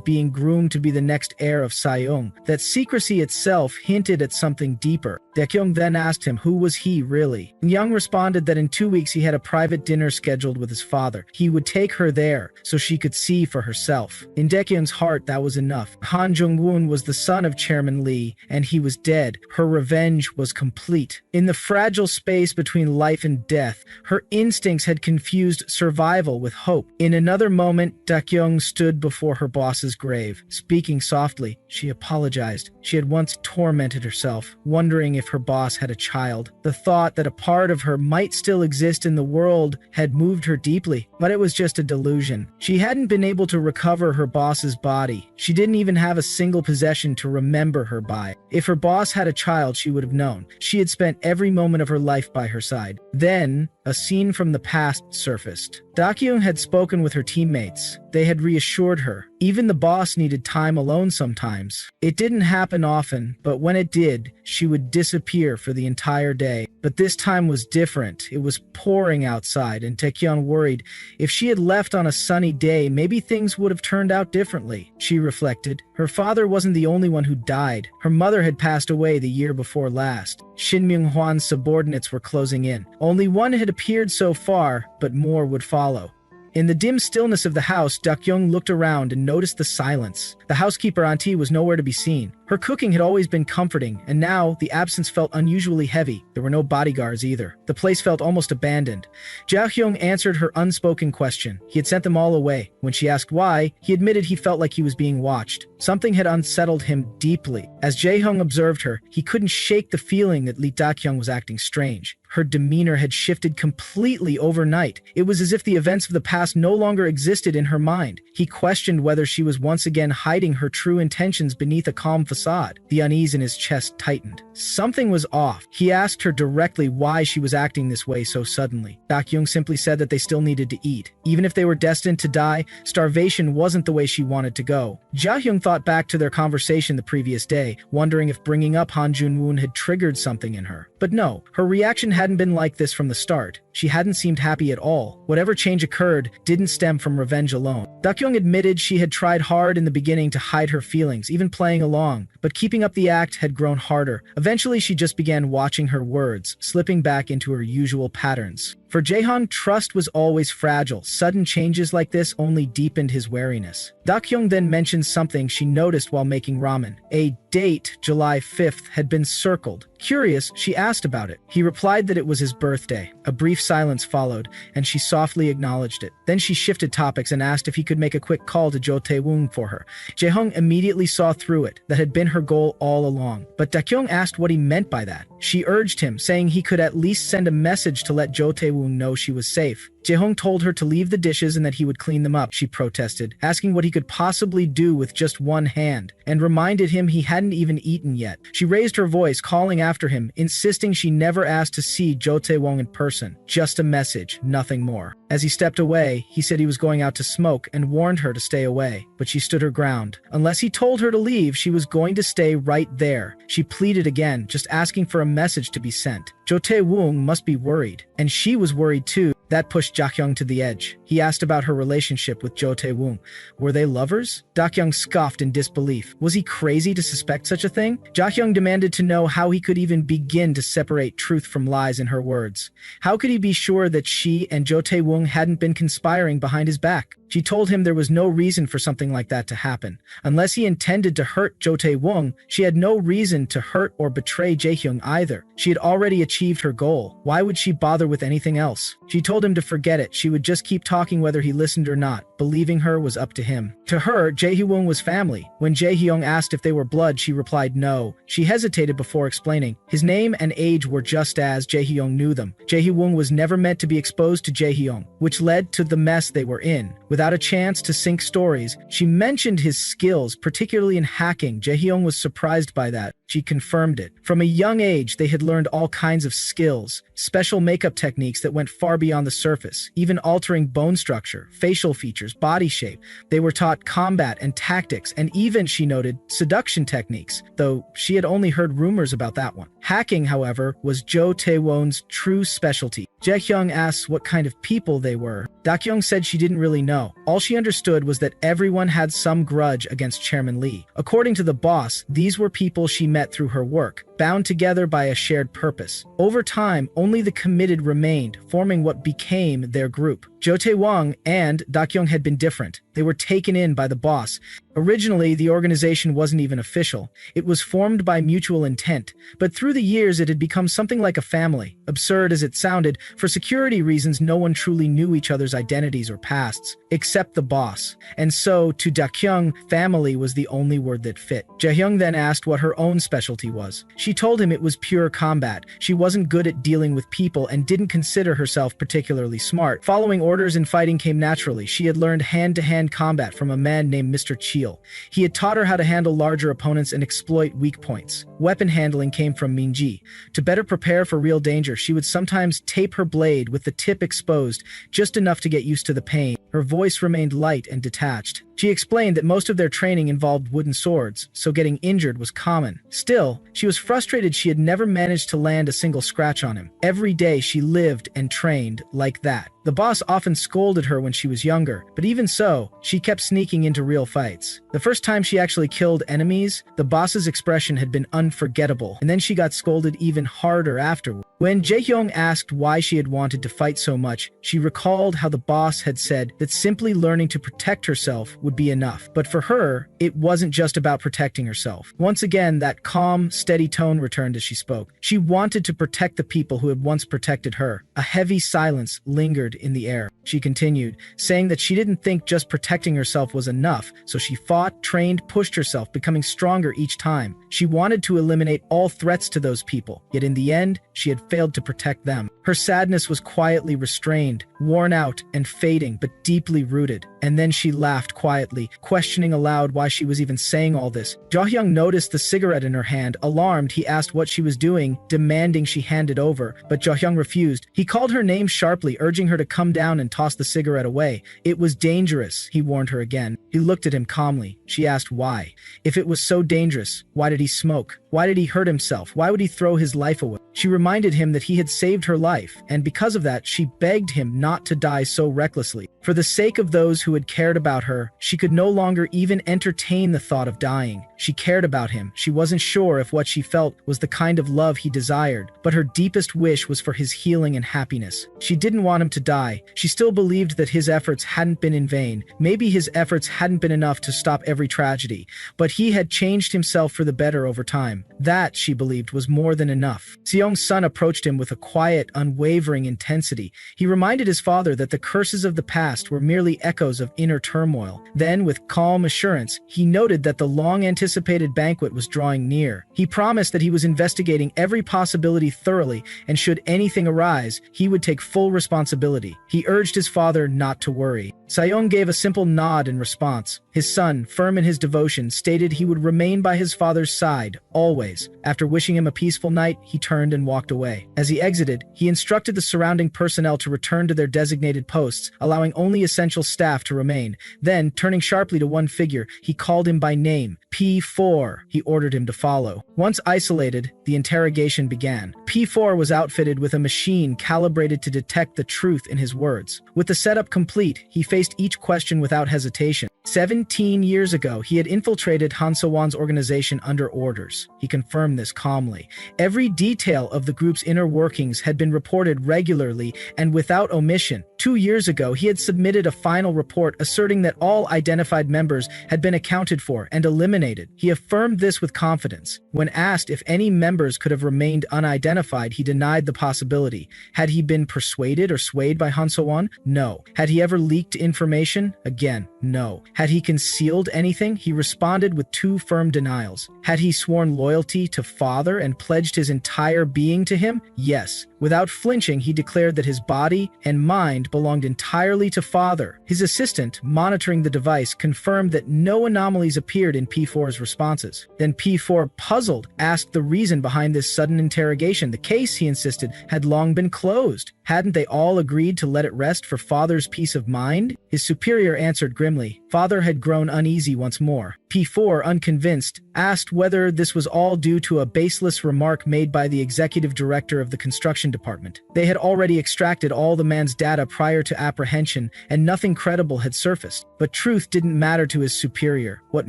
being groomed to be the next heir of Saeung. That secrecy itself hinted at something deeper. Daekyung then asked him who was he really. And Young responded that in 2 weeks he had a private dinner scheduled with his father. He would take her there so she could see for herself. In Daekyung's heart, that was enough. Han Jung-woon was the son of Chairman Lee, and he was dead. Her revenge was complete. In the fragile space between life and death, her instincts had confused survival with hope. In another moment, Daekyung stood before her boss's grave. Speaking softly, she apologized. She had once tormented herself, wondering if her boss had a child. The thought that a part of her might still exist in the world had moved her deeply, but it was just a delusion. She hadn't been able to recover her boss's body. She didn't even have a single possession to remember her by. If her boss had a child, she would have known. She had spent every moment of her life by her side. Then, a scene from the past surfaced. Dakyung had spoken with her teammates. They had reassured her. Even the boss needed time alone sometimes. It didn't happen often, but when it did, she would disappear for the entire day. But this time was different. It was pouring outside, and Taekyung worried if she had left on a sunny day, maybe things would have turned out differently. She reflected. Her father wasn't the only one who died. Her mother had passed away the year before last. Shin Myung-hwan's subordinates were closing in. Only one had appeared so far, but more would follow. In the dim stillness of the house, Dakyung looked around and noticed the silence. The housekeeper auntie was nowhere to be seen. Her cooking had always been comforting, and now the absence felt unusually heavy. There were no bodyguards either. The place felt almost abandoned. Jaehyung answered her unspoken question. He had sent them all away. When she asked why, he admitted he felt like he was being watched. Something had unsettled him deeply. As Jaehyung observed her, he couldn't shake the feeling that Lee Dakyung was acting strange. Her demeanor had shifted completely overnight. It was as if the events of the past no longer existed in her mind. He questioned whether she was once again hiding her true intentions beneath a calm facade. The unease in his chest tightened. Something was off. He asked her directly why she was acting this way so suddenly. Dakyung simply said that they still needed to eat. Even if they were destined to die, starvation wasn't the way she wanted to go. Jaehyung thought back to their conversation the previous day, wondering if bringing up Han Jun-woon had triggered something in her. But no, her reaction hadn't been like this from the start. She hadn't seemed happy at all. Whatever change occurred didn't stem from revenge alone. Dakyung admitted she had tried hard in the beginning to hide her feelings, even playing along, but keeping up the act had grown harder. Eventually, she just began watching her words, slipping back into her usual patterns. For Jaehyung, trust was always fragile. Sudden changes like this only deepened his wariness. Dakyung then mentioned something she noticed while making ramen. A date, July 5th, had been circled. Curious, she asked about it. He replied that it was his birthday. A brief silence followed, and she softly acknowledged it. Then she shifted topics and asked if he could make a quick call to Jo Tae-woong for her. Jaehyung immediately saw through it. That had been her goal all along. But Dakyung asked what he meant by that. She urged him, saying he could at least send a message to let Jo Tae-woong know she was safe. Jaehyung told her to leave the dishes and that he would clean them up. She protested, asking what he could possibly do with just one hand, and reminded him he hadn't even eaten yet. She raised her voice, calling after him, insisting she never asked to see Jo Tae-woong in person. Just a message, nothing more. As he stepped away, he said he was going out to smoke and warned her to stay away, but she stood her ground. Unless he told her to leave, she was going to stay right there. She pleaded again, just asking for a message to be sent. Jo Tae-woong must be worried, and she was worried too. That pushed Dakyung to the edge. He asked about her relationship with Jo Tae-woong. Were they lovers? Dakyung scoffed in disbelief. Was he crazy to suspect such a thing? Jaehyung demanded to know how he could even begin to separate truth from lies in her words. How could he be sure that she and Jo Tae-woong hadn't been conspiring behind his back? She told him there was no reason for something like that to happen. Unless he intended to hurt Jo Tae-woong, she had no reason to hurt or betray Jaehyung either. She had already achieved her goal. Why would she bother with anything else? She told him to forget it. She would just keep talking whether he listened or not. Believing her was up to him. To her, Jaehyung was family. When Jaehyung asked if they were blood, she replied no. She hesitated before explaining. His name and age were just as Jaehyung knew them. Jaehyung was never meant to be exposed to Jaehyung, which led to the mess they were in. Without a chance to sync stories, she mentioned his skills, particularly in hacking. Jaehyung was surprised by that. She confirmed it. From a young age, they had learned all kinds of skills, special makeup techniques that went far beyond the surface, even altering bone structure, facial features, body shape. They were taught combat and tactics, and even, she noted, seduction techniques, though she had only heard rumors about that one. Hacking, however, was Jo Tae-woong's true specialty. Jaehyung asked what kind of people they were. Dakyung said she didn't really know. All she understood was that everyone had some grudge against Chairman Lee. According to the boss, these were people she met through her work, bound together by a shared purpose. Over time, only the committed remained, forming what became their group. Jo Tae-woong and Dakyung had been different. They were taken in by the boss. Originally, the organization wasn't even official. It was formed by mutual intent, but through the years it had become something like a family. Absurd as it sounded, for security reasons no one truly knew each other's identities or pasts, except the boss. And so, to Dakyung, family was the only word that fit. Jaehyung then asked what her own specialty was. She She told him it was pure combat. She wasn't good at dealing with people and didn't consider herself particularly smart. Following orders in fighting came naturally. She had learned hand-to-hand combat from a man named Mr. Cheel. He had taught her how to handle larger opponents and exploit weak points. Weapon handling came from Minji. To better prepare for real danger, she would sometimes tape her blade with the tip exposed, just enough to get used to the pain. Her voice remained light and detached. She explained that most of their training involved wooden swords, so getting injured was common. Still, she was frustrated she had never managed to land a single scratch on him. Every day she lived and trained like that. The boss often scolded her when she was younger, but even so, she kept sneaking into real fights. The first time she actually killed enemies, the boss's expression had been unforgettable, and then she got scolded even harder afterward. When Jaehyung asked why she had wanted to fight so much, she recalled how the boss had said that simply learning to protect herself would be enough. But for her, it wasn't just about protecting herself. Once again, that calm, steady tone returned as she spoke. She wanted to protect the people who had once protected her. A heavy silence lingered in the air. She continued, saying that she didn't think just protecting herself was enough, so she fought, trained, pushed herself, becoming stronger each time. She wanted to eliminate all threats to those people, yet in the end, she had failed to protect them. Her sadness was quietly restrained, worn out and fading, but deeply rooted. And then she laughed quietly, questioning aloud why she was even saying all this. Jaehyung noticed the cigarette in her hand. Alarmed, he asked what she was doing, demanding she hand it over, but Jaehyung refused. He called her name sharply, urging her to come down and toss the cigarette away. It was dangerous, he warned her again. He looked at him calmly. She asked why. If it was so dangerous, why did he smoke? Why did he hurt himself? Why would he throw his life away? She reminded him that he had saved her life, and because of that, she begged him not to die so recklessly. For the sake of those who had cared about her, she could no longer even entertain the thought of dying. She cared about him. She wasn't sure if what she felt was the kind of love he desired, but her deepest wish was for his healing and happiness. She didn't want him to die. She still believed that his efforts hadn't been in vain. Maybe his efforts hadn't been enough to stop every tragedy, but he had changed himself for the better over time. That, she believed, was more than enough. Seong's son approached him with a quiet, unwavering intensity. He reminded his father that the curses of the past were merely echoes of inner turmoil. Then, with calm assurance, he noted that the long-anticipated banquet was drawing near. He promised that he was investigating every possibility thoroughly, and should anything arise, he would take full responsibility. He urged his father not to worry. Seong gave a simple nod in response. His son, firm in his devotion, stated he would remain by his father's side, always. After wishing him a peaceful night, he turned and walked away. As he exited, he instructed the surrounding personnel to return to their designated posts, allowing only essential staff to remain. Then, turning sharply to one figure, he called him by name. P4, he ordered him to follow. Once isolated, the interrogation began. P4 was outfitted with a machine calibrated to detect the truth in his words. With the setup complete, he faced each question without hesitation. 17 years ago, he had infiltrated Han So-won's organization under orders. He confirmed this calmly. Every detail of the group's inner workings had been reported regularly and without omission. 2 years ago, he had submitted a final report asserting that all identified members had been accounted for and eliminated. He affirmed this with confidence. When asked if any members could have remained unidentified, he denied the possibility. Had he been persuaded or swayed by Han So-won? No. Had he ever leaked information? Again, no. Had he concealed anything? He responded with 2 firm denials. Had he sworn loyalty to Father and pledged his entire being to him? Yes. Without flinching, he declared that his body and mind belonged entirely to Father. His assistant, monitoring the device, confirmed that no anomalies appeared in P4's responses. Then P4, puzzled, asked the reason behind this sudden interrogation. The case, he insisted, had long been closed. Hadn't they all agreed to let it rest for Father's peace of mind? His superior answered grimly. Father had grown uneasy once more. P4, unconvinced, asked whether this was all due to a baseless remark made by the executive director of the construction department. They had already extracted all the man's data prior to apprehension, and nothing credible had surfaced. But truth didn't matter to his superior. What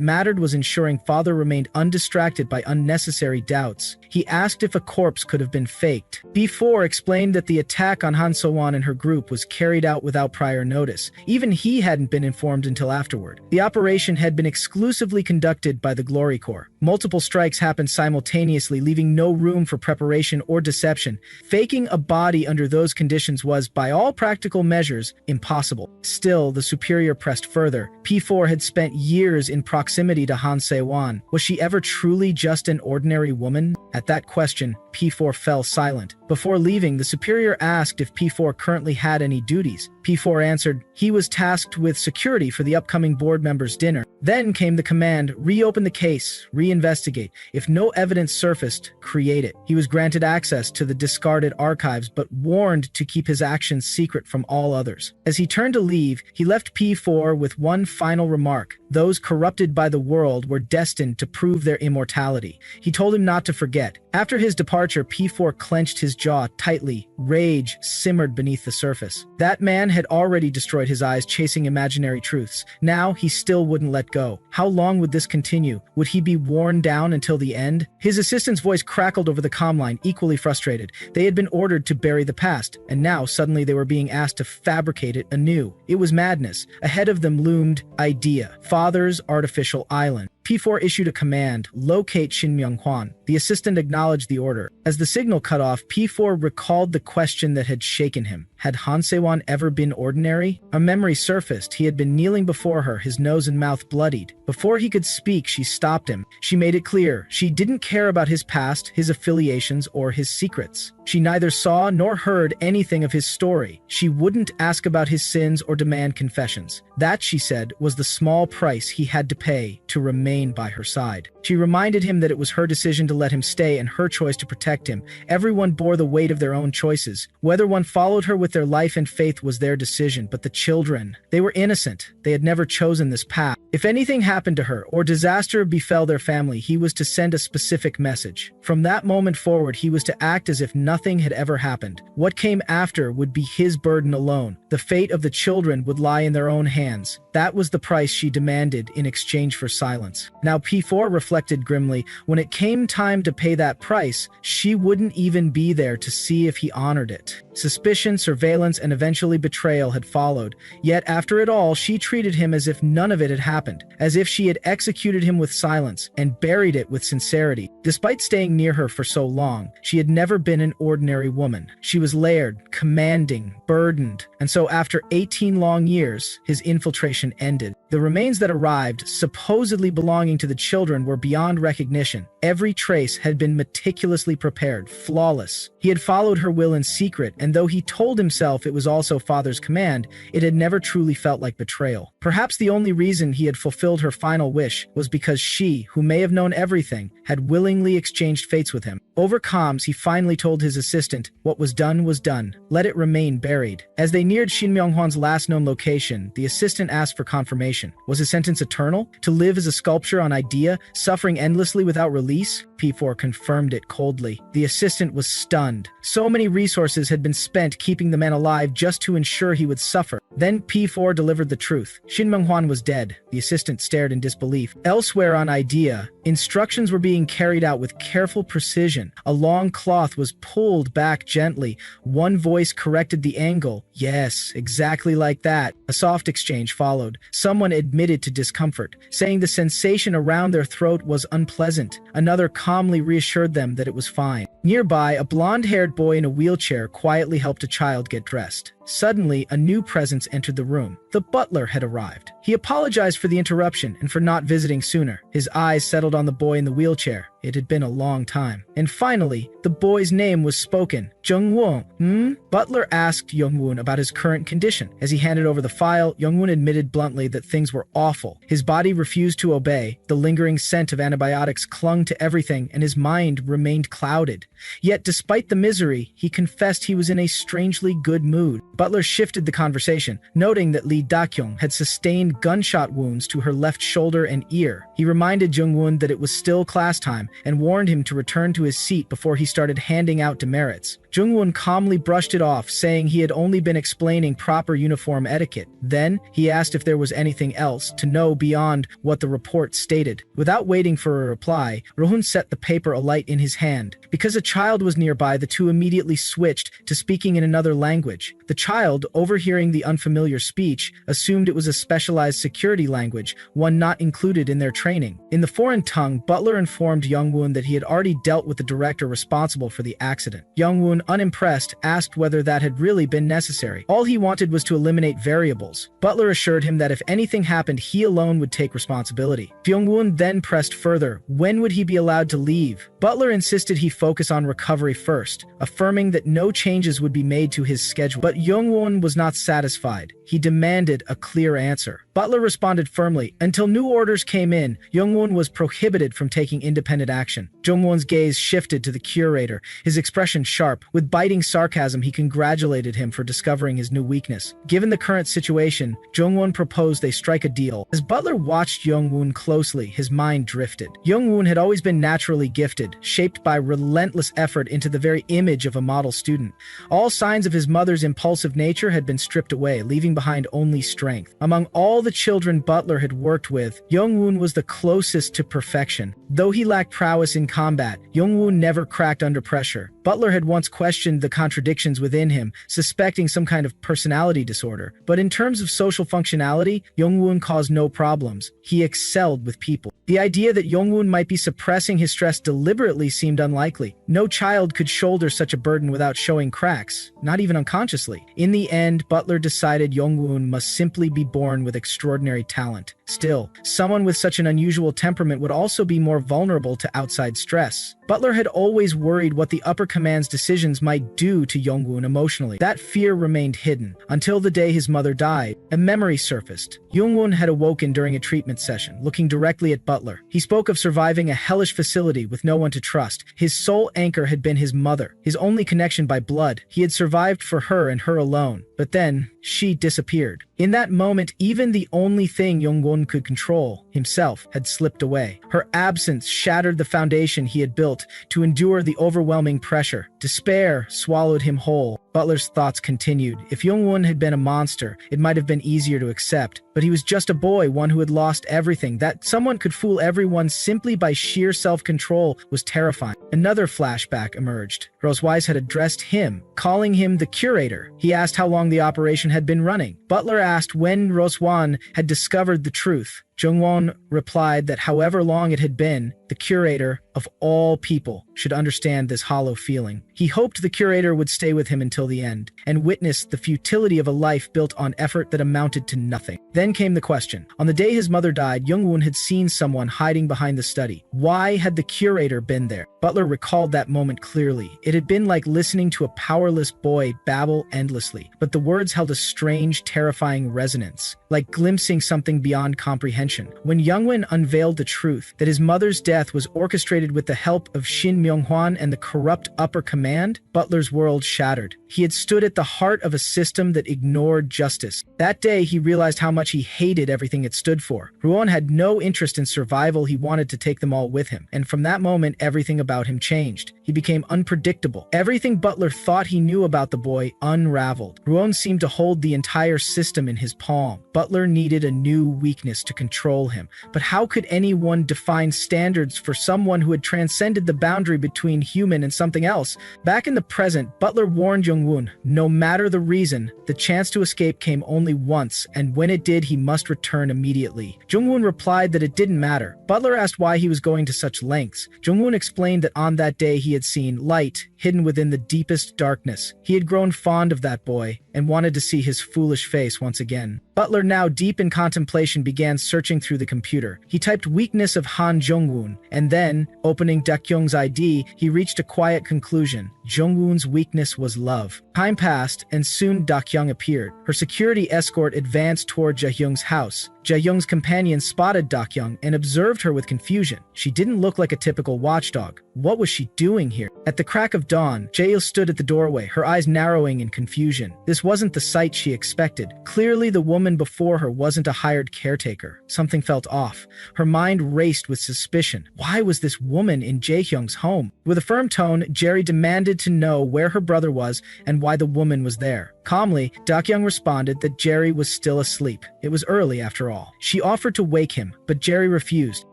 mattered was ensuring Father remained undistracted by unnecessary doubts. He asked if a corpse could have been faked. P4 explained that the attack on Han So-won and her group was carried out without prior notice. Even he hadn't been informed until afterward. The operation had been exclusively conducted by the Glory Corps. Multiple strikes happened simultaneously, leaving no room for preparation or deception. Faking a body under those conditions was, by all practical measures, impossible. Still, the superior pressed further. P4 had spent years in proximity to Han Se-wan. Was she ever truly just an ordinary woman? At that question, P4 fell silent. Before leaving, the superior asked if P4 currently had any duties. P4 answered he was tasked with security for the upcoming board members' dinner. Then came the command, reopen the case, reinvestigate. If no evidence surfaced, create it. He was granted access to the discarded archives, but warned to keep his actions secret from all others. As he turned to leave, he left P4 with one final remark. Those corrupted by the world were destined to prove their immortality. He told him not to forget. After his departure, P4 clenched his jaw tightly. Rage simmered beneath the surface. That man had already destroyed his eyes chasing imaginary truths. Now he still wouldn't let go. How long would this continue? Would he be worn down until the end? His assistant's voice crackled over the comm line, equally frustrated. They had been ordered to bury the past, and now suddenly they were being asked to fabricate it anew. It was madness. Ahead of them loomed idea. Father's artificial island. P4 issued a command, locate Shin Myung-hwan. The assistant acknowledged the order. As the signal cut off, P4 recalled the question that had shaken him. Had Han Se-wan ever been ordinary? A memory surfaced. He had been kneeling before her, his nose and mouth bloodied. Before he could speak, she stopped him. She made it clear. She didn't care about his past, his affiliations, or his secrets. She neither saw nor heard anything of his story. She wouldn't ask about his sins or demand confessions. That, she said, was the small price he had to pay to remain by her side. She reminded him that it was her decision to let him stay and her choice to protect him. Everyone bore the weight of their own choices. Whether one followed her with their life and faith was their decision, but the children, they were innocent. They had never chosen this path. If anything happened to her or disaster befell their family, he was to send a specific message. From that moment forward, he was to act as if nothing had ever happened. What came after would be his burden alone. The fate of the children would lie in their own hands. That was the price she demanded in exchange for silence. Now P4 reflected grimly, when it came time to pay that price, she wouldn't even be there to see if he honored it. Suspicion, surveillance, and eventually betrayal had followed. Yet after it all, she treated him as if none of it had happened, as if she had executed him with silence and buried it with sincerity. Despite staying near her for so long, she had never been an ordinary woman. She was layered, commanding, burdened, and so after 18 long years, his infiltration ended. The remains that arrived, supposedly belonging to the children, were beyond recognition. Every trace had been meticulously prepared, flawless. He had followed her will in secret, and though he told himself it was also father's command, it had never truly felt like betrayal. Perhaps the only reason he had fulfilled her final wish was because she, who may have known everything, had willingly exchanged fates with him. Over comms, he finally told his assistant, what was done was done. Let it remain buried. As they neared Shin Myung-hwan's last known location, the assistant asked for confirmation. Was his sentence eternal? To live as a sculpture on idea, suffering endlessly without release? P4 confirmed it coldly. The assistant was stunned. So many resources had been spent keeping the man alive just to ensure he would suffer. Then P4 delivered the truth. Shin Myung-hwan was dead. The assistant stared in disbelief. Elsewhere on idea, instructions were being carried out with careful precision. A long cloth was pulled back gently. One voice corrected the angle. Yes, exactly like that. A soft exchange followed. Someone admitted to discomfort, saying the sensation around their throat was unpleasant. Another calmly reassured them that it was fine. Nearby, a blonde-haired boy in a wheelchair quietly helped a child get dressed. Suddenly, a new presence entered the room. The butler had arrived. He apologized for the interruption and for not visiting sooner. His eyes settled on the boy in the wheelchair. It had been a long time. And finally, the boy's name was spoken. Jung-won. Butler asked Young-won about his current condition. As he handed over the file, Young-won admitted bluntly that things were awful. His body refused to obey. The lingering scent of antibiotics clung to everything, and his mind remained clouded. Yet, despite the misery, he confessed he was in a strangely good mood. Butler shifted the conversation, noting that Lee Da-kyung had sustained gunshot wounds to her left shoulder and ear. He reminded Jung-won that it was still class time and warned him to return to his seat before he started handing out demerits. Jungwon calmly brushed it off, saying he had only been explaining proper uniform etiquette. Then, he asked if there was anything else to know beyond what the report stated. Without waiting for a reply, Rohun set the paper alight in his hand. Because a child was nearby, the two immediately switched to speaking in another language. The child, overhearing the unfamiliar speech, assumed it was a specialized security language, one not included in their training. In the foreign tongue, Butler informed Youngwon that he had already dealt with the director responsible for the accident. Youngwon, unimpressed, asked whether that had really been necessary. All he wanted was to eliminate variables. Butler assured him that if anything happened, he alone would take responsibility. Youngwon then pressed further. When would he be allowed to leave? Butler insisted he focus on recovery first, affirming that no changes would be made to his schedule. But Youngwon was not satisfied. He demanded a clear answer. Butler responded firmly. Until new orders came in, Youngwon was prohibited from taking independent action. Jungwon's gaze shifted to the curator, his expression sharp. With biting sarcasm, he congratulated him for discovering his new weakness. Given the current situation, Jungwon proposed they strike a deal. As Butler watched Youngwon closely, his mind drifted. Youngwon had always been naturally gifted, shaped by relentless effort into the very image of a model student. All signs of his mother's impulsive nature had been stripped away, leaving behind only strength. Among all the children Butler had worked with, Youngwon was the closest to perfection. Though he lacked prowess in combat, Youngwon never cracked under pressure. Butler had once questioned the contradictions within him, suspecting some kind of personality disorder. But in terms of social functionality, Youngwon caused no problems. He excelled with people. The idea that Youngwon might be suppressing his stress deliberately seemed unlikely. No child could shoulder such a burden without showing cracks, not even unconsciously. In the end, Butler decided Youngwon must simply be born with extraordinary talent. Still, someone with such an unusual temperament would also be more vulnerable to outside stress. Butler had always worried what the upper command's decisions might do to Youngwon emotionally. That fear remained hidden, until the day his mother died. A memory surfaced. Youngwon had awoken during a treatment session, looking directly at Butler. He spoke of surviving a hellish facility with no one to trust. His sole anchor had been his mother, his only connection by blood. He had survived for her and her alone. But then, she disappeared. In that moment, even the only thing Youngwon could control, himself, had slipped away. Her absence shattered the foundation he had built to endure the overwhelming pressure. Despair swallowed him whole. Butler's thoughts continued. If Youngwon had been a monster, it might have been easier to accept. But he was just a boy, one who had lost everything. That someone could fool everyone simply by sheer self-control was terrifying. Another flashback emerged. Rosewise had addressed him, calling him the curator. He asked how long the operation had been running. Butler asked when Roswan had discovered the truth. Jungwon replied that however long it had been, the curator, of all people, should understand this hollow feeling. He hoped the curator would stay with him until the end, and witness the futility of a life built on effort that amounted to nothing. Then came the question. On the day his mother died, Youngwon had seen someone hiding behind the study. Why had the curator been there? Butler recalled that moment clearly. It had been like listening to a powerless boy babble endlessly, but the words held a strange, terrifying resonance, like glimpsing something beyond comprehension. When Youngwon unveiled the truth, that his mother's death was orchestrated with the help of Shin Myung-hwan and the corrupt upper command, Butler's world shattered. He had stood at the heart of a system that ignored justice. That day, he realized how much he hated everything it stood for. Ruon had no interest in survival, he wanted to take them all with him. And from that moment, everything about him changed. He became unpredictable. Everything Butler thought he knew about the boy unraveled. Ruon seemed to hold the entire system in his palm. Butler needed a new weakness to control him. But how could anyone define standards for someone who had transcended the boundary between human and something else? Back in the present, Butler warned Jungwon, no matter the reason, the chance to escape came only once, and when it did, he must return immediately. Jungwon replied that it didn't matter. Butler asked why he was going to such lengths. Jungwon explained that on that day he had seen light hidden within the deepest darkness. He had grown fond of that boy and wanted to see his foolish face once again. Butler, now deep in contemplation, began searching through the computer. He typed weakness of Han Jungwon, and then, opening Dakyung's ID, he reached a quiet conclusion. Jungwon's weakness was love. Time passed, and soon Dakyung appeared. Her security escort advanced toward Jahyung's house. Jae-young's companion spotted Dak-young and observed her with confusion. She didn't look like a typical watchdog. What was she doing here? At the crack of dawn, Jae-young stood at the doorway, her eyes narrowing in confusion. This wasn't the sight she expected. Clearly, the woman before her wasn't a hired caretaker. Something felt off. Her mind raced with suspicion. Why was this woman in Jae-young's home? With a firm tone, Jerry demanded to know where her brother was and why the woman was there. Calmly, Dak-young responded that Jerry was still asleep. It was early after all. She offered to wake him, but Jerry refused.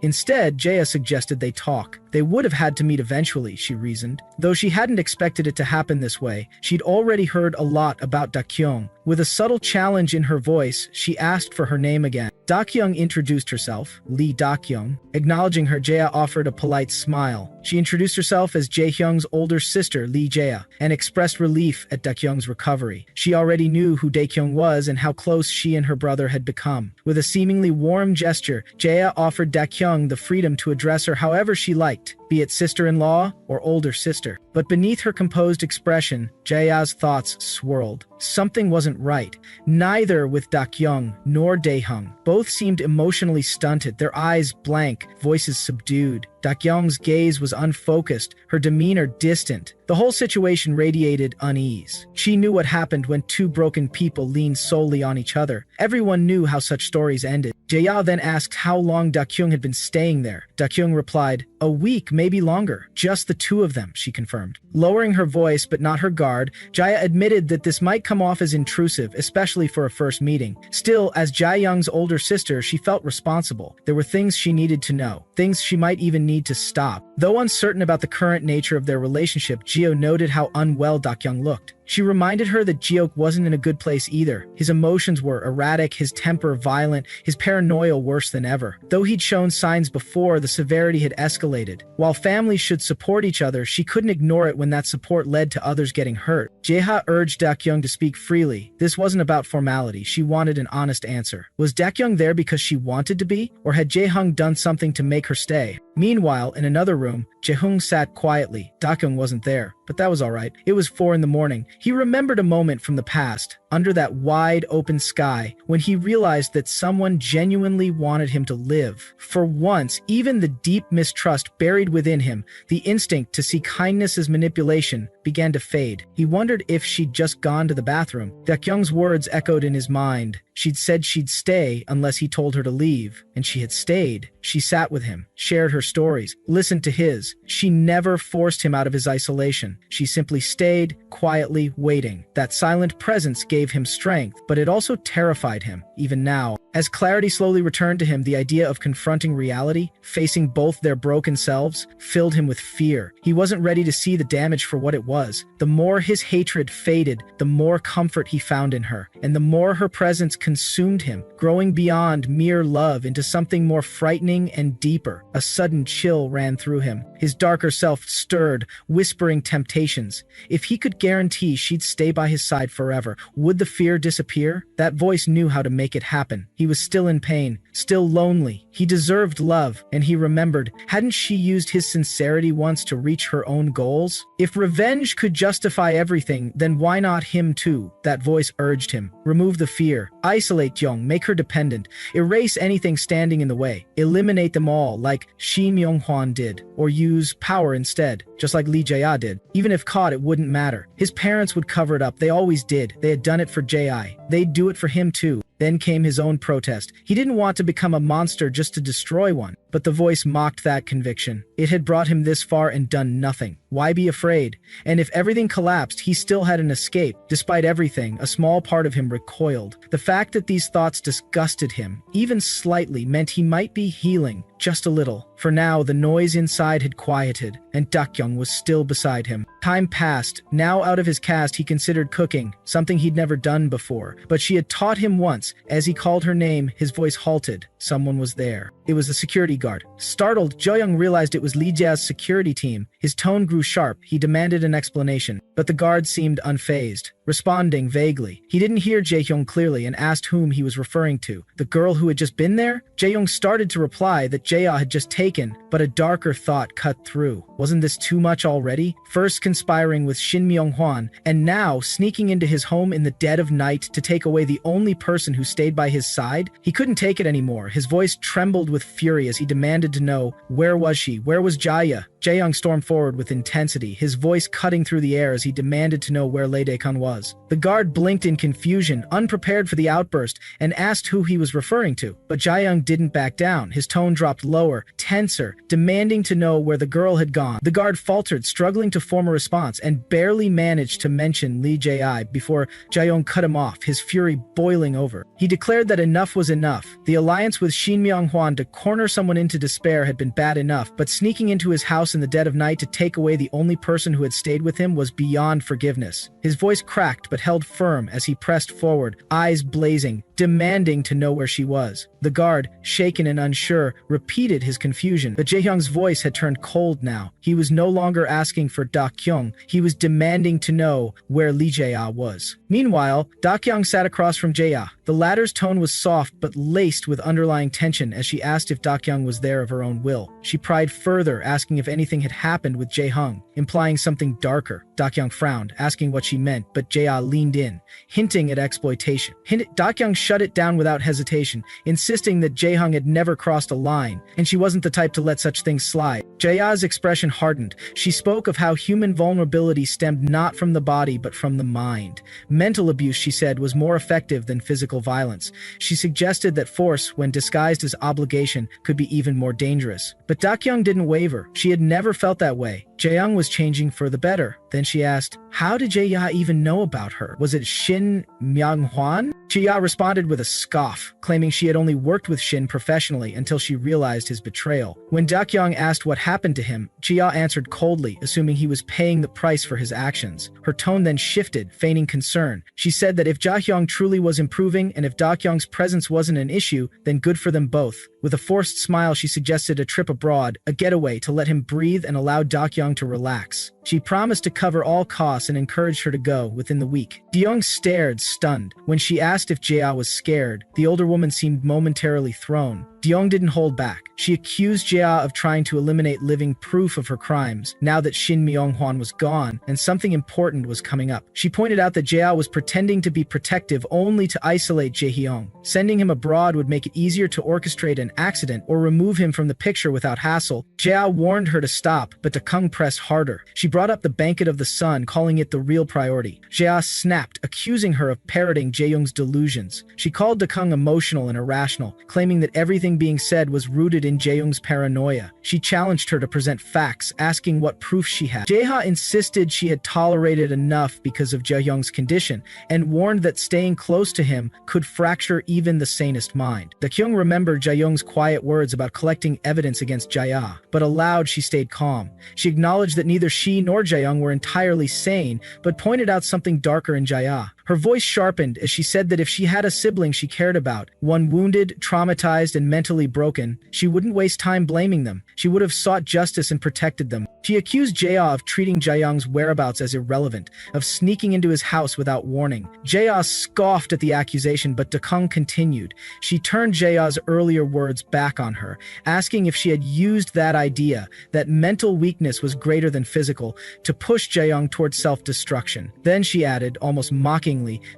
Instead, Jae suggested they talk. They would have had to meet eventually, she reasoned. Though she hadn't expected it to happen this way, she'd already heard a lot about Dak-young. With a subtle challenge in her voice, she asked for her name again. Dak-young introduced herself, Lee Dak-young. Acknowledging her, Jae offered a polite smile. She introduced herself as Jae-hyung's older sister, Lee Jae, and expressed relief at Dak-young's recovery. She already knew who Dae-kyung was and how close she and her brother had become. With a seemingly warm gesture, Jae offered Dak-young the freedom to address her however she liked, be it sister-in-law or older sister. But beneath her composed expression, Jae's thoughts swirled. Something wasn't right. Neither with Dak-young nor Dae-hyung. Both seemed emotionally stunted, their eyes blank, voices subdued. Dak-young's gaze was unfocused, her demeanor distant. The whole situation radiated unease. She knew what happened when two broken people leaned solely on each other. Everyone knew how such stories ended. Jae then asked how long Dak-young had been staying there. Dak-young replied, "A week, maybe longer. Just the two of them," she confirmed. Lowering her voice but not her guard, Jae admitted that this might come off as intrusive, especially for a first meeting. Still, as Jae-young's older sister, she felt responsible. There were things she needed to know, things she might even need to stop. Though uncertain about the current nature of their relationship, Jeo noted how unwell Dak-young looked. She reminded her that Jiok wasn't in a good place either. His emotions were erratic, his temper violent, his paranoia worse than ever. Though he'd shown signs before, the severity had escalated. While families should support each other, she couldn't ignore it when that support led to others getting hurt. Jae urged Dak-young to speak freely. This wasn't about formality. She wanted an honest answer. Was Dak-young there because she wanted to be? Or had Jae-hung done something to make her stay? Meanwhile, in another room, Jae-hung sat quietly. Dak-young wasn't there, but that was alright. It was 4 a.m. He remembered a moment from the past, under that wide open sky, when he realized that someone genuinely wanted him to live. For once, even the deep mistrust buried within him, the instinct to see kindness as manipulation, began to fade. He wondered if she'd just gone to the bathroom. Dak-young's words echoed in his mind. She'd said she'd stay unless he told her to leave, and she had stayed. She sat with him, shared her stories, listened to his. She never forced him out of his isolation. She simply stayed, quietly waiting. That silent presence gave him strength, but it also terrified him, even now. As clarity slowly returned to him, the idea of confronting reality, facing both their broken selves, filled him with fear. He wasn't ready to see the damage for what it was. The more his hatred faded, the more comfort he found in her, and the more her presence consumed him, growing beyond mere love into something more frightening and deeper. A sudden chill ran through him. His darker self stirred, whispering temptations. If he could guarantee she'd stay by his side forever, would the fear disappear? That voice knew how to make it happen. He was still in pain, still lonely. He deserved love, and he remembered, hadn't she used his sincerity once to reach her own goals? If revenge could justify everything, then why not him too? That voice urged him. Remove the fear. Isolate Jung, make her dependent. Erase anything standing in the way. Eliminate them all, like Shi Myung-hwan did. Or use power instead, just like Lee Jae did. Even if caught, it wouldn't matter. His parents would cover it up. They always did. They had done it for Jae. They'd do it for him too. Then came his own protest. He didn't want to become a monster just to destroy one. But the voice mocked that conviction. It had brought him this far and done nothing. Why be afraid? And if everything collapsed, he still had an escape. Despite everything, a small part of him recoiled. The fact that these thoughts disgusted him, even slightly, meant he might be healing, just a little. For now, the noise inside had quieted, and Dak-young was still beside him. Time passed. Now out of his cast, he considered cooking, something he'd never done before. But she had taught him once. As he called her name, his voice halted. Someone was there. It was the security guard. Startled, Jo-young realized it was Lee Jae's security team. His tone grew sharp. He demanded an explanation, but the guard seemed unfazed, responding vaguely. He didn't hear Jae-hyung clearly and asked whom he was referring to. The girl who had just been there? Jae-hyung started to reply that Jae-ah had just taken, but a darker thought cut through. Wasn't this too much already? First conspiring with Shin Myung-hwan, and now sneaking into his home in the dead of night to take away the only person who stayed by his side? He couldn't take it anymore. His voice trembled with fury as he demanded to know, where was she? Where was Jaya? Jae-young stormed forward with intensity, his voice cutting through the air as he demanded to know where Lee Dae-kun was. The guard blinked in confusion, unprepared for the outburst, and asked who he was referring to. But Jae-young didn't back down. His tone dropped lower, tenser, demanding to know where the girl had gone. The guard faltered, struggling to form a response, and barely managed to mention Lee Jae-ai before Jae-young cut him off, his fury boiling over. He declared that enough was enough. The alliance with Shin Myung-hwan to corner someone into despair had been bad enough, but sneaking into his house in the dead of night to take away the only person who had stayed with him was beyond forgiveness. His voice cracked but held firm as he pressed forward, eyes blazing, demanding to know where she was. The guard, shaken and unsure, repeated his confusion, but Jae-hyung's voice had turned cold now. He was no longer asking for Da-kyung, he was demanding to know where Lee Jae-ah was. Meanwhile, Da-kyung sat across from Jae-ah. The latter's tone was soft but laced with underlying tension as she asked if Da-kyung was there of her own will. She pried further, asking if anything had happened with Jae-hung, implying something darker. Da-kyung frowned, asking what she meant, but Jae-ah leaned in, hinting at exploitation. Da-kyung shut it down without hesitation, insisting that Jae-hung had never crossed a line, and she wasn't the type to let such things slide. Jae-ah's expression hardened. She spoke of how human vulnerability stemmed not from the body but from the mind. Mental abuse, she said, was more effective than physical violence. She suggested that force, when disguised as obligation, could be even more dangerous. But Da-kyung didn't waver. She had never felt that way. Jae-young was changing for the better. Then she asked, how did Jae-ya even know about her? Was it Shin Myung-hwan? Jae-ya responded with a scoff, claiming she had only worked with Shin professionally until she realized his betrayal. When Da-kyung asked what happened to him, Jae-ya answered coldly, assuming he was paying the price for his actions. Her tone then shifted, feigning concern. She said that if Jae-hyung truly was improving and if Da-kyung's presence wasn't an issue, then good for them both. With a forced smile, she suggested a trip abroad, a getaway to let him breathe and allow Da-kyung to relax. She promised to cover all costs and encouraged her to go within the week. Da-kyung stared, stunned. When she asked if Jae-ah was scared, the older woman seemed momentarily thrown. Da-kyung didn't hold back. She accused Jae-ah of trying to eliminate living proof of her crimes, now that Shin Myung-hwan was gone, and something important was coming up. She pointed out that Jae-ah was pretending to be protective only to isolate Jae-hyung. Sending him abroad would make it easier to orchestrate an accident or remove him from the picture without hassle. Jae-ah warned her to stop, but Da-kyung pressed harder. She brought up the banquet of the sun, calling it the real priority. Jae-ah snapped, accusing her of parroting Jae-young's delusions. She called Da-kyung emotional and irrational, claiming that everything being said was rooted in Jae-young's paranoia. She challenged her to present facts, asking what proof she had. Jae-ha insisted she had tolerated enough because of Jae-young's condition, and warned that staying close to him could fracture even the sanest mind. Da-kyung remembered Jae-young's quiet words about collecting evidence against Jae-ah, but aloud she stayed calm. She acknowledged that neither she nor Jae-young were entirely sane, but pointed out something darker in Jae-ah. Her voice sharpened as she said that if she had a sibling she cared about, one wounded, traumatized, and mentally broken, she wouldn't waste time blaming them. She would have sought justice and protected them. She accused Jae-ah of treating Jae-young's whereabouts as irrelevant, of sneaking into his house without warning. Jae-ah scoffed at the accusation, but Da-kyung continued. She turned Jae-ah's earlier words back on her, asking if she had used that idea, that mental weakness was greater than physical, to push Jae-young towards self-destruction. Then she added, almost mockingly,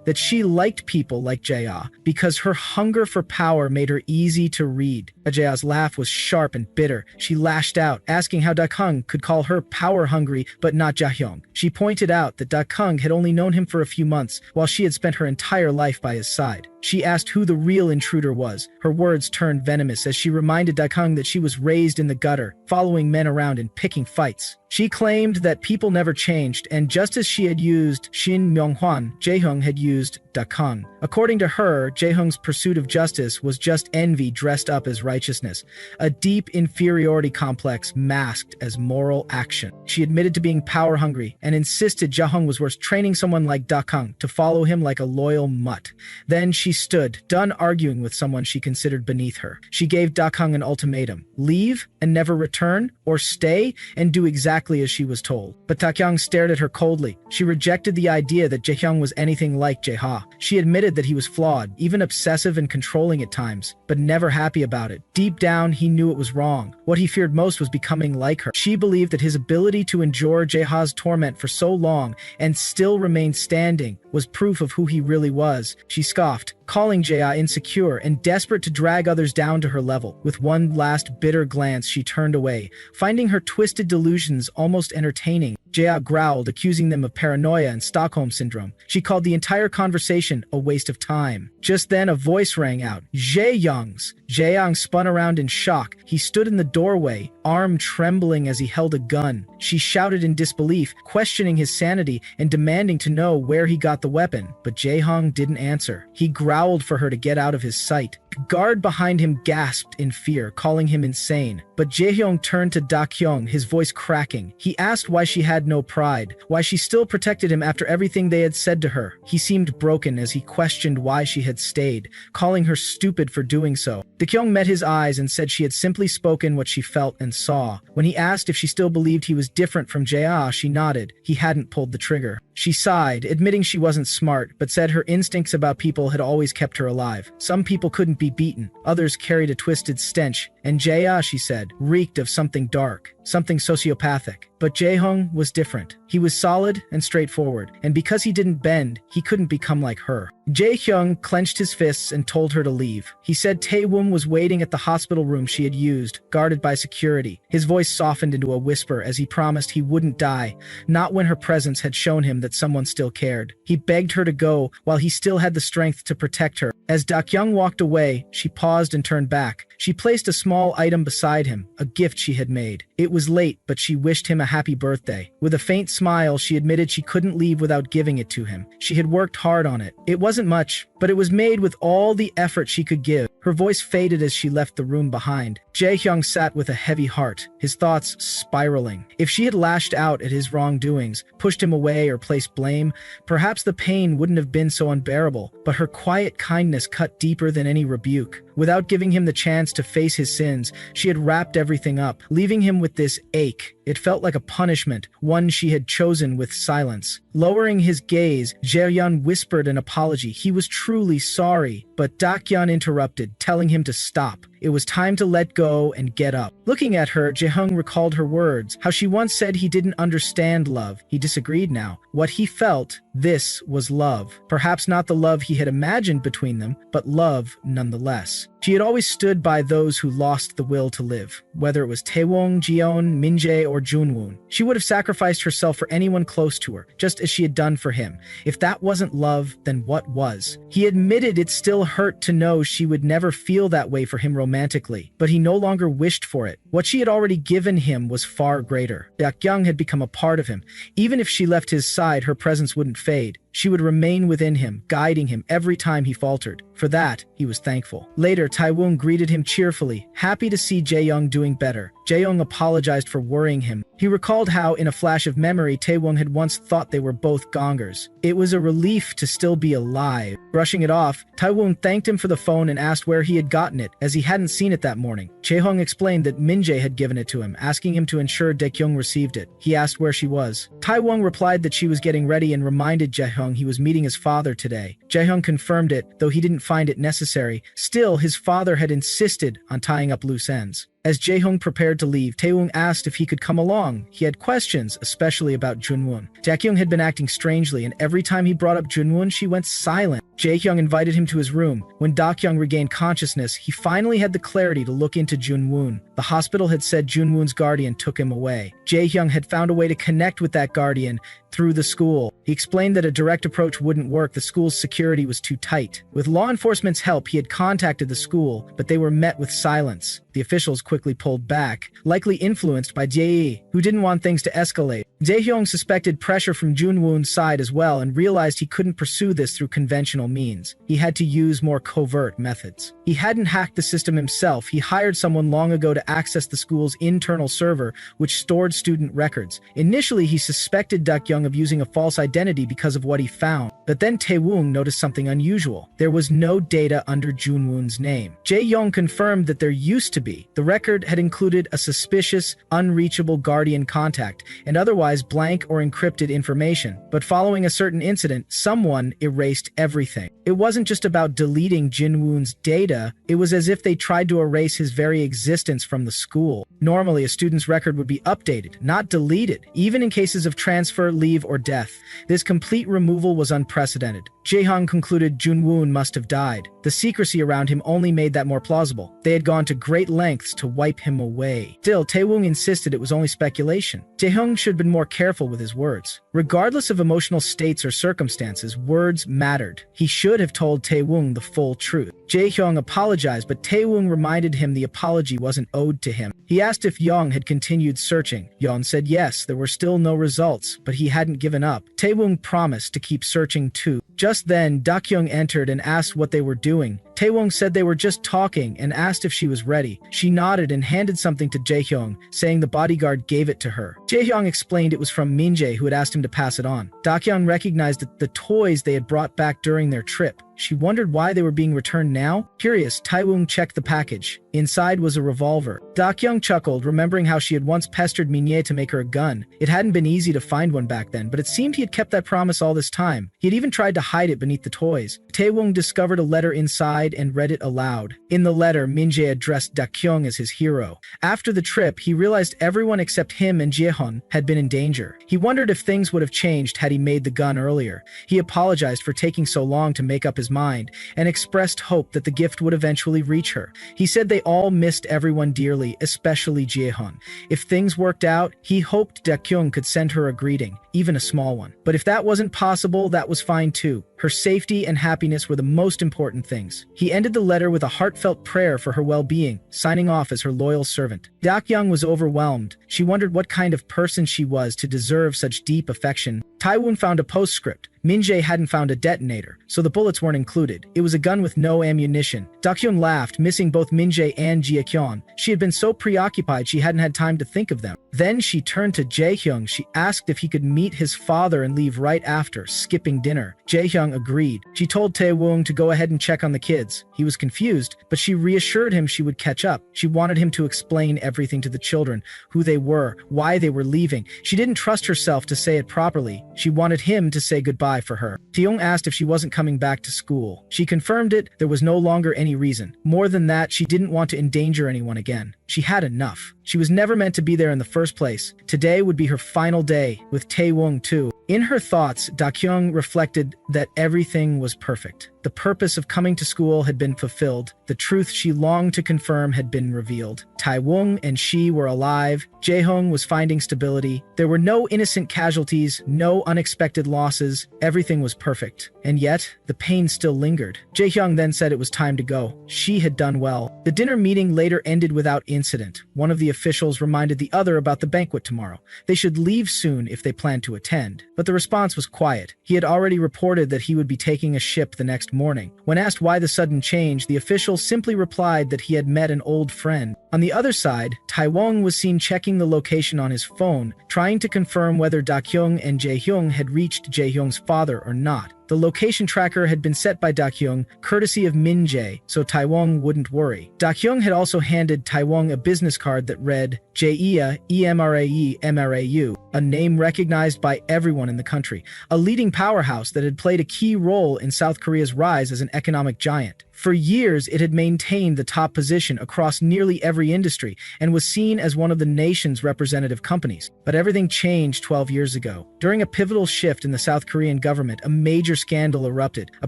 that she liked people like Jae-ah because her hunger for power made her easy to read. Jae-ah's laugh was sharp and bitter. She lashed out, asking how Da-kyung could call her power-hungry but not Jae-hyung. She pointed out that Da-kyung had only known him for a few months, while she had spent her entire life by his side. She asked who the real intruder was. Her words turned venomous as she reminded Da-kyung that she was raised in the gutter, following men around and picking fights. She claimed that people never changed, and just as she had used Shin Myung-hwan, Jae-hyung had used Da-kyung. According to her, Jae-hyung's pursuit of justice was just envy dressed up as righteousness, a deep inferiority complex masked as moral action. She admitted to being power-hungry and insisted Jahung was worth training someone like Dakang to follow him like a loyal mutt. Then she stood, done arguing with someone she considered beneath her. She gave Dakang an ultimatum: leave and never return, or stay and do exactly as she was told. But Takyang stared at her coldly. She rejected the idea that Jaehyung was anything like Jaeha. She admitted that he was flawed, even obsessive and controlling at times, but never happy about it. Deep down, he knew it was wrong. What he feared most was becoming like her. She believed that his ability to endure Jaeha's torment for so long and still remain standing was proof of who he really was. She scoffed, calling Jaeha insecure and desperate to drag others down to her level. With one last bitter glance, she turned away, finding her twisted delusions almost entertaining. Jaeha growled, accusing them of paranoia and Stockholm Syndrome. She called the entire conversation a waste of time. Just then, a voice rang out. Jaehyung's. Jaehyung spun around in shock. He stood in the doorway, arm trembling as he held a gun. She shouted in disbelief, questioning his sanity and demanding to know where he got the weapon. But Jaehyung didn't answer. He growled for her to get out of his sight. The guard behind him gasped in fear, calling him insane. But Jaehyung turned to Dakyung, his voice cracking. He asked why she had no pride, why she still protected him after everything they had said to her. He seemed broken as he questioned why she had stayed, calling her stupid for doing so. Dakyung met his eyes and said she had simply spoken what she felt and saw. When he asked if she still believed he was different from Jaeha, she nodded. He hadn't pulled the trigger. She sighed, admitting she wasn't smart, but said her instincts about people had always kept her alive. Some people couldn't be beaten, others carried a twisted stench, and Jaeha, she said, reeked of something dark, something sociopathic. But Jaehyung was different. He was solid and straightforward, and because he didn't bend, he couldn't become like her. Jaehyung clenched his fists and told her to leave. He said Taewon was waiting at the hospital room she had used, guarded by security. His voice softened into a whisper as he promised he wouldn't die, not when her presence had shown him that someone still cared. He begged her to go while he still had the strength to protect her. As Dakyung walked away, she paused and turned back. She placed a small item beside him, a gift she had made. It was late, but she wished him a happy birthday. With a faint smile, she admitted she couldn't leave without giving it to him. She had worked hard on it. It wasn't much, but it was made with all the effort she could give. Her voice faded as she left the room behind. Jaehyung sat with a heavy heart, his thoughts spiraling. If she had lashed out at his wrongdoings, pushed him away or placed blame, perhaps the pain wouldn't have been so unbearable, but her quiet kindness cut deeper than any rebuke. Without giving him the chance to face his sins, she had wrapped everything up, leaving him with this ache. It felt like a punishment, one she had chosen with silence. Lowering his gaze, Jaehyun whispered an apology. He was truly sorry, but Dakyeon interrupted, telling him to stop. It was time to let go and get up. Looking at her, Jaehyung recalled her words, how she once said he didn't understand love. He disagreed now. What he felt, this was love. Perhaps not the love he had imagined between them, but love nonetheless. She had always stood by those who lost the will to live, whether it was Taewon, Jeon, Minjae, or Junwoon. She would have sacrificed herself for anyone close to her, just as she had done for him. If that wasn't love, then what was? He admitted it still hurt to know she would never feel that way for him romantically, but he no longer wished for it. What she had already given him was far greater. Dakyung had become a part of him. Even if she left his side, her presence wouldn't fade. She would remain within him, guiding him every time he faltered. For that, he was thankful. Later, Taewon greeted him cheerfully, happy to see Jaehyung doing better. Jaehyung apologized for worrying him. He recalled how, in a flash of memory, Taewon had once thought they were both gongers. It was a relief to still be alive. Brushing it off, Taewon thanked him for the phone and asked where he had gotten it, as he hadn't seen it that morning. Jaehyung explained that Minjae had given it to him, asking him to ensure Daekyung received it. He asked where she was. Taewon replied that she was getting ready and reminded Jaehyung he was meeting his father today. Jaehyung confirmed it, though he didn't find it necessary. Still, his father had insisted on tying up loose ends. As Jaehyung prepared to leave, Taewon asked if he could come along. He had questions, especially about Junwoon. Dakyung had been acting strangely, and every time he brought up Junwoon, she went silent. Jaehyung invited him to his room. When Dakyung regained consciousness, he finally had the clarity to look into Junwoon. The hospital had said Junwoon's guardian took him away. Jaehyung had found a way to connect with that guardian through the school. He explained that a direct approach wouldn't work. The school's security was too tight. With law enforcement's help, he had contacted the school, but they were met with silence. The officials quickly pulled back, likely influenced by Jae, who didn't want things to escalate. Jaehyung suspected pressure from Junwoon's side as well and realized he couldn't pursue this through conventional conventional means. He had to use more covert methods. He hadn't hacked the system himself. He hired someone long ago to access the school's internal server, which stored student records. Initially, he suspected Dakyung of using a false identity because of what he found. But then Taewon noticed something unusual. There was no data under Junwoon's name. Jae-young confirmed that there used to be. The record had included a suspicious, unreachable guardian contact, and otherwise blank or encrypted information. But following a certain incident, someone erased everything. It wasn't just about deleting Jinwoon's data, it was as if they tried to erase his very existence from the school. Normally, a student's record would be updated, not deleted, even in cases of transfer, leave, or death. This complete removal was unprecedented. Jae-hong concluded Junwoon must have died. The secrecy around him only made that more plausible. They had gone to great lengths to wipe him away. Still, Taewon insisted it was only speculation. Jae-hong should have been more careful with his words. Regardless of emotional states or circumstances, words mattered. He should have told Taewon the full truth. Jae-hyung apologized, but Taewon reminded him the apology wasn't owed to him. He asked if Young had continued searching. Young said yes, there were still no results, but he hadn't given up. Taewon promised to keep searching too. Just then, Dakyung entered and asked what they were doing. Taewon said they were just talking and asked if she was ready. She nodded and handed something to Jae-hyung, saying the bodyguard gave it to her. Jae-hyung explained it was from Min-jae, who had asked him to pass it on. Dakyung recognized that the toys they had brought back during their trip. She wondered why they were being returned now. Curious, Taewon checked the package. Inside was a revolver. Dakyung chuckled, remembering how she had once pestered Min-jae to make her a gun. It hadn't been easy to find one back then, but it seemed he had kept that promise all this time. He had even tried to hide it beneath the toys. Taewon discovered a letter inside and read it aloud. In the letter, Min-jae addressed Dakyung as his hero. After the trip, he realized everyone except him and Jae-hyun had been in danger. He wondered if things would have changed had he made the gun earlier. He apologized for taking so long to make up his mind and expressed hope that the gift would eventually reach her. He said they all missed everyone dearly, especially Jae-hyun. If things worked out, he hoped Dakyung could send her a greeting, even a small one. But if that wasn't possible, that was fine too. Her safety and happiness were the most important things. He ended the letter with a heartfelt prayer for her well-being, signing off as her loyal servant. Dakyung was overwhelmed. She wondered what kind of person she was to deserve such deep affection. Taewon found a postscript. Min-jae hadn't found a detonator, so the bullets weren't included. It was a gun with no ammunition. Dakyung laughed, missing both Min-jae and Jae-hyun. She had been so preoccupied she hadn't had time to think of them. Then she turned to Jae-hyung. She asked if he could meet his father and leave right after, skipping dinner. Jae-hyung agreed. She told Taewon to go ahead and check on the kids. He was confused, but she reassured him she would catch up. She wanted him to explain everything to the children, who they were, why they were leaving. She didn't trust herself to say it properly. She wanted him to say goodbye for her. Taeyong asked if she wasn't coming back to school. She confirmed it. There was no longer any reason. More than that, she didn't want to endanger anyone again. She had enough. She was never meant to be there in the first place. Today would be her final day, with Taewon too. In her thoughts, Dakyung reflected that everything was perfect. The purpose of coming to school had been fulfilled. The truth she longed to confirm had been revealed. Taewon and she were alive. Jae-hyung was finding stability. There were no innocent casualties, no unexpected losses. Everything was perfect. And yet, the pain still lingered. Jae-hyung then said it was time to go. She had done well. The dinner meeting later ended without incident. One of the officials reminded the other about the banquet tomorrow. They should leave soon if they planned to attend. But the response was quiet. He had already reported that he would be taking a ship the next morning. When asked why the sudden change, the official simply replied that he had met an old friend. On the other side, Taewon was seen checking the location on his phone, trying to confirm whether Dakyung and Jae-hyung had reached Jae-hyung's father or not. The location tracker had been set by Dakyung, courtesy of Min-jae, so Taewon wouldn't worry. Dakyung had also handed Taewon a business card that read, Jae-ia Emrae Mrau, a name recognized by everyone in the country, a leading powerhouse that had played a key role in South Korea's rise as an economic giant. For years, it had maintained the top position across nearly every industry and was seen as one of the nation's representative companies. But everything changed 12 years ago. During a pivotal shift in the South Korean government, a major scandal erupted. A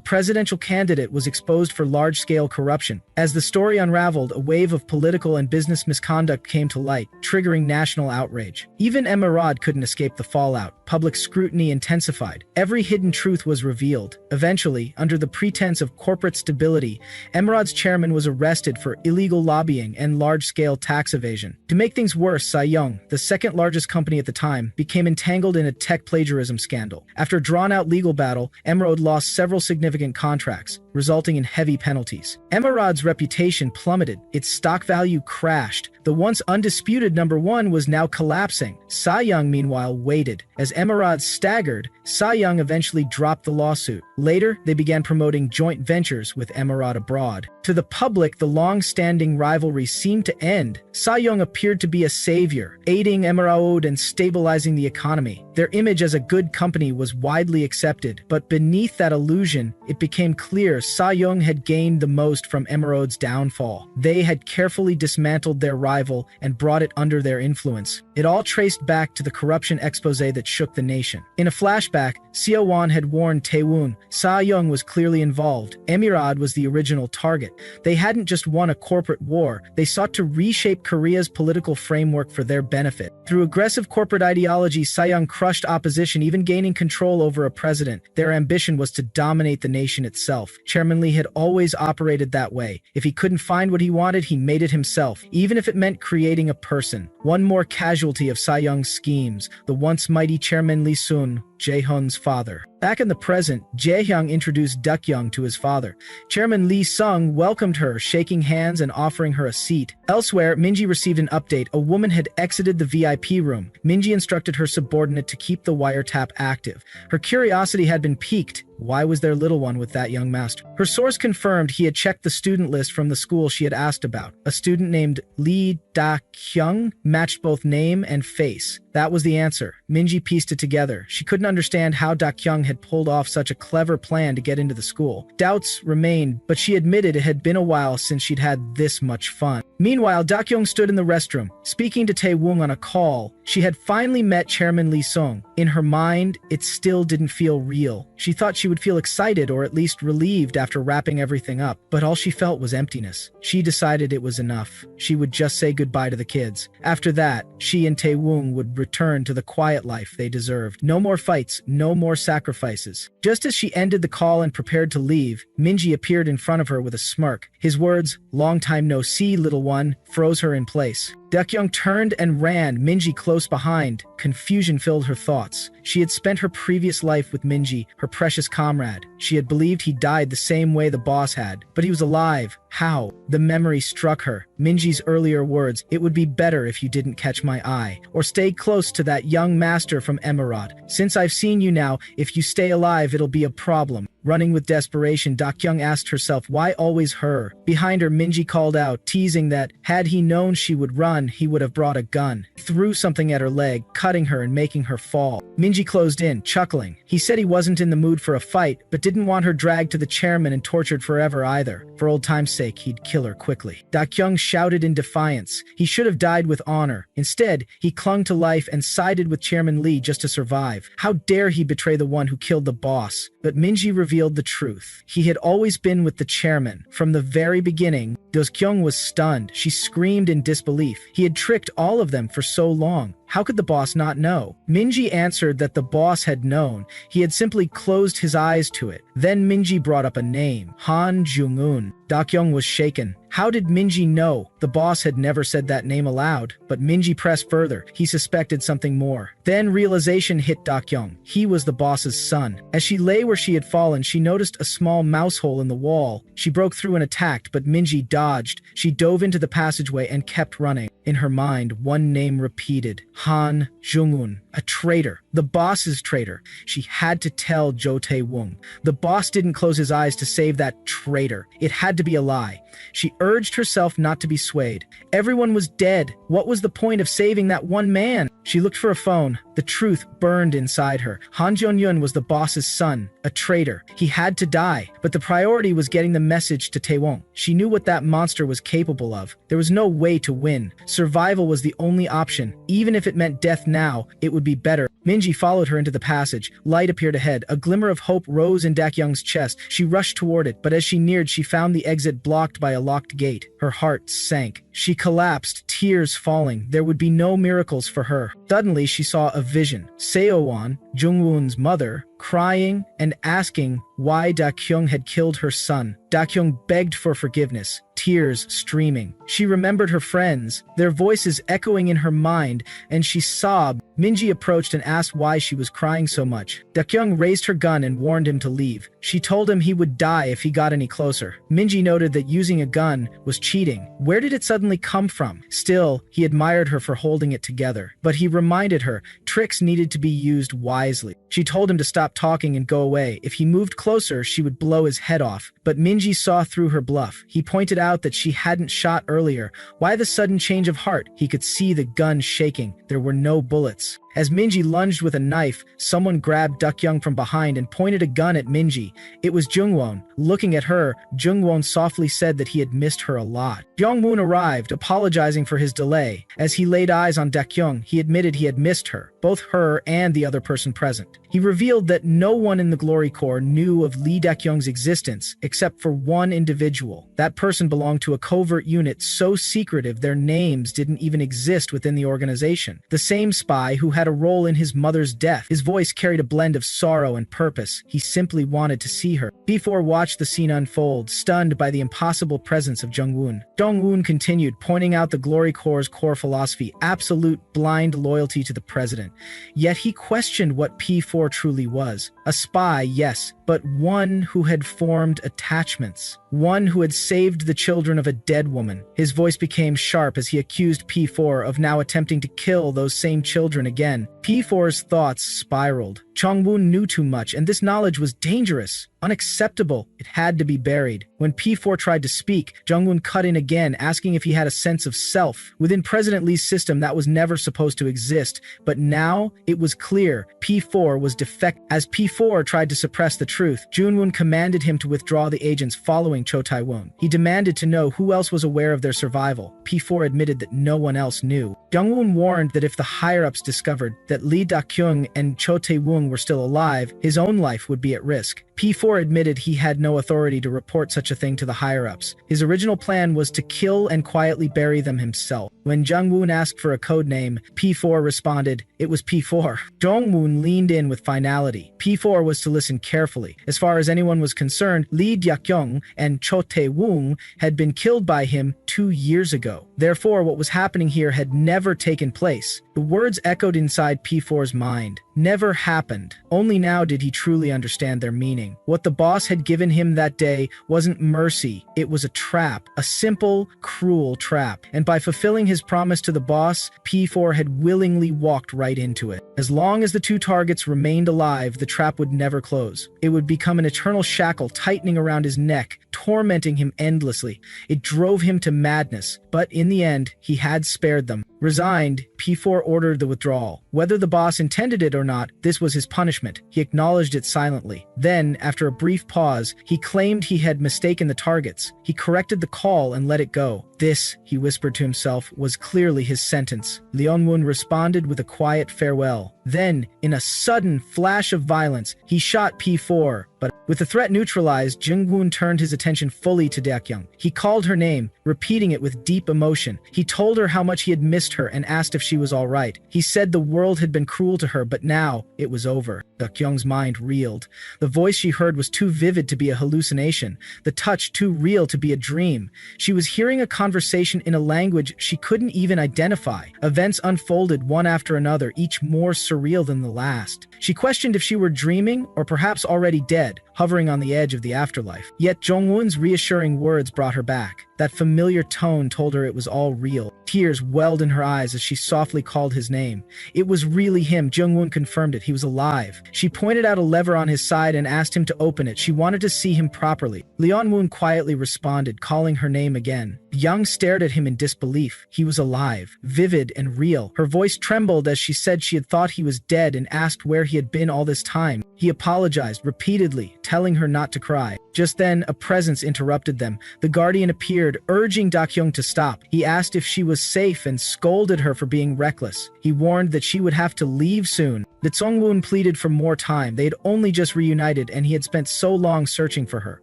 presidential candidate was exposed for large-scale corruption. As the story unraveled, a wave of political and business misconduct came to light, triggering national outrage. Even Emirad couldn't escape the fallout. Public scrutiny intensified. Every hidden truth was revealed. Eventually, under the pretense of corporate stability, Emirad's chairman was arrested for illegal lobbying and large-scale tax evasion. To make things worse, Sayoung, the second largest company at the time, became entangled in a tech plagiarism scandal. After a drawn-out legal battle, Emerald lost several significant contracts, resulting in heavy penalties. Emerod's reputation plummeted, its stock value crashed. The once undisputed #1 was now collapsing. Sa-young, meanwhile, waited. As Emerald staggered, Sa-young eventually dropped the lawsuit. Later, they began promoting joint ventures with Emerald abroad. To the public, the long-standing rivalry seemed to end. Sa-young appeared to be a savior, aiding Emerald and stabilizing the economy. Their image as a good company was widely accepted, but beneath that illusion, it became clear Sa-young had gained the most from Emerald's downfall. They had carefully dismantled their rival and brought it under their influence. It all traced back to the corruption expose that shook the nation. In a flashback, Seo-won had warned Tae-woon. Sa-young was clearly involved. Emerald was the original target. They hadn't just won a corporate war, they sought to reshape Korea's political framework for their benefit. Through aggressive corporate ideology, Sa-young crushed opposition, even gaining control over a president. Their ambition was to dominate the nation itself. Chairman Lee had always operated that way. If he couldn't find what he wanted, he made it himself, even if it meant creating a person. One more casualty of Sa-young's schemes, the once mighty Chairman Lee Sun, Jae-hyun's father. Back in the present, Jae-hyun introduced Duck-young to his father. Chairman Lee Sung welcomed her, shaking hands and offering her a seat. Elsewhere, Minji received an update. A woman had exited the VIP room. Minji instructed her subordinate to keep the wiretap active. Her curiosity had been piqued. Why was their little one with that young master? Her source confirmed he had checked the student list from the school she had asked about. A student named Lee Da-kyung matched both name and face. That was the answer. Minji pieced it together. She couldn't understand how Da-kyung had pulled off such a clever plan to get into the school. Doubts remained, but she admitted it had been a while since she'd had this much fun. Meanwhile, Da-kyung stood in the restroom, speaking to Tae-woong on a call. She had finally met Chairman Lee Sung. In her mind, it still didn't feel real. She thought she would feel excited or at least relieved after wrapping everything up, but all she felt was emptiness. She decided it was enough. She would just say goodbye to the kids. After that, she and Tae-woong would return to the quiet life they deserved. No more fights, no more sacrifices. Just as she ended the call and prepared to leave, Minji appeared in front of her with a smirk. His words, "Long time no see, little one," froze her in place. Duck-young turned and ran, Minji close behind. Confusion filled her thoughts. She had spent her previous life with Minji, her precious comrade. She had believed he died the same way the boss had. But he was alive. How? The memory struck her. Minji's earlier words, "It would be better if you didn't catch my eye, or stay close to that young master from Emerald. Since I've seen you now, if you stay alive, it'll be a problem." Running with desperation, Dak-young asked herself, why always her? Behind her, Minji called out, teasing that, had he known she would run, he would have brought a gun. Threw something at her leg, cutting her and making her fall. Minji closed in, chuckling. He said he wasn't in the mood for a fight, but didn't want her dragged to the chairman and tortured forever either. For old time's sake, he'd kill her quickly. Dak-young shouted in defiance. He should have died with honor. Instead, he clung to life and sided with Chairman Lee just to survive. How dare he betray the one who killed the boss? But Minji revealed the truth. He had always been with the chairman. From the very beginning, Do-kyung was stunned. She screamed in disbelief. He had tricked all of them for so long. How could the boss not know? Minji answered that the boss had known. He had simply closed his eyes to it. Then Minji brought up a name, Han Jung-un. Dak-young was shaken. How did Minji know? The boss had never said that name aloud, but Minji pressed further. He suspected something more. Then realization hit Dak-young. He was the boss's son. As she lay where she had fallen, she noticed a small mouse hole in the wall. She broke through and attacked, but Minji dodged. She dove into the passageway and kept running. In her mind, one name repeated. Han Jung-un. A traitor. The boss's traitor. She had to tell Jo Tae-woong. The boss didn't close his eyes to save that traitor. It had to be a lie. She urged herself not to be swayed. Everyone was dead. What was the point of saving that one man? She looked for a phone. The truth burned inside her. Han Jong-yun was the boss's son, a traitor. He had to die, but the priority was getting the message to Taewon. She knew what that monster was capable of. There was no way to win. Survival was the only option. Even if it meant death now, it would be better. Minji followed her into the passage. Light appeared ahead. A glimmer of hope rose in Dak-young's chest. She rushed toward it, but as she neared, she found the exit blocked by a locked gate. Her heart sank. She collapsed, tears falling. There would be no miracles for her. Suddenly, she saw a vision. Seo-won, Jungwon's mother, crying and asking why Da-kyung had killed her son. Da-kyung begged for forgiveness, tears streaming. She remembered her friends, their voices echoing in her mind, and she sobbed. Minji approached and asked why she was crying so much. Da-kyung raised her gun and warned him to leave. She told him he would die if he got any closer. Minji noted that using a gun was cheating. Where did it suddenly come from? Still, he admired her for holding it together. But he reminded her, tricks needed to be used wisely. She told him to stop talking and go away. If he moved closer, she would blow his head off. But Minji saw through her bluff. He pointed out that she hadn't shot earlier. Why the sudden change of heart? He could see the gun shaking. There were no bullets. As Minji lunged with a knife, someone grabbed Da-kyung from behind and pointed a gun at Minji. It was Jungwon. Looking at her, Jungwon softly said that he had missed her a lot. Jongwon arrived, apologizing for his delay. As he laid eyes on Da-kyung, he admitted he had missed her, both her and the other person present. He revealed that no one in the Glory Corps knew of Lee Da-kyung's existence except for one individual. That person belonged to a covert unit so secretive their names didn't even exist within the organization. The same spy who had a role in his mother's death. His voice carried a blend of sorrow and purpose. He simply wanted to see her. P4 watched the scene unfold, stunned by the impossible presence of Jungwon. Jungwon continued, pointing out the Glory Corps' core philosophy, absolute blind loyalty to the president. Yet he questioned what P4 truly was. A spy, yes, but one who had formed attachments. One who had saved the children of a dead woman. His voice became sharp as he accused P4 of now attempting to kill those same children again. P4's thoughts spiraled. Jungwon knew too much, and this knowledge was dangerous, unacceptable. It had to be buried. When P4 tried to speak, Jungwon cut in again, asking if he had a sense of self. Within President Lee's system, that was never supposed to exist, but now it was clear P4 was defective. As P4 tried to suppress the truth, Jungwon commanded him to withdraw the agents following Cho Tae-woon. He demanded to know who else was aware of their survival. P4 admitted that no one else knew. Jungwon warned that if the higher-ups discovered that Lee Da-kyung and Cho Tae-woon were still alive, his own life would be at risk. P4 admitted he had no authority to report such a thing to the higher-ups. His original plan was to kill and quietly bury them himself. When Jungwon asked for a code name, P4 responded, it was P4. Jungwon leaned in with finality. P4 was to listen carefully. As far as anyone was concerned, Lee Da-kyung and Cho Tae-woon had been killed by him 2 years ago. Therefore, what was happening here had never taken place. The words echoed inside P4's mind. Never happened. Only now did he truly understand their meaning. What the boss had given him that day wasn't mercy. It was a trap. A simple, cruel trap. And by fulfilling his promise to the boss, P4 had willingly walked right into it. As long as the two targets remained alive, the trap would never close. It would become an eternal shackle tightening around his neck, tormenting him endlessly. It drove him to madness, but in the end, he had spared them. Resigned, P4 ordered the withdrawal. Whether the boss intended it or not, this was his punishment. He acknowledged it silently. Then, after a brief pause, he claimed he had mistaken the targets. He corrected the call and let it go. This, he whispered to himself, was clearly his sentence. Leonwon responded with a quiet farewell. Then, in a sudden flash of violence, he shot P4, but with the threat neutralized, Jungwon turned his attention fully to Da-kyung. He called her name, repeating it with deep emotion. He told her how much he had missed her and asked if she was all right. He said the world had been cruel to her, but now it was over. Da-kyung's mind reeled. The voice she heard was too vivid to be a hallucination, the touch too real to be a dream. She was hearing a conversation in a language she couldn't even identify. Events unfolded one after another, each more surreal than the last. She questioned if she were dreaming or perhaps already dead, hovering on the edge of the afterlife. Yet Jungwon's reassuring words brought her back. That familiar tone told her it was all real. Tears welled in her eyes as she softly called his name. It was really him. Jungwon confirmed it. He was alive. She pointed out a lever on his side and asked him to open it. She wanted to see him properly. Leonwon quietly responded, calling her name again. Young stared at him in disbelief. He was alive, vivid and real. Her voice trembled as she said she had thought he was dead and asked where he had been all this time. He apologized repeatedly, telling her not to cry. Just then, a presence interrupted them. The guardian appeared, urging Da-kyung to stop. He asked if she was safe and scolded her for being reckless. He warned that she would have to leave soon. The Zhongwon pleaded for more time. They had only just reunited and he had spent so long searching for her.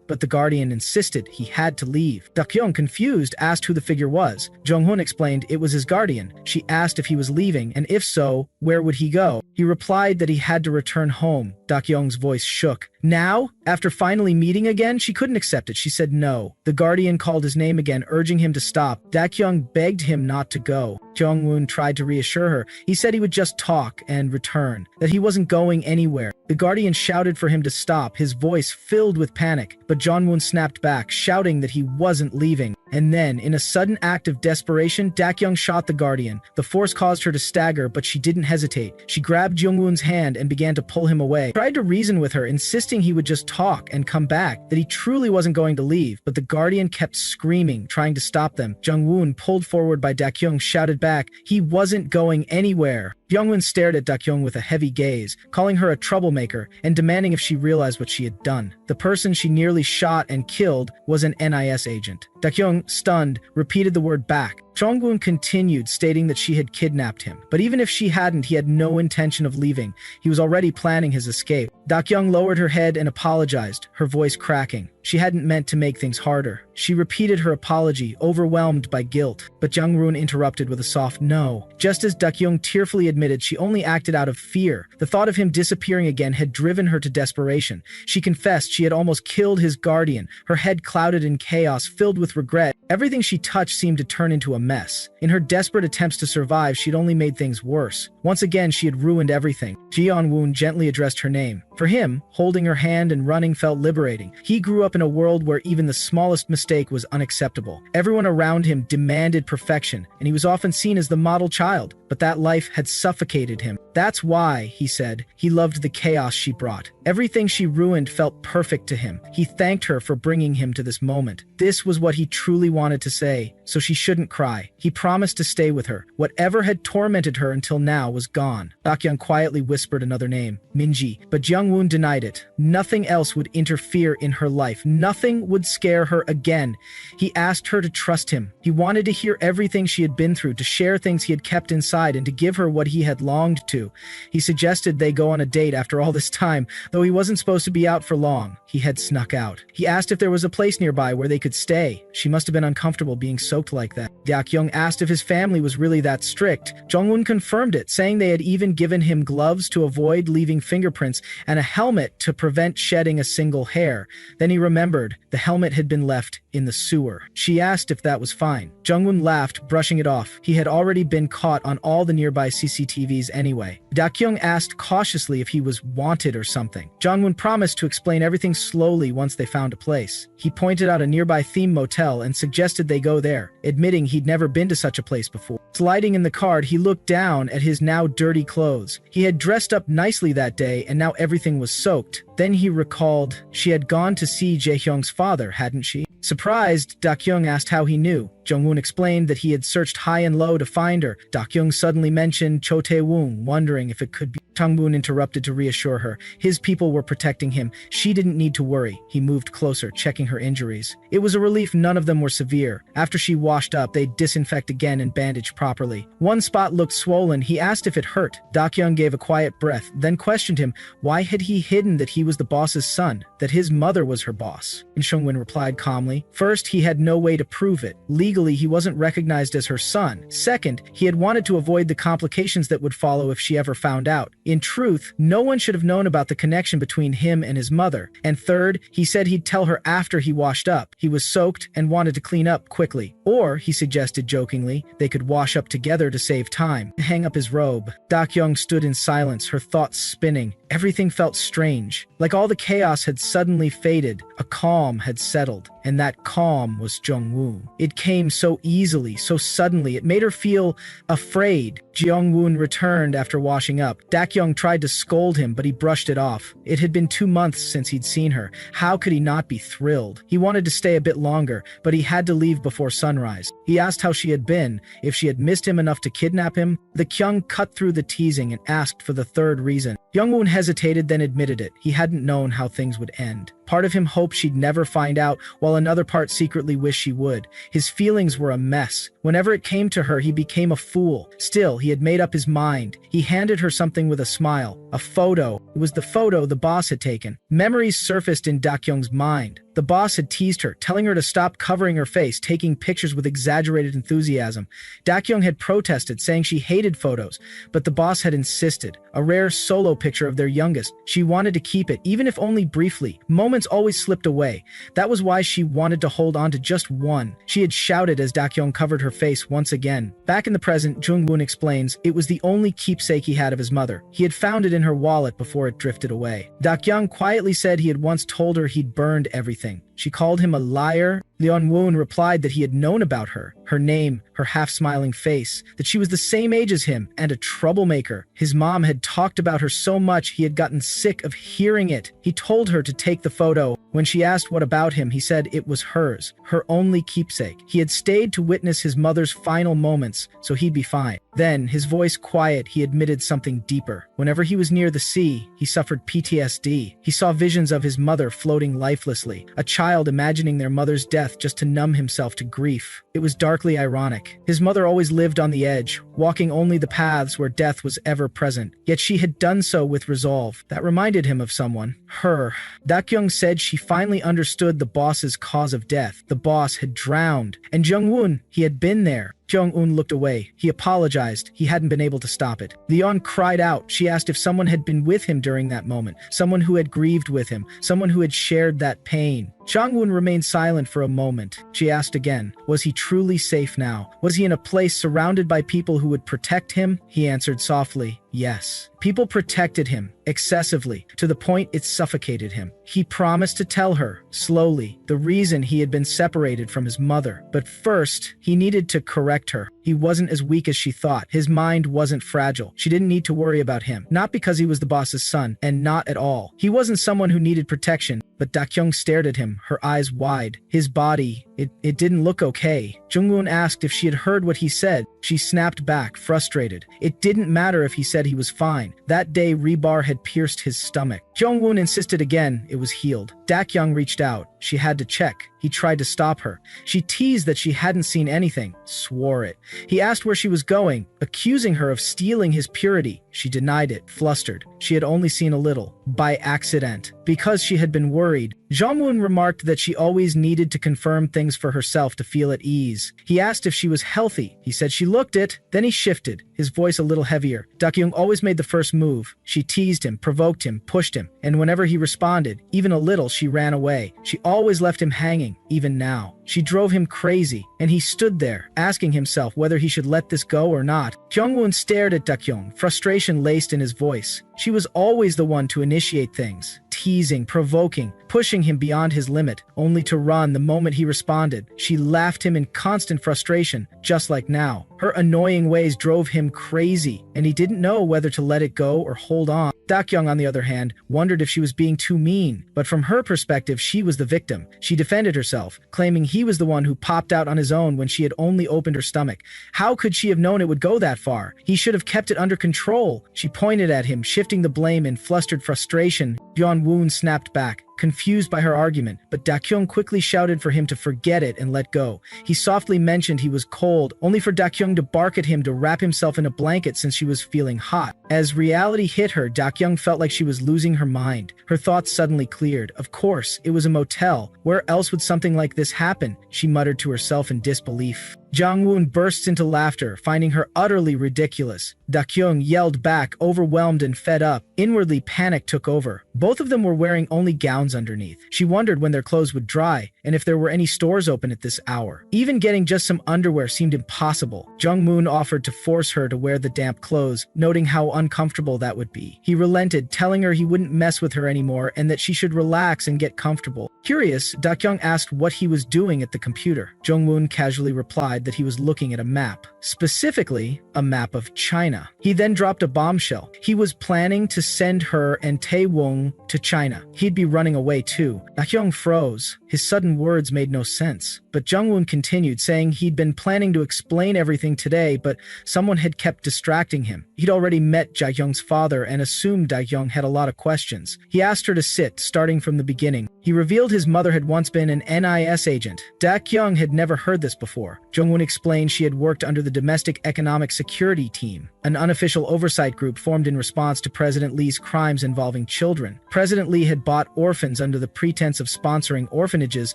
But the guardian insisted he had to leave. Dakyung, confused, asked who the figure was. Jonghoon explained it was his guardian. She asked if he was leaving, and if so, where would he go? He replied that he had to return home. Dakyung's voice shook. Now, after finally meeting again, she couldn't accept it. She said no. The guardian called his name again, urging him to stop. Dakyung begged him not to go. Jongwon tried to reassure her. He said he would just talk and return, that he wasn't going anywhere. The guardian shouted for him to stop, his voice filled with panic, but Jongwon snapped back, shouting that he wasn't leaving. And then, in a sudden act of desperation, Dakyung shot the guardian. The force caused her to stagger, but she didn't hesitate. She grabbed Jongwon's hand and began to pull him away. He tried to reason with her, insisting he would just talk and come back, that he truly wasn't going to leave, but the guardian kept screaming, trying to stop them. Jongwon, pulled forward by Dakyung, shouted back he wasn't going anywhere. Jongwon stared at Dakyung with a heavy gaze, calling her a troublemaker and demanding if she realized what she had done. The person she nearly shot and killed was an NIS agent. Dakyung, stunned, repeated the word back. Jongwon continued, stating that she had kidnapped him. But even if she hadn't, he had no intention of leaving. He was already planning his escape. Dakyung lowered her head and apologized, her voice cracking. She hadn't meant to make things harder. She repeated her apology, overwhelmed by guilt. But Jongwon interrupted with a soft no. Just as Dakyung tearfully admitted, she only acted out of fear. The thought of him disappearing again had driven her to desperation. She confessed she had almost killed his guardian, her head clouded in chaos, filled with regret. Everything she touched seemed to turn into a mess. In her desperate attempts to survive, she'd only made things worse. Once again, she had ruined everything. Ji-yeon-woon gently addressed her name. For him, holding her hand and running felt liberating. He grew up in a world where even the smallest mistake was unacceptable. Everyone around him demanded perfection, and he was often seen as the model child. But that life had suffocated him. That's why, he said, he loved the chaos she brought. Everything she ruined felt perfect to him. He thanked her for bringing him to this moment. This was what he truly wanted to say, so she shouldn't cry. He promised to stay with her. Whatever had tormented her until now was gone. Dakyung quietly whispered another name, Minji, but Jongwon denied it. Nothing else would interfere in her life. Nothing would scare her again. He asked her to trust him. He wanted to hear everything she had been through, to share things he had kept inside, and to give her what he had longed to. He suggested they go on a date after all this time, though he wasn't supposed to be out for long. He had snuck out. He asked if there was a place nearby where they could stay. She must have been uncomfortable being soaked like that. Dakyung asked if his family was really that strict. Jongwon confirmed it, saying they had even given him gloves to avoid leaving fingerprints and a helmet to prevent shedding a single hair. Then he remembered the helmet had been left in the sewer. She asked if that was fine. Jongwon laughed, brushing it off. He had already been caught on all the nearby CCTVs anyway. Dakyung asked cautiously if he was wanted or something. Jongwon promised to explain everything slowly once they found a place. He pointed out a nearby theme motel and suggested they go there, admitting he'd never been to such a place before. Sliding in the cart, he looked down at his now dirty clothes. He had dressed up nicely that day, and now everything was soaked. Then he recalled she had gone to see Jae-hyung's father, hadn't she? Surprised, Dakyung asked how he knew. Jongwon explained that he had searched high and low to find her. Dakyung suddenly mentioned Cho Tae-woong, wondering if it could be. Jongwon interrupted to reassure her. His people were protecting him. She didn't need to worry. He moved closer, checking her injuries. It was a relief none of them were severe. After she washed up, they'd disinfect again and bandage properly. One spot looked swollen. He asked if it hurt. Dakyung gave a quiet breath, then questioned him. Why had he hidden that he was the boss's son, that his mother was her boss? And Jongwon replied calmly. First, he had no way to prove it. Legally, he wasn't recognized as her son. Second, he had wanted to avoid the complications that would follow if she ever found out. In truth, no one should have known about the connection between him and his mother. And third, he said he'd tell her after he washed up. He was soaked and wanted to clean up quickly. Or, he suggested jokingly, they could wash up together to save time. Hang up his robe. Dakyung stood in silence, her thoughts spinning. Everything felt strange. Like all the chaos had suddenly faded, a calm had settled. And that calm was Jongwoo. It came so easily, so suddenly, it made her feel afraid. Jongwoo returned after washing up. Dakyung tried to scold him, but he brushed it off. It had been 2 months since he'd seen her. How could he not be thrilled? He wanted to stay a bit longer, but he had to leave before sunrise. He asked how she had been, if she had missed him enough to kidnap him. The Kyung cut through the teasing and asked for the third reason. Jung-woon hesitated, then admitted it. He hadn't known how things would end. Part of him hoped she'd never find out, while another part secretly wished she would. His feelings were a mess. Whenever it came to her, he became a fool. Still, he had made up his mind. He handed her something with a smile. A photo. It was the photo the boss had taken. Memories surfaced in Dakyung's mind. The boss had teased her, telling her to stop covering her face, taking pictures with exaggerated enthusiasm. Dakyung had protested, saying she hated photos, but the boss had insisted. A rare solo picture of their youngest. She wanted to keep it, even if only briefly. Moments always slipped away. That was why she wanted to hold on to just one. She had shouted as Dakyung covered her face once again. Back in the present, Jung-woon explains, it was the only keepsake he had of his mother. He had found it in her wallet before it drifted away. Dakyung quietly said he had once told her he'd burned everything. She called him a liar. Leon-woon replied that he had known about her, her name, her half-smiling face, that she was the same age as him and a troublemaker. His mom had talked about her so much he had gotten sick of hearing it. He told her to take the photo. When she asked what about him, he said it was hers, her only keepsake. He had stayed to witness his mother's final moments, so he'd be fine. Then, his voice quiet, he admitted something deeper. Whenever he was near the sea, he suffered PTSD. He saw visions of his mother floating lifelessly, a child imagining their mother's death just to numb himself to grief. It was darkly ironic. His mother always lived on the edge, walking only the paths where death was ever present. Yet she had done so with resolve. That reminded him of someone. Her. Dakyung said she finally understood the boss's cause of death. The boss had drowned. And Jung-woon, he had been there. Jung-woon looked away. He apologized. He hadn't been able to stop it. Leon cried out. She asked if someone had been with him during that moment, someone who had grieved with him, someone who had shared that pain. Jung-woon remained silent for a moment. She asked again, was he truly safe now? Was he in a place surrounded by people who would protect him? He answered softly, yes. People protected him, excessively, to the point it suffocated him. He promised to tell her, slowly, the reason he had been separated from his mother. But first, he needed to correct her. He wasn't as weak as she thought. His mind wasn't fragile. She didn't need to worry about him. Not because he was the boss's son, and not at all. He wasn't someone who needed protection. But Dakyung stared at him, her eyes wide. His body, it didn't look okay. Jung-woon asked if she had heard what he said. She snapped back, frustrated. It didn't matter if he said he was fine. That day, rebar had pierced his stomach. Jung-woon insisted again it was healed. Dakyung reached out. She had to check. He tried to stop her. She teased that she hadn't seen anything, swore it. He asked where she was going, accusing her of stealing his purity. She denied it, flustered. She had only seen a little, by accident. Because she had been worried, Jung-woon remarked that she always needed to confirm things for herself to feel at ease. He asked if she was healthy. He said she looked it. Then he shifted, his voice a little heavier. Dakyung always made the first move. She teased him, provoked him, pushed him, and whenever he responded, even a little, she ran away. She always left him hanging, even now. She drove him crazy, and he stood there, asking himself whether he should let this go or not. Jung-woon stared at Dakyung, frustration laced in his voice. She was always the one to initiate things, teasing, provoking, pushing him beyond his limit, only to run the moment he responded. She laughed him in constant frustration, just like now. Her annoying ways drove him crazy, and he didn't know whether to let it go or hold on. Dakyung, on the other hand, wondered if she was being too mean, but from her perspective, she was the victim. She defended herself, claiming he was the one who popped out on his own when she had only opened her stomach. How could she have known it would go that far? He should have kept it under control. She pointed at him, shifting the blame in flustered frustration. Jung-woon snapped back, confused by her argument, but Dakyung quickly shouted for him to forget it and let go. He softly mentioned he was cold, only for Dakyung to bark at him to wrap himself in a blanket since she was feeling hot. As reality hit her, Dakyung felt like she was losing her mind. Her thoughts suddenly cleared. Of course, it was a motel. Where else would something like this happen? She muttered to herself in disbelief. Jung-woon bursts into laughter, finding her utterly ridiculous. Dakyung yelled back, overwhelmed and fed up. Inwardly, panic took over. Both of them were wearing only gowns underneath. She wondered when their clothes would dry, and if there were any stores open at this hour. Even getting just some underwear seemed impossible. Jung-moon offered to force her to wear the damp clothes, noting how uncomfortable that would be. He relented, telling her he wouldn't mess with her anymore and that she should relax and get comfortable. Curious, Dakyung asked what he was doing at the computer. Jung-moon casually replied implied that he was looking at a map, specifically a map of China. He then dropped a bombshell. He was planning to send her and Taewong to China. He'd be running away too. Baekhyung froze. His sudden words made no sense. But Jungwoon continued, saying he'd been planning to explain everything today, but someone had kept distracting him. He'd already met Jaehyung's father and assumed Daehyung had a lot of questions. He asked her to sit, starting from the beginning. He revealed his mother had once been an NIS agent. Daehyung had never heard this before. Jungwoon explained she had worked under the Domestic Economic Security Team, an unofficial oversight group formed in response to President Lee's crimes involving children. President Lee had bought orphans under the pretense of sponsoring orphanages,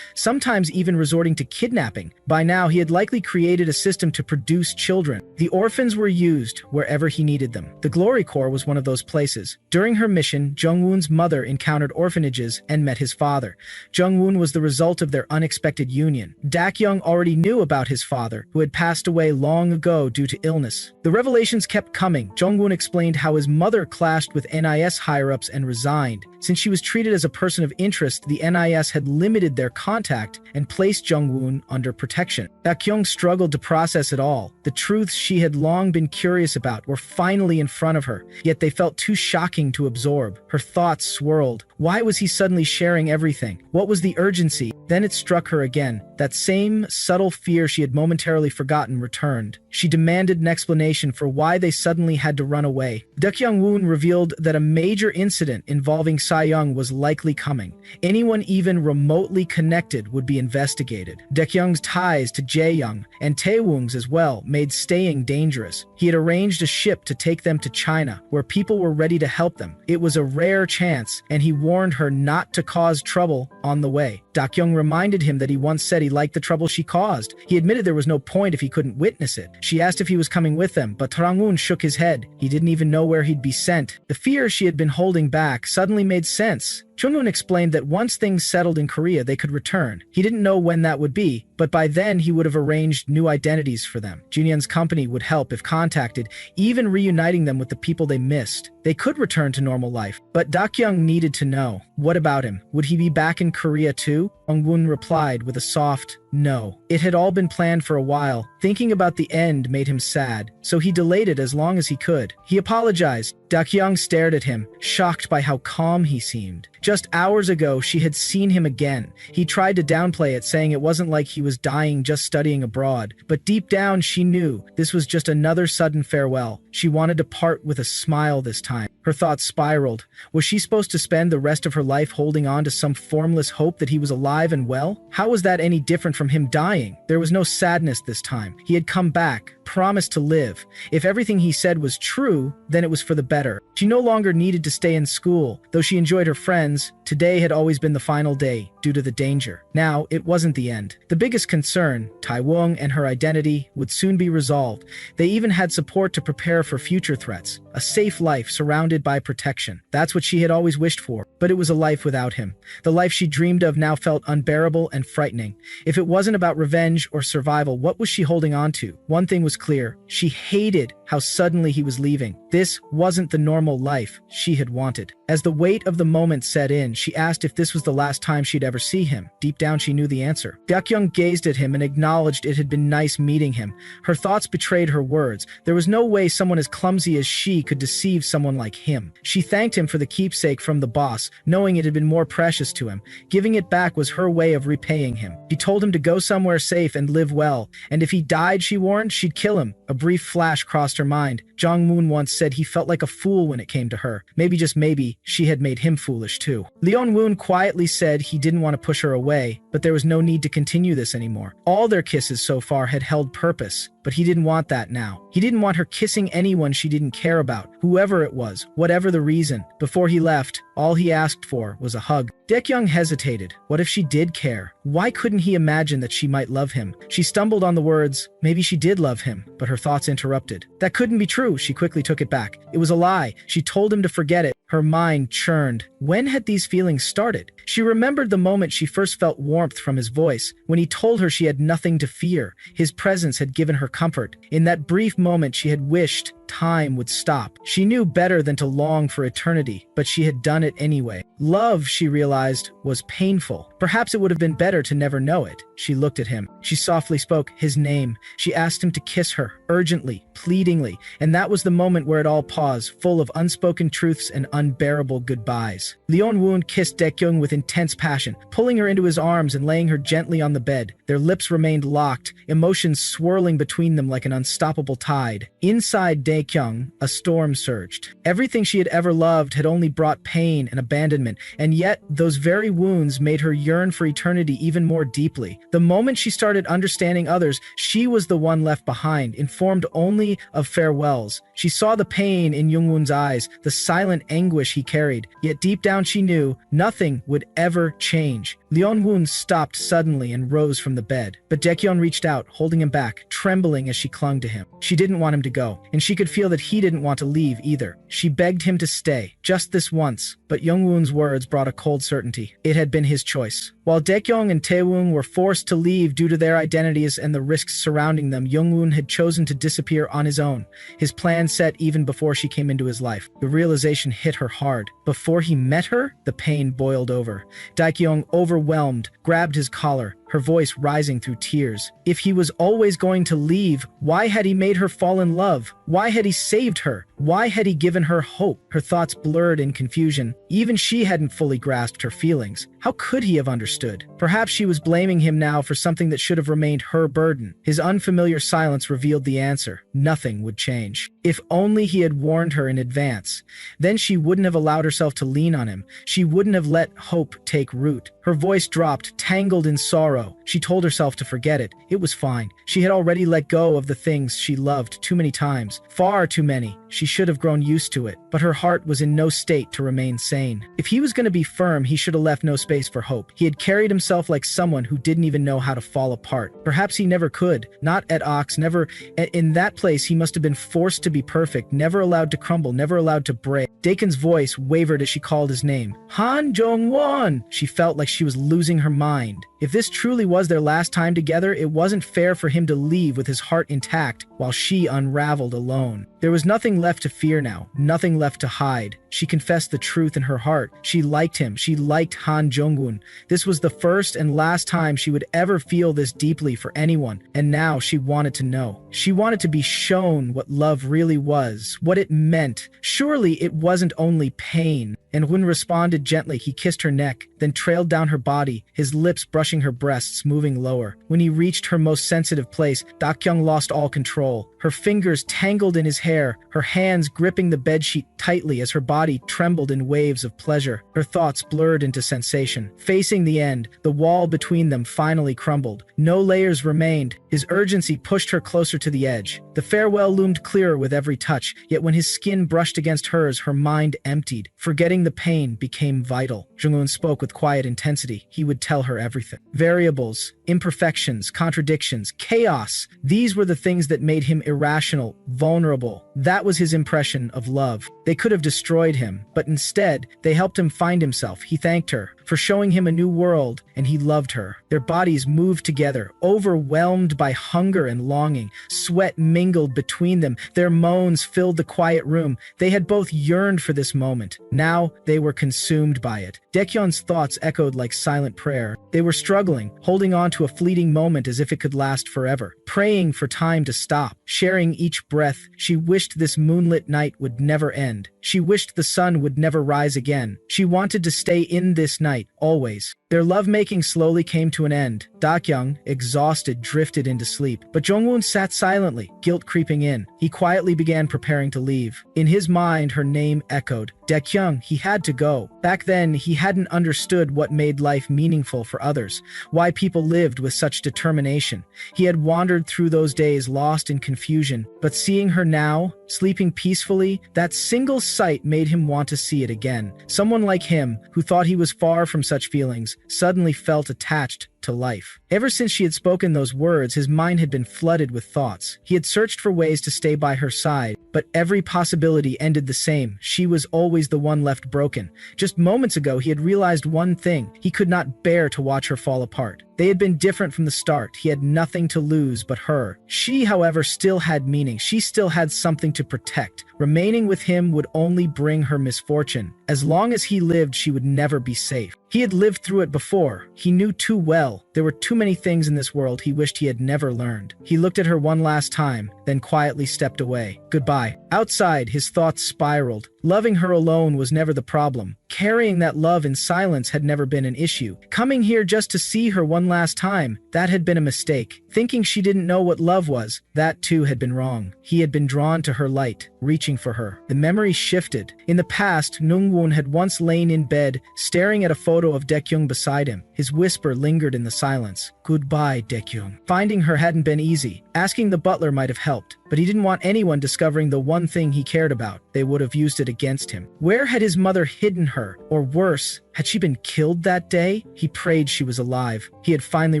sometimes even resorting to kidnapping. By now, he had likely created a system to produce children. The orphans were used wherever he needed them. The Glory Corps was one of those places. During her mission, Jungwoon's mother encountered orphanages and met his father. Jungwoon was the result of their unexpected union. Daehyung already knew about his father, who had passed away long ago due to illness. The revelations kept coming. Jungwoon explained how his mother clashed with NIS higher-ups and resigned. Since she was treated as a person of interest, the NIS had limited their contact and placed Jungwoon under protection. Daehyung struggled to process it all. The truths she had long been curious about were finally in front of her, yet they felt too shocking to absorb. Her thoughts swirled. Why was he suddenly sharing everything? What was the urgency? Then it struck her again. That same subtle fear she had momentarily forgotten returned. She demanded an explanation for why they suddenly had to run away. Daehyung revealed that a major incident involving Young was likely coming. Anyone even remotely connected would be investigated. Daehyung's ties to Jaeyoung and Taewong's as well made staying dangerous. He had arranged a ship to take them to China, where people were ready to help them. It was a rare chance, and he warned her not to cause trouble on the way. Daehyung reminded him that he once said he liked the trouble she caused. He admitted there was no point if he couldn't witness it. She asked if he was coming with them, but Trangwoon shook his head. He didn't even know where he'd be sent. The fear she had been holding back suddenly made sense. Chungwoon explained that once things settled in Korea, they could return. He didn't know when that would be, but by then he would have arranged new identities for them. Junyeon's company would help if contacted, even reuniting them with the people they missed. They could return to normal life, but Daehyung needed to know. What about him? Would he be back in Korea too? Jungwoon replied with a soft no. It had all been planned for a while. Thinking about the end made him sad, so he delayed it as long as he could. He apologized. Daehyung stared at him, shocked by how calm he seemed. Just hours ago, she had seen him again. He tried to downplay it, saying it wasn't like he was dying just studying abroad. But deep down, she knew this was just another sudden farewell. She wanted to part with a smile this time. Her thoughts spiraled. Was she supposed to spend the rest of her life holding on to some formless hope that he was alive and well? How was that any different from him dying? There was no sadness this time. He had come back, promised to live. If everything he said was true, then it was for the better. She no longer needed to stay in school. Though she enjoyed her friends, today had always been the final day due to the danger. Now, it wasn't the end. The biggest concern, Taewong and her identity, would soon be resolved. They even had support to prepare for future threats. A safe life surrounded by protection. That's what she had always wished for, but it was a life without him. The life she dreamed of now felt unbearable and frightening. If it wasn't about revenge or survival, what was she holding on to? One thing was clear. She hated how suddenly he was leaving. This wasn't the normal life she had wanted. As the weight of the moment set in, she asked if this was the last time she'd ever see him. Deep down, she knew the answer. Daehyung gazed at him and acknowledged it had been nice meeting him. Her thoughts betrayed her words. There was no way someone as clumsy as she could deceive someone like him. She thanked him for the keepsake from the boss, knowing it had been more precious to him. Giving it back was her way of repaying him. She told him to go somewhere safe and live well, and if he died, she warned, she'd kill him. A brief flash crossed her mind. Jongmoon once said he felt like a fool when it came to her. Maybe, just maybe, she had made him foolish too. Leon-woon quietly said he didn't want to push her away, but there was no need to continue this anymore. All their kisses so far had held purpose, but he didn't want that now. He didn't want her kissing anyone she didn't care about, whoever it was, whatever the reason. Before he left, all he asked for was a hug. Daehyung hesitated. What if she did care? Why couldn't he imagine that she might love him? She stumbled on the words, maybe she did love him, but her thoughts interrupted. That couldn't be true. She quickly took it back. It was a lie. She told him to forget it. Her mind churned. When had these feelings started? She remembered the moment she first felt warmth from his voice, when he told her she had nothing to fear. His presence had given her comfort. In that brief moment, she had wished time would stop. She knew better than to long for eternity, but she had done it anyway. Love, she realized, was painful. Perhaps it would have been better to never know it. She looked at him. She softly spoke his name. She asked him to kiss her, urgently, pleadingly, and that was the moment where it all paused, full of unspoken truths and unbearable goodbyes. Leon Woon kissed Daekyung with intense passion, pulling her into his arms and laying her gently on the bed. Their lips remained locked, emotions swirling between them like an unstoppable tide. Inside Daekyung, a storm surged. Everything she had ever loved had only brought pain and abandonment, and yet those very wounds made her yearn for eternity even more deeply. The moment she started understanding others, she was the one left behind, informed only of farewells. She saw the pain in Jungwon's eyes, the silent anguish he carried, yet deep down she knew nothing would ever change. Leon Woon stopped suddenly and rose from the bed, but Daekyung reached out, holding him back, trembling as she clung to him. She didn't want him to go, and she could feel that he didn't want to leave either. She begged him to stay, just this once, but Jungwoon's words brought a cold certainty. It had been his choice. While Daekyung and Taewoon were forced to leave due to their identities and the risks surrounding them, Jungwoon had chosen to disappear on his own, his plan set even before she came into his life. The realization hit her hard. Before he met her, the pain boiled over. Daekyung, overwhelmed, grabbed his collar, her voice rising through tears. If he was always going to leave, why had he made her fall in love? Why had he saved her? Why had he given her hope? Her thoughts blurred in confusion. Even she hadn't fully grasped her feelings. How could he have understood? Perhaps she was blaming him now for something that should have remained her burden. His unfamiliar silence revealed the answer. Nothing would change. If only he had warned her in advance. Then she wouldn't have allowed herself to lean on him. She wouldn't have let hope take root. Her voice dropped, tangled in sorrow. She told herself to forget it. It was fine. She had already let go of the things she loved too many times. Far too many. She should have grown used to it. But her heart was in no state to remain sane. If he was going to be firm, he should have left no space for hope. He had carried himself like someone who didn't even know how to fall apart. Perhaps he never could. Not at Ox, never. In that place, he must have been forced to be perfect, never allowed to crumble, never allowed to break. Dakin's voice wavered as she called his name. Han Jong-won! She felt like she was losing her mind. If this truly was their last time together, it wasn't fair for him to leave with his heart intact while she unraveled alone. There was nothing left to fear now, nothing left to hide. She confessed the truth in her heart. She liked him. She liked Han Jong-won. This was the first and last time she would ever feel this deeply for anyone, and now she wanted to know. She wanted to be shown what love really was, what it meant. Surely it wasn't only pain. And when responded gently, he kissed her neck, then trailed down her body, his lips brushing her breasts, moving lower. When he reached her most sensitive place, Dakyung lost all control. Her fingers tangled in his hair, her hands gripping the bedsheet tightly as her body trembled in waves of pleasure. Her thoughts blurred into sensation. Facing the end, the wall between them finally crumbled. No layers remained. His urgency pushed her closer to the edge. The farewell loomed clearer with every touch, yet when his skin brushed against hers, her mind emptied. Forgetting the pain became vital. Jung-un spoke with quiet intensity. He would tell her everything. Variables, imperfections, contradictions, chaos. These were the things that made him irrational, vulnerable. That was his impression of love. They could have destroyed him, but instead, they helped him find himself. He thanked her for showing him a new world, and he loved her. Their bodies moved together, overwhelmed by hunger and longing. Sweat mingled between them. Their moans filled the quiet room. They had both yearned for this moment. Now they were consumed by it. Daekyun's thoughts echoed like silent prayer. They were struggling, holding on to a fleeting moment as if it could last forever, praying for time to stop, sharing each breath. She wished this moonlit night would never end. She wished the sun would never rise again. She wanted to stay in this night, always. Their lovemaking slowly came to an end. Dakyung, exhausted, drifted into sleep. But Jong-won sat silently, guilt creeping in. He quietly began preparing to leave. In his mind, her name echoed. Daekyung, he had to go. Back then, he hadn't understood what made life meaningful for others, why people lived with such determination. He had wandered through those days lost in confusion, but seeing her now, sleeping peacefully, that single sight made him want to see it again. Someone like him, who thought he was far from such feelings, suddenly felt attached to life. Ever since she had spoken those words, his mind had been flooded with thoughts. He had searched for ways to stay by her side, but every possibility ended the same. She was always the one left broken. Just moments ago, he had realized one thing. He could not bear to watch her fall apart. They had been different from the start. He had nothing to lose but her. She, however, still had meaning. She still had something to protect. Remaining with him would only bring her misfortune. As long as he lived, she would never be safe. He had lived through it before. He knew too well. There were too many things in this world he wished he had never learned. He looked at her one last time, then quietly stepped away. Goodbye. Outside, his thoughts spiraled. Loving her alone was never the problem. Carrying that love in silence had never been an issue. Coming here just to see her one last time, that had been a mistake. Thinking she didn't know what love was, that too had been wrong. He had been drawn to her light, reaching for her. The memory shifted. In the past, Nungwon had once lain in bed, staring at a photo of Daekyung beside him. His whisper lingered in the silence. Goodbye, Daekyung. Finding her hadn't been easy. Asking the butler might have helped, but he didn't want anyone discovering the one thing he cared about. They would have used it against him. Where had his mother hidden her? Or worse, had she been killed that day? He prayed she was alive. He had finally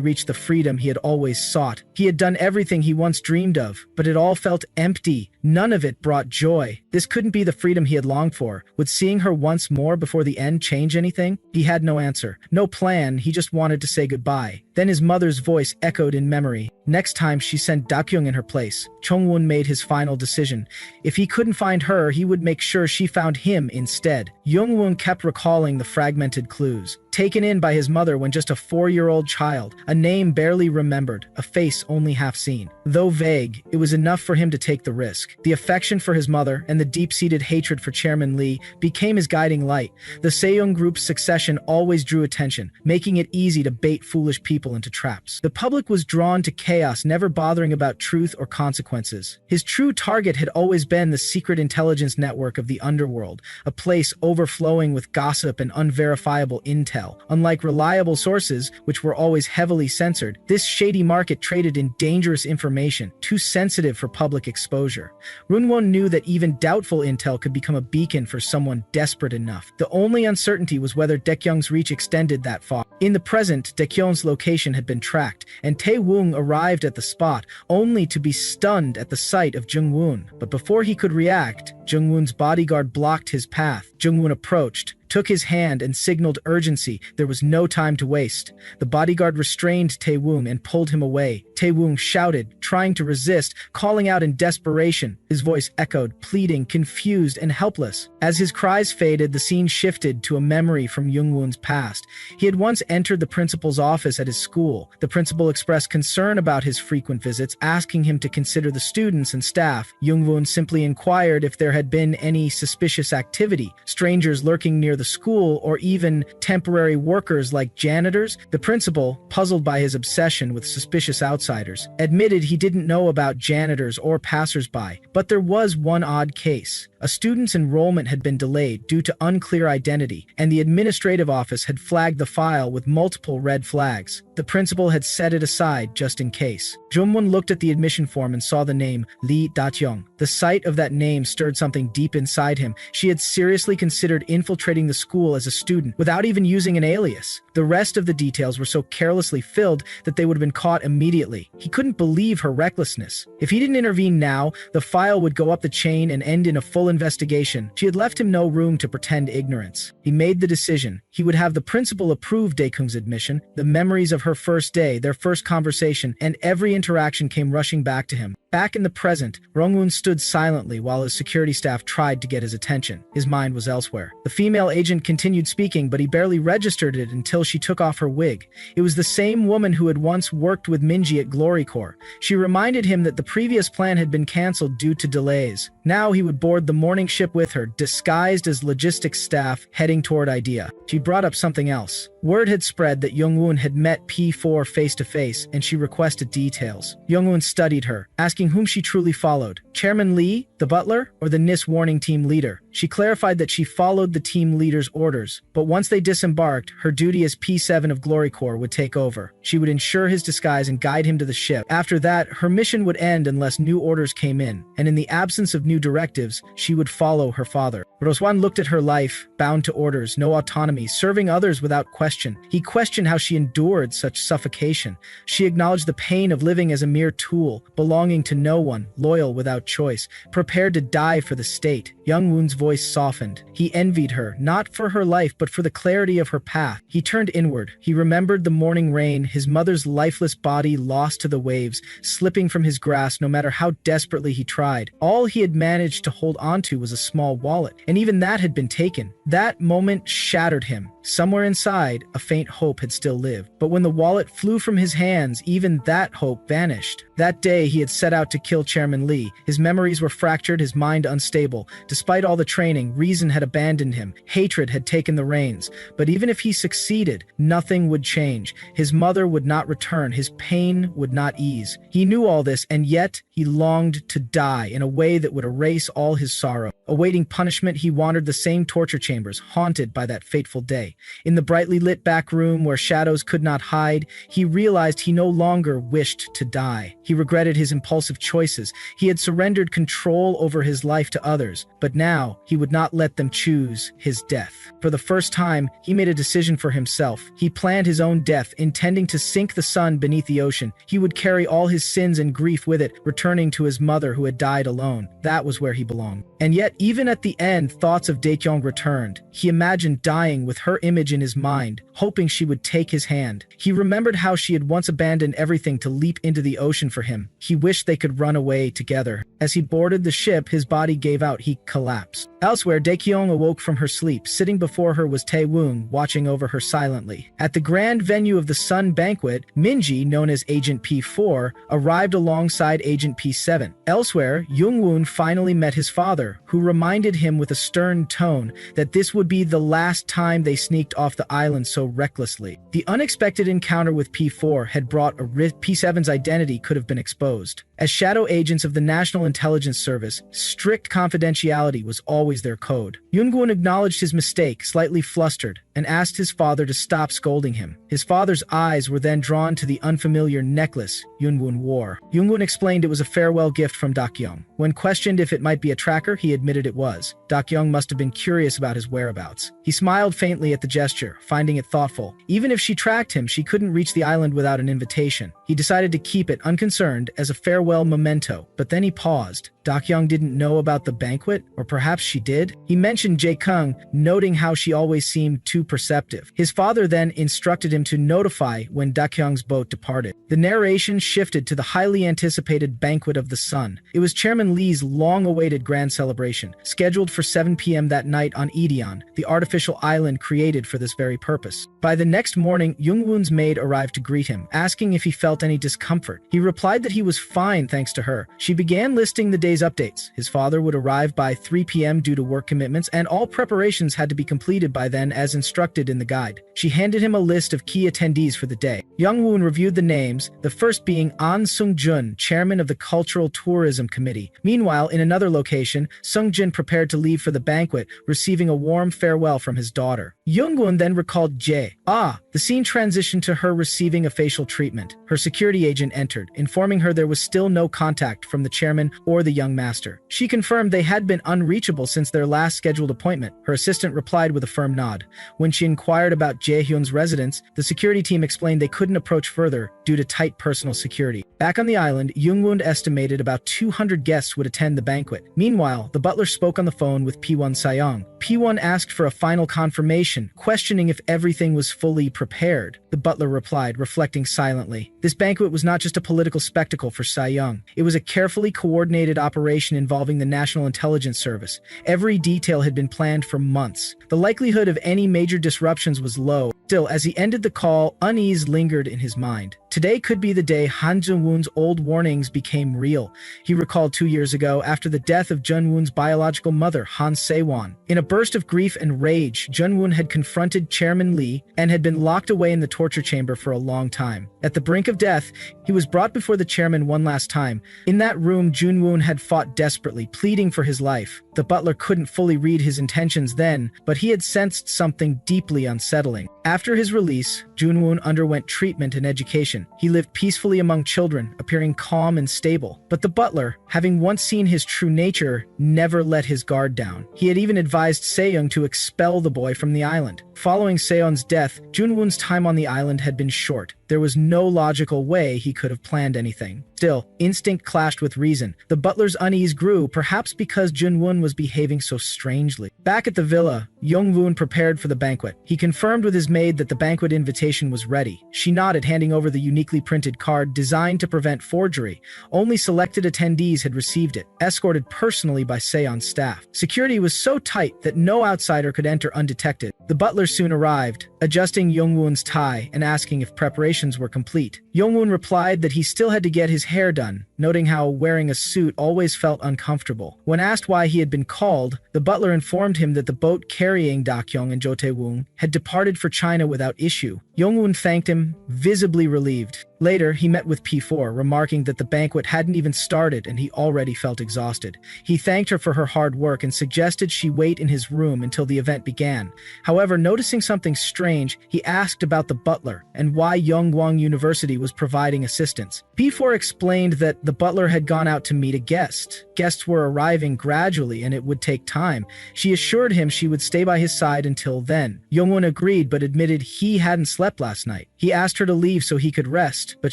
reached the freedom he had always sought. He had done everything he once dreamed of, but it all felt empty. None of it brought joy. This couldn't be the freedom he had longed for. Would seeing her once more before the end change anything? He had no answer, no plan. He just wanted to say goodbye. Then his mother's voice echoed in memory. Next time she sent Dakyung in her place. Chongwon made his final decision. If he couldn't find her, he would make sure she found him instead. Youngwon kept recalling the fragmented clues. Taken in by his mother when just a 4-year-old child, a name barely remembered, a face only half seen. Though vague, it was enough for him to take the risk. The affection for his mother and the deep-seated hatred for Chairman Lee became his guiding light. The Seong Group's succession always drew attention, making it easy to bait foolish people into traps. The public was drawn to chaos, never bothering about truth or consequences. His true target had always been the secret intelligence network of the underworld, a place overflowing with gossip and unverifiable intel. Unlike reliable sources, which were always heavily censored, this shady market traded in dangerous information, too sensitive for public exposure. Runwon knew that even doubtful intel could become a beacon for someone desperate enough. The only uncertainty was whether Daekyung's reach extended that far. In the present, Daekyung's location had been tracked, and Tae-woong arrived at the spot, only to be stunned at the sight of Jungwon. But before he could react, Jungwon's bodyguard blocked his path. Jungwon approached, took his hand and signaled urgency. There was no time to waste. The bodyguard restrained Tae-woong and pulled him away. Tae-woong shouted, trying to resist, calling out in desperation. His voice echoed, pleading, confused and helpless. As his cries faded, the scene shifted to a memory from Jungwon's past. He had once entered the principal's office at his school. The principal expressed concern about his frequent visits, asking him to consider the students and staff. Jungwon simply inquired if there had been any suspicious activity, strangers lurking near the school, or even temporary workers like janitors. The principal, puzzled by his obsession with suspicious outsiders, admitted he didn't know about janitors or passersby. But there was one odd case. A student's enrollment had been delayed due to unclear identity, and the administrative office had flagged the file with multiple red flags. The principal had set it aside just in case. Jungwon looked at the admission form and saw the name Lee Da-kyung. The sight of that name stirred something deep inside him. She had seriously considered infiltrating the school as a student without even using an alias. The rest of the details were so carelessly filled that they would have been caught immediately. He couldn't believe her recklessness. If he didn't intervene now, the file would go up the chain and end in a full investigation. She had left him no room to pretend ignorance. He made the decision. He would have the principal approve Dae-kyung's admission. The memories of her first day, their first conversation, and every interaction came rushing back to him. Back in the present, Rongwon stood silently while his security staff tried to get his attention. His mind was elsewhere. The female agent continued speaking, but he barely registered it until she took off her wig. It was the same woman who had once worked with Minji at Glory Corps. She reminded him that the previous plan had been cancelled due to delays. Now he would board the morning ship with her, disguised as logistics staff, heading toward Idea. She brought up something else. Word had spread that Jungwon had met P4 face-to-face, and she requested details. Jungwon studied her, asking whom she truly followed. Chairman Lee, the butler, or the NIS warning team leader? She clarified that she followed the team leader's orders, but once they disembarked, her duty as P7 of Glory Corps would take over. She would ensure his disguise and guide him to the ship. After that, her mission would end unless new orders came in, and in the absence of new directives, she would follow her father. Roswan looked at her life, bound to orders, no autonomy, serving others without question. He questioned how she endured such suffocation. She acknowledged the pain of living as a mere tool, belonging to no one, loyal without choice, prepared to die for the state. Young Woon's voice softened. He envied her, not for her life, but for the clarity of her path. He turned inward. He remembered the morning rain, his mother's lifeless body lost to the waves, slipping from his grasp no matter how desperately he tried. All he had managed to hold onto was a small wallet, and even that had been taken. That moment shattered him. Somewhere inside, a faint hope had still lived. But when the wallet flew from his hands, even that hope vanished. That day, he had set out to kill Chairman Lee. His memories were fractured, his mind unstable. Despite all the training, reason had abandoned him. Hatred had taken the reins. But even if he succeeded, nothing would change. His mother would not return. His pain would not ease. He knew all this, and yet he longed to die in a way that would erase all his sorrow. Awaiting punishment, he wandered the same torture chambers, haunted by that fateful day. In the brightly lit back room where shadows could not hide, he realized he no longer wished to die. He regretted his impulsive choices. He had surrendered control over his life to others, but now he would not let them choose his death. For the first time, he made a decision for himself. He planned his own death, intending to sink the sun beneath the ocean. He would carry all his sins and grief with it, returning to his mother who had died alone. That was where he belonged. And yet, even at the end, thoughts of Daekyong returned. He imagined dying with her image in his mind, hoping she would take his hand. He remembered how she had once abandoned everything to leap into the ocean for him. He wished they could run away together. As he boarded the ship, his body gave out. He collapsed. Elsewhere, Daekyong awoke from her sleep. Sitting before her was Tae-woong, watching over her silently. At the grand venue of the Sun Banquet, Minji, known as Agent P4, arrived alongside Agent P7. Elsewhere, Young-woon finally met his father, who reminded him with a stern tone that this would be the last time they sneaked off the island so recklessly. The unexpected encounter with P4 had brought a rift. P7's identity could have been exposed. As shadow agents of the National Intelligence Service, strict confidentiality was always their code. Yoon-gun acknowledged his mistake, slightly flustered, and asked his father to stop scolding him. His father's eyes were then drawn to the unfamiliar necklace Yoon-gun wore. Yoon-gun explained it was a farewell gift from Dakyong. When questioned if it might be a tracker, he admitted it was. Dakyong must have been curious about his whereabouts. He smiled faintly at the gesture, finding it thoughtful. Even if she tracked him, she couldn't reach the island without an invitation. He decided to keep it unconcerned as a farewell memento, but then he paused. Dakyong didn't know about the banquet, or perhaps she did? He mentioned Jae-kung, noting how she always seemed too perceptive. His father then instructed him to notify when Dakyong's boat departed. The narration shifted to the highly anticipated Banquet of the Sun. It was Chairman Lee's long-awaited grand celebration, scheduled for 7 p.m. that night on Ideon, the artificial island created for this very purpose. By the next morning, Young-woon's maid arrived to greet him, asking if he felt any discomfort. He replied that he was fine thanks to her. She began listing the day's updates. His father would arrive by 3 p.m. due to work commitments, and all preparations had to be completed by then as instructed in the guide. She handed him a list of key attendees for the day. Young-woon reviewed the names, the first being An Sung-jun, chairman of the Cultural Tourism Committee. Meanwhile, in another location, Sung-jun prepared to leave for the banquet, receiving a warm farewell from his daughter. Young-woon then recalled Jae. The scene transitioned to her receiving a facial treatment. Her security agent entered, informing her there was still no contact from the chairman or the young master. She confirmed they had been unreachable since their last scheduled appointment. Her assistant replied with a firm nod. When she inquired about Jae-hyun's residence, the security team explained they couldn't approach further due to tight personal security. Back on the island, Young-woon estimated about 200 guests would attend the banquet. Meanwhile, the butler spoke on the phone with P1 Sayong. P1 asked for a final confirmation, questioning if everything was fully prepared. The butler replied, reflecting silently. This banquet was not just a political spectacle for Sayong. It was a carefully coordinated operation involving the National Intelligence Service. Every detail had been planned for months. The likelihood of any major disruptions was low. Still, as he ended the call, unease lingered in his mind. Today could be the day Han Jung-woon's old warnings became real. He recalled 2 years ago after the death of Jung-woon's biological mother, Han Se-won. In a burst of grief and rage, Jung-woon had confronted Chairman Lee and had been locked away in the torture chamber for a long time. At the brink of death, he was brought before the chairman one last time. In that room, Jung-woon had fought desperately, pleading for his life. The butler couldn't fully read his intentions then, but he had sensed something deeply unsettling. After his release, Jung-woon underwent treatment and education. He lived peacefully among children, appearing calm and stable. But the butler, having once seen his true nature, never let his guard down. He had even advised Seyoung to expel the boy from the island. Following Seon's death, Jung-woon's time on the island had been short. There was no logical way he could have planned anything. Still, instinct clashed with reason. The butler's unease grew, perhaps because Jung-woon was behaving so strangely. Back at the villa, Jung-woon prepared for the banquet. He confirmed with his maid that the banquet invitation was ready. She nodded, handing over the uniquely printed card designed to prevent forgery. Only selected attendees had received it, escorted personally by Seon's staff. Security was so tight that no outsider could enter undetected. The butler soon arrived, adjusting Jung-woon's tie and asking if preparations were complete. Jung-woon replied that he still had to get his hair done, noting how wearing a suit always felt uncomfortable. When asked why he had been called, the butler informed him that the boat carrying Dakyung and Jo Tae-woong had departed for China without issue. Jung-woon thanked him, visibly relieved. Later, he met with P4, remarking that the banquet hadn't even started and he already felt exhausted. He thanked her for her hard work and suggested she wait in his room until the event began. However, noticing something strange, he asked about the butler and why Yonggwang University was providing assistance. P4 explained that the butler had gone out to meet a guest. Guests were arriving gradually and it would take time. She assured him she would stay by his side until then. Jung-woon agreed but admitted he hadn't slept last night. He asked her to leave so he could rest, but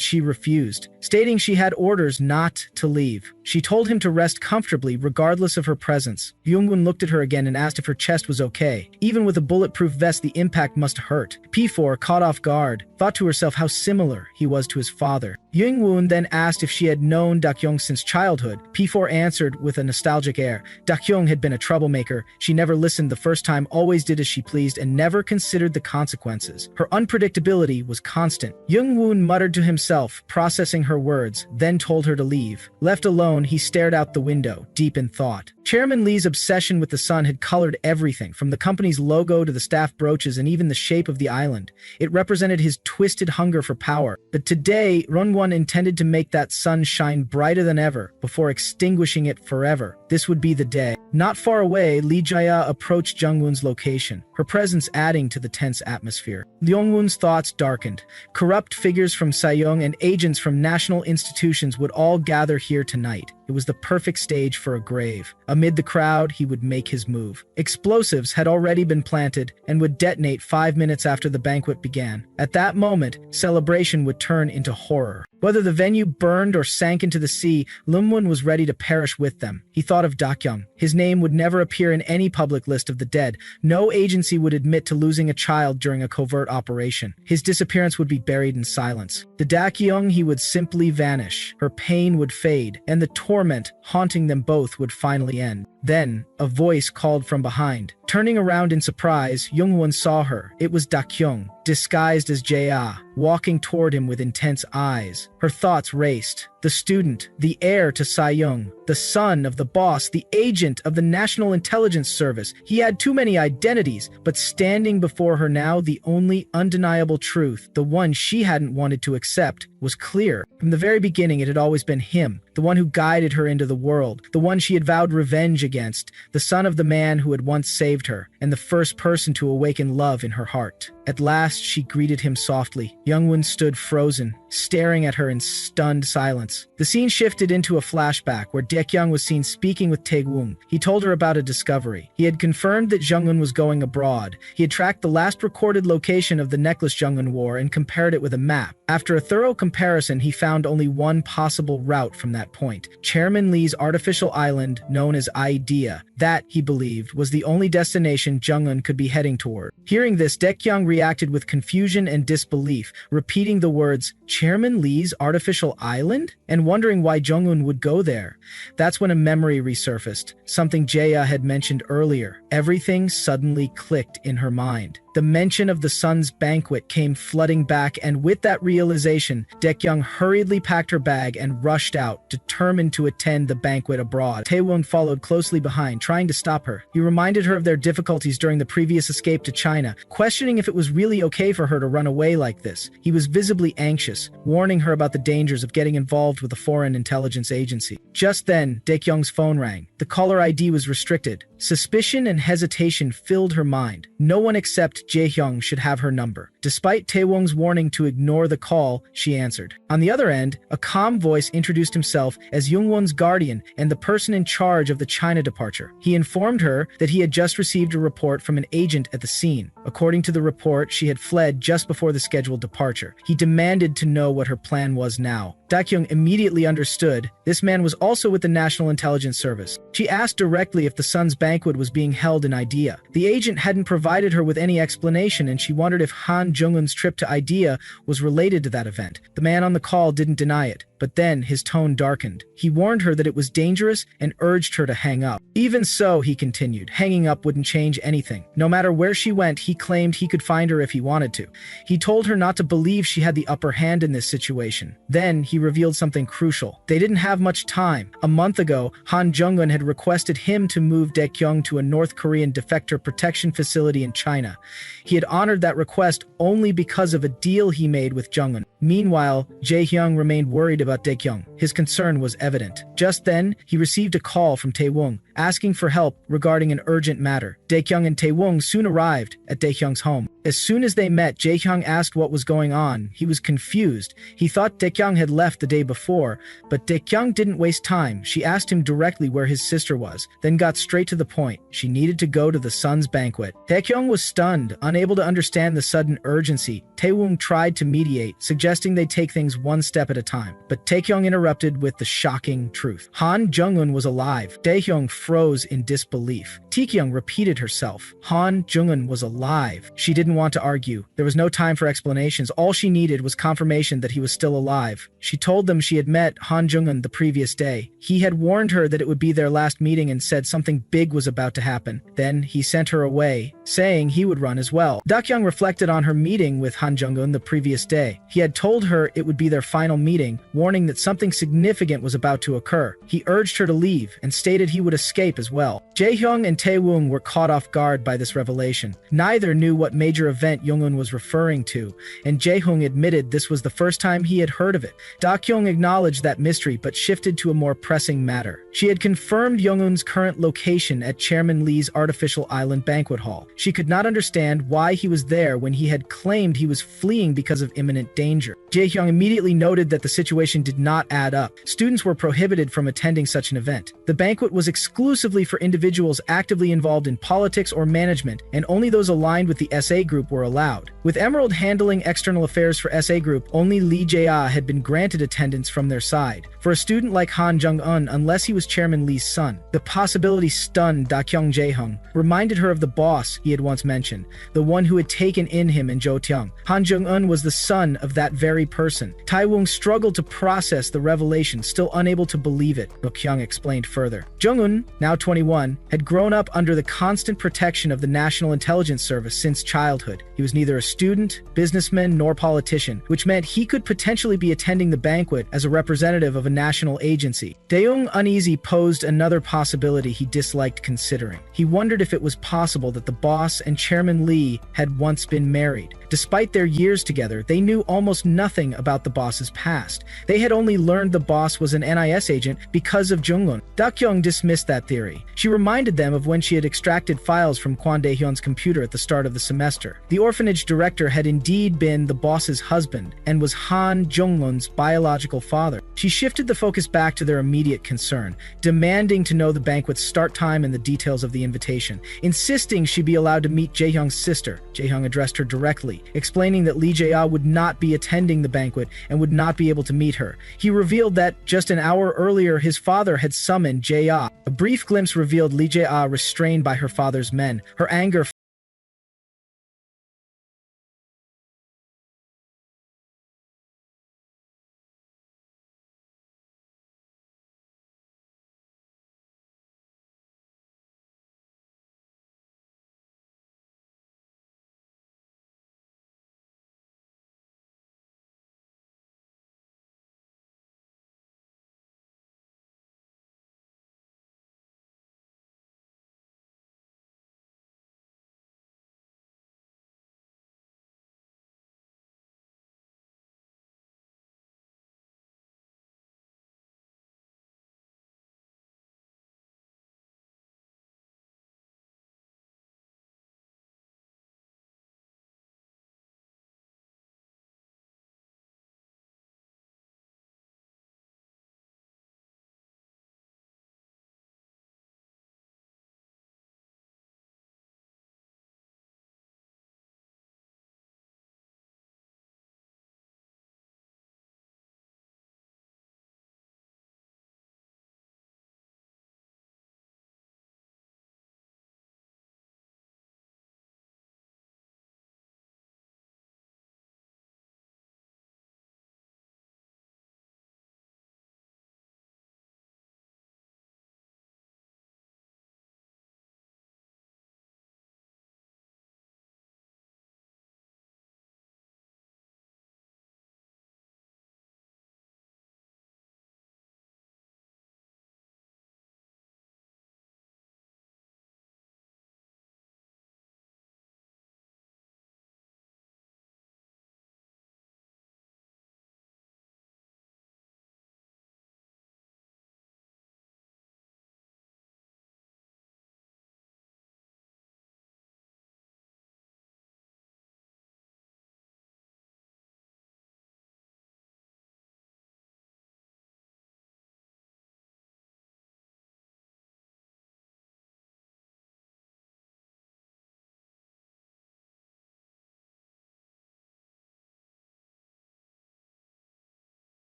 she refused, stating she had orders not to leave. She told him to rest comfortably regardless of her presence. Jung-woon looked at her again and asked if her chest was okay. Even with a bulletproof vest, the impact must hurt. P4, caught off guard, thought to herself how similar he was to his father. Jung-woon then asked if she had known Dakyung since childhood. P4 answered with a nostalgic air. Dakyung had been a troublemaker. She never listened the first time, always did as she pleased, and never considered the consequences. Her unpredictability was constant. Jung-woon muttered to himself, processing her words, then told her to leave. Left alone, he stared out the window, deep in thought. Chairman Lee's obsession with the sun had colored everything, from the company's logo to the staff brooches and even the shape of the island. It represented his twisted hunger for power. But today, Rongwon intended to make that sun shine brighter than ever, before extinguishing it forever. This would be the day. Not far away, Lee Jaya approached Jung-woon's location, her presence adding to the tense atmosphere. Jung-woon's thoughts darkened. Corrupt figures from Sayoung and agents from national institutions would all gather here tonight. It was the perfect stage for a grave. Amid the crowd, he would make his move. Explosives had already been planted and would detonate 5 minutes after the banquet began. At that moment, celebration would turn into horror. Whether the venue burned or sank into the sea, Lumwon was ready to perish with them. He thought of Dakyung. His name would never appear in any public list of the dead. No agency would admit to losing a child during a covert operation. His disappearance would be buried in silence. The Dakyung, he would simply vanish. Her pain would fade, and the torment haunting them both would finally end. Then, a voice called from behind. Turning around in surprise, Jung-won saw her. It was Dakyung, disguised as Jae-ah, walking toward him with intense eyes. Her thoughts raced. The student, the heir to Sayoung, the son of the boss, the agent of the National Intelligence Service. He had too many identities, but standing before her now, the only undeniable truth, the one she hadn't wanted to accept, was clear. From the very beginning, it had always been him, the one who guided her into the world, the one she had vowed revenge against, the son of the man who had once saved her, and the first person to awaken love in her heart. At last, she greeted him softly. Jung-won stood frozen, staring at her in stunned silence. The scene shifted into a flashback where Dakyung was seen speaking with Tae-woong. He told her about a discovery. He had confirmed that Jung-won was going abroad. He had tracked the last recorded location of the necklace Jung-won wore and compared it with a map. After a thorough comparison, he found only one possible route from that point. Chairman Lee's artificial island, known as Idea. That, he believed, was the only destination Jung-won could be heading toward. Hearing this, Dakyung reacted with confusion and disbelief, repeating the words, Chairman Lee's artificial island? And wondering why Jung-won would go there. That's when a memory resurfaced, something Jae-ah had mentioned earlier. Everything suddenly clicked in her mind. The mention of the son's banquet came flooding back, and with that realization, Daekyung hurriedly packed her bag and rushed out, determined to attend the banquet abroad. Taewon followed closely behind, trying to stop her. He reminded her of their difficulties during the previous escape to China, questioning if it was really okay for her to run away like this. He was visibly anxious, warning her about the dangers of getting involved with a foreign intelligence agency. Just then, Daekyung's phone rang. The caller ID was restricted. Suspicion and hesitation filled her mind. No one except Jae-hyung should have her number. Despite Taewon's warning to ignore the call, she answered. On the other end, a calm voice introduced himself as Jungwon's guardian and the person in charge of the China departure. He informed her that he had just received a report from an agent at the scene. According to the report, she had fled just before the scheduled departure. He demanded to know what her plan was now. Daekyung immediately understood. This man was also with the National Intelligence Service. She asked directly if the son's banquet was being held in Idea. The agent hadn't provided her with any explanation, and she wondered if Han Jung-un's trip to Idea was related to that event. The man on the call didn't deny it, but then his tone darkened. He warned her that it was dangerous and urged her to hang up. Even so, he continued, hanging up wouldn't change anything. No matter where she went, he claimed he could find her if he wanted to. He told her not to believe she had the upper hand in this situation. Then he revealed something crucial. They didn't have much time. A month ago, Han Jung-un had requested him to move Daekyung to a North Korean defector protection facility in China. He had honored that request only because of a deal he made with Jung-un. Meanwhile, Jae-hyung remained worried about Daekyung. His concern was evident. Just then, he received a call from Taewon, asking for help regarding an urgent matter. Daekyung and Taewon soon arrived at Daekyung's home. As soon as they met, Jae-hyung asked what was going on. He was confused. He thought Daekyung had left the day before, but Daekyung didn't waste time. She asked him directly where his sister was, then got straight to the point. She needed to go to the son's banquet. Daekyung was stunned, unable to understand the sudden urgency. Taewon tried to mediate, suggesting they take things one step at a time, but Taekyung interrupted with the shocking truth. Han Jung-un was alive. Daehyung froze in disbelief. Taekyung repeated herself. Han Jung-un was alive. She didn't want to argue. There was no time for explanations. All she needed was confirmation that he was still alive. She told them she had met Han Jung-un the previous day. He had warned her that it would be their last meeting and said something big was about to happen. Then he sent her away, saying he would run as well. Daekyung reflected on her meeting with Han Jung-un the previous day. He had told her it would be their final meeting, warning that something significant was about to occur. He urged her to leave and stated he would escape as well. Jae-hyung and Taewon were caught off guard by this revelation. Neither knew what major event Jung-un was referring to, and Jae-hyung admitted this was the first time he had heard of it. Daekyung acknowledged that mystery but shifted to a more pressing matter. She had confirmed Jung-un's current location at Chairman Lee's artificial island banquet hall. She could not understand why he was there when he had claimed he was fleeing because of imminent danger. Jae-hyung immediately noted that the situation did not add up. Students were prohibited from attending such an event. The banquet was exclusively for individuals actively involved in politics or management, and only those aligned with the SA group were allowed. With Emerald handling external affairs for SA group, only Lee Jae-ah had been granted attendance from their side. For a student like Han Jung-un, unless he was Chairman Lee's son, the possibility stunned Daekyung. Jae-hyung reminded her of the boss he had once mentioned, the one who had taken in him and Jo Tyung. Han Jung-un was the son of that very person. Taewon struggled to process the revelation, still unable to believe it. Kyung explained further. Jung-un, now 21, had grown up under the constant protection of the National Intelligence Service since childhood. He was neither a student, businessman, nor politician, which meant he could potentially be attending the banquet as a representative of a national agency. Daeung, uneasy, posed another possibility he disliked considering. He wondered if it was possible that the boss and Chairman Lee had once been married. Despite their years together, they knew almost nothing about the boss's past. They had only learned the boss was an NIS agent because of Jung-un. Daekyung dismissed that theory. She reminded them of when she had extracted files from Kwon Dae-hyun's computer at the start of the semester. The orphanage director had indeed been the boss's husband and was Han Jung-un's biological father. She shifted the focus back to their immediate concern, demanding to know the banquet's start time and the details of the invitation, insisting she be allowed to meet Jae-hyung's sister. Jae-hyung addressed her directly, explaining that Lee Jae-ah would not be attending the banquet and would not be able to meet her. He revealed that just an hour earlier his father had summoned Jae-ah. A brief glimpse revealed Lee Jae-ah restrained by her father's men. Her anger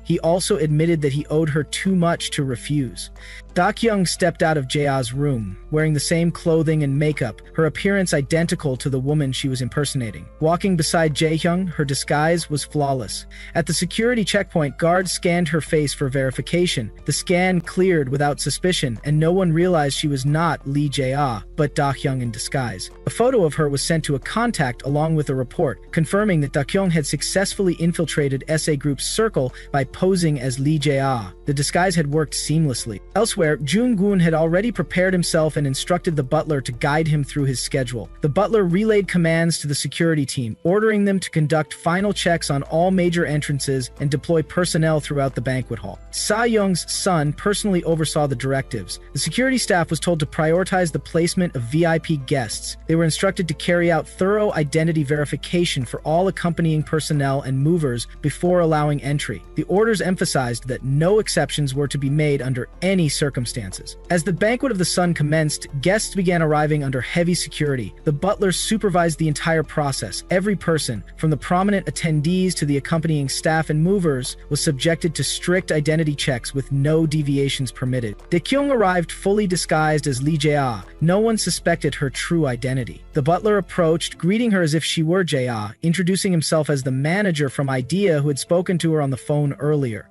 He also admitted that he owed her too much to refuse. Dakyung stepped out of Jae's room, wearing the same clothing and makeup, her appearance identical to the woman she was impersonating. Walking beside Jaehyung, her disguise was flawless. At the security checkpoint, guards scanned her face for verification. The scan cleared without suspicion, and no one realized she was not Lee Jae, but Dakyung in disguise. A photo of her was sent to a contact along with a report, confirming that Dakyung had successfully infiltrated SA Group's circle by posing as Lee Jae. The disguise had worked seamlessly. Elsewhere, Jung-gun had already prepared himself and instructed the butler to guide him through his schedule. The butler relayed commands to the security team, ordering them to conduct final checks on all major entrances and deploy personnel throughout the banquet hall. Sa-young's son personally oversaw the directives. The security staff was told to prioritize the placement of VIP guests. They were instructed to carry out thorough identity verification for all accompanying personnel and movers before allowing entry. The orders emphasized that no exceptions were to be made under any circumstances. As the banquet of the sun commenced, guests began arriving under heavy security. The butler supervised the entire process. Every person, from the prominent attendees to the accompanying staff and movers, was subjected to strict identity checks with no deviations permitted. Dakyung arrived fully disguised as Lee Jae. No one suspected her true identity. The butler approached, greeting her as if she were Jae, introducing himself as the manager from IDEA who had spoken to her on the phone earlier.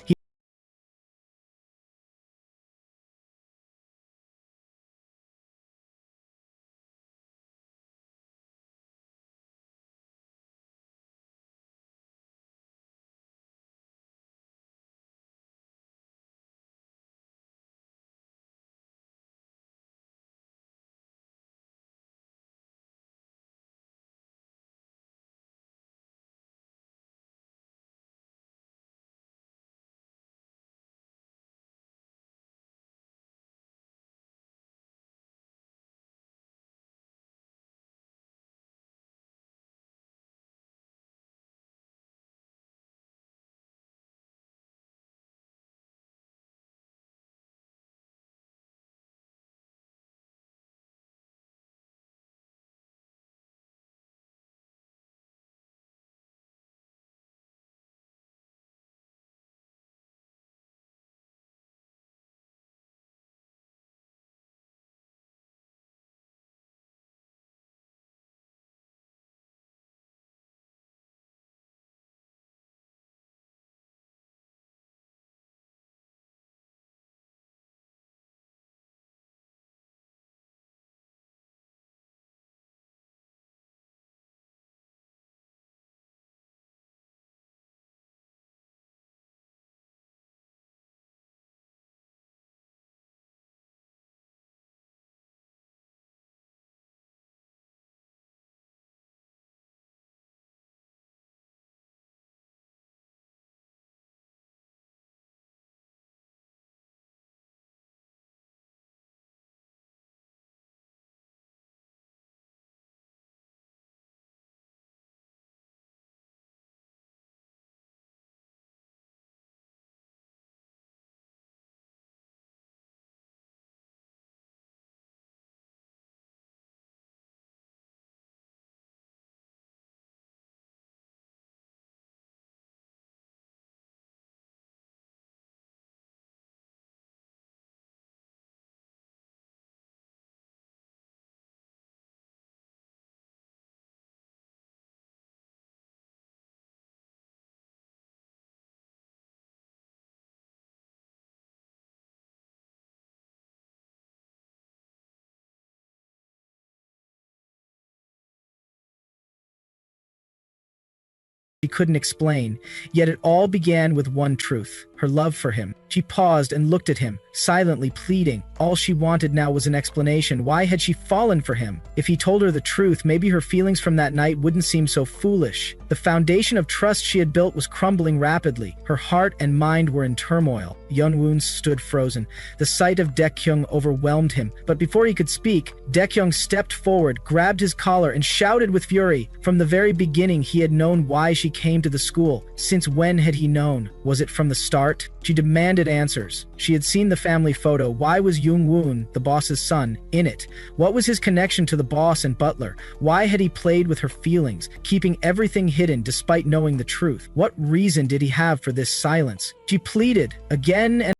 She couldn't explain, yet it all began with one truth: her love for him. She paused and looked at him, silently pleading. All she wanted now was an explanation. Why had she fallen for him? If he told her the truth, maybe her feelings from that night wouldn't seem so foolish. The foundation of trust she had built was crumbling rapidly. Her heart and mind were in turmoil. Yeonwoo stood frozen. The sight of Daekyung overwhelmed him, but before he could speak, Daekyung stepped forward, grabbed his collar, and shouted with fury. From the very beginning, he had known why she came to the school. Since when had he known? Was it from the start? She demanded wanted answers. She had seen the family photo. Why was Jung-woon, the boss's son, in it? What was his connection to the boss and butler? Why had he played with her feelings, keeping everything hidden despite knowing the truth? What reason did he have for this silence? She pleaded again and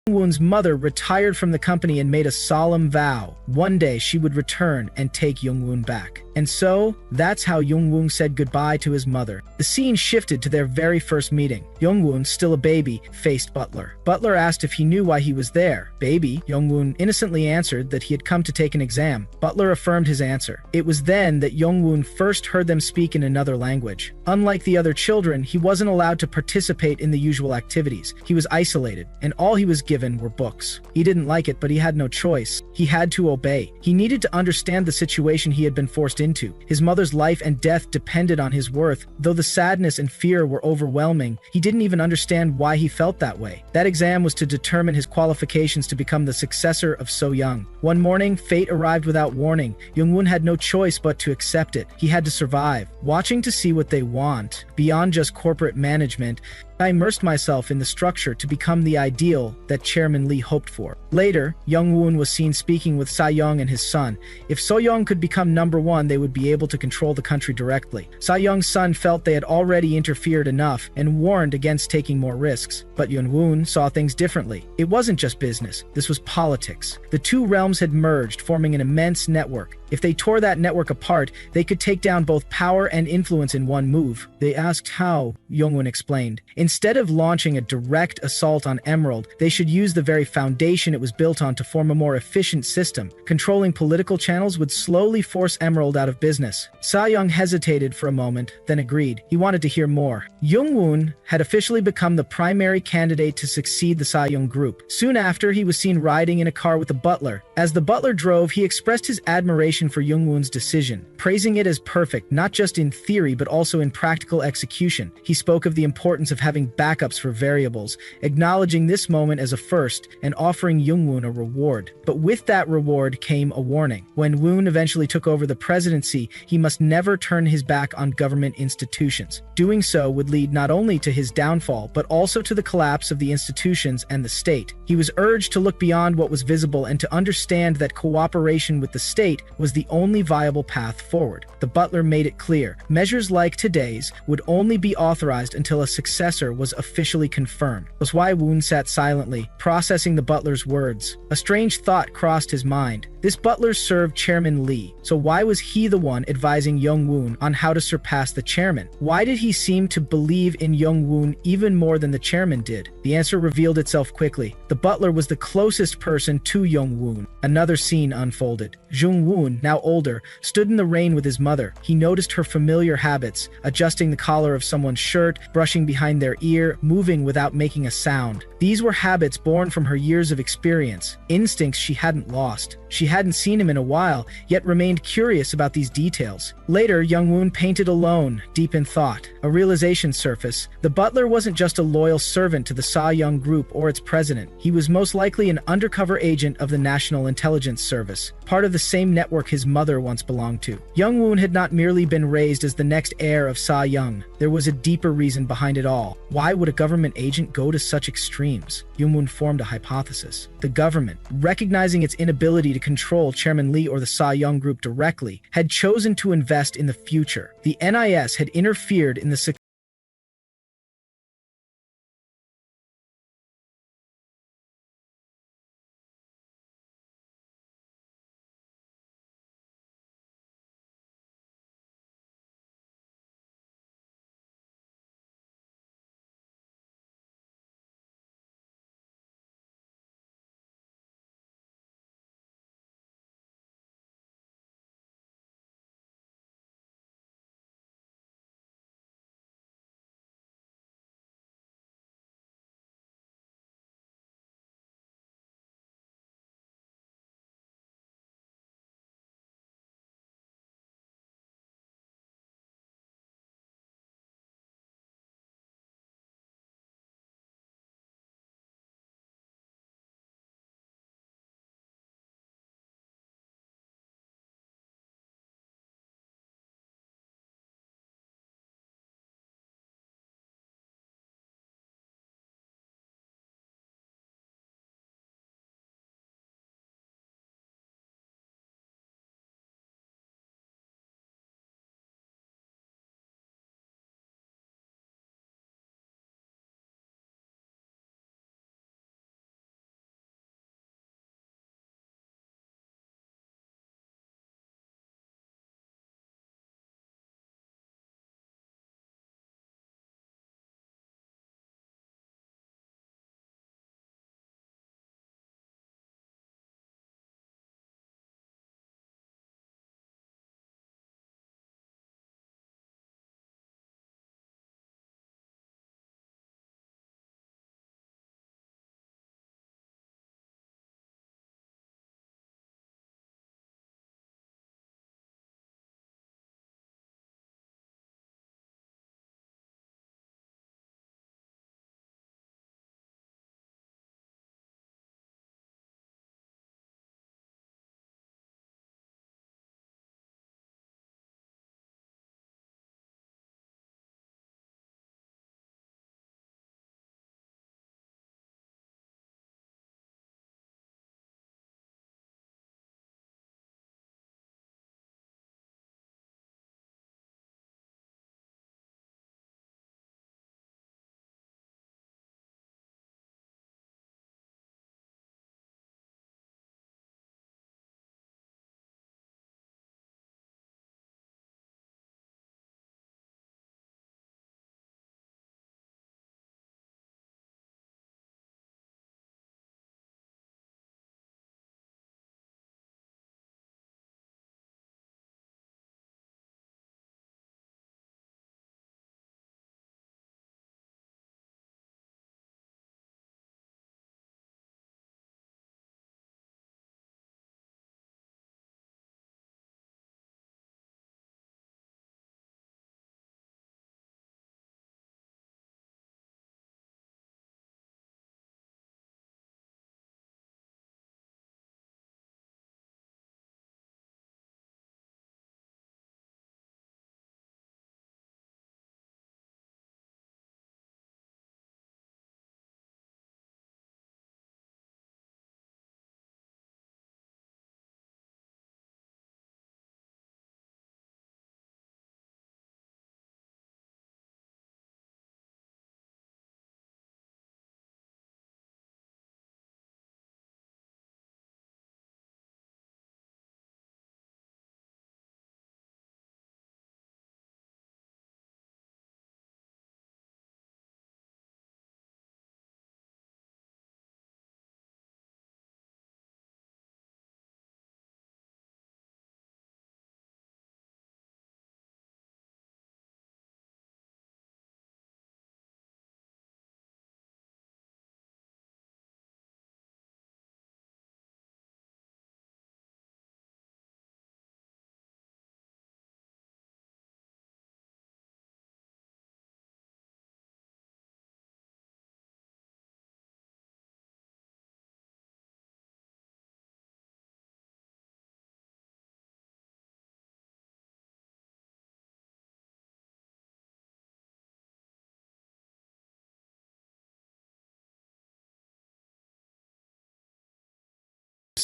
Jung-woon's mother retired from the company and made a solemn vow. One day she would return and take Jung-woon back. And so, that's how Jung-woon said goodbye to his mother. The scene shifted to their very first meeting. Jung-woon, still a baby, faced Butler. Butler asked if he knew why he was there. Baby, Jung-woon innocently answered that he had come to take an exam. Butler affirmed his answer. It was then that Jung-woon first heard them speak in another language. Unlike the other children, he wasn't allowed to participate in the usual activities. He was isolated, and all he was given were books. He didn't like it, but he had no choice. He had to obey. He needed to understand the situation he had been forced into. His mother's life and death depended on his worth. Though the sadness and fear were overwhelming, he didn't even understand why he felt that way. That exam was to determine his qualifications to become the successor of So Young. One morning, fate arrived without warning. Jung-woon had no choice but to accept it. He had to survive. Watching to see what they want, beyond just corporate management, I immersed myself in the structure to become the ideal that Chairman Lee hoped for. Later, Jung-woon was seen speaking with So-young and his son. If So-young could become number one, they would be able to control the country directly. So-young's son felt they had already interfered enough and warned against taking more risks. But Jung-woon saw things differently. It wasn't just business. This was politics. The two realms had merged, forming an immense network. If they tore that network apart, they could take down both power and influence in one move. They asked how, Jung-woon explained. Instead of launching a direct assault on Emerald, they should use the very foundation it was built on to form a more efficient system. Controlling political channels would slowly force Emerald out of business. So-young hesitated for a moment, then agreed. He wanted to hear more. Jung-woon had officially become the primary candidate to succeed the So-young group. Soon after, he was seen riding in a car with the butler. As the butler drove, he expressed his admiration for Jung-woon's decision, praising it as perfect, not just in theory but also in practical execution. He spoke of the importance of having backups for variables, acknowledging this moment as a first and offering Jung-woon a reward. But with that reward came a warning. When Woon eventually took over the presidency, he must never turn his back on government institutions. Doing so would lead not only to his downfall, but also to the collapse of the institutions and the state. He was urged to look beyond what was visible and to understand that cooperation with the state was the only viable path forward. The butler made it clear, measures like today's would only be authorized until a successor was officially confirmed. Was why Woon sat silently, processing the butler's words. A strange thought crossed his mind. This butler served Chairman Lee, so why was he the one advising Jung-woon on how to surpass the chairman? Why did he seem to believe in Jung-woon even more than the chairman did? The answer revealed itself quickly. The butler was the closest person to Jung-woon. Another scene unfolded. Jung-woon, now older, stood in the rain with his mother. He noticed her familiar habits, adjusting the collar of someone's shirt, brushing behind their ear, moving without making a sound. These were habits born from her years of experience, instincts she hadn't lost. She hadn't seen him in a while, yet remained curious about these details. Later, Young Woon painted alone, deep in thought. A realization surfaced. The butler wasn't just a loyal servant to the Sa Young group or its president. He was most likely an undercover agent of the National Intelligence Service, part of the same network his mother once belonged to. Young Woon had not merely been raised as the next heir of Sa Young. There was a deeper reason behind it all. Why would a government agent go to such extremes? Young Woon formed a hypothesis. The government, recognizing its inability to control Chairman Lee or the Sa Young group directly, had chosen to invest in the future. The NIS had interfered in the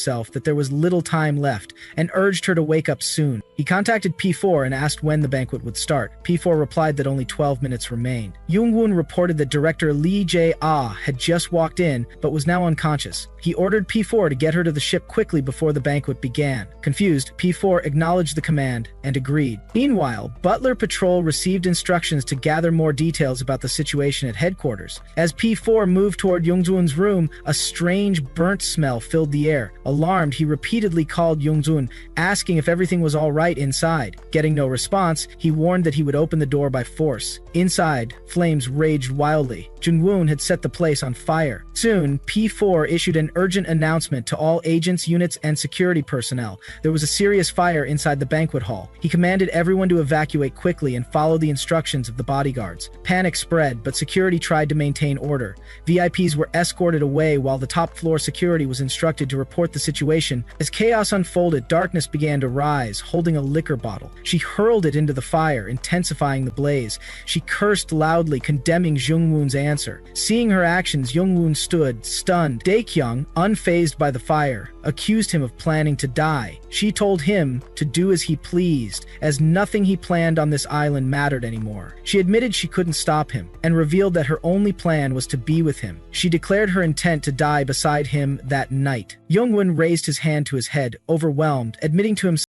himself that there was little time left and urged her to wake up soon. He contacted P4 and asked when the banquet would start. P4 replied that only 12 minutes remained. Youngwon reported that director Lee Jae-ah had just walked in but was now unconscious. He ordered P4 to get her to the ship quickly before the banquet began. Confused, P4 acknowledged the command and agreed. Meanwhile, Butler Patrol received instructions to gather more details about the situation at headquarters. As P4 moved toward Youngwon's room, a strange burnt smell filled the air. Alarmed, he repeatedly called Youngwon, asking if everything was all right inside. Getting no response, he warned that he would open the door by force. Inside, flames raged wildly. Jungwoon had set the place on fire. Soon, P4 issued an urgent announcement to all agents, units, and security personnel. There was a serious fire inside the banquet hall. He commanded everyone to evacuate quickly and follow the instructions of the bodyguards. Panic spread, but security tried to maintain order. VIPs were escorted away while the top floor security was instructed to report the situation. As chaos unfolded, darkness began to rise, holding a liquor bottle. She hurled it into the fire, intensifying the blaze. She cursed loudly, condemning Jungwoon's answer. Seeing her actions, Jungwoon stood, stunned. Daekyung, unfazed by the fire, accused him of planning to die. She told him to do as he pleased, as nothing he planned on this island mattered anymore. She admitted she couldn't stop him, and revealed that her only plan was to be with him. She declared her intent to die beside him that night. Jungwon raised his hand to his head, overwhelmed, admitting to himself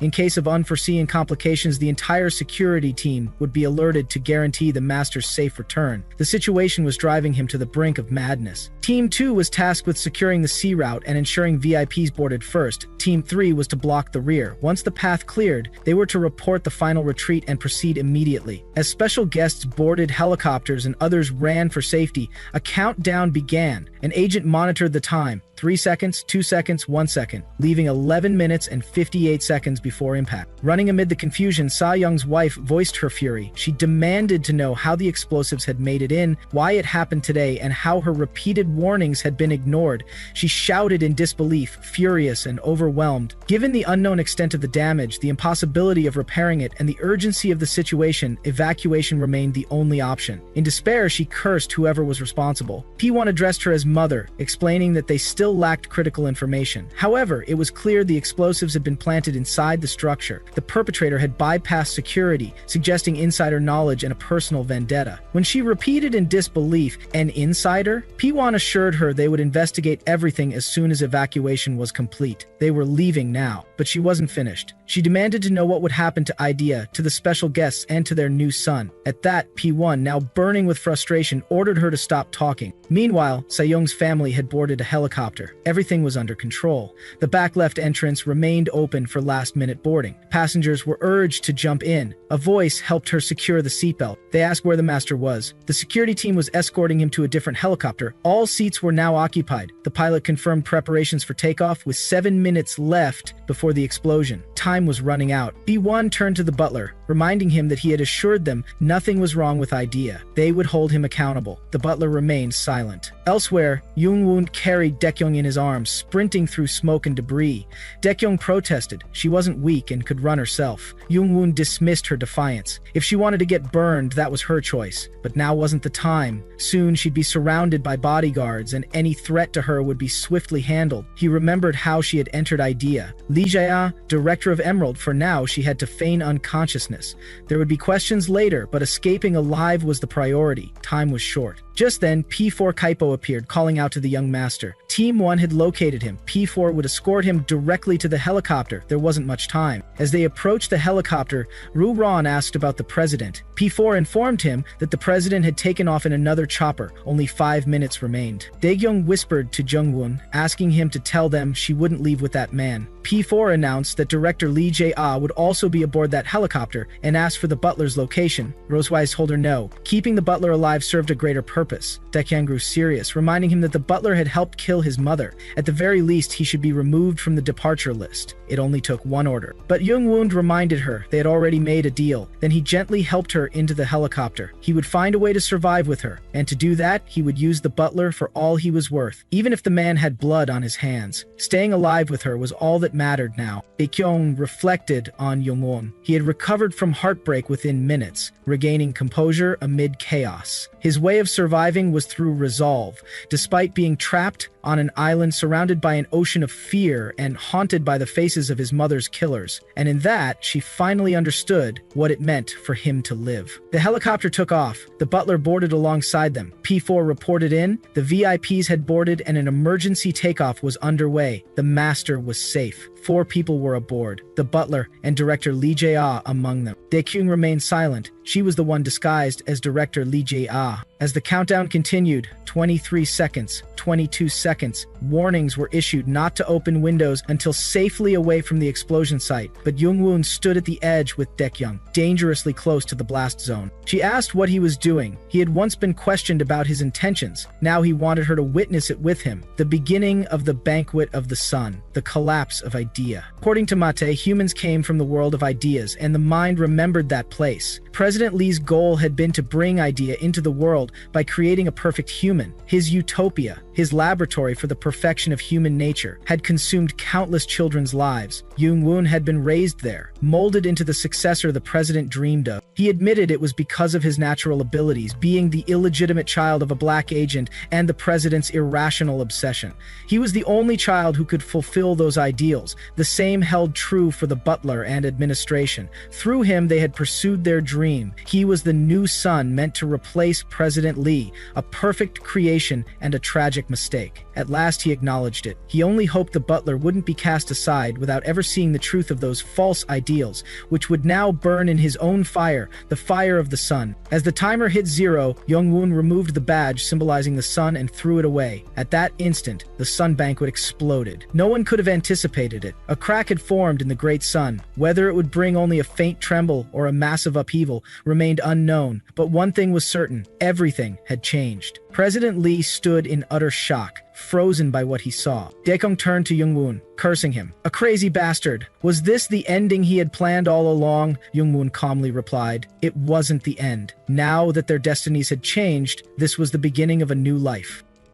In case of unforeseen complications, the entire security team would be alerted to guarantee the master's safe return. The situation was driving him to the brink of madness. Team 2 was tasked with securing the sea route and ensuring VIPs boarded first. Team 3 was to block the rear. Once the path cleared, they were to report the final retreat and proceed immediately. As special guests boarded helicopters and others ran for safety, a countdown began. An agent monitored the time. 3 seconds, 2 seconds, 1 second, leaving 11 minutes and 58 seconds before impact. Running amid the confusion, Sa Young's wife voiced her fury. She demanded to know how the explosives had made it in, why it happened today, and how her repeated warnings had been ignored. She shouted in disbelief, furious and overwhelmed. Given the unknown extent of the damage, the impossibility of repairing it, and the urgency of the situation, evacuation remained the only option. In despair, she cursed whoever was responsible. P1 addressed her as mother, explaining that they still lacked critical information. However, it was clear the explosives had been planted inside the structure. The perpetrator had bypassed security, suggesting insider knowledge and a personal vendetta. When she repeated in disbelief, "An insider?" P1 assured her they would investigate everything as soon as evacuation was complete. They were leaving now, but she wasn't finished. She demanded to know what would happen to Idea, to the special guests, and to their new son. At that, P1, now burning with frustration, ordered her to stop talking. Meanwhile, Sayong's family had boarded a helicopter. Everything was under control. The back left entrance remained open for last-minute boarding. Passengers were urged to jump in. A voice helped her secure the seatbelt. They asked where the master was. The security team was escorting him to a different helicopter. All seats were now occupied. The pilot confirmed preparations for takeoff with 7 minutes left before the explosion. Time was running out. B1 turned to the butler, reminding him that he had assured them nothing was wrong with Idea. They would hold him accountable. The butler remained silent. Elsewhere, Jung-woon carried Daekyung in his arms, sprinting through smoke and debris. Daekyung protested. She wasn't weak and could run herself. Jung-woon dismissed her defiance. If she wanted to get burned, that was her choice. But now wasn't the time. Soon she'd be surrounded by bodyguards, and any threat to her would be swiftly handled. He remembered how she had entered Idea. Lee Jae-ah, director of Emerald, for now she had to feign unconsciousness. There would be questions later, but escaping alive was the priority. Time was short. Just then, P4 Kaipo appeared, calling out to the young master. Team 1 had located him. P4 would escort him directly to the helicopter. There wasn't much time. As they approached the helicopter, Ru Ron asked about the president. P4 informed him that the president had taken off in another chopper. Only 5 minutes remained. Daekyung whispered to Jung-woon, asking him to tell them she wouldn't leave with that man. P4 announced that director Lee Jae-ah would also be aboard that helicopter and asked for the butler's location. Rosewise told her no. Keeping the butler alive served a greater purpose. Daekyung grew serious, reminding him that the butler had helped kill his mother. At the very least, he should be removed from the departure list. It only took one order. But Jung-woon reminded her they had already made a deal. Then he gently helped her into the helicopter. He would find a way to survive with her, and to do that, he would use the butler for all he was worth, even if the man had blood on his hands. Staying alive with her was all that mattered now. Daekyung reflected on Jung-woon. He had recovered from heartbreak within minutes, regaining composure amid chaos. His way of surviving was through resolve. Despite being trapped on an island surrounded by an ocean of fear and haunted by the faces of his mother's killers. And in that, she finally understood what it meant for him to live. The helicopter took off. The butler boarded alongside them. P4 reported in. The VIPs had boarded and an emergency takeoff was underway. The master was safe. 4 people were aboard, the butler and director Lee Jae-ah among them. Daekyung remained silent. She was the one disguised as director Lee Jae-ah. As the countdown continued, 23 seconds, 22 seconds, warnings were issued not to open windows until safely away from the explosion site, but Jung-woon stood at the edge with Daekyung, dangerously close to the blast zone. She asked what he was doing. He had once been questioned about his intentions. Now he wanted her to witness it with him. The beginning of the banquet of the sun, the collapse of Idea. According to Mate, humans came from the world of ideas, and the mind remembered that place. President Lee's goal had been to bring Idea into the world by creating a perfect human. His utopia, his laboratory for the perfection of human nature, had consumed countless children's lives. Jung-woon had been raised there, molded into the successor the president dreamed of. He admitted it was because of his natural abilities, being the illegitimate child of a black agent and the president's irrational obsession. He was the only child who could fulfill those ideals. The same held true for the butler and administration. Through him, they had pursued their dream. He was the new son meant to replace President Lee, a perfect creation and a tragic tragic mistake. At last he acknowledged it. He only hoped the butler wouldn't be cast aside without ever seeing the truth of those false ideals, which would now burn in his own fire, the fire of the sun. As the timer hit 0, Young-woon removed the badge symbolizing the sun and threw it away. At that instant, the sun banquet exploded. No one could have anticipated it. A crack had formed in the great sun. Whether it would bring only a faint tremble or a massive upheaval remained unknown, but one thing was certain: everything had changed. President Lee stood in utter shock, frozen by what he saw. Daekong turned to Young-woon, cursing him. A crazy bastard. Was this the ending he had planned all along? Young-woon calmly replied. It wasn't the end. Now that their destinies had changed, this was the beginning of a new life.